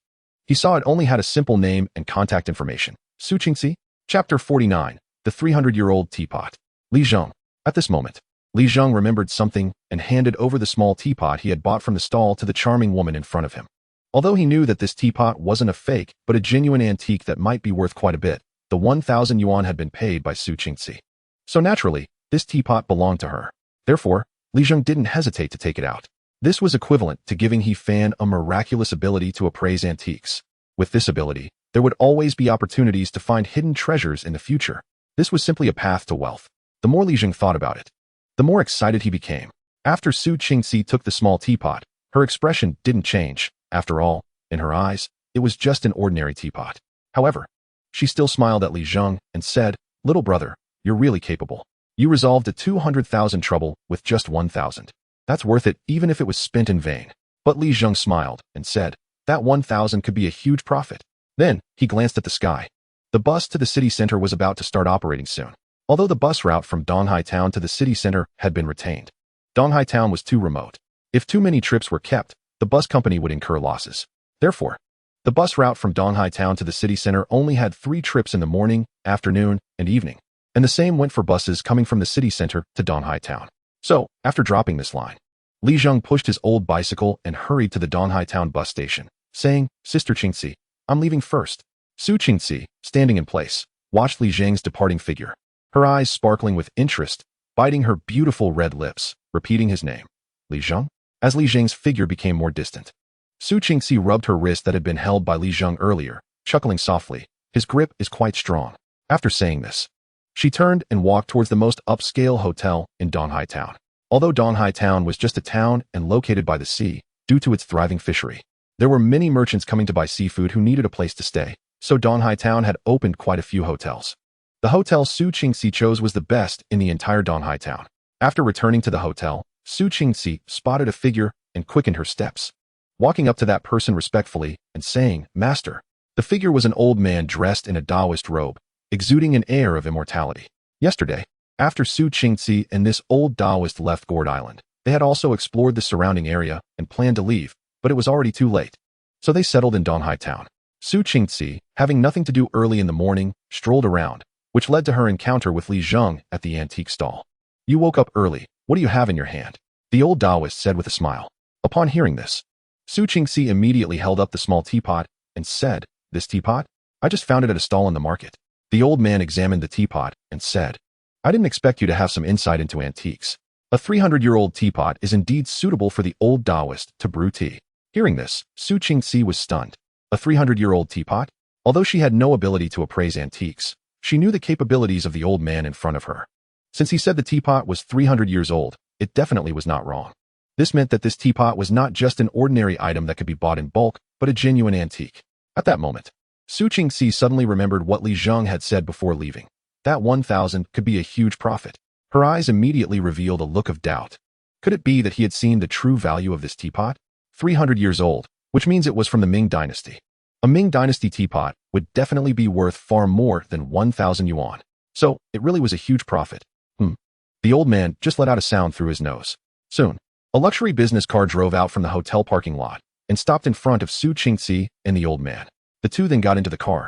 he saw it only had a simple name and contact information. Su Qingxi, Chapter 49, The 300-Year-Old Teapot. Zheng. At this moment, Zheng remembered something and handed over the small teapot he had bought from the stall to the charming woman in front of him. Although he knew that this teapot wasn't a fake but a genuine antique that might be worth quite a bit, the 1,000 yuan had been paid by Su Qingxi. So naturally, this teapot belonged to her. Therefore, Zheng didn't hesitate to take it out. This was equivalent to giving He Fan a miraculous ability to appraise antiques. With this ability, there would always be opportunities to find hidden treasures in the future. This was simply a path to wealth. The more Zheng thought about it, the more excited he became. After Su Qingxi took the small teapot, her expression didn't change. After all, in her eyes, it was just an ordinary teapot. However, she still smiled at Zheng and said, "Little brother, you're really capable. You resolved a 200,000 trouble with just 1,000. That's worth it even if it was spent in vain." But Zheng smiled and said, "That 1,000 could be a huge profit." Then, he glanced at the sky. The bus to the city center was about to start operating soon. Although the bus route from Donghai Town to the city center had been retained, Donghai Town was too remote. If too many trips were kept, the bus company would incur losses. Therefore, the bus route from Donghai Town to the city center only had 3 trips in the morning, afternoon, and evening. And the same went for buses coming from the city center to Donghai Town. So, after dropping this line, Zheng pushed his old bicycle and hurried to the Donghai Town bus station, saying, "Sister Qingxi, I'm leaving first." Su Qingxi, standing in place, watched Zheng's departing figure, her eyes sparkling with interest, biting her beautiful red lips, repeating his name, "Zheng?" As Zheng's figure became more distant, Su Qingxi rubbed her wrist that had been held by Zheng earlier, chuckling softly. "His grip is quite strong." After saying this, she turned and walked towards the most upscale hotel in Donghai Town. Although Donghai Town was just a town and located by the sea, due to its thriving fishery, there were many merchants coming to buy seafood who needed a place to stay, so Donghai Town had opened quite a few hotels. The hotel Su Qingxi chose was the best in the entire Donghai Town. After returning to the hotel, Su Qingxi spotted a figure and quickened her steps, walking up to that person respectfully and saying, "Master." The figure was an old man dressed in a Taoist robe, exuding an air of immortality. Yesterday, after Su Qingxi and this old Taoist left Gourd Island, they had also explored the surrounding area and planned to leave, but it was already too late. So they settled in Donghai Town. Su Qingxi, having nothing to do early in the morning, strolled around, which led to her encounter with Zheng at the antique stall. "You woke up early. What do you have in your hand?" the old Taoist said with a smile. Upon hearing this, Su Qingxi immediately held up the small teapot and said, "This teapot? I just found it at a stall in the market." The old man examined the teapot and said, "I didn't expect you to have some insight into antiques. A 300-year-old teapot is indeed suitable for the old Taoist to brew tea." Hearing this, Su Qingxi was stunned. A 300-year-old teapot? Although she had no ability to appraise antiques, She knew the capabilities of the old man in front of her. Since he said the teapot was 300 years old, it definitely was not wrong. This meant that this teapot was not just an ordinary item that could be bought in bulk, but a genuine antique. At that moment, Su Qingxi suddenly remembered what Li Zheng had said before leaving. That 1,000 could be a huge profit. Her eyes immediately revealed a look of doubt. Could it be that he had seen the true value of this teapot? 300 years old, which means it was from the Ming Dynasty. A Ming Dynasty teapot would definitely be worth far more than 1,000 yuan. So, it really was a huge profit. The old man just let out a sound through his nose. Soon, a luxury business car drove out from the hotel parking lot and stopped in front of Su Qingxi and the old man. The two then got into the car,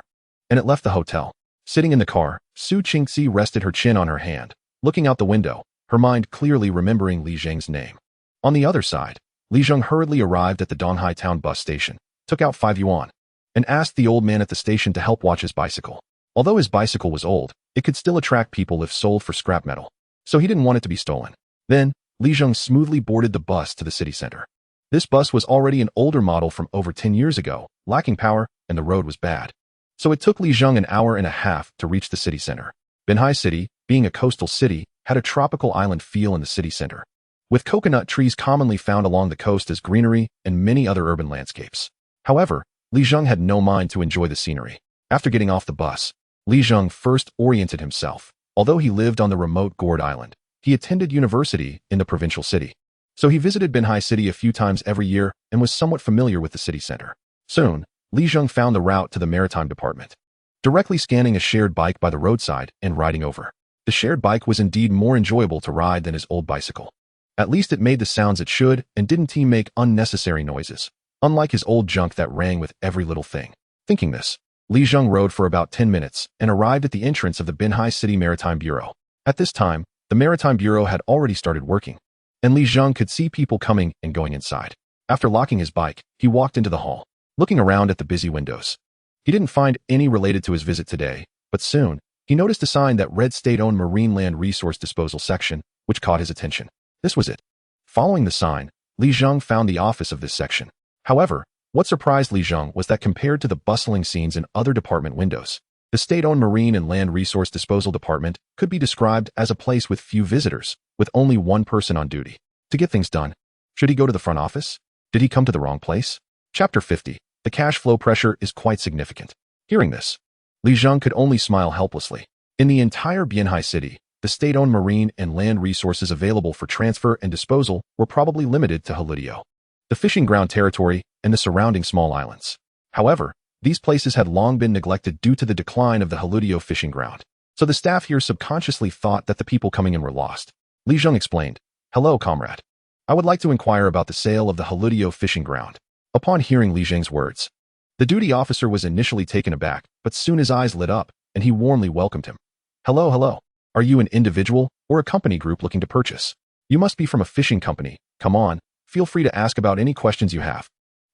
and it left the hotel. Sitting in the car, Su Qingxi rested her chin on her hand, looking out the window, her mind clearly remembering Li Zheng's name. On the other side, Li Zheng hurriedly arrived at the Donghai town bus station, took out 5 yuan, and asked the old man at the station to help watch his bicycle. Although his bicycle was old, it could still attract people if sold for scrap metal, so he didn't want it to be stolen. Then, Li Zheng smoothly boarded the bus to the city center. This bus was already an older model from over 10 years ago, lacking power, and the road was bad. So it took Li Zheng an hour and a half to reach the city center. Binhai City, being a coastal city, had a tropical island feel in the city center, with coconut trees commonly found along the coast as greenery and many other urban landscapes. However, Li Zheng had no mind to enjoy the scenery. After getting off the bus, Li Zheng first oriented himself. Although he lived on the remote Gourd Island, he attended university in the provincial city. So he visited Binhai City a few times every year and was somewhat familiar with the city center. Soon, Li Zheng found the route to the Maritime department, directly scanning a shared bike by the roadside and riding over. The shared bike was indeed more enjoyable to ride than his old bicycle. At least it made the sounds it should and didn't make unnecessary noises, unlike his old junk that rang with every little thing. Thinking this, Li Zheng rode for about 10 minutes and arrived at the entrance of the Binhai City Maritime Bureau. At this time, the Maritime Bureau had already started working, and Li Zheng could see people coming and going inside. After locking his bike, he walked into the hall, looking around at the busy windows. He didn't find any related to his visit today, but soon, he noticed a sign that read State-Owned Marine Land Resource Disposal Section, which caught his attention. This was it. Following the sign, Li Zheng found the office of this section. However, what surprised Li Zheng was that compared to the bustling scenes in other department windows, the State-Owned Marine and Land Resource Disposal Department could be described as a place with few visitors, with only one person on duty. To get things done, should he go to the front office? Did he come to the wrong place? Chapter 50. The cash flow pressure is quite significant. Hearing this, Li Zheng could only smile helplessly. In the entire Binhai City, the state-owned marine and land resources available for transfer and disposal were probably limited to Halutio, the fishing ground territory, and the surrounding small islands. However, these places had long been neglected due to the decline of the Halutio fishing ground. So the staff here subconsciously thought that the people coming in were lost. Li Zheng explained, "Hello, comrade. I would like to inquire about the sale of the Halutio fishing ground." Upon hearing Li Zheng's words, the duty officer was initially taken aback, but soon his eyes lit up, and he warmly welcomed him. Hello. Are you an individual or a company group looking to purchase? You must be from a fishing company. Come on, feel free to ask about any questions you have."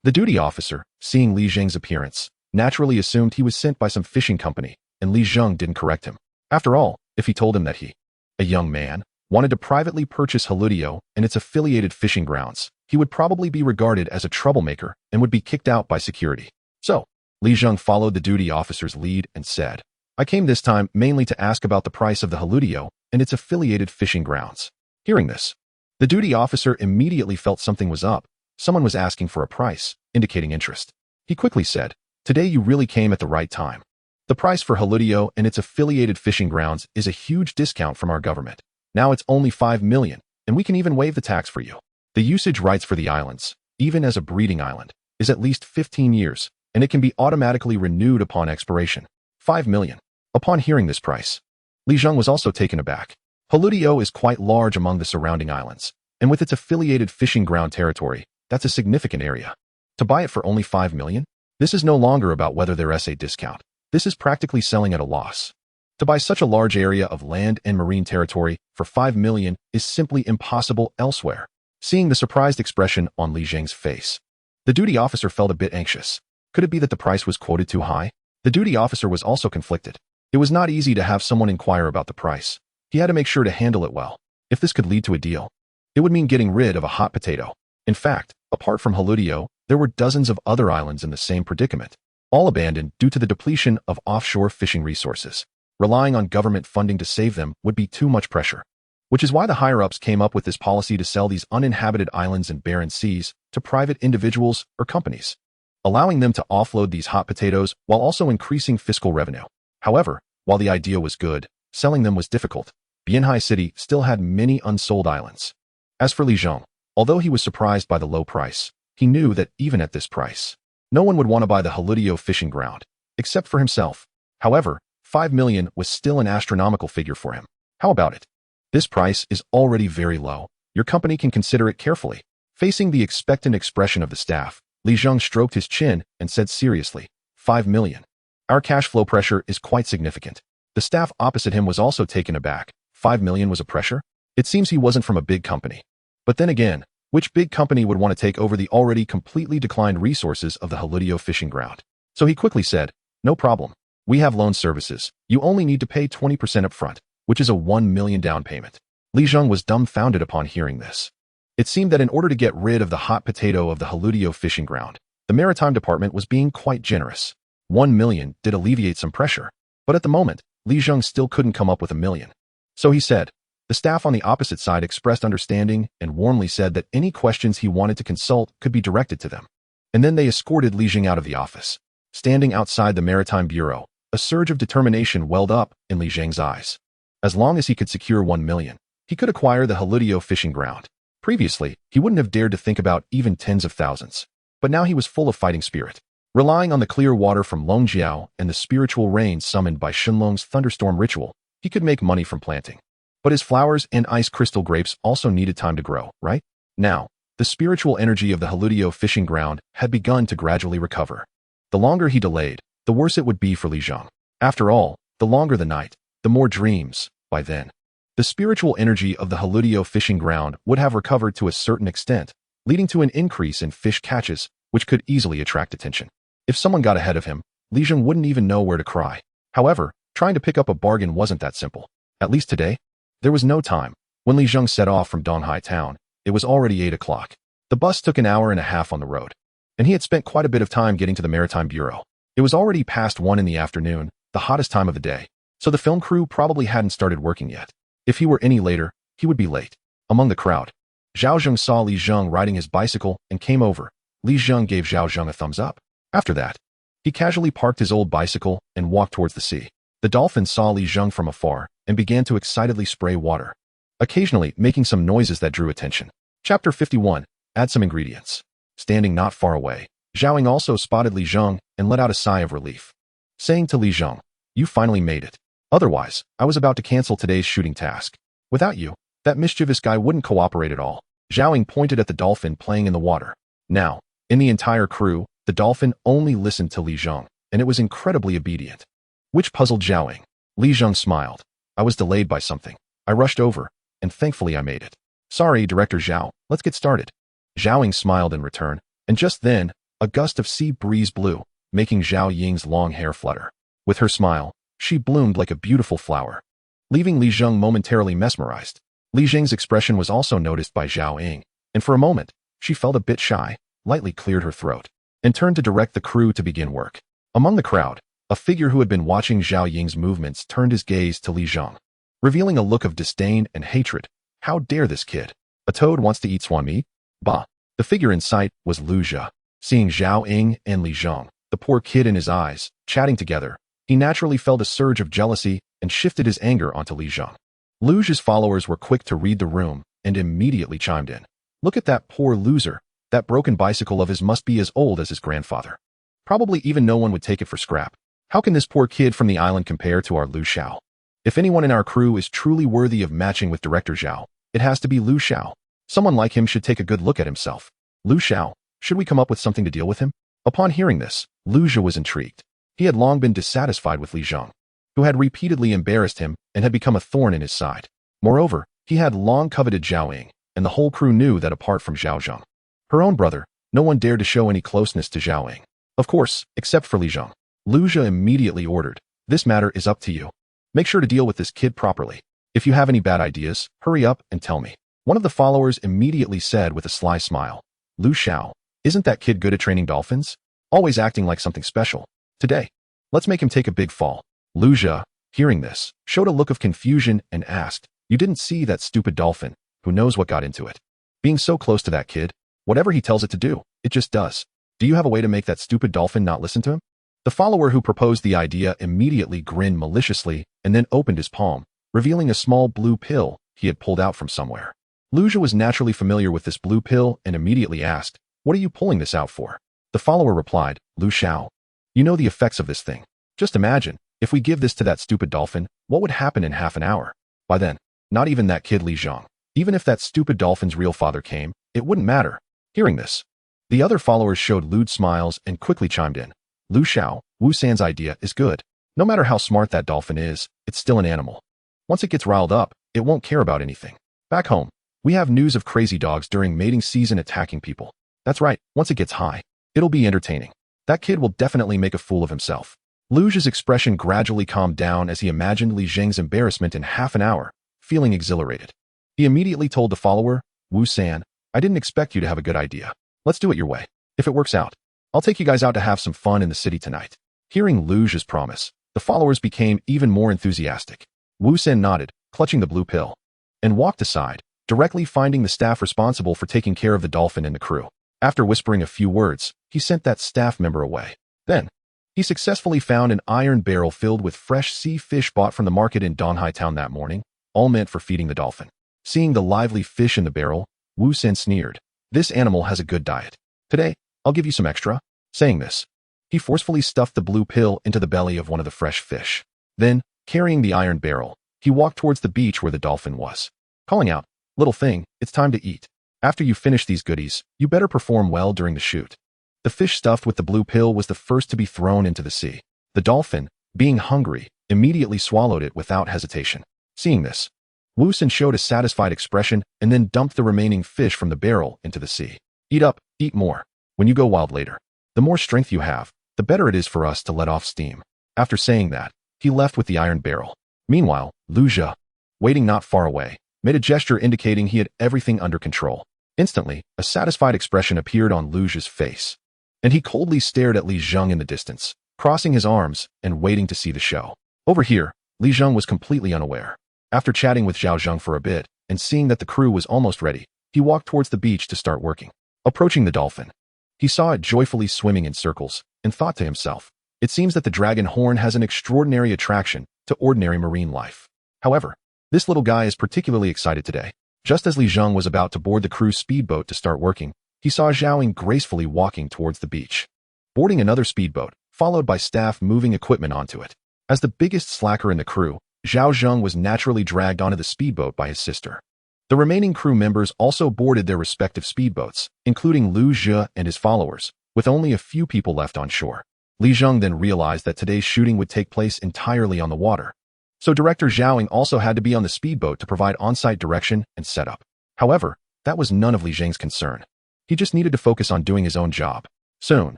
The duty officer, seeing Li Zheng's appearance, naturally assumed he was sent by some fishing company, and Li Zheng didn't correct him. After all, if he told him that he, a young man, wanted to privately purchase Halutio and its affiliated fishing grounds, he would probably be regarded as a troublemaker and would be kicked out by security. So, Li Zheng followed the duty officer's lead and said, "I came this time mainly to ask about the price of the Halutio and its affiliated fishing grounds." Hearing this, the duty officer immediately felt something was up. Someone was asking for a price, indicating interest. He quickly said, "Today you really came at the right time. The price for Halutio and its affiliated fishing grounds is a huge discount from our government. Now it's only 5 million, and we can even waive the tax for you. The usage rights for the islands, even as a breeding island, is at least 15 years, and it can be automatically renewed upon expiration. 5 million. Upon hearing this price, Li Zheng was also taken aback. Halutio is quite large among the surrounding islands, and with its affiliated fishing ground territory, that's a significant area. To buy it for only 5 million? This is no longer about whether there's a discount. This is practically selling at a loss. To buy such a large area of land and marine territory for 5 million is simply impossible elsewhere." Seeing the surprised expression on Li Zheng's face, the duty officer felt a bit anxious. Could it be that the price was quoted too high? The duty officer was also conflicted. It was not easy to have someone inquire about the price. He had to make sure to handle it well. If this could lead to a deal, it would mean getting rid of a hot potato. In fact, apart from Halutio, there were dozens of other islands in the same predicament, all abandoned due to the depletion of offshore fishing resources. Relying on government funding to save them would be too much pressure. Which is why the higher-ups came up with this policy to sell these uninhabited islands and barren seas to private individuals or companies, allowing them to offload these hot potatoes while also increasing fiscal revenue. However, while the idea was good, selling them was difficult. Bianhai City still had many unsold islands. As for Li Zheng, although he was surprised by the low price, he knew that even at this price, no one would want to buy the Halutio fishing ground, except for himself. However, 5 million was still an astronomical figure for him. How about it? This price is already very low. Your company can consider it carefully. Facing the expectant expression of the staff, Li Zheng stroked his chin and said seriously, 5 million. Our cash flow pressure is quite significant. The staff opposite him was also taken aback. 5 million was a pressure? It seems he wasn't from a big company. But then again, which big company would want to take over the already completely declined resources of the Halutio fishing ground? So he quickly said, no problem. We have loan services. You only need to pay 20% upfront, which is a 1 million down payment. Li Zheng was dumbfounded upon hearing this. It seemed that in order to get rid of the hot potato of the Halutio fishing ground, the Maritime Department was being quite generous. 1 million did alleviate some pressure, but at the moment, Li Zheng still couldn't come up with 1 million. So he said, the staff on the opposite side expressed understanding and warmly said that any questions he wanted to consult could be directed to them. And then they escorted Li Zheng out of the office. Standing outside the Maritime Bureau, a surge of determination welled up in Li Zheng's eyes. As long as he could secure 1 million, he could acquire the Halutio fishing ground. Previously, he wouldn't have dared to think about even tens of thousands. But now he was full of fighting spirit. Relying on the clear water from Longjiao and the spiritual rain summoned by Shenlong's thunderstorm ritual, he could make money from planting. But his flowers and ice crystal grapes also needed time to grow, right? Now, the spiritual energy of the Halutio fishing ground had begun to gradually recover. The longer he delayed, the worse it would be for Li Zheng. After all, the longer the night, the more dreams. By then, the spiritual energy of the Halutio fishing ground would have recovered to a certain extent, leading to an increase in fish catches, which could easily attract attention. If someone got ahead of him, Li Zheng wouldn't even know where to cry. However, trying to pick up a bargain wasn't that simple. At least today, there was no time. When Li Zheng set off from Donghai town, it was already 8 o'clock. The bus took an hour and a half on the road, and he had spent quite a bit of time getting to the Maritime Bureau. It was already past 1 in the afternoon, the hottest time of the day, so the film crew probably hadn't started working yet. If he were any later, he would be late. Among the crowd, Zhao Zheng saw Li Zheng riding his bicycle and came over. Li Zheng gave Zhao Zheng a thumbs up. After that, he casually parked his old bicycle and walked towards the sea. The dolphin saw Li Zheng from afar and began to excitedly spray water, occasionally making some noises that drew attention. Chapter 51. Add some ingredients. Standing not far away, Zhao Ying also spotted Li Zheng and let out a sigh of relief, saying to Li Zheng, you finally made it. Otherwise, I was about to cancel today's shooting task. Without you, that mischievous guy wouldn't cooperate at all. Zhao Ying pointed at the dolphin playing in the water. Now, in the entire crew, the dolphin only listened to Li Zheng, and it was incredibly obedient, which puzzled Zhao Ying. Li Zheng smiled. I was delayed by something. I rushed over, and thankfully I made it. Sorry, Director Zhao, let's get started. Zhao Ying smiled in return, and just then, a gust of sea breeze blew, making Zhao Ying's long hair flutter. With her smile, she bloomed like a beautiful flower, leaving Li Zheng momentarily mesmerized. Li Zheng's expression was also noticed by Zhao Ying, and for a moment, she felt a bit shy, lightly cleared her throat, and turned to direct the crew to begin work. Among the crowd, a figure who had been watching Zhao Ying's movements turned his gaze to Li Zheng, revealing a look of disdain and hatred. How dare this kid? A toad wants to eat swan meat? Bah! The figure in sight was Lu Zhe. Seeing Zhao Ying and Li Zheng, the poor kid in his eyes, chatting together, he naturally felt a surge of jealousy and shifted his anger onto Li Zheng. Lu Zhe's followers were quick to read the room and immediately chimed in. Look at that poor loser. That broken bicycle of his must be as old as his grandfather. Probably even no one would take it for scrap. How can this poor kid from the island compare to our Lu Xiao? If anyone in our crew is truly worthy of matching with Director Zhao, it has to be Lu Xiao. Someone like him should take a good look at himself. Lu Xiao, should we come up with something to deal with him? Upon hearing this, Lu Zhe was intrigued. He had long been dissatisfied with Li Zheng, who had repeatedly embarrassed him and had become a thorn in his side. Moreover, he had long coveted Zhao Ying, and the whole crew knew that apart from Zhao Zheng, her own brother, no one dared to show any closeness to Zhao Ying. Of course, except for Li Zheng. Lu Zhe immediately ordered, this matter is up to you. Make sure to deal with this kid properly. If you have any bad ideas, hurry up and tell me. One of the followers immediately said with a sly smile, Lu Xiao, isn't that kid good at training dolphins? Always acting like something special. Today, let's make him take a big fall. Lu Zhe, Hearing this, showed a look of confusion and asked, "You didn't see that stupid dolphin? Who knows what got into it? Being so close to that kid, whatever he tells it to do, it just does. Do you have a way to make that stupid dolphin not listen to him?" The follower who proposed the idea immediately grinned maliciously and then opened his palm, revealing a small blue pill he had pulled out from somewhere. Luja was naturally familiar with this blue pill and immediately asked, "What are you pulling this out for?" The follower replied, "Lu Xiao, you know the effects of this thing. Just imagine, if we give this to that stupid dolphin, what would happen in half an hour? By then, not even that kid Li Zheng, even if that stupid dolphin's real father came, it wouldn't matter." Hearing this, the other followers showed lewd smiles and quickly chimed in. "Lu Xiao, Wu San's idea is good. No matter how smart that dolphin is, it's still an animal. Once it gets riled up, it won't care about anything. Back home, we have news of crazy dogs during mating season attacking people. That's right, once it gets high, it'll be entertaining. That kid will definitely make a fool of himself." Luja's expression gradually calmed down as he imagined Li Zheng's embarrassment in half an hour, feeling exhilarated. He immediately told the follower, "Wu San, I didn't expect you to have a good idea. Let's do it your way. If it works out, I'll take you guys out to have some fun in the city tonight." Hearing Luja's promise, the followers became even more enthusiastic. Wu San nodded, clutching the blue pill, and walked aside, directly finding the staff responsible for taking care of the dolphin and the crew. After whispering a few words, he sent that staff member away. Then, he successfully found an iron barrel filled with fresh sea fish bought from the market in Donghai town that morning, all meant for feeding the dolphin. Seeing the lively fish in the barrel, Wu San sneered, "This animal has a good diet. Today, I'll give you some extra." Saying this, he forcefully stuffed the blue pill into the belly of one of the fresh fish. Then, carrying the iron barrel, he walked towards the beach where the dolphin was, calling out, "Little thing, it's time to eat. After you finish these goodies, you better perform well during the shoot." The fish stuffed with the blue pill was the first to be thrown into the sea. The dolphin, being hungry, immediately swallowed it without hesitation. Seeing this, Wu San showed a satisfied expression and then dumped the remaining fish from the barrel into the sea. "Eat up, eat more. When you go wild later, the more strength you have, the better it is for us to let off steam." After saying that, he left with the iron barrel. Meanwhile, Luja, waiting not far away, made a gesture indicating he had everything under control. Instantly, a satisfied expression appeared on Luja's face, and he coldly stared at Li Zheng in the distance, crossing his arms and waiting to see the show. Over here, Li Zheng was completely unaware. After chatting with Zhao Zheng for a bit and seeing that the crew was almost ready, he walked towards the beach to start working. Approaching the dolphin, he saw it joyfully swimming in circles and thought to himself, "It seems that the dragon horn has an extraordinary attraction to ordinary marine life. However, this little guy is particularly excited today." Just as Li Zheng was about to board the crew's speedboat to start working, he saw Zhao gracefully walking towards the beach, boarding another speedboat, followed by staff moving equipment onto it. As the biggest slacker in the crew, Zhao Zheng was naturally dragged onto the speedboat by his sister. The remaining crew members also boarded their respective speedboats, including Lu Zhe and his followers, with only a few people left on shore. Li Zheng then realized that today's shooting would take place entirely on the water, so Director Zhao also had to be on the speedboat to provide on-site direction and setup. However, that was none of Li Zheng's concern. He just needed to focus on doing his own job. Soon,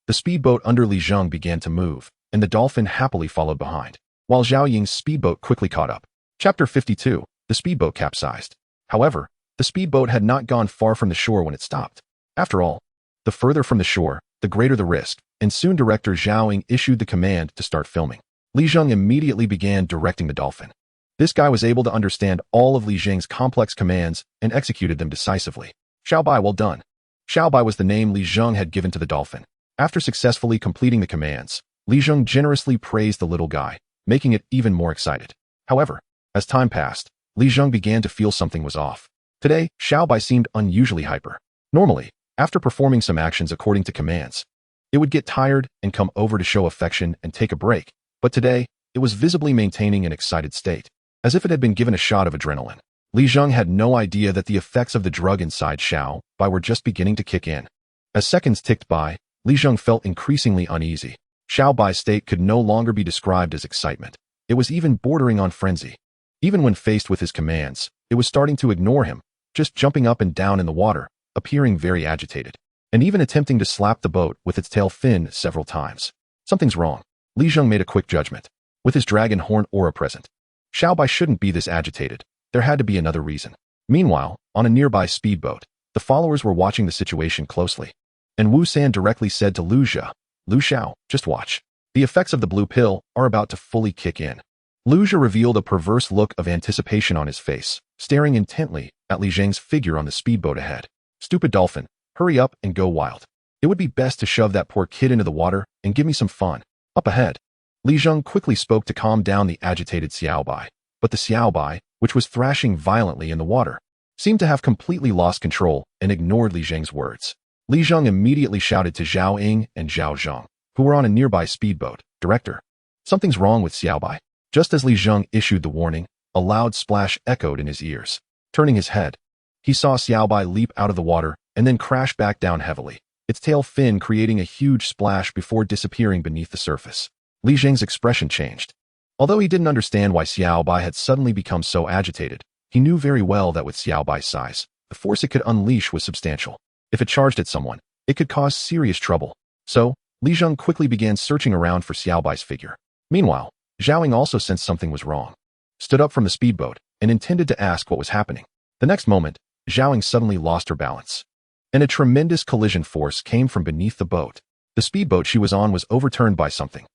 the speedboat under Li Zheng began to move, and the dolphin happily followed behind, while Zhao Ying's speedboat quickly caught up. Chapter 52, the speedboat capsized. However, the speedboat had not gone far from the shore when it stopped. After all, the further from the shore, the greater the risk, and soon Director Zhao Ying issued the command to start filming. Li Zheng immediately began directing the dolphin. This guy was able to understand all of Li Zheng's complex commands and executed them decisively. "Xiaobai, well done." Xiaobai was the name Li Zheng had given to the dolphin. After successfully completing the commands, Li Zheng generously praised the little guy, making it even more excited. However, as time passed, Li Zheng began to feel something was off. Today, Xiaobai seemed unusually hyper. Normally, after performing some actions according to commands, it would get tired and come over to show affection and take a break, but today, it was visibly maintaining an excited state, as if it had been given a shot of adrenaline. Li Zheng had no idea that the effects of the drug inside Xiaobai were just beginning to kick in. As seconds ticked by, Li Zheng felt increasingly uneasy. Xiaobai's state could no longer be described as excitement. It was even bordering on frenzy. Even when faced with his commands, it was starting to ignore him, just jumping up and down in the water, appearing very agitated, and even attempting to slap the boat with its tail fin several times. Something's wrong. Li Zheng made a quick judgment. With his dragon horn aura present, Xiaobai shouldn't be this agitated. There had to be another reason. Meanwhile, on a nearby speedboat, the followers were watching the situation closely, and Wu San directly said to Lu Zhe, "Lu Xiao, just watch. The effects of the blue pill are about to fully kick in." Lu Zhe revealed a perverse look of anticipation on his face, staring intently at Li Zheng's figure on the speedboat ahead. Stupid dolphin, hurry up and go wild. It would be best to shove that poor kid into the water and give me some fun. Up ahead. Li Zheng quickly spoke to calm down the agitated Xiaobai, but the Xiaobai, which was thrashing violently in the water, seemed to have completely lost control and ignored Li Zheng's words. Li Zheng immediately shouted to Zhao Ying and Zhao Zheng, who were on a nearby speedboat, "Director, something's wrong with Xiaobai." Just as Li Zheng issued the warning, a loud splash echoed in his ears. Turning his head, he saw Xiaobai leap out of the water and then crash back down heavily, its tail fin creating a huge splash before disappearing beneath the surface. Li Zheng's expression changed. Although he didn't understand why Xiaobai had suddenly become so agitated, he knew very well that with Xiaobai's size, the force it could unleash was substantial. If it charged at someone, it could cause serious trouble. So, Li Zheng quickly began searching around for Xiaobai's figure. Meanwhile, Zhao Ying also sensed something was wrong, stood up from the speedboat, and intended to ask what was happening. The next moment, Zhao Ying suddenly lost her balance, and a tremendous collision force came from beneath the boat. The speedboat she was on was overturned by something.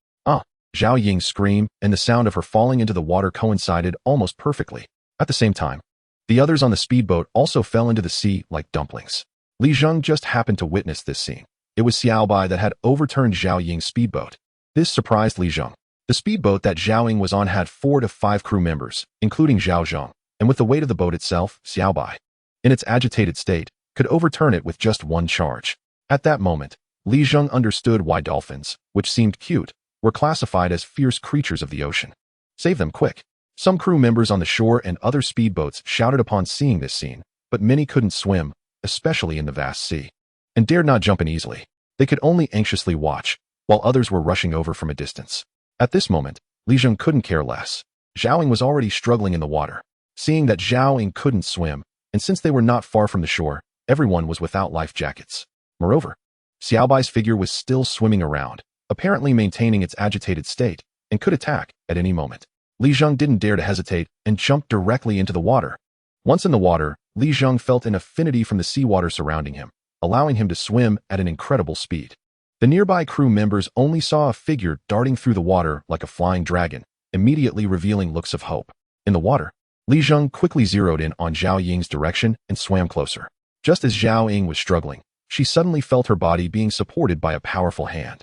Zhao Ying's scream and the sound of her falling into the water coincided almost perfectly. At the same time, the others on the speedboat also fell into the sea like dumplings. Li Zheng just happened to witness this scene. It was Xiaobai that had overturned Zhao Ying's speedboat. This surprised Li Zheng. The speedboat that Zhao Ying was on had 4 to 5 crew members, including Zhao Zheng, and with the weight of the boat itself, Xiaobai, in its agitated state, could overturn it with just one charge. At that moment, Li Zheng understood why dolphins, which seemed cute, were classified as fierce creatures of the ocean. Save them quick. Some crew members on the shore and other speedboats shouted upon seeing this scene, but many couldn't swim, especially in the vast sea, and dared not jump in easily. They could only anxiously watch, while others were rushing over from a distance. At this moment, Li Zheng couldn't care less. Zhao Ying was already struggling in the water. Seeing that Zhao Ying couldn't swim, and since they were not far from the shore, everyone was without life jackets. Moreover, Xiaobai's figure was still swimming around, apparently maintaining its agitated state, and could attack at any moment. Li Zheng didn't dare to hesitate and jumped directly into the water. Once in the water, Li Zheng felt an affinity from the seawater surrounding him, allowing him to swim at an incredible speed. The nearby crew members only saw a figure darting through the water like a flying dragon, immediately revealing looks of hope. In the water, Li Zheng quickly zeroed in on Zhao Ying's direction and swam closer. Just as Zhao Ying was struggling, she suddenly felt her body being supported by a powerful hand,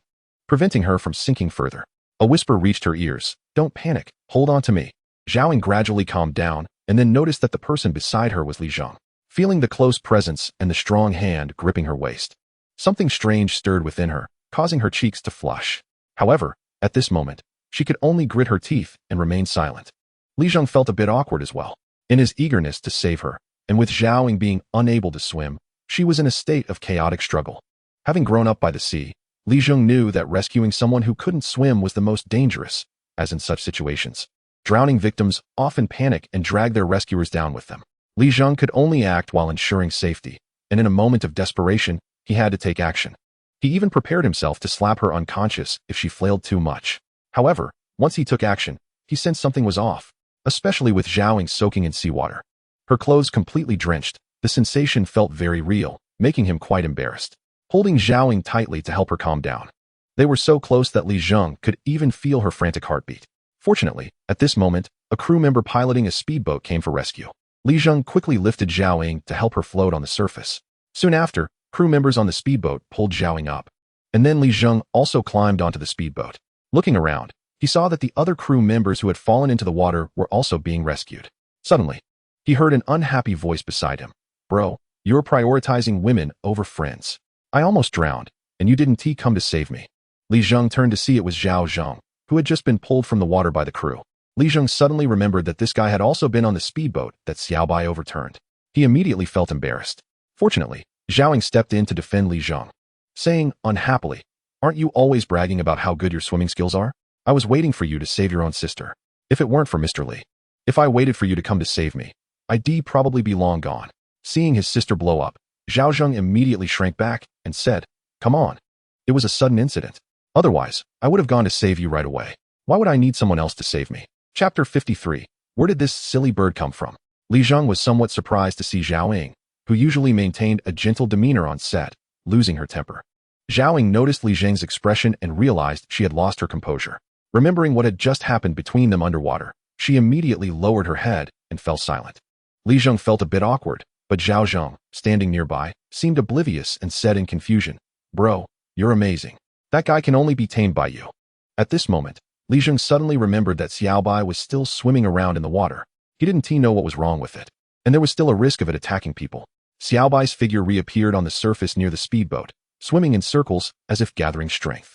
preventing her from sinking further. A whisper reached her ears, "Don't panic, hold on to me." Zhao Ying gradually calmed down and then noticed that the person beside her was Li Zheng. Feeling the close presence and the strong hand gripping her waist, something strange stirred within her, causing her cheeks to flush. However, at this moment, she could only grit her teeth and remain silent. Li Zheng felt a bit awkward as well. In his eagerness to save her, and with Zhao Ying being unable to swim, she was in a state of chaotic struggle. Having grown up by the sea, Li Zheng knew that rescuing someone who couldn't swim was the most dangerous, as in such situations, drowning victims often panic and drag their rescuers down with them. Li Zheng could only act while ensuring safety, and in a moment of desperation, he had to take action. He even prepared himself to slap her unconscious if she flailed too much. However, once he took action, he sensed something was off, especially with Zhao Ying soaking in seawater. Her clothes completely drenched, the sensation felt very real, making him quite embarrassed. Holding Zhao Ying tightly to help her calm down, they were so close that Li Zheng could even feel her frantic heartbeat. Fortunately, at this moment, a crew member piloting a speedboat came for rescue. Li Zheng quickly lifted Zhao Ying to help her float on the surface. Soon after, crew members on the speedboat pulled Zhao Ying up, and then Li Zheng also climbed onto the speedboat. Looking around, he saw that the other crew members who had fallen into the water were also being rescued. Suddenly, he heard an unhappy voice beside him. "Bro, you're prioritizing women over friends. I almost drowned, and you didn't come to save me." Li Zheng turned to see it was Zhao Zheng, who had just been pulled from the water by the crew. Li Zheng suddenly remembered that this guy had also been on the speedboat that Xiaobai overturned. He immediately felt embarrassed. Fortunately, Zhao Ying stepped in to defend Li Zheng, saying, unhappily, "Aren't you always bragging about how good your swimming skills are? I was waiting for you to save your own sister. If it weren't for Mr. Li, if I waited for you to come to save me, I'd probably be long gone." Seeing his sister blow up, Zhao Zheng immediately shrank back and said, "Come on. It was a sudden incident. Otherwise, I would have gone to save you right away. Why would I need someone else to save me?" Chapter 53. Where did this silly bird come from? Li Zheng was somewhat surprised to see Zhao Ying, who usually maintained a gentle demeanor on set, losing her temper. Zhao Ying noticed Li Zheng's expression and realized she had lost her composure. Remembering what had just happened between them underwater, she immediately lowered her head and fell silent. Li Zheng felt a bit awkward, but Zhao Zheng, standing nearby, seemed oblivious and said in confusion, "Bro, you're amazing. That guy can only be tamed by you." At this moment, Li Zheng suddenly remembered that Xiaobai was still swimming around in the water. He didn't know what was wrong with it, and there was still a risk of it attacking people. Xiaobai's figure reappeared on the surface near the speedboat, swimming in circles as if gathering strength.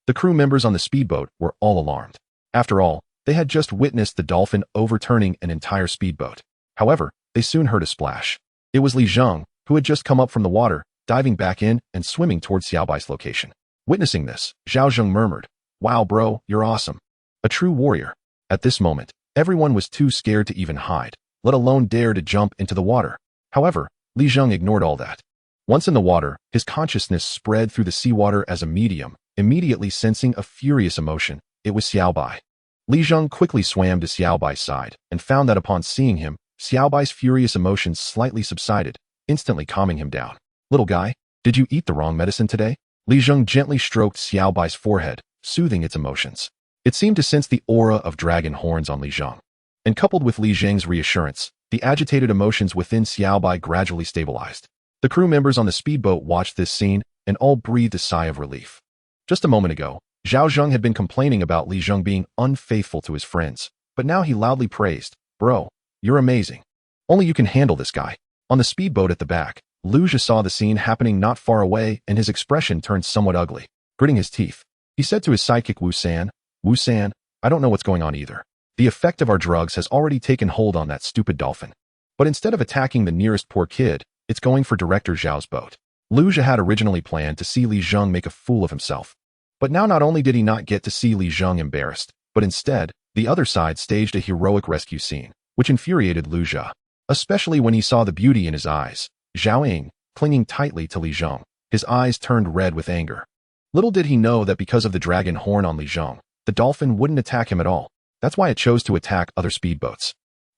The crew members on the speedboat were all alarmed. After all, they had just witnessed the dolphin overturning an entire speedboat. However, they soon heard a splash. It was Li Zheng, who had just come up from the water, diving back in and swimming towards Xiaobai's location. Witnessing this, Zhao Zheng murmured, "Wow bro, you're awesome. A true warrior." At this moment, everyone was too scared to even hide, let alone dare to jump into the water. However, Li Zheng ignored all that. Once in the water, his consciousness spread through the seawater as a medium, immediately sensing a furious emotion. It was Xiaobai. Li Zheng quickly swam to Xiaobai's side and found that upon seeing him, Xiaobai's furious emotions slightly subsided, instantly calming him down. "Little guy, did you eat the wrong medicine today?" Li Zheng gently stroked Xiaobai's forehead, soothing its emotions. It seemed to sense the aura of dragon horns on Li Zheng. And coupled with Li Zheng's reassurance, the agitated emotions within Xiaobai gradually stabilized. The crew members on the speedboat watched this scene and all breathed a sigh of relief. Just a moment ago, Zhao Zheng had been complaining about Li Zheng being unfaithful to his friends, but now he loudly praised, "Bro, you're amazing. Only you can handle this guy." On the speedboat at the back, Lu Zhi saw the scene happening not far away and his expression turned somewhat ugly. Gritting his teeth, he said to his sidekick Wu San, "I don't know what's going on either. The effect of our drugs has already taken hold on that stupid dolphin. But instead of attacking the nearest poor kid, it's going for Director Zhao's boat." Lu Zhi had originally planned to see Li Zheng make a fool of himself. But now not only did he not get to see Li Zheng embarrassed, but instead, the other side staged a heroic rescue scene, which infuriated Lu Zhi, especially when he saw the beauty in his eyes. Zhao Ying, clinging tightly to Li Zheng, his eyes turned red with anger. Little did he know that because of the dragon horn on Li Zheng, the dolphin wouldn't attack him at all. That's why it chose to attack other speedboats.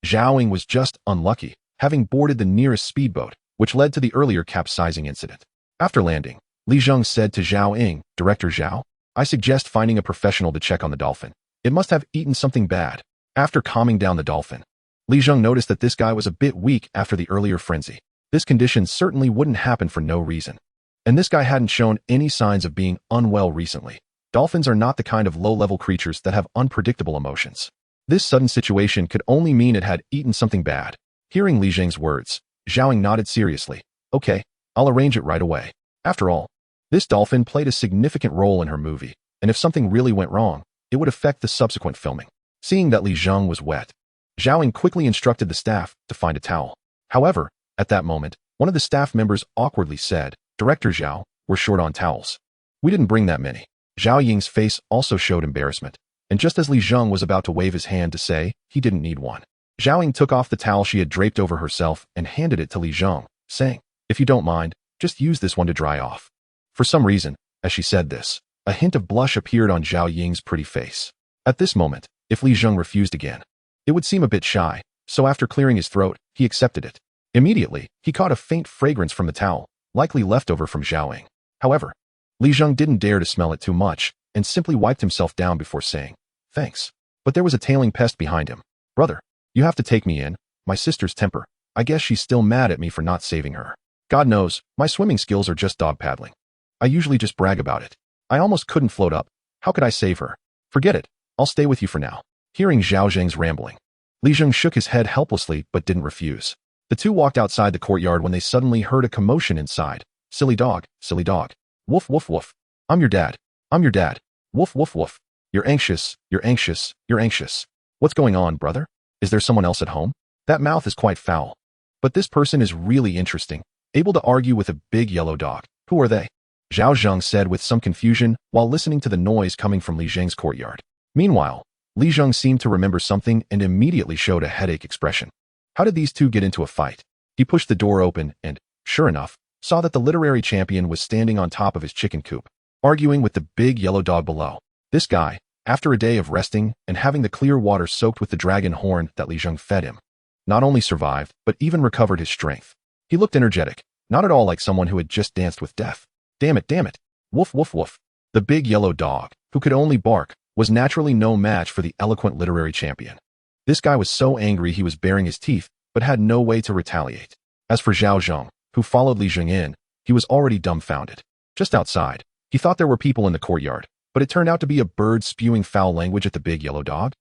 Zhao Ying was just unlucky, having boarded the nearest speedboat, which led to the earlier capsizing incident. After landing, Li Zheng said to Zhao Ying, "Director Zhao, I suggest finding a professional to check on the dolphin. It must have eaten something bad." After calming down the dolphin, Li Zheng noticed that this guy was a bit weak after the earlier frenzy. This condition certainly wouldn't happen for no reason. And this guy hadn't shown any signs of being unwell recently. Dolphins are not the kind of low-level creatures that have unpredictable emotions. This sudden situation could only mean it had eaten something bad. Hearing Li Zheng's words, Zhao Ying nodded seriously. "Okay, I'll arrange it right away." After all, this dolphin played a significant role in her movie, and if something really went wrong, it would affect the subsequent filming. Seeing that Li Zheng was wet, Zhao Ying quickly instructed the staff to find a towel. However, at that moment, one of the staff members awkwardly said, "Director Zhao, we're short on towels." "We didn't bring that many." Zhao Ying's face also showed embarrassment, and just as Li Zheng was about to wave his hand to say he didn't need one, Zhao Ying took off the towel she had draped over herself and handed it to Li Zheng, saying, "If you don't mind, just use this one to dry off." For some reason, as she said this, a hint of blush appeared on Zhao Ying's pretty face. At this moment, if Li Zheng refused again, it would seem a bit shy, so after clearing his throat, he accepted it. Immediately, he caught a faint fragrance from the towel, likely leftover from Zhao Ying. However, Li Zheng didn't dare to smell it too much and simply wiped himself down before saying, "Thanks." But there was a tailing pest behind him. "Brother, you have to take me in. My sister's temper. I guess she's still mad at me for not saving her. God knows, my swimming skills are just dog paddling. I usually just brag about it. I almost couldn't float up. How could I save her? Forget it. I'll stay with you for now." Hearing Zhao Zheng's rambling, Li Zheng shook his head helplessly but didn't refuse. The two walked outside the courtyard when they suddenly heard a commotion inside. Silly dog, silly dog. Woof, woof, woof. I'm your dad. I'm your dad. Woof, woof, woof. You're anxious, you're anxious, you're anxious. What's going on, brother? Is there someone else at home? That mouth is quite foul. But this person is really interesting, able to argue with a big yellow dog. Who are they? Zhao Zheng said with some confusion while listening to the noise coming from Li Zheng's courtyard. Meanwhile, Li Zheng seemed to remember something and immediately showed a headache expression. How did these two get into a fight? He pushed the door open and, sure enough, saw that the literary champion was standing on top of his chicken coop, arguing with the big yellow dog below. This guy, after a day of resting and having the clear water soaked with the dragon horn that Li Zheng fed him, not only survived, but even recovered his strength. He looked energetic, not at all like someone who had just danced with death. Damn it, damn it. Woof, woof, woof. The big yellow dog, who could only bark, was naturally no match for the eloquent literary champion. This guy was so angry he was baring his teeth, but had no way to retaliate. As for Zheng, who followed Li Zheng in, he was already dumbfounded. Just outside, he thought there were people in the courtyard, but it turned out to be a bird spewing foul language at the big yellow dog.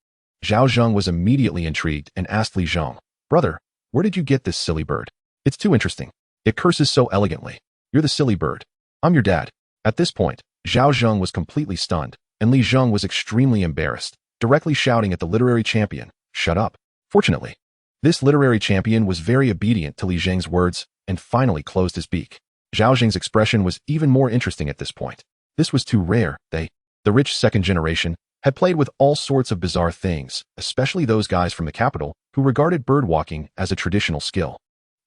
Zheng was immediately intrigued and asked Li Zheng, "Brother, where did you get this silly bird? It's too interesting. It curses so elegantly. You're the silly bird. I'm your dad." At this point, Zheng was completely stunned, and Li Zheng was extremely embarrassed, directly shouting at the literary champion, "Shut up." Fortunately, this literary champion was very obedient to Li Zheng's words and finally closed his beak. Zheng's expression was even more interesting at this point. This was too rare. The rich second generation, had played with all sorts of bizarre things, especially those guys from the capital who regarded birdwalking as a traditional skill.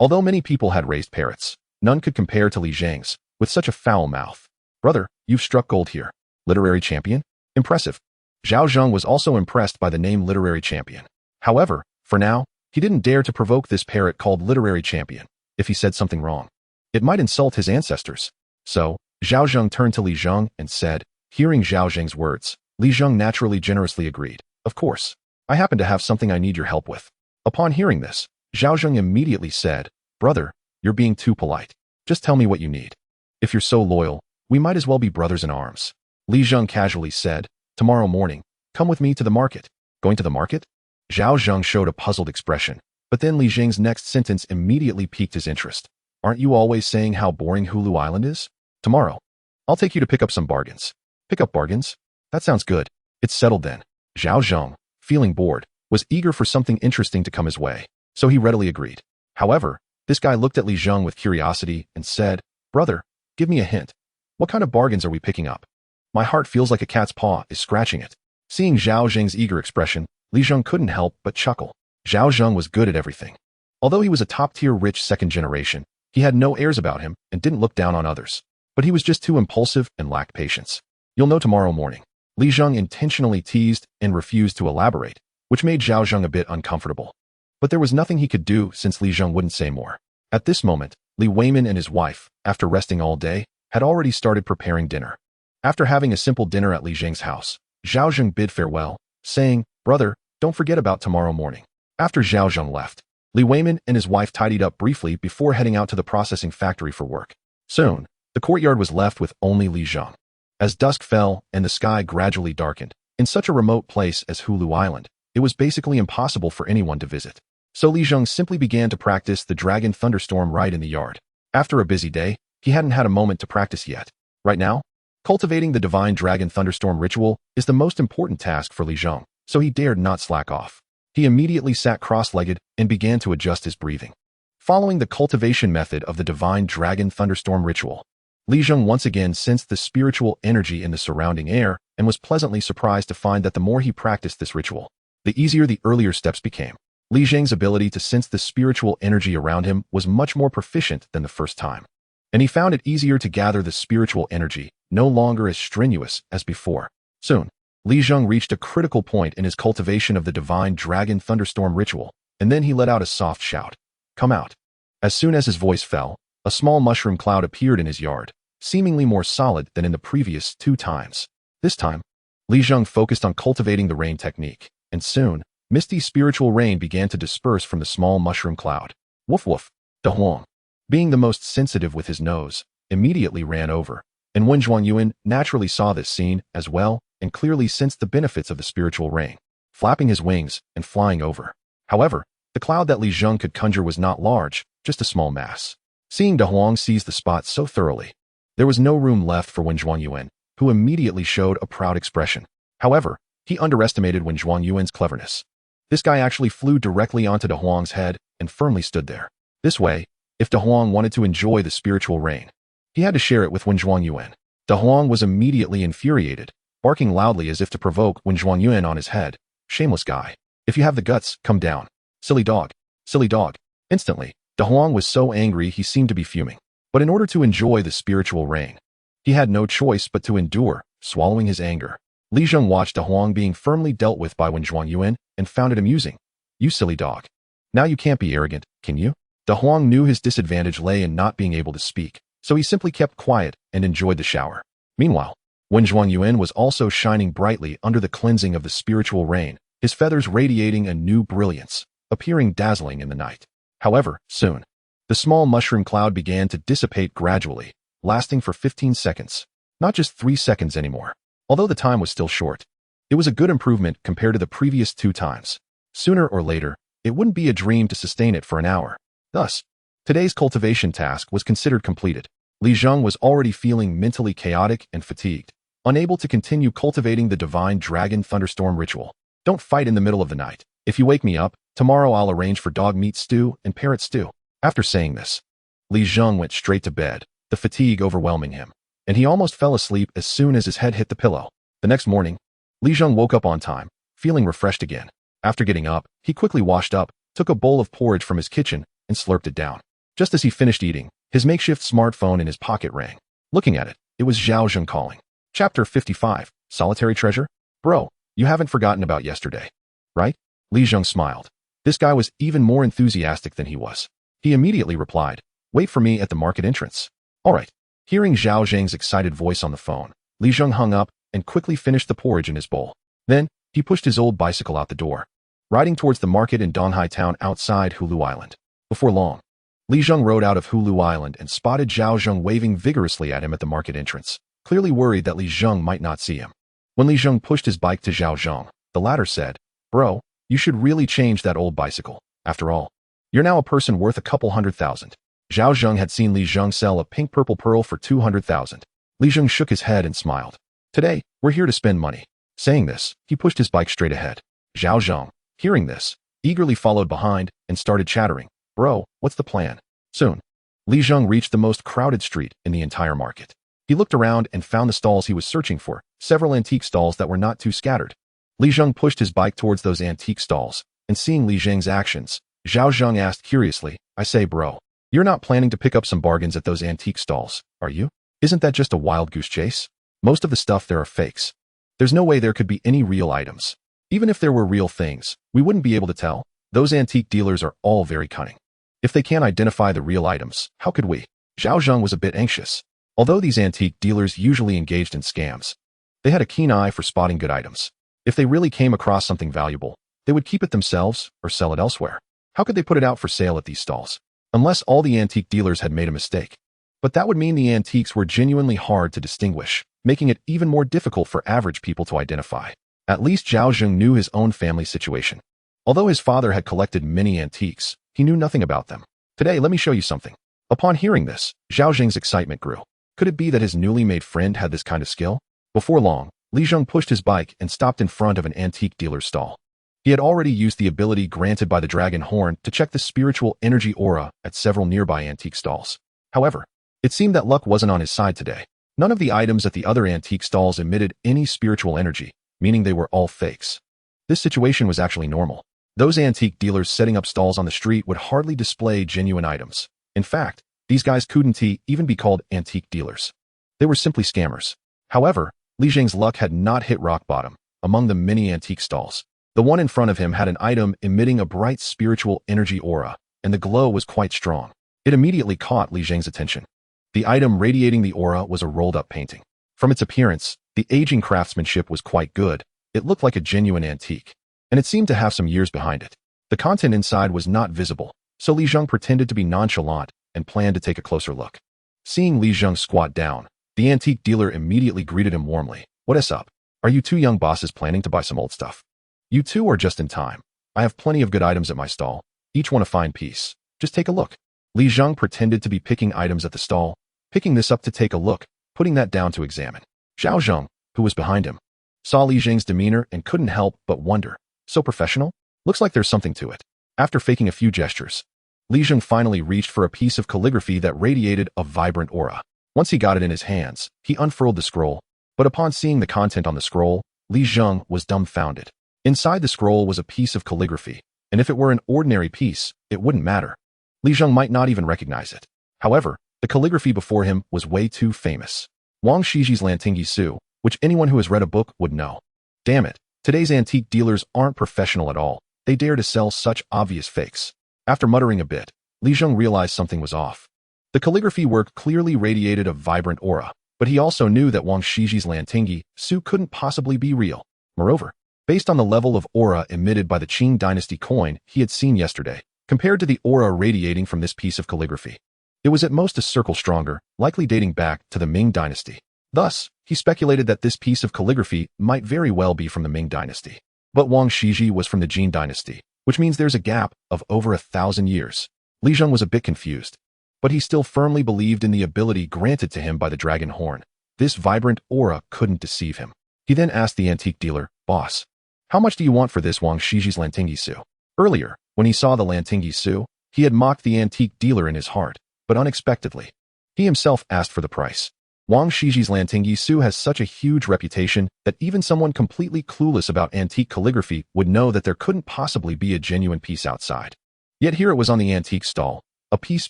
Although many people had raised parrots, none could compare to Li Zheng's, with such a foul mouth. "Brother, you've struck gold here. Literary champion? Impressive." Zheng was also impressed by the name literary champion. However, for now, he didn't dare to provoke this parrot called literary champion. If he said something wrong, it might insult his ancestors. So, Zheng turned to Li Zheng and said, hearing Zheng's words, Li Zheng naturally generously agreed. "Of course. I happen to have something I need your help with." Upon hearing this, Zheng immediately said, "Brother, you're being too polite. Just tell me what you need. If you're so loyal, we might as well be brothers in arms." Li Zheng casually said, "Tomorrow morning, come with me to the market." "Going to the market?" Zheng showed a puzzled expression, but then Li Zheng's next sentence immediately piqued his interest. "Aren't you always saying how boring Hulu Island is? Tomorrow, I'll take you to pick up some bargains." "Pick up bargains? That sounds good. It's settled then." Zheng, feeling bored, was eager for something interesting to come his way, so he readily agreed. However, this guy looked at Li Zheng with curiosity and said, "Brother, give me a hint. What kind of bargains are we picking up? My heart feels like a cat's paw is scratching it." Seeing Zheng's eager expression, Li Zheng couldn't help but chuckle. Zheng was good at everything. Although he was a top-tier rich second generation, he had no airs about him and didn't look down on others. But he was just too impulsive and lacked patience. "You'll know tomorrow morning." Li Zheng intentionally teased and refused to elaborate, which made Zheng a bit uncomfortable. But there was nothing he could do since Li Zheng wouldn't say more. At this moment, Li Weimin and his wife, after resting all day, had already started preparing dinner. After having a simple dinner at Li Zheng's house, Zheng bid farewell, saying, "Brother, don't forget about tomorrow morning." After Zheng left, Li Weimin and his wife tidied up briefly before heading out to the processing factory for work. Soon, the courtyard was left with only Li Zheng. As dusk fell and the sky gradually darkened, in such a remote place as Hulu Island, it was basically impossible for anyone to visit. So Li Zheng simply began to practice the Dragon Thunderstorm right in the yard. After a busy day, he hadn't had a moment to practice yet. Right now, cultivating the Divine Dragon Thunderstorm ritual is the most important task for Li Zheng, so he dared not slack off. He immediately sat cross-legged and began to adjust his breathing. Following the cultivation method of the Divine Dragon Thunderstorm ritual, Li Zheng once again sensed the spiritual energy in the surrounding air and was pleasantly surprised to find that the more he practiced this ritual, the easier the earlier steps became. Li Zheng's ability to sense the spiritual energy around him was much more proficient than the first time, and he found it easier to gather the spiritual energy, no longer as strenuous as before. Soon, Li Zheng reached a critical point in his cultivation of the Divine Dragon Thunderstorm ritual, and then he let out a soft shout, "Come out." As soon as his voice fell, a small mushroom cloud appeared in his yard, seemingly more solid than in the previous 2 times. This time, Li Zheng focused on cultivating the rain technique, and soon, misty spiritual rain began to disperse from the small mushroom cloud. Woof woof. De Huang, being the most sensitive with his nose, immediately ran over, and Wen Zhuangyuan naturally saw this scene as well and clearly sensed the benefits of the spiritual rain, flapping his wings and flying over. However, the cloud that Li Zheng could conjure was not large, just a small mass. Seeing De Huang seize the spot so thoroughly, there was no room left for Wen Zhuangyuan, who immediately showed a proud expression. However, he underestimated Wen Zhuangyuan's cleverness. This guy actually flew directly onto De Huang's head and firmly stood there. This way, if De Huang wanted to enjoy the spiritual rain, he had to share it with Wen Zhuangyuan. De Huang was immediately infuriated, barking loudly as if to provoke Wen Zhuangyuan on his head. "Shameless guy. If you have the guts, come down. Silly dog. Silly dog." Instantly, De Huang was so angry he seemed to be fuming. But in order to enjoy the spiritual rain, he had no choice but to endure, swallowing his anger. Li Zheng watched De Huang being firmly dealt with by Wen Zhuangyuan and found it amusing. "You silly dog. Now you can't be arrogant, can you?" De Huang knew his disadvantage lay in not being able to speak, so he simply kept quiet and enjoyed the shower. Meanwhile, Wen Zhuangyuan was also shining brightly under the cleansing of the spiritual rain, his feathers radiating a new brilliance, appearing dazzling in the night. However, soon, the small mushroom cloud began to dissipate gradually, lasting for 15 seconds, not just 3 seconds anymore. Although the time was still short, it was a good improvement compared to the previous 2 times. Sooner or later, it wouldn't be a dream to sustain it for an hour. Thus, today's cultivation task was considered completed. Li Zheng was already feeling mentally chaotic and fatigued, unable to continue cultivating the divine dragon thunderstorm ritual. Don't fight in the middle of the night. If you wake me up, tomorrow I'll arrange for dog meat stew and parrot stew. After saying this, Li Zheng went straight to bed, the fatigue overwhelming him, and he almost fell asleep as soon as his head hit the pillow. The next morning, Li Zheng woke up on time, feeling refreshed again. After getting up, he quickly washed up, took a bowl of porridge from his kitchen, and slurped it down. Just as he finished eating, his makeshift smartphone in his pocket rang. Looking at it, it was Zhao Zheng calling. Chapter 55, Solitary Treasure? Bro, you haven't forgotten about yesterday, right? Li Zheng smiled. This guy was even more enthusiastic than he was. He immediately replied, wait for me at the market entrance. All right. Hearing Zhao Zheng's excited voice on the phone, Li Zheng hung up and quickly finished the porridge in his bowl. Then, he pushed his old bicycle out the door, riding towards the market in Donghai town outside Hulu Island. Before long, Li Zheng rode out of Hulu Island and spotted Zhao Zheng waving vigorously at him at the market entrance, clearly worried that Li Zheng might not see him. When Li Zheng pushed his bike to Zhao Zheng, the latter said, bro, you should really change that old bicycle. After all, you're now a person worth a couple 100,000. Zhao Zheng had seen Li Zheng sell a pink-purple pearl for 200,000. Li Zheng shook his head and smiled. Today, we're here to spend money. Saying this, he pushed his bike straight ahead. Zhao Zheng, hearing this, eagerly followed behind and started chattering. Bro, what's the plan? Soon, Li Zheng reached the most crowded street in the entire market. He looked around and found the stalls he was searching for, several antique stalls that were not too scattered. Li Zheng pushed his bike towards those antique stalls, and seeing Li Zheng's actions, Zhao Zheng asked curiously, I say bro, you're not planning to pick up some bargains at those antique stalls, are you? Isn't that just a wild goose chase? Most of the stuff there are fakes. There's no way there could be any real items. Even if there were real things, we wouldn't be able to tell. Those antique dealers are all very cunning. If they can't identify the real items, how could we? Zhao Zheng was a bit anxious. Although these antique dealers usually engaged in scams, they had a keen eye for spotting good items. If they really came across something valuable, they would keep it themselves or sell it elsewhere. How could they put it out for sale at these stalls? Unless all the antique dealers had made a mistake. But that would mean the antiques were genuinely hard to distinguish, making it even more difficult for average people to identify. At least Zhao Zheng knew his own family situation. Although his father had collected many antiques, he knew nothing about them. Today, let me show you something. Upon hearing this, Zhao Zheng's excitement grew. Could it be that his newly made friend had this kind of skill? Before long, Li Zheng pushed his bike and stopped in front of an antique dealer's stall. He had already used the ability granted by the dragon horn to check the spiritual energy aura at several nearby antique stalls. However, it seemed that luck wasn't on his side today. None of the items at the other antique stalls emitted any spiritual energy, meaning they were all fakes. This situation was actually normal. Those antique dealers setting up stalls on the street would hardly display genuine items. In fact, these guys couldn't even be called antique dealers. They were simply scammers. However, Li Zheng's luck had not hit rock bottom. Among the many antique stalls, the one in front of him had an item emitting a bright spiritual energy aura, and the glow was quite strong. It immediately caught Li Zheng's attention. The item radiating the aura was a rolled-up painting. From its appearance, the aging craftsmanship was quite good. It looked like a genuine antique, and it seemed to have some years behind it. The content inside was not visible, so Li Zheng pretended to be nonchalant and planned to take a closer look. Seeing Li Zheng squat down, the antique dealer immediately greeted him warmly. What's up? Are you two young bosses planning to buy some old stuff? You two are just in time. I have plenty of good items at my stall, each one a fine piece. Just take a look. Li Zheng pretended to be picking items at the stall, picking this up to take a look, putting that down to examine. Zhao Zheng, who was behind him, saw Li Zheng's demeanor and couldn't help but wonder. So professional? Looks like there's something to it. After faking a few gestures, Li Zheng finally reached for a piece of calligraphy that radiated a vibrant aura. Once he got it in his hands, he unfurled the scroll, but upon seeing the content on the scroll, Li Zheng was dumbfounded. Inside the scroll was a piece of calligraphy, and if it were an ordinary piece, it wouldn't matter. Li Zheng might not even recognize it. However, the calligraphy before him was way too famous. Wang Shiji's Lantingyi Su, which anyone who has read a book would know. Damn it, today's antique dealers aren't professional at all. They dare to sell such obvious fakes. After muttering a bit, Li Zheng realized something was off. The calligraphy work clearly radiated a vibrant aura, But he also knew that Wang Shiji's Lantingyi Su couldn't possibly be real. Moreover, based on the level of aura emitted by the Qing dynasty coin he had seen yesterday, compared to the aura radiating from this piece of calligraphy, it was at most a circle stronger, likely dating back to the Ming dynasty. Thus, he speculated that this piece of calligraphy might very well be from the Ming dynasty. But Wang Shiji was from the Jin dynasty, which means there's a gap of over 1,000 years. Li Zheng was a bit confused, but he still firmly believed in the ability granted to him by the dragon horn. This vibrant aura couldn't deceive him. He then asked the antique dealer, "Boss, how much do you want for this Wang Shiji's Lantingyi Su?" Earlier, when he saw the Lantingyi Su, he had mocked the antique dealer in his heart, but unexpectedly, he himself asked for the price. Wang Shiji's Lantingyi Su has such a huge reputation that even someone completely clueless about antique calligraphy would know that there couldn't possibly be a genuine piece outside. Yet here it was on the antique stall, a piece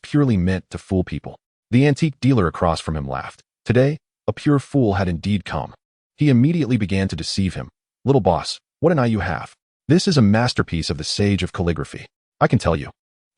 purely meant to fool people. The antique dealer across from him laughed. Today, a pure fool had indeed come. He immediately began to deceive him. "Little boss, what an eye you have. This is a masterpiece of the sage of calligraphy. I can tell you.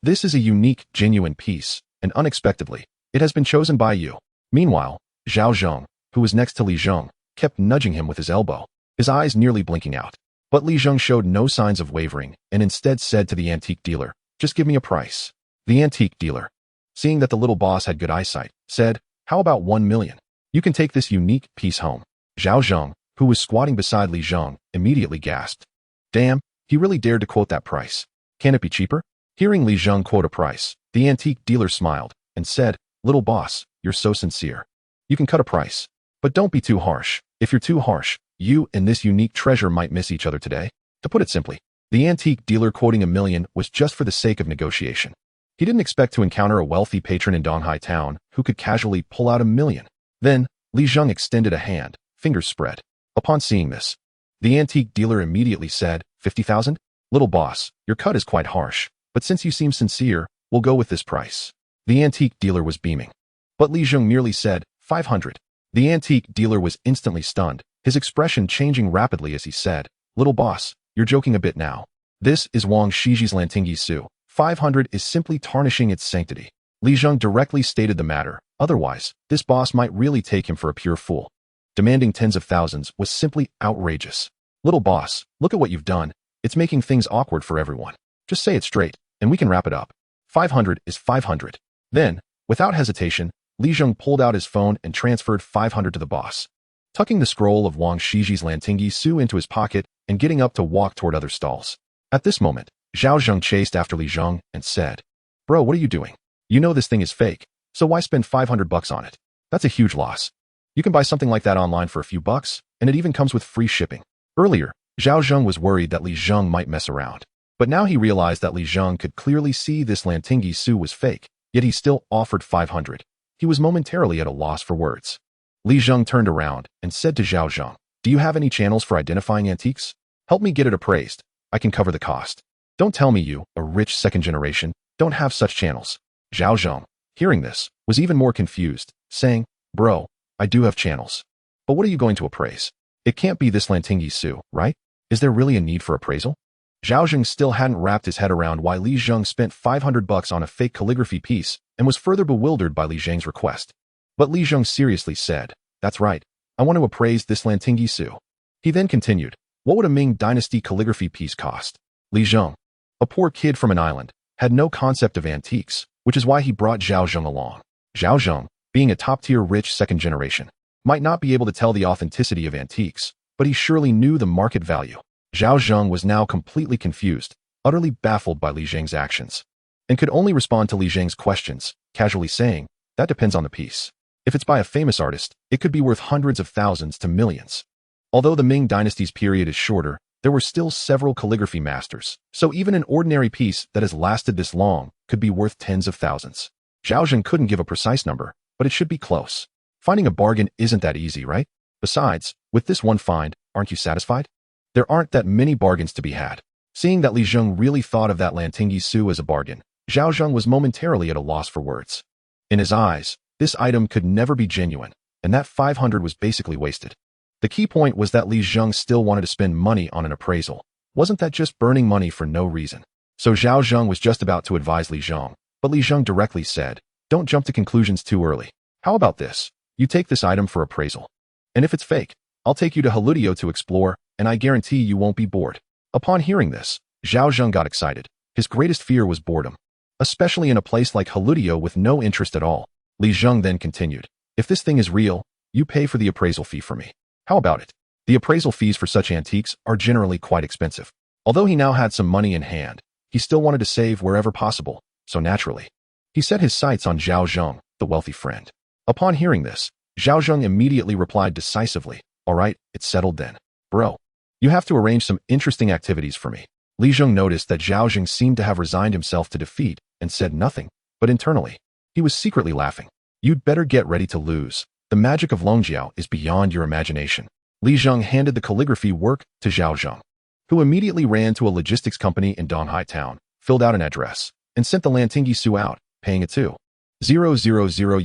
This is a unique, genuine piece, and unexpectedly, it has been chosen by you." Meanwhile, Zhao Zheng, who was next to Li Zheng, kept nudging him with his elbow, his eyes nearly blinking out. But Li Zheng showed no signs of wavering and instead said to the antique dealer, "Just give me a price." The antique dealer, seeing that the little boss had good eyesight, said, "How about 1 million? You can take this unique piece home." Zhao Zheng, who was squatting beside Li Zheng, immediately gasped. Damn, he really dared to quote that price. Can it be cheaper? Hearing Li Zheng quote a price, the antique dealer smiled and said, "Little boss, you're so sincere. You can cut a price, but don't be too harsh. If you're too harsh, you and this unique treasure might miss each other today." To put it simply, the antique dealer quoting 1 million was just for the sake of negotiation. He didn't expect to encounter a wealthy patron in Donghai town who could casually pull out 1 million. Then, Li Zheng extended a hand, fingers spread. Upon seeing this, the antique dealer immediately said, 50,000? Little boss, your cut is quite harsh, but since you seem sincere, we'll go with this price. The antique dealer was beaming. But Li Zheng merely said, 500. The antique dealer was instantly stunned, his expression changing rapidly as he said, "Little boss, you're joking a bit now. This is Wang Shiji's Lantingyi Su. 500 is simply tarnishing its sanctity." Li Zheng directly stated the matter, otherwise, this boss might really take him for a pure fool. Demanding tens of thousands was simply outrageous. "Little boss, look at what you've done. It's making things awkward for everyone. Just say it straight, and we can wrap it up. 500 is 500. Then, without hesitation, Li Zheng pulled out his phone and transferred 500 to the boss. Tucking the scroll of Wang Shiji's Lantingyi Su into his pocket and getting up to walk toward other stalls. At this moment, Zhao Zheng chased after Li Zheng and said, "Bro, what are you doing? You know this thing is fake, so why spend 500 bucks on it? That's a huge loss. You can buy something like that online for a few bucks, and it even comes with free shipping." Earlier, Zhao Zheng was worried that Li Zheng might mess around. But now he realized that Li Zheng could clearly see this Lantingyi Su was fake, yet he still offered 500. He was momentarily at a loss for words. Li Zheng turned around and said to Zhao Zheng, "Do you have any channels for identifying antiques? Help me get it appraised. I can cover the cost. Don't tell me you, a rich second generation, don't have such channels." Zhao Zheng, hearing this, was even more confused, saying, "Bro, I do have channels. But what are you going to appraise? It can't be this Lantingyi Su, right? Is there really a need for appraisal?" Zhao Zheng still hadn't wrapped his head around why Li Zheng spent 500 bucks on a fake calligraphy piece and was further bewildered by Li Zheng's request. But Li Zheng seriously said, "That's right. I want to appraise this Lantingyi Su." He then continued, "What would a Ming dynasty calligraphy piece cost?" Li Zheng, a poor kid from an island, had no concept of antiques, which is why he brought Zhao Zheng along. Zhao Zheng, being a top-tier rich second generation, might not be able to tell the authenticity of antiques, but he surely knew the market value. Zhao Zheng was now completely confused, utterly baffled by Li Zheng's actions, and could only respond to Li Zheng's questions, casually saying, "That depends on the piece. If it's by a famous artist, it could be worth hundreds of thousands to millions." Although the Ming dynasty's period is shorter, there were still several calligraphy masters, so even an ordinary piece that has lasted this long could be worth tens of thousands. Zhao Zheng couldn't give a precise number, but it should be close. Finding a bargain isn't that easy, right? Besides, with this one find, aren't you satisfied? There aren't that many bargains to be had. Seeing that Li Zheng really thought of that Lantingyi Su as a bargain, Zhao Zheng was momentarily at a loss for words. In his eyes, this item could never be genuine, and that 500 was basically wasted. The key point was that Li Zheng still wanted to spend money on an appraisal. Wasn't that just burning money for no reason? So Zhao Zheng was just about to advise Li Zheng, but Li Zheng directly said, "Don't jump to conclusions too early. How about this? You take this item for appraisal. And if it's fake, I'll take you to Halutio to explore, and I guarantee you won't be bored. Upon hearing this, Zheng got excited. His greatest fear was boredom, especially in a place like Halutio with no interest at all. Zheng then continued, if this thing is real, you pay for the appraisal fee for me. How about it? The appraisal fees for such antiques are generally quite expensive. Although he now had some money in hand, he still wanted to save wherever possible, so naturally, he set his sights on Zheng, the wealthy friend. Upon hearing this, Zheng immediately replied decisively, all right, it's settled then. Bro, you have to arrange some interesting activities for me. Zheng noticed that Zheng seemed to have resigned himself to defeat and said nothing, but internally, he was secretly laughing. You'd better get ready to lose. The magic of Longjiao is beyond your imagination. Zheng handed the calligraphy work to Zheng, who immediately ran to a logistics company in Donghai town, filled out an address, and sent the Lantingi Su out, paying a 2,000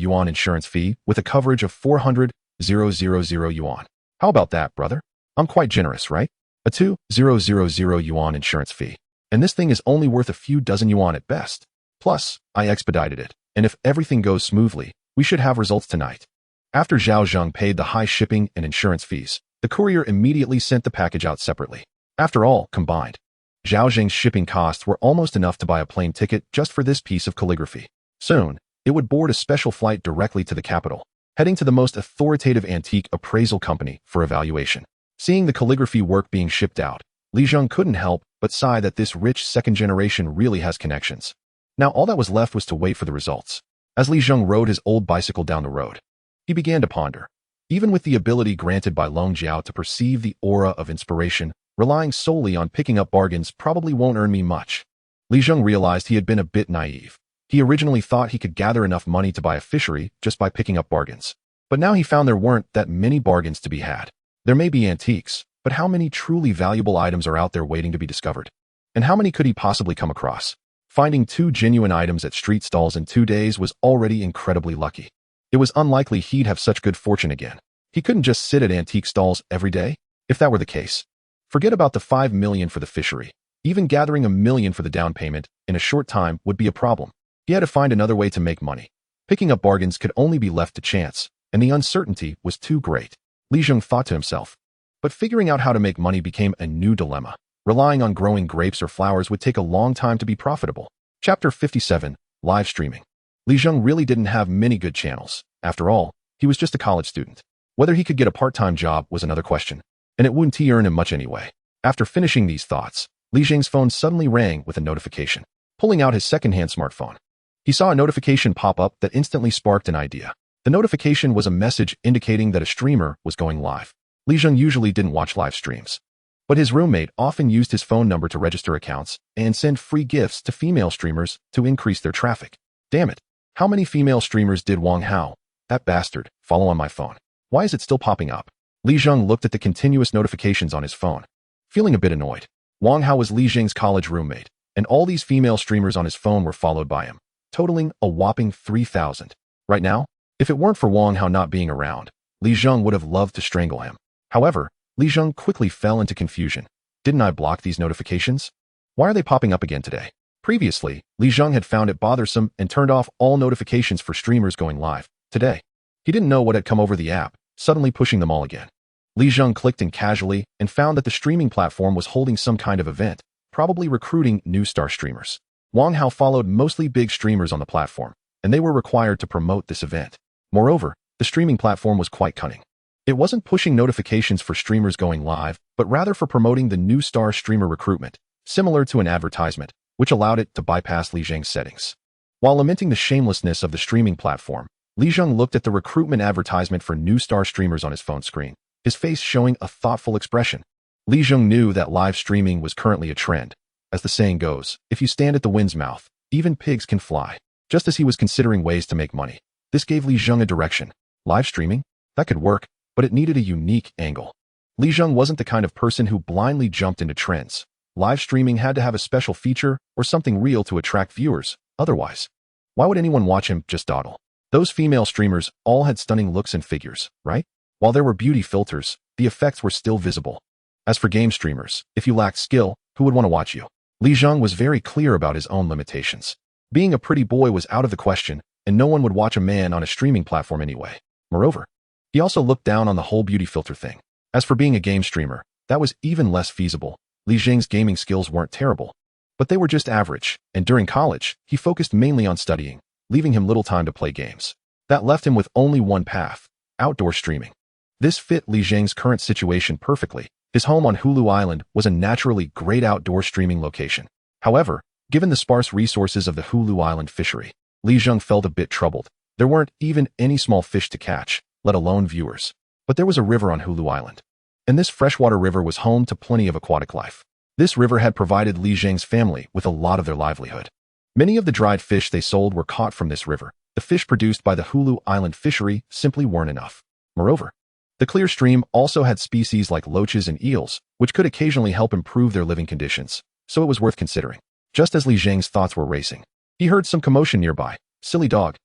yuan insurance fee with a coverage of 400,000 yuan. How about that, brother? I'm quite generous, right? A 2,000 yuan insurance fee. And this thing is only worth a few dozen yuan at best. Plus, I expedited it, and if everything goes smoothly, we should have results tonight. After Zheng paid the high shipping and insurance fees, the courier immediately sent the package out separately. After all, combined, Zheng's shipping costs were almost enough to buy a plane ticket just for this piece of calligraphy. Soon, it would board a special flight directly to the capital, heading to the most authoritative antique appraisal company for evaluation. Seeing the calligraphy work being shipped out, Zheng couldn't help but sigh that this rich second generation really has connections. Now all that was left was to wait for the results. As Zheng rode his old bicycle down the road, he began to ponder. Even with the ability granted by Longjiao to perceive the aura of inspiration, relying solely on picking up bargains probably won't earn me much. Zheng realized he had been a bit naive. He originally thought he could gather enough money to buy a fishery just by picking up bargains. But now he found there weren't that many bargains to be had. There may be antiques, but how many truly valuable items are out there waiting to be discovered? And how many could he possibly come across? Finding 2 genuine items at street stalls in 2 days was already incredibly lucky. It was unlikely he'd have such good fortune again. He couldn't just sit at antique stalls every day. If that were the case, forget about the 5 million for the fishery. Even gathering 1 million for the down payment in a short time would be a problem. He had to find another way to make money. Picking up bargains could only be left to chance, and the uncertainty was too great. Zheng thought to himself. But figuring out how to make money became a new dilemma. Relying on growing grapes or flowers would take a long time to be profitable. Chapter 57, Live Streaming. Zheng really didn't have many good channels. After all, he was just a college student. Whether he could get a part-time job was another question, and it wouldn't earn him much anyway. After finishing these thoughts, Zheng's phone suddenly rang with a notification. Pulling out his second-hand smartphone, he saw a notification pop up that instantly sparked an idea. The notification was a message indicating that a streamer was going live. Zheng usually didn't watch live streams, but his roommate often used his phone number to register accounts and send free gifts to female streamers to increase their traffic. Damn it. How many female streamers did Wang Hao, that bastard, follow on my phone? Why is it still popping up? Zheng looked at the continuous notifications on his phone, feeling a bit annoyed. Wang Hao was Zheng's college roommate, and all these female streamers on his phone were followed by him, totaling a whopping 3,000. Right now, if it weren't for Wang Hao not being around, Zheng would have loved to strangle him. However, Zheng quickly fell into confusion. Didn't I block these notifications? Why are they popping up again today? Previously, Zheng had found it bothersome and turned off all notifications for streamers going live. Today, he didn't know what had come over the app, suddenly pushing them all again. Zheng clicked in casually and found that the streaming platform was holding some kind of event, probably recruiting new star streamers. Wang Hao followed mostly big streamers on the platform, and they were required to promote this event. Moreover, the streaming platform was quite cunning. It wasn't pushing notifications for streamers going live, but rather for promoting the new star streamer recruitment, similar to an advertisement, which allowed it to bypass Zheng's settings. While lamenting the shamelessness of the streaming platform, Zheng looked at the recruitment advertisement for new star streamers on his phone screen, his face showing a thoughtful expression. Zheng knew that live streaming was currently a trend. As the saying goes, if you stand at the wind's mouth, even pigs can fly. Just as he was considering ways to make money, this gave Zheng a direction. Live streaming? That could work, but it needed a unique angle. Zheng wasn't the kind of person who blindly jumped into trends. Live streaming had to have a special feature or something real to attract viewers. Otherwise, why would anyone watch him just dawdle? Those female streamers all had stunning looks and figures, right? While there were beauty filters, the effects were still visible. As for game streamers, if you lacked skill, who would want to watch you? Zheng was very clear about his own limitations. Being a pretty boy was out of the question, and no one would watch a man on a streaming platform anyway. Moreover, he also looked down on the whole beauty filter thing. As for being a game streamer, that was even less feasible. Li Zheng's gaming skills weren't terrible, but they were just average, and during college, he focused mainly on studying, leaving him little time to play games. That left him with only one path: outdoor streaming. This fit Li Zheng's current situation perfectly. His home on Hulu Island was a naturally great outdoor streaming location. However, given the sparse resources of the Hulu Island fishery, Li Zheng felt a bit troubled. There weren't even any small fish to catch, let alone viewers. But there was a river on Hulu Island, and this freshwater river was home to plenty of aquatic life. This river had provided Li Zheng's family with a lot of their livelihood. Many of the dried fish they sold were caught from this river. The fish produced by the Hulu Island fishery simply weren't enough. Moreover, the clear stream also had species like loaches and eels, which could occasionally help improve their living conditions, so it was worth considering. Just as Li Zheng's thoughts were racing, he heard some commotion nearby. Silly dog,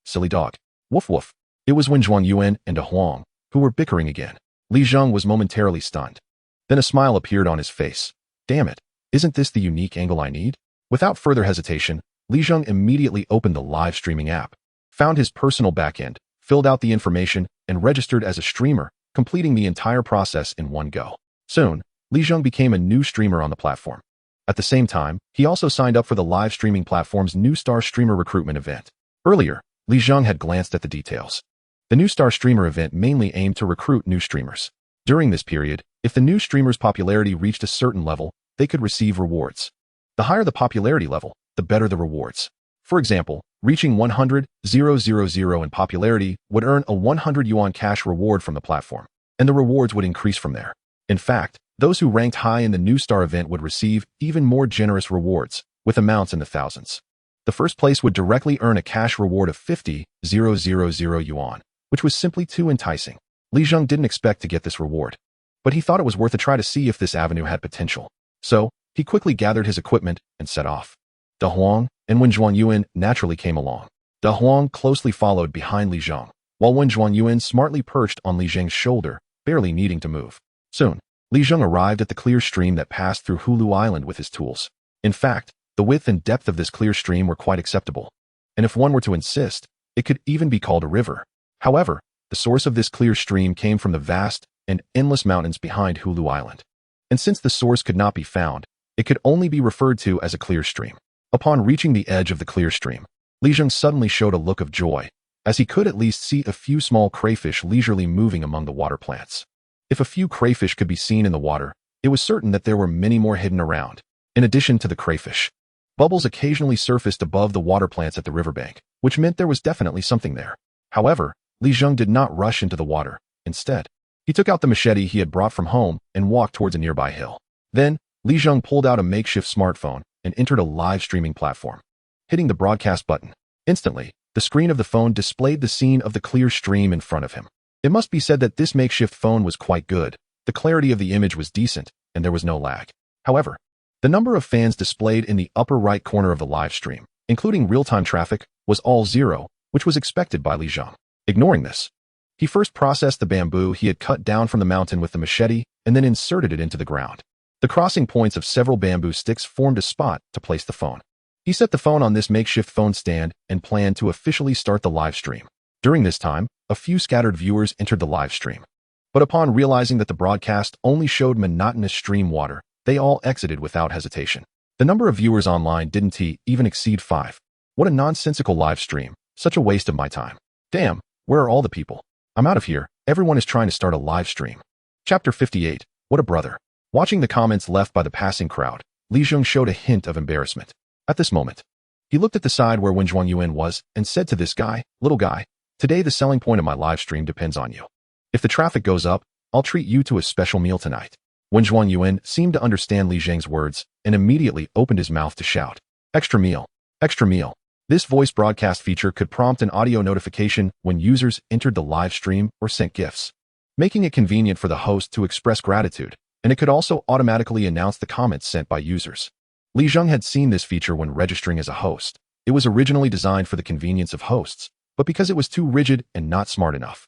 woof woof. It was Wenjuan Yuan and De Huang, who were bickering again. Li Zheng was momentarily stunned. Then a smile appeared on his face. Damn it, isn't this the unique angle I need? Without further hesitation, Li Zheng immediately opened the live streaming app, found his personal backend, filled out the information, and registered as a streamer, completing the entire process in one go. Soon, Li Zheng became a new streamer on the platform. At the same time, he also signed up for the live streaming platform's New Star Streamer recruitment event. Earlier, Li Zheng had glanced at the details. The New Star Streamer event mainly aimed to recruit new streamers. During this period, if the new streamer's popularity reached a certain level, they could receive rewards. The higher the popularity level, the better the rewards. For example, reaching 100,000 in popularity would earn a 100 yuan cash reward from the platform, and the rewards would increase from there. In fact, those who ranked high in the New Star event would receive even more generous rewards, with amounts in the thousands. The first place would directly earn a cash reward of 50,000 yuan, which was simply too enticing. Li Zheng didn't expect to get this reward, but he thought it was worth a try to see if this avenue had potential. So, he quickly gathered his equipment and set off. De Huang and Wenjuan Yuan naturally came along. De Huang closely followed behind Li Zheng, while Wenjuan Yuan smartly perched on Li Zheng's shoulder, barely needing to move. Soon, Li Zheng arrived at the clear stream that passed through Hulu Island with his tools. In fact, the width and depth of this clear stream were quite acceptable, and if one were to insist, it could even be called a river. However, the source of this clear stream came from the vast and endless mountains behind Hulu Island. And since the source could not be found, it could only be referred to as a clear stream. Upon reaching the edge of the clear stream, Li Zheng suddenly showed a look of joy, as he could at least see a few small crayfish leisurely moving among the water plants. If a few crayfish could be seen in the water, it was certain that there were many more hidden around. In addition to the crayfish, bubbles occasionally surfaced above the water plants at the riverbank, which meant there was definitely something there. However, Li Zheng did not rush into the water. Instead, he took out the machete he had brought from home and walked towards a nearby hill. Then, Li Zheng pulled out a makeshift smartphone and entered a live streaming platform. Hitting the broadcast button, instantly, the screen of the phone displayed the scene of the clear stream in front of him. It must be said that this makeshift phone was quite good. The clarity of the image was decent, and there was no lag. However, the number of fans displayed in the upper right corner of the live stream, including real-time traffic, was all 0, which was expected by Li Zheng. Ignoring this, he first processed the bamboo he had cut down from the mountain with the machete and then inserted it into the ground. The crossing points of several bamboo sticks formed a spot to place the phone. He set the phone on this makeshift phone stand and planned to officially start the live stream. During this time, a few scattered viewers entered the live stream. But upon realizing that the broadcast only showed monotonous stream water, they all exited without hesitation. The number of viewers online didn't even exceed 5. What a nonsensical live stream. Such a waste of my time. Damn, where are all the people? I'm out of here. Everyone is trying to start a live stream. Chapter 58. What a brother. Watching the comments left by the passing crowd, Li Zheng showed a hint of embarrassment. At this moment, he looked at the side where Wenjuan Yuan was and said to this guy, "Little guy, today the selling point of my live stream depends on you. If the traffic goes up, I'll treat you to a special meal tonight." Wenjuan Yuan seemed to understand Li Zheng's words and immediately opened his mouth to shout, "Extra meal, extra meal." This voice broadcast feature could prompt an audio notification when users entered the live stream or sent gifts, making it convenient for the host to express gratitude, and it could also automatically announce the comments sent by users. Li Zheng had seen this feature when registering as a host. It was originally designed for the convenience of hosts, but because it was too rigid and not smart enough,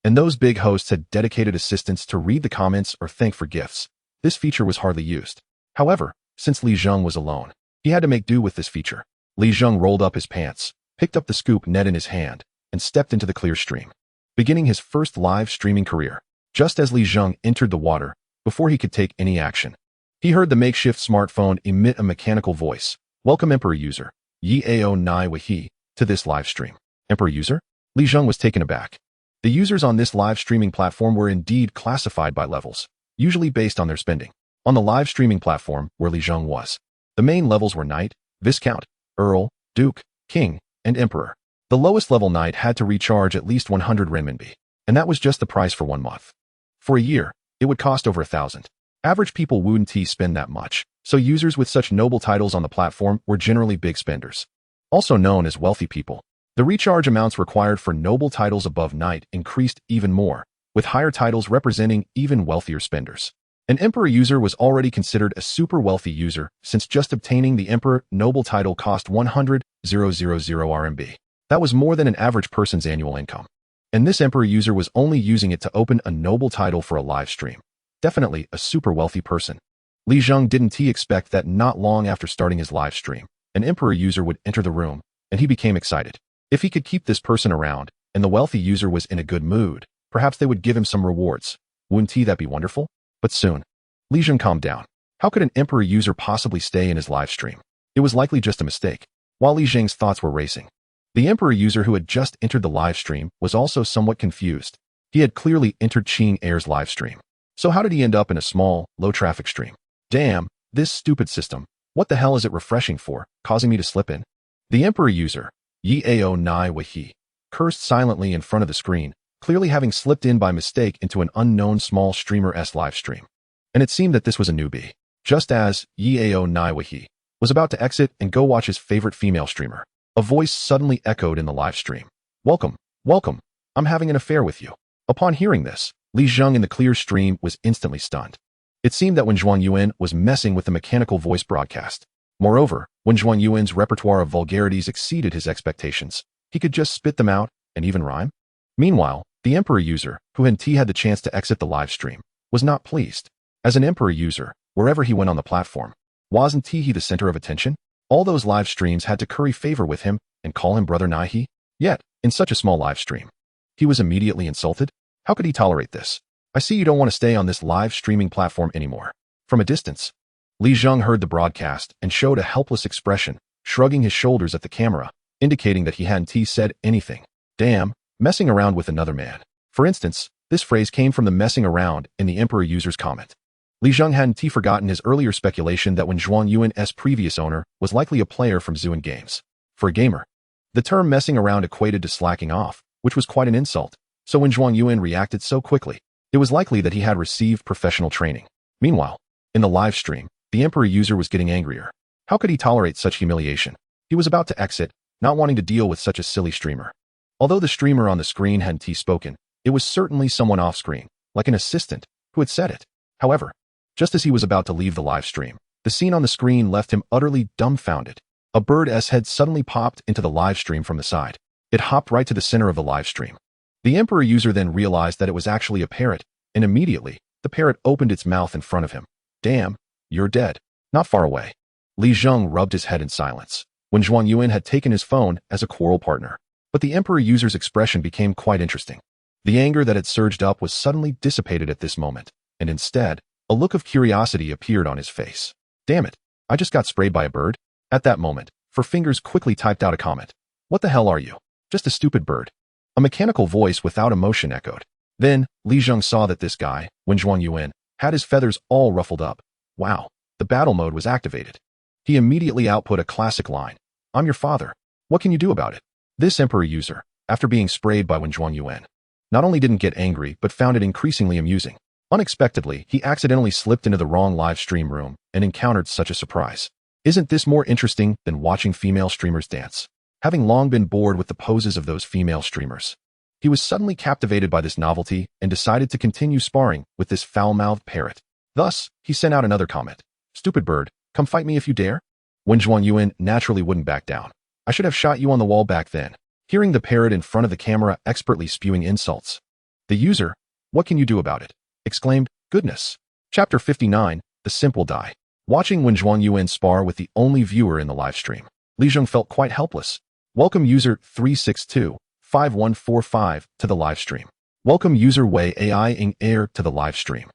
and those big hosts had dedicated assistants to read the comments or thank for gifts, this feature was hardly used. However, since Li Zheng was alone, he had to make do with this feature. Li Zheng rolled up his pants, picked up the scoop net in his hand, and stepped into the clear stream. beginning his first live streaming career. Just as Li Zheng entered the water, before he could take any action, he heard the makeshift smartphone emit a mechanical voice. Welcome Emperor user, Yao Nai Wahi, to this live stream. Emperor user? Li Zheng was taken aback. The users on this live streaming platform were indeed classified by levels, usually based on their spending. On the live streaming platform where Li Zheng was, the main levels were Knight, Viscount, Earl, Duke, King, and Emperor. The lowest level Knight had to recharge at least 100 renminbi, and that was just the price for 1 month. For a year, it would cost over 1,000. Average people wouldn't spend that much, so users with such noble titles on the platform were generally big spenders. Also known as wealthy people, the recharge amounts required for noble titles above Knight increased even more, with higher titles representing even wealthier spenders. An Emperor user was already considered a super wealthy user since just obtaining the Emperor Noble title cost 100,000 RMB. That was more than an average person's annual income. And this Emperor user was only using it to open a noble title for a live stream. Definitely a super wealthy person. Li Zheng didn't expect that not long after starting his live stream, an Emperor user would enter the room, and he became excited. If he could keep this person around, and the wealthy user was in a good mood, perhaps they would give him some rewards. Wouldn't that be wonderful? But soon, Li Zheng calmed down. How could an Emperor user possibly stay in his live stream? It was likely just a mistake. While Li Zheng's thoughts were racing, the Emperor user who had just entered the live stream was also somewhat confused. He had clearly entered Qing Air's live stream. So how did he end up in a small, low-traffic stream? Damn, this stupid system. What the hell is it refreshing for, causing me to slip in? The Emperor user, Yao Nai Wahi, cursed silently in front of the screen, clearly having slipped in by mistake into an unknown small streamer's live stream. And it seemed that this was a newbie. Just as Yao Nai Wahi was about to exit and go watch his favorite female streamer, a voice suddenly echoed in the live stream. Welcome, welcome, I'm having an affair with you. Upon hearing this, Li Zheng in the clear stream was instantly stunned. It seemed that when Zhuang Yuan was messing with the mechanical voice broadcast. Moreover, when Zhuang Yuan's repertoire of vulgarities exceeded his expectations, he could just spit them out and even rhyme. Meanwhile, the Emperor user, who had the chance to exit the live stream, was not pleased. As an Emperor user, wherever he went on the platform, wasn't he the center of attention? All those live streams had to curry favor with him and call him Brother Naihe. Yet, in such a small live stream, he was immediately insulted. How could he tolerate this? I see you don't want to stay on this live streaming platform anymore. From a distance, Li Zheng heard the broadcast and showed a helpless expression, shrugging his shoulders at the camera, indicating that he hadn't said anything. Damn, messing around with another man. For instance, this phrase came from the messing around in the Emperor user's comment. Li Zheng hadn't forgotten his earlier speculation that when Zhuang Yuan's previous owner was likely a player from Zheng Games. For a gamer, the term messing around equated to slacking off, which was quite an insult. So when Zhuang Yuan reacted so quickly, it was likely that he had received professional training. Meanwhile, in the live stream, the Emperor user was getting angrier. How could he tolerate such humiliation? He was about to exit, not wanting to deal with such a silly streamer. Although the streamer on the screen hadn't spoken, it was certainly someone off-screen, like an assistant, who had said it. However, just as he was about to leave the live stream, the scene on the screen left him utterly dumbfounded. A bird's head suddenly popped into the live stream from the side. It hopped right to the center of the live stream. The Emperor user then realized that it was actually a parrot, and immediately, the parrot opened its mouth in front of him. Damn, you're dead. Not far away. Li Zheng rubbed his head in silence, when Zhuang Yuan had taken his phone as a quarrel partner. But the Emperor user's expression became quite interesting. The anger that had surged up was suddenly dissipated at this moment, and instead, a look of curiosity appeared on his face. Damn it, I just got sprayed by a bird? At that moment, Four Fingers quickly typed out a comment. What the hell are you? Just a stupid bird. A mechanical voice without emotion echoed. Then, Li Zheng saw that this guy, when Zhuang Yuan, had his feathers all ruffled up. Wow, the battle mode was activated. He immediately output a classic line. I'm your father. What can you do about it? This Emperor user, after being sprayed by Wen Zhuang Yuan, not only didn't get angry but found it increasingly amusing. Unexpectedly, he accidentally slipped into the wrong live stream room and encountered such a surprise. Isn't this more interesting than watching female streamers dance? Having long been bored with the poses of those female streamers, he was suddenly captivated by this novelty and decided to continue sparring with this foul-mouthed parrot. Thus, he sent out another comment. Stupid bird, come fight me if you dare? Wen Zhuang Yuan naturally wouldn't back down. I should have shot you on the wall back then. Hearing the parrot in front of the camera expertly spewing insults, the user, what can you do about it? Exclaimed, goodness. Chapter 59, The Simple Die. Watching Wen Zhuang Yuan spar with the only viewer in the live stream, Li Zheng felt quite helpless. Welcome user 362, 5145 to the live stream. Welcome user Wei AI Ing Air to the live stream.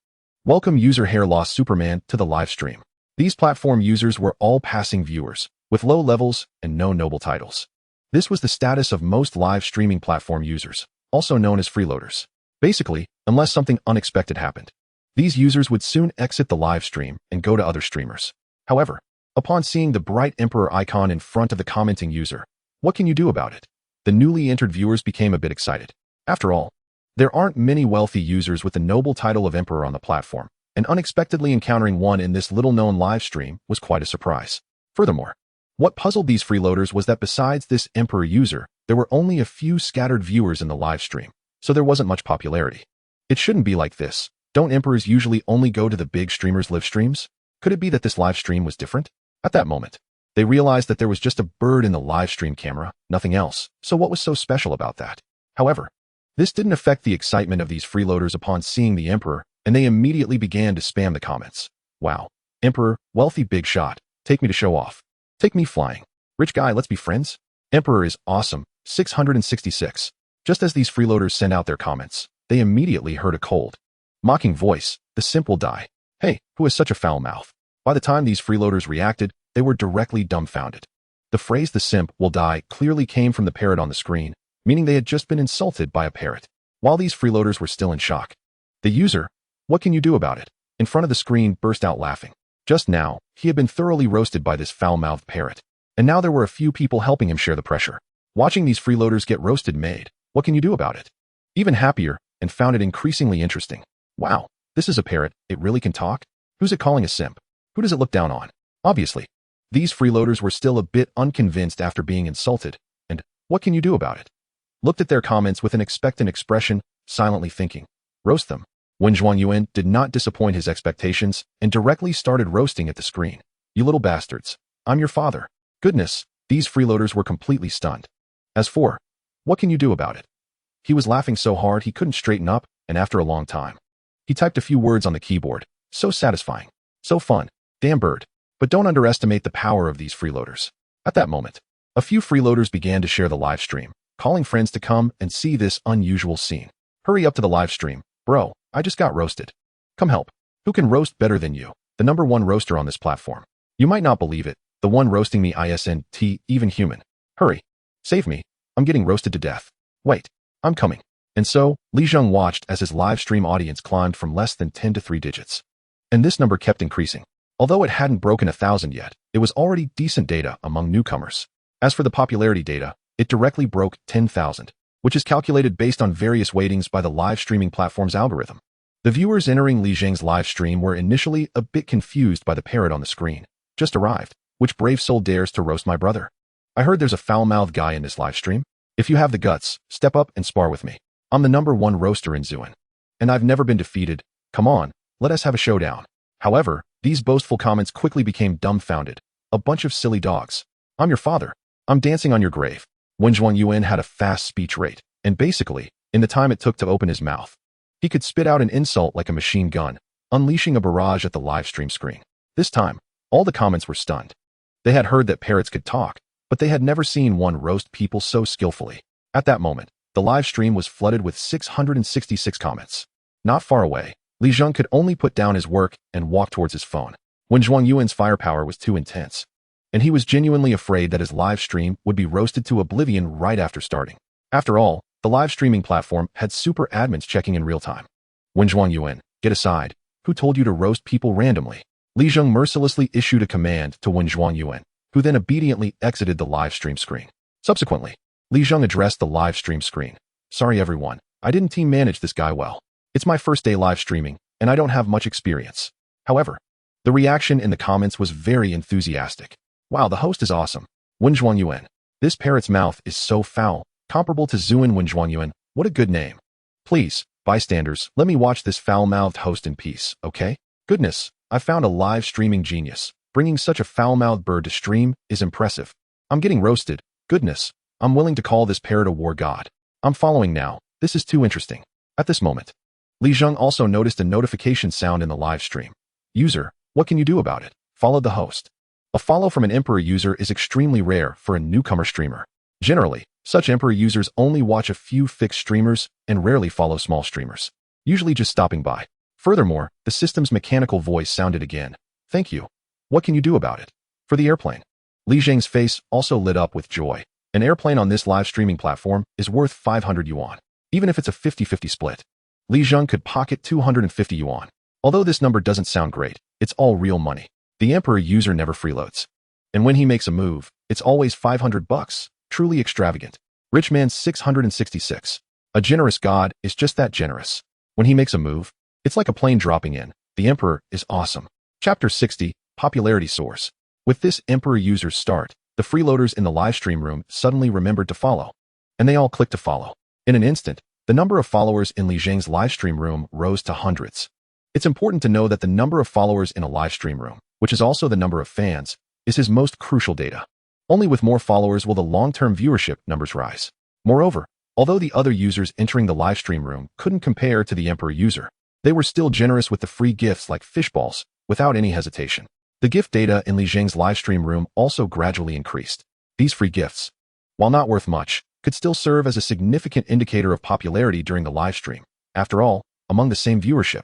Welcome user Hair Loss Superman to the live stream. These platform users were all passing viewers, with low levels and no noble titles. This was the status of most live streaming platform users, also known as freeloaders. Basically, unless something unexpected happened, these users would soon exit the live stream and go to other streamers. However, upon seeing the bright Emperor icon in front of the commenting user, what can you do about it? The newly entered viewers became a bit excited. After all, there aren't many wealthy users with the noble title of Emperor on the platform, and unexpectedly encountering one in this little-known live stream was quite a surprise. Furthermore, what puzzled these freeloaders was that besides this Emperor user, there were only a few scattered viewers in the live stream, so there wasn't much popularity. It shouldn't be like this. Don't Emperors usually only go to the big streamers' live streams? Could it be that this live stream was different? At that moment, they realized that there was just a bird in the live stream camera, nothing else, so what was so special about that? However, this didn't affect the excitement of these freeloaders upon seeing the Emperor, and they immediately began to spam the comments. Wow, Emperor, wealthy big shot, take me to show off. Take me flying. Rich guy, let's be friends. Emperor is awesome, 666. Just as these freeloaders sent out their comments, they immediately heard a cold, mocking voice, the simp will die. Hey, who has such a foul mouth? By the time these freeloaders reacted, they were directly dumbfounded. The phrase the simp will die clearly came from the parrot on the screen, meaning they had just been insulted by a parrot. While these freeloaders were still in shock, the user, what can you do about it, in front of the screen burst out laughing. Just now, he had been thoroughly roasted by this foul-mouthed parrot, and now there were a few people helping him share the pressure. Watching these freeloaders get roasted made, what can you do about it? Even happier, and found it increasingly interesting. Wow, this is a parrot, it really can talk? Who's it calling a simp? Who does it look down on? Obviously, these freeloaders were still a bit unconvinced after being insulted, and what can you do about it? Looked at their comments with an expectant expression, silently thinking, roast them. Wen Zhuangyuan did not disappoint his expectations and directly started roasting at the screen. You little bastards, I'm your father. Goodness, these freeloaders were completely stunned. As for, what can you do about it? He was laughing so hard he couldn't straighten up, and after a long time, he typed a few words on the keyboard. So satisfying. So fun. Damn bird. But don't underestimate the power of these freeloaders. At that moment, a few freeloaders began to share the live stream, calling friends to come and see this unusual scene. Hurry up to the live stream. Bro, I just got roasted. Come help. Who can roast better than you? The #1 roaster on this platform. You might not believe it. The one roasting me isn't even human. Hurry. Save me. I'm getting roasted to death. Wait. I'm coming. And so, Li Zheng watched as his live stream audience climbed from less than 10 to 3 digits. And this number kept increasing. Although it hadn't broken 1,000 yet, it was already decent data among newcomers. As for the popularity data, it directly broke 10,000, which is calculated based on various weightings by the live streaming platform's algorithm. The viewers entering Li Zheng's live stream were initially a bit confused by the parrot on the screen. Just arrived. Which brave soul dares to roast my brother? I heard there's a foul-mouthed guy in this live stream. If you have the guts, step up and spar with me. I'm the #1 roaster in Zhuan. And I've never been defeated. Come on, let us have a showdown. However, these boastful comments quickly became dumbfounded. A bunch of silly dogs. I'm your father. I'm dancing on your grave. Wen Zhuangyuan had a fast speech rate, and basically, in the time it took to open his mouth, he could spit out an insult like a machine gun, unleashing a barrage at the live stream screen. This time, all the comments were stunned. They had heard that parrots could talk, but they had never seen one roast people so skillfully. At that moment, the live stream was flooded with 666 comments. Not far away, Li Zheng could only put down his work and walk towards his phone. Wen Zhuangyuan's firepower was too intense, and he was genuinely afraid that his live stream would be roasted to oblivion right after starting. After all, the live streaming platform had super admins checking in real time. Wen Zhuangyuan, get aside. Who told you to roast people randomly? Li Zheng mercilessly issued a command to Wen Zhuangyuan, who then obediently exited the live stream screen. Subsequently, Li Zheng addressed the live stream screen. Sorry everyone, I didn't team manage this guy well. It's my first day live streaming, and I don't have much experience. However, the reaction in the comments was very enthusiastic. Wow, the host is awesome. Wen Zhuangyuan. This parrot's mouth is so foul, comparable to Zhuan Wen Zhuangyuan. What a good name. Please, bystanders, let me watch this foul-mouthed host in peace, okay? Goodness, I found a live streaming genius. Bringing such a foul-mouthed bird to stream is impressive. I'm getting roasted. Goodness, I'm willing to call this parrot a war god. I'm following now. This is too interesting. At this moment, Li Zheng also noticed a notification sound in the live stream. User, what can you do about it? Follow the host. A follow from an Emperor user is extremely rare for a newcomer streamer. Generally, Such Emperor users only watch a few fixed streamers and rarely follow small streamers, usually just stopping by. Furthermore, the system's mechanical voice sounded again. Thank you. What can you do about it? For the airplane. Li Zheng's face also lit up with joy. An airplane on this live streaming platform is worth 500 yuan. Even if it's a 50-50 split, Li Zheng could pocket 250 yuan. Although this number doesn't sound great, it's all real money. The Emperor user never freeloads. And when he makes a move, it's always 500 bucks. Truly extravagant. Rich man 666. A generous god is just that generous. When he makes a move, it's like a plane dropping in. The Emperor is awesome. Chapter 60, Popularity Source. With this Emperor user's start, the freeloaders in the live stream room suddenly remembered to follow. And they all clicked to follow. In an instant, the number of followers in Li Zheng's live stream room rose to hundreds. It's important to know that the number of followers in a live stream room, which is also the number of fans, is his most crucial data. Only with more followers will the long-term viewership numbers rise. Moreover, although the other users entering the live stream room couldn't compare to the Emperor user, they were still generous with the free gifts like fish balls, without any hesitation. The gift data in Li Zheng's live stream room also gradually increased. These free gifts, while not worth much, could still serve as a significant indicator of popularity during the live stream. After all, among the same viewership,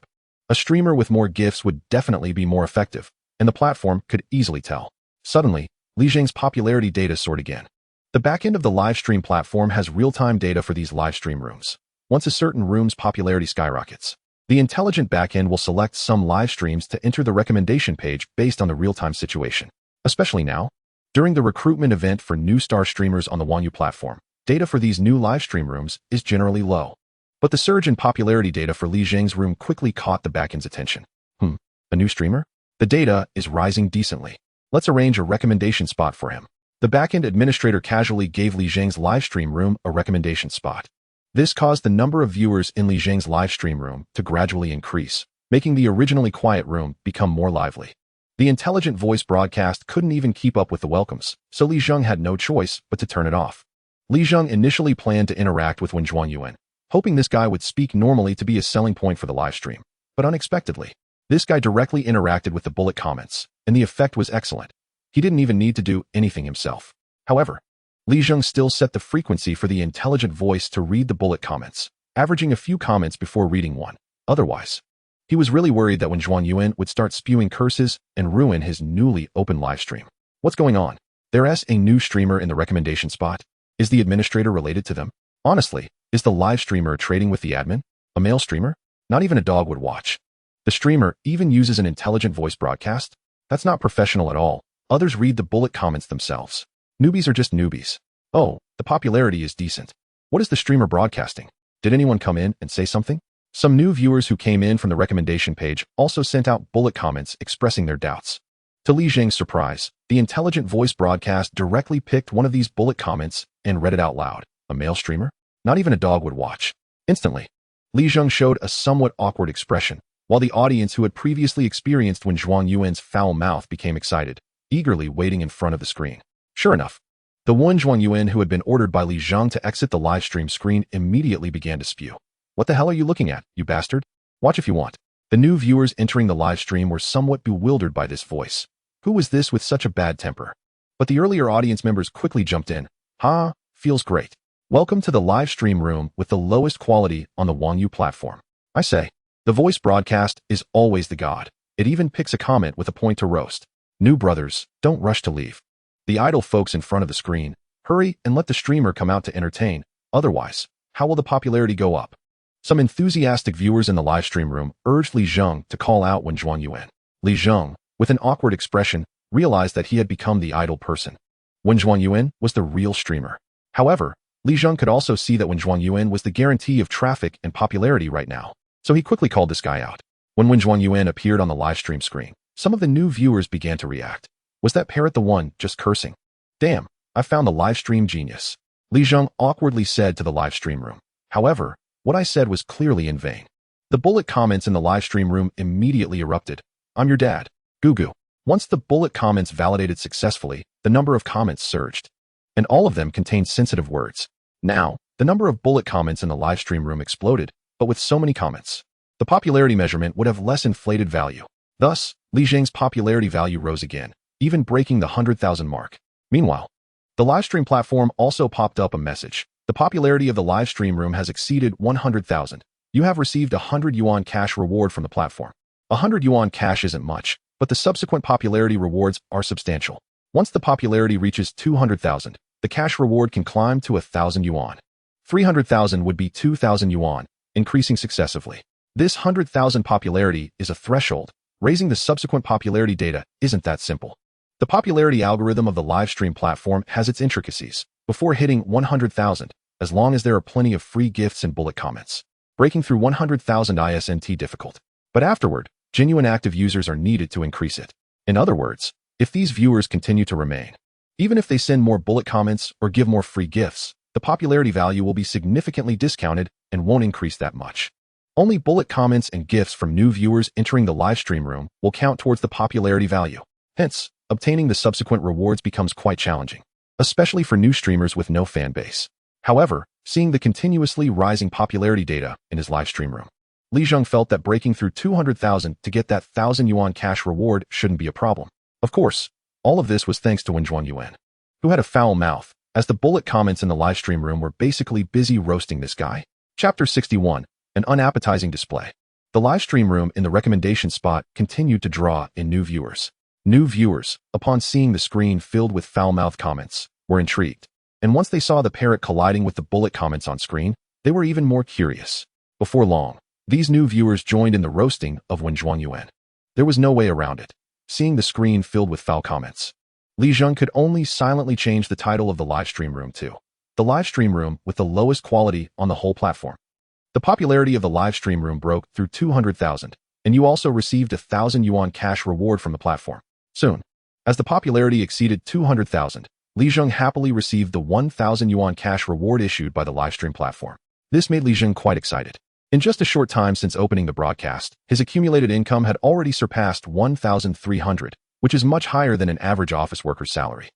a streamer with more gifts would definitely be more effective, and the platform could easily tell. Suddenly, Li Zheng's popularity data soared again. The backend of the live stream platform has real-time data for these live stream rooms. Once a certain room's popularity skyrockets, the intelligent backend will select some live streams to enter the recommendation page based on the real-time situation. Especially now, during the recruitment event for new star streamers on the Wanyu platform, data for these new live stream rooms is generally low. But the surge in popularity data for Li Zheng's room quickly caught the backend's attention. A new streamer? The data is rising decently. Let's arrange a recommendation spot for him. The backend administrator casually gave Li Zheng's live stream room a recommendation spot. This caused the number of viewers in Li Zheng's live stream room to gradually increase, making the originally quiet room become more lively. The intelligent voice broadcast couldn't even keep up with the welcomes, so Li Zheng had no choice but to turn it off. Li Zheng initially planned to interact with Wenjuan Yuan, hoping this guy would speak normally to be a selling point for the live stream. But unexpectedly, this guy directly interacted with the bullet comments, and the effect was excellent. He didn't even need to do anything himself. However, Li Zheng still set the frequency for the intelligent voice to read the bullet comments, averaging a few comments before reading one. Otherwise, he was really worried that Wenjuan Yuan would start spewing curses and ruin his newly open live stream. What's going on? There's a new streamer in the recommendation spot. Is the administrator related to them? Honestly, is the live streamer trading with the admin? A male streamer? Not even a dog would watch. The streamer even uses an intelligent voice broadcast? That's not professional at all. Others read the bullet comments themselves. Newbies are just newbies. Oh, the popularity is decent. What is the streamer broadcasting? Did anyone come in and say something? Some new viewers who came in from the recommendation page also sent out bullet comments expressing their doubts. To Li Zheng's surprise, the intelligent voice broadcast directly picked one of these bullet comments and read it out loud. A male streamer? Not even a dog would watch. Instantly, Li Zheng showed a somewhat awkward expression, while the audience who had previously experienced Wenjuan Yuan's foul mouth became excited, eagerly waiting in front of the screen. Sure enough, the Wenjuan Yuan who had been ordered by Li Zheng to exit the live stream screen immediately began to spew. What the hell are you looking at, you bastard? Watch if you want. The new viewers entering the live stream were somewhat bewildered by this voice. Who was this with such a bad temper? But the earlier audience members quickly jumped in. Feels great. Welcome to the live stream room with the lowest quality on the Wanyu platform. I say, the voice broadcast is always the god. It even picks a comment with a point to roast. New brothers, don't rush to leave. The idle folks in front of the screen, hurry and let the streamer come out to entertain. Otherwise, how will the popularity go up? Some enthusiastic viewers in the live stream room urged Li Zheng to call out Wenjuan Yuan. Li Zheng, with an awkward expression, realized that he had become the idle person. Wenjuan Yuan was the real streamer. However, Li Zheng could also see that Wenjuan Yuan was the guarantee of traffic and popularity right now, so he quickly called this guy out. When Wenjuan Yuan appeared on the live stream screen, some of the new viewers began to react. Was that parrot the one just cursing? Damn, I found the live stream genius. Li Zheng awkwardly said to the live stream room. However, what I said was clearly in vain. The bullet comments in the live stream room immediately erupted. I'm your dad. Goo goo. Once the bullet comments validated successfully, the number of comments surged. And all of them contained sensitive words. Now, the number of bullet comments in the live stream room exploded, but with so many comments, the popularity measurement would have less inflated value. Thus, Li Zheng's popularity value rose again, even breaking the 100,000 mark. Meanwhile, The livestream platform also popped up a message. The popularity of the livestream room has exceeded 100,000. You have received a 100 yuan cash reward from the platform. 100 yuan cash isn't much, but the subsequent popularity rewards are substantial. Once the popularity reaches 200,000, the cash reward can climb to 1,000 yuan. 300,000 would be 2,000 yuan, increasing successively. This 100,000 popularity is a threshold. Raising the subsequent popularity data isn't that simple. The popularity algorithm of the livestream platform has its intricacies. Before hitting 100,000, as long as there are plenty of free gifts and bullet comments, breaking through 100,000 isn't difficult. But afterward, genuine active users are needed to increase it. In other words, if these viewers continue to remain, even if they send more bullet comments or give more free gifts, the popularity value will be significantly discounted and won't increase that much. Only bullet comments and gifts from new viewers entering the livestream room will count towards the popularity value. Hence, obtaining the subsequent rewards becomes quite challenging, especially for new streamers with no fan base. However, seeing the continuously rising popularity data in his livestream room, Zheng felt that breaking through 200,000 to get that 1,000 yuan cash reward shouldn't be a problem. Of course, all of this was thanks to Yuan, who had a foul mouth, as the bullet comments in the livestream room were basically busy roasting this guy. Chapter 61, an unappetizing display. The livestream room in the recommendation spot continued to draw in new viewers. New viewers, upon seeing the screen filled with foul-mouthed comments, were intrigued. And once they saw the parrot colliding with the bullet comments on screen, they were even more curious. Before long, these new viewers joined in the roasting of Yuan. There was no way around it. Seeing the screen filled with foul comments, Zheng could only silently change the title of the livestream room to the livestream room with the lowest quality on the whole platform. The popularity of the livestream room broke through 200,000, and you also received 1,000 yuan cash reward from the platform. Soon, as the popularity exceeded 200,000, Zheng happily received the 1,000 yuan cash reward issued by the livestream platform. This made Zheng quite excited. In just a short time since opening the broadcast, his accumulated income had already surpassed 1,300, which is much higher than an average office worker's salary.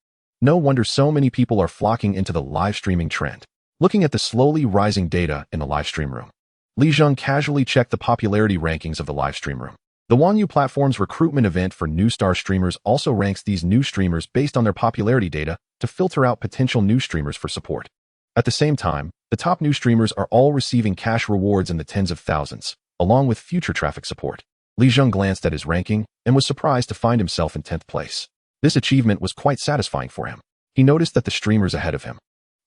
No wonder so many people are flocking into the live streaming trend. Looking at the slowly rising data in the livestream room, Zheng casually checked the popularity rankings of the livestream room. The Wanyu platform's recruitment event for new star streamers also ranks these new streamers based on their popularity data to filter out potential new streamers for support. At the same time, the top new streamers are all receiving cash rewards in the tens of thousands, along with future traffic support. Zheng glanced at his ranking and was surprised to find himself in 10th place. This achievement was quite satisfying for him. He noticed that the streamers ahead of him,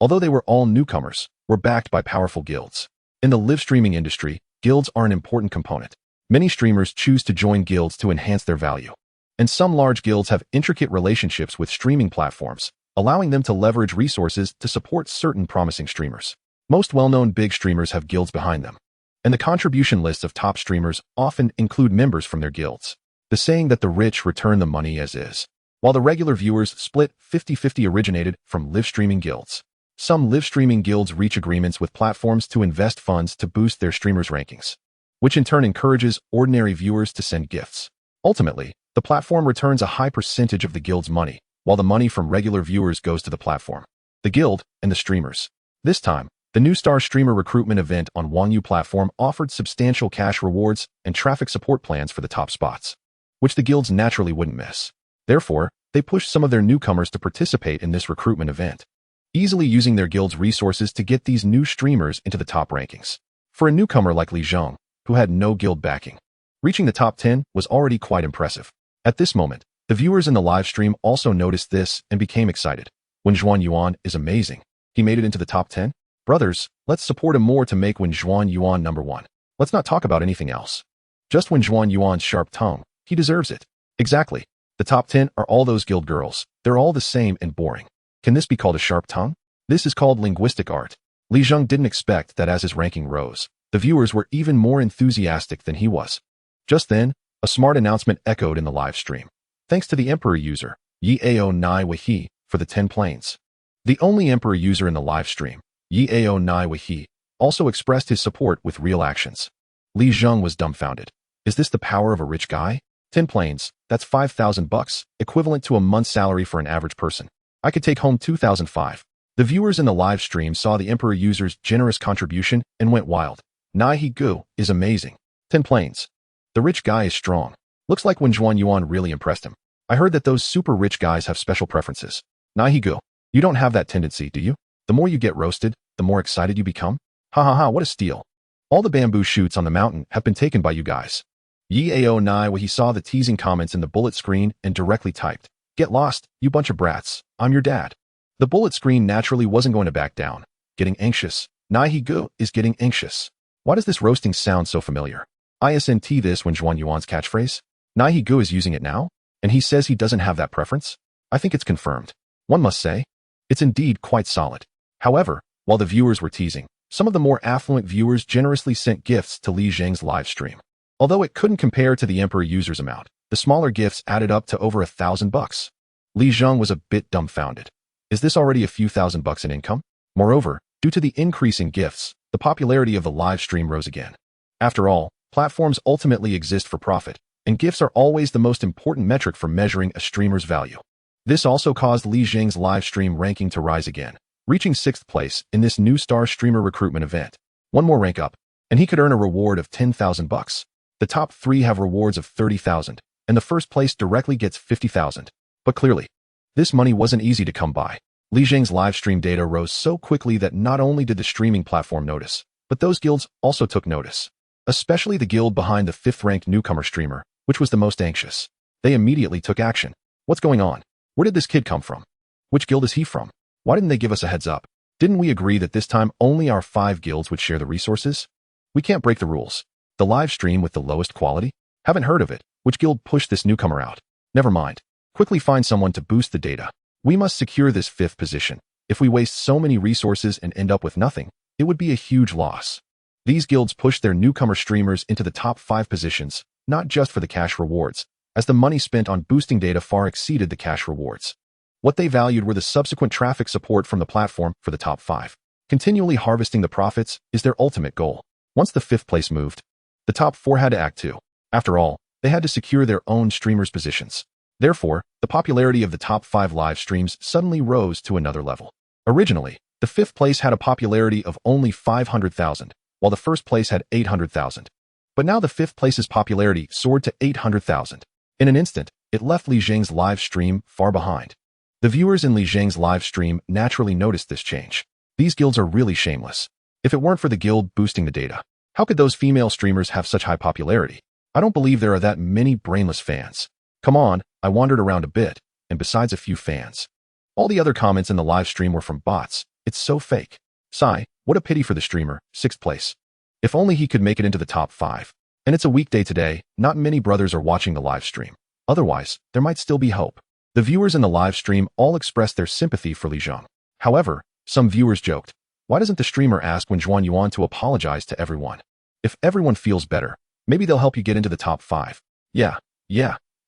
although they were all newcomers, were backed by powerful guilds. In the live streaming industry, guilds are an important component. Many streamers choose to join guilds to enhance their value. And some large guilds have intricate relationships with streaming platforms, allowing them to leverage resources to support certain promising streamers. Most well-known big streamers have guilds behind them, and the contribution lists of top streamers often include members from their guilds. The saying that the rich return the money as is, while the regular viewers split 50-50 originated from live streaming guilds. Some live streaming guilds reach agreements with platforms to invest funds to boost their streamers' rankings, which in turn encourages ordinary viewers to send gifts. Ultimately, the platform returns a high percentage of the guild's money, while the money from regular viewers goes to the platform, the guild, and the streamers. This time, the new star streamer recruitment event on Wanyu platform offered substantial cash rewards and traffic support plans for the top spots, which the guilds naturally wouldn't miss. Therefore, they pushed some of their newcomers to participate in this recruitment event, easily using their guild's resources to get these new streamers into the top rankings. For a newcomer like Zheng, who had no guild backing, reaching the top 10 was already quite impressive. At this moment, the viewers in the live stream also noticed this and became excited. Yuan is amazing. He made it into the top 10? Brothers, let's support him more to make Yuan number 1. Let's not talk about anything else. Just Yuan's sharp tongue. He deserves it. Exactly. The top 10 are all those guild girls. They're all the same and boring. Can this be called a sharp tongue? This is called linguistic art. Zheng didn't expect that as his ranking rose, the viewers were even more enthusiastic than he was. Just then, a smart announcement echoed in the live stream. Thanks to the Emperor user, Yao Nai Wahi, for the 10 planes. The only Emperor user in the live stream, Yao Nai Wahi, also expressed his support with real actions. Zheng was dumbfounded. Is this the power of a rich guy? 10 planes, that's 5,000 bucks, equivalent to a month's salary for an average person. I could take home 2,005. The viewers in the live stream saw the Emperor user's generous contribution and went wild. Nai Gu is amazing. 10 planes. The rich guy is strong. Looks like Yuan really impressed him. I heard that those super rich guys have special preferences. Nai Gu. You don't have that tendency, do you? The more you get roasted, the more excited you become? Ha ha ha, what a steal. All the bamboo shoots on the mountain have been taken by you guys. Yi-ao Nai when he saw the teasing comments in the bullet screen and directly typed, "Get lost, you bunch of brats, I'm your dad." The bullet screen naturally wasn't going to back down. Getting anxious. Nai-he-gu is getting anxious. Why does this roasting sound so familiar? Isn't this when Zhuan Yuan's catchphrase? Nai-he-gu is using it now? And he says he doesn't have that preference? I think it's confirmed. One must say, it's indeed quite solid. However, while the viewers were teasing, some of the more affluent viewers generously sent gifts to Li Zheng's live stream. Although it couldn't compare to the Emperor user's amount, the smaller gifts added up to over $1,000. Li Zheng was a bit dumbfounded. Is this already a few $1,000 in income? Moreover, due to the increase in gifts, the popularity of the live stream rose again. After all, platforms ultimately exist for profit, and gifts are always the most important metric for measuring a streamer's value. This also caused Li Zheng's live stream ranking to rise again, reaching 6th place in this new star streamer recruitment event. One more rank up, and he could earn a reward of $10,000. The top 3 have rewards of $30,000, and the first place directly gets $50,000. But clearly, this money wasn't easy to come by. Li Zheng's live stream data rose so quickly that not only did the streaming platform notice, but those guilds also took notice. Especially the guild behind the 5th-ranked newcomer streamer, which was the most anxious. They immediately took action. What's going on? Where did this kid come from? Which guild is he from? Why didn't they give us a heads up? Didn't we agree that this time only our 5 guilds would share the resources? We can't break the rules. The live stream with the lowest quality? Haven't heard of it. Which guild pushed this newcomer out? Never mind. Quickly find someone to boost the data. We must secure this 5th position. If we waste so many resources and end up with nothing, it would be a huge loss. These guilds pushed their newcomer streamers into the top 5 positions, not just for the cash rewards, as the money spent on boosting data far exceeded the cash rewards. What they valued were the subsequent traffic support from the platform for the top 5. Continually harvesting the profits is their ultimate goal. Once the 5th place moved, the top 4 had to act too. After all, they had to secure their own streamers' positions. Therefore, the popularity of the top 5 live streams suddenly rose to another level. Originally, the 5th place had a popularity of only 500,000, while the 1st place had 800,000. But now the 5th place's popularity soared to 800,000. In an instant, it left Li Zheng's live stream far behind. The viewers in Li Zheng's live stream naturally noticed this change. These guilds are really shameless. If it weren't for the guild boosting the data, how could those female streamers have such high popularity? I don't believe there are that many brainless fans. Come on, I wandered around a bit, and besides a few fans, all the other comments in the live stream were from bots. It's so fake. Sigh, what a pity for the streamer, 6th place. If only he could make it into the top 5. And it's a weekday today, not many brothers are watching the live stream. Otherwise, there might still be hope. The viewers in the live stream all expressed their sympathy for Li Zheng. However, some viewers joked, why doesn't the streamer ask when Zhuan Yuan to apologize to everyone? If everyone feels better, maybe they'll help you get into the top 5. Yeah.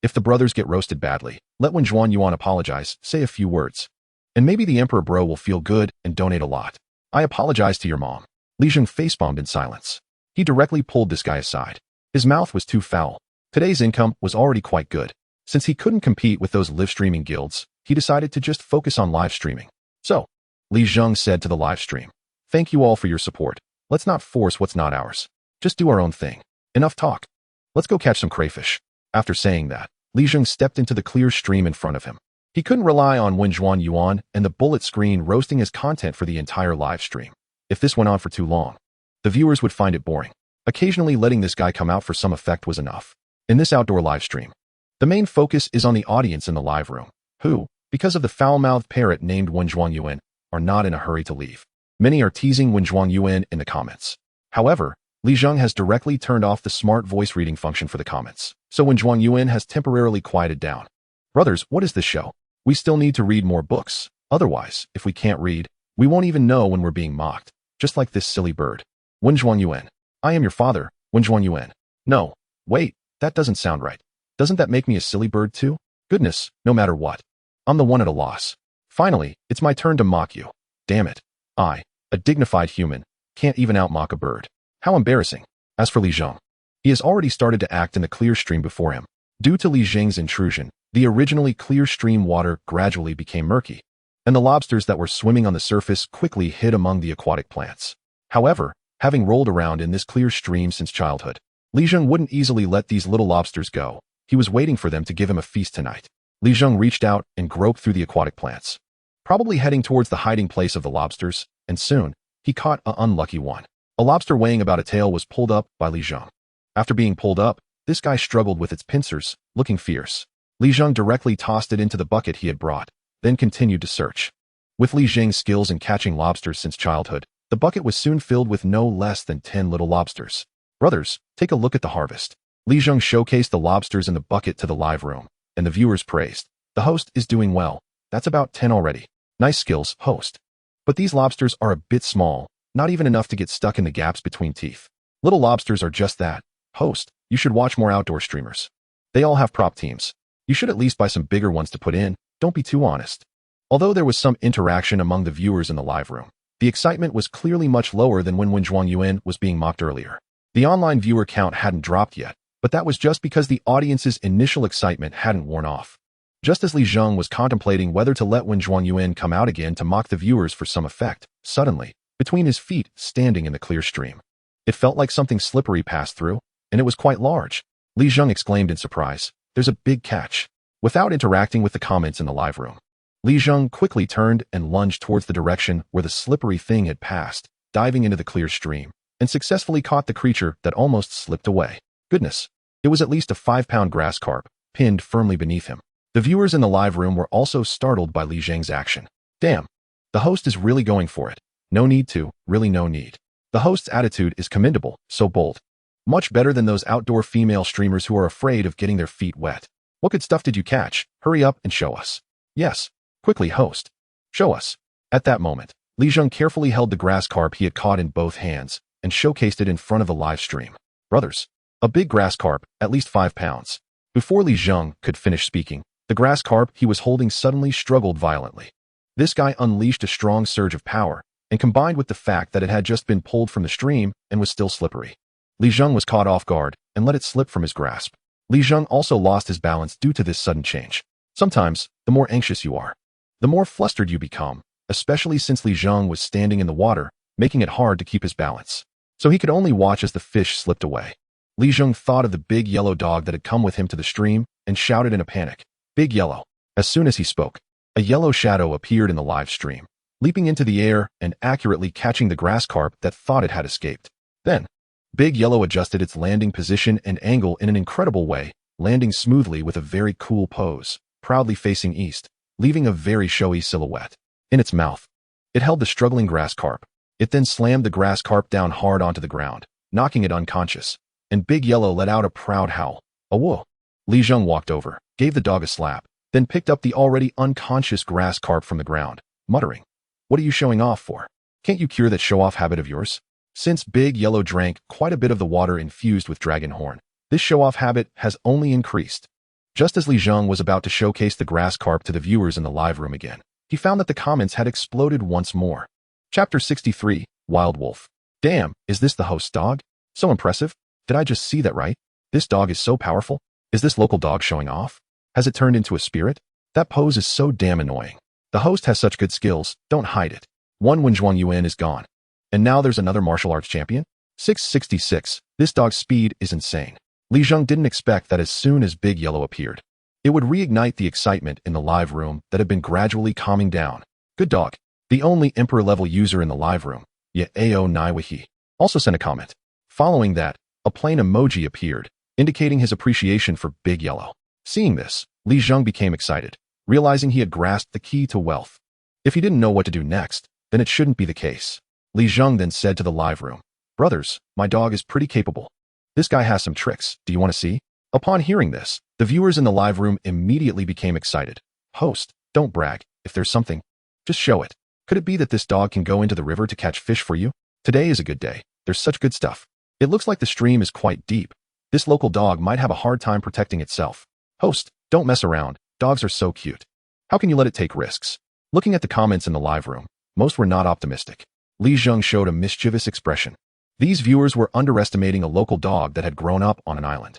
If the brothers get roasted badly, let when Zhuan Yuan apologize, say a few words. And maybe the Emperor bro will feel good and donate a lot. I apologize to your mom. Li Zheng facepalmed in silence. He directly pulled this guy aside. His mouth was too foul. Today's income was already quite good. Since he couldn't compete with those live streaming guilds, he decided to just focus on live streaming. So, Li Zheng said to the live stream, thank you all for your support. Let's not force what's not ours. Just do our own thing. Enough talk. Let's go catch some crayfish. After saying that, Li Zheng stepped into the clear stream in front of him. He couldn't rely on Wen Zhuan Yuan and the bullet screen roasting his content for the entire live stream. If this went on for too long, the viewers would find it boring. Occasionally letting this guy come out for some effect was enough. In this outdoor live stream, the main focus is on the audience in the live room, who, because of the foul-mouthed parrot named Wen Zhuan Yuan, are not in a hurry to leave. Many are teasing Wen Zhuan Yuan in the comments. However, Li Zheng has directly turned off the smart voice reading function for the comments, so Wen Zhuan Yuan has temporarily quieted down. Brothers, what is this show? We still need to read more books. Otherwise, if we can't read, we won't even know when we're being mocked. Just like this silly bird. Wen Zhuan Yuan. I am your father, Wen Zhuan Yuan. No, wait, that doesn't sound right. Doesn't that make me a silly bird too? Goodness, no matter what. I'm the one at a loss. Finally, it's my turn to mock you. Damn it. I, a dignified human, can't even outmock a bird. How embarrassing. As for Li Zheng, he has already started to act in the clear stream before him. Due to Li Zheng's intrusion, the originally clear stream water gradually became murky, and the lobsters that were swimming on the surface quickly hid among the aquatic plants. However, having rolled around in this clear stream since childhood, Li Zheng wouldn't easily let these little lobsters go. He was waiting for them to give him a feast tonight. Li Zheng reached out and groped through the aquatic plants. probably heading towards the hiding place of the lobsters, and soon, he caught an unlucky one. A lobster weighing about a tail was pulled up by Zheng. After being pulled up, this guy struggled with its pincers, looking fierce. Zheng directly tossed it into the bucket he had brought, then continued to search. With Zheng's skills in catching lobsters since childhood, the bucket was soon filled with no less than 10 little lobsters. Brothers, take a look at the harvest. Zheng showcased the lobsters in the bucket to the live room, and the viewers praised. The host is doing well. That's about 10 already. Nice skills, host. But these lobsters are a bit small, not even enough to get stuck in the gaps between teeth. Little lobsters are just that. Host, you should watch more outdoor streamers. They all have prop teams. You should at least buy some bigger ones to put in, don't be too honest. Although there was some interaction among the viewers in the live room, the excitement was clearly much lower than when Zhuang Yuan was being mocked earlier. The online viewer count hadn't dropped yet, but that was just because the audience's initial excitement hadn't worn off. Just as Zheng was contemplating whether to let Zhuang Yuan come out again to mock the viewers for some effect, suddenly, between his feet standing in the clear stream, it felt like something slippery passed through, and it was quite large. Zheng exclaimed in surprise, "There's a big catch." Without interacting with the comments in the live room, Zheng quickly turned and lunged towards the direction where the slippery thing had passed, diving into the clear stream, and successfully caught the creature that almost slipped away. Goodness, it was at least a 5-pound grass carp, pinned firmly beneath him. The viewers in the live room were also startled by Zheng's action. Damn, the host is really going for it. No need to, really no need. The host's attitude is commendable, so bold. Much better than those outdoor female streamers who are afraid of getting their feet wet. What good stuff did you catch? Hurry up and show us. Yes. Quickly, host. Show us. At that moment, Zheng carefully held the grass carp he had caught in both hands and showcased it in front of the live stream. Brothers, a big grass carp, at least 5 pounds. Before Zheng could finish speaking, the grass carp he was holding suddenly struggled violently. This guy unleashed a strong surge of power, and combined with the fact that it had just been pulled from the stream and was still slippery, Zheng was caught off guard and let it slip from his grasp. Zheng also lost his balance due to this sudden change. Sometimes, the more anxious you are, the more flustered you become, especially since Zheng was standing in the water, making it hard to keep his balance. So he could only watch as the fish slipped away. Zheng thought of the big yellow dog that had come with him to the stream and shouted in a panic, "Big Yellow." As soon as he spoke, a yellow shadow appeared in the live stream, leaping into the air and accurately catching the grass carp that thought it had escaped. Then, Big Yellow adjusted its landing position and angle in an incredible way, landing smoothly with a very cool pose, proudly facing east, leaving a very showy silhouette. In its mouth, it held the struggling grass carp. It then slammed the grass carp down hard onto the ground, knocking it unconscious, and Big Yellow let out a proud howl. A whoa. Zheng walked over, gave the dog a slap, then picked up the already unconscious grass carp from the ground, muttering, "What are you showing off for? Can't you cure that show-off habit of yours?" Since Big Yellow drank quite a bit of the water infused with dragon horn, this show-off habit has only increased. Just as Zheng was about to showcase the grass carp to the viewers in the live room again, he found that the comments had exploded once more. Chapter 63, Wild Wolf. Damn, is this the host's dog? So impressive. Did I just see that right? This dog is so powerful. Is this local dog showing off? Has it turned into a spirit? That pose is so damn annoying. The host has such good skills, don't hide it. One Zhuang Yuan is gone. And now there's another martial arts champion? 666. This dog's speed is insane. Zheng didn't expect that as soon as Big Yellow appeared, it would reignite the excitement in the live room that had been gradually calming down. Good dog. The only Emperor-level user in the live room, Ao Naiwahi, also sent a comment. Following that, a plain emoji appeared, indicating his appreciation for Big Yellow. Seeing this, Zheng became excited, realizing he had grasped the key to wealth. If he didn't know what to do next, then it shouldn't be the case. Zheng then said to the live room, "Brothers, my dog is pretty capable. This guy has some tricks, do you want to see?" Upon hearing this, the viewers in the live room immediately became excited. "Host, don't brag. If there's something, just show it. Could it be that this dog can go into the river to catch fish for you? Today is a good day. There's such good stuff. It looks like the stream is quite deep. This local dog might have a hard time protecting itself. Host, don't mess around. Dogs are so cute. How can you let it take risks?" Looking at the comments in the live room, most were not optimistic. Zheng showed a mischievous expression. These viewers were underestimating a local dog that had grown up on an island.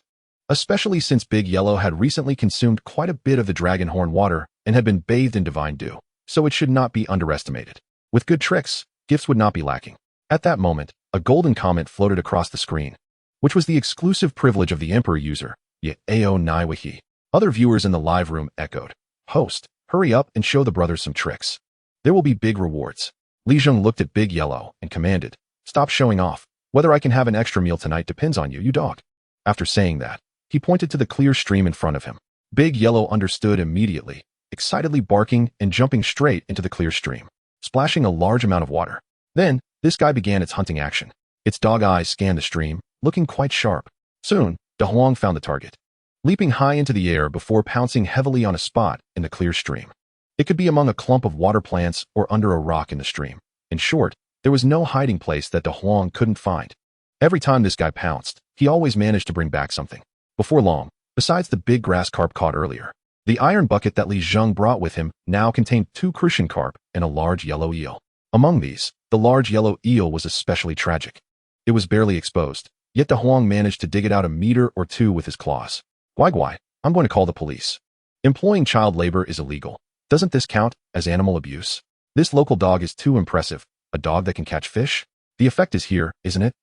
Especially since Big Yellow had recently consumed quite a bit of the dragon horn water and had been bathed in divine dew, so it should not be underestimated. With good tricks, gifts would not be lacking. At that moment, a golden comment floated across the screen, which was the exclusive privilege of the Emperor user, Ao Naiwahi. Other viewers in the live room echoed, "Host, hurry up and show the brothers some tricks." There will be big rewards. Li Zheng looked at Big Yellow and commanded, "Stop showing off. Whether I can have an extra meal tonight depends on you, you dog." After saying that, he pointed to the clear stream in front of him. Big Yellow understood immediately, excitedly barking and jumping straight into the clear stream, splashing a large amount of water. Then, this guy began its hunting action. Its dog eyes scanned the stream, looking quite sharp. Soon, De Huang found the target, leaping high into the air before pouncing heavily on a spot in the clear stream. It could be among a clump of water plants or under a rock in the stream. In short, there was no hiding place that De Huang couldn't find. Every time this guy pounced, he always managed to bring back something. Before long, besides the big grass carp caught earlier, the iron bucket that Li Zheng brought with him now contained 2 crucian carp and a large yellow eel. Among these, the large yellow eel was especially tragic. It was barely exposed, yet De Huang managed to dig it out a meter or 2 with his claws. Guai, I'm going to call the police. Employing child labor is illegal. Doesn't this count as animal abuse? This local dog is too impressive. A dog that can catch fish? The effect is here, isn't it?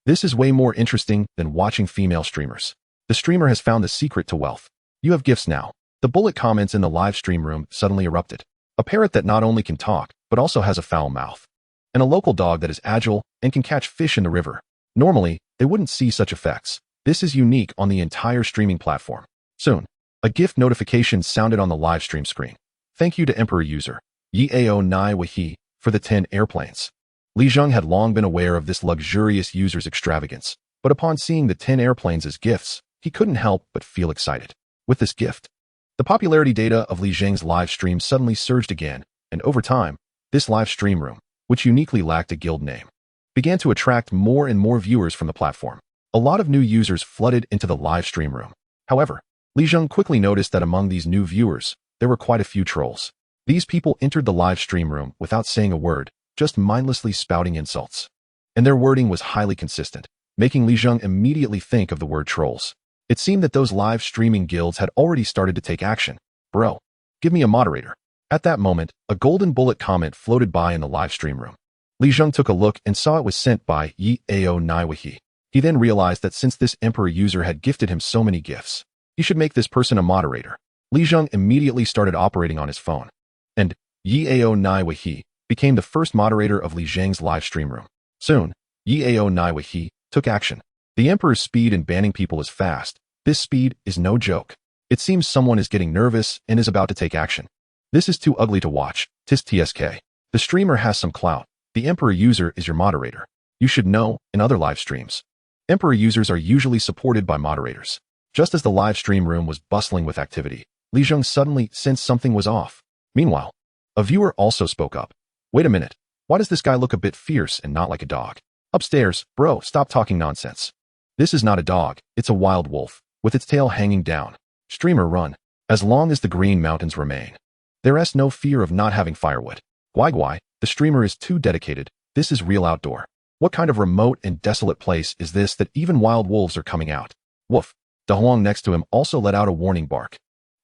This is way more interesting than watching female streamers. The streamer has found the secret to wealth. You have gifts now. The bullet comments in the live stream room suddenly erupted. A parrot that not only can talk, but also has a foul mouth. And a local dog that is agile and can catch fish in the river. Normally, they wouldn't see such effects. This is unique on the entire streaming platform. Soon, a gift notification sounded on the live stream screen. Thank you to Emperor user Yao Nai Wahi for the 10 airplanes. Li Zheng had long been aware of this luxurious user's extravagance, but upon seeing the 10 airplanes as gifts, he couldn't help but feel excited. With this gift, the popularity data of Li Zheng's live stream suddenly surged again, and over time, this live stream room, which uniquely lacked a guild name, began to attract more and more viewers from the platform. A lot of new users flooded into the live stream room. However, Li Zheng quickly noticed that among these new viewers, there were quite a few trolls. These people entered the live stream room without saying a word, just mindlessly spouting insults. And their wording was highly consistent, making Li Zheng immediately think of the word trolls. It seemed that those live streaming guilds had already started to take action. Bro, give me a moderator. At that moment, a golden bullet comment floated by in the live stream room. Li Zheng took a look and saw it was sent by Yao Naiwahi. He then realized that since this emperor user had gifted him so many gifts, he should make this person a moderator. Li Zheng immediately started operating on his phone, and Yao Naiwahi became the first moderator of Li Zheng's live stream room. Soon, Yao Naiwahi took action. The emperor's speed in banning people is fast. This speed is no joke. It seems someone is getting nervous and is about to take action. This is too ugly to watch. TSK. The streamer has some clout. The emperor user is your moderator. You should know, in other live streams, emperor users are usually supported by moderators. Just as the live stream room was bustling with activity, Li Zheng suddenly sensed something was off. Meanwhile, a viewer also spoke up. Wait a minute. Why does this guy look a bit fierce and not like a dog? Upstairs, bro, stop talking nonsense. This is not a dog, it's a wild wolf, with its tail hanging down. Streamer run. As long as the green mountains remain, there is no fear of not having firewood. Guai, the streamer is too dedicated. This is real outdoor. What kind of remote and desolate place is this that even wild wolves are coming out? Woof. De Huang next to him also let out a warning bark.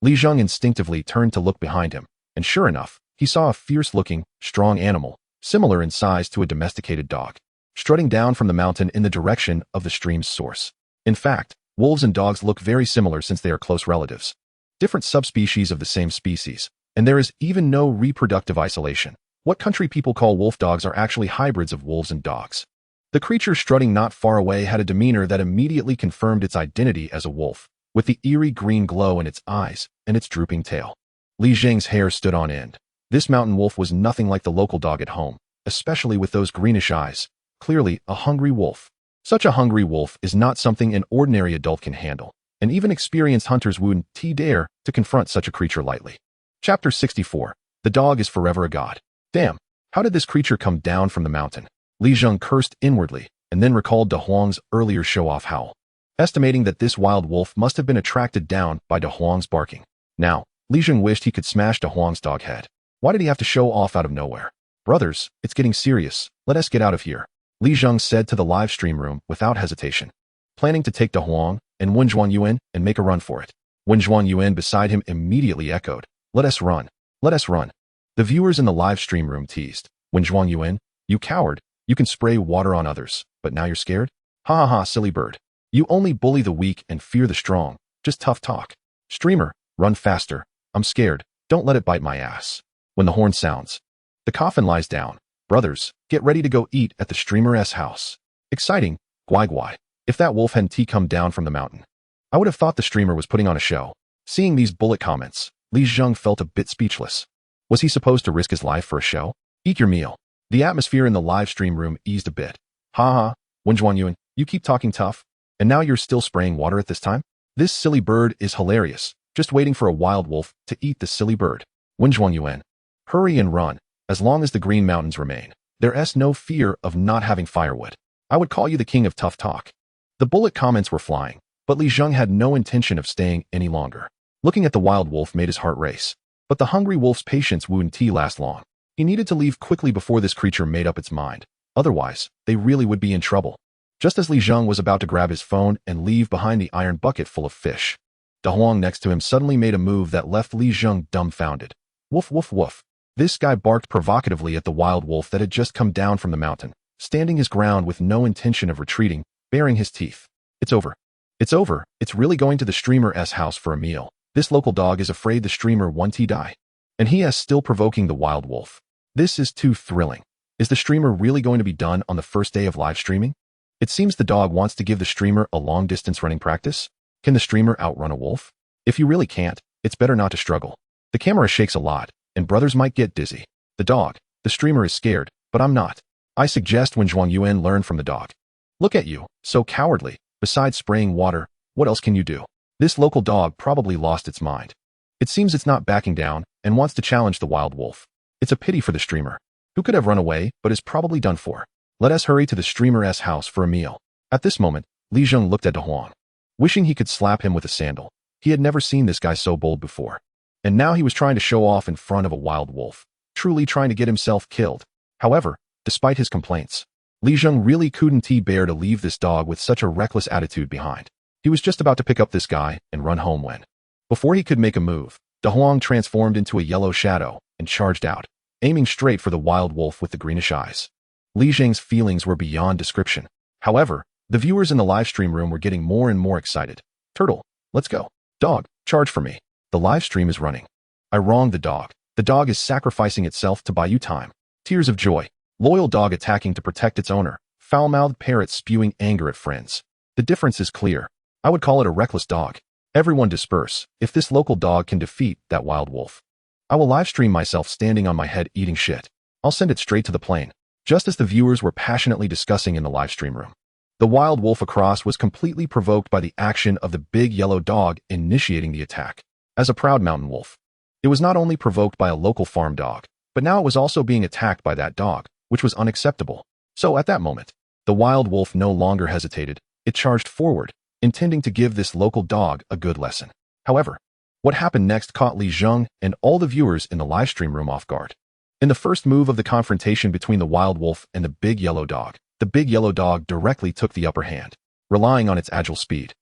Li Zheng instinctively turned to look behind him, and sure enough, he saw a fierce-looking, strong animal, similar in size to a domesticated dog, strutting down from the mountain in the direction of the stream's source. In fact, wolves and dogs look very similar since they are close relatives. Different subspecies of the same species, and there is even no reproductive isolation. What country people call wolf dogs are actually hybrids of wolves and dogs. The creature strutting not far away had a demeanor that immediately confirmed its identity as a wolf, with the eerie green glow in its eyes and its drooping tail. Li Zheng's hair stood on end. This mountain wolf was nothing like the local dog at home, especially with those greenish eyes. Clearly, a hungry wolf. Such a hungry wolf is not something an ordinary adult can handle, and even experienced hunters wouldn't dare to confront such a creature lightly. Chapter 64. The dog is forever a god. Damn, how did this creature come down from the mountain? Li Zheng cursed inwardly, and then recalled De Huang's earlier show-off howl, estimating that this wild wolf must have been attracted down by De Huang's barking. Now, Li Zheng wished he could smash De Huang's dog head. Why did he have to show off out of nowhere? Brothers, it's getting serious. Let us get out of here, Li Zheng said to the live stream room without hesitation, planning to take De Huang and Wen Zhuanyuan and make a run for it. Wen Zhuanyuan beside him immediately echoed, "Let us run. Let us run." The viewers in the live stream room teased, "Wen Zhuanyuan, you coward, you can spray water on others, but now you're scared? Ha ha ha, silly bird. You only bully the weak and fear the strong. Just tough talk. Streamer, run faster. I'm scared. Don't let it bite my ass." When the horn sounds, The coffin lies down. Brothers, get ready to go eat at the streamer's house. Exciting, guai guai. If that wolf hadn't come down from the mountain, I would have thought the streamer was putting on a show. Seeing these bullet comments, Li Zheng felt a bit speechless. Was he supposed to risk his life for a show? Eat your meal. The atmosphere in the live stream room eased a bit. Ha ha, Wenjuan Yuan, you keep talking tough, and now you're still spraying water at this time? This silly bird is hilarious, just waiting for a wild wolf to eat the silly bird. Wenjuan Yuan, hurry and run, as long as the Green Mountains remain. There's no fear of not having firewood. I would call you the king of tough talk. The bullet comments were flying, but Li Zheng had no intention of staying any longer. Looking at the wild wolf made his heart race. But the hungry wolf's patience wouldn't last long. He needed to leave quickly before this creature made up its mind. Otherwise, they really would be in trouble. Just as Li Zheng was about to grab his phone and leave behind the iron bucket full of fish, Da Huang next to him suddenly made a move that left Li Zheng dumbfounded. Woof woof woof. This guy barked provocatively at the wild wolf that had just come down from the mountain, standing his ground with no intention of retreating, baring his teeth. It's over. It's over. It's really going to the streamer's house for a meal. This local dog is afraid the streamer won't die. And he is still provoking the wild wolf. This is too thrilling. Is the streamer really going to be done on the first day of live streaming? It seems the dog wants to give the streamer a long-distance running practice. Can the streamer outrun a wolf? If you really can't, it's better not to struggle. The camera shakes a lot, and brothers might get dizzy. The streamer is scared, but I'm not. I suggest when Zhuang Yuan learn from the dog. Look at you, so cowardly. Besides spraying water, what else can you do? This local dog probably lost its mind. It seems it's not backing down and wants to challenge the wild wolf. It's a pity for the streamer, who could have run away but is probably done for. Let us hurry to the streamer's house for a meal. At this moment, Li Zheng looked at Da Huang, wishing he could slap him with a sandal. He had never seen this guy so bold before. And now he was trying to show off in front of a wild wolf, truly trying to get himself killed. However, despite his complaints, Li Zheng really couldn't bear to leave this dog with such a reckless attitude behind. He was just about to pick up this guy and run home when, before he could make a move, Da Huang transformed into a yellow shadow and charged out, aiming straight for the wild wolf with the greenish eyes. Li Zheng's feelings were beyond description. However, the viewers in the live stream room were getting more and more excited. Turtle, let's go. Dog, charge for me. The live stream is running. I wronged the dog. The dog is sacrificing itself to buy you time. Tears of joy. Loyal dog attacking to protect its owner. Foul-mouthed parrot spewing anger at friends. The difference is clear. I would call it a reckless dog. Everyone disperse. If this local dog can defeat that wild wolf, I will live stream myself standing on my head eating shit. I'll send it straight to the plane. Just as the viewers were passionately discussing in the live stream room, the wild wolf across was completely provoked by the action of the big yellow dog initiating the attack. As a proud mountain wolf, it was not only provoked by a local farm dog, but now it was also being attacked by that dog, which was unacceptable. So at that moment, the wild wolf no longer hesitated. It charged forward, intending to give this local dog a good lesson. However, what happened next caught Li Zheng and all the viewers in the live stream room off guard. In the first move of the confrontation between the wild wolf and the big yellow dog, the big yellow dog directly took the upper hand, relying on its agile speed.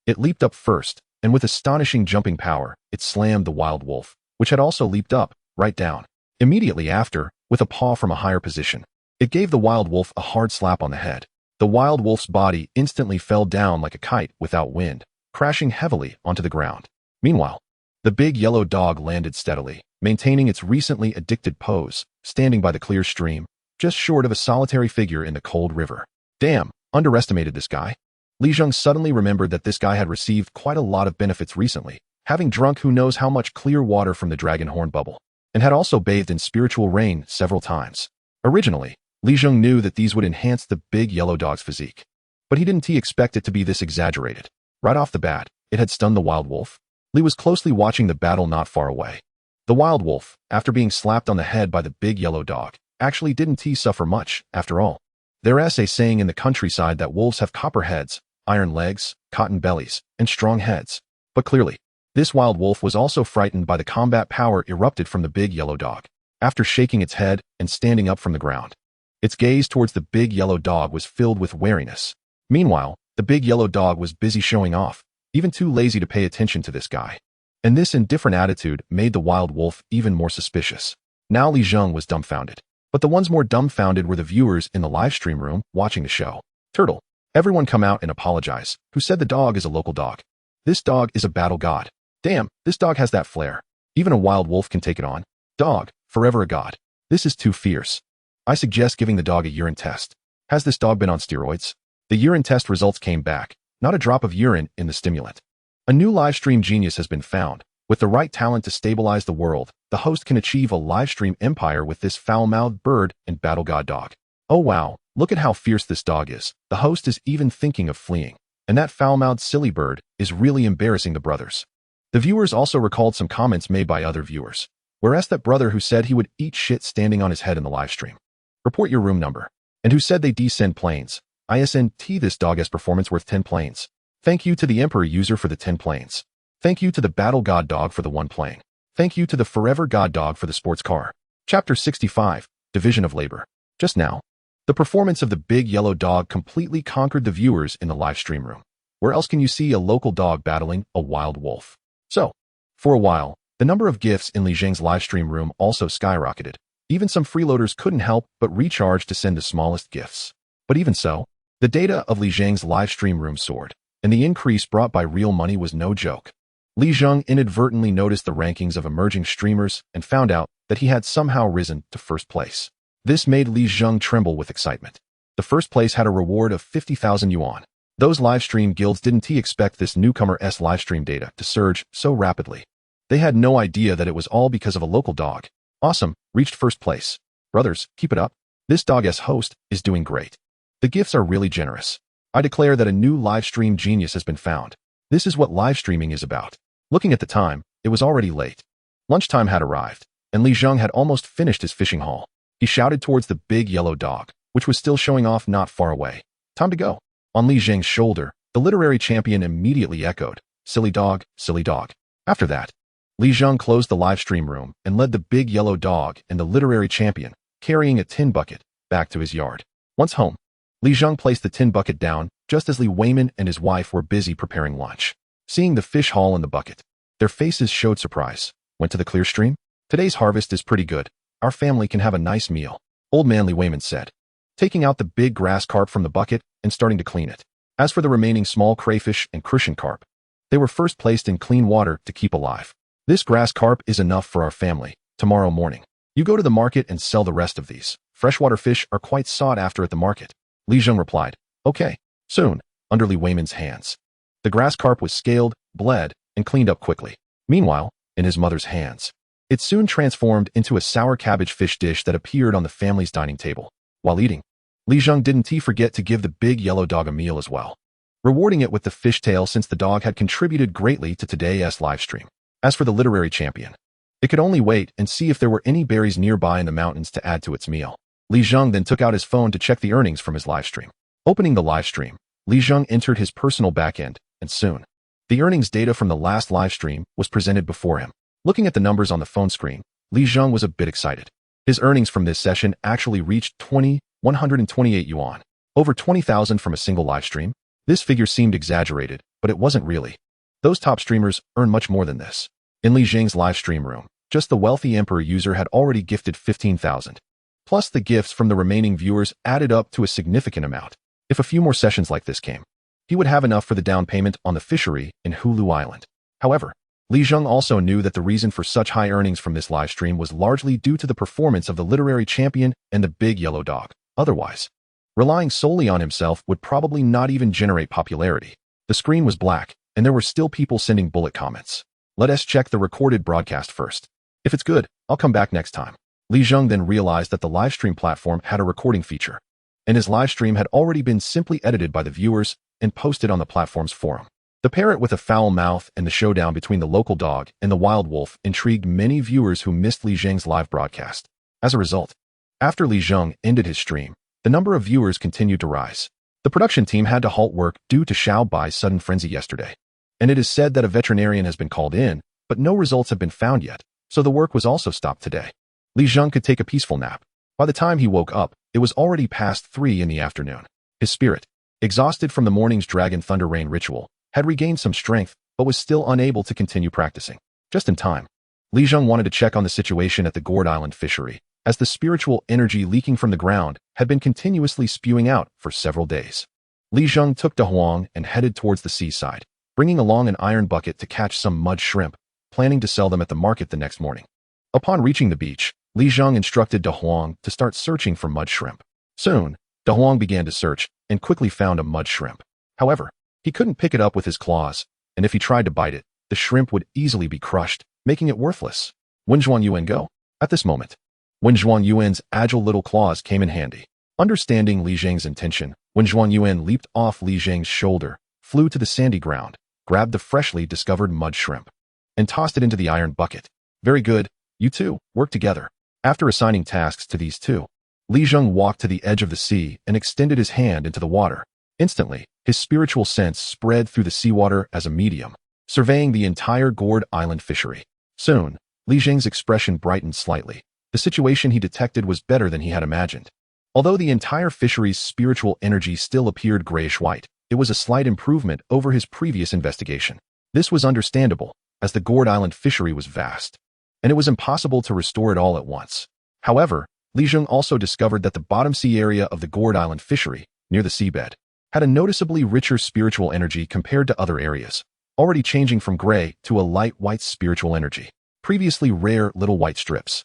It leaped up first, and with astonishing jumping power, it slammed the wild wolf, which had also leaped up, right down. Immediately after, with a paw from a higher position, it gave the wild wolf a hard slap on the head. The wild wolf's body instantly fell down like a kite without wind, crashing heavily onto the ground. Meanwhile, the big yellow dog landed steadily, maintaining its recently addicted pose, standing by the clear stream, just short of a solitary figure in the cold river. Damn, underestimated this guy. Li Zheng suddenly remembered that this guy had received quite a lot of benefits recently, having drunk who knows how much clear water from the dragon horn bubble, and had also bathed in spiritual rain several times. Originally, Li Zheng knew that these would enhance the big yellow dog's physique, but he didn't expect it to be this exaggerated. Right off the bat, it had stunned the wild wolf. Li was closely watching the battle not far away. The wild wolf, after being slapped on the head by the big yellow dog, actually didn't suffer much, after all. There is a saying in the countryside that wolves have copper heads, iron legs, cotton bellies, and strong heads. But clearly, this wild wolf was also frightened by the combat power erupted from the big yellow dog. After shaking its head and standing up from the ground, its gaze towards the big yellow dog was filled with wariness. Meanwhile, the big yellow dog was busy showing off, even too lazy to pay attention to this guy. And this indifferent attitude made the wild wolf even more suspicious. Now Li Zheng was dumbfounded. But the ones more dumbfounded were the viewers in the live stream room watching the show. Turtle, everyone come out and apologize. Who said the dog is a local dog? This dog is a battle god. Damn, this dog has that flair. Even a wild wolf can take it on. Dog, forever a god. This is too fierce. I suggest giving the dog a urine test. Has this dog been on steroids? The urine test results came back. Not a drop of urine in the stimulant. A new livestream genius has been found. With the right talent to stabilize the world, the host can achieve a livestream empire with this foul-mouthed bird and battle god dog. Oh wow, look at how fierce this dog is. The host is even thinking of fleeing. And that foul-mouthed silly bird is really embarrassing the brothers. The viewers also recalled some comments made by other viewers. Whereas that brother who said he would eat shit standing on his head in the livestream. Report your room number. And who said they descend planes. ISNT this dog has performance worth 10 planes. Thank you to the Emperor user for the 10 planes. Thank you to the Battle God Dog for the 1 plane. Thank you to the Forever God Dog for the sports car. Chapter 65, Division of Labor. Just now, the performance of the big yellow dog completely conquered the viewers in the live stream room. Where else can you see a local dog battling a wild wolf? So, for a while, the number of gifts in Li Zheng's live stream room also skyrocketed. Even some freeloaders couldn't help but recharge to send the smallest gifts. But even so, the data of Li Zheng's live stream room soared, and the increase brought by real money was no joke. Li Zheng inadvertently noticed the rankings of emerging streamers and found out that he had somehow risen to first place. This made Li Zheng tremble with excitement. The first place had a reward of 50,000 yuan. Those livestream guilds didn't expect this newcomer's livestream data to surge so rapidly. They had no idea that it was all because of a local dog. Awesome, reached first place. Brothers, keep it up. This dog's host is doing great. The gifts are really generous. I declare that a new livestream genius has been found. This is what live streaming is about. Looking at the time, it was already late. Lunchtime had arrived, and Li Zheng had almost finished his fishing haul. He shouted towards the big yellow dog, which was still showing off not far away. Time to go. On Li Zheng's shoulder, the literary champion immediately echoed, silly dog, silly dog. After that, Li Zheng closed the live stream room and led the big yellow dog and the literary champion, carrying a tin bucket, back to his yard. Once home, Li Zheng placed the tin bucket down just as Li Weiman and his wife were busy preparing lunch. Seeing the fish haul in the bucket, their faces showed surprise. Went to the clear stream? Today's harvest is pretty good. Our family can have a nice meal, Old Man Li Weiman said, taking out the big grass carp from the bucket and starting to clean it. As for the remaining small crayfish and crucian carp, they were first placed in clean water to keep alive. This grass carp is enough for our family. Tomorrow morning, you go to the market and sell the rest of these. Freshwater fish are quite sought after at the market. Li Zheng replied, okay, soon, under Li Weiman's hands. The grass carp was scaled, bled, and cleaned up quickly. Meanwhile, in his mother's hands, it soon transformed into a sour cabbage fish dish that appeared on the family's dining table. While eating, Li Zheng didn't forget to give the big yellow dog a meal as well, rewarding it with the fishtail since the dog had contributed greatly to today's livestream. As for the literary champion, it could only wait and see if there were any berries nearby in the mountains to add to its meal. Li Zheng then took out his phone to check the earnings from his livestream. Opening the livestream, Li Zheng entered his personal backend, and soon, the earnings data from the last livestream was presented before him. Looking at the numbers on the phone screen, Li Zheng was a bit excited. His earnings from this session actually reached 128 yuan, over 20,000 from a single livestream. This figure seemed exaggerated, but it wasn't really. Those top streamers earn much more than this. In Li Zheng's livestream room, just the wealthy Emperor user had already gifted 15,000. Plus the gifts from the remaining viewers added up to a significant amount. If a few more sessions like this came, he would have enough for the down payment on the fishery in Hulu Island. However, Li Zheng also knew that the reason for such high earnings from this livestream was largely due to the performance of the literary champion and the big yellow dog. Otherwise, relying solely on himself would probably not even generate popularity. The screen was black, and there were still people sending bullet comments. Let us check the recorded broadcast first. If it's good, I'll come back next time. Li Zheng then realized that the livestream platform had a recording feature, and his livestream had already been simply edited by the viewers and posted on the platform's forum. The parrot with a foul mouth and the showdown between the local dog and the wild wolf intrigued many viewers who missed Li Zheng's live broadcast. As a result, after Li Zheng ended his stream, the number of viewers continued to rise. The production team had to halt work due to Xiao Bai's sudden frenzy yesterday, and it is said that a veterinarian has been called in, but no results have been found yet, so the work was also stopped today. Li Zheng could take a peaceful nap. By the time he woke up, it was already past 3 in the afternoon. His spirit, exhausted from the morning's dragon thunder rain ritual, had regained some strength, but was still unable to continue practicing. Just in time, Li Zheng wanted to check on the situation at the Gourd Island fishery, as the spiritual energy leaking from the ground had been continuously spewing out for several days. Li Zheng took De Huang and headed towards the seaside, bringing along an iron bucket to catch some mud shrimp, planning to sell them at the market the next morning. Upon reaching the beach, Li Zheng instructed De Huang to start searching for mud shrimp. Soon, De Huang began to search and quickly found a mud shrimp. However, he couldn't pick it up with his claws, and if he tried to bite it, the shrimp would easily be crushed, making it worthless. When Zhuan Yuan go? At this moment, when Zhuan Yuan's agile little claws came in handy. Understanding Li Zheng's intention, when Zhuan Yuan leaped off Li Zheng's shoulder, flew to the sandy ground, grabbed the freshly discovered mud shrimp, and tossed it into the iron bucket. Very good, you two, work together. After assigning tasks to these two, Li Zheng walked to the edge of the sea and extended his hand into the water. Instantly, his spiritual sense spread through the seawater as a medium, surveying the entire gourd island fishery. Soon, Li Zheng's expression brightened slightly. The situation he detected was better than he had imagined. Although the entire fishery's spiritual energy still appeared grayish-white, it was a slight improvement over his previous investigation. This was understandable, as the gourd island fishery was vast, and it was impossible to restore it all at once. However, Li Zheng also discovered that the bottom sea area of the gourd island fishery, near the seabed, had a noticeably richer spiritual energy compared to other areas, already changing from gray to a light white spiritual energy. Previously rare little white strips.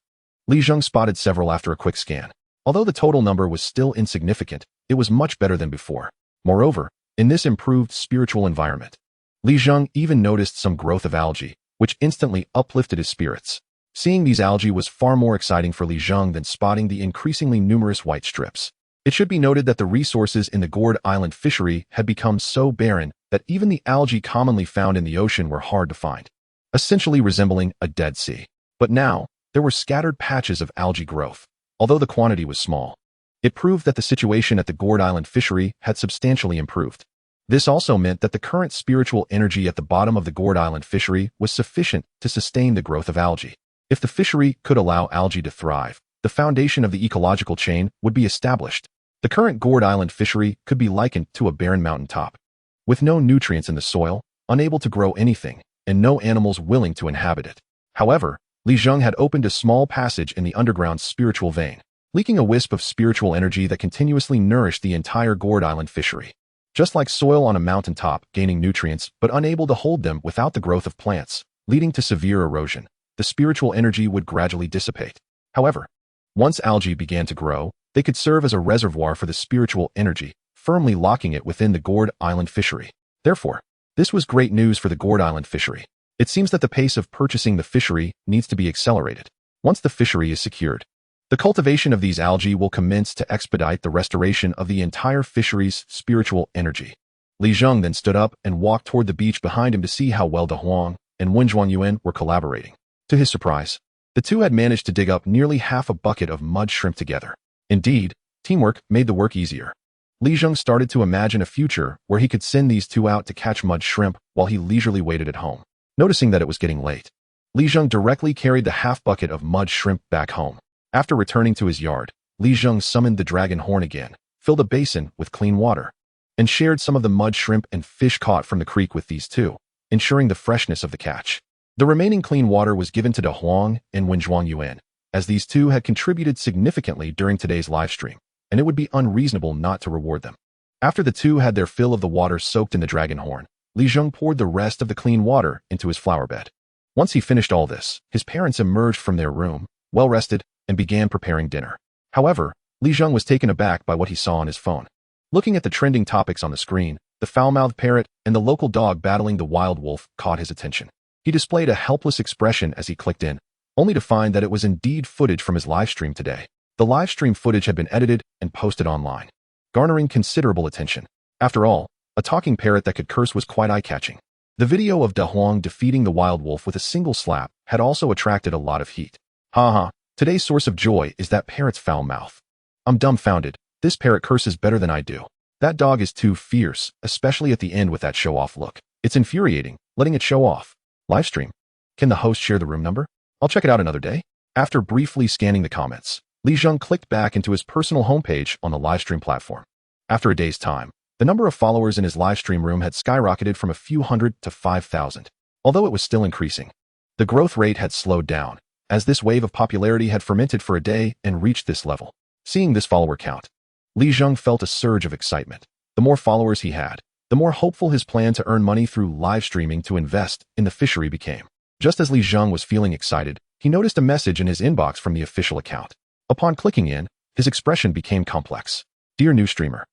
Li Zheng spotted several after a quick scan. Although the total number was still insignificant, it was much better than before. Moreover, in this improved spiritual environment, Li Zheng even noticed some growth of algae, which instantly uplifted his spirits. Seeing these algae was far more exciting for Li Zheng than spotting the increasingly numerous white strips. It should be noted that the resources in the gourd island fishery had become so barren that even the algae commonly found in the ocean were hard to find, essentially resembling a dead sea. But now, there were scattered patches of algae growth, although the quantity was small. It proved that the situation at the gourd island fishery had substantially improved. This also meant that the current spiritual energy at the bottom of the gourd island fishery was sufficient to sustain the growth of algae. If the fishery could allow algae to thrive, the foundation of the ecological chain would be established. The current gourd island fishery could be likened to a barren mountaintop, with no nutrients in the soil, unable to grow anything, and no animals willing to inhabit it. However, Li Zheng had opened a small passage in the underground spiritual vein, leaking a wisp of spiritual energy that continuously nourished the entire gourd island fishery. Just like soil on a mountaintop, gaining nutrients but unable to hold them without the growth of plants, leading to severe erosion, the spiritual energy would gradually dissipate. However, once algae began to grow, they could serve as a reservoir for the spiritual energy, firmly locking it within the gourd island fishery. Therefore, this was great news for the gourd island fishery. It seems that the pace of purchasing the fishery needs to be accelerated. Once the fishery is secured, the cultivation of these algae will commence to expedite the restoration of the entire fishery's spiritual energy. Li Zheng then stood up and walked toward the beach behind him to see how well De Huang and Zhuan Yuan were collaborating. To his surprise, the two had managed to dig up nearly half a bucket of mud shrimp together. Indeed, teamwork made the work easier. Li Zheng started to imagine a future where he could send these two out to catch mud shrimp while he leisurely waited at home. Noticing that it was getting late, Li Zheng directly carried the half bucket of mud shrimp back home. After returning to his yard, Li Zheng summoned the dragon horn again, filled a basin with clean water, and shared some of the mud shrimp and fish caught from the creek with these two, ensuring the freshness of the catch. The remaining clean water was given to De Huang and Zhuan Yuan, as these two had contributed significantly during today's livestream, and it would be unreasonable not to reward them. After the two had their fill of the water soaked in the dragon horn, Li Zheng poured the rest of the clean water into his flower bed. Once he finished all this, his parents emerged from their room, well-rested, and began preparing dinner. However, Li Zheng was taken aback by what he saw on his phone. Looking at the trending topics on the screen, the foul-mouthed parrot and the local dog battling the wild wolf caught his attention. He displayed a helpless expression as he clicked in, only to find that it was indeed footage from his livestream today. The livestream footage had been edited and posted online, garnering considerable attention. After all, a talking parrot that could curse was quite eye-catching. The video of De Huang defeating the wild wolf with a single slap had also attracted a lot of heat. Haha, today's source of joy is that parrot's foul mouth. I'm dumbfounded. This parrot curses better than I do. That dog is too fierce, especially at the end with that show-off look. It's infuriating, letting it show off. Livestream. Can the host share the room number? I'll check it out another day. After briefly scanning the comments, Li Zheng clicked back into his personal homepage on the livestream platform. After a day's time, the number of followers in his livestream room had skyrocketed from a few hundred to 5,000. Although it was still increasing, the growth rate had slowed down, as this wave of popularity had fermented for a day and reached this level. Seeing this follower count, Li Zheng felt a surge of excitement. The more followers he had, the more hopeful his plan to earn money through live streaming to invest in the fishery became. Just as Li Zheng was feeling excited, he noticed a message in his inbox from the official account. Upon clicking in, his expression became complex. Dear new streamer,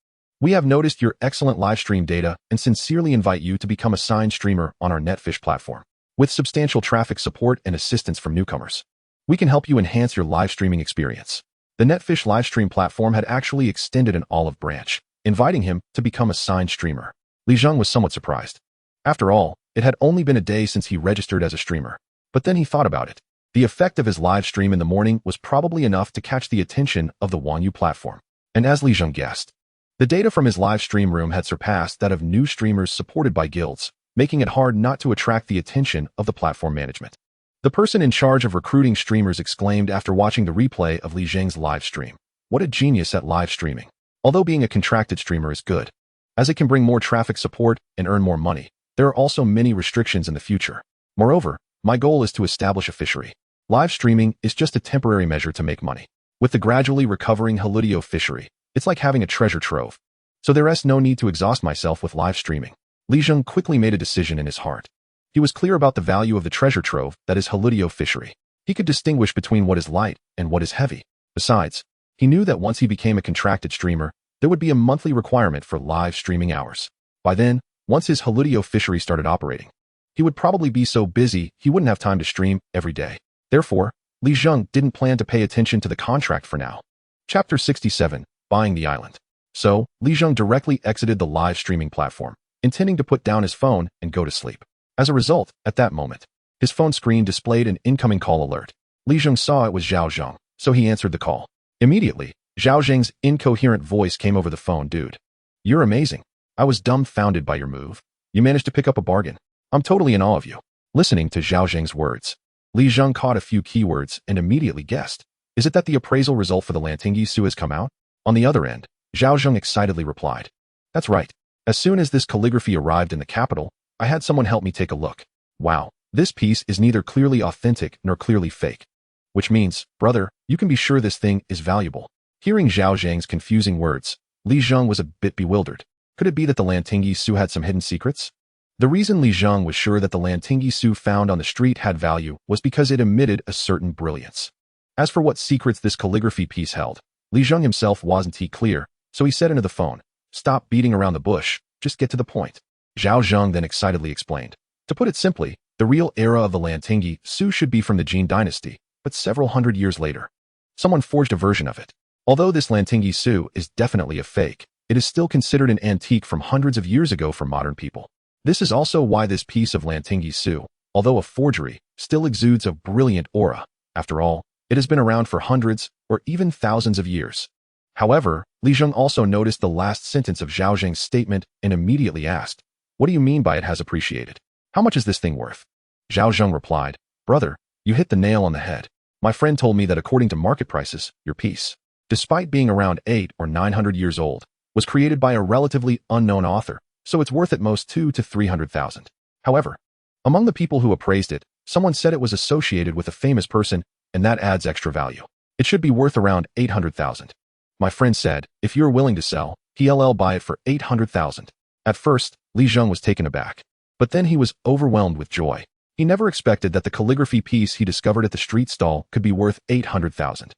we have noticed your excellent live stream data and sincerely invite you to become a signed streamer on our Netfish platform. With substantial traffic support and assistance from newcomers, we can help you enhance your live streaming experience. The Netfish livestream platform had actually extended an olive branch, inviting him to become a signed streamer. Zheng was somewhat surprised. After all, it had only been a day since he registered as a streamer. But then he thought about it. The effect of his live stream in the morning was probably enough to catch the attention of the Wanyu platform. And as Zheng guessed, the data from his live stream room had surpassed that of new streamers supported by guilds, making it hard not to attract the attention of the platform management. The person in charge of recruiting streamers exclaimed after watching the replay of Zheng's live stream. What a genius at live streaming. Although being a contracted streamer is good, as it can bring more traffic support and earn more money, there are also many restrictions in the future. Moreover, my goal is to establish a fishery. Live streaming is just a temporary measure to make money. With the gradually recovering halludio fishery, it's like having a treasure trove. So there is no need to exhaust myself with live streaming. Zheng quickly made a decision in his heart. He was clear about the value of the treasure trove that is halludio fishery. He could distinguish between what is light and what is heavy. Besides, he knew that once he became a contracted streamer, there would be a monthly requirement for live streaming hours. By then, once his halludio fishery started operating, he would probably be so busy he wouldn't have time to stream every day. Therefore, Zheng didn't plan to pay attention to the contract for now. Chapter 67, Buying the Island. So, Zheng directly exited the live streaming platform, intending to put down his phone and go to sleep. As a result, at that moment, his phone screen displayed an incoming call alert. Zheng saw it was Zhao Zheng, so he answered the call. Immediately, Zhao Zheng's incoherent voice came over the phone. Dude, you're amazing. I was dumbfounded by your move. You managed to pick up a bargain. I'm totally in awe of you. Listening to Zhao Zheng's words, Zheng caught a few keywords and immediately guessed. Is it that the appraisal result for the Lantingi Su has come out? On the other end, Zhao Zheng excitedly replied. That's right. As soon as this calligraphy arrived in the capital, I had someone help me take a look. Wow, this piece is neither clearly authentic nor clearly fake. Which means, brother, you can be sure this thing is valuable. Hearing Zhao Zheng's confusing words, Zheng was a bit bewildered. Could it be that the Lantingi Su had some hidden secrets? The reason Zheng was sure that the Lantingi Su found on the street had value was because it emitted a certain brilliance. As for what secrets this calligraphy piece held, Zheng himself wasn't clear, so he said into the phone, stop beating around the bush, just get to the point. Zhao Zheng then excitedly explained. To put it simply, the real era of the Lantingi Su should be from the Jin dynasty, but several hundred years later. Someone forged a version of it. Although this Lantingi Su is definitely a fake, it is still considered an antique from hundreds of years ago for modern people. This is also why this piece of Lantingi Su, although a forgery, still exudes a brilliant aura. After all, it has been around for hundreds or even thousands of years. However, Zheng also noticed the last sentence of Zhao Zheng's statement and immediately asked, what do you mean by it has appreciated? How much is this thing worth? Zhao Zheng replied, brother, you hit the nail on the head. My friend told me that according to market prices, your piece, despite being around 800 or 900 years old, was created by a relatively unknown author, so it's worth at most 200,000 to 300,000. However, among the people who appraised it, someone said it was associated with a famous person, and that adds extra value. It should be worth around 800,000. My friend said, if you're willing to sell, he'll buy it for 800,000. At first, Zheng was taken aback, but then he was overwhelmed with joy. He never expected that the calligraphy piece he discovered at the street stall could be worth 800,000.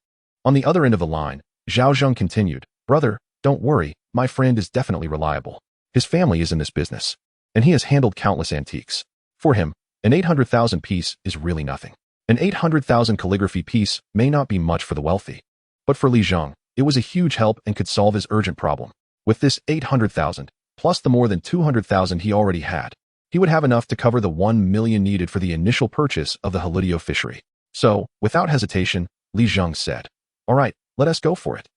On the other end of the line, Zhao Zheng continued, brother, don't worry, my friend is definitely reliable. His family is in this business, and he has handled countless antiques. For him, an 800,000 piece is really nothing. An 800,000 calligraphy piece may not be much for the wealthy, but for Zheng, it was a huge help and could solve his urgent problem. With this 800,000, plus the more than 200,000 he already had, he would have enough to cover the 1 million needed for the initial purchase of the halludio fishery. So, without hesitation, Zheng said, all right, let us go for it.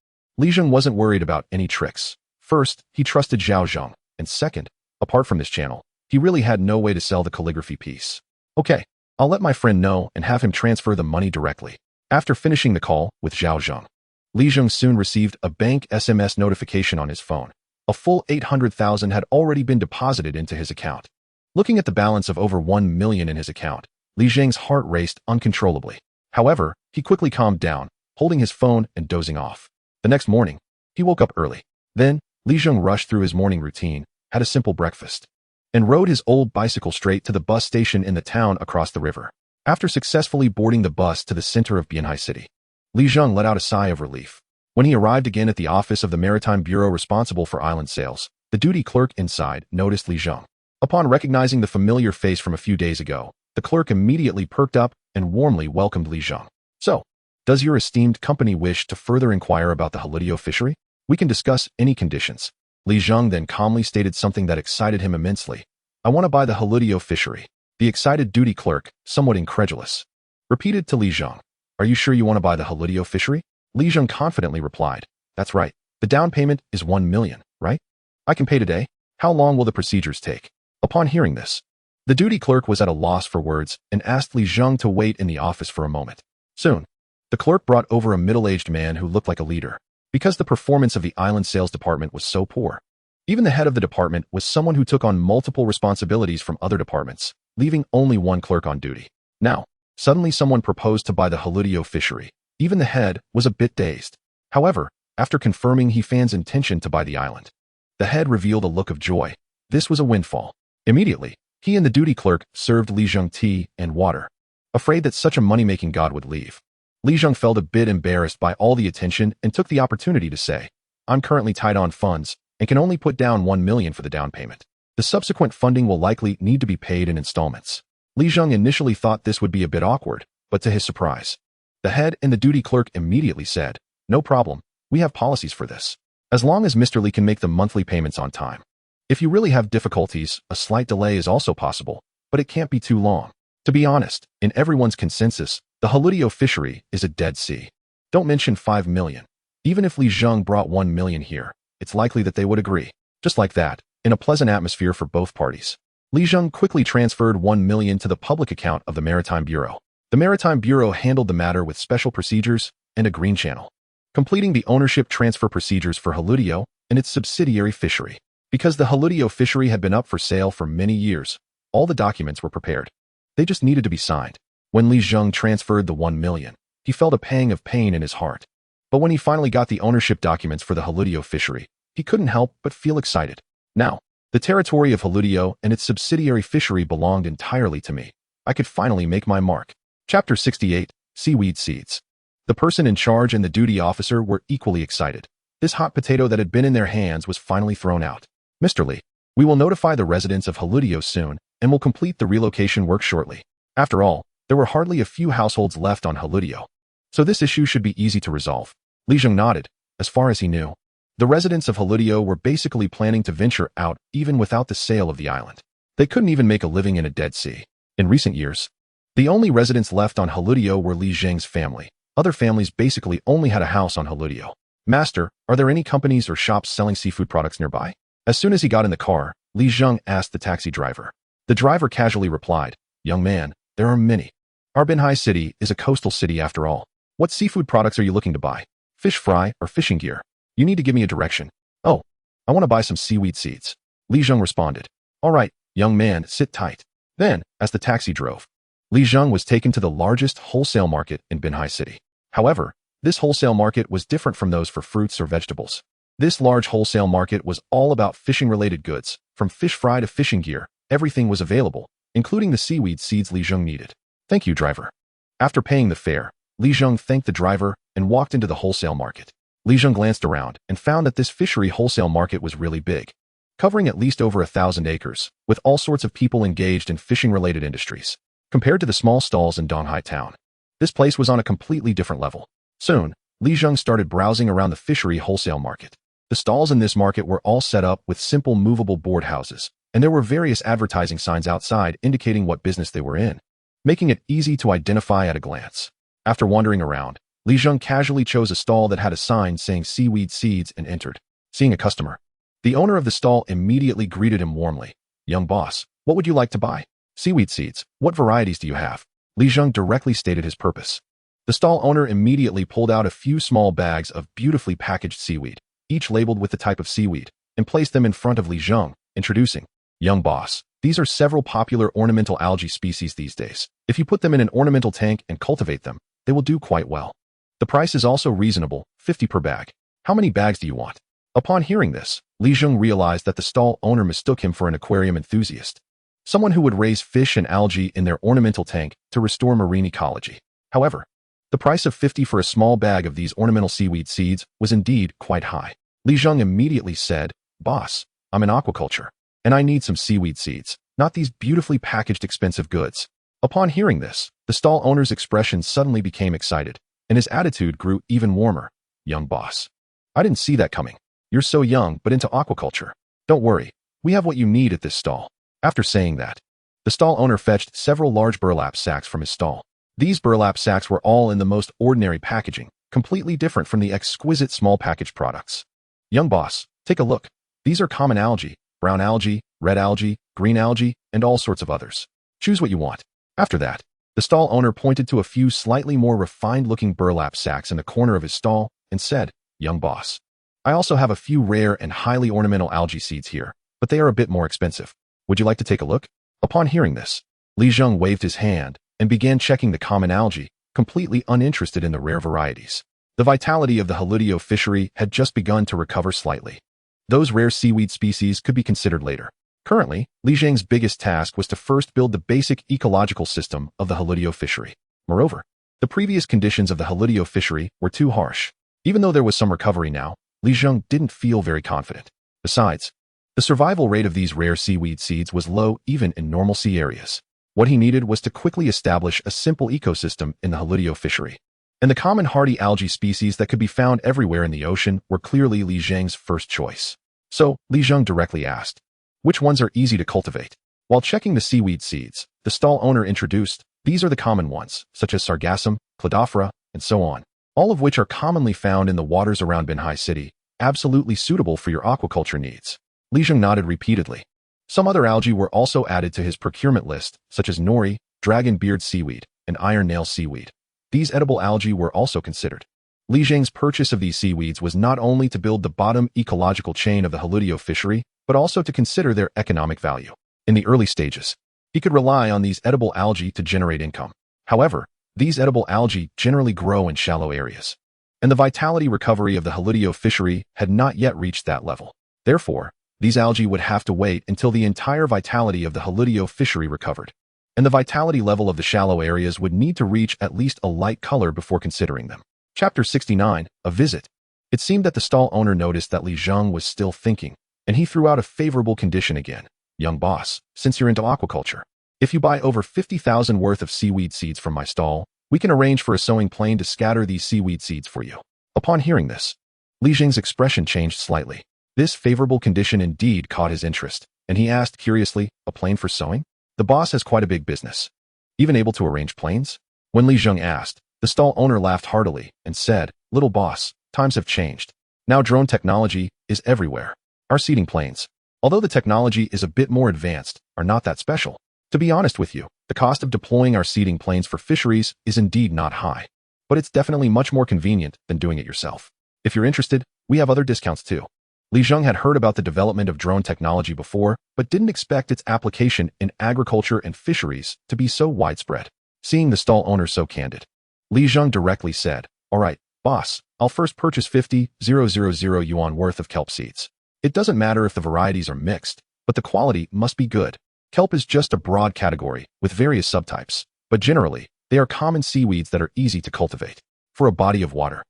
Zheng wasn't worried about any tricks. First, he trusted Zhao Zheng, and second, apart from this channel, he really had no way to sell the calligraphy piece. Okay, I'll let my friend know and have him transfer the money directly. After finishing the call with Zhao Zheng, Zheng soon received a bank SMS notification on his phone. A full 800,000 had already been deposited into his account. Looking at the balance of over 1 million in his account, Zheng's heart raced uncontrollably. However, he quickly calmed down, holding his phone and dozing off. The next morning, he woke up early. Then, Zheng rushed through his morning routine, had a simple breakfast, and rode his old bicycle straight to the bus station in the town across the river. After successfully boarding the bus to the center of Bianhai City, Li Zheng let out a sigh of relief. When he arrived again at the office of the Maritime Bureau responsible for island sales, the duty clerk inside noticed Li Zheng. Upon recognizing the familiar face from a few days ago, the clerk immediately perked up and warmly welcomed Li Zheng. So, does your esteemed company wish to further inquire about the Halidio fishery? We can discuss any conditions. Li Zheng then calmly stated something that excited him immensely. I want to buy the Halidio fishery. The excited duty clerk, somewhat incredulous, repeated to Li Zheng. Are you sure you want to buy the Halidio fishery? Li Zheng confidently replied. That's right. The down payment is 1 million, right? I can pay today. How long will the procedures take? Upon hearing this, the duty clerk was at a loss for words and asked Li Zheng to wait in the office for a moment. Soon, the clerk brought over a middle-aged man who looked like a leader. Because the performance of the island sales department was so poor, even the head of the department was someone who took on multiple responsibilities from other departments, leaving only one clerk on duty. Now, suddenly someone proposed to buy the Halidio fishery. Even the head was a bit dazed. However, after confirming he fans' intention to buy the island, the head revealed a look of joy. This was a windfall. Immediately, he and the duty clerk served Li Zheng tea and water, afraid that such a money-making god would leave. Li Zheng felt a bit embarrassed by all the attention and took the opportunity to say, I'm currently tight on funds and can only put down 1 million for the down payment. The subsequent funding will likely need to be paid in installments. Li Zheng initially thought this would be a bit awkward, but to his surprise, the head and the duty clerk immediately said, no problem, we have policies for this. As long as Mr. Li can make the monthly payments on time. If you really have difficulties, a slight delay is also possible, but it can't be too long. To be honest, in everyone's consensus, the Halidio fishery is a dead sea. Don't mention 5 million. Even if Li Zheng brought 1 million here, it's likely that they would agree. Just like that, in a pleasant atmosphere for both parties, Li Zheng quickly transferred 1 million to the public account of the Maritime Bureau. The Maritime Bureau handled the matter with special procedures and a green channel, completing the ownership transfer procedures for Halidio and its subsidiary fishery. Because the Halidio fishery had been up for sale for many years, all the documents were prepared. They just needed to be signed. When Li Zheng transferred the 1 million, he felt a pang of pain in his heart. But when he finally got the ownership documents for the Halidio fishery, he couldn't help but feel excited. Now, the territory of Halidio and its subsidiary fishery belonged entirely to me. I could finally make my mark. Chapter 68, Seaweed Seeds. The person in charge and the duty officer were equally excited. This hot potato that had been in their hands was finally thrown out. Mr. Li, we will notify the residents of Halidio soon and will complete the relocation work shortly. After all, there were hardly a few households left on Halidio, so this issue should be easy to resolve. Li Zheng nodded. As far as he knew, the residents of Halidio were basically planning to venture out even without the sale of the island. They couldn't even make a living in a dead sea. In recent years, the only residents left on Halidio were Li Zheng's family. Other families basically only had a house on Halidio. Master, are there any companies or shops selling seafood products nearby? As soon as he got in the car, Li Zheng asked the taxi driver. The driver casually replied, young man, there are many. Our Bianhai City is a coastal city after all. What seafood products are you looking to buy? Fish fry or fishing gear? You need to give me a direction. Oh, I want to buy some seaweed seeds. Li Zheng responded. All right, young man, sit tight. Then, as the taxi drove, Li Zheng was taken to the largest wholesale market in Bianhai City. However, this wholesale market was different from those for fruits or vegetables. This large wholesale market was all about fishing-related goods. From fish fry to fishing gear, everything was available, including the seaweed seeds Li Zheng needed. Thank you, driver. After paying the fare, Li Zheng thanked the driver and walked into the wholesale market. Li Zheng glanced around and found that this fishery wholesale market was really big, covering at least over 1,000 acres, with all sorts of people engaged in fishing-related industries. Compared to the small stalls in Donghai town, this place was on a completely different level. Soon, Li Zheng started browsing around the fishery wholesale market. The stalls in this market were all set up with simple movable board houses, and there were various advertising signs outside indicating what business they were in, making it easy to identify at a glance. After wandering around, Li Zheng casually chose a stall that had a sign saying seaweed seeds and entered. Seeing a customer, the owner of the stall immediately greeted him warmly. Young boss, what would you like to buy? Seaweed seeds. What varieties do you have? Li Zheng directly stated his purpose. The stall owner immediately pulled out a few small bags of beautifully packaged seaweed, each labeled with the type of seaweed, and placed them in front of Li Zheng, introducing, young boss, these are several popular ornamental algae species these days. If you put them in an ornamental tank and cultivate them, they will do quite well. The price is also reasonable, 50 per bag. How many bags do you want? Upon hearing this, Li Zheng realized that the stall owner mistook him for an aquarium enthusiast. someone who would raise fish and algae in their ornamental tank to restore marine ecology. However, the price of 50 for a small bag of these ornamental seaweed seeds was indeed quite high. Li Zheng immediately said, "Boss, I'm in aquaculture, and I need some seaweed seeds, not these beautifully packaged expensive goods." Upon hearing this, the stall owner's expression suddenly became excited, and his attitude grew even warmer. "Young boss, I didn't see that coming. You're so young but into aquaculture. Don't worry, we have what you need at this stall." After saying that, the stall owner fetched several large burlap sacks from his stall. These burlap sacks were all in the most ordinary packaging, completely different from the exquisite small packaged products. "Young boss, take a look. These are common algae, brown algae, red algae, green algae, and all sorts of others. Choose what you want." After that, the stall owner pointed to a few slightly more refined-looking burlap sacks in the corner of his stall and said, "Young boss, I also have a few rare and highly ornamental algae seeds here, but they are a bit more expensive. Would you like to take a look?" Upon hearing this, Li Zheng waved his hand and began checking the common algae, completely uninterested in the rare varieties. The vitality of the halibut fishery had just begun to recover slightly. Those rare seaweed species could be considered later. Currently, Li Zheng's biggest task was to first build the basic ecological system of the halibut fishery. Moreover, the previous conditions of the halibut fishery were too harsh. Even though there was some recovery now, Li Zheng didn't feel very confident. Besides, the survival rate of these rare seaweed seeds was low even in normal sea areas. What he needed was to quickly establish a simple ecosystem in the halibut fishery. And the common hardy algae species that could be found everywhere in the ocean were clearly Li Zheng's first choice. So, Li Zheng directly asked, "Which ones are easy to cultivate?" While checking the seaweed seeds, the stall owner introduced, "These are the common ones, such as sargassum, cladophora, and so on, all of which are commonly found in the waters around Binhai City, absolutely suitable for your aquaculture needs." Li Zheng nodded repeatedly. Some other algae were also added to his procurement list, such as nori, dragon beard seaweed, and iron nail seaweed. These edible algae were also considered. Li Zheng's purchase of these seaweeds was not only to build the bottom ecological chain of the halibut fishery, but also to consider their economic value. In the early stages, he could rely on these edible algae to generate income. However, these edible algae generally grow in shallow areas, and the vitality recovery of the halibut fishery had not yet reached that level. Therefore, these algae would have to wait until the entire vitality of the halibut fishery recovered, and the vitality level of the shallow areas would need to reach at least a light color before considering them. Chapter 69, A Visit. It seemed that the stall owner noticed that Li Zheng was still thinking, and he threw out a favorable condition again. "Young boss, since you're into aquaculture, if you buy over 50,000 worth of seaweed seeds from my stall, we can arrange for a sowing plane to scatter these seaweed seeds for you." Upon hearing this, Li Zheng's expression changed slightly. This favorable condition indeed caught his interest, and he asked curiously, "A plane for sowing? The boss has quite a big business. Even able to arrange planes?" When Li Zheng asked, the stall owner laughed heartily and said, "Little boss, times have changed. Now drone technology is everywhere. Our seeding planes, although the technology is a bit more advanced, are not that special. To be honest with you, the cost of deploying our seeding planes for fisheries is indeed not high, but it's definitely much more convenient than doing it yourself. If you're interested, we have other discounts too." Li Zheng had heard about the development of drone technology before, but didn't expect its application in agriculture and fisheries to be so widespread. Seeing the stall owner so candid, Li Zheng directly said, "All right, boss, I'll first purchase 50,000 yuan worth of kelp seeds. It doesn't matter if the varieties are mixed, but the quality must be good. Kelp is just a broad category with various subtypes, but generally, they are common seaweeds that are easy to cultivate. For a body of water,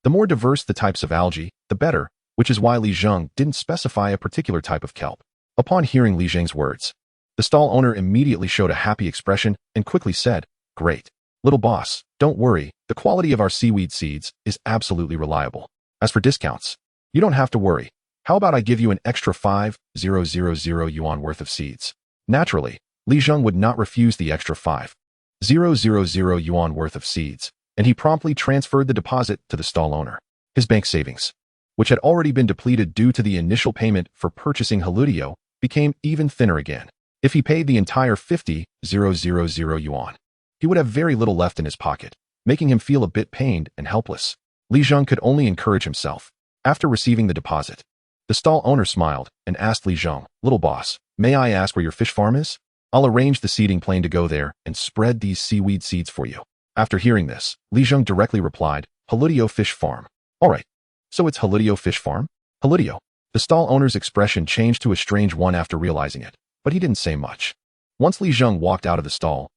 the more diverse the types of algae, the better, which is why Li Zheng didn't specify a particular type of kelp." Upon hearing Li Zheng's words, the stall owner immediately showed a happy expression and quickly said, "Great. Little boss, don't worry, the quality of our seaweed seeds is absolutely reliable. As for discounts, you don't have to worry. How about I give you an extra 5,000 yuan worth of seeds?" Naturally, Li Zheng would not refuse the extra 5,000 yuan worth of seeds, and he promptly transferred the deposit to the stall owner. His bank savings, which had already been depleted due to the initial payment for purchasing halibut, became even thinner again. If he paid the entire 50,000 yuan, he would have very little left in his pocket, making him feel a bit pained and helpless. Li Zheng could only encourage himself. After receiving the deposit, the stall owner smiled and asked Li Zheng, "Little boss, may I ask where your fish farm is? I'll arrange the seeding plane to go there and spread these seaweed seeds for you." After hearing this, Li Zheng directly replied, "Halibut Fish Farm." "All right. So it's Halibut Fish Farm?" "Halibut." The stall owner's expression changed to a strange one after realizing it, but he didn't say much. Once Li Zheng walked out of the stall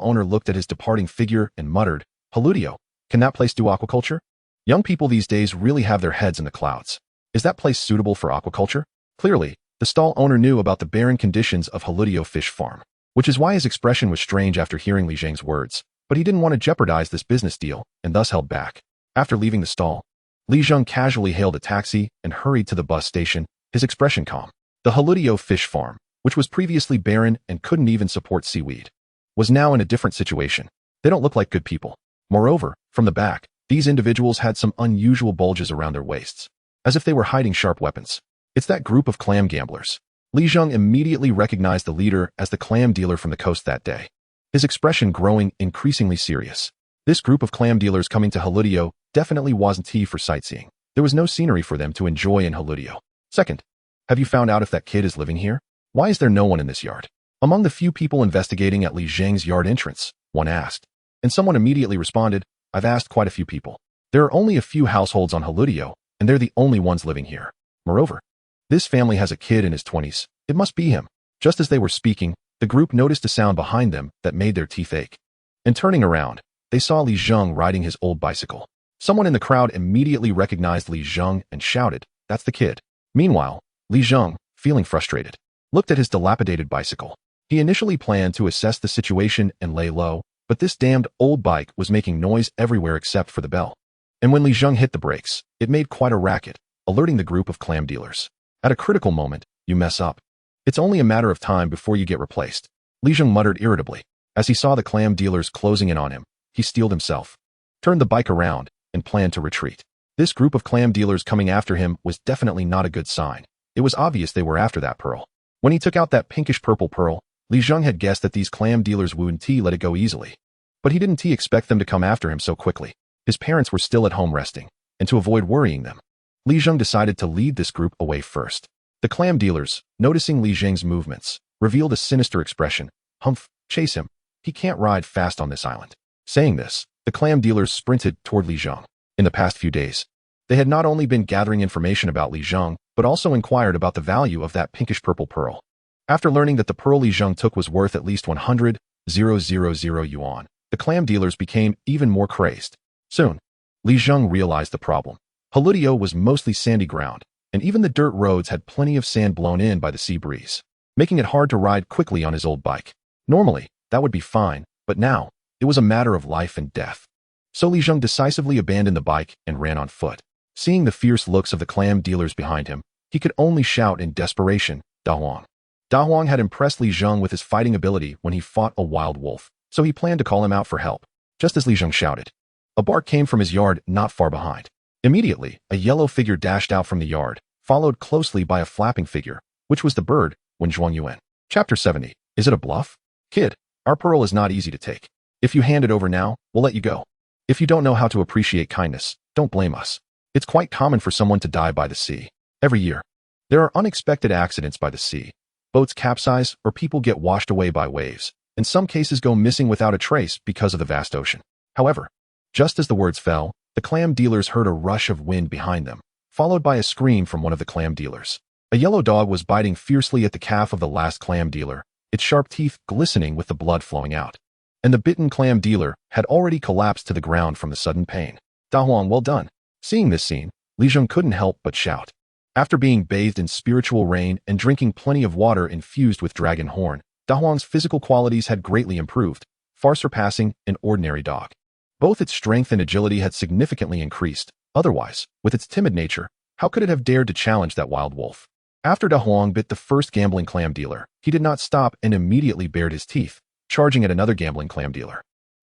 owner looked at his departing figure and muttered, "Halutio, can that place do aquaculture? Young people these days really have their heads in the clouds. Is that place suitable for aquaculture?" Clearly, the stall owner knew about the barren conditions of Halutio Fish Farm, which is why his expression was strange after hearing Li Zheng's words, but he didn't want to jeopardize this business deal and thus held back. After leaving the stall, Li Zheng casually hailed a taxi and hurried to the bus station, his expression calm. The Halutio Fish Farm, which was previously barren and couldn't even support seaweed, was now in a different situation. They don't look like good people. Moreover, from the back, these individuals had some unusual bulges around their waists, as if they were hiding sharp weapons. It's that group of clam gamblers. Li Zheng immediately recognized the leader as the clam dealer from the coast that day, his expression growing increasingly serious. This group of clam dealers coming to Halutio definitely wasn't tea for sightseeing. There was no scenery for them to enjoy in Halutio. Second, have you found out if that kid is living here? Why is there no one in this yard? Among the few people investigating at Li Zheng's yard entrance, one asked. And someone immediately responded, "I've asked quite a few people. There are only a few households on Halutio, and they're the only ones living here. Moreover, this family has a kid in his 20s. It must be him." Just as they were speaking, the group noticed a sound behind them that made their teeth ache. And turning around, they saw Li Zheng riding his old bicycle. Someone in the crowd immediately recognized Li Zheng and shouted, "That's the kid." Meanwhile, Li Zheng, feeling frustrated, looked at his dilapidated bicycle. He initially planned to assess the situation and lay low, but this damned old bike was making noise everywhere except for the bell. And when Li Zheng hit the brakes, it made quite a racket, alerting the group of clam dealers. At a critical moment, you mess up. It's only a matter of time before you get replaced. Li Zheng muttered irritably. As he saw the clam dealers closing in on him, he steeled himself, turned the bike around, and planned to retreat. This group of clam dealers coming after him was definitely not a good sign. It was obvious they were after that pearl. When he took out that pinkish-purple pearl, Li Zheng had guessed that these clam dealers wouldn't let it go easily. But he didn't expect them to come after him so quickly. His parents were still at home resting, and to avoid worrying them, Li Zheng decided to lead this group away first. The clam dealers, noticing Li Zheng's movements, revealed a sinister expression. "Humph, chase him. He can't ride fast on this island." Saying this, the clam dealers sprinted toward Li Zheng. In the past few days, they had not only been gathering information about Li Zheng, but also inquired about the value of that pinkish-purple pearl. After learning that the pearl Li Zheng took was worth at least 100,000 yuan, the clam dealers became even more crazed. Soon, Li Zheng realized the problem. Halutio was mostly sandy ground, and even the dirt roads had plenty of sand blown in by the sea breeze, making it hard to ride quickly on his old bike. Normally, that would be fine, but now, it was a matter of life and death. So Li Zheng decisively abandoned the bike and ran on foot. Seeing the fierce looks of the clam dealers behind him, he could only shout in desperation, "Da Huang." Da Huang had impressed Li Zheng with his fighting ability when he fought a wild wolf, so he planned to call him out for help. Just as Li Zheng shouted, a bark came from his yard not far behind. Immediately, a yellow figure dashed out from the yard, followed closely by a flapping figure, which was the bird, Wen Zhuangyuan. Chapter 70. Is it a bluff? Kid, our pearl is not easy to take. If you hand it over now, we'll let you go. If you don't know how to appreciate kindness, don't blame us. It's quite common for someone to die by the sea. Every year, there are unexpected accidents by the sea. Boats capsize or people get washed away by waves. In some cases go missing without a trace because of the vast ocean. However, just as the words fell, the clam dealers heard a rush of wind behind them, followed by a scream from one of the clam dealers. A yellow dog was biting fiercely at the calf of the last clam dealer, its sharp teeth glistening with the blood flowing out. And the bitten clam dealer had already collapsed to the ground from the sudden pain. "Da Huang, well done." Seeing this scene, Li Zheng couldn't help but shout. After being bathed in spiritual rain and drinking plenty of water infused with dragon horn, Da Huang's physical qualities had greatly improved, far surpassing an ordinary dog. Both its strength and agility had significantly increased. Otherwise, with its timid nature, how could it have dared to challenge that wild wolf? After Da Huang bit the first gambling clam dealer, he did not stop and immediately bared his teeth, charging at another gambling clam dealer.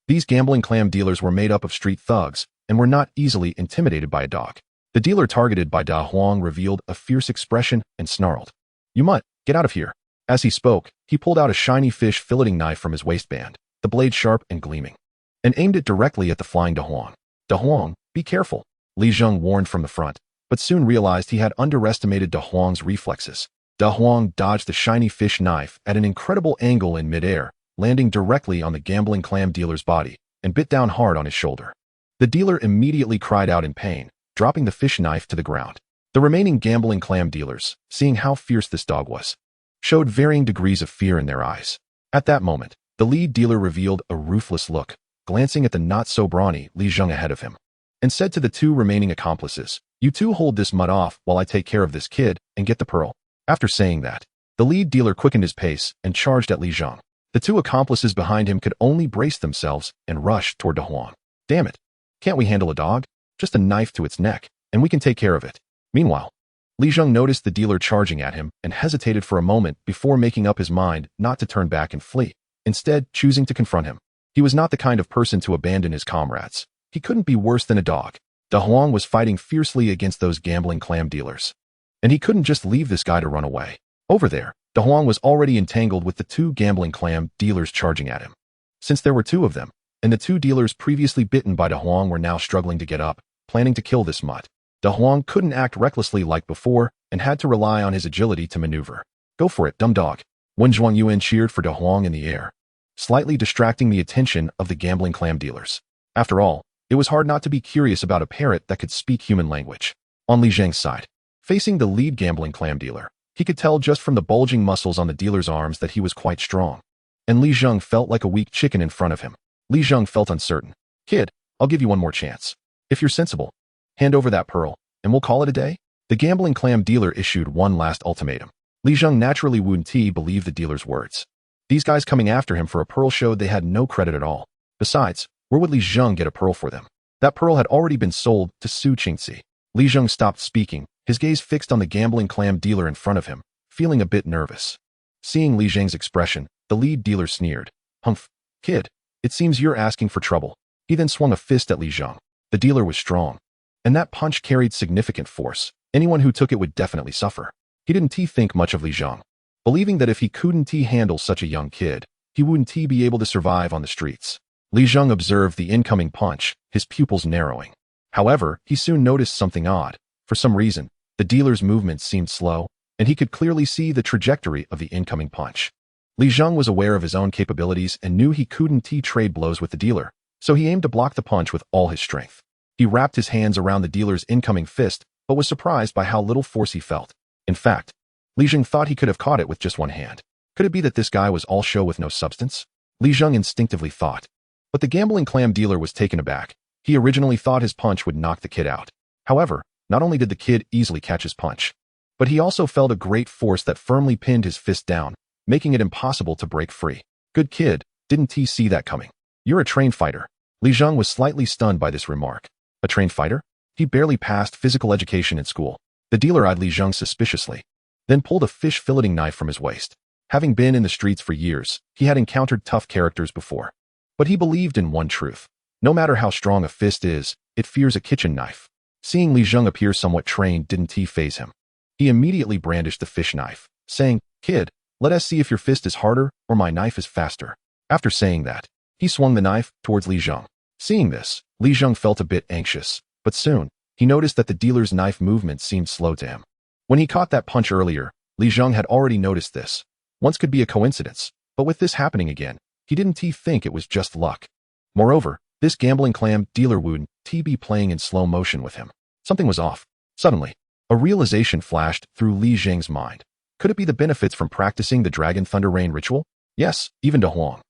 These gambling clam dealers were made up of street thugs and were not easily intimidated by a dog. The dealer targeted by Da Huang revealed a fierce expression and snarled, "You mutt, get out of here." As he spoke, he pulled out a shiny fish filleting knife from his waistband, the blade sharp and gleaming, and aimed it directly at the flying Da Huang. "Da Huang, be careful," Li Zheng warned from the front, but soon realized he had underestimated Da Huang's reflexes. Da Huang dodged the shiny fish knife at an incredible angle in midair, landing directly on the gambling clam dealer's body, and bit down hard on his shoulder. The dealer immediately cried out in pain, dropping the fish knife to the ground. The remaining gambling clam dealers, seeing how fierce this dog was, showed varying degrees of fear in their eyes. At that moment, the lead dealer revealed a ruthless look, glancing at the not-so-brawny Li Zheng ahead of him, and said to the two remaining accomplices, "You two hold this mud off while I take care of this kid and get the pearl." After saying that, the lead dealer quickened his pace and charged at Li Zheng. The two accomplices behind him could only brace themselves and rush toward De Huang. "Damn it! Can't we handle a dog? Just a knife to its neck, and we can take care of it." Meanwhile, Li Zheng noticed the dealer charging at him and hesitated for a moment before making up his mind not to turn back and flee, instead choosing to confront him. He was not the kind of person to abandon his comrades. He couldn't be worse than a dog. De Huang was fighting fiercely against those gambling clam dealers, and he couldn't just leave this guy to run away. Over there, De Huang was already entangled with the two gambling clam dealers charging at him. Since there were two of them, and the two dealers previously bitten by De Huang were now struggling to get up, planning to kill this mutt, De Huang couldn't act recklessly like before and had to rely on his agility to maneuver. "Go for it, dumb dog." Wen Zhuangyuan cheered for De Huang in the air, slightly distracting the attention of the gambling clam dealers. After all, it was hard not to be curious about a parrot that could speak human language. On Li Zheng's side, facing the lead gambling clam dealer, he could tell just from the bulging muscles on the dealer's arms that he was quite strong. And Li Zheng felt like a weak chicken in front of him. Li Zheng felt uncertain. "Kid, I'll give you one more chance. If you're sensible, hand over that pearl, and we'll call it a day." The gambling clam dealer issued one last ultimatum. Li Zheng naturally wouldn't believe the dealer's words. These guys coming after him for a pearl showed they had no credit at all. Besides, where would Li Zheng get a pearl for them? That pearl had already been sold to Su Qingxi. Li Zheng stopped speaking, his gaze fixed on the gambling clam dealer in front of him, feeling a bit nervous. Seeing Li Zheng's expression, the lead dealer sneered. "Humph, kid, it seems you're asking for trouble." He then swung a fist at Li Zheng. The dealer was strong, and that punch carried significant force. Anyone who took it would definitely suffer. He didn't think much of Li Zheng, believing that if he couldn't handle such a young kid, he wouldn't be able to survive on the streets. Li Zheng observed the incoming punch, his pupils narrowing. However, he soon noticed something odd. For some reason, the dealer's movements seemed slow, and he could clearly see the trajectory of the incoming punch. Li Zheng was aware of his own capabilities and knew he couldn't trade blows with the dealer, so he aimed to block the punch with all his strength. He wrapped his hands around the dealer's incoming fist, but was surprised by how little force he felt. In fact, Li Zheng thought he could have caught it with just one hand. Could it be that this guy was all show with no substance? Li Zheng instinctively thought. But the gambling clam dealer was taken aback. He originally thought his punch would knock the kid out. However, not only did the kid easily catch his punch, but he also felt a great force that firmly pinned his fist down, making it impossible to break free. "Good kid, didn't he see that coming? You're a trained fighter." Li Zheng was slightly stunned by this remark. A trained fighter? He barely passed physical education in school. The dealer eyed Li Zheng suspiciously, then pulled a fish filleting knife from his waist. Having been in the streets for years, he had encountered tough characters before. But he believed in one truth. No matter how strong a fist is, it fears a kitchen knife. Seeing Li Zheng appear somewhat trained didn't faze him. He immediately brandished the fish knife, saying, "Kid, let us see if your fist is harder or my knife is faster." After saying that, he swung the knife towards Li Zheng. Seeing this, Li Zheng felt a bit anxious, but soon, he noticed that the dealer's knife movement seemed slow to him. When he caught that punch earlier, Li Zheng had already noticed this. Once could be a coincidence, but with this happening again, he didn't think it was just luck. Moreover, this gambling clam dealer wouldn't be playing in slow motion with him. Something was off. Suddenly, a realization flashed through Li Zheng's mind. Could it be the benefits from practicing the Dragon Thunder Rain ritual? Yes, even De Huang,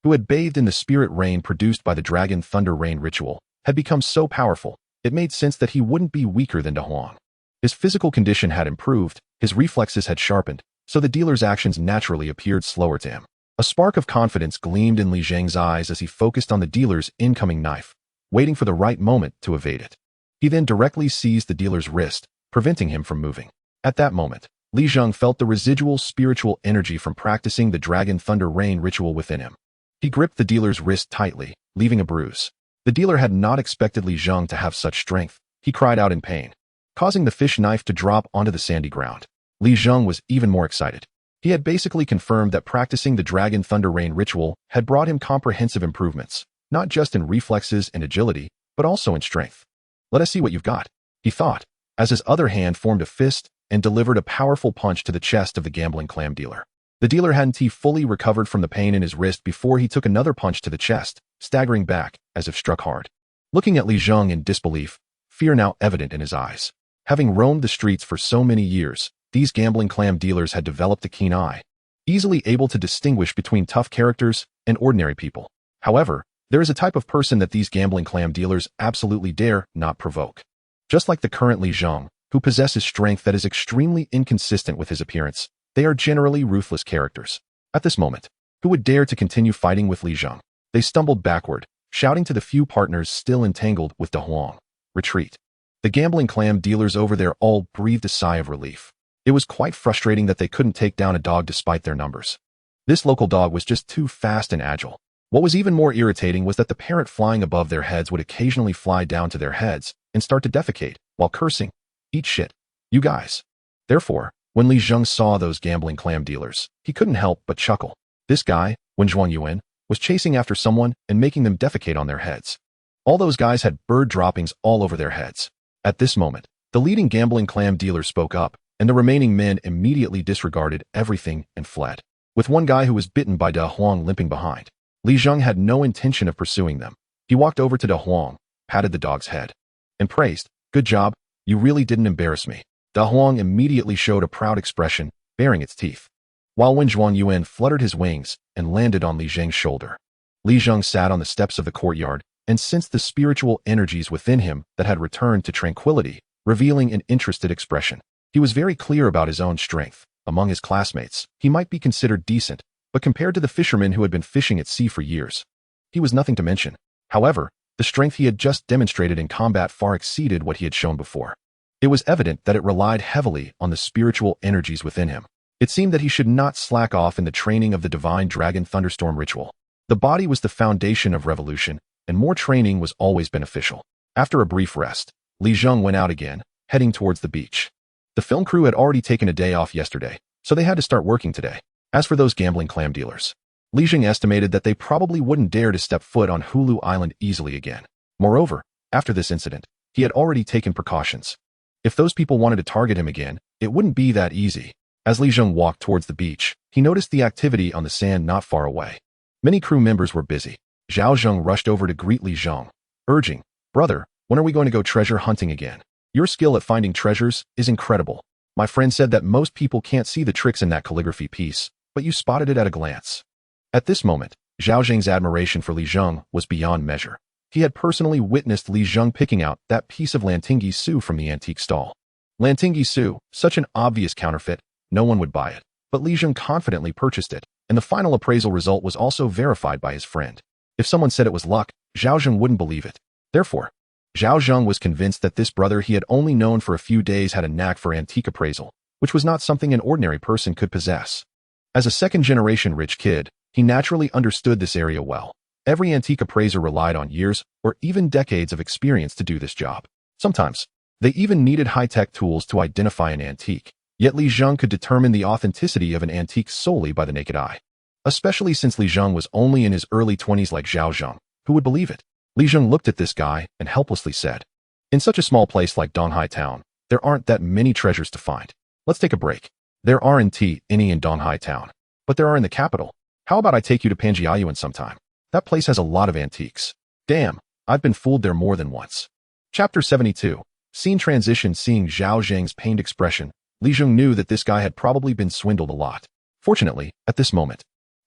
who had bathed in the spirit rain produced by the Dragon Thunder Rain ritual, had become so powerful, it made sense that he wouldn't be weaker than De Huang. His physical condition had improved, his reflexes had sharpened, so the dealer's actions naturally appeared slower to him. A spark of confidence gleamed in Li Zheng's eyes as he focused on the dealer's incoming knife, waiting for the right moment to evade it. He then directly seized the dealer's wrist, preventing him from moving. At that moment, Li Zheng felt the residual spiritual energy from practicing the Dragon Thunder Rain ritual within him. He gripped the dealer's wrist tightly, leaving a bruise. The dealer had not expected Li Zheng to have such strength. He cried out in pain, causing the fish knife to drop onto the sandy ground. Li Zheng was even more excited. He had basically confirmed that practicing the Dragon Thunder Rain ritual had brought him comprehensive improvements, not just in reflexes and agility, but also in strength. "Let us see what you've got," he thought, as his other hand formed a fist and delivered a powerful punch to the chest of the gambling clam dealer. The dealer hadn't fully recovered from the pain in his wrist before he took another punch to the chest, staggering back as if struck hard. Looking at Li Zheng in disbelief, fear now evident in his eyes. Having roamed the streets for so many years, these gambling clam dealers had developed a keen eye. easily able to distinguish between tough characters and ordinary people. However, there is a type of person that these gambling clam dealers absolutely dare not provoke. Just like the current Li Zheng, who possesses strength that is extremely inconsistent with his appearance, they are generally ruthless characters. At this moment, who would dare to continue fighting with Li Zheng? They stumbled backward, shouting to the few partners still entangled with De Huang, "Retreat." The gambling clam dealers over there all breathed a sigh of relief. It was quite frustrating that they couldn't take down a dog despite their numbers. This local dog was just too fast and agile. What was even more irritating was that the parrot flying above their heads would occasionally fly down to their heads and start to defecate, while cursing, "Eat shit, you guys." Therefore, when Li Zheng saw those gambling clam dealers, he couldn't help but chuckle. This guy, Wen Zhuangyuan, was chasing after someone and making them defecate on their heads. All those guys had bird droppings all over their heads. At this moment, the leading gambling clam dealer spoke up, and the remaining men immediately disregarded everything and fled. With one guy who was bitten by De Huang limping behind, Li Zheng had no intention of pursuing them. He walked over to De Huang, patted the dog's head, and praised, "Good job, you really didn't embarrass me." De Huang immediately showed a proud expression, baring its teeth, while Wen Zhuangyuan fluttered his wings and landed on Li Zheng's shoulder. Li Zheng sat on the steps of the courtyard and sensed the spiritual energies within him that had returned to tranquility, revealing an interested expression. He was very clear about his own strength. Among his classmates, he might be considered decent, but compared to the fishermen who had been fishing at sea for years, he was nothing to mention. However, the strength he had just demonstrated in combat far exceeded what he had shown before. It was evident that it relied heavily on the spiritual energies within him. It seemed that he should not slack off in the training of the divine dragon thunderstorm ritual. The body was the foundation of revolution, and more training was always beneficial. After a brief rest, Li Zheng went out again, heading towards the beach. The film crew had already taken a day off yesterday, so they had to start working today. As for those gambling clam dealers, Li Zheng estimated that they probably wouldn't dare to step foot on Hulu Island easily again. Moreover, after this incident, he had already taken precautions. If those people wanted to target him again, it wouldn't be that easy. As Li Zheng walked towards the beach, he noticed the activity on the sand not far away. Many crew members were busy. Zhao Zheng rushed over to greet Li Zheng, urging, "Brother, when are we going to go treasure hunting again? Your skill at finding treasures is incredible. My friend said that most people can't see the tricks in that calligraphy piece, but you spotted it at a glance." At this moment, Zhao Zheng's admiration for Li Zheng was beyond measure. He had personally witnessed Li Zheng picking out that piece of Lantingui Su from the antique stall. Lantingui Su, such an obvious counterfeit, no one would buy it. But Li Zheng confidently purchased it, and the final appraisal result was also verified by his friend. If someone said it was luck, Zhao Zheng wouldn't believe it. Therefore, Zhao Zheng was convinced that this brother he had only known for a few days had a knack for antique appraisal, which was not something an ordinary person could possess. As a second-generation rich kid, he naturally understood this area well. Every antique appraiser relied on years or even decades of experience to do this job. Sometimes, they even needed high-tech tools to identify an antique. Yet Li Zheng could determine the authenticity of an antique solely by the naked eye. Especially since Li Zheng was only in his early 20s like Zhao Zheng, who would believe it? Li Zheng looked at this guy and helplessly said, "In such a small place like Donghai Town, there aren't that many treasures to find. Let's take a break. There aren't any in Donghai Town, but there are in the capital. How about I take you to Panjiayuan sometime? That place has a lot of antiques. Damn, I've been fooled there more than once." Chapter 72. Scene transition. Seeing Zhao Zheng's pained expression, Li Zheng knew that this guy had probably been swindled a lot. Fortunately, at this moment,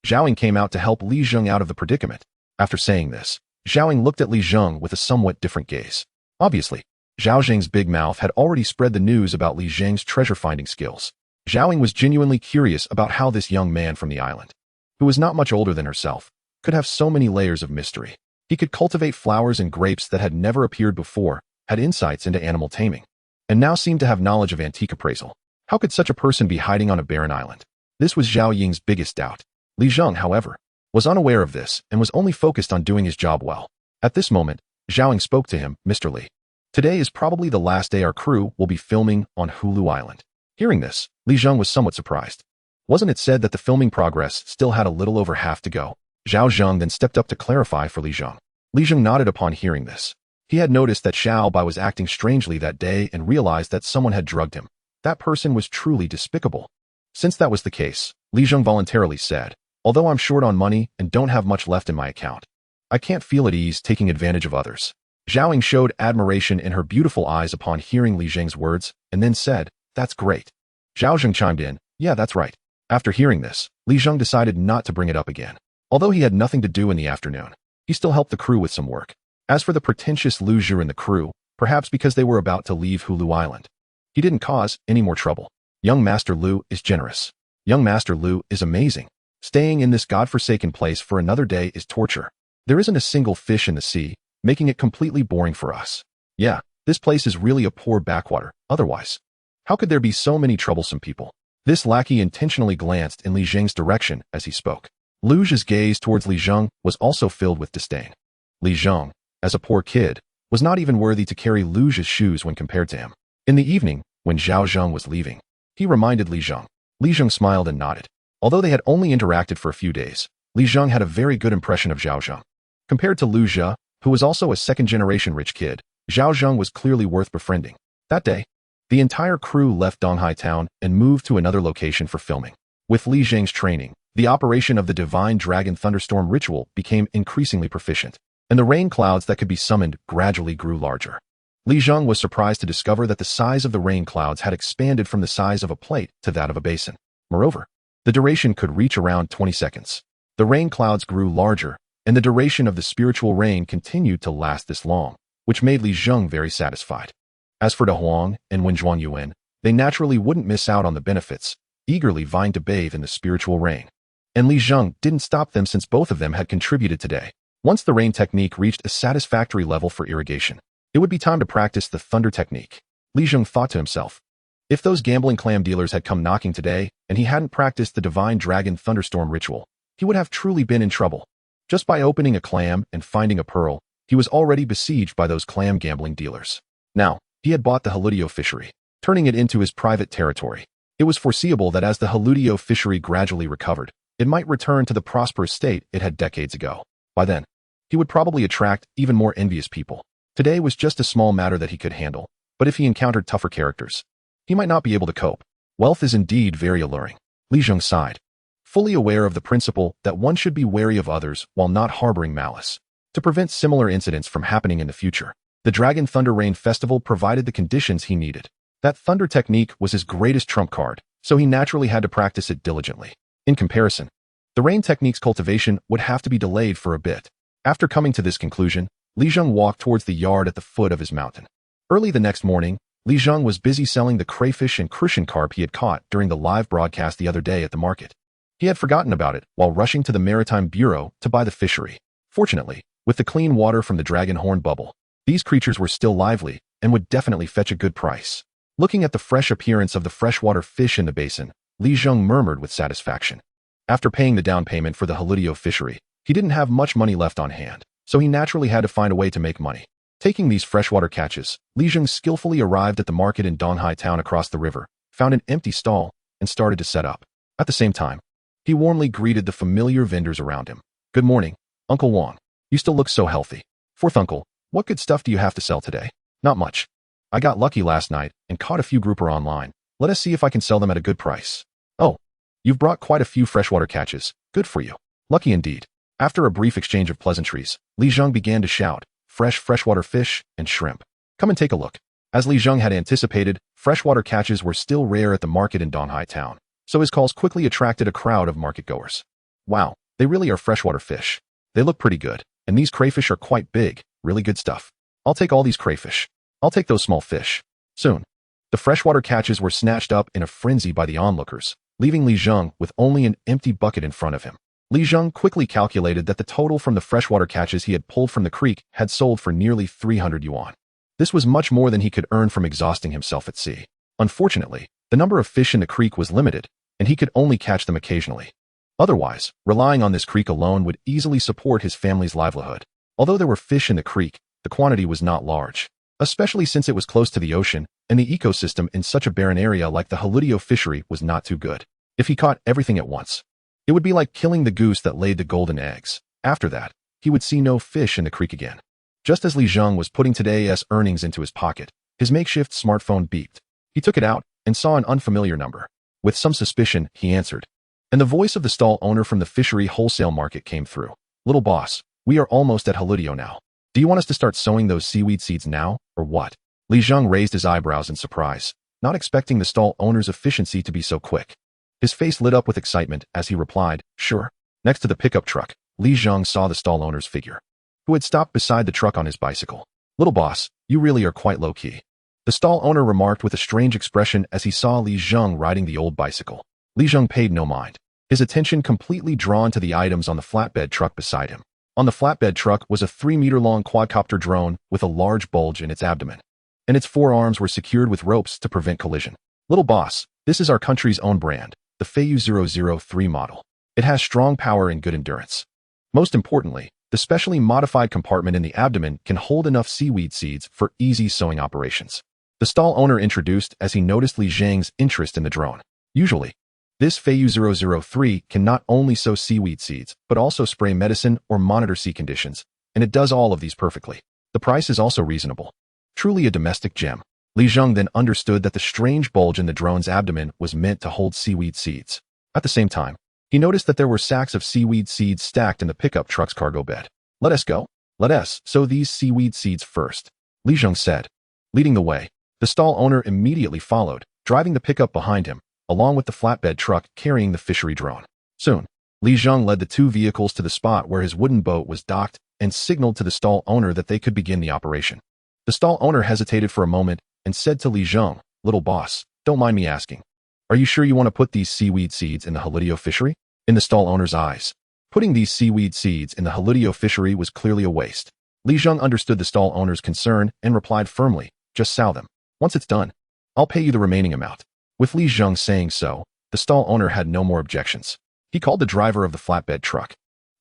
Zhaoying came out to help Li Zheng out of the predicament. After saying this, Zhaoying looked at Li Zheng with a somewhat different gaze. Obviously, Zhao Zheng's big mouth had already spread the news about Li Zheng's treasure-finding skills. Zhaoying was genuinely curious about how this young man from the island, who was not much older than herself, could have so many layers of mystery. He could cultivate flowers and grapes that had never appeared before, had insights into animal taming, and now seemed to have knowledge of antique appraisal. How could such a person be hiding on a barren island? This was Zhao Ying's biggest doubt. Li Zheng, however, was unaware of this and was only focused on doing his job well. At this moment, Zhaoying spoke to him, "Mr. Li, today is probably the last day our crew will be filming on Hulu Island." Hearing this, Li Zheng was somewhat surprised. Wasn't it said that the filming progress still had a little over half to go? Zhao Zheng then stepped up to clarify for Li Zheng. Li Zheng nodded upon hearing this. He had noticed that Xiao Bai was acting strangely that day and realized that someone had drugged him. That person was truly despicable. Since that was the case, Li Zheng voluntarily said, "Although I'm short on money and don't have much left in my account, I can't feel at ease taking advantage of others." Zhaoying showed admiration in her beautiful eyes upon hearing Li Zheng's words, and then said, "That's great." Zhao Zheng chimed in, "Yeah, that's right. After hearing this, Li Zheng decided not to bring it up again. Although he had nothing to do in the afternoon, he still helped the crew with some work. As for the pretentious Lu Zhu and the crew, perhaps because they were about to leave Hulu Island, he didn't cause any more trouble. Young Master Lu is generous. Young Master Lu is amazing. Staying in this godforsaken place for another day is torture. There isn't a single fish in the sea, making it completely boring for us. Yeah, this place is really a poor backwater, otherwise. How could there be so many troublesome people? This lackey intentionally glanced in Li Zheng's direction as he spoke. Lu Zhu's gaze towards Li Zheng was also filled with disdain. Li Zheng, as a poor kid, was not even worthy to carry Lu Zhu's shoes when compared to him. In the evening, when Zhao Zheng was leaving, he reminded Li Zheng. Li Zheng smiled and nodded. Although they had only interacted for a few days, Li Zheng had a very good impression of Zhao Zheng. Compared to Lu Zhu, who was also a second-generation rich kid, Zhao Zheng was clearly worth befriending. That day, the entire crew left Donghai town and moved to another location for filming. With Li Zheng's training, the operation of the Divine Dragon Thunderstorm ritual became increasingly proficient, and the rain clouds that could be summoned gradually grew larger. Li Zheng was surprised to discover that the size of the rain clouds had expanded from the size of a plate to that of a basin. Moreover, the duration could reach around 20 seconds. The rain clouds grew larger, and the duration of the spiritual rain continued to last this long, which made Li Zheng very satisfied. As for De Huang and Wenjuan Yuan, they naturally wouldn't miss out on the benefits, eagerly vying to bathe in the spiritual rain. And Li Zheng didn't stop them since both of them had contributed today. Once the rain technique reached a satisfactory level for irrigation, it would be time to practice the thunder technique. Li Zheng thought to himself. If those gambling clam dealers had come knocking today and he hadn't practiced the Divine Dragon Thunderstorm ritual, he would have truly been in trouble. Just by opening a clam and finding a pearl, he was already besieged by those clam gambling dealers. Now, he had bought the Haludio fishery, turning it into his private territory. It was foreseeable that as the Haludio fishery gradually recovered, it might return to the prosperous state it had decades ago. By then, he would probably attract even more envious people. Today was just a small matter that he could handle, but if he encountered tougher characters, he might not be able to cope. Wealth is indeed very alluring. Li Zheng sighed, fully aware of the principle that one should be wary of others while not harboring malice. To prevent similar incidents from happening in the future, the Dragon Thunder Rain Festival provided the conditions he needed. That thunder technique was his greatest trump card, so he naturally had to practice it diligently. In comparison, the rain technique's cultivation would have to be delayed for a bit. After coming to this conclusion, Li Zheng walked towards the yard at the foot of his mountain. Early the next morning, Li Zheng was busy selling the crayfish and crucian carp he had caught during the live broadcast the other day at the market. He had forgotten about it while rushing to the Maritime Bureau to buy the fishery. Fortunately, with the clean water from the dragon horn bubble, these creatures were still lively and would definitely fetch a good price. Looking at the fresh appearance of the freshwater fish in the basin, Li Zheng murmured with satisfaction. After paying the down payment for the Haludio fishery, he didn't have much money left on hand, so he naturally had to find a way to make money. Taking these freshwater catches, Li Zheng skillfully arrived at the market in Donghai town across the river, found an empty stall, and started to set up. At the same time, he warmly greeted the familiar vendors around him. Good morning, Uncle Wang. You still look so healthy. Fourth uncle, what good stuff do you have to sell today? Not much. I got lucky last night and caught a few grouper online. Let us see if I can sell them at a good price. Oh, you've brought quite a few freshwater catches. Good for you. Lucky indeed. After a brief exchange of pleasantries, Li Zheng began to shout, fresh freshwater fish and shrimp. Come and take a look. As Li Zheng had anticipated, freshwater catches were still rare at the market in Donghai town, so his calls quickly attracted a crowd of market-goers. Wow, they really are freshwater fish. They look pretty good, and these crayfish are quite big, really good stuff. I'll take all these crayfish. I'll take those small fish. Soon, the freshwater catches were snatched up in a frenzy by the onlookers, leaving Li Zheng with only an empty bucket in front of him. Li Zheng quickly calculated that the total from the freshwater catches he had pulled from the creek had sold for nearly 300 yuan. This was much more than he could earn from exhausting himself at sea. Unfortunately, the number of fish in the creek was limited, and he could only catch them occasionally. Otherwise, relying on this creek alone would easily support his family's livelihood. Although there were fish in the creek, the quantity was not large, especially since it was close to the ocean, and the ecosystem in such a barren area like the Haludio fishery was not too good. If he caught everything at once, it would be like killing the goose that laid the golden eggs. After that, he would see no fish in the creek again. Just as Li Zheng was putting today's earnings into his pocket, his makeshift smartphone beeped. He took it out and saw an unfamiliar number. With some suspicion, he answered, and the voice of the stall owner from the fishery wholesale market came through. Little boss, we are almost at Haludio now. Do you want us to start sowing those seaweed seeds now, or what? Li Zheng raised his eyebrows in surprise, not expecting the stall owner's efficiency to be so quick. His face lit up with excitement as he replied, "Sure." Next to the pickup truck, Li Zheng saw the stall owner's figure, who had stopped beside the truck on his bicycle. "Little boss, you really are quite low-key," the stall owner remarked with a strange expression as he saw Li Zheng riding the old bicycle. Li Zheng paid no mind, his attention completely drawn to the items on the flatbed truck beside him. On the flatbed truck was a 3-meter-long quadcopter drone with a large bulge in its abdomen, and its forearms were secured with ropes to prevent collision. "Little boss, this is our country's own brand, the Feiyu 003 model. It has strong power and good endurance. Most importantly, the specially modified compartment in the abdomen can hold enough seaweed seeds for easy sowing operations," the stall owner introduced as he noticed Li Zheng's interest in the drone. Usually, this Feiyu 003 can not only sow seaweed seeds, but also spray medicine or monitor sea conditions, and it does all of these perfectly. The price is also reasonable. Truly a domestic gem. Li Zheng then understood that the strange bulge in the drone's abdomen was meant to hold seaweed seeds. At the same time, he noticed that there were sacks of seaweed seeds stacked in the pickup truck's cargo bed. "Let us go. Let us sow these seaweed seeds first," Li Zheng said. Leading the way, the stall owner immediately followed, driving the pickup behind him, along with the flatbed truck carrying the fishery drone. Soon, Li Zheng led the two vehicles to the spot where his wooden boat was docked and signaled to the stall owner that they could begin the operation. The stall owner hesitated for a moment and said to Li Zheng, "Little boss, don't mind me asking, are you sure you want to put these seaweed seeds in the Halidio fishery?" In the stall owner's eyes, putting these seaweed seeds in the Halidio fishery was clearly a waste. Li Zheng understood the stall owner's concern and replied firmly, "Just sow them. Once it's done, I'll pay you the remaining amount." With Li Zheng saying so, the stall owner had no more objections. He called the driver of the flatbed truck,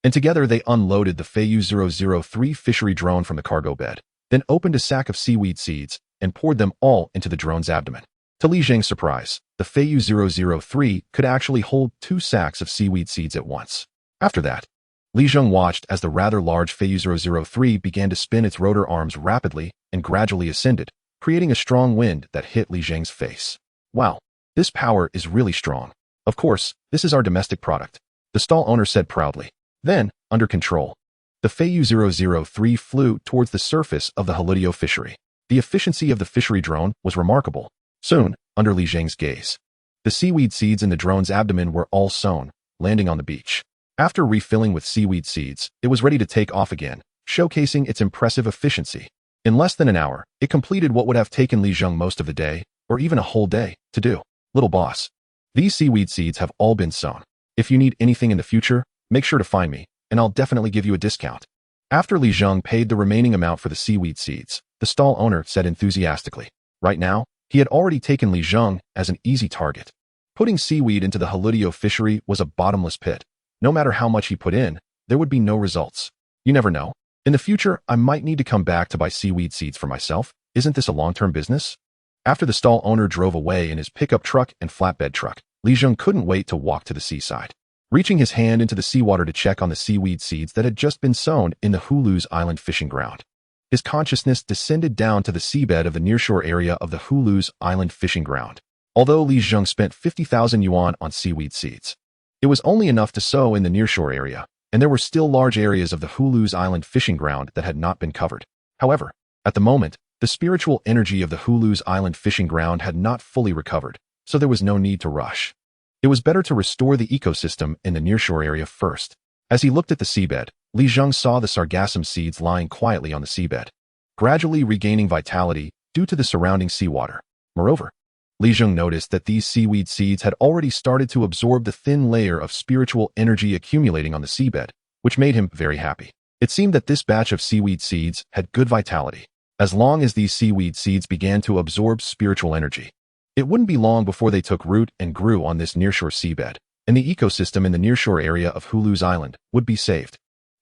and together they unloaded the Feiyu 003 fishery drone from the cargo bed, then opened a sack of seaweed seeds and poured them all into the drone's abdomen. To Li Zheng's surprise, the Feiyu 003 could actually hold 2 sacks of seaweed seeds at once. After that, Li Zheng watched as the rather large Feiyu 003 began to spin its rotor arms rapidly and gradually ascended, creating a strong wind that hit Li Zheng's face. "Wow, this power is really strong. Of course, this is our domestic product," the stall owner said proudly. Then, under control, the Feiyu 003 flew towards the surface of the Halidio fishery. The efficiency of the fishery drone was remarkable. Soon, under Li Zheng's gaze, the seaweed seeds in the drone's abdomen were all sown, landing on the beach. After refilling with seaweed seeds, it was ready to take off again, showcasing its impressive efficiency. In less than an hour, it completed what would have taken Li Zheng most of the day, or even a whole day, to do. "Little boss, these seaweed seeds have all been sown. If you need anything in the future, make sure to find me, and I'll definitely give you a discount." After Li Zheng paid the remaining amount for the seaweed seeds, the stall owner said enthusiastically. Right now, he had already taken Li Zheng as an easy target. Putting seaweed into the Halidio fishery was a bottomless pit. No matter how much he put in, there would be no results. You never know. In the future, I might need to come back to buy seaweed seeds for myself. Isn't this a long-term business? After the stall owner drove away in his pickup truck and flatbed truck, Li Zheng couldn't wait to walk to the seaside. Reaching his hand into the seawater to check on the seaweed seeds that had just been sown in the Hulu's island fishing ground, his consciousness descended down to the seabed of the nearshore area of the Hulu's island fishing ground. Although Li Zheng spent 50,000 yuan on seaweed seeds, it was only enough to sow in the nearshore area, and there were still large areas of the Hulu's island fishing ground that had not been covered. However, at the moment, the spiritual energy of the Hulu's island fishing ground had not fully recovered, so there was no need to rush. It was better to restore the ecosystem in the nearshore area first. As he looked at the seabed, Li Zheng saw the sargassum seeds lying quietly on the seabed, gradually regaining vitality due to the surrounding seawater. Moreover, Li Zheng noticed that these seaweed seeds had already started to absorb the thin layer of spiritual energy accumulating on the seabed, which made him very happy. It seemed that this batch of seaweed seeds had good vitality. As long as these seaweed seeds began to absorb spiritual energy, it wouldn't be long before they took root and grew on this nearshore seabed, and the ecosystem in the nearshore area of Hulu's island would be saved.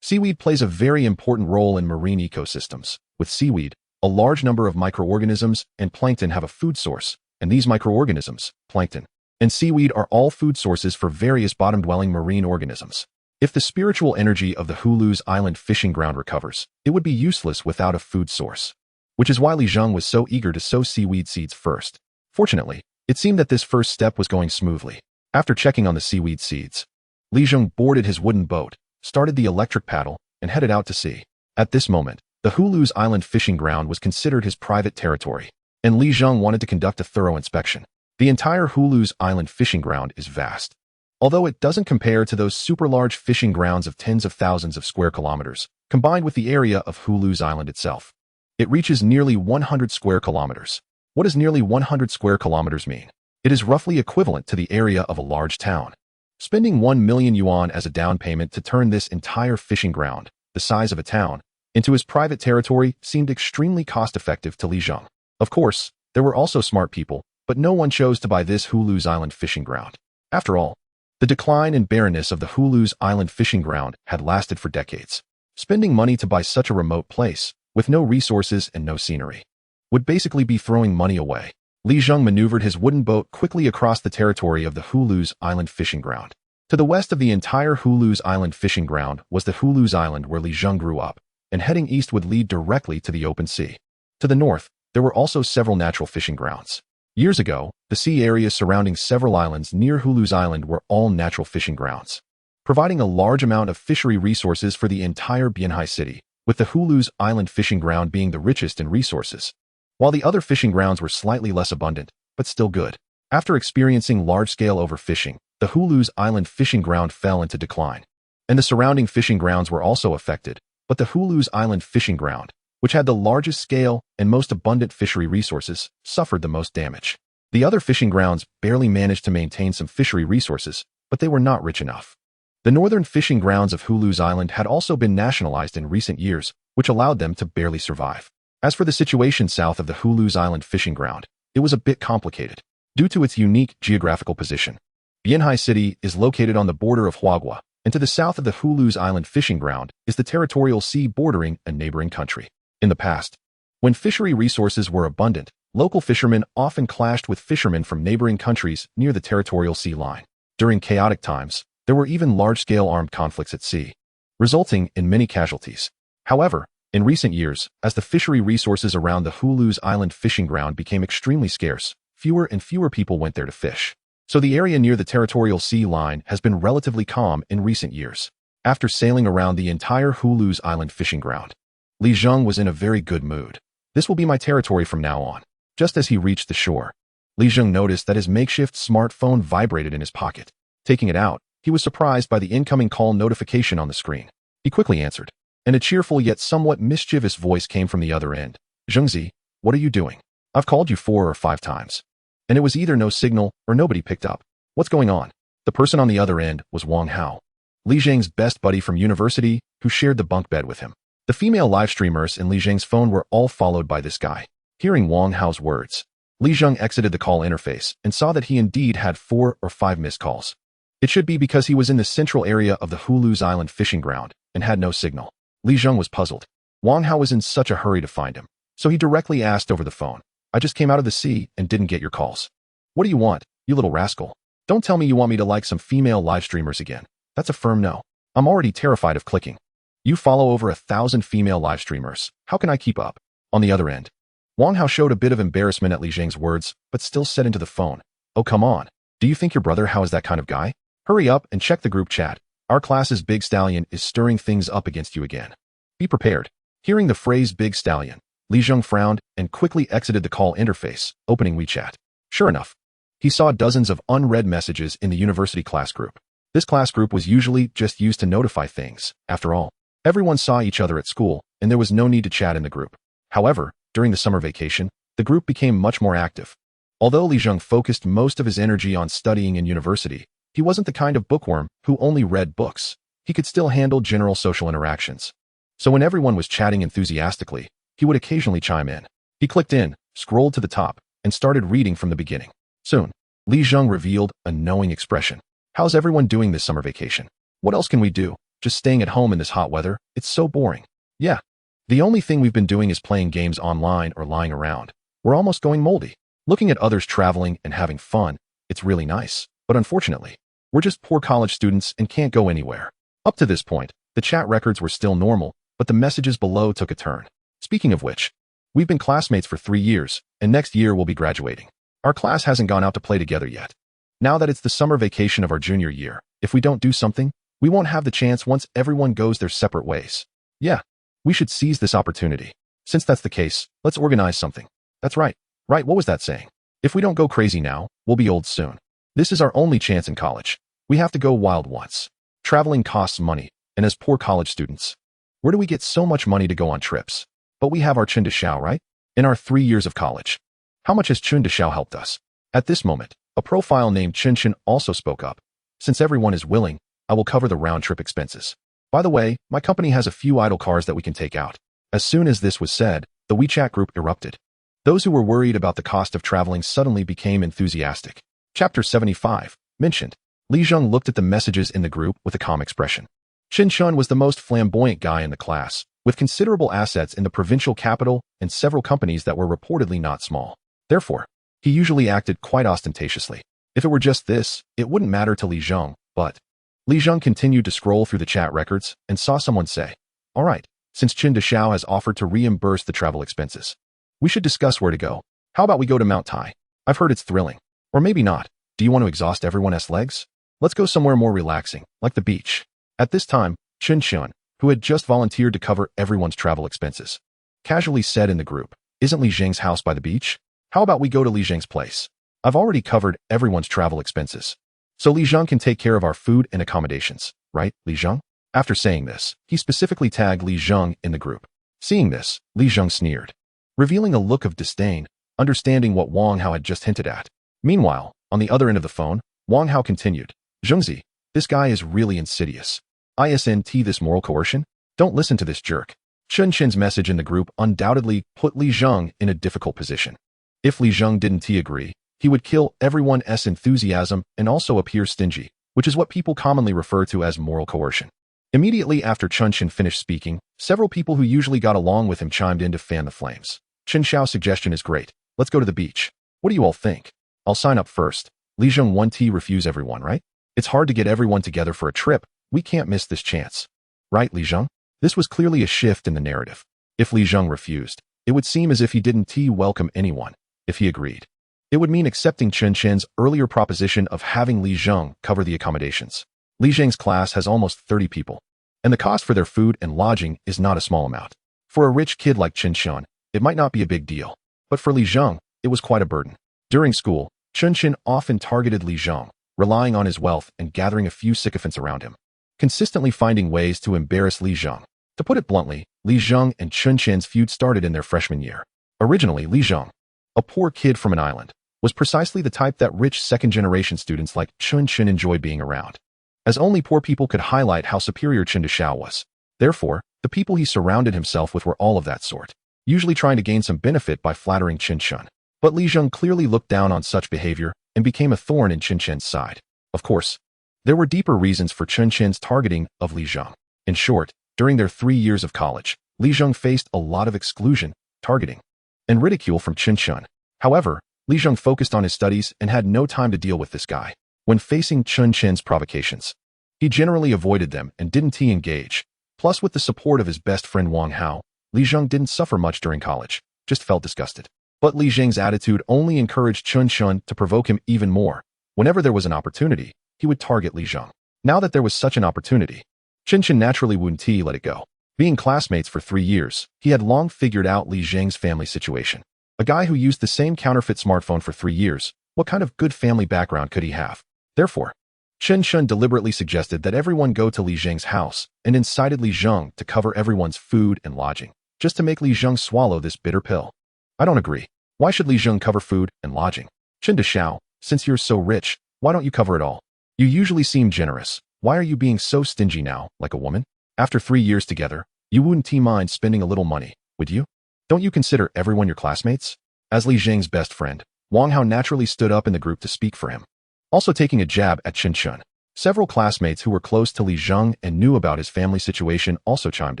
Seaweed plays a very important role in marine ecosystems. With seaweed, a large number of microorganisms and plankton have a food source, and these microorganisms, plankton, and seaweed are all food sources for various bottom-dwelling marine organisms. If the spiritual energy of the Hulu's island fishing ground recovers, it would be useless without a food source, which is why Li Zheng was so eager to sow seaweed seeds first. Fortunately, it seemed that this first step was going smoothly. After checking on the seaweed seeds, Li Zheng boarded his wooden boat, started the electric paddle, and headed out to sea. At this moment, the Hulu's island fishing ground was considered his private territory, and Li Zheng wanted to conduct a thorough inspection. The entire Hulu's island fishing ground is vast. Although it doesn't compare to those super large fishing grounds of tens of thousands of square kilometers, combined with the area of Hulu's island itself. It reaches nearly 100 square kilometers. What does nearly 100 square kilometers mean? It is roughly equivalent to the area of a large town. Spending 1 million yuan as a down payment to turn this entire fishing ground, the size of a town, into his private territory seemed extremely cost-effective to Li Zheng. Of course, there were also smart people, but no one chose to buy this Hulu's island fishing ground. After all, the decline and barrenness of the Hulu's island fishing ground had lasted for decades. Spending money to buy such a remote place, with no resources and no scenery, would basically be throwing money away. Li Zheng maneuvered his wooden boat quickly across the territory of the Hulu's island fishing ground. To the west of the entire Hulu's island fishing ground was the Hulu's island where Li Zheng grew up, and heading east would lead directly to the open sea. To the north, there were also several natural fishing grounds. Years ago, the sea areas surrounding several islands near Hulu's island were all natural fishing grounds, providing a large amount of fishery resources for the entire Bianhai city, with the Hulu's island fishing ground being the richest in resources, while the other fishing grounds were slightly less abundant, but still good. After experiencing large-scale overfishing, the Hulu's island fishing ground fell into decline, and the surrounding fishing grounds were also affected, but the Hulu's island fishing ground, which had the largest scale and most abundant fishery resources, suffered the most damage. The other fishing grounds barely managed to maintain some fishery resources, but they were not rich enough. The northern fishing grounds of Hulu's island had also been nationalized in recent years, which allowed them to barely survive. As for the situation south of the Hulu's island fishing ground, it was a bit complicated. Due to its unique geographical position, Bianhai City is located on the border of Huaguo, and to the south of the Hulu's island fishing ground is the territorial sea bordering a neighboring country. In the past, when fishery resources were abundant, local fishermen often clashed with fishermen from neighboring countries near the territorial sea line. During chaotic times, there were even large-scale armed conflicts at sea, resulting in many casualties. However, in recent years, as the fishery resources around the Hulu's island fishing ground became extremely scarce, fewer and fewer people went there to fish. So the area near the territorial sea line has been relatively calm in recent years. After sailing around the entire Hulu's island fishing ground, Li Zheng was in a very good mood. This will be my territory from now on. Just as he reached the shore, Li Zheng noticed that his makeshift smartphone vibrated in his pocket. Taking it out, he was surprised by the incoming call notification on the screen. He quickly answered, and a cheerful yet somewhat mischievous voice came from the other end. Zhengzi, what are you doing? I've called you 4 or 5 times. And it was either no signal or nobody picked up. What's going on? The person on the other end was Wang Hao, Li Zheng's best buddy from university, who shared the bunk bed with him. The female live streamers in Li Zheng's phone were all followed by this guy. Hearing Wang Hao's words, Li Zheng exited the call interface and saw that he indeed had 4 or 5 missed calls. It should be because he was in the central area of the Hulu's island fishing ground and had no signal. Li Zheng was puzzled. Wang Hao was in such a hurry to find him, so he directly asked over the phone, I just came out of the sea and didn't get your calls. What do you want, you little rascal? Don't tell me you want me to like some female live streamers again. That's a firm no. I'm already terrified of clicking. You follow over 1,000 female live streamers. How can I keep up? On the other end, Wang Hao showed a bit of embarrassment at Li Zheng's words, but still said into the phone, Oh, come on. Do you think your brother Hao is that kind of guy? Hurry up and check the group chat. Our class's Big Stallion is stirring things up against you again. Be prepared. Hearing the phrase Big Stallion, Li Zheng frowned and quickly exited the call interface, opening WeChat. Sure enough, he saw dozens of unread messages in the university class group. This class group was usually just used to notify things. After all, everyone saw each other at school, and there was no need to chat in the group. However, during the summer vacation, the group became much more active. Although Li Zheng focused most of his energy on studying in university, he wasn't the kind of bookworm who only read books. He could still handle general social interactions. So when everyone was chatting enthusiastically, he would occasionally chime in. He clicked in, scrolled to the top, and started reading from the beginning. Soon, Li Zheng revealed a knowing expression. How's everyone doing this summer vacation? What else can we do? Just staying at home in this hot weather? It's so boring. Yeah. The only thing we've been doing is playing games online or lying around. We're almost going moldy. Looking at others traveling and having fun, it's really nice. But unfortunately, we're just poor college students and can't go anywhere. Up to this point, the chat records were still normal, but the messages below took a turn. Speaking of which, we've been classmates for 3 years, and next year we'll be graduating. Our class hasn't gone out to play together yet. Now that it's the summer vacation of our junior year, if we don't do something, we won't have the chance once everyone goes their separate ways. Yeah, we should seize this opportunity. Since that's the case, let's organize something. That's right. Right, what was that saying? If we don't go crazy now, we'll be old soon. This is our only chance in college. We have to go wild once. Traveling costs money, and as poor college students, where do we get so much money to go on trips? But we have our Chun Deshao, right? In our 3 years of college. How much has Chun Deshao helped us? At this moment, a profile named Chen Chen also spoke up. Since everyone is willing, I will cover the round-trip expenses. By the way, my company has a few idle cars that we can take out. As soon as this was said, the WeChat group erupted. Those who were worried about the cost of traveling suddenly became enthusiastic. Chapter 75, mentioned. Li Zheng looked at the messages in the group with a calm expression. Chen Chun was the most flamboyant guy in the class, with considerable assets in the provincial capital and several companies that were reportedly not small. Therefore, he usually acted quite ostentatiously. If it were just this, it wouldn't matter to Li Zheng, but Li Zheng continued to scroll through the chat records and saw someone say, "All right, since Chen Deshao has offered to reimburse the travel expenses, we should discuss where to go. How about we go to Mount Tai? I've heard it's thrilling. Or maybe not. Do you want to exhaust everyone's legs? Let's go somewhere more relaxing, like the beach." At this time, Chen Chun, who had just volunteered to cover everyone's travel expenses, casually said in the group, "Isn't Li Zheng's house by the beach? How about we go to Li Zheng's place? I've already covered everyone's travel expenses. So Li Zheng can take care of our food and accommodations, right, Li Zheng?" After saying this, he specifically tagged Li Zheng in the group. Seeing this, Li Zheng sneered, revealing a look of disdain, understanding what Wang Hao had just hinted at. Meanwhile, on the other end of the phone, Wang Hao continued, "Zhengzi, this guy is really insidious. Isn't this moral coercion? Don't listen to this jerk." Chen Chen's message in the group undoubtedly put Li Zheng in a difficult position. If Li Zheng didn't agree, he would kill everyone's enthusiasm and also appear stingy, which is what people commonly refer to as moral coercion. Immediately after Chen Chen finished speaking, several people who usually got along with him chimed in to fan the flames. "Chen Xiao's suggestion is great. Let's go to the beach. What do you all think? I'll sign up first." Li Zheng won't refuse everyone, right? It's hard to get everyone together for a trip. We can't miss this chance. Right, Li Zheng? This was clearly a shift in the narrative. If Li Zheng refused, it would seem as if he didn't welcome anyone. If he agreed, it would mean accepting Chen Chen's earlier proposition of having Li Zheng cover the accommodations. Li Zheng's class has almost 30 people, and the cost for their food and lodging is not a small amount. For a rich kid like Chen Chen, it might not be a big deal, but for Li Zheng, it was quite a burden. During school, Chen Chen often targeted Li Zheng, relying on his wealth and gathering a few sycophants around him, consistently finding ways to embarrass Li Zheng. To put it bluntly, Li Zheng and Chen Chen's feud started in their freshman year. Originally, Li Zheng, a poor kid from an island, was precisely the type that rich second-generation students like Chen Chen enjoyed being around, as only poor people could highlight how superior Chen Deshao was. Therefore, the people he surrounded himself with were all of that sort, usually trying to gain some benefit by flattering Chen Chen. But Li Zheng clearly looked down on such behavior and became a thorn in Chen Chen's side. Of course, there were deeper reasons for Chen Chen's targeting of Li Zheng. In short, during their 3 years of college, Li Zheng faced a lot of exclusion, targeting, and ridicule from Chen Chen. However, Li Zheng focused on his studies and had no time to deal with this guy. When facing Chen Chen's provocations, he generally avoided them and didn't engage. Plus, with the support of his best friend Wang Hao, Li Zheng didn't suffer much during college, just felt disgusted. But Li Zheng's attitude only encouraged Chen Chen to provoke him even more. Whenever there was an opportunity, he would target Li Zheng. Now that there was such an opportunity, Chen Chen naturally wouldn't let it go. Being classmates for 3 years, he had long figured out Li Zheng's family situation. A guy who used the same counterfeit smartphone for 3 years, what kind of good family background could he have? Therefore, Chen Chen deliberately suggested that everyone go to Li Zheng's house and incited Li Zheng to cover everyone's food and lodging, just to make Li Zheng swallow this bitter pill. I don't agree. Why should Li Zheng cover food and lodging? Chen Deshao, since you're so rich, why don't you cover it all? You usually seem generous. Why are you being so stingy now, like a woman? After 3 years together, you wouldn't mind spending a little money, would you? Don't you consider everyone your classmates? As Li Zheng's best friend, Wang Hao naturally stood up in the group to speak for him, also taking a jab at Chen Chen. Several classmates who were close to Li Zheng and knew about his family situation also chimed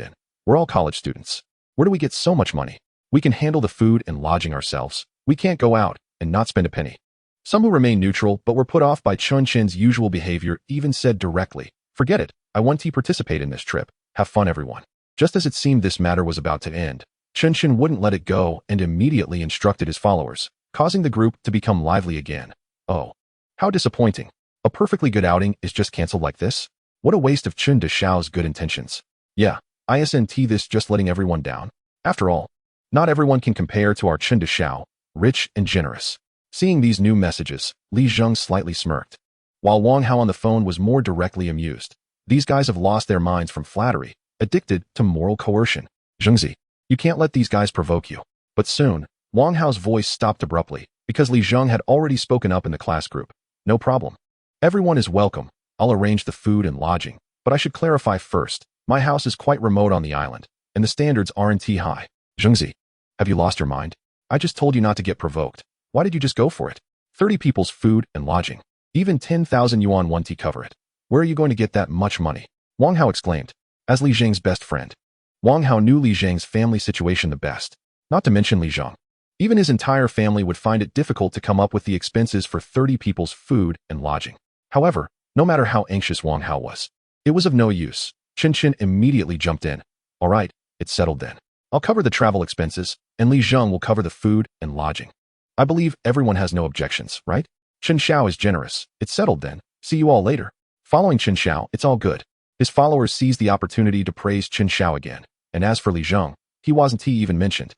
in. We're all college students. Where do we get so much money? We can handle the food and lodging ourselves. We can't go out and not spend a penny. Some who remained neutral but were put off by Chen Chen's usual behavior even said directly, "Forget it. I want to participate in this trip. Have fun, everyone." Just as it seemed this matter was about to end, Chen Chen wouldn't let it go and immediately instructed his followers, causing the group to become lively again. Oh, how disappointing. A perfectly good outing is just cancelled like this? What a waste of Chen Deshao's good intentions. Yeah, isn't this just letting everyone down? After all, not everyone can compare to our Chen Deshao, rich and generous. Seeing these new messages, Li Zheng slightly smirked, while Wang Hao on the phone was more directly amused. These guys have lost their minds from flattery, addicted to moral coercion. Zhengzi, you can't let these guys provoke you. But soon, Wang Hao's voice stopped abruptly, because Li Zheng had already spoken up in the class group. No problem. Everyone is welcome. I'll arrange the food and lodging. But I should clarify first, my house is quite remote on the island, and the standards aren't high. Zhengzi, have you lost your mind? I just told you not to get provoked. Why did you just go for it? 30 people's food and lodging. Even 10,000 yuan won't cover it. Where are you going to get that much money? Wang Hao exclaimed. As Li Zheng's best friend, Wang Hao knew Li Zheng's family situation the best, not to mention Li Zheng. Even his entire family would find it difficult to come up with the expenses for 30 people's food and lodging. However, no matter how anxious Wang Hao was, it was of no use. Chen Chen immediately jumped in. All right, it's settled then. I'll cover the travel expenses, and Li Zheng will cover the food and lodging. I believe everyone has no objections, right? Chen Xiao is generous. It's settled then. See you all later. Following Chen Xiao, it's all good. His followers seized the opportunity to praise Chen Xiao again, and as for Li Zheng, he wasn't even mentioned.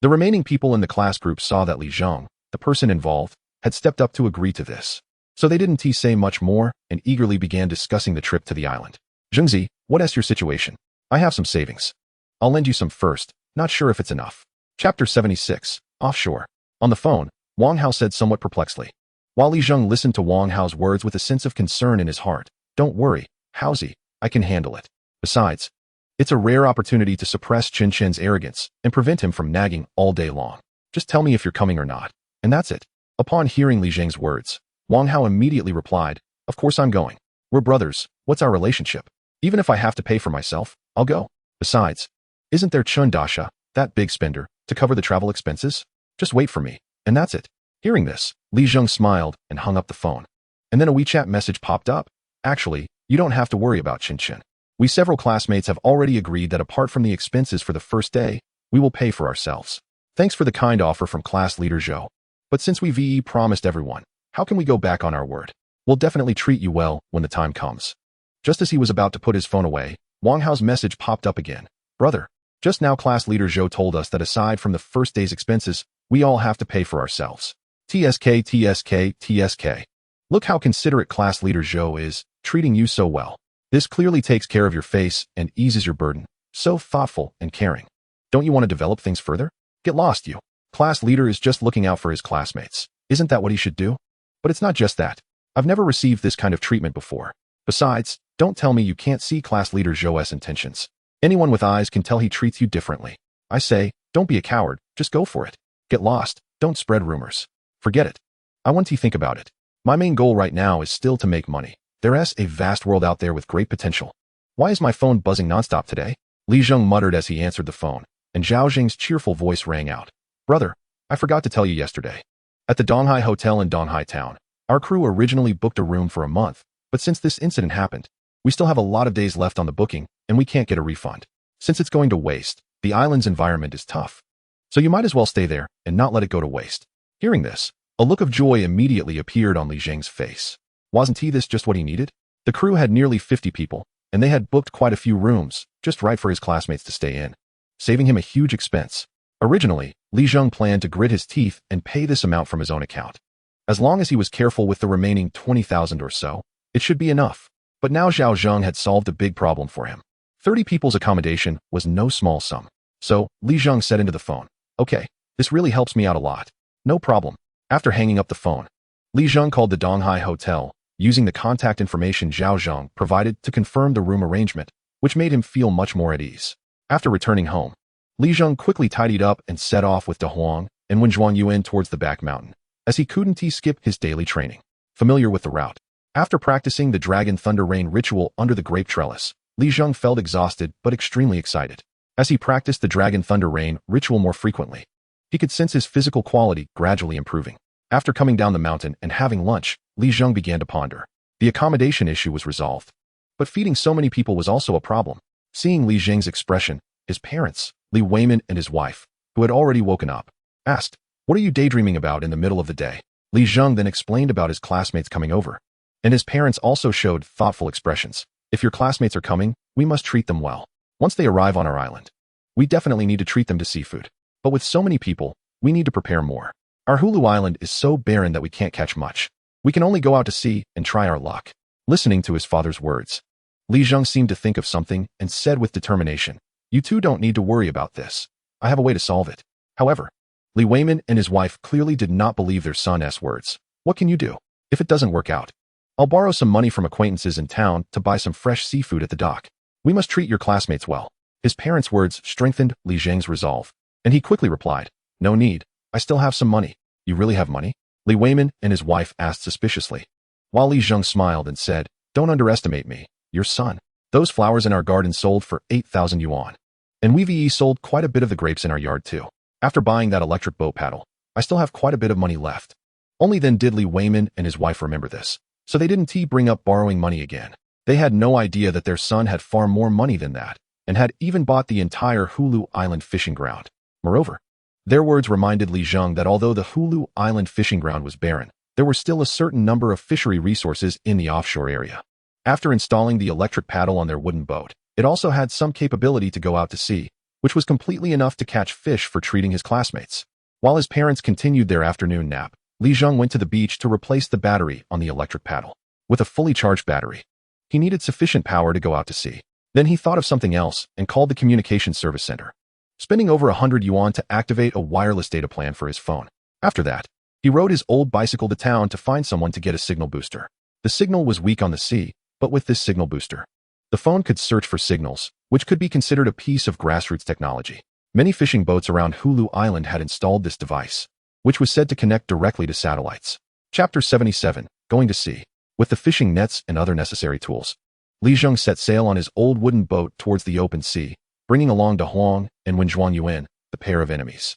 The remaining people in the class group saw that Li Zheng, the person involved, had stepped up to agree to this. So they didn't say much more and eagerly began discussing the trip to the island. Zhengzi, what is your situation? I have some savings. I'll lend you some first, not sure if it's enough. Chapter 76, Offshore. On the phone, Wang Hao said somewhat perplexedly. While Li Zheng listened to Wang Hao's words with a sense of concern in his heart. Don't worry, Haozi, I can handle it. Besides, it's a rare opportunity to suppress Chen Chen's arrogance and prevent him from nagging all day long. Just tell me if you're coming or not. And that's it. Upon hearing Li Zheng's words, Wang Hao immediately replied, of course I'm going. We're brothers, what's our relationship? Even if I have to pay for myself, I'll go. Besides, isn't there Chun Dasha, that big spender, to cover the travel expenses? Just wait for me, and that's it. Hearing this, Li Zheng smiled and hung up the phone. And then a WeChat message popped up. Actually, you don't have to worry about Chen Chen. We several classmates have already agreed that apart from the expenses for the first day, we will pay for ourselves. Thanks for the kind offer from class leader Zhou. But since we VE promised everyone, how can we go back on our word? We'll definitely treat you well when the time comes. Just as he was about to put his phone away, Wang Hao's message popped up again. Brother, just now class leader Zhou told us that aside from the first day's expenses, we all have to pay for ourselves. TSK, TSK, TSK. Look how considerate class leader Zhou is, treating you so well. This clearly takes care of your face and eases your burden. So thoughtful and caring. Don't you want to develop things further? Get lost, you. Class leader is just looking out for his classmates. Isn't that what he should do? But it's not just that. I've never received this kind of treatment before. Besides, don't tell me you can't see class leader Zhou's intentions. Anyone with eyes can tell he treats you differently. I say, don't be a coward, just go for it. Get lost, don't spread rumors. Forget it. I want to think about it. My main goal right now is still to make money. There's a vast world out there with great potential. Why is my phone buzzing nonstop today? Li Zheng muttered as he answered the phone, and Zhao Zheng's cheerful voice rang out. Brother, I forgot to tell you yesterday. At the Donghai Hotel in Donghai Town, our crew originally booked a room for a month, but since this incident happened, we still have a lot of days left on the booking, and we can't get a refund. Since it's going to waste, the island's environment is tough. So you might as well stay there and not let it go to waste. Hearing this, a look of joy immediately appeared on Li Zheng's face. Wasn't this just what he needed? The crew had nearly 50 people, and they had booked quite a few rooms, just right for his classmates to stay in, saving him a huge expense. Originally, Li Zheng planned to grit his teeth and pay this amount from his own account. As long as he was careful with the remaining 20,000 or so, it should be enough. But now Zhao Zheng had solved a big problem for him. 30 people's accommodation was no small sum. So, Li Zheng said into the phone, okay, this really helps me out a lot. No problem. After hanging up the phone, Li Zheng called the Donghai Hotel, using the contact information Zhao Zheng provided to confirm the room arrangement, which made him feel much more at ease. After returning home, Li Zheng quickly tidied up and set off with De Huang and Wen Zhuangyuan towards the back mountain, as he couldn't skip his daily training. Familiar with the route, after practicing the Dragon Thunder Rain ritual under the grape trellis, Li Zheng felt exhausted but extremely excited. As he practiced the Dragon Thunder Rain ritual more frequently, he could sense his physical quality gradually improving. After coming down the mountain and having lunch, Li Zheng began to ponder. The accommodation issue was resolved. But feeding so many people was also a problem. Seeing Li Zheng's expression, his parents, Li Weiman and his wife, who had already woken up, asked, "What are you daydreaming about in the middle of the day?" Li Zheng then explained about his classmates coming over. And his parents also showed thoughtful expressions. If your classmates are coming, we must treat them well. Once they arrive on our island, we definitely need to treat them to seafood. But with so many people, we need to prepare more. Our Hulu Island is so barren that we can't catch much. We can only go out to sea and try our luck. Listening to his father's words, Li Zheng seemed to think of something and said with determination, "You two don't need to worry about this. I have a way to solve it." However, Li Weimin and his wife clearly did not believe their son's words. "What can you do? If it doesn't work out, I'll borrow some money from acquaintances in town to buy some fresh seafood at the dock. We must treat your classmates well." His parents' words strengthened Li Zheng's resolve, and he quickly replied, "No need. I still have some money." "You really have money?" Li Weimin and his wife asked suspiciously, while Li Zheng smiled and said, "Don't underestimate me, your son. Those flowers in our garden sold for 8,000 yuan. And we've sold quite a bit of the grapes in our yard too. After buying that electric boat paddle, I still have quite a bit of money left." Only then did Li Weimin and his wife remember this, so they didn't bring up borrowing money again. They had no idea that their son had far more money than that, and had even bought the entire Hulu Island fishing ground. Moreover, their words reminded Li Zheng that although the Hulu Island fishing ground was barren, there were still a certain number of fishery resources in the offshore area. After installing the electric paddle on their wooden boat, it also had some capability to go out to sea, which was completely enough to catch fish for treating his classmates. While his parents continued their afternoon nap, Li Zheng went to the beach to replace the battery on the electric paddle. With a fully charged battery, he needed sufficient power to go out to sea. Then he thought of something else and called the communications service center, spending over 100 yuan to activate a wireless data plan for his phone. After that, he rode his old bicycle to town to find someone to get a signal booster. The signal was weak on the sea, but with this signal booster, the phone could search for signals, which could be considered a piece of grassroots technology. Many fishing boats around Hulu Island had installed this device, which was said to connect directly to satellites. Chapter 77, Going to Sea. With the fishing nets and other necessary tools, Li Zheng set sail on his old wooden boat towards the open sea, bringing along Da Huang and Wenjuan Yuan, the pair of enemies.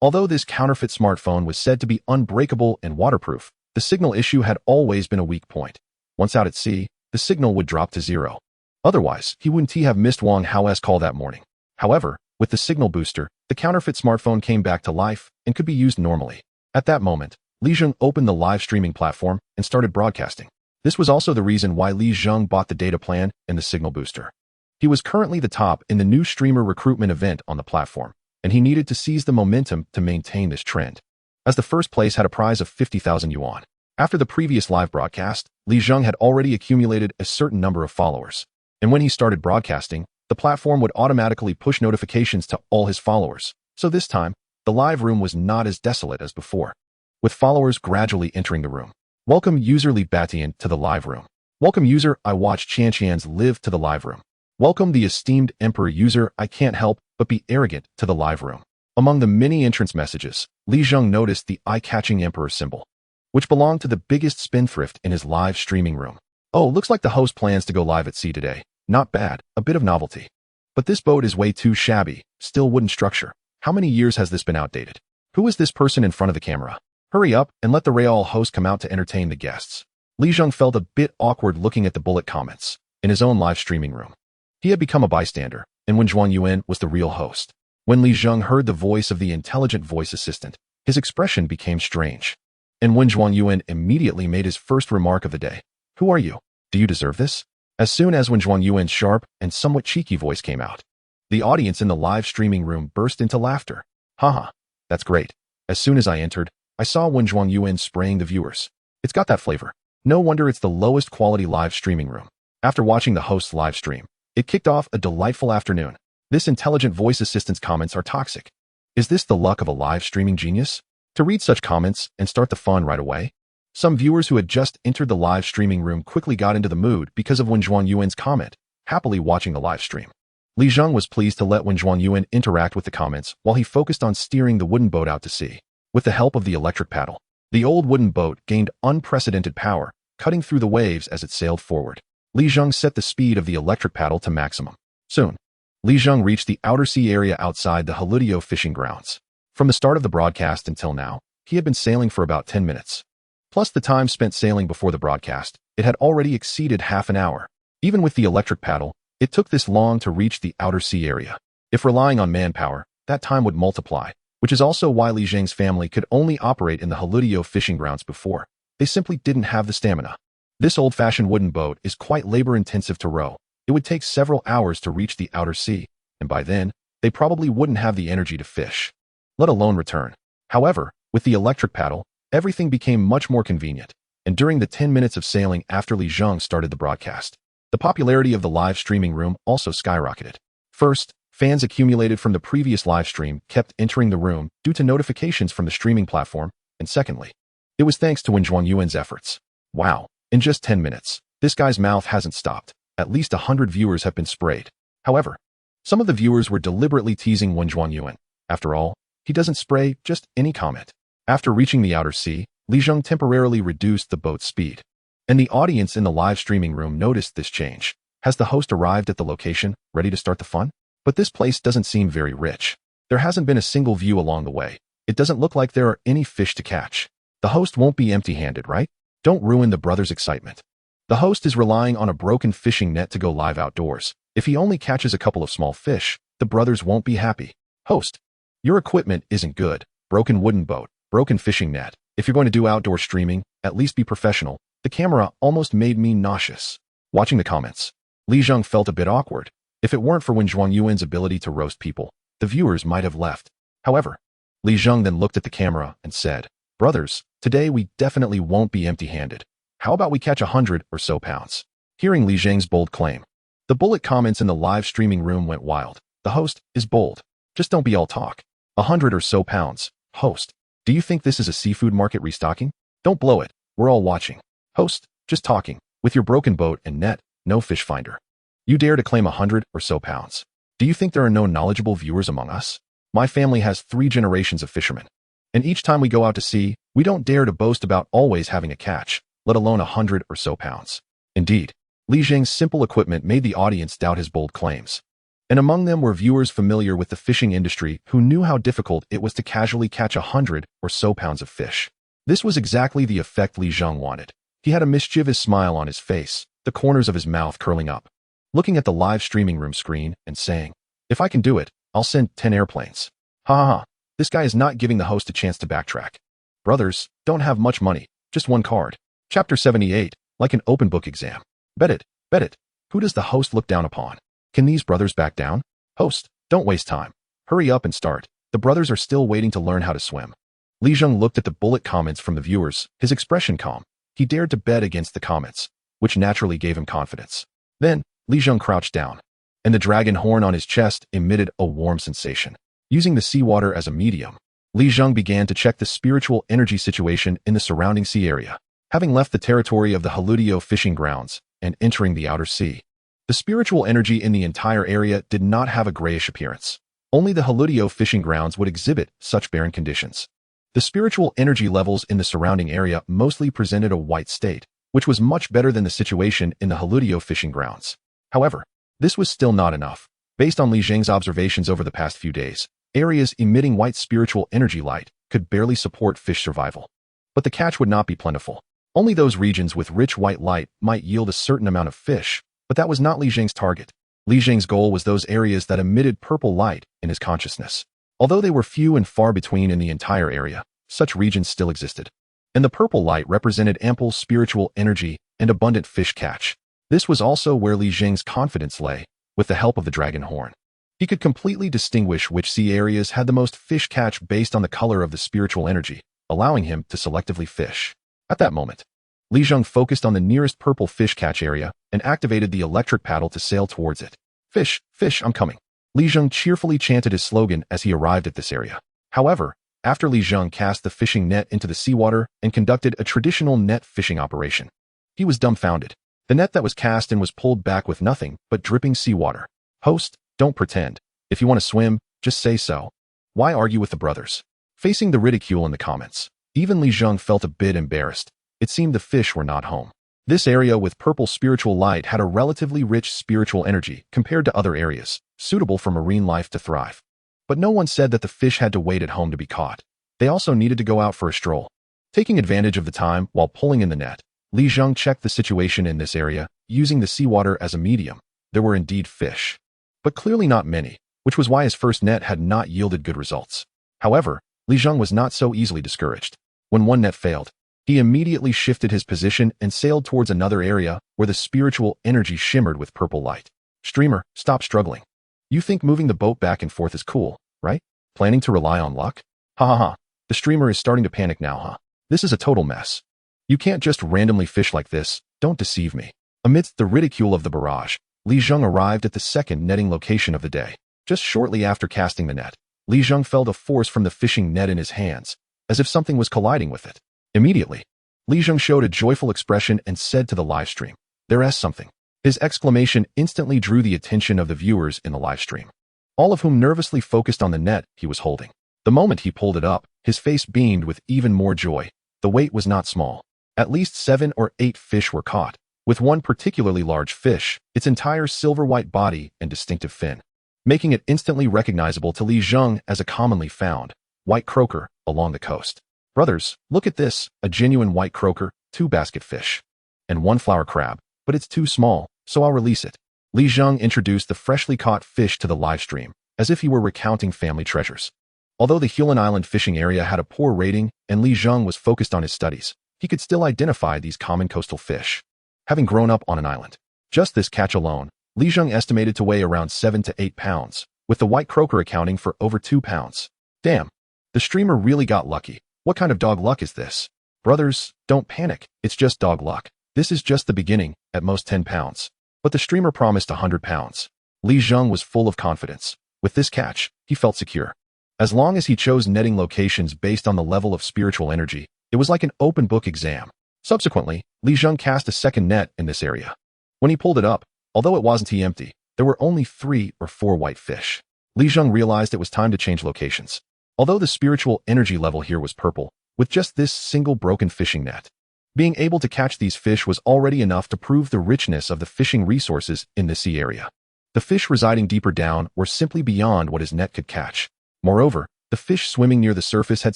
Although this counterfeit smartphone was said to be unbreakable and waterproof, the signal issue had always been a weak point. Once out at sea, the signal would drop to zero. Otherwise, he wouldn't have missed Wang Hao's call that morning. However, with the signal booster, the counterfeit smartphone came back to life and could be used normally. At that moment, Li Zheng opened the live streaming platform and started broadcasting. This was also the reason why Li Zheng bought the data plan and the signal booster. He was currently the top in the new streamer recruitment event on the platform, and he needed to seize the momentum to maintain this trend, as the first place had a prize of 50,000 yuan. After the previous live broadcast, Li Zheng had already accumulated a certain number of followers, and when he started broadcasting, the platform would automatically push notifications to all his followers. So this time, the live room was not as desolate as before, with followers gradually entering the room. "Welcome user Li Batian to the live room. Welcome user I watch Chanqian's live to the live room. Welcome the esteemed emperor user I can't help but be arrogant to the live room." Among the many entrance messages, Li Zheng noticed the eye-catching emperor symbol, which belonged to the biggest spendthrift in his live streaming room. "Oh, looks like the host plans to go live at sea today. Not bad, a bit of novelty. But this boat is way too shabby, still wooden structure. How many years has this been outdated? Who is this person in front of the camera? Hurry up and let the real host come out to entertain the guests." Li Zheng felt a bit awkward looking at the bullet comments in his own live streaming room. He had become a bystander, and Wenjuan Yuan was the real host. When Li Zheng heard the voice of the intelligent voice assistant, his expression became strange, and Wenjuan Yuan immediately made his first remark of the day. "Who are you? Do you deserve this?" As soon as Wenjuan Yuan's sharp and somewhat cheeky voice came out, the audience in the live streaming room burst into laughter. "Haha, that's great. As soon as I entered, I saw Wenjuan Yuan spraying the viewers. It's got that flavor. No wonder it's the lowest quality live streaming room." After watching the host's live stream, it kicked off a delightful afternoon. This intelligent voice assistant's comments are toxic. Is this the luck of a live streaming genius? To read such comments and start the fun right away? Some viewers who had just entered the live streaming room quickly got into the mood because of Wenjuan Yuan's comment, happily watching the live stream. Li Zheng was pleased to let Wenjuan Yuan interact with the comments while he focused on steering the wooden boat out to sea. With the help of the electric paddle, the old wooden boat gained unprecedented power, cutting through the waves as it sailed forward. Li Zheng set the speed of the electric paddle to maximum. Soon, Li Zheng reached the outer sea area outside the Huludio fishing grounds. From the start of the broadcast until now, he had been sailing for about 10 minutes. Plus the time spent sailing before the broadcast, it had already exceeded half an hour. Even with the electric paddle, it took this long to reach the outer sea area. If relying on manpower, that time would multiply, which is also why Li Zheng's family could only operate in the Huludio fishing grounds before. They simply didn't have the stamina. This old-fashioned wooden boat is quite labor-intensive to row. It would take several hours to reach the outer sea, and by then, they probably wouldn't have the energy to fish, let alone return. However, With the electric paddle, everything became much more convenient, and during the 10 minutes of sailing after Li Zheng started the broadcast, the popularity of the live streaming room also skyrocketed. First, fans accumulated from the previous live stream kept entering the room due to notifications from the streaming platform, and secondly, it was thanks to Wen Zhuangyuan's efforts. Wow, in just 10 minutes, this guy's mouth hasn't stopped. At least 100 viewers have been sprayed. However, some of the viewers were deliberately teasing Wen Zhuangyuan. After all, he doesn't spray just any comment. After reaching the outer sea, Li Zheng temporarily reduced the boat's speed, and the audience in the live streaming room noticed this change. Has the host arrived at the location, ready to start the fun? But this place doesn't seem very rich. There hasn't been a single view along the way. It doesn't look like there are any fish to catch. The host won't be empty-handed, right? Don't ruin the brothers' excitement. The host is relying on a broken fishing net to go live outdoors. If he only catches a couple of small fish, the brothers won't be happy. Host, your equipment isn't good. Broken wooden boat, broken fishing net. If you're going to do outdoor streaming, at least be professional. The camera almost made me nauseous. Watching the comments, Li Zheng felt a bit awkward. If it weren't for Wen Zhuangyuan's ability to roast people, the viewers might have left. However, Li Zheng then looked at the camera and said, "Brothers, today we definitely won't be empty-handed. How about we catch 100 or so pounds?" Hearing Li Zheng's bold claim, the bullet comments in the live streaming room went wild. The host is bold. Just don't be all talk. 100 or so pounds. Host, do you think this is a seafood market restocking? Don't blow it. We're all watching. Host, just talking. With your broken boat and net, no fish finder. You dare to claim 100 or so pounds. Do you think there are no knowledgeable viewers among us? My family has 3 generations of fishermen. And each time we go out to sea, we don't dare to boast about always having a catch, let alone 100 or so pounds. Indeed, Li Zheng's simple equipment made the audience doubt his bold claims. And among them were viewers familiar with the fishing industry who knew how difficult it was to casually catch 100 or so pounds of fish. This was exactly the effect Li Zheng wanted. He had a mischievous smile on his face, the corners of his mouth curling up, looking at the live streaming room screen and saying, "If I can do it, I'll send 10 airplanes." Ha ha ha. This guy is not giving the host a chance to backtrack. Brothers don't have much money, just one card. Chapter 78, like an open book exam. Bet it, bet it. Who does the host look down upon? Can these brothers back down? Host, don't waste time. Hurry up and start. The brothers are still waiting to learn how to swim. Li Zheng looked at the bullet comments from the viewers, his expression calm. He dared to bet against the comments, which naturally gave him confidence. Then, Li Zheng crouched down, and the dragon horn on his chest emitted a warm sensation. Using the seawater as a medium, Li Zheng began to check the spiritual energy situation in the surrounding sea area. Having left the territory of the Halutio fishing grounds and entering the outer sea, the spiritual energy in the entire area did not have a grayish appearance. Only the Halutio fishing grounds would exhibit such barren conditions. The spiritual energy levels in the surrounding area mostly presented a white state, which was much better than the situation in the Halutio fishing grounds. However, this was still not enough. Based on Li Zheng's observations over the past few days, areas emitting white spiritual energy light could barely support fish survival. But the catch would not be plentiful. Only those regions with rich white light might yield a certain amount of fish, but that was not Li Zheng's target. Li Zheng's goal was those areas that emitted purple light in his consciousness. Although they were few and far between in the entire area, such regions still existed. And the purple light represented ample spiritual energy and abundant fish catch. This was also where Li Zheng's confidence lay, with the help of the dragon horn. He could completely distinguish which sea areas had the most fish catch based on the color of the spiritual energy, allowing him to selectively fish. At that moment, Li Zheng focused on the nearest purple fish catch area and activated the electric paddle to sail towards it. "Fish, fish, I'm coming." Li Zheng cheerfully chanted his slogan as he arrived at this area. However, after Li Zheng cast the fishing net into the seawater and conducted a traditional net fishing operation, he was dumbfounded. The net that was cast and was pulled back with nothing but dripping seawater. Host, don't pretend. If you want to swim, just say so. Why argue with the brothers? Facing the ridicule in the comments, even Li Zheng felt a bit embarrassed. It seemed the fish were not home. This area with purple spiritual light had a relatively rich spiritual energy compared to other areas, suitable for marine life to thrive. But no one said that the fish had to wait at home to be caught. They also needed to go out for a stroll. Taking advantage of the time while pulling in the net, Li Zheng checked the situation in this area, using the seawater as a medium. There were indeed fish, but clearly not many, which was why his first net had not yielded good results. However, Li Zheng was not so easily discouraged. When one net failed, he immediately shifted his position and sailed towards another area where the spiritual energy shimmered with purple light. Streamer, stop struggling. You think moving the boat back and forth is cool, right? Planning to rely on luck? Ha ha ha. The streamer is starting to panic now, huh? This is a total mess. You can't just randomly fish like this, don't deceive me. Amidst the ridicule of the barrage, Li Zheng arrived at the second netting location of the day. Just shortly after casting the net, Li Zheng felt a force from the fishing net in his hands, as if something was colliding with it. Immediately, Li Zheng showed a joyful expression and said to the livestream, "There's something." His exclamation instantly drew the attention of the viewers in the livestream, all of whom nervously focused on the net he was holding. The moment he pulled it up, his face beamed with even more joy. The weight was not small. At least 7 or 8 fish were caught, with one particularly large fish, its entire silver-white body and distinctive fin, making it instantly recognizable to Li Zheng as a commonly found white croaker along the coast. "Brothers, look at this, a genuine white croaker, 2 basket fish, and 1 flower crab, but it's too small, so I'll release it." Li Zheng introduced the freshly caught fish to the livestream, as if he were recounting family treasures. Although the Hewlin Island fishing area had a poor rating and Li Zheng was focused on his studies, he could still identify these common coastal fish. Having grown up on an island, just this catch alone, Li Zheng estimated to weigh around 7 to 8 pounds, with the white croaker accounting for over 2 pounds. Damn, the streamer really got lucky. What kind of dog luck is this? Brothers, don't panic, it's just dog luck. This is just the beginning, at most 10 pounds. But the streamer promised 100 pounds. Li Zheng was full of confidence. With this catch, he felt secure. As long as he chose netting locations based on the level of spiritual energy, it was like an open book exam. Subsequently, Li Zheng cast a second net in this area. When he pulled it up, although it wasn't empty, there were only 3 or 4 white fish. Li Zheng realized it was time to change locations. Although the spiritual energy level here was purple, with just this single broken fishing net, being able to catch these fish was already enough to prove the richness of the fishing resources in the sea area. The fish residing deeper down were simply beyond what his net could catch. Moreover, the fish swimming near the surface had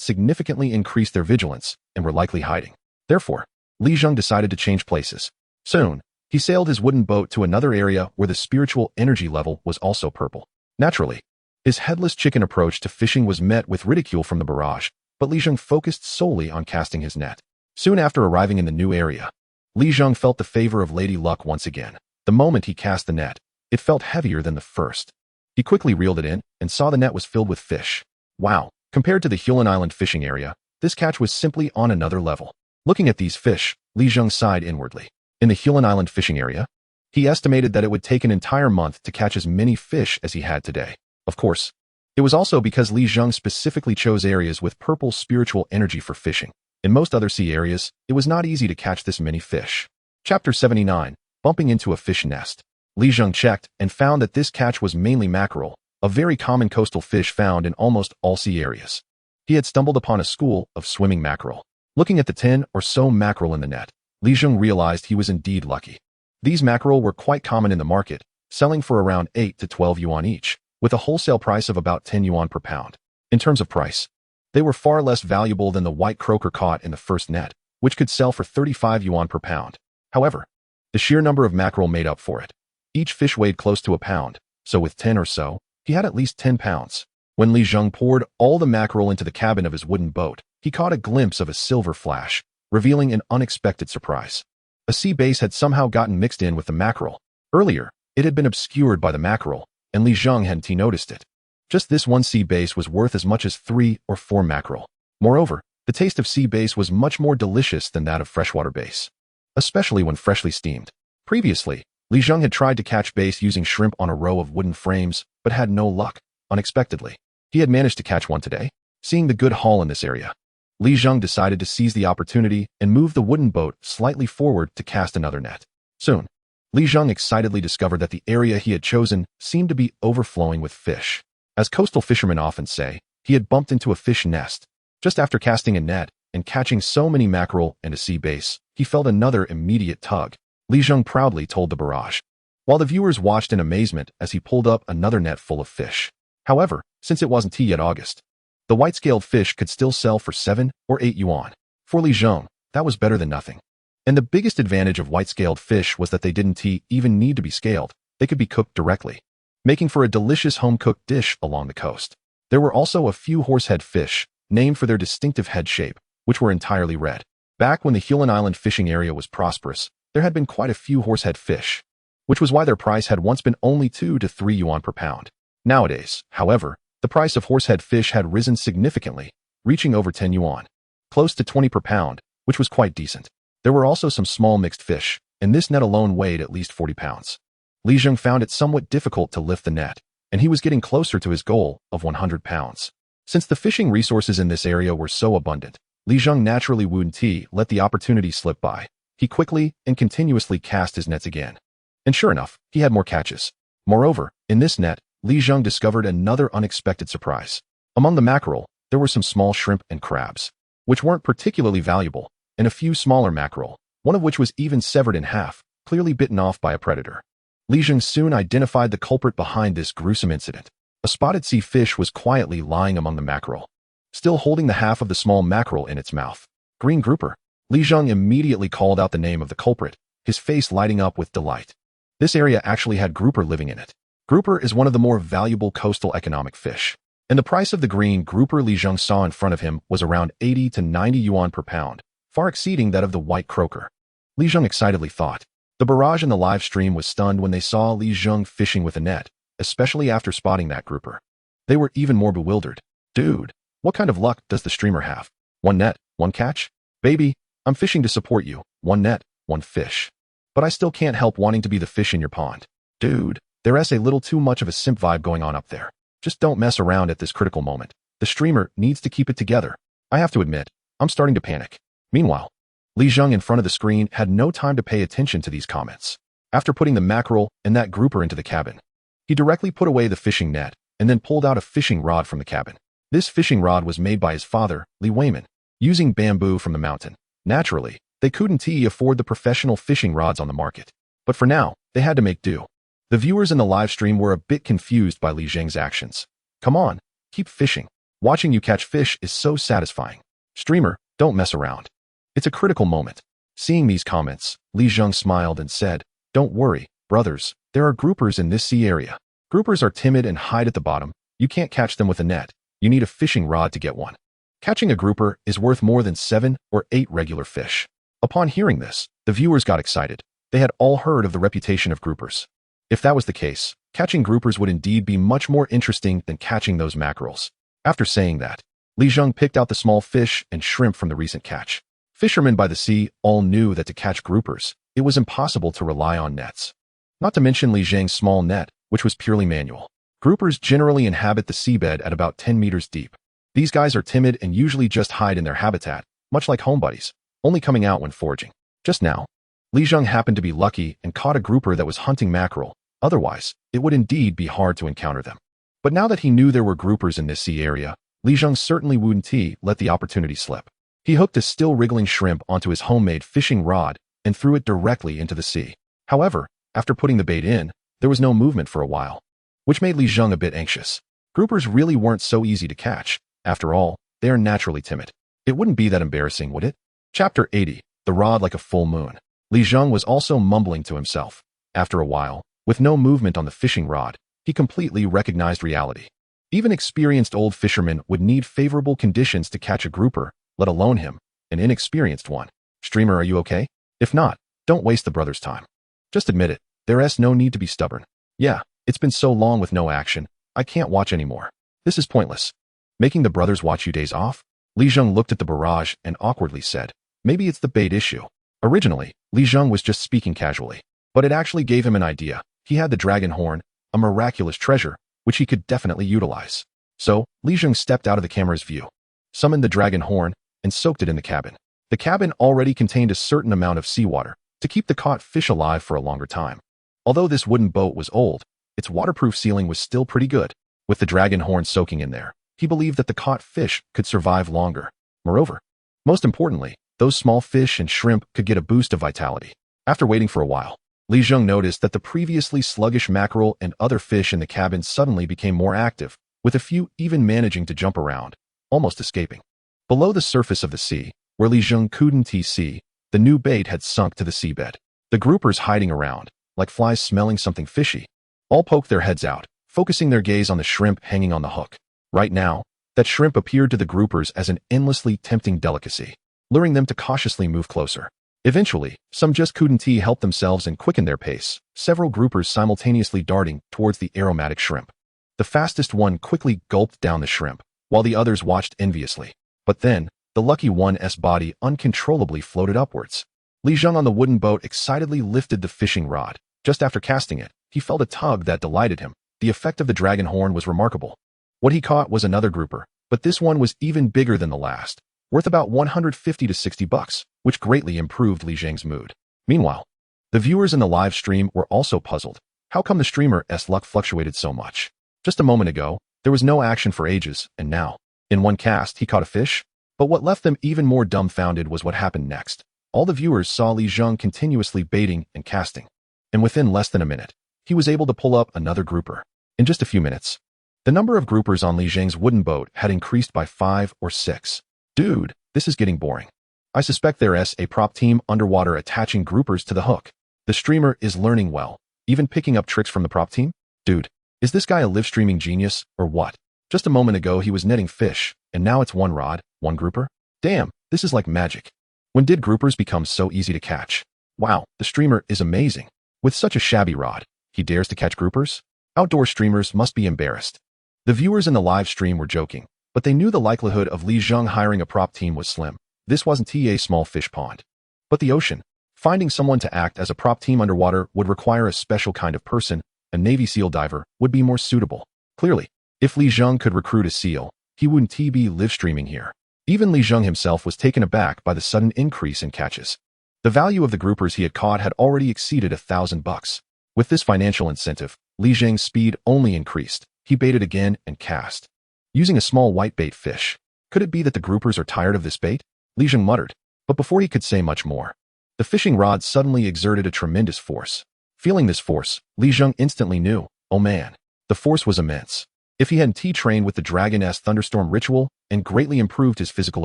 significantly increased their vigilance and were likely hiding. Therefore, Li Zheng decided to change places. Soon, he sailed his wooden boat to another area where the spiritual energy level was also purple. Naturally, his headless chicken approach to fishing was met with ridicule from the barrage, but Li Zheng focused solely on casting his net. Soon after arriving in the new area, Li Zheng felt the favor of Lady Luck once again. The moment he cast the net, it felt heavier than the first. He quickly reeled it in and saw the net was filled with fish. Wow, compared to the Hewlin Island fishing area, this catch was simply on another level. Looking at these fish, Li Zheng sighed inwardly. In the Hewlin Island fishing area, he estimated that it would take an entire month to catch as many fish as he had today. Of course, it was also because Li Zheng specifically chose areas with purple spiritual energy for fishing. In most other sea areas, it was not easy to catch this many fish. Chapter 79, Bumping into a Fish Nest. Li Zheng checked and found that this catch was mainly mackerel, a very common coastal fish found in almost all sea areas. He had stumbled upon a school of swimming mackerel. Looking at the 10 or so mackerel in the net, Li Zheng realized he was indeed lucky. These mackerel were quite common in the market, selling for around 8 to 12 yuan each, with a wholesale price of about 10 yuan per pound. In terms of price, they were far less valuable than the white croaker caught in the first net, which could sell for 35 yuan per pound. However, the sheer number of mackerel made up for it. Each fish weighed close to a pound, so with 10 or so, he had at least 10 pounds. When Li Zheng poured all the mackerel into the cabin of his wooden boat, he caught a glimpse of a silver flash, revealing an unexpected surprise. A sea bass had somehow gotten mixed in with the mackerel. Earlier, it had been obscured by the mackerel, and Li Zheng hadn't noticed it. Just this one sea bass was worth as much as 3 or 4 mackerel. Moreover, the taste of sea bass was much more delicious than that of freshwater bass, especially when freshly steamed. Previously, Li Zheng had tried to catch bass using shrimp on a row of wooden frames, but had no luck. Unexpectedly, he had managed to catch one today. Seeing the good haul in this area, Li Zheng decided to seize the opportunity and move the wooden boat slightly forward to cast another net. Soon, Li Zheng excitedly discovered that the area he had chosen seemed to be overflowing with fish. As coastal fishermen often say, he had bumped into a fish nest. Just after casting a net and catching so many mackerel and a sea bass, he felt another immediate tug. Li Zheng proudly told the barrage, while the viewers watched in amazement as he pulled up another net full of fish. However, since it wasn't yet August, the white-scaled fish could still sell for 7 or 8 yuan. For Li Zheng, that was better than nothing. And the biggest advantage of white-scaled fish was that they didn't even need to be scaled. They could be cooked directly, making for a delicious home-cooked dish along the coast. There were also a few horsehead fish, named for their distinctive head shape, which were entirely red. Back when the Hewlin Island fishing area was prosperous, there had been quite a few horsehead fish, which was why their price had once been only 2 to 3 yuan per pound. Nowadays, however, the price of horsehead fish had risen significantly, reaching over 10 yuan, close to 20 per pound, which was quite decent. There were also some small mixed fish, and this net alone weighed at least 40 pounds. Li Zheng found it somewhat difficult to lift the net, and he was getting closer to his goal of 100 pounds. Since the fishing resources in this area were so abundant, Li Zheng naturally wouldn't let the opportunity slip by. He quickly and continuously cast his nets again. And sure enough, he had more catches. Moreover, in this net, Li Zheng discovered another unexpected surprise. Among the mackerel, there were some small shrimp and crabs, which weren't particularly valuable, and a few smaller mackerel, one of which was even severed in half, clearly bitten off by a predator. Li Zheng soon identified the culprit behind this gruesome incident. A spotted sea fish was quietly lying among the mackerel, still holding the half of the small mackerel in its mouth. Green grouper. Li Zheng immediately called out the name of the culprit, his face lighting up with delight. This area actually had grouper living in it. Grouper is one of the more valuable coastal economic fish, and the price of the green grouper Li Zheng saw in front of him was around 80 to 90 yuan per pound, far exceeding that of the white croaker. Li Zheng excitedly thought. The barrage in the live stream was stunned when they saw Li Zheng fishing with a net, especially after spotting that grouper. They were even more bewildered. Dude, what kind of luck does the streamer have? One net, one catch? Baby, I'm fishing to support you. One net, one fish. But I still can't help wanting to be the fish in your pond. Dude, there's a little too much of a simp vibe going on up there. Just don't mess around at this critical moment. The streamer needs to keep it together. I have to admit, I'm starting to panic. Meanwhile, Li Zheng in front of the screen had no time to pay attention to these comments. After putting the mackerel and that grouper into the cabin, he directly put away the fishing net and then pulled out a fishing rod from the cabin. This fishing rod was made by his father, Li Weiman, using bamboo from the mountain. Naturally, they couldn't afford the professional fishing rods on the market. But for now, they had to make do. The viewers in the live stream were a bit confused by Li Zheng's actions. Come on, keep fishing. Watching you catch fish is so satisfying. Streamer, don't mess around. It's a critical moment. Seeing these comments, Li Zheng smiled and said, Don't worry, brothers, there are groupers in this sea area. Groupers are timid and hide at the bottom. You can't catch them with a net. You need a fishing rod to get one. Catching a grouper is worth more than 7 or 8 regular fish. Upon hearing this, the viewers got excited. They had all heard of the reputation of groupers. If that was the case, catching groupers would indeed be much more interesting than catching those mackerels. After saying that, Li Zheng picked out the small fish and shrimp from the recent catch. Fishermen by the sea all knew that to catch groupers, it was impossible to rely on nets. Not to mention Li Zheng's small net, which was purely manual. Groupers generally inhabit the seabed at about 10 meters deep. These guys are timid and usually just hide in their habitat, much like homebuddies, only coming out when foraging. Just now, Li Zheng happened to be lucky and caught a grouper that was hunting mackerel. Otherwise, it would indeed be hard to encounter them. But now that he knew there were groupers in this sea area, Li Zheng certainly wouldn't let the opportunity slip. He hooked a still wriggling shrimp onto his homemade fishing rod and threw it directly into the sea. However, after putting the bait in, there was no movement for a while, which made Li Zheng a bit anxious. Groupers really weren't so easy to catch. After all, they are naturally timid. It wouldn't be that embarrassing, would it? Chapter 80. The Rod Like a Full Moon. Li Zheng was also mumbling to himself. After a while, with no movement on the fishing rod, he completely recognized reality. Even experienced old fishermen would need favorable conditions to catch a grouper, let alone him, an inexperienced one. Streamer, are you okay? If not, don't waste the brother's time. Just admit it, there's no need to be stubborn. Yeah, it's been so long with no action, I can't watch anymore. This is pointless. Making the brothers watch you days off? Li Zheng looked at the barrage and awkwardly said, Maybe it's the bait issue. Originally, Li Zheng was just speaking casually, but it actually gave him an idea. He had the dragon horn, a miraculous treasure, which he could definitely utilize. So, Li Zheng stepped out of the camera's view, summoned the dragon horn, and soaked it in the cabin. The cabin already contained a certain amount of seawater to keep the caught fish alive for a longer time. Although this wooden boat was old, its waterproof sealing was still pretty good. With the dragon horn soaking in there, he believed that the caught fish could survive longer. Moreover, most importantly, those small fish and shrimp could get a boost of vitality. After waiting for a while, Li Zheng noticed that the previously sluggish mackerel and other fish in the cabin suddenly became more active, with a few even managing to jump around, almost escaping. Below the surface of the sea, where Li Zheng couldn't see, the new bait had sunk to the seabed. The groupers hiding around, like flies smelling something fishy, all poked their heads out, focusing their gaze on the shrimp hanging on the hook. Right now, that shrimp appeared to the groupers as an endlessly tempting delicacy, luring them to cautiously move closer. Eventually, some just couldn't help themselves and quicken their pace, several groupers simultaneously darting towards the aromatic shrimp. The fastest one quickly gulped down the shrimp, while the others watched enviously. But then, the lucky one's body uncontrollably floated upwards. Li Zheng on the wooden boat excitedly lifted the fishing rod. Just after casting it, he felt a tug that delighted him. The effect of the dragon horn was remarkable. What he caught was another grouper, but this one was even bigger than the last, worth about 150 to 60 bucks, which greatly improved Li Zheng's mood. Meanwhile, the viewers in the live stream were also puzzled. How come the streamer's luck fluctuated so much? Just a moment ago, there was no action for ages, and now, in one cast, he caught a fish? But what left them even more dumbfounded was what happened next. All the viewers saw Li Zheng continuously baiting and casting. And within less than a minute, he was able to pull up another grouper. In just a few minutes, the number of groupers on Li Zheng's wooden boat had increased by 5 or 6. Dude, this is getting boring. I suspect there's a prop team underwater attaching groupers to the hook. The streamer is learning well, even picking up tricks from the prop team? Dude, is this guy a live streaming genius, or what? Just a moment ago he was netting fish, and now it's one rod, one grouper? Damn, this is like magic. When did groupers become so easy to catch? Wow, the streamer is amazing. With such a shabby rod, he dares to catch groupers? Outdoor streamers must be embarrassed. The viewers in the live stream were joking, but they knew the likelihood of Li Zheng hiring a prop team was slim. This wasn't a small fish pond, but the ocean. Finding someone to act as a prop team underwater would require a special kind of person. A Navy SEAL diver would be more suitable. Clearly, if Li Zheng could recruit a SEAL, he wouldn't be live streaming here. Even Li Zheng himself was taken aback by the sudden increase in catches. The value of the groupers he had caught had already exceeded $1,000. With this financial incentive, Li Zheng's speed only increased. He baited again and cast, using a small whitebait fish. Could it be that the groupers are tired of this bait? Li Zheng muttered, but before he could say much more, the fishing rod suddenly exerted a tremendous force. Feeling this force, Li Zheng instantly knew, oh man, the force was immense. If he hadn't trained with the dragon's thunderstorm ritual and greatly improved his physical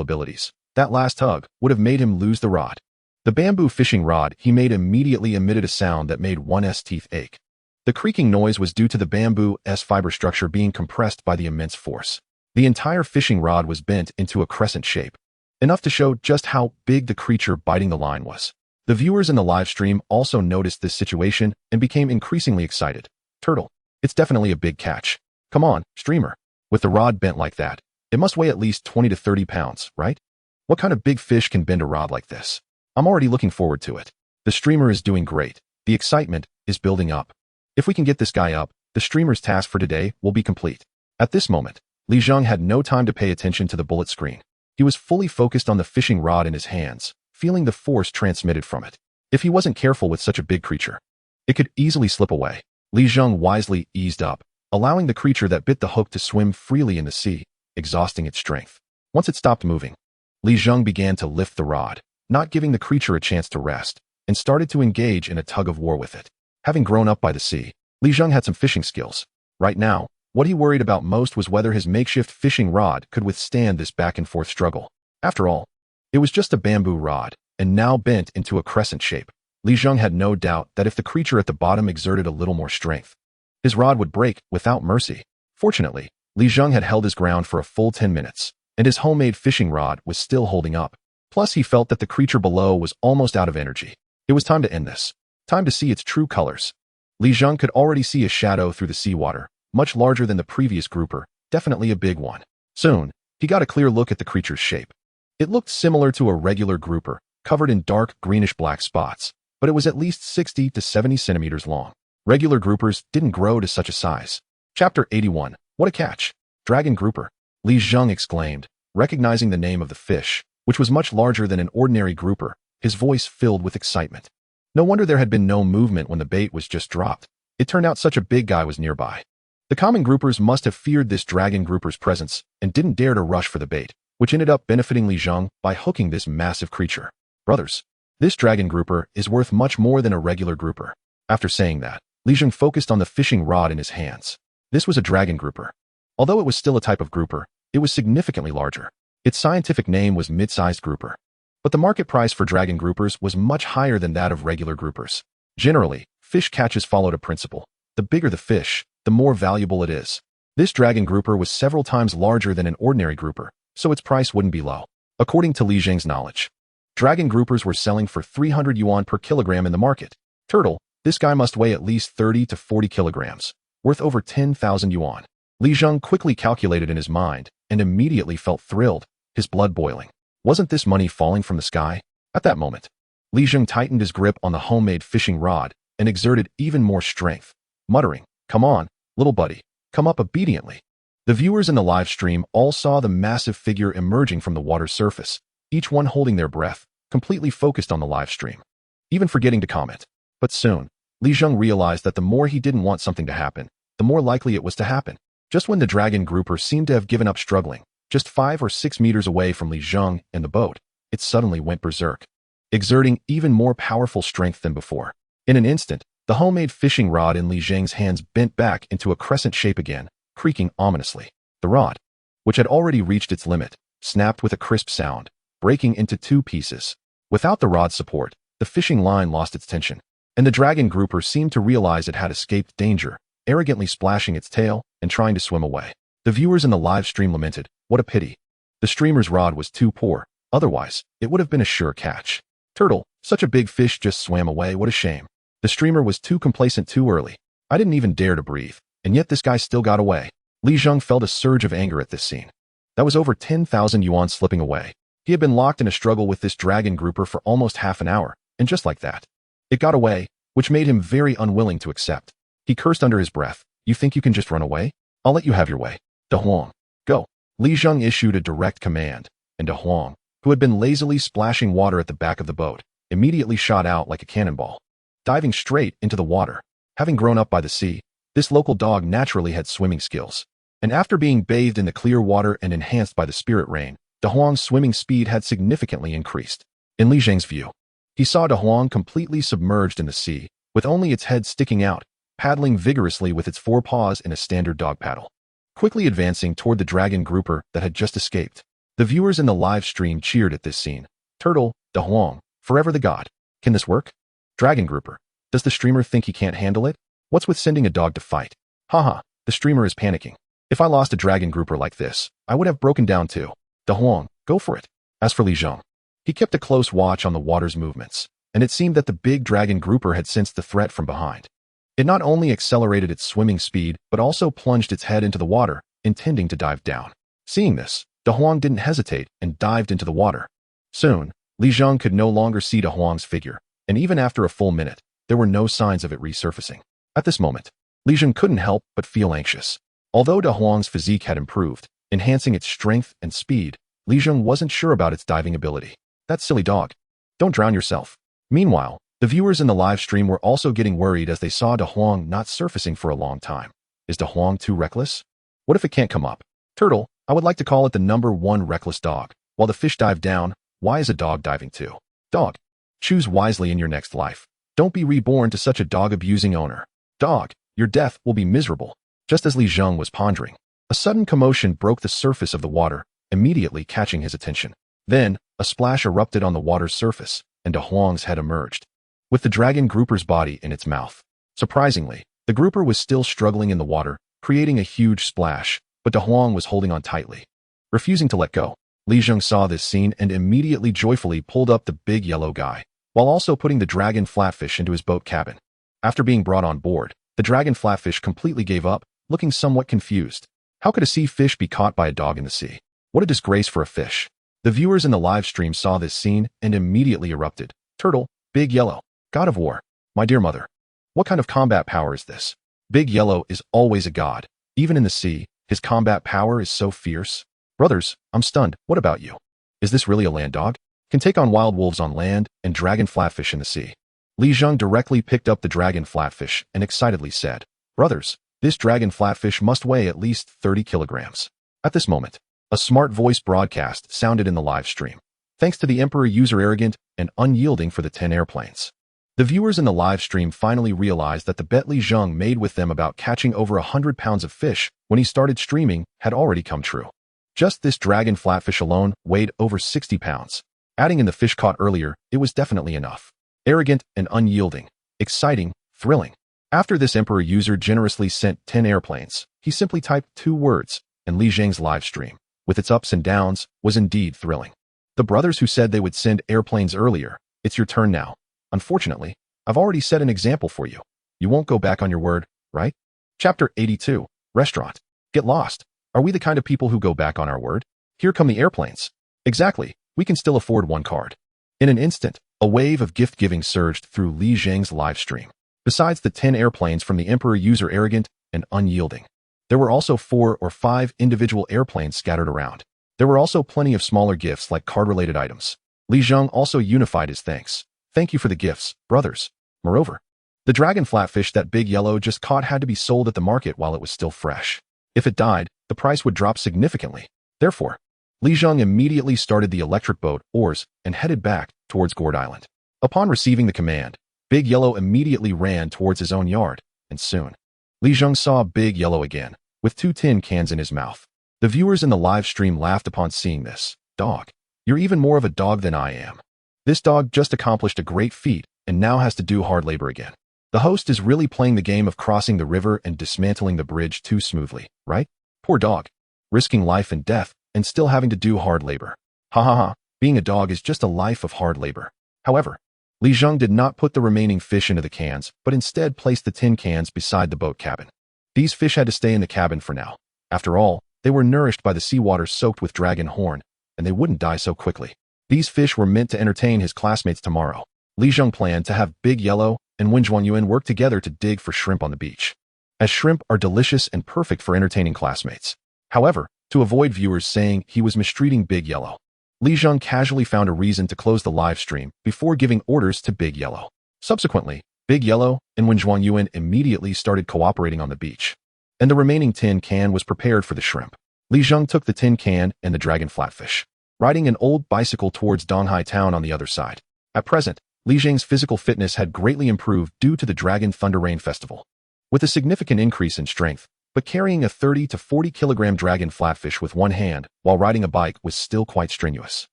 abilities, that last tug would have made him lose the rod. The bamboo fishing rod he made immediately emitted a sound that made one's teeth ache. The creaking noise was due to the bamboo's fiber structure being compressed by the immense force. The entire fishing rod was bent into a crescent shape, enough to show just how big the creature biting the line was. The viewers in the live stream also noticed this situation and became increasingly excited. Turtle, it's definitely a big catch. Come on, streamer. With the rod bent like that, it must weigh at least 20 to 30 pounds, right? What kind of big fish can bend a rod like this? I'm already looking forward to it. The streamer is doing great. The excitement is building up. If we can get this guy up, the streamer's task for today will be complete. At this moment, Li Zheng had no time to pay attention to the bullet screen. He was fully focused on the fishing rod in his hands, feeling the force transmitted from it. If he wasn't careful with such a big creature, it could easily slip away. Li Zheng wisely eased up, allowing the creature that bit the hook to swim freely in the sea, exhausting its strength. Once it stopped moving, Li Zheng began to lift the rod, not giving the creature a chance to rest, and started to engage in a tug-of-war with it. Having grown up by the sea, Li Zheng had some fishing skills. Right now, what he worried about most was whether his makeshift fishing rod could withstand this back-and-forth struggle. After all, it was just a bamboo rod, and now bent into a crescent shape. Li Zheng had no doubt that if the creature at the bottom exerted a little more strength, his rod would break without mercy. Fortunately, Li Zheng had held his ground for a full 10 minutes, and his homemade fishing rod was still holding up. Plus, he felt that the creature below was almost out of energy. It was time to end this. Time to see its true colors. Li Zheng could already see a shadow through the seawater, much larger than the previous grouper, definitely a big one. Soon, he got a clear look at the creature's shape. It looked similar to a regular grouper, covered in dark greenish-black spots, but it was at least 60 to 70 centimeters long. Regular groupers didn't grow to such a size. Chapter 81. What a catch! Dragon grouper! Li Zheng exclaimed, recognizing the name of the fish, which was much larger than an ordinary grouper, his voice filled with excitement. No wonder there had been no movement when the bait was just dropped. It turned out such a big guy was nearby. The common groupers must have feared this dragon grouper's presence and didn't dare to rush for the bait, which ended up benefiting Li Zheng by hooking this massive creature. Brothers, this dragon grouper is worth much more than a regular grouper. After saying that, Li Zheng focused on the fishing rod in his hands. This was a dragon grouper. Although it was still a type of grouper, it was significantly larger. Its scientific name was mid-sized grouper. But the market price for dragon groupers was much higher than that of regular groupers. Generally, fish catches followed a principle. The bigger the fish, the more valuable it is. This dragon grouper was several times larger than an ordinary grouper, so its price wouldn't be low. According to Li Zheng's knowledge, dragon groupers were selling for 300 yuan per kilogram in the market. Turtle, this guy must weigh at least 30 to 40 kilograms, worth over 10,000 yuan. Li Zheng quickly calculated in his mind and immediately felt thrilled. his blood boiling. Wasn't this money falling from the sky? At that moment, Li Zheng tightened his grip on the homemade fishing rod and exerted even more strength, muttering, "Come on, little buddy, come up obediently." The viewers in the live stream all saw the massive figure emerging from the water's surface, each one holding their breath, completely focused on the live stream, even forgetting to comment. But soon, Li Zheng realized that the more he didn't want something to happen, the more likely it was to happen. Just when the dragon grouper seemed to have given up struggling, just 5 or 6 meters away from Li Zheng and the boat, it suddenly went berserk, exerting even more powerful strength than before. In an instant, the homemade fishing rod in Li Zheng's hands bent back into a crescent shape again, creaking ominously. The rod, which had already reached its limit, snapped with a crisp sound, breaking into 2 pieces. Without the rod's support, the fishing line lost its tension, and the dragon grouper seemed to realize it had escaped danger, arrogantly splashing its tail and trying to swim away. The viewers in the live stream lamented, "What a pity. The streamer's rod was too poor, otherwise, it would have been a sure catch. Turtle, such a big fish just swam away, what a shame. The streamer was too complacent too early. I didn't even dare to breathe, and yet this guy still got away." Li Zheng felt a surge of anger at this scene. That was over 10,000 yuan slipping away. He had been locked in a struggle with this dragon grouper for almost half an hour, and just like that, it got away, which made him very unwilling to accept. He cursed under his breath, "You think you can just run away? I'll let you have your way. De Huang, go." Li Zheng issued a direct command, and De Huang, who had been lazily splashing water at the back of the boat, immediately shot out like a cannonball, diving straight into the water. Having grown up by the sea, this local dog naturally had swimming skills, and after being bathed in the clear water and enhanced by the spirit rain, De Huang's swimming speed had significantly increased. In Li Zheng's view, he saw De Huang completely submerged in the sea, with only its head sticking out, paddling vigorously with its 4 paws in a standard dog paddle, quickly advancing toward the dragon grouper that had just escaped. The viewers in the live stream cheered at this scene. "Turtle, De Huang, forever the god. Can this work? Dragon grouper, does the streamer think he can't handle it? What's with sending a dog to fight? Haha, the streamer is panicking. If I lost a dragon grouper like this, I would have broken down too. De Huang, go for it." As for Li Zheng, he kept a close watch on the water's movements, and it seemed that the big dragon grouper had sensed the threat from behind. It not only accelerated its swimming speed, but also plunged its head into the water, intending to dive down. Seeing this, De Huang didn't hesitate and dived into the water. Soon, Li Zheng could no longer see De Huang's figure, and even after a full minute, there were no signs of it resurfacing. At this moment, Li Zheng couldn't help but feel anxious. Although De Huang's physique had improved, enhancing its strength and speed, Li Zheng wasn't sure about its diving ability. That silly dog. Don't drown yourself. Meanwhile, the viewers in the live stream were also getting worried as they saw De Huang not surfacing for a long time. Is De Huang too reckless? What if it can't come up? Turtle, I would like to call it the #1 reckless dog. While the fish dived down, why is a dog diving too? Dog, choose wisely in your next life. Don't be reborn to such a dog-abusing owner. Dog, your death will be miserable. Just as Li Zheng was pondering, a sudden commotion broke the surface of the water, immediately catching his attention. Then, a splash erupted on the water's surface, and De Huang's head emerged, with the dragon grouper's body in its mouth. Surprisingly, the grouper was still struggling in the water, creating a huge splash, but De Huang was holding on tightly, refusing to let go. Li Zheng saw this scene and immediately joyfully pulled up the big yellow guy, while also putting the dragon flatfish into his boat cabin. After being brought on board, the dragon flatfish completely gave up, looking somewhat confused. How could a sea fish be caught by a dog in the sea? What a disgrace for a fish. The viewers in the live stream saw this scene and immediately erupted. Turtle, Big Yellow, God of War, my dear mother. What kind of combat power is this? Big Yellow is always a god. Even in the sea, his combat power is so fierce. Brothers, I'm stunned. What about you? Is this really a land dog? Can take on wild wolves on land and dragon flatfish in the sea. Li Zheng directly picked up the dragon flatfish and excitedly said, Brothers, this dragon flatfish must weigh at least 30 kilograms. At this moment, a smart voice broadcast sounded in the live stream. Thanks to the Emperor user arrogant and unyielding for the 10 airplanes. The viewers in the live stream finally realized that the bet Li Zheng made with them about catching over 100 pounds of fish when he started streaming had already come true. Just this dragon flatfish alone weighed over 60 pounds. Adding in the fish caught earlier, it was definitely enough. Arrogant and unyielding, exciting, thrilling. After this Emperor user generously sent 10 airplanes, he simply typed 2 words, and Li Zheng's live stream, with its ups and downs, was indeed thrilling. The brothers who said they would send airplanes earlier, it's your turn now. Unfortunately, I've already set an example for you. You won't go back on your word, right? Chapter 82, Restaurant. Get lost. Are we the kind of people who go back on our word? Here come the airplanes. Exactly, we can still afford one card. In an instant, a wave of gift-giving surged through Li Zheng's live stream. Besides the 10 airplanes from the Emperor user arrogant and unyielding, there were also 4 or 5 individual airplanes scattered around. There were also plenty of smaller gifts like card-related items. Li Zheng also unified his thanks. Thank you for the gifts, brothers. Moreover, the dragon flatfish that Big Yellow just caught had to be sold at the market while it was still fresh. If it died, the price would drop significantly. Therefore, Li Zheng immediately started the electric boat, oars, and headed back towards Gourd Island. Upon receiving the command, Big Yellow immediately ran towards his own yard, and soon, Li Zheng saw Big Yellow again, with 2 tin cans in his mouth. The viewers in the live stream laughed upon seeing this. Dog, you're even more of a dog than I am. This dog just accomplished a great feat and now has to do hard labor again. The host is really playing the game of crossing the river and dismantling the bridge too smoothly, right? Poor dog, risking life and death and still having to do hard labor. Ha ha ha, being a dog is just a life of hard labor. However, Li Zheng did not put the remaining fish into the cans, but instead placed the tin cans beside the boat cabin. These fish had to stay in the cabin for now. After all, they were nourished by the seawater soaked with dragon horn, and they wouldn't die so quickly. These fish were meant to entertain his classmates tomorrow. Li Zheng planned to have Big Yellow and Wen Zhuangyuan work together to dig for shrimp on the beach, as shrimp are delicious and perfect for entertaining classmates. However, to avoid viewers saying he was mistreating Big Yellow, Li Zheng casually found a reason to close the live stream before giving orders to Big Yellow. Subsequently, Big Yellow and Wen Zhuangyuan immediately started cooperating on the beach, and the remaining tin can was prepared for the shrimp. Li Zheng took the tin can and the dragon flatfish, riding an old bicycle towards Donghai town on the other side. At present, Li Zheng's physical fitness had greatly improved due to the Dragon Thunder Rain Festival. With a significant increase in strength, but carrying a 30 to 40 kilogram dragon flatfish with one hand while riding a bike was still quite strenuous.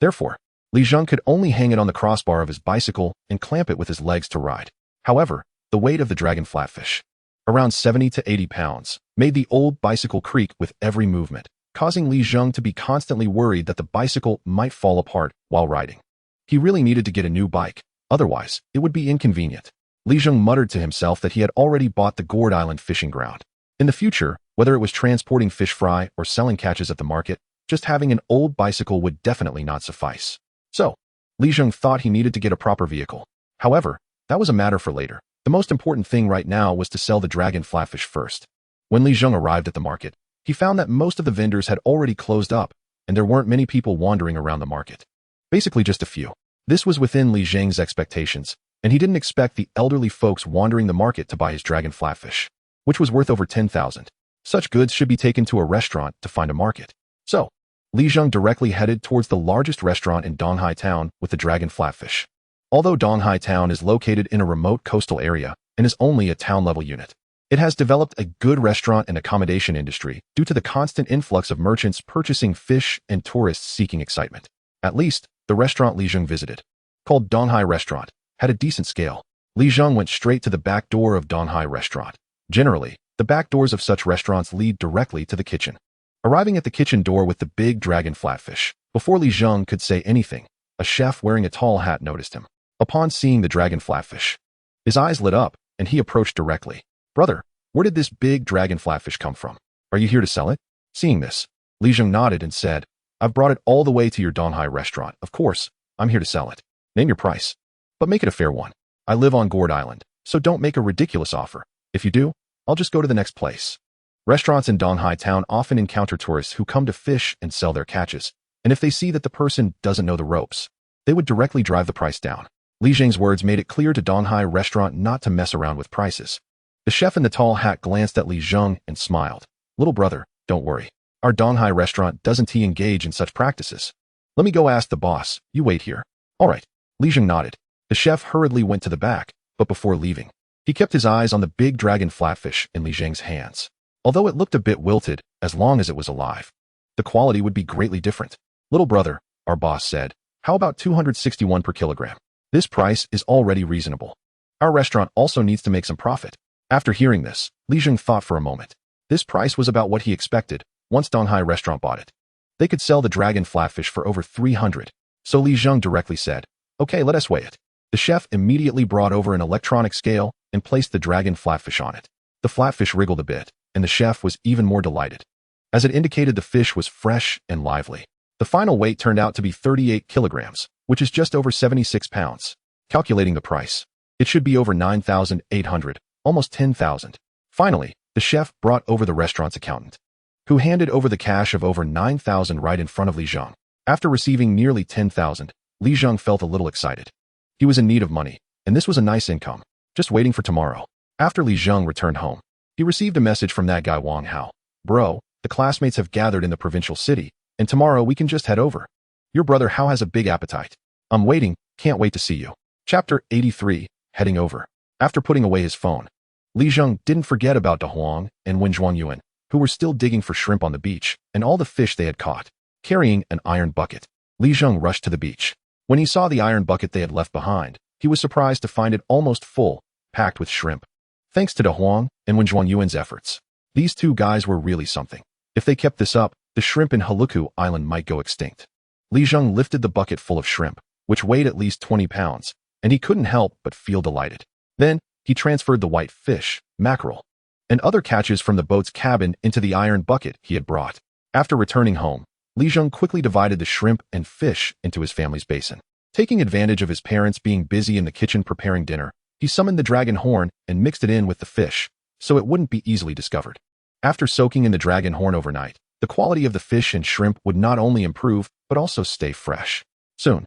Therefore, Li Zheng could only hang it on the crossbar of his bicycle and clamp it with his legs to ride. However, the weight of the dragon flatfish, around 70 to 80 pounds, made the old bicycle creak with every movement, causing Li Zheng to be constantly worried that the bicycle might fall apart while riding. He really needed to get a new bike, otherwise it would be inconvenient. Li Zheng muttered to himself that he had already bought the Gourd Island fishing ground. In the future, whether it was transporting fish fry or selling catches at the market, just having an old bicycle would definitely not suffice. So, Li Zheng thought he needed to get a proper vehicle. However, that was a matter for later. The most important thing right now was to sell the dragon flatfish first. When Li Zheng arrived at the market, he found that most of the vendors had already closed up, and there weren't many people wandering around the market. Basically just a few. This was within Li Zheng's expectations, and he didn't expect the elderly folks wandering the market to buy his dragon flatfish, which was worth over 10,000. Such goods should be taken to a restaurant to find a market. So, Li Zheng directly headed towards the largest restaurant in Donghai town with the dragon flatfish. Although Donghai town is located in a remote coastal area and is only a town-level unit, it has developed a good restaurant and accommodation industry due to the constant influx of merchants purchasing fish and tourists seeking excitement. At least, the restaurant Li Zheng visited, called Donghai Restaurant, had a decent scale. Li Zheng went straight to the back door of Donghai Restaurant. Generally, the back doors of such restaurants lead directly to the kitchen. Arriving at the kitchen door with the big dragon flatfish, before Li Zheng could say anything, a chef wearing a tall hat noticed him. Upon seeing the dragon flatfish, his eyes lit up, and he approached directly. Brother, where did this big dragon flatfish come from? Are you here to sell it? Seeing this, Li Zheng nodded and said, I've brought it all the way to your Donghai restaurant. Of course, I'm here to sell it. Name your price, but make it a fair one. I live on Gourd Island, so don't make a ridiculous offer. If you do, I'll just go to the next place. Restaurants in Donghai town often encounter tourists who come to fish and sell their catches, and if they see that the person doesn't know the ropes, they would directly drive the price down. Li Zheng's words made it clear to Donghai restaurant not to mess around with prices. The chef in the tall hat glanced at Li Zheng and smiled. Little brother, don't worry. Our Donghai restaurant doesn't engage in such practices. Let me go ask the boss. You wait here. All right. Li Zheng nodded. The chef hurriedly went to the back, but before leaving, he kept his eyes on the big dragon flatfish in Li Zheng's hands. Although it looked a bit wilted, as long as it was alive, the quality would be greatly different. Little brother, our boss said, how about 261 per kilogram? This price is already reasonable. Our restaurant also needs to make some profit. After hearing this, Li Zheng thought for a moment. This price was about what he expected once Donghai restaurant bought it. They could sell the dragon flatfish for over 300. So Li Zheng directly said, okay, let us weigh it. The chef immediately brought over an electronic scale and placed the dragon flatfish on it. The flatfish wriggled a bit, and the chef was even more delighted, as it indicated the fish was fresh and lively. The final weight turned out to be 38 kilograms, which is just over 76 pounds. Calculating the price, it should be over 9,800, almost 10,000. Finally, the chef brought over the restaurant's accountant, who handed over the cash of over 9,000 right in front of Li Zheng. After receiving nearly 10,000, Li Zheng felt a little excited. He was in need of money, and this was a nice income, just waiting for tomorrow. After Li Zheng returned home, he received a message from that guy Wang Hao. Bro, the classmates have gathered in the provincial city, and tomorrow we can just head over. Your brother Hao has a big appetite. I'm waiting, can't wait to see you. Chapter 83, Heading Over. After putting away his phone, Li Zheng didn't forget about De Huang and Wen Zhuangyuan, who were still digging for shrimp on the beach, and all the fish they had caught. Carrying an iron bucket, Li Zheng rushed to the beach. When he saw the iron bucket they had left behind, he was surprised to find it almost full, packed with shrimp. Thanks to De Huang and Wen Zhuangyuan's efforts, these two guys were really something. If they kept this up, the shrimp in Haluku Island might go extinct. Li Zheng lifted the bucket full of shrimp, which weighed at least 20 pounds, and he couldn't help but feel delighted. Then, he transferred the white fish, mackerel, and other catches from the boat's cabin into the iron bucket he had brought. After returning home, Li Zheng quickly divided the shrimp and fish into his family's basin. Taking advantage of his parents being busy in the kitchen preparing dinner, he summoned the dragon horn and mixed it in with the fish, so it wouldn't be easily discovered. After soaking in the dragon horn overnight, the quality of the fish and shrimp would not only improve, but also stay fresh. Soon,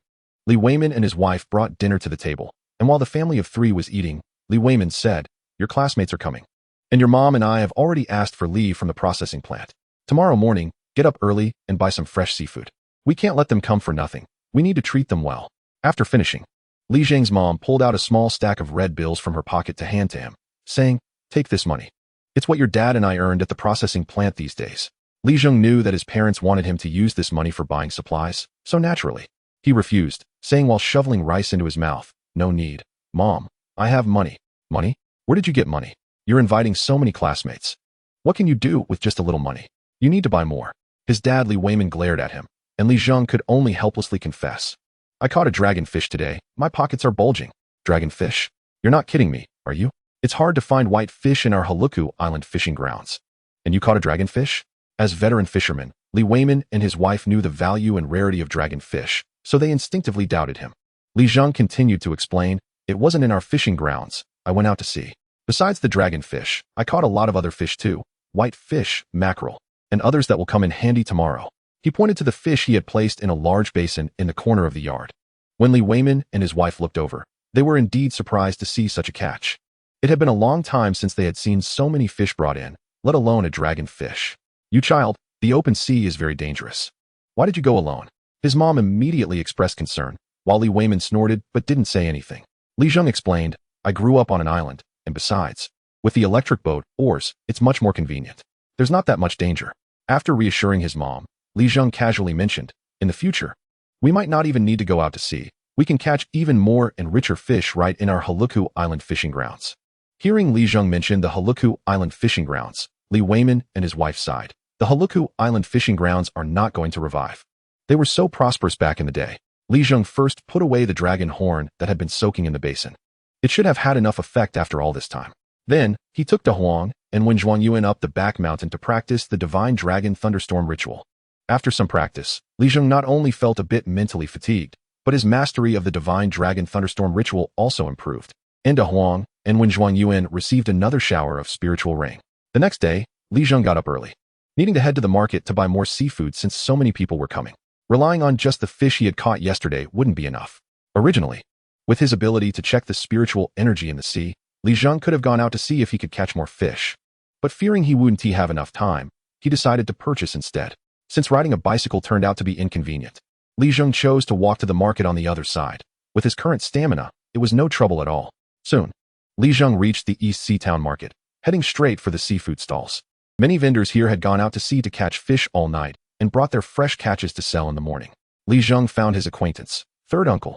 Li Weimin and his wife brought dinner to the table, and while the family of three was eating, Li Weimin said, "Your classmates are coming. And your mom and I have already asked for leave from the processing plant. Tomorrow morning, get up early and buy some fresh seafood. We can't let them come for nothing. We need to treat them well." After finishing, Li Zheng's mom pulled out a small stack of red bills from her pocket to hand to him, saying, "Take this money. It's what your dad and I earned at the processing plant these days." Li Zheng knew that his parents wanted him to use this money for buying supplies, so naturally, he refused, saying while shoveling rice into his mouth, "No need. Mom, I have money." "Money? Where did you get money? You're inviting so many classmates. What can you do with just a little money? You need to buy more." His dad Li Weimin glared at him, and Li Zheng could only helplessly confess, "I caught a dragonfish today. My pockets are bulging." "Dragonfish? You're not kidding me, are you? It's hard to find white fish in our Haluku Island fishing grounds. And you caught a dragonfish?" As veteran fishermen, Li Weimin and his wife knew the value and rarity of dragonfish, so they instinctively doubted him. Li Zheng continued to explain, "It wasn't in our fishing grounds. I went out to sea. Besides the dragonfish, I caught a lot of other fish too, white fish, mackerel, and others that will come in handy tomorrow." He pointed to the fish he had placed in a large basin in the corner of the yard. When Li Weimin and his wife looked over, they were indeed surprised to see such a catch. It had been a long time since they had seen so many fish brought in, let alone a dragonfish. "You child, the open sea is very dangerous. Why did you go alone?" His mom immediately expressed concern, while Li Weimin snorted but didn't say anything. Li Zheng explained, "I grew up on an island, and besides, with the electric boat, oars, it's much more convenient. There's not that much danger." After reassuring his mom, Li Zheng casually mentioned, "In the future, we might not even need to go out to sea. We can catch even more and richer fish right in our Haluku Island fishing grounds." Hearing Li Zheng mention the Haluku Island fishing grounds, Li Weimin and his wife sighed. The Haluku Island fishing grounds are not going to revive. They were so prosperous back in the day. Li Zheng first put away the dragon horn that had been soaking in the basin. It should have had enough effect after all this time. Then, he took De Huang and Wen Zhuangyuan up the back mountain to practice the divine dragon thunderstorm ritual. After some practice, Li Zheng not only felt a bit mentally fatigued, but his mastery of the divine dragon thunderstorm ritual also improved. And De Huang and Wen Zhuangyuan received another shower of spiritual rain. The next day, Li Zheng got up early, needing to head to the market to buy more seafood since so many people were coming. Relying on just the fish he had caught yesterday wouldn't be enough. Originally, with his ability to check the spiritual energy in the sea, Li Zheng could have gone out to see if he could catch more fish. But fearing he wouldn't have enough time, he decided to purchase instead. Since riding a bicycle turned out to be inconvenient, Li Zheng chose to walk to the market on the other side. With his current stamina, it was no trouble at all. Soon, Li Zheng reached the East Sea Town Market, heading straight for the seafood stalls. Many vendors here had gone out to sea to catch fish all night and brought their fresh catches to sell in the morning. Li Zheng found his acquaintance, third uncle.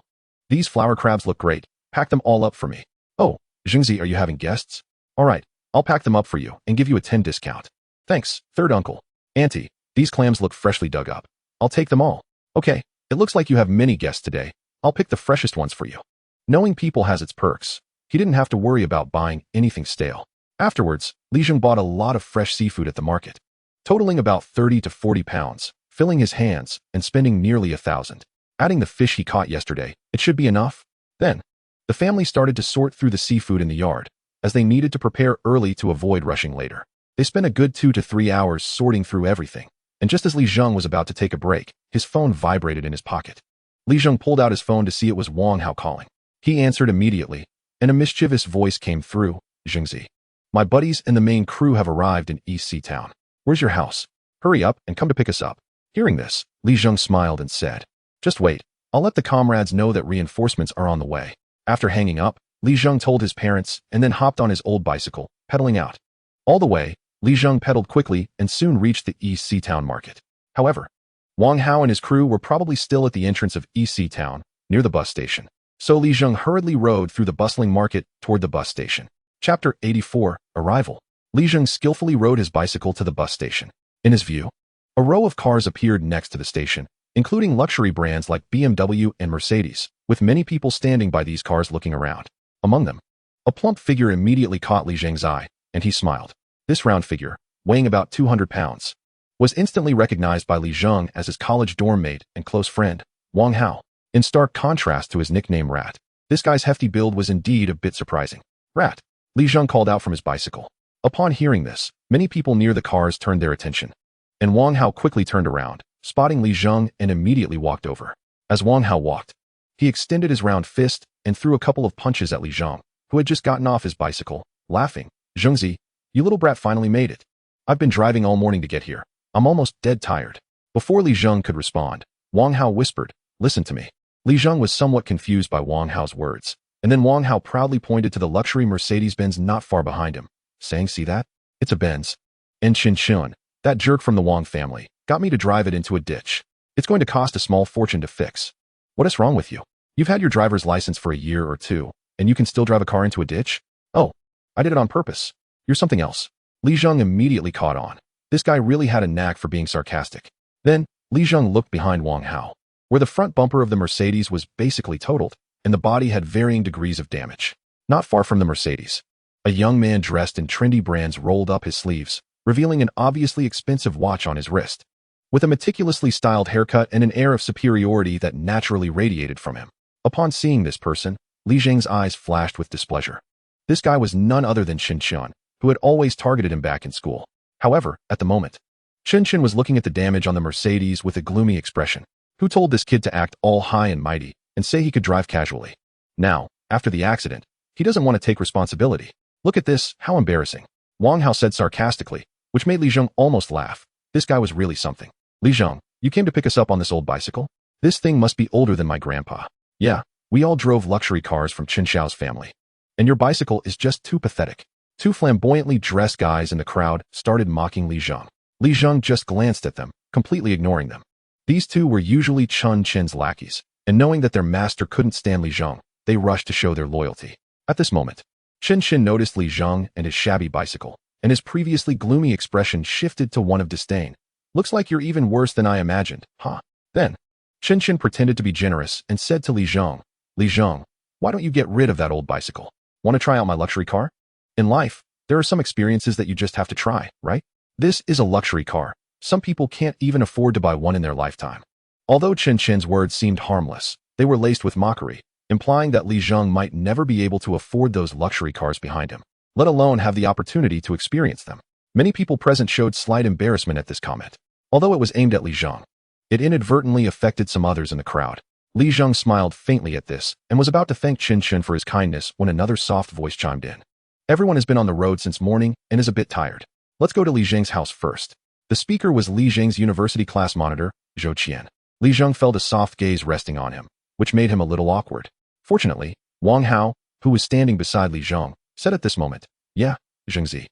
"These flower crabs look great. Pack them all up for me." "Oh, Zhengzi, are you having guests?" "All right, I'll pack them up for you and give you a 10 discount. "Thanks, third uncle." "Auntie, these clams look freshly dug up. I'll take them all." "Okay, it looks like you have many guests today. I'll pick the freshest ones for you." Knowing people has its perks, he didn't have to worry about buying anything stale. Afterwards, Li Zheng bought a lot of fresh seafood at the market, totaling about 30 to 40 pounds. filling his hands and spending nearly 1,000. Adding the fish he caught yesterday, it should be enough. Then, the family started to sort through the seafood in the yard, as they needed to prepare early to avoid rushing later. They spent a good 2 to 3 hours sorting through everything, and just as Li Zheng was about to take a break, his phone vibrated in his pocket. Li Zheng pulled out his phone to see it was Wang Hao calling. He answered immediately, and a mischievous voice came through. Zhengzi, my buddies and the main crew have arrived in East Sea Town. Where's your house? Hurry up and come to pick us up. Hearing this, Li Zheng smiled and said, just wait, I'll let the comrades know that reinforcements are on the way. After hanging up, Li Zheng told his parents and then hopped on his old bicycle, pedaling out. All the way, Li Zheng pedaled quickly and soon reached the East Sea Town market. However, Wang Hao and his crew were probably still at the entrance of East Sea Town, near the bus station. So Li Zheng hurriedly rode through the bustling market toward the bus station. Chapter 84, Arrival. Li Zheng skillfully rode his bicycle to the bus station. In his view, a row of cars appeared next to the station, including luxury brands like BMW and Mercedes, with many people standing by these cars looking around. Among them, a plump figure immediately caught Li Zheng's eye, and he smiled. This round figure, weighing about 200 pounds, was instantly recognized by Li Zheng as his college dorm mate and close friend, Wang Hao. In stark contrast to his nickname Rat, this guy's hefty build was indeed a bit surprising. Rat, Li Zheng called out from his bicycle. Upon hearing this, many people near the cars turned their attention, and Wang Hao quickly turned around, spotting Li Zheng and immediately walked over. As Wang Hao walked, he extended his round fist and threw a couple of punches at Li Zheng, who had just gotten off his bicycle, laughing. Zhengzi, you little brat finally made it. I've been driving all morning to get here. I'm almost dead tired. Before Li Zheng could respond, Wang Hao whispered, listen to me. Li Zheng was somewhat confused by Wang Hao's words, and then Wang Hao proudly pointed to the luxury Mercedes-Benz not far behind him, saying, see that? It's a Benz. And Chin, that jerk from the Wang family, got me to drive it into a ditch. It's going to cost a small fortune to fix. What is wrong with you? You've had your driver's license for a year or two, and you can still drive a car into a ditch? Oh, I did it on purpose. You're something else. Li Zheng immediately caught on. This guy really had a knack for being sarcastic. Then, Li Zheng looked behind Wang Hao, where the front bumper of the Mercedes was basically totaled, and the body had varying degrees of damage. Not far from the Mercedes, a young man dressed in trendy brands rolled up his sleeves, revealing an obviously expensive watch on his wrist. With a meticulously styled haircut and an air of superiority that naturally radiated from him. Upon seeing this person, Li Zheng's eyes flashed with displeasure. This guy was none other than Chin, who had always targeted him back in school. However, at the moment, Chin was looking at the damage on the Mercedes with a gloomy expression. Who told this kid to act all high and mighty and say he could drive casually? Now, after the accident, he doesn't want to take responsibility. Look at this, how embarrassing. Wang Hao said sarcastically, which made Li Zheng almost laugh. This guy was really something. Li Zheng, you came to pick us up on this old bicycle? This thing must be older than my grandpa. Yeah, we all drove luxury cars from Chin Xiao's family. And your bicycle is just too pathetic. Two flamboyantly dressed guys in the crowd started mocking Li Zheng. Li Zheng just glanced at them, completely ignoring them. These two were usually Chin's lackeys, and knowing that their master couldn't stand Li Zheng, they rushed to show their loyalty. At this moment, Chin noticed Li Zheng and his shabby bicycle, and his previously gloomy expression shifted to one of disdain. Looks like you're even worse than I imagined, huh? Then, Chin pretended to be generous and said to Li Zheng, why don't you get rid of that old bicycle? Want to try out my luxury car? In life, there are some experiences that you just have to try, right? This is a luxury car. Some people can't even afford to buy one in their lifetime. Although Chin's words seemed harmless, they were laced with mockery, implying that Li Zheng might never be able to afford those luxury cars behind him, let alone have the opportunity to experience them. Many people present showed slight embarrassment at this comment. Although it was aimed at Li Zheng, it inadvertently affected some others in the crowd. Li Zheng smiled faintly at this and was about to thank Chin for his kindness when another soft voice chimed in. Everyone has been on the road since morning and is a bit tired. Let's go to Li Zheng's house first. The speaker was Li Zheng's university class monitor, Zhou Qian. Li Zheng felt a soft gaze resting on him, which made him a little awkward. Fortunately, Wang Hao, who was standing beside Li Zheng, said at this moment, yeah, Zhengzi.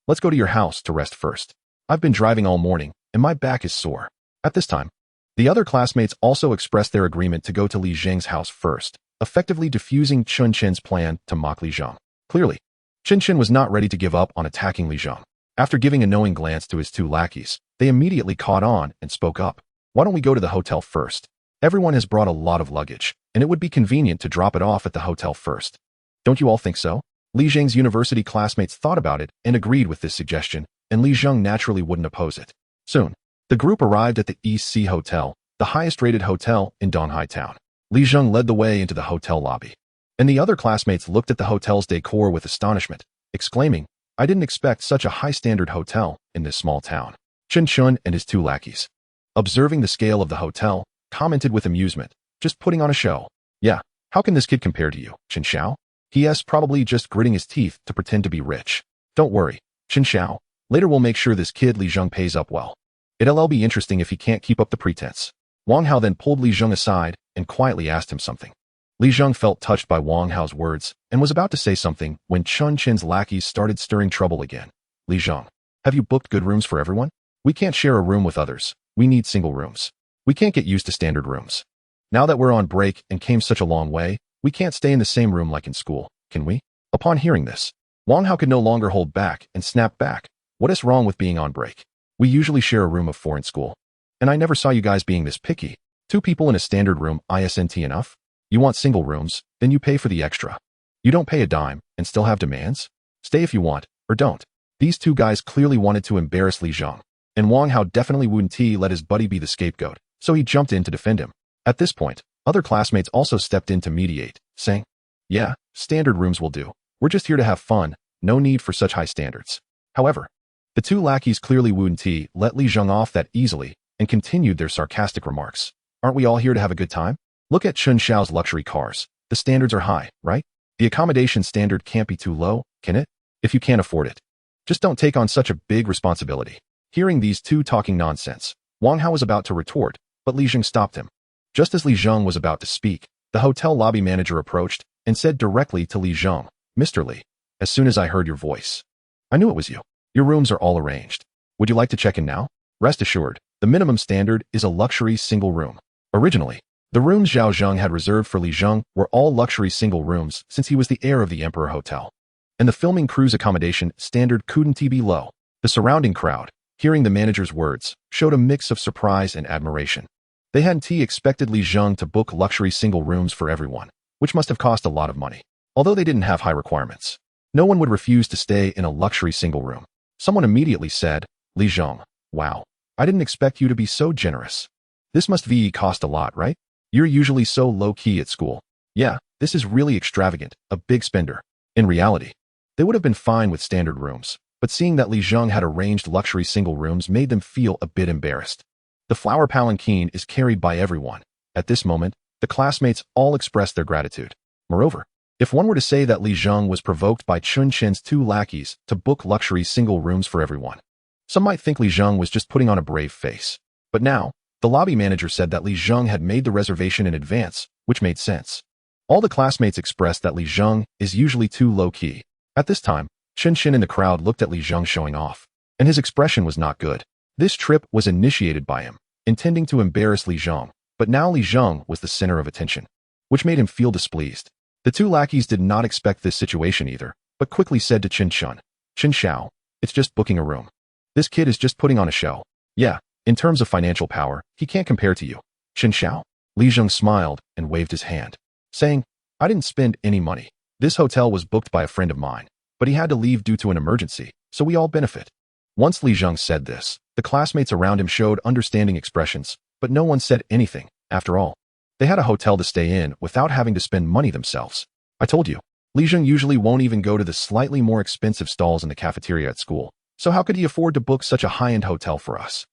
Let's go to your house to rest first. I've been driving all morning, and my back is sore. At this time, the other classmates also expressed their agreement to go to Li Zheng's house first, effectively diffusing Chin's plan to mock Li Zheng. Clearly, Chin was not ready to give up on attacking Li Zheng. After giving a knowing glance to his two lackeys, they immediately caught on and spoke up. Why don't we go to the hotel first? Everyone has brought a lot of luggage, and it would be convenient to drop it off at the hotel first. Don't you all think so? Li Zheng's university classmates thought about it and agreed with this suggestion, and Li Zheng naturally wouldn't oppose it. Soon, The group arrived at the East Sea Hotel, the highest-rated hotel in Donghai Town. Li Zheng led the way into the hotel lobby, and the other classmates looked at the hotel's decor with astonishment, exclaiming, "I didn't expect such a high-standard hotel in this small town." Chen Chun and his two lackeys, observing the scale of the hotel, commented with amusement, "Just putting on a show. Yeah, how can this kid compare to you, Chen Xiao?" He.S. probably just gritting his teeth to pretend to be rich. "Don't worry, Chen Xiao. Later we'll make sure this kid Li Zheng pays up well. It'll be interesting if he can't keep up the pretense." Wang Hao then pulled Li Zheng aside and quietly asked him something. Li Zheng felt touched by Wang Hao's words and was about to say something when Chun Chen's lackeys started stirring trouble again. "Li Zheng, have you booked good rooms for everyone? We can't share a room with others. We need single rooms. We can't get used to standard rooms. Now that we're on break and came such a long way, we can't stay in the same room like in school, can we?" Upon hearing this, Wang Hao could no longer hold back and snapped back. "What is wrong with being on break? We usually share a room of 4 in school. And I never saw you guys being this picky. 2 people in a standard room isn't enough? You want single rooms, then you pay for the extra. You don't pay a dime and still have demands? Stay if you want, or don't." These 2 guys clearly wanted to embarrass Li Zheng, and Wang Hao definitely wouldn't let his buddy be the scapegoat, so he jumped in to defend him. At this point, other classmates also stepped in to mediate, saying, "Yeah, standard rooms will do. We're just here to have fun, no need for such high standards." However, the 2 lackeys clearly wouldn't let Li Zheng off that easily and continued their sarcastic remarks. "Aren't we all here to have a good time? Look at Chun Xiao's luxury cars. The standards are high, right? The accommodation standard can't be too low, can it? If you can't afford it, just don't take on such a big responsibility." Hearing these 2 talking nonsense, Wang Hao was about to retort, but Li Zheng stopped him. Just as Li Zheng was about to speak, the hotel lobby manager approached and said directly to Li Zheng, "Mr. Li, as soon as I heard your voice, I knew it was you. Your rooms are all arranged. Would you like to check in now? Rest assured, the minimum standard is a luxury single room." Originally, the rooms Zhao Zheng had reserved for Li Zheng were all luxury single rooms since he was the heir of the Emperor Hotel, and the filming crew's accommodation standard couldn't be low. The surrounding crowd, hearing the manager's words, showed a mix of surprise and admiration. They hadn't expected Li Zheng to book luxury single rooms for everyone, which must have cost a lot of money. Although they didn't have high requirements, no one would refuse to stay in a luxury single room. Someone immediately said, "Li Zheng, wow, I didn't expect you to be so generous. This must cost a lot, right? You're usually so low-key at school." "Yeah, this is really extravagant, a big spender." In reality, they would have been fine with standard rooms, but seeing that Li Zheng had arranged luxury single rooms made them feel a bit embarrassed. The flower palanquin is carried by everyone. At this moment, the classmates all expressed their gratitude. Moreover, if one were to say that Li Zheng was provoked by Chun Chen's 2 lackeys to book luxury single rooms for everyone, some might think Li Zheng was just putting on a brave face. But now, the lobby manager said that Li Zheng had made the reservation in advance, which made sense. All the classmates expressed that Li Zheng is usually too low-key. At this time, Chen Chen in the crowd looked at Li Zheng showing off, and his expression was not good. This trip was initiated by him, intending to embarrass Li Zheng, but now Li Zheng was the center of attention, which made him feel displeased. The 2 lackeys did not expect this situation either, but quickly said to Chen Chun, "Chen Xiao, it's just booking a room. This kid is just putting on a show. Yeah, in terms of financial power, he can't compare to you, Chen Xiao." Li Zheng smiled and waved his hand, saying, "I didn't spend any money. This hotel was booked by a friend of mine, but he had to leave due to an emergency, so we all benefit." Once Li Zheng said this, the classmates around him showed understanding expressions, but no one said anything. After all, they had a hotel to stay in without having to spend money themselves. "I told you, Li Zheng usually won't even go to the slightly more expensive stalls in the cafeteria at school, so how could he afford to book such a high-end hotel for us?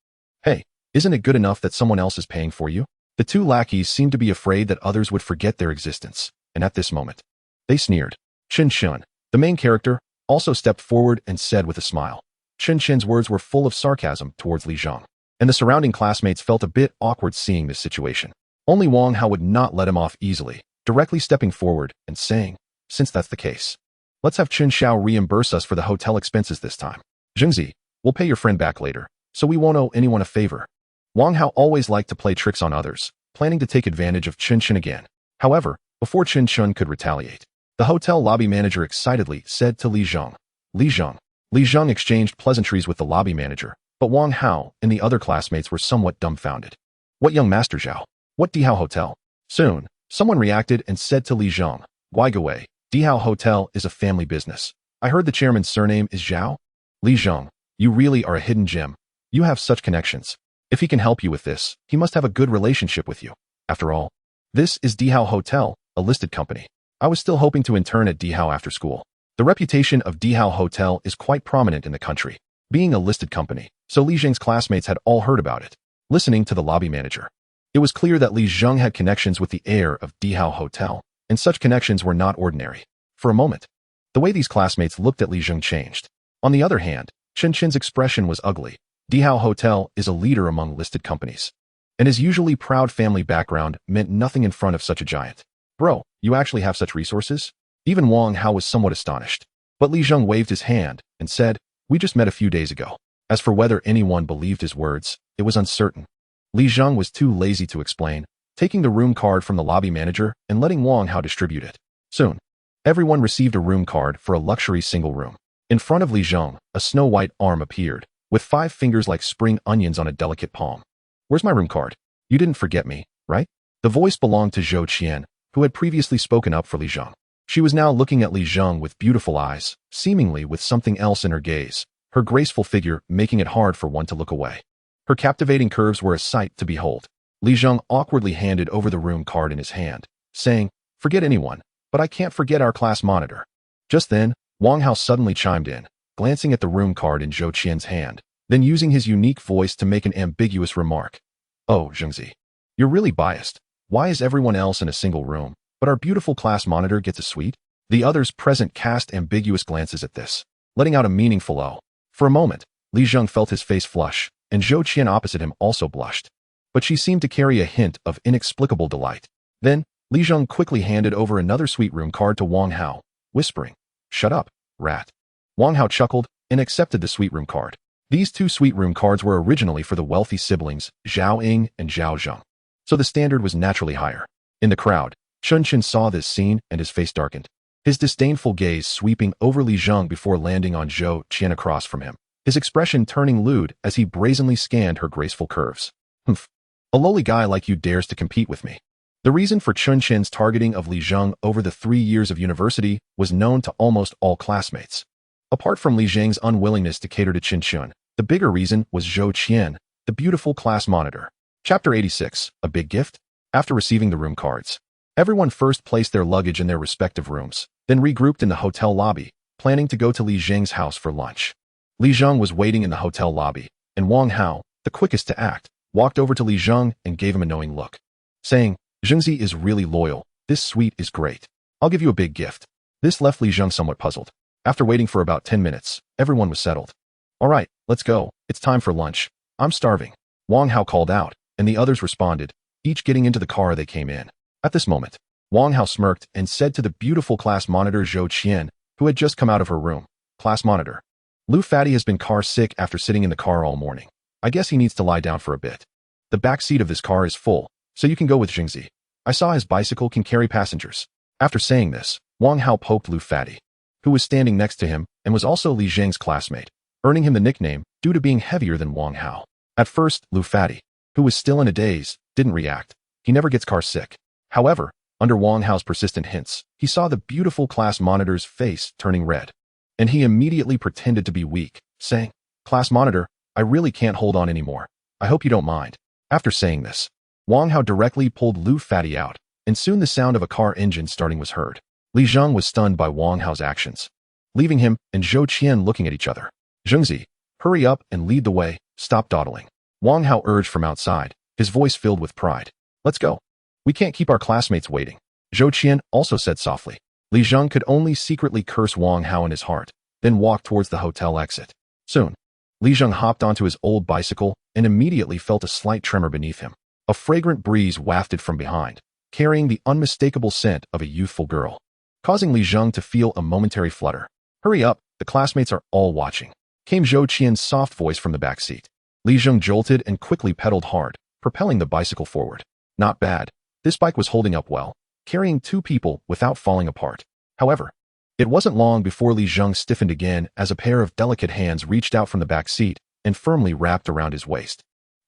Hey, isn't it good enough that someone else is paying for you?" The 2 lackeys seemed to be afraid that others would forget their existence, and at this moment, they sneered. Chen Chun, the main character, also stepped forward and said with a smile. Chen Chen's words were full of sarcasm towards Li Zheng, and the surrounding classmates felt a bit awkward seeing this situation. Only Wang Hao would not let him off easily, directly stepping forward and saying, "Since that's the case, let's have Chen Xiao reimburse us for the hotel expenses this time. Zhengzi, we'll pay your friend back later, so we won't owe anyone a favor." Wang Hao always liked to play tricks on others, planning to take advantage of Chen Chen again. However, before Chen Chen could retaliate, the hotel lobby manager excitedly said to Li Zheng, "Li Zheng." Li Zheng exchanged pleasantries with the lobby manager, but Wang Hao and the other classmates were somewhat dumbfounded. "What young Master Zhao? What Dihao Hotel?" Soon, someone reacted and said to Li Zheng, "Guai Dihao Hotel is a family business. I heard the chairman's surname is Zhao?" "Li Zheng, you really are a hidden gem. You have such connections. If he can help you with this, he must have a good relationship with you. After all, this is Dihao Hotel, a listed company. I was still hoping to intern at Dihao after school. The reputation of Dihao Hotel is quite prominent in the country, being a listed company, so Li Zheng's classmates had all heard about it. Listening to the lobby manager, it was clear that Li Zheng had connections with the heir of Dihao Hotel, and such connections were not ordinary. For a moment, the way these classmates looked at Li Zheng changed. On the other hand, Chen Chen's expression was ugly. Dihao Hotel is a leader among listed companies, and his usually proud family background meant nothing in front of such a giant. Bro, you actually have such resources? Even Wang Hao was somewhat astonished. But Li Zheng waved his hand and said, we just met a few days ago. As for whether anyone believed his words, it was uncertain. Li Zheng was too lazy to explain, taking the room card from the lobby manager and letting Wang Hao distribute it. Soon, everyone received a room card for a luxury single room. In front of Li Zheng, a snow-white arm appeared, with 5 fingers like spring onions on a delicate palm. Where's my room card? You didn't forget me, right? The voice belonged to Zhou Qian, who had previously spoken up for Li Zheng. She was now looking at Li Zheng with beautiful eyes, seemingly with something else in her gaze, her graceful figure making it hard for one to look away. Her captivating curves were a sight to behold. Li Zheng awkwardly handed over the room card in his hand, saying, forget anyone, but I can't forget our class monitor. Just then, Wang Hao suddenly chimed in, glancing at the room card in Zhou Qian's hand, then using his unique voice to make an ambiguous remark. Oh, Zhengzi, you're really biased. Why is everyone else in a single room, but our beautiful class monitor gets a suite? The others present cast ambiguous glances at this, letting out a meaningful oh. For a moment, Li Zheng felt his face flush, and Zhou Qian opposite him also blushed. But she seemed to carry a hint of inexplicable delight. Then, Li Zheng quickly handed over another suite room card to Wang Hao, whispering, shut up, rat. Wang Hao chuckled and accepted the suite room card. These 2 suite room cards were originally for the wealthy siblings Zhao Ying and Zhao Zheng, so the standard was naturally higher. In the crowd, Chen Chen saw this scene and his face darkened, his disdainful gaze sweeping over Li Zheng before landing on Zhou Qian across from him, his expression turning lewd as he brazenly scanned her graceful curves. Humph, a lowly guy like you dares to compete with me. The reason for Chen Chen's targeting of Li Zheng over the 3 years of university was known to almost all classmates. Apart from Li Zheng's unwillingness to cater to Chen Chen, the bigger reason was Zhou Qian, the beautiful class monitor. Chapter 86, A Big Gift? After receiving the room cards, everyone first placed their luggage in their respective rooms, then regrouped in the hotel lobby, planning to go to Li Zheng's house for lunch. Li Zheng was waiting in the hotel lobby, and Wang Hao, the quickest to act, walked over to Li Zheng and gave him a knowing look, saying, Zhengzi is really loyal. This suite is great. I'll give you a big gift. This left Li Zheng somewhat puzzled. After waiting for about 10 minutes, everyone was settled. All right, let's go. It's time for lunch. I'm starving. Wang Hao called out, and the others responded, each getting into the car they came in. At this moment, Wang Hao smirked and said to the beautiful class monitor Zhou Qian, who had just come out of her room, class monitor, Lu Fatty has been car sick after sitting in the car all morning. I guess he needs to lie down for a bit. The back seat of this car is full, so you can go with Zhengzi. I saw his bicycle can carry passengers. After saying this, Wang Hao poked Lu Fatty, who was standing next to him and was also Li Zheng's classmate, earning him the nickname due to being heavier than Wang Hao. At first, Lu Fatty, who was still in a daze, didn't react. He never gets car sick. However, under Wang Hao's persistent hints, he saw the beautiful class monitor's face turning red, and he immediately pretended to be weak, saying, Class monitor, I really can't hold on anymore. I hope you don't mind. After saying this, Wang Hao directly pulled Lu Fatty out, and soon the sound of a car engine starting was heard. Li Zheng was stunned by Wang Hao's actions, leaving him and Zhou Qian looking at each other. Zhengzi, hurry up and lead the way, stop dawdling. Wang Hao urged from outside, his voice filled with pride. Let's go. We can't keep our classmates waiting. Zhou Qian also said softly. Li Zheng could only secretly curse Wang Hao in his heart, then walk towards the hotel exit. Soon, Li Zheng hopped onto his old bicycle and immediately felt a slight tremor beneath him. A fragrant breeze wafted from behind, carrying the unmistakable scent of a youthful girl, causing Li Zheng to feel a momentary flutter. Hurry up, the classmates are all watching, came Zhou Qian's soft voice from the back seat. Li Zheng jolted and quickly pedaled hard, propelling the bicycle forward. Not bad. This bike was holding up well, carrying 2 people without falling apart. However, it wasn't long before Li Zheng stiffened again as a pair of delicate hands reached out from the back seat and firmly wrapped around his waist.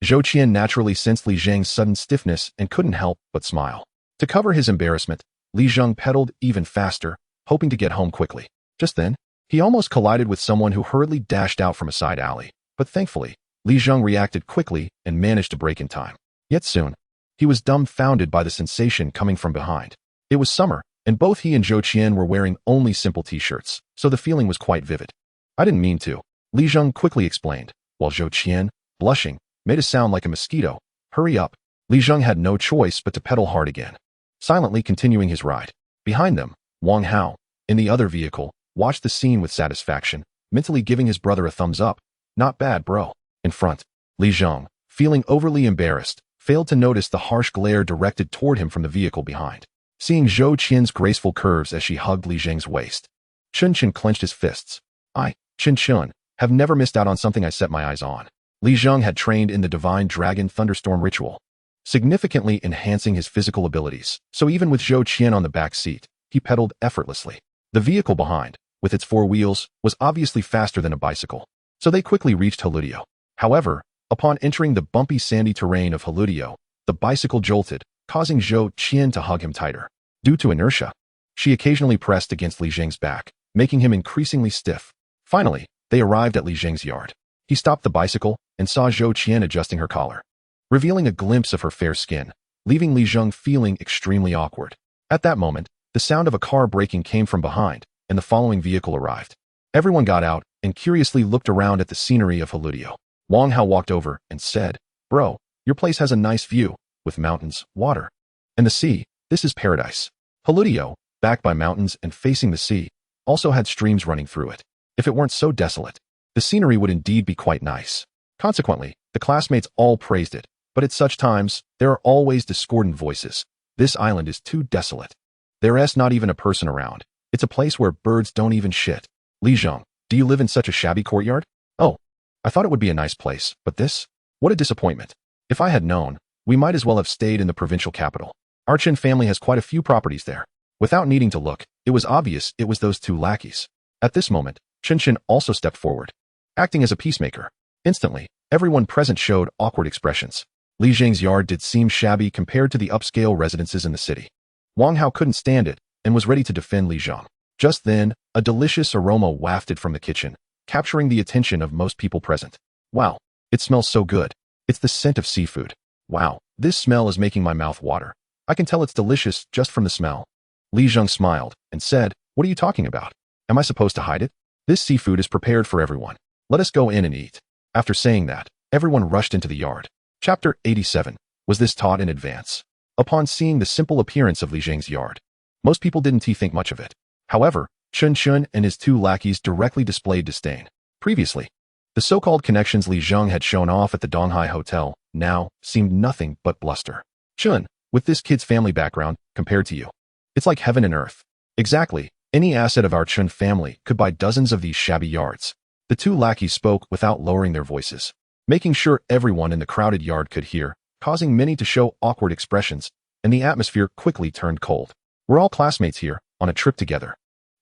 Zhou Qian naturally sensed Li Zheng's sudden stiffness and couldn't help but smile. To cover his embarrassment, Li Zheng pedaled even faster, hoping to get home quickly. Just then, he almost collided with someone who hurriedly dashed out from a side alley, but thankfully, Li Zheng reacted quickly and managed to break in time. Yet soon, he was dumbfounded by the sensation coming from behind. It was summer, and both he and Zhou Qian were wearing only simple t-shirts, so the feeling was quite vivid. I didn't mean to, Li Zheng quickly explained, while Zhou Qian, blushing, made a sound like a mosquito. Hurry up. Li Zheng had no choice but to pedal hard again, silently continuing his ride. Behind them, Wang Hao, in the other vehicle, watched the scene with satisfaction, mentally giving his brother a thumbs up. Not bad, bro. In front, Li Zheng, feeling overly embarrassed, failed to notice the harsh glare directed toward him from the vehicle behind. Seeing Zhou Qian's graceful curves as she hugged Li Zheng's waist, Chen Chen clenched his fists. I, Chen Chen, have never missed out on something I set my eyes on. Li Zheng had trained in the Divine Dragon Thunderstorm ritual, significantly enhancing his physical abilities, so even with Zhou Qian on the back seat, he pedaled effortlessly. The vehicle behind, with its 4 wheels, was obviously faster than a bicycle, so they quickly reached Haludio. However, upon entering the bumpy sandy terrain of Haludio, the bicycle jolted, causing Zhou Qian to hug him tighter. Due to inertia, she occasionally pressed against Li Zheng's back, making him increasingly stiff. Finally, they arrived at Li Zheng's yard. He stopped the bicycle and saw Zhou Qian adjusting her collar, revealing a glimpse of her fair skin, leaving Li Zheng feeling extremely awkward. At that moment, the sound of a car braking came from behind, and the following vehicle arrived. Everyone got out and curiously looked around at the scenery of Haludio. Wang Hao walked over and said, "Bro, your place has a nice view, with mountains, water, and the sea. This is paradise." Haludio, backed by mountains and facing the sea, also had streams running through it. If it weren't so desolate, the scenery would indeed be quite nice. Consequently, the classmates all praised it, but at such times, there are always discordant voices. This island is too desolate. There's not even a person around. It's a place where birds don't even shit. Li Zheng, do you live in such a shabby courtyard? Oh, I thought it would be a nice place, but this? What a disappointment. If I had known, we might as well have stayed in the provincial capital. Our Chen family has quite a few properties there. Without needing to look, it was obvious it was those 2 lackeys. At this moment, Chen Chen also stepped forward, acting as a peacemaker. Instantly, everyone present showed awkward expressions. Li Zheng's yard did seem shabby compared to the upscale residences in the city. Wang Hao couldn't stand it and was ready to defend Li Zheng. Just then, a delicious aroma wafted from the kitchen, capturing the attention of most people present. Wow, it smells so good. It's the scent of seafood. Wow, this smell is making my mouth water. I can tell it's delicious just from the smell. Li Zheng smiled and said, "What are you talking about? Am I supposed to hide it? This seafood is prepared for everyone. Let us go in and eat." After saying that, everyone rushed into the yard. Chapter 87. Was this taught in advance? Upon seeing the simple appearance of Li Zheng's yard, most people didn't think much of it. However, Chen Chen and his 2 lackeys directly displayed disdain. Previously, the so-called connections Li Zheng had shown off at the Donghai Hotel now seemed nothing but bluster. Chen, with this kid's family background, compared to you, it's like heaven and earth. Exactly, any asset of our Chen family could buy dozens of these shabby yards. The 2 lackeys spoke without lowering their voices, making sure everyone in the crowded yard could hear, causing many to show awkward expressions, and the atmosphere quickly turned cold. We're all classmates here, on a trip together.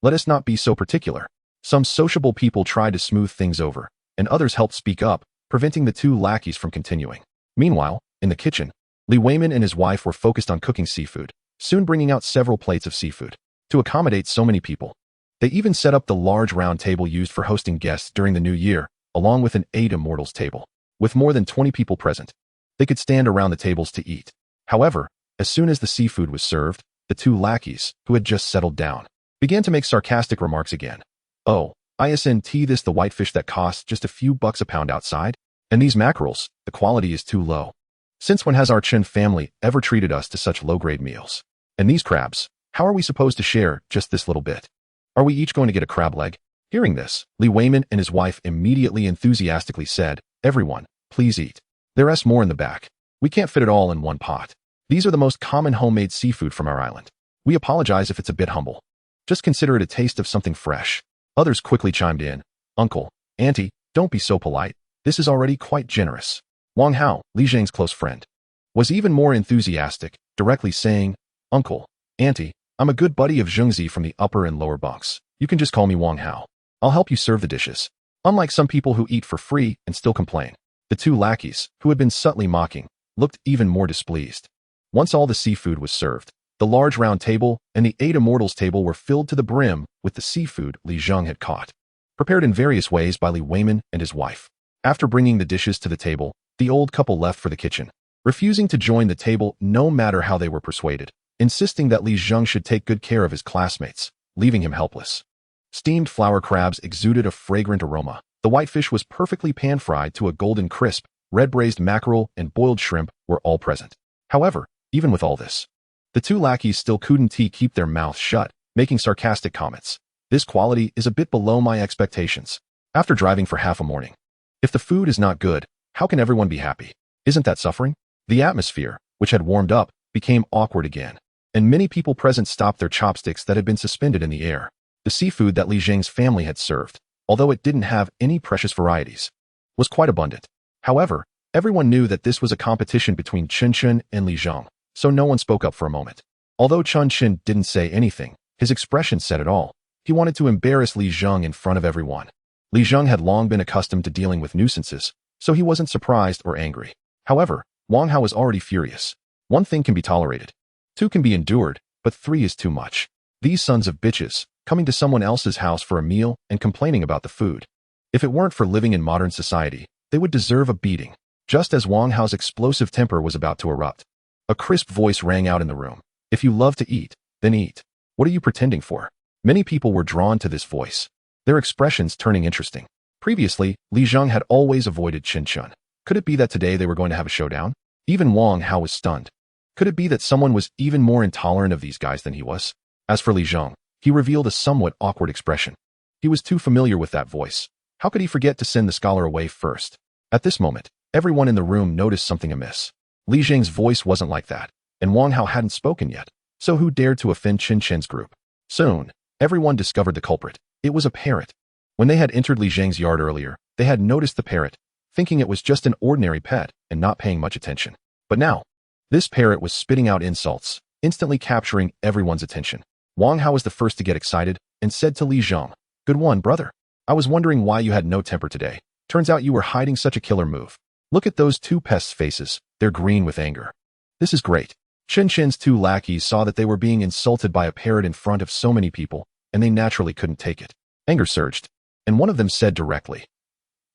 Let us not be so particular. Some sociable people tried to smooth things over, and others helped speak up, preventing the 2 lackeys from continuing. Meanwhile, in the kitchen, Li Weimin and his wife were focused on cooking seafood, soon bringing out several plates of seafood. To accommodate so many people, they even set up the large round table used for hosting guests during the new year, along with an 8 immortals table. With more than 20 people present, they could stand around the tables to eat. However, as soon as the seafood was served, the 2 lackeys, who had just settled down, began to make sarcastic remarks again. "Oh, isn't this the whitefish that costs just a few bucks a pound outside? And these mackerels, the quality is too low. Since when has our Chen family ever treated us to such low-grade meals? And these crabs, how are we supposed to share just this little bit? Are we each going to get a crab leg?" Hearing this, Li Weimin and his wife immediately enthusiastically said, "Everyone, please eat. There's more in the back. We can't fit it all in one pot. These are the most common homemade seafood from our island. We apologize if it's a bit humble. Just consider it a taste of something fresh." Others quickly chimed in. "Uncle, Auntie, don't be so polite. This is already quite generous." Wang Hao, Li Zheng's close friend, was even more enthusiastic, directly saying, "Uncle, Auntie, I'm a good buddy of Zhengzi from the upper and lower bunks. You can just call me Wang Hao. I'll help you serve the dishes." Unlike some people who eat for free and still complain, the 2 lackeys, who had been subtly mocking, looked even more displeased. Once all the seafood was served, the large round table and the 8 immortals table were filled to the brim with the seafood Li Zheng had caught, prepared in various ways by Li Weimin and his wife. After bringing the dishes to the table, the old couple left for the kitchen, refusing to join the table no matter how they were persuaded, insisting that Li Zheng should take good care of his classmates, leaving him helpless. Steamed flower crabs exuded a fragrant aroma. The whitefish was perfectly pan-fried to a golden crisp. Red braised mackerel and boiled shrimp were all present. However, even with all this, the two lackeys still couldn't keep their mouths shut, making sarcastic comments. This quality is a bit below my expectations. After driving for half a morning, if the food is not good, how can everyone be happy? Isn't that suffering? The atmosphere, which had warmed up, became awkward again, and many people present stopped their chopsticks that had been suspended in the air. The seafood that Li Zheng's family had served, although it didn't have any precious varieties, was quite abundant. However, everyone knew that this was a competition between Chen and Li Zheng, so no one spoke up for a moment. Although Chen didn't say anything, his expression said it all. He wanted to embarrass Li Zheng in front of everyone. Li Zheng had long been accustomed to dealing with nuisances, so he wasn't surprised or angry. However, Wang Hao was already furious. One thing can be tolerated. Two can be endured, but three is too much. These sons of bitches, coming to someone else's house for a meal and complaining about the food. If it weren't for living in modern society, they would deserve a beating. Just as Wang Hao's explosive temper was about to erupt, a crisp voice rang out in the room. If you love to eat, then eat. What are you pretending for? Many people were drawn to this voice, their expressions turning interesting. Previously, Li Zheng had always avoided Chen. Could it be that today they were going to have a showdown? Even Wang Hao was stunned. Could it be that someone was even more intolerant of these guys than he was? As for Li Zheng, he revealed a somewhat awkward expression. He was too familiar with that voice. How could he forget to send the scholar away first? At this moment, everyone in the room noticed something amiss. Li Zheng's voice wasn't like that, and Wang Hao hadn't spoken yet, so who dared to offend Chen's group? Soon, everyone discovered the culprit. It was a parrot. When they had entered Li Zheng's yard earlier, they had noticed the parrot, thinking it was just an ordinary pet and not paying much attention. But now, this parrot was spitting out insults, instantly capturing everyone's attention. Wang Hao was the first to get excited and said to Li Zheng, "Good one, brother. I was wondering why you had no temper today. Turns out you were hiding such a killer move. Look at those two pests' faces. They're green with anger. This is great." Chen's two lackeys saw that they were being insulted by a parrot in front of so many people, and they naturally couldn't take it. Anger surged, and one of them said directly,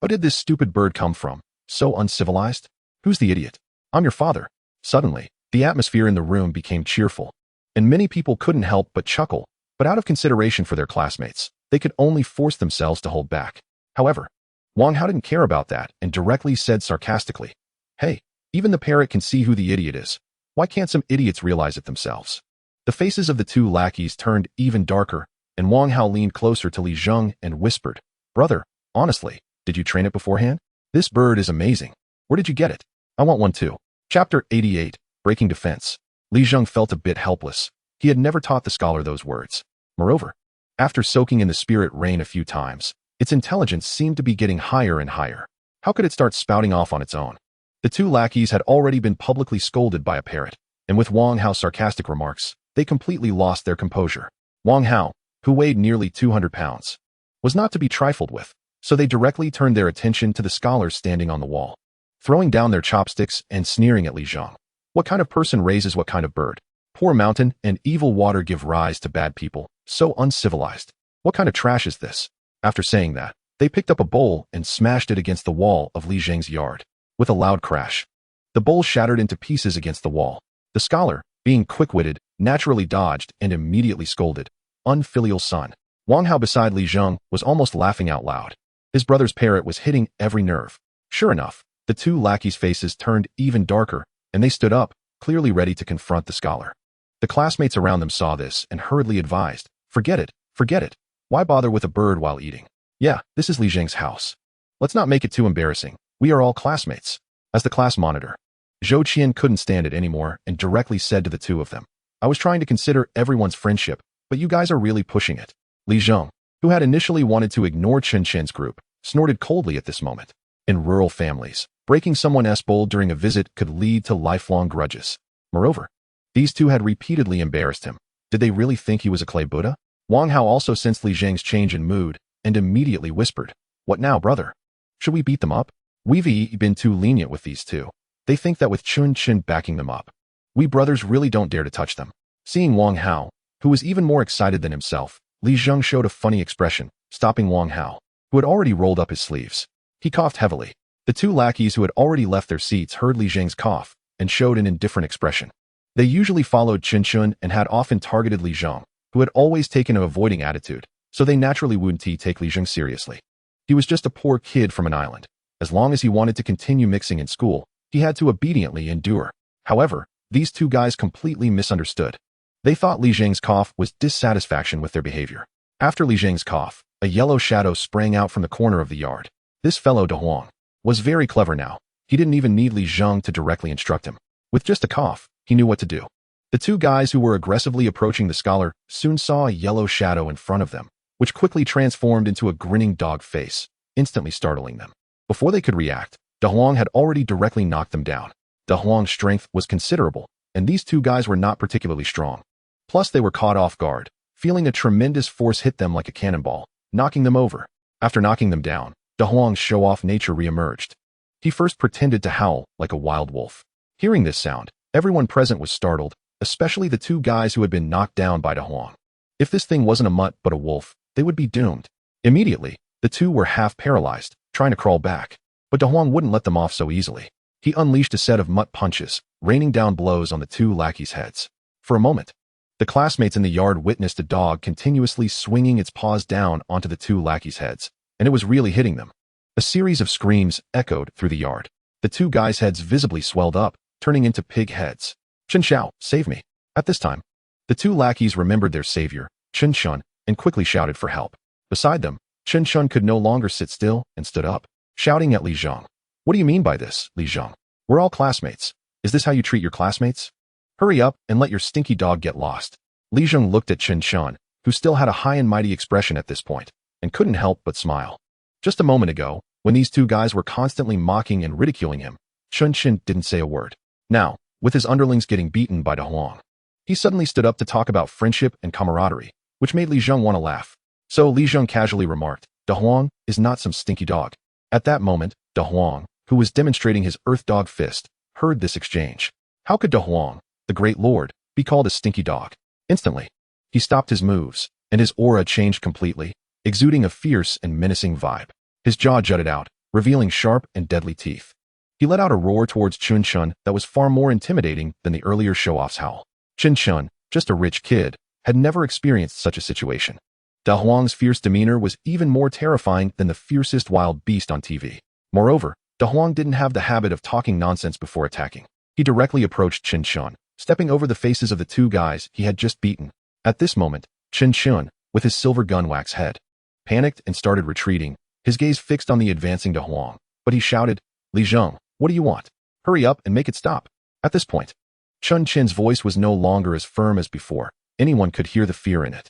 "Where did this stupid bird come from? So uncivilized? Who's the idiot? I'm your father." Suddenly, the atmosphere in the room became cheerful, and many people couldn't help but chuckle, but out of consideration for their classmates, they could only force themselves to hold back. However, Wang Hao didn't care about that and directly said sarcastically, "Hey, even the parrot can see who the idiot is. Why can't some idiots realize it themselves?" The faces of the two lackeys turned even darker, and Wang Hao leaned closer to Li Zheng and whispered, "Brother, honestly, did you train it beforehand? This bird is amazing. Where did you get it? I want one too." Chapter 88, Breaking Defense. Li Zheng felt a bit helpless. He had never taught the scholar those words. Moreover, after soaking in the spirit rain a few times, its intelligence seemed to be getting higher and higher. How could it start spouting off on its own? The two lackeys had already been publicly scolded by a parrot, and with Wang Hao's sarcastic remarks, they completely lost their composure. Wang Hao, who weighed nearly 200 pounds, was not to be trifled with, so they directly turned their attention to the scholars standing on the wall, throwing down their chopsticks and sneering at Li Zheng. What kind of person raises what kind of bird? Poor mountain and evil water give rise to bad people, so uncivilized. What kind of trash is this? After saying that, they picked up a bowl and smashed it against the wall of Li Zheng's yard. With a loud crash, the bowl shattered into pieces against the wall. The scholar, being quick-witted, naturally dodged and immediately scolded, "Unfilial son." Wang Hao beside Li Zheng was almost laughing out loud. His brother's parrot was hitting every nerve. Sure enough, the two lackeys' faces turned even darker, and they stood up, clearly ready to confront the scholar. The classmates around them saw this and hurriedly advised, "Forget it, forget it. Why bother with a bird while eating? Yeah, this is Li Zheng's house. Let's not make it too embarrassing. We are all classmates." As the class monitor, Zhou Qian couldn't stand it anymore and directly said to the two of them, "I was trying to consider everyone's friendship, but you guys are really pushing it." Li Zheng, who had initially wanted to ignore Chen's group, snorted coldly at this moment. In rural families, breaking someone's bowl during a visit could lead to lifelong grudges. Moreover, these two had repeatedly embarrassed him. Did they really think he was a clay Buddha? Wang Hao also sensed Li Zheng's change in mood and immediately whispered, "What now, brother? Should we beat them up? We've been too lenient with these two. They think that with Chen backing them up, we brothers really don't dare to touch them." Seeing Wang Hao, who was even more excited than himself, Li Zheng showed a funny expression, stopping Wang Hao, who had already rolled up his sleeves. He coughed heavily. The two lackeys who had already left their seats heard Li Zheng's cough and showed an indifferent expression. They usually followed Chen Shun and had often targeted Li Zheng, who had always taken an avoiding attitude, so they naturally wouldn't take Li Zheng seriously. He was just a poor kid from an island. As long as he wanted to continue mixing in school, he had to obediently endure. However, these two guys completely misunderstood. They thought Li Zheng's cough was dissatisfaction with their behavior. After Li Zheng's cough, a yellow shadow sprang out from the corner of the yard. This fellow De Huang was very clever now. He didn't even need Li Zheng to directly instruct him. With just a cough, he knew what to do. The two guys who were aggressively approaching the scholar soon saw a yellow shadow in front of them, which quickly transformed into a grinning dog face, instantly startling them. Before they could react, De Huang had already directly knocked them down. De Huang's strength was considerable, and these two guys were not particularly strong. Plus, they were caught off guard, feeling a tremendous force hit them like a cannonball, knocking them over. After knocking them down, De Huang's show-off nature re-emerged. He first pretended to howl like a wild wolf. Hearing this sound, everyone present was startled, especially the two guys who had been knocked down by De Huang. If this thing wasn't a mutt but a wolf, they would be doomed. Immediately, the two were half paralyzed, trying to crawl back. But De Huang wouldn't let them off so easily. He unleashed a set of mutt punches, raining down blows on the two lackeys' heads. For a moment, the classmates in the yard witnessed a dog continuously swinging its paws down onto the two lackeys' heads, and it was really hitting them. A series of screams echoed through the yard. The two guys' heads visibly swelled up, turning into pig heads. Chen Xiao, save me. At this time, the two lackeys remembered their savior, Chen Shun, and quickly shouted for help. Beside them, Chen Shun could no longer sit still and stood up, shouting at Li Zheng. What do you mean by this, Li Zheng? We're all classmates. Is this how you treat your classmates? Hurry up and let your stinky dog get lost. Li Zheng looked at Chen Shun, who still had a high and mighty expression at this point, and couldn't help but smile. Just a moment ago, when these two guys were constantly mocking and ridiculing him, Chen Shun didn't say a word. Now, with his underlings getting beaten by De Huang, he suddenly stood up to talk about friendship and camaraderie, which made Li Zheng want to laugh. So Li Zheng casually remarked, De Huang is not some stinky dog. At that moment, De Huang, who was demonstrating his earth dog fist, heard this exchange. How could De Huang, the great lord, be called a stinky dog? Instantly, he stopped his moves, and his aura changed completely, exuding a fierce and menacing vibe. His jaw jutted out, revealing sharp and deadly teeth. He let out a roar towards Chen Shun that was far more intimidating than the earlier show-off's howl. Chen Shun, just a rich kid, had never experienced such a situation. De Huang's fierce demeanor was even more terrifying than the fiercest wild beast on TV. Moreover, De Huang didn't have the habit of talking nonsense before attacking. He directly approached Chen Shun, stepping over the faces of the two guys he had just beaten. At this moment, Chen Shun, with his silver gunwax head, panicked and started retreating, his gaze fixed on the advancing De Huang. But he shouted, Li Zheng, what do you want? Hurry up and make it stop. At this point, Chen Chen's voice was no longer as firm as before. Anyone could hear the fear in it.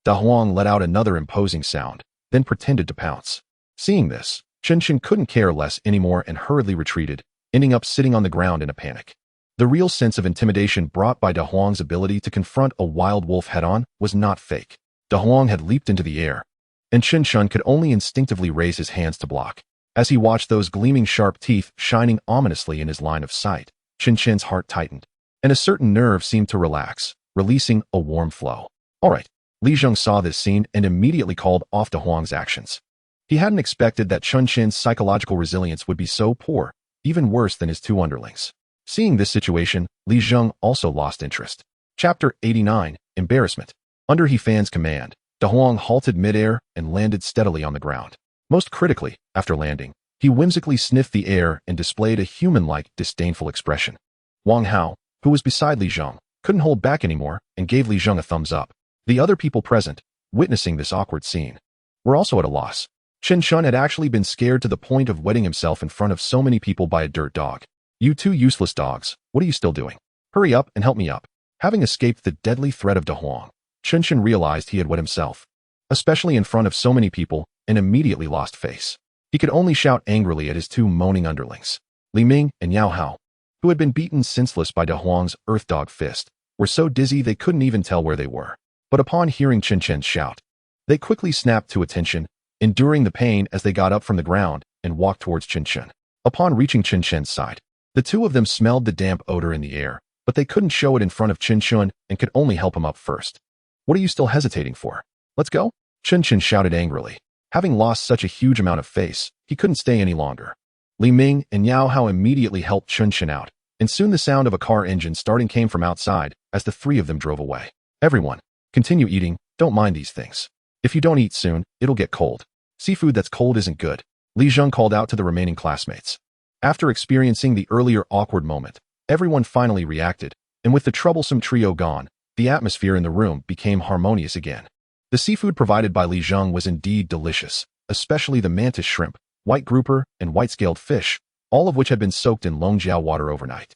De Huang let out another imposing sound, then pretended to pounce. Seeing this, Chen Chen couldn't care less anymore and hurriedly retreated, ending up sitting on the ground in a panic. The real sense of intimidation brought by De Huang's ability to confront a wild wolf head-on was not fake. De Huang had leaped into the air, and Chen Shun could only instinctively raise his hands to block. As he watched those gleaming sharp teeth shining ominously in his line of sight, Chen Chen's heart tightened, and a certain nerve seemed to relax, releasing a warm flow. All right. Li Zheng saw this scene and immediately called off De Huang's actions. He hadn't expected that Chen Chen's psychological resilience would be so poor, even worse than his two underlings. Seeing this situation, Li Zheng also lost interest. Chapter 89, Embarrassment. Under He Fan's command, De Huang halted midair and landed steadily on the ground. Most critically, after landing, he whimsically sniffed the air and displayed a human-like, disdainful expression. Wang Hao, who was beside Li Zheng, couldn't hold back anymore and gave Li Zheng a thumbs up. The other people present, witnessing this awkward scene, were also at a loss. Chen Shun had actually been scared to the point of wetting himself in front of so many people by a dirt dog. You two useless dogs, what are you still doing? Hurry up and help me up. Having escaped the deadly threat of De Huang, Chen Shun realized he had wet himself, especially in front of so many people, and immediately lost face. He could only shout angrily at his two moaning underlings. Li Ming and Yao Hao, who had been beaten senseless by De Huang's earth dog fist, were so dizzy they couldn't even tell where they were. But upon hearing Chen Chen's shout, they quickly snapped to attention, enduring the pain as they got up from the ground and walked towards Chen Chen. Upon reaching Chen Chen's side, the two of them smelled the damp odor in the air, but they couldn't show it in front of Chen Chen and could only help him up first. What are you still hesitating for? Let's go? Chen Chen shouted angrily. Having lost such a huge amount of face, he couldn't stay any longer. Li Ming and Yao Hao immediately helped Chun Chen out, and soon the sound of a car engine starting came from outside as the three of them drove away. Everyone, continue eating, don't mind these things. If you don't eat soon, it'll get cold. Seafood that's cold isn't good, Li Zheng called out to the remaining classmates. After experiencing the earlier awkward moment, everyone finally reacted, and with the troublesome trio gone, the atmosphere in the room became harmonious again. The seafood provided by Li Zheng was indeed delicious, especially the mantis shrimp, white grouper, and white-scaled fish, all of which had been soaked in Longjiao water overnight.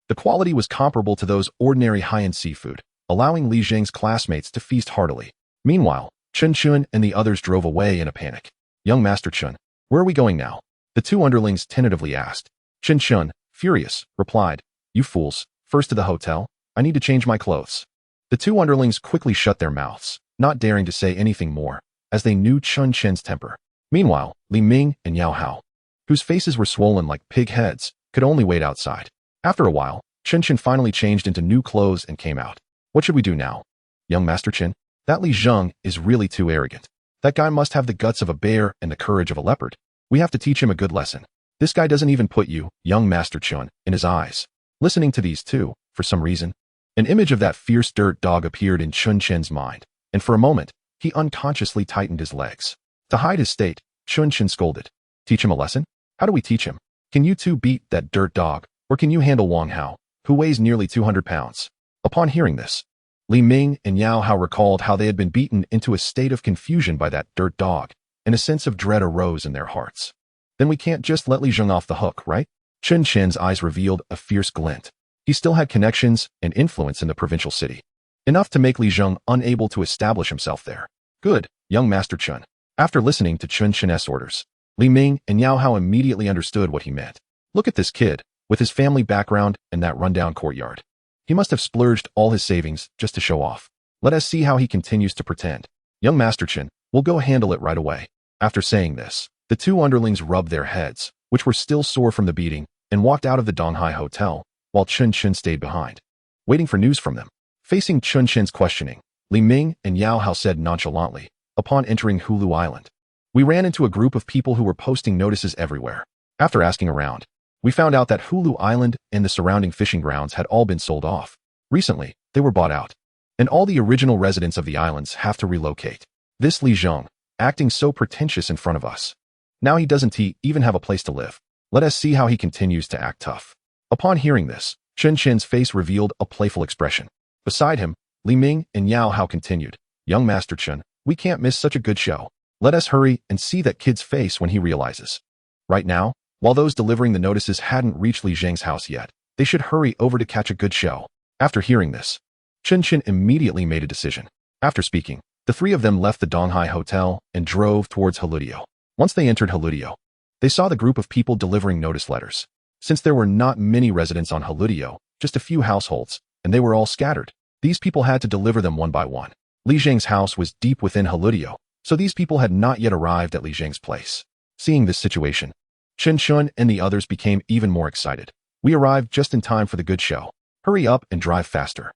The quality was comparable to those ordinary high-end seafood, allowing Li Zheng's classmates to feast heartily. Meanwhile, Chun Chun and the others drove away in a panic. Young Master Chun, where are we going now? The two underlings tentatively asked. Chun Chun, furious, replied, You fools, first to the hotel, I need to change my clothes. The two underlings quickly shut their mouths, not daring to say anything more, as they knew Chun Chen's temper. Meanwhile, Li Ming and Yao Hao, whose faces were swollen like pig heads, could only wait outside. After a while, Chun Chen finally changed into new clothes and came out. What should we do now? Young Master Chen, that Li Zheng is really too arrogant. That guy must have the guts of a bear and the courage of a leopard. We have to teach him a good lesson. This guy doesn't even put you, young Master Chun, in his eyes. Listening to these two, for some reason, an image of that fierce dirt dog appeared in Chun Chen's mind, and for a moment, he unconsciously tightened his legs. To hide his state, Chun Chen scolded. Teach him a lesson? How do we teach him? Can you two beat that dirt dog, or can you handle Wang Hao, who weighs nearly 200 pounds? Upon hearing this, Li Ming and Yao Hao recalled how they had been beaten into a state of confusion by that dirt dog, and a sense of dread arose in their hearts. Then we can't just let Li Zheng off the hook, right? Chun Chen's eyes revealed a fierce glint. He still had connections and influence in the provincial city, enough to make Li Zheng unable to establish himself there. Good, young Master Chun. After listening to Chun Chen's orders, Li Ming and Yao Hao immediately understood what he meant. Look at this kid, with his family background and that rundown courtyard. He must have splurged all his savings just to show off. Let us see how he continues to pretend. Young Master Chen, we'll go handle it right away. After saying this, the two underlings rubbed their heads, which were still sore from the beating, and walked out of the Donghai Hotel, while Chun Chen stayed behind, waiting for news from them. Facing Chun Chen's questioning, Li Ming and Yao Hao said nonchalantly, upon entering Hulu Island. We ran into a group of people who were posting notices everywhere. After asking around, we found out that Hulu Island and the surrounding fishing grounds had all been sold off. Recently, they were bought out, and all the original residents of the islands have to relocate. This Li Zheng, acting so pretentious in front of us. Now he doesn't even have a place to live. Let us see how he continues to act tough. Upon hearing this, Chun Chen's face revealed a playful expression. Beside him, Li Ming and Yao Hao continued, Young Master Chun, we can't miss such a good show. Let us hurry and see that kid's face when he realizes. Right now, while those delivering the notices hadn't reached Li Zheng's house yet, they should hurry over to catch a good show. After hearing this, Chun Chen immediately made a decision. After speaking, the three of them left the Donghai Hotel and drove towards Haludio. Once they entered Haludio, they saw the group of people delivering notice letters. Since there were not many residents on Haludio, just a few households, and they were all scattered, these people had to deliver them one by one. Li Zheng's house was deep within Haludio, so these people had not yet arrived at Li Zheng's place. Seeing this situation, Chun Chun and the others became even more excited. We arrived just in time for the good show. Hurry up and drive faster.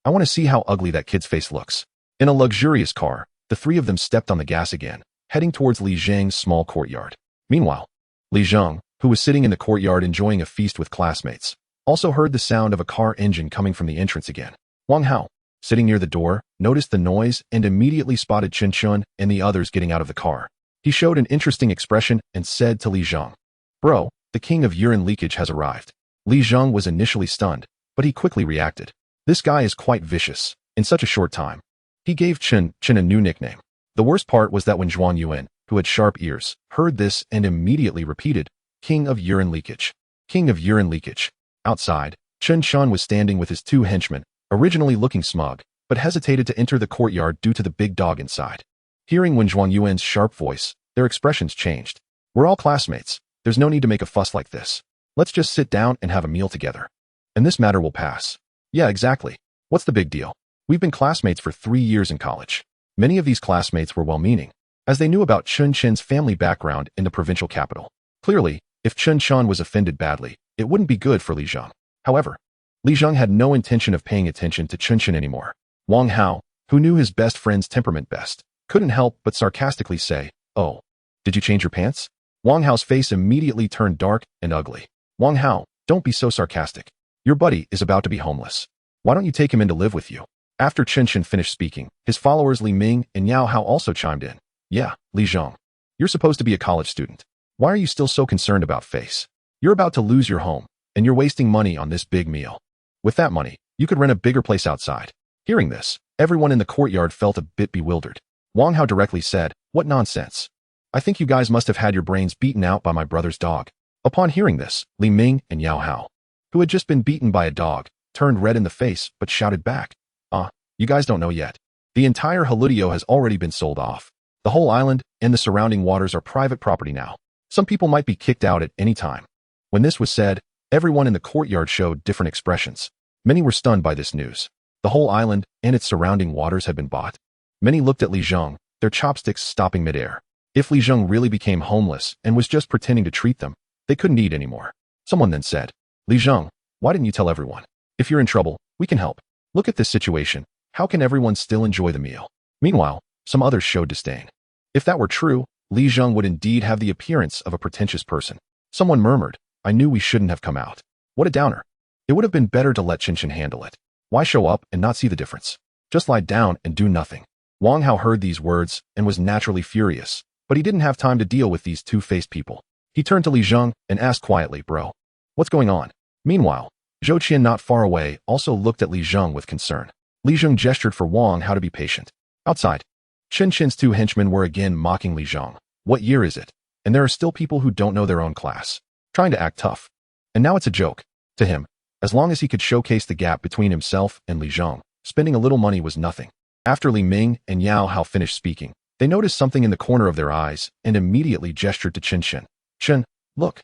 I want to see how ugly that kid's face looks. In a luxurious car, the three of them stepped on the gas again, heading towards Li Zheng's small courtyard. Meanwhile, Li Zheng, who was sitting in the courtyard enjoying a feast with classmates, also heard the sound of a car engine coming from the entrance again. Wang Hao, sitting near the door, noticed the noise and immediately spotted Chun Chun and the others getting out of the car. He showed an interesting expression and said to Li Zheng, Bro, the king of urine leakage has arrived. Li Zheng was initially stunned, but he quickly reacted. This guy is quite vicious. In such a short time, he gave Chun a new nickname. The worst part was that when Zhuan Yuan, who had sharp ears, heard this and immediately repeated, King of urine leakage. King of urine leakage. Outside, Chun Chun was standing with his two henchmen, originally looking smug, but hesitated to enter the courtyard due to the big dog inside. Hearing Wen Zhuan Yuan's sharp voice, their expressions changed. We're all classmates. There's no need to make a fuss like this. Let's just sit down and have a meal together. And this matter will pass. Yeah, exactly. What's the big deal? We've been classmates for 3 years in college. Many of these classmates were well-meaning, as they knew about Chun Chen's family background in the provincial capital. Clearly, if Chun Chen was offended badly, it wouldn't be good for Li Zheng. However, Li Zheng had no intention of paying attention to Chun Chen anymore. Wang Hao, who knew his best friend's temperament best, couldn't help but sarcastically say, Oh, Did you change your pants? Wang Hao's face immediately turned dark and ugly. Wang Hao, don't be so sarcastic. Your buddy is about to be homeless. Why don't you take him in to live with you? After Chen finished speaking, his followers Li Ming and Yao Hao also chimed in. Yeah, Li Zheng. You're supposed to be a college student. Why are you still so concerned about face? You're about to lose your home, and you're wasting money on this big meal. With that money, you could rent a bigger place outside. Hearing this, everyone in the courtyard felt a bit bewildered. Wang Hao directly said, what nonsense. I think you guys must have had your brains beaten out by my brother's dog. Upon hearing this, Li Ming and Yao Hao, who had just been beaten by a dog, turned red in the face but shouted back. You guys don't know yet. The entire Haludio has already been sold off. The whole island and the surrounding waters are private property now. Some people might be kicked out at any time. When this was said, everyone in the courtyard showed different expressions. Many were stunned by this news. The whole island and its surrounding waters had been bought. Many looked at Li Zheng, their chopsticks stopping midair. If Li Zheng really became homeless and was just pretending to treat them, they couldn't eat anymore. Someone then said, Li Zheng, why didn't you tell everyone? If you're in trouble, we can help. Look at this situation. How can everyone still enjoy the meal? Meanwhile, some others showed disdain. If that were true, Li Zheng would indeed have the appearance of a pretentious person. Someone murmured, I knew we shouldn't have come out. What a downer. It would have been better to let Chen handle it. Why show up and not see the difference? Just lie down and do nothing. Wang Hao heard these words and was naturally furious, but he didn't have time to deal with these two-faced people. He turned to Li Zheng and asked quietly, bro, what's going on? Meanwhile, Zhou Qian not far away also looked at Li Zheng with concern. Li Zheng gestured for Wang Hao to be patient. Outside, Chen's two henchmen were again mocking Li Zheng. What year is it? And there are still people who don't know their own class, trying to act tough. And now it's a joke. To him, as long as he could showcase the gap between himself and Li Zheng, spending a little money was nothing. After Li Ming and Yao Hao finished speaking, they noticed something in the corner of their eyes and immediately gestured to Chen. Chen, look.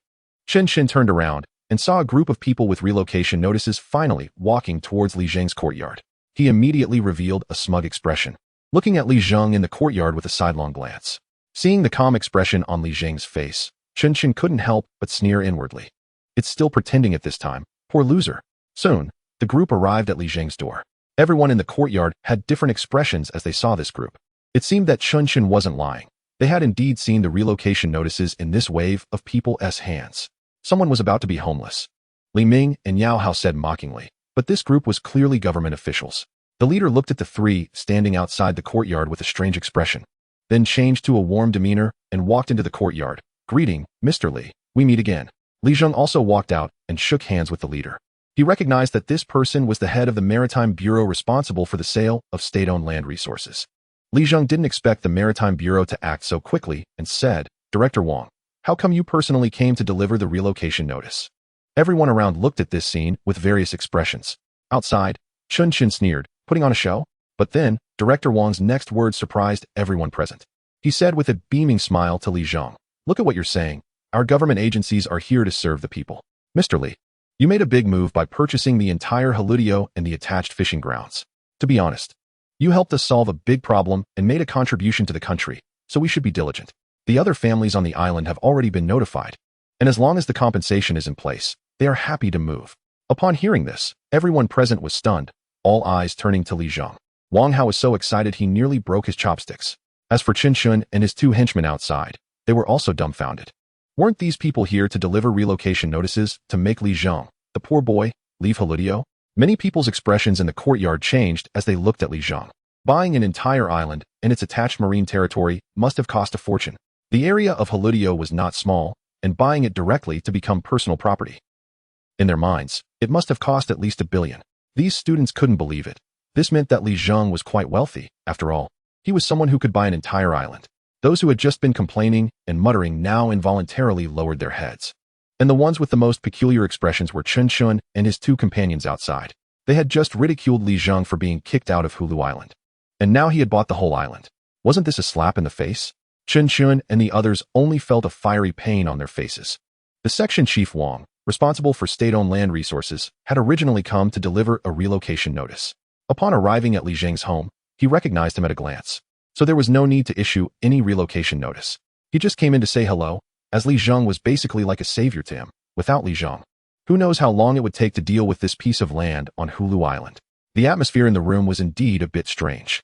Chen turned around and saw a group of people with relocation notices finally walking towards Li Zheng's courtyard. He immediately revealed a smug expression, looking at Li Zheng in the courtyard with a sidelong glance. Seeing the calm expression on Li Zheng's face, Chen couldn't help but sneer inwardly. It's still pretending at this time, poor loser. Soon, the group arrived at Li Zheng's door. Everyone in the courtyard had different expressions as they saw this group. It seemed that Chen wasn't lying. They had indeed seen the relocation notices in this wave of people's hands. Someone was about to be homeless. Li Ming and Yao Hao said mockingly, but this group was clearly government officials. The leader looked at the three standing outside the courtyard with a strange expression, then changed to a warm demeanor and walked into the courtyard. Greeting, Mr. Li, we meet again. Li Zheng also walked out and shook hands with the leader. He recognized that this person was the head of the Maritime Bureau responsible for the sale of state-owned land resources. Li Zheng didn't expect the Maritime Bureau to act so quickly and said, Director Wang, how come you personally came to deliver the relocation notice? Everyone around looked at this scene with various expressions. Outside, Chen sneered, putting on a show? But then, Director Wang's next words surprised everyone present. He said with a beaming smile to Li Zheng, look at what you're saying. Our government agencies are here to serve the people. Mr. Li, you made a big move by purchasing the entire Haludio and the attached fishing grounds. To be honest, you helped us solve a big problem and made a contribution to the country, so we should be diligent. The other families on the island have already been notified, and as long as the compensation is in place, they are happy to move. Upon hearing this, everyone present was stunned, all eyes turning to Li Zheng. Wang Hao was so excited he nearly broke his chopsticks. As for Chen and his two henchmen outside, they were also dumbfounded. Weren't these people here to deliver relocation notices to make Li Zheng, the poor boy, leave Haludio? Many people's expressions in the courtyard changed as they looked at Li Zheng. Buying an entire island and its attached marine territory must have cost a fortune. The area of Haludio was not small, and buying it directly to become personal property. In their minds, it must have cost at least $1 billion. These students couldn't believe it. This meant that Li Zheng was quite wealthy, after all. He was someone who could buy an entire island. Those who had just been complaining and muttering now involuntarily lowered their heads. And the ones with the most peculiar expressions were Chen and his two companions outside. They had just ridiculed Li Zheng for being kicked out of Hulu Island. And now he had bought the whole island. Wasn't this a slap in the face? Chen and the others only felt a fiery pain on their faces. The section chief Wang, responsible for state-owned land resources, had originally come to deliver a relocation notice. Upon arriving at Li Zheng's home, he recognized him at a glance. So there was no need to issue any relocation notice. He just came in to say hello, as Li Zheng was basically like a savior to him. Without Li Zheng, who knows how long it would take to deal with this piece of land on Hulu Island. The atmosphere in the room was indeed a bit strange.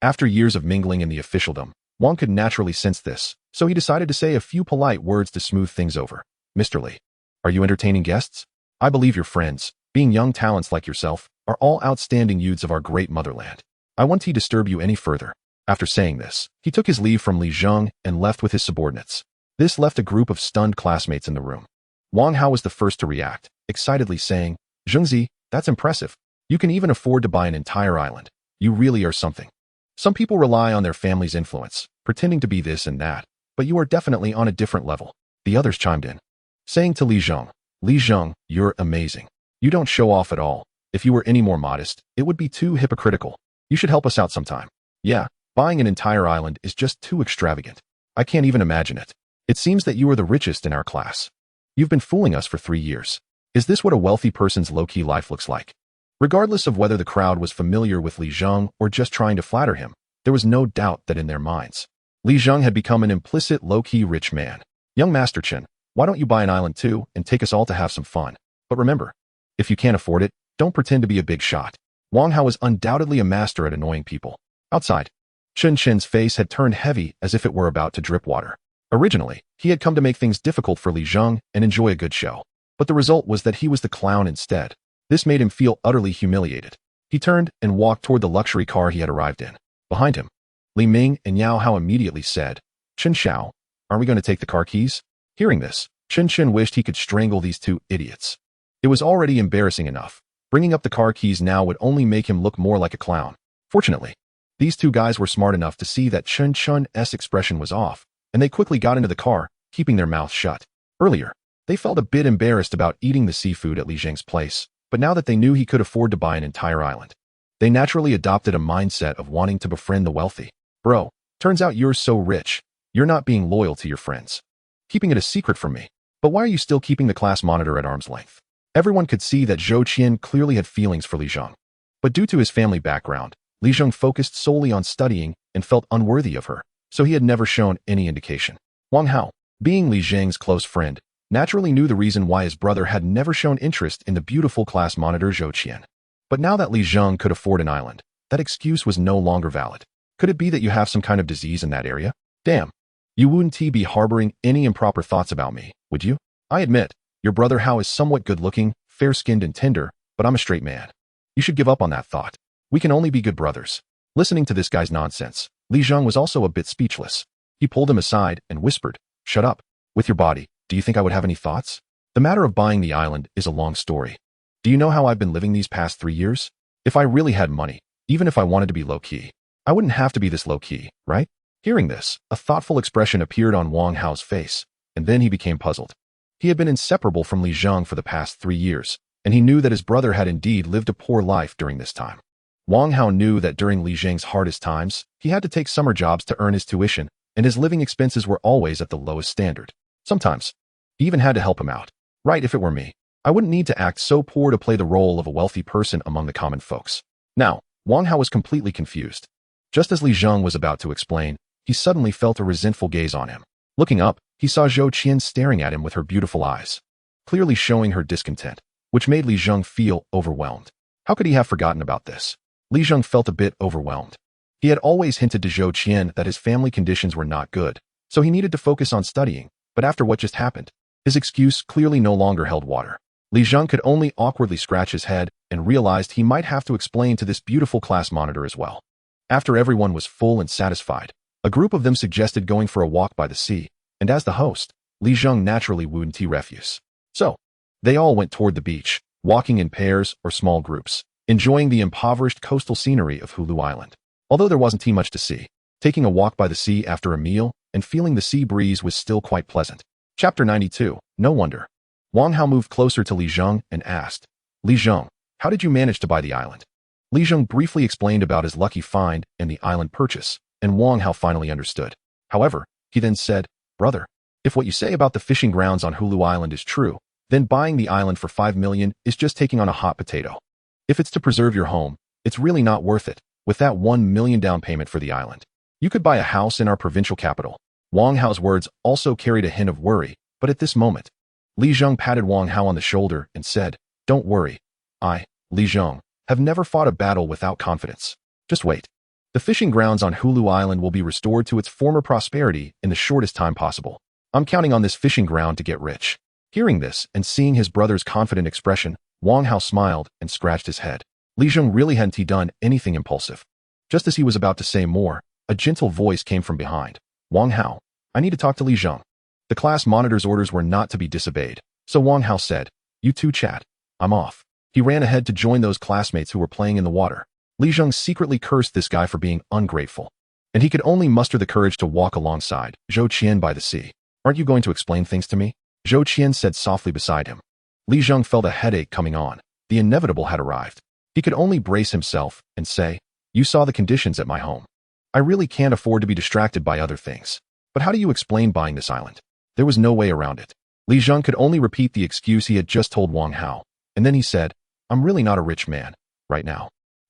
After years of mingling in the officialdom, Wang could naturally sense this, so he decided to say a few polite words to smooth things over. Mr. Li, are you entertaining guests? I believe your friends, being young talents like yourself, are all outstanding youths of our great motherland. I won't disturb you any further. After saying this, he took his leave from Li Zheng and left with his subordinates. This left a group of stunned classmates in the room. Wang Hao was the first to react, excitedly saying, Zhengzi, that's impressive. You can even afford to buy an entire island. You really are something. Some people rely on their family's influence, pretending to be this and that, but you are definitely on a different level. The others chimed in, saying to Li Zheng, you're amazing. You don't show off at all. If you were any more modest, it would be too hypocritical. You should help us out sometime. Yeah, buying an entire island is just too extravagant. I can't even imagine it. It seems that you are the richest in our class. You've been fooling us for 3 years. Is this what a wealthy person's low-key life looks like? Regardless of whether the crowd was familiar with Li Zheng or just trying to flatter him, there was no doubt that in their minds, Li Zheng had become an implicit low-key rich man. Young Master Chen, why don't you buy an island too and take us all to have some fun? But remember, if you can't afford it, don't pretend to be a big shot. Wang Hao was undoubtedly a master at annoying people. Outside, Chen Chen's face had turned heavy as if it were about to drip water. Originally, he had come to make things difficult for Li Zheng and enjoy a good show. But the result was that he was the clown instead. This made him feel utterly humiliated. He turned and walked toward the luxury car he had arrived in. Behind him, Li Ming and Yao Hao immediately said, Chen Xiao, aren't we going to take the car keys? Hearing this, Chen Chen wished he could strangle these two idiots. It was already embarrassing enough. Bringing up the car keys now would only make him look more like a clown. Fortunately, these two guys were smart enough to see that Chen Chen's expression was off, and they quickly got into the car, keeping their mouths shut. Earlier, they felt a bit embarrassed about eating the seafood at Li Zheng's place, but now that they knew he could afford to buy an entire island, they naturally adopted a mindset of wanting to befriend the wealthy. Bro, turns out you're so rich, you're not being loyal to your friends. Keeping it a secret from me. But why are you still keeping the class monitor at arm's length? Everyone could see that Zhou Qian clearly had feelings for Li Zheng. But due to his family background, Li Zheng focused solely on studying and felt unworthy of her, so he had never shown any indication. Wang Hao, being Li Zheng's close friend, naturally knew the reason why his brother had never shown interest in the beautiful class monitor Zhou Qian. But now that Li Zheng could afford an island, that excuse was no longer valid. Could it be that you have some kind of disease in that area? Damn. You wouldn't be harboring any improper thoughts about me, would you? I admit, your brother Hao is somewhat good-looking, fair-skinned and tender, but I'm a straight man. You should give up on that thought. We can only be good brothers. Listening to this guy's nonsense, Li Zheng was also a bit speechless. He pulled him aside and whispered, Shut up. With your body, do you think I would have any thoughts? The matter of buying the island is a long story. Do you know how I've been living these past 3 years? If I really had money, even if I wanted to be low-key, I wouldn't have to be this low-key, right? Hearing this, a thoughtful expression appeared on Wang Hao's face, and then he became puzzled. He had been inseparable from Li Zheng for the past 3 years, and he knew that his brother had indeed lived a poor life during this time. Wang Hao knew that during Li Zheng's hardest times, he had to take summer jobs to earn his tuition, and his living expenses were always at the lowest standard. Sometimes, he even had to help him out. Right, if it were me, I wouldn't need to act so poor to play the role of a wealthy person among the common folks. Now, Wang Hao was completely confused. Just as Li Zheng was about to explain, he suddenly felt a resentful gaze on him. Looking up, he saw Zhou Qian staring at him with her beautiful eyes, clearly showing her discontent, which made Li Zheng feel overwhelmed. How could he have forgotten about this? Li Zheng felt a bit overwhelmed. He had always hinted to Zhou Qian that his family conditions were not good, so he needed to focus on studying, but after what just happened, his excuse clearly no longer held water. Li Zheng could only awkwardly scratch his head and realized he might have to explain to this beautiful class monitor as well. After everyone was full and satisfied, a group of them suggested going for a walk by the sea, and as the host, Li Zheng naturally wouldn't refuse. So, they all went toward the beach, walking in pairs or small groups, enjoying the impoverished coastal scenery of Hulu Island. Although there wasn't much to see, taking a walk by the sea after a meal and feeling the sea breeze was still quite pleasant. Chapter 92. No wonder. Wang Hao moved closer to Li Zheng and asked, Li Zheng, how did you manage to buy the island? Li Zheng briefly explained about his lucky find and the island purchase, and Wang Hao finally understood. However, he then said, Brother, if what you say about the fishing grounds on Hulu Island is true, then buying the island for 5 million is just taking on a hot potato. If it's to preserve your home, it's really not worth it, with that 1 million down payment for the island. You could buy a house in our provincial capital. Wang Hao's words also carried a hint of worry, but at this moment, Li Zheng patted Wang Hao on the shoulder and said, Don't worry. I, Li Zheng, have never fought a battle without confidence. Just wait. The fishing grounds on Hulu Island will be restored to its former prosperity in the shortest time possible. I'm counting on this fishing ground to get rich. Hearing this and seeing his brother's confident expression, Wang Hao smiled and scratched his head. Li Zheng really hadn't done anything impulsive. Just as he was about to say more, a gentle voice came from behind. Wang Hao, I need to talk to Li Zheng. The class monitor's orders were not to be disobeyed, so Wang Hao said, you two chat. I'm off. He ran ahead to join those classmates who were playing in the water. Li Zheng secretly cursed this guy for being ungrateful, and he could only muster the courage to walk alongside Zhou Qian by the sea. Aren't you going to explain things to me? Zhou Qian said softly beside him. Li Zheng felt a headache coming on. The inevitable had arrived. He could only brace himself and say, you saw the conditions at my home. I really can't afford to be distracted by other things. But how do you explain buying this island? There was no way around it. Li Zheng could only repeat the excuse he had just told Wang Hao, and then he said, I'm really not a rich man, right now.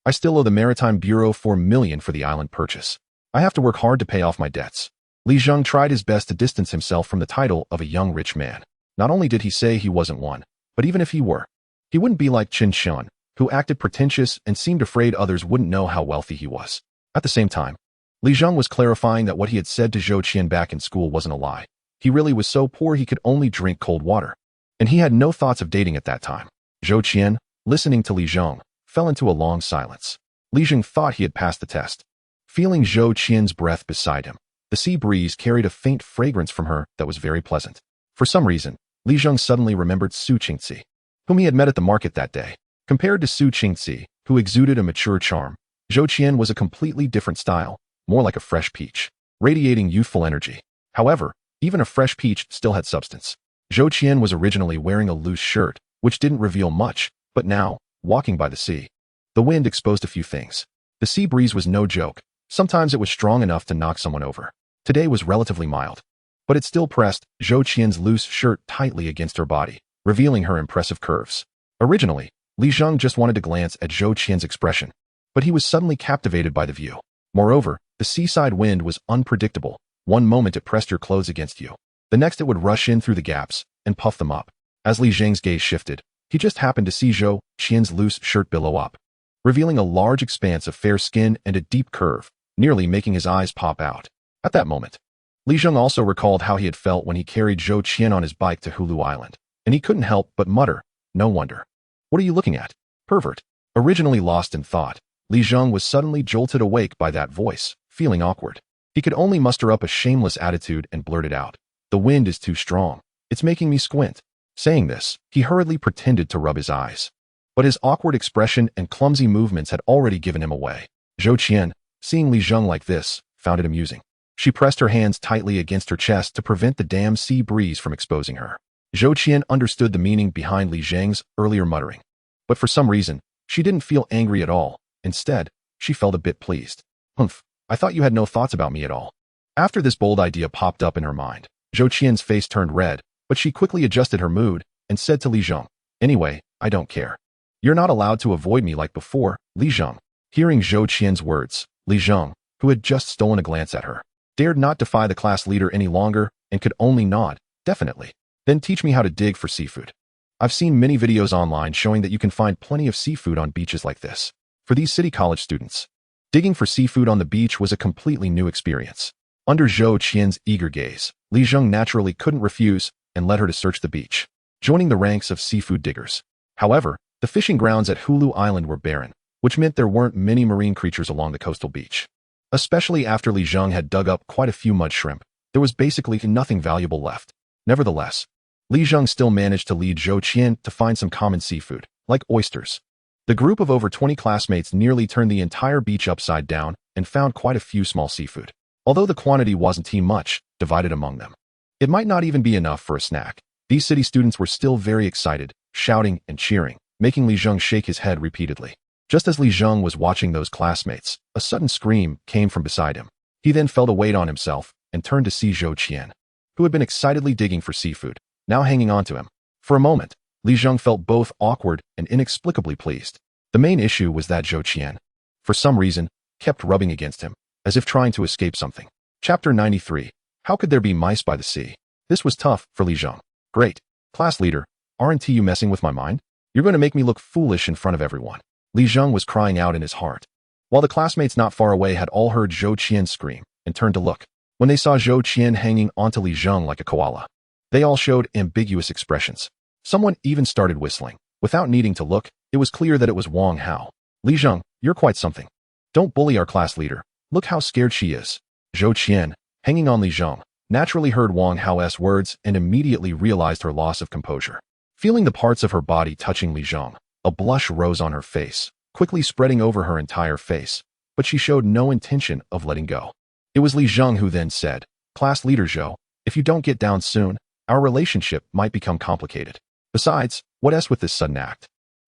I still owe the Maritime Bureau $4 million for the island purchase. I have to work hard to pay off my debts. Li Zheng tried his best to distance himself from the title of a young rich man. Not only did he say he wasn't one, but even if he were, he wouldn't be like Qin Xian, who acted pretentious and seemed afraid others wouldn't know how wealthy he was. At the same time, Li Zheng was clarifying that what he had said to Zhou Qian back in school wasn't a lie. He really was so poor he could only drink cold water. And he had no thoughts of dating at that time. Zhou Qian, listening to Li Zheng, fell into a long silence. Li Zheng thought he had passed the test. Feeling Zhou Qian's breath beside him, the sea breeze carried a faint fragrance from her that was very pleasant. For some reason, Li Zheng suddenly remembered Su Qingzi, whom he had met at the market that day. Compared to Su Qingzi, who exuded a mature charm, Zhou Qian was a completely different style, more like a fresh peach, radiating youthful energy. However, even a fresh peach still had substance. Zhou Qian was originally wearing a loose shirt, which didn't reveal much, but now, walking by the sea, the wind exposed a few things. The sea breeze was no joke. Sometimes it was strong enough to knock someone over. Today was relatively mild, but it still pressed Zhou Qian's loose shirt tightly against her body, revealing her impressive curves. Originally, Li Zheng just wanted to glance at Zhou Qian's expression, but he was suddenly captivated by the view. Moreover, the seaside wind was unpredictable. One moment it pressed your clothes against you. The next it would rush in through the gaps and puff them up. As Li Zheng's gaze shifted, he just happened to see Zhou Qian's loose shirt billow up, revealing a large expanse of fair skin and a deep curve, nearly making his eyes pop out. At that moment, Li Zheng also recalled how he had felt when he carried Zhou Qian on his bike to Hulu Island, and he couldn't help but mutter, no wonder. What are you looking at, pervert? Originally lost in thought, Li Zheng was suddenly jolted awake by that voice, feeling awkward. He could only muster up a shameless attitude and blurted out, the wind is too strong. It's making me squint. Saying this, he hurriedly pretended to rub his eyes. But his awkward expression and clumsy movements had already given him away. Zhou Qian, seeing Li Zheng like this, found it amusing. She pressed her hands tightly against her chest to prevent the damn sea breeze from exposing her. Zhou Qian understood the meaning behind Li Zheng's earlier muttering. But for some reason, she didn't feel angry at all. Instead, she felt a bit pleased. Humph, I thought you had no thoughts about me at all. After this bold idea popped up in her mind, Zhou Qian's face turned red, but she quickly adjusted her mood and said to Li Zheng, anyway, I don't care. You're not allowed to avoid me like before, Li Zheng. Hearing Zhou Qian's words, Li Zheng, who had just stolen a glance at her, dared not defy the class leader any longer and could only nod, definitely. Then teach me how to dig for seafood. I've seen many videos online showing that you can find plenty of seafood on beaches like this. For these city college students, digging for seafood on the beach was a completely new experience. Under Zhou Qian's eager gaze, Li Zheng naturally couldn't refuse and led her to search the beach, joining the ranks of seafood diggers. However, the fishing grounds at Hulu Island were barren, which meant there weren't many marine creatures along the coastal beach. Especially after Li Zheng had dug up quite a few mud shrimp, there was basically nothing valuable left. Nevertheless, Li Zheng still managed to lead Zhou Qian to find some common seafood, like oysters. The group of over 20 classmates nearly turned the entire beach upside down and found quite a few small seafood. Although the quantity wasn't too much, divided among them. It might not even be enough for a snack. These city students were still very excited, shouting and cheering, making Li Zheng shake his head repeatedly. Just as Li Zheng was watching those classmates, a sudden scream came from beside him. He then felt a weight on himself and turned to see Zhou Qian, who had been excitedly digging for seafood, now hanging on to him. For a moment, Li Zheng felt both awkward and inexplicably pleased. The main issue was that Zhou Qian, for some reason, kept rubbing against him, as if trying to escape something. Chapter 93. How could there be mice by the sea? This was tough for Li Zheng. Great. Class leader, aren't you messing with my mind? You're going to make me look foolish in front of everyone. Li Zheng was crying out in his heart. while the classmates not far away had all heard Zhou Qian scream and turned to look. When they saw Zhou Qian hanging onto Li Zheng like a koala, they all showed ambiguous expressions. Someone even started whistling. Without needing to look, it was clear that it was Wang Hao. Li Zheng, you're quite something. Don't bully our class leader. Look how scared she is. Zhou Qian, hanging on Li Zheng, naturally heard Wang Hao's words and immediately realized her loss of composure. Feeling the parts of her body touching Li Zheng, a blush rose on her face, quickly spreading over her entire face, but she showed no intention of letting go. It was Li Zheng who then said, "Class leader Zhou, if you don't get down soon, our relationship might become complicated. Besides, what else with this sudden act?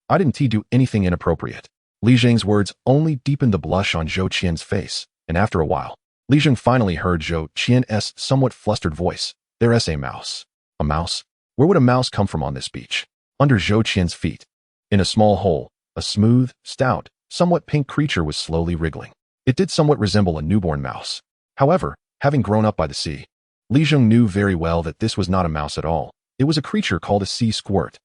I didn't do anything inappropriate." Li Zheng's words only deepened the blush on Zhou Qian's face, and after a while, Li Zheng finally heard Zhou Qian's somewhat flustered voice. "There's a mouse." A mouse? Where would a mouse come from on this beach? Under Zhou Qian's feet. In a small hole, a smooth, stout, somewhat pink creature was slowly wriggling. It did somewhat resemble a newborn mouse. However, having grown up by the sea, Li Zheng knew very well that this was not a mouse at all. It was a creature called a sea squirt.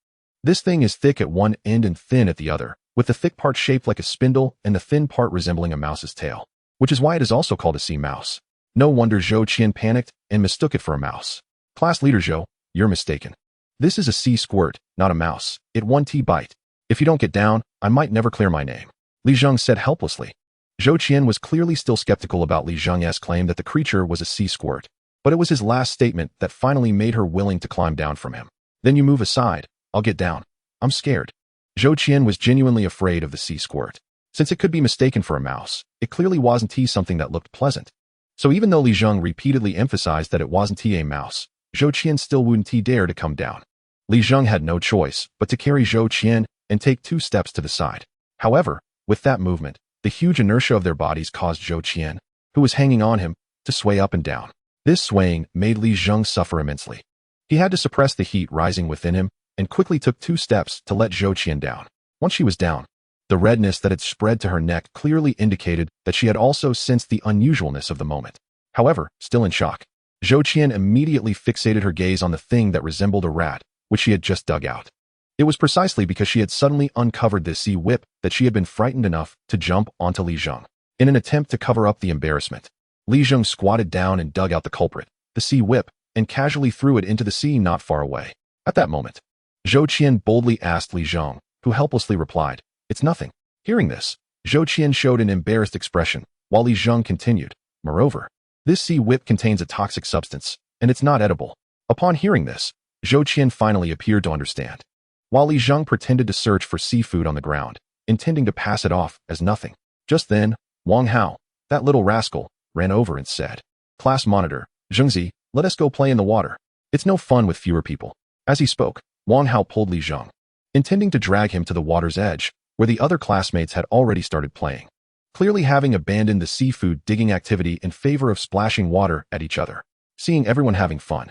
This thing is thick at one end and thin at the other, with the thick part shaped like a spindle and the thin part resembling a mouse's tail, which is why it is also called a sea mouse. No wonder Zhou Qian panicked and mistook it for a mouse. "Class leader Zhou, you're mistaken. This is a sea squirt, not a mouse. It won't bite. If you don't get down, I might never clear my name," Li Zheng said helplessly. Zhou Qian was clearly still skeptical about Li Zheng's claim that the creature was a sea squirt, but it was his last statement that finally made her willing to climb down from him. "Then you move aside. I'll get down. I'm scared." Zhou Qian was genuinely afraid of the sea squirt. Since it could be mistaken for a mouse, it clearly wasn't something that looked pleasant. So even though Li Zheng repeatedly emphasized that it wasn't a mouse, Zhou Qian still wouldn't dare to come down. Li Zheng had no choice but to carry Zhou Qian and take 2 steps to the side. However, with that movement, the huge inertia of their bodies caused Zhou Qian, who was hanging on him, to sway up and down. This swaying made Li Zheng suffer immensely. He had to suppress the heat rising within him and quickly took 2 steps to let Zhou Qian down. Once she was down, the redness that had spread to her neck clearly indicated that she had also sensed the unusualness of the moment. However, still in shock, Zhou Qian immediately fixated her gaze on the thing that resembled a rat, which she had just dug out. It was precisely because she had suddenly uncovered this sea whip that she had been frightened enough to jump onto Li Zheng. In an attempt to cover up the embarrassment, Li Zheng squatted down and dug out the culprit, the sea whip, and casually threw it into the sea not far away. At that moment, Zhou Qian boldly asked Li Zheng, who helplessly replied, "It's nothing." Hearing this, Zhou Qian showed an embarrassed expression, while Li Zheng continued, "Moreover, this sea whip contains a toxic substance, and it's not edible." Upon hearing this, Zhou Qian finally appeared to understand. While Li Zheng pretended to search for seafood on the ground, intending to pass it off as nothing. Just then, Wang Hao, that little rascal, ran over and said, "Class monitor, Zhengzi, let us go play in the water. It's no fun with fewer people." As he spoke, Wang Hao pulled Li Zheng, intending to drag him to the water's edge, where the other classmates had already started playing, clearly having abandoned the seafood digging activity in favor of splashing water at each other. Seeing everyone having fun,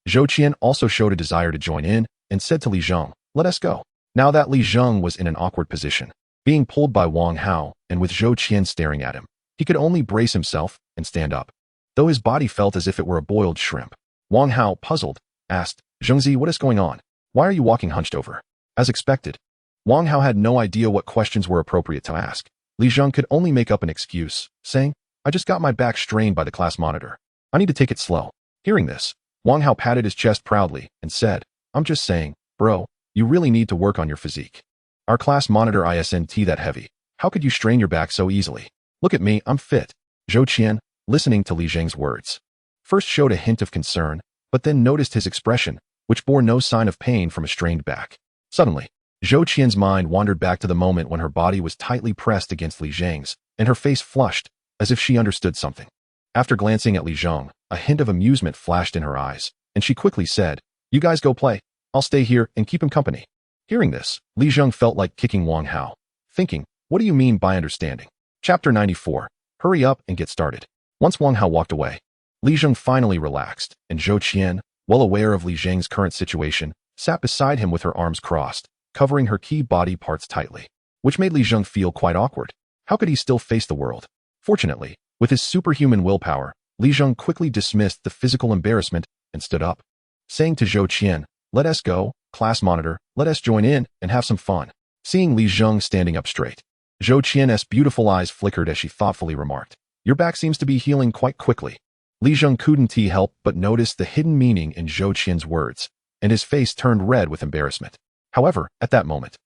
Zhou Qian also showed a desire to join in and said to Li Zheng, "Let us go." Now that Li Zheng was in an awkward position, being pulled by Wang Hao and with Zhou Qian staring at him, he could only brace himself and stand up, though his body felt as if it were a boiled shrimp. Wang Hao, puzzled, asked, "Zhengzi, what is going on? Why are you walking hunched over?" As expected, Wang Hao had no idea what questions were appropriate to ask. Li Zheng could only make up an excuse, saying, "I just got my back strained by the class monitor. I need to take it slow." Hearing this, Wang Hao patted his chest proudly and said, "I'm just saying, bro, you really need to work on your physique. Our class monitor isn't that heavy. How could you strain your back so easily? Look at me, I'm fit." Zhou Qian, listening to Li Zheng's words, first showed a hint of concern, but then noticed his expression, which bore no sign of pain from a strained back. Suddenly, Zhou Qian's mind wandered back to the moment when her body was tightly pressed against Li Zheng's, and her face flushed, as if she understood something. After glancing at Li Zheng, a hint of amusement flashed in her eyes, and she quickly said, "You guys go play. I'll stay here and keep him company." Hearing this, Li Zheng felt like kicking Wang Hao, thinking, "What do you mean by understanding?" Chapter 94. Hurry up and get started. Once Wang Hao walked away, Li Zheng finally relaxed, and Zhou Qian, well aware of Li Zheng's current situation, sat beside him with her arms crossed, covering her key body parts tightly, which made Li Zheng feel quite awkward. How could he still face the world? Fortunately, with his superhuman willpower, Li Zheng quickly dismissed the physical embarrassment and stood up, saying to Zhou Qian, "Let us go, class monitor, let us join in and have some fun." Seeing Li Zheng standing up straight, Zhou Qian's beautiful eyes flickered as she thoughtfully remarked, "Your back seems to be healing quite quickly." Li Zheng couldn't help but notice the hidden meaning in Zhou Qian's words, and his face turned red with embarrassment. However, at that moment,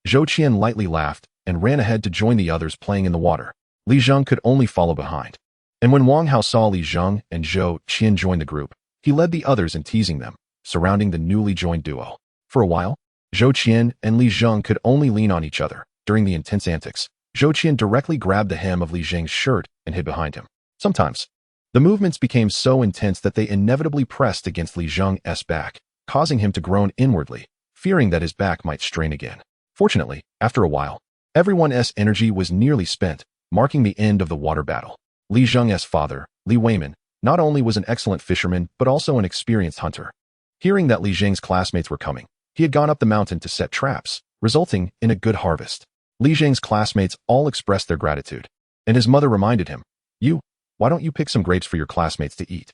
Zhou Qian lightly laughed and ran ahead to join the others playing in the water. Li Zheng could only follow behind. And when Wang Hao saw Li Zheng and Zhou Qian join the group, he led the others in teasing them, surrounding the newly joined duo. For a while, Zhou Qian and Li Zheng could only lean on each other. During the intense antics, Zhou Qian directly grabbed the hem of Li Zheng's shirt and hid behind him. Sometimes, the movements became so intense that they inevitably pressed against Li Zheng's back, causing him to groan inwardly, fearing that his back might strain again. Fortunately, after a while, everyone's energy was nearly spent, marking the end of the water battle. Li Zheng's father, Li Weimin, not only was an excellent fisherman but also an experienced hunter. Hearing that Li Zheng's classmates were coming, he had gone up the mountain to set traps, resulting in a good harvest. Li Zheng's classmates all expressed their gratitude, and his mother reminded him, why don't you pick some grapes for your classmates to eat?"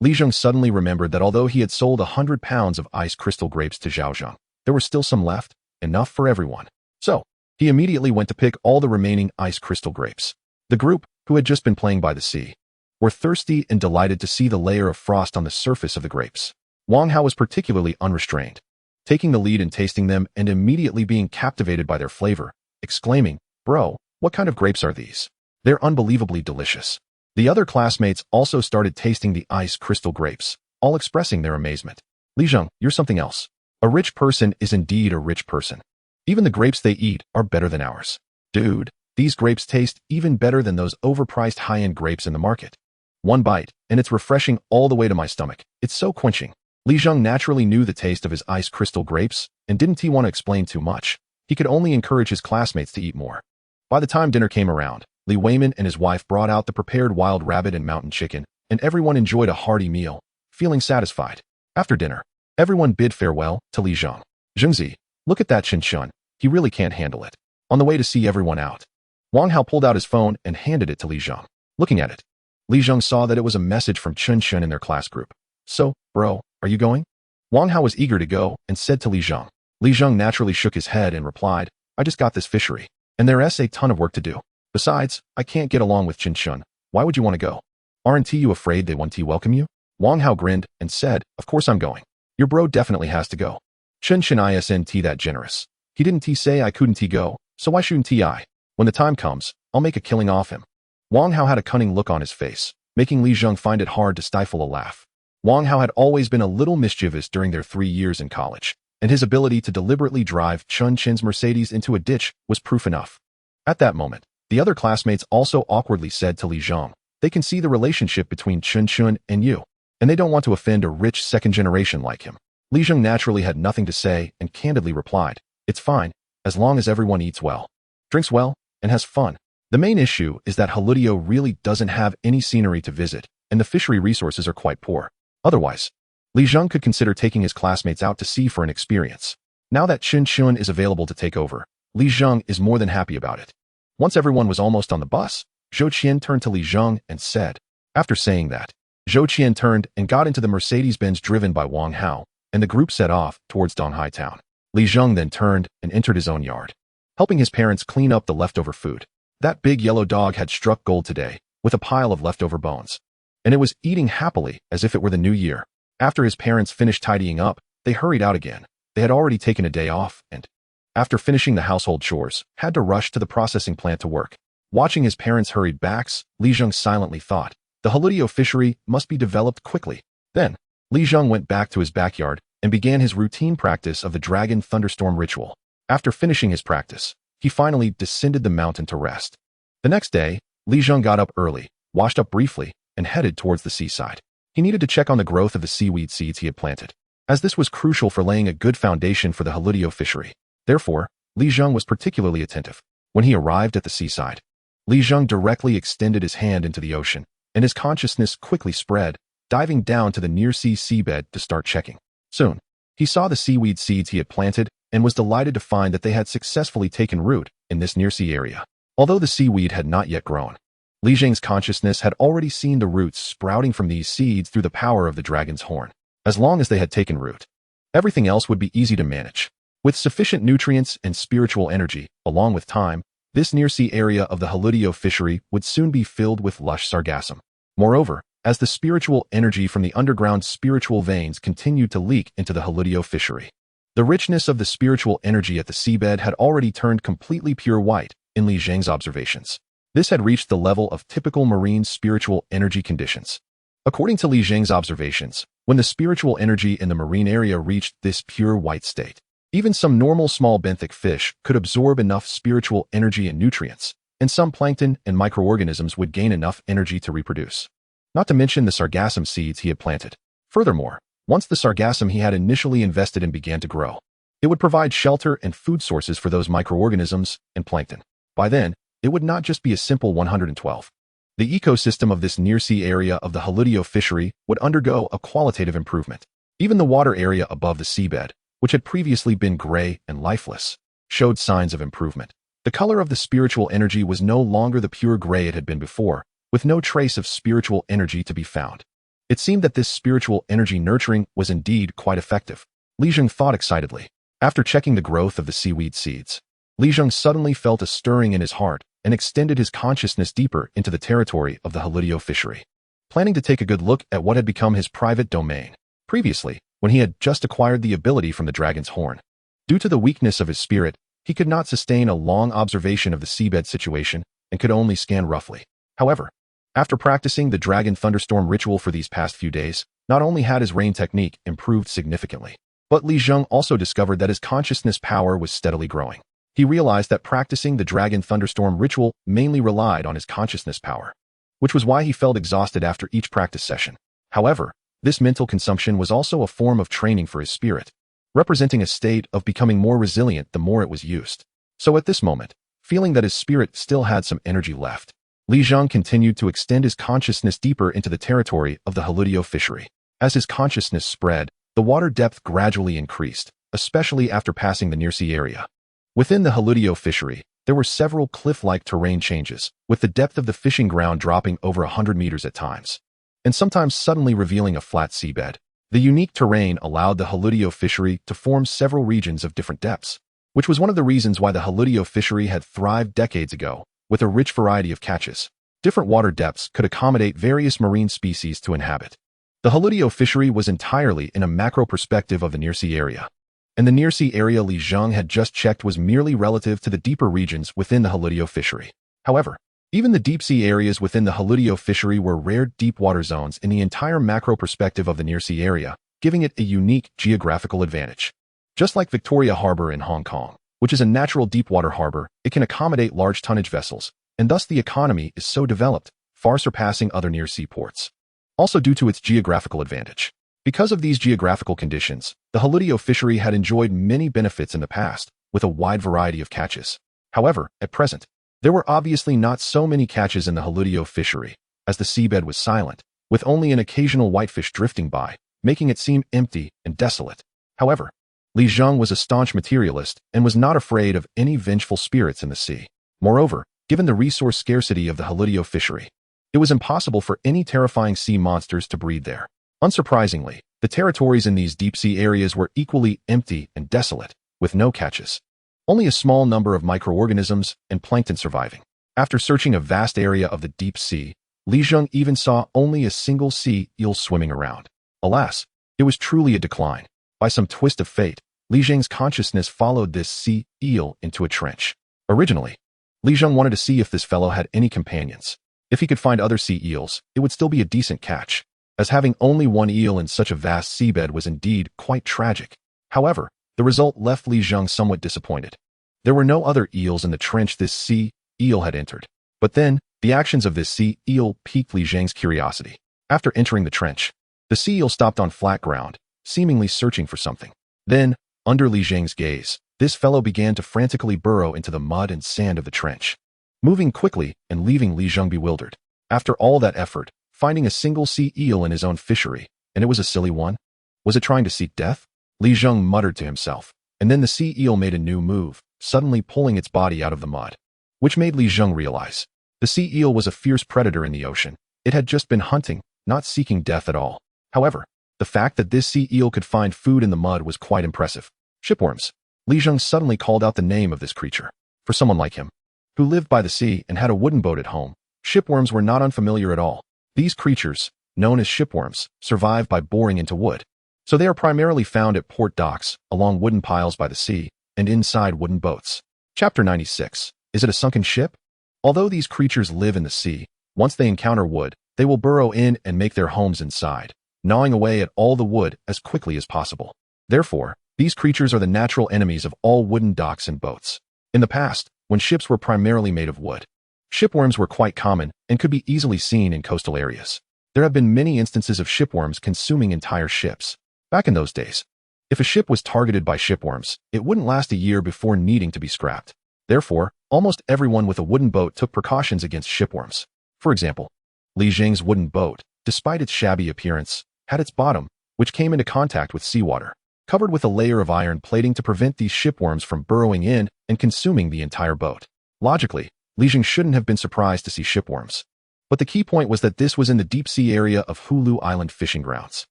Li Zheng suddenly remembered that although he had sold 100 pounds of ice crystal grapes to Zhao Zheng, there were still some left, enough for everyone. So, he immediately went to pick all the remaining ice crystal grapes. The group, who had just been playing by the sea, were thirsty and delighted to see the layer of frost on the surface of the grapes. Wang Hao was particularly unrestrained, taking the lead in tasting them and immediately being captivated by their flavor, exclaiming, "Bro, what kind of grapes are these? They're unbelievably delicious." The other classmates also started tasting the ice crystal grapes, all expressing their amazement. "Li Zheng, you're something else. A rich person is indeed a rich person. Even the grapes they eat are better than ours. Dude, these grapes taste even better than those overpriced high-end grapes in the market. One bite, and it's refreshing all the way to my stomach. It's so quenching." Li Zheng naturally knew the taste of his ice crystal grapes, and didn't want to explain too much. He could only encourage his classmates to eat more. By the time dinner came around, Li Weimin and his wife brought out the prepared wild rabbit and mountain chicken, and everyone enjoyed a hearty meal, feeling satisfied. After dinner, everyone bid farewell to Li Zheng. "Zhengzi, look at that Chen Shun. He really can't handle it." On the way to see everyone out, Wang Hao pulled out his phone and handed it to Li Zheng. Looking at it, Li Zheng saw that it was a message from Chen Shun in their class group. "So, bro, are you going?" Wang Hao was eager to go and said to Li Zheng. Li Zheng naturally shook his head and replied, "I just got this fishery, and there's a ton of work to do. Besides, I can't get along with Chen Shun. Why would you want to go? Aren't you afraid they won't welcome you?" Wang Hao grinned and said, "Of course I'm going. Your bro definitely has to go. Chen Shun isn't that generous. He didn't say I couldn't go, so why shouldn't I? When the time comes, I'll make a killing off him." Wang Hao had a cunning look on his face, making Li Zheng find it hard to stifle a laugh. Wang Hao had always been a little mischievous during their 3 years in college, and his ability to deliberately drive Chun Chen's Mercedes into a ditch was proof enough. At that moment, the other classmates also awkwardly said to Li Zheng, "They can see the relationship between Chen Shun and you, and they don't want to offend a rich second generation like him." Li Zheng naturally had nothing to say and candidly replied, "It's fine, as long as everyone eats well, drinks well, and has fun. The main issue is that Haludio really doesn't have any scenery to visit, and the fishery resources are quite poor. Otherwise, Li Zheng could consider taking his classmates out to sea for an experience. Now that Chen Shun is available to take over, Li Zheng is more than happy about it." Once everyone was almost on the bus, Zhou Qian turned to Li Zheng and said. After saying that, Zhou Qian turned and got into the Mercedes-Benz driven by Wang Hao, and the group set off towards Donghai town. Li Zheng then turned and entered his own yard, helping his parents clean up the leftover food. That big yellow dog had struck gold today, with a pile of leftover bones, and it was eating happily as if it were the new year. After his parents finished tidying up, they hurried out again. They had already taken a day off, and after finishing the household chores, had to rush to the processing plant to work. Watching his parents' hurried backs, Li Zheng silently thought, the Haludio fishery must be developed quickly. Then, Li Zheng went back to his backyard and began his routine practice of the dragon thunderstorm ritual. After finishing his practice, he finally descended the mountain to rest. The next day, Li Zheng got up early, washed up briefly, and headed towards the seaside. He needed to check on the growth of the seaweed seeds he had planted, as this was crucial for laying a good foundation for the Haludio fishery. Therefore, Li Zheng was particularly attentive. When he arrived at the seaside, Li Zheng directly extended his hand into the ocean, and his consciousness quickly spread, diving down to the near-sea seabed to start checking. Soon, he saw the seaweed seeds he had planted and was delighted to find that they had successfully taken root in this near-sea area. Although the seaweed had not yet grown, Li Zheng's consciousness had already seen the roots sprouting from these seeds through the power of the dragon's horn. As long as they had taken root, everything else would be easy to manage. With sufficient nutrients and spiritual energy, along with time, This near-sea area of the Haludeo fishery would soon be filled with lush sargassum. Moreover, as the spiritual energy from the underground spiritual veins continued to leak into the Haludeo fishery, the richness of the spiritual energy at the seabed had already turned completely pure white in Li Zheng's observations. This had reached the level of typical marine spiritual energy conditions. According to Li Zheng's observations, when the spiritual energy in the marine area reached this pure white state, even some normal small benthic fish could absorb enough spiritual energy and nutrients, and some plankton and microorganisms would gain enough energy to reproduce. Not to mention the sargassum seeds he had planted. Furthermore, once the sargassum he had initially invested in began to grow, it would provide shelter and food sources for those microorganisms and plankton. By then, it would not just be a simple 112. The ecosystem of this near-sea area of the Haludeo fishery would undergo a qualitative improvement. Even the water area above the seabed, which had previously been gray and lifeless, showed signs of improvement. The color of the spiritual energy was no longer the pure gray it had been before, with no trace of spiritual energy to be found. It seemed that this spiritual energy nurturing was indeed quite effective. Li Zheng thought excitedly. After checking the growth of the seaweed seeds, Li Zheng suddenly felt a stirring in his heart and extended his consciousness deeper into the territory of the Haludeo fishery, planning to take a good look at what had become his private domain. Previously, when he had just acquired the ability from the dragon's horn, due to the weakness of his spirit, he could not sustain a long observation of the seabed situation and could only scan roughly. However, after practicing the dragon thunderstorm ritual for these past few days, not only had his rain technique improved significantly, but Li Zheng also discovered that his consciousness power was steadily growing. He realized that practicing the dragon thunderstorm ritual mainly relied on his consciousness power, which was why he felt exhausted after each practice session. However, this mental consumption was also a form of training for his spirit, representing a state of becoming more resilient the more it was used. So at this moment, feeling that his spirit still had some energy left, Li Zheng continued to extend his consciousness deeper into the territory of the Haludeo fishery. As his consciousness spread, the water depth gradually increased, especially after passing the near-sea area. Within the Haludeo fishery, there were several cliff-like terrain changes, with the depth of the fishing ground dropping over 100 meters at times, and sometimes suddenly revealing a flat seabed. The unique terrain allowed the Haludeo fishery to form several regions of different depths, which was one of the reasons why the Haludeo fishery had thrived decades ago, with a rich variety of catches. Different water depths could accommodate various marine species to inhabit. The Haludeo fishery was entirely in a macro perspective of the near-sea area, and the near-sea area Li Zheng had just checked was merely relative to the deeper regions within the Haludeo fishery. However, even the deep-sea areas within the Haludeo fishery were rare deep-water zones in the entire macro perspective of the near-sea area, giving it a unique geographical advantage. Just like Victoria Harbor in Hong Kong, which is a natural deep-water harbor, it can accommodate large tonnage vessels, and thus the economy is so developed, far surpassing other near-sea ports. Also due to its geographical advantage. Because of these geographical conditions, the Haludeo fishery had enjoyed many benefits in the past, with a wide variety of catches. However, at present, there were obviously not so many catches in the Haludeo fishery, as the seabed was silent, with only an occasional whitefish drifting by, making it seem empty and desolate. However, Li Zheng was a staunch materialist and was not afraid of any vengeful spirits in the sea. Moreover, given the resource scarcity of the Haludeo fishery, it was impossible for any terrifying sea monsters to breed there. Unsurprisingly, the territories in these deep-sea areas were equally empty and desolate, with no catches. Only a small number of microorganisms and plankton surviving. After searching a vast area of the deep sea, Li Zheng even saw only a single sea eel swimming around. Alas, it was truly a decline. By some twist of fate, Li Zheng's consciousness followed this sea eel into a trench. Originally, Li Zheng wanted to see if this fellow had any companions. If he could find other sea eels, it would still be a decent catch, as having only one eel in such a vast seabed was indeed quite tragic. However, the result left Li Zheng somewhat disappointed. There were no other eels in the trench this sea eel had entered. But then, the actions of this sea eel piqued Li Zheng's curiosity. After entering the trench, the sea eel stopped on flat ground, seemingly searching for something. Then, under Li Zheng's gaze, this fellow began to frantically burrow into the mud and sand of the trench, moving quickly and leaving Li Zheng bewildered. After all that effort, finding a single sea eel in his own fishery, and it was a silly one? Was it trying to seek death? Li Zheng muttered to himself, and then the sea eel made a new move, suddenly pulling its body out of the mud, which made Li Zheng realize the sea eel was a fierce predator in the ocean. It had just been hunting, not seeking death at all. However, the fact that this sea eel could find food in the mud was quite impressive. Shipworms. Li Zheng suddenly called out the name of this creature. For someone like him, who lived by the sea and had a wooden boat at home. Shipworms were not unfamiliar at all. These creatures, known as shipworms, survive by boring into wood. So they are primarily found at port docks, along wooden piles by the sea, and inside wooden boats. Chapter 96. Is it a sunken ship? Although these creatures live in the sea, once they encounter wood, they will burrow in and make their homes inside, gnawing away at all the wood as quickly as possible. Therefore, these creatures are the natural enemies of all wooden docks and boats. In the past, when ships were primarily made of wood, shipworms were quite common and could be easily seen in coastal areas. There have been many instances of shipworms consuming entire ships. Back in those days, if a ship was targeted by shipworms, it wouldn't last a year before needing to be scrapped. Therefore, almost everyone with a wooden boat took precautions against shipworms. For example, Li Zheng's wooden boat, despite its shabby appearance, had its bottom, which came into contact with seawater, covered with a layer of iron plating to prevent these shipworms from burrowing in and consuming the entire boat. Logically, Li Zheng shouldn't have been surprised to see shipworms. But the key point was that this was in the deep-sea area of Hulu Island fishing grounds.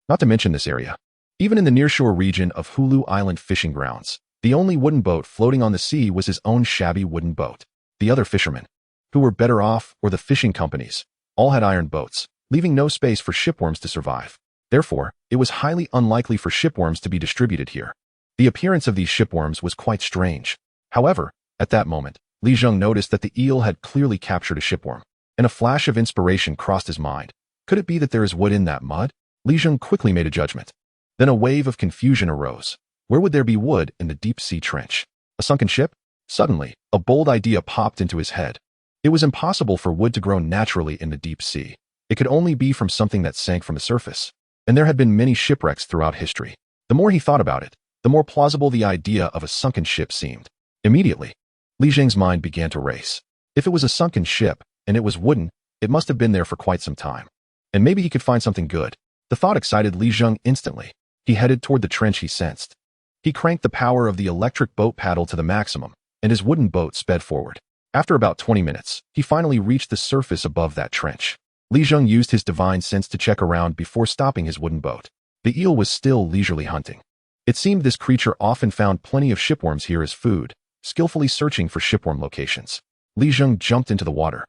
Not to mention this area. Even in the nearshore region of Hulu Island fishing grounds, the only wooden boat floating on the sea was his own shabby wooden boat. The other fishermen, who were better off, or the fishing companies, all had iron boats, leaving no space for shipworms to survive. Therefore, it was highly unlikely for shipworms to be distributed here. The appearance of these shipworms was quite strange. However, at that moment, Li Zheng noticed that the eel had clearly captured a shipworm, and a flash of inspiration crossed his mind. Could it be that there is wood in that mud? Li Zheng quickly made a judgment. Then a wave of confusion arose. Where would there be wood in the deep-sea trench? A sunken ship? Suddenly, a bold idea popped into his head. It was impossible for wood to grow naturally in the deep sea. It could only be from something that sank from the surface. And there had been many shipwrecks throughout history. The more he thought about it, the more plausible the idea of a sunken ship seemed. Immediately, Li Zheng's mind began to race. If it was a sunken ship, and it was wooden, it must have been there for quite some time. And maybe he could find something good. The thought excited Li Zheng instantly. He headed toward the trench he sensed. He cranked the power of the electric boat paddle to the maximum, and his wooden boat sped forward. After about 20 minutes, he finally reached the surface above that trench. Li Zheng used his divine sense to check around before stopping his wooden boat. The eel was still leisurely hunting. It seemed this creature often found plenty of shipworms here as food, skillfully searching for shipworm locations. Li Zheng jumped into the water,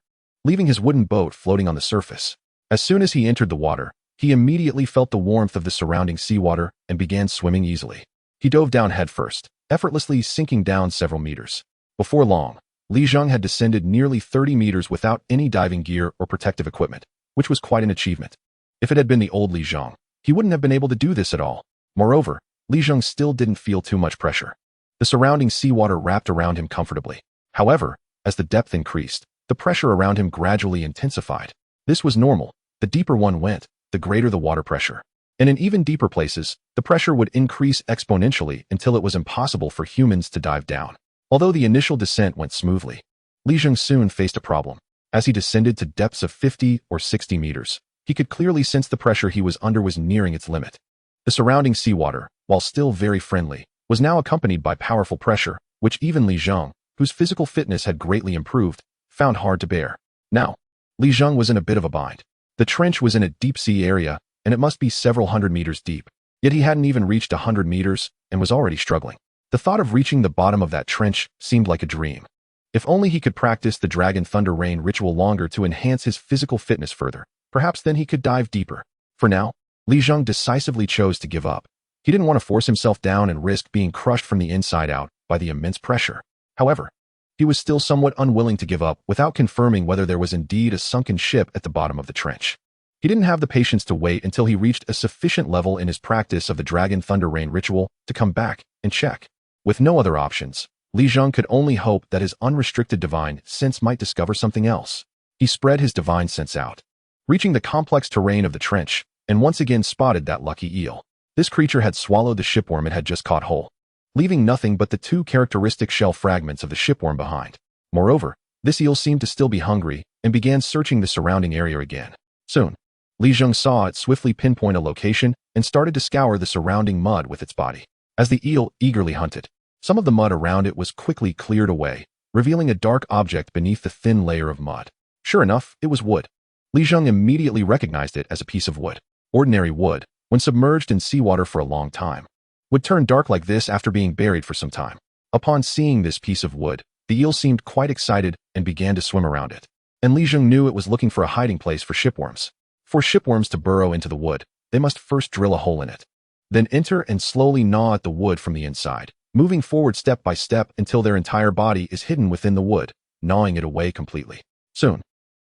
leaving his wooden boat floating on the surface. As soon as he entered the water, he immediately felt the warmth of the surrounding seawater and began swimming easily. He dove down headfirst, effortlessly sinking down several meters. Before long, Li Zheng had descended nearly 30 meters without any diving gear or protective equipment, which was quite an achievement. If it had been the old Li Zheng, he wouldn't have been able to do this at all. Moreover, Li Zheng still didn't feel too much pressure. The surrounding seawater wrapped around him comfortably. However, as the depth increased, the pressure around him gradually intensified. This was normal. The deeper one went, the greater the water pressure. And in even deeper places, the pressure would increase exponentially until it was impossible for humans to dive down. Although the initial descent went smoothly, Li Zheng soon faced a problem. As he descended to depths of 50 or 60 meters, he could clearly sense the pressure he was under was nearing its limit. The surrounding seawater, while still very friendly, was now accompanied by powerful pressure, which even Li Zheng, whose physical fitness had greatly improved, found hard to bear. Now, Li Zheng was in a bit of a bind. The trench was in a deep-sea area, and it must be several hundred meters deep. Yet he hadn't even reached 100 meters, and was already struggling. The thought of reaching the bottom of that trench seemed like a dream. If only he could practice the Dragon Thunder Rain ritual longer to enhance his physical fitness further, perhaps then he could dive deeper. For now, Li Zheng decisively chose to give up. He didn't want to force himself down and risk being crushed from the inside out by the immense pressure. However, he was still somewhat unwilling to give up without confirming whether there was indeed a sunken ship at the bottom of the trench. He didn't have the patience to wait until he reached a sufficient level in his practice of the Dragon Thunder Rain ritual to come back and check. With no other options, Li Zheng could only hope that his unrestricted divine sense might discover something else. He spread his divine sense out, reaching the complex terrain of the trench, and once again spotted that lucky eel. This creature had swallowed the shipworm it had just caught whole, leaving nothing but the two characteristic shell fragments of the shipworm behind. Moreover, this eel seemed to still be hungry and began searching the surrounding area again. Soon, Li Zheng saw it swiftly pinpoint a location and started to scour the surrounding mud with its body. As the eel eagerly hunted, some of the mud around it was quickly cleared away, revealing a dark object beneath the thin layer of mud. Sure enough, it was wood. Li Zheng immediately recognized it as a piece of wood. Ordinary wood, when submerged in seawater for a long time, would turn dark like this after being buried for some time. Upon seeing this piece of wood, The eel seemed quite excited and began to swim around it. And Li Zheng knew it was looking for a hiding place for shipworms. For shipworms to burrow into the wood, they must first drill a hole in it. Then enter and slowly gnaw at the wood from the inside, moving forward step by step until their entire body is hidden within the wood, gnawing it away completely. Soon,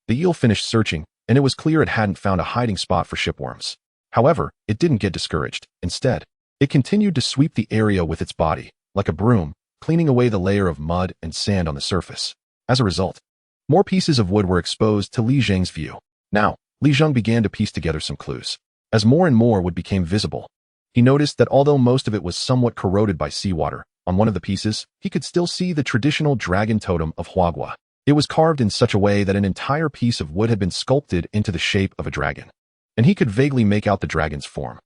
the eel finished searching, and it was clear it hadn't found a hiding spot for shipworms. However, it didn't get discouraged. Instead, it continued to sweep the area with its body, like a broom, cleaning away the layer of mud and sand on the surface. As a result, more pieces of wood were exposed to Li Zheng's view. Now, Li Zheng began to piece together some clues. As more and more wood became visible, he noticed that although most of it was somewhat corroded by seawater, on one of the pieces, he could still see the traditional dragon totem of Huagua. It was carved in such a way that an entire piece of wood had been sculpted into the shape of a dragon, and he could vaguely make out the dragon's form.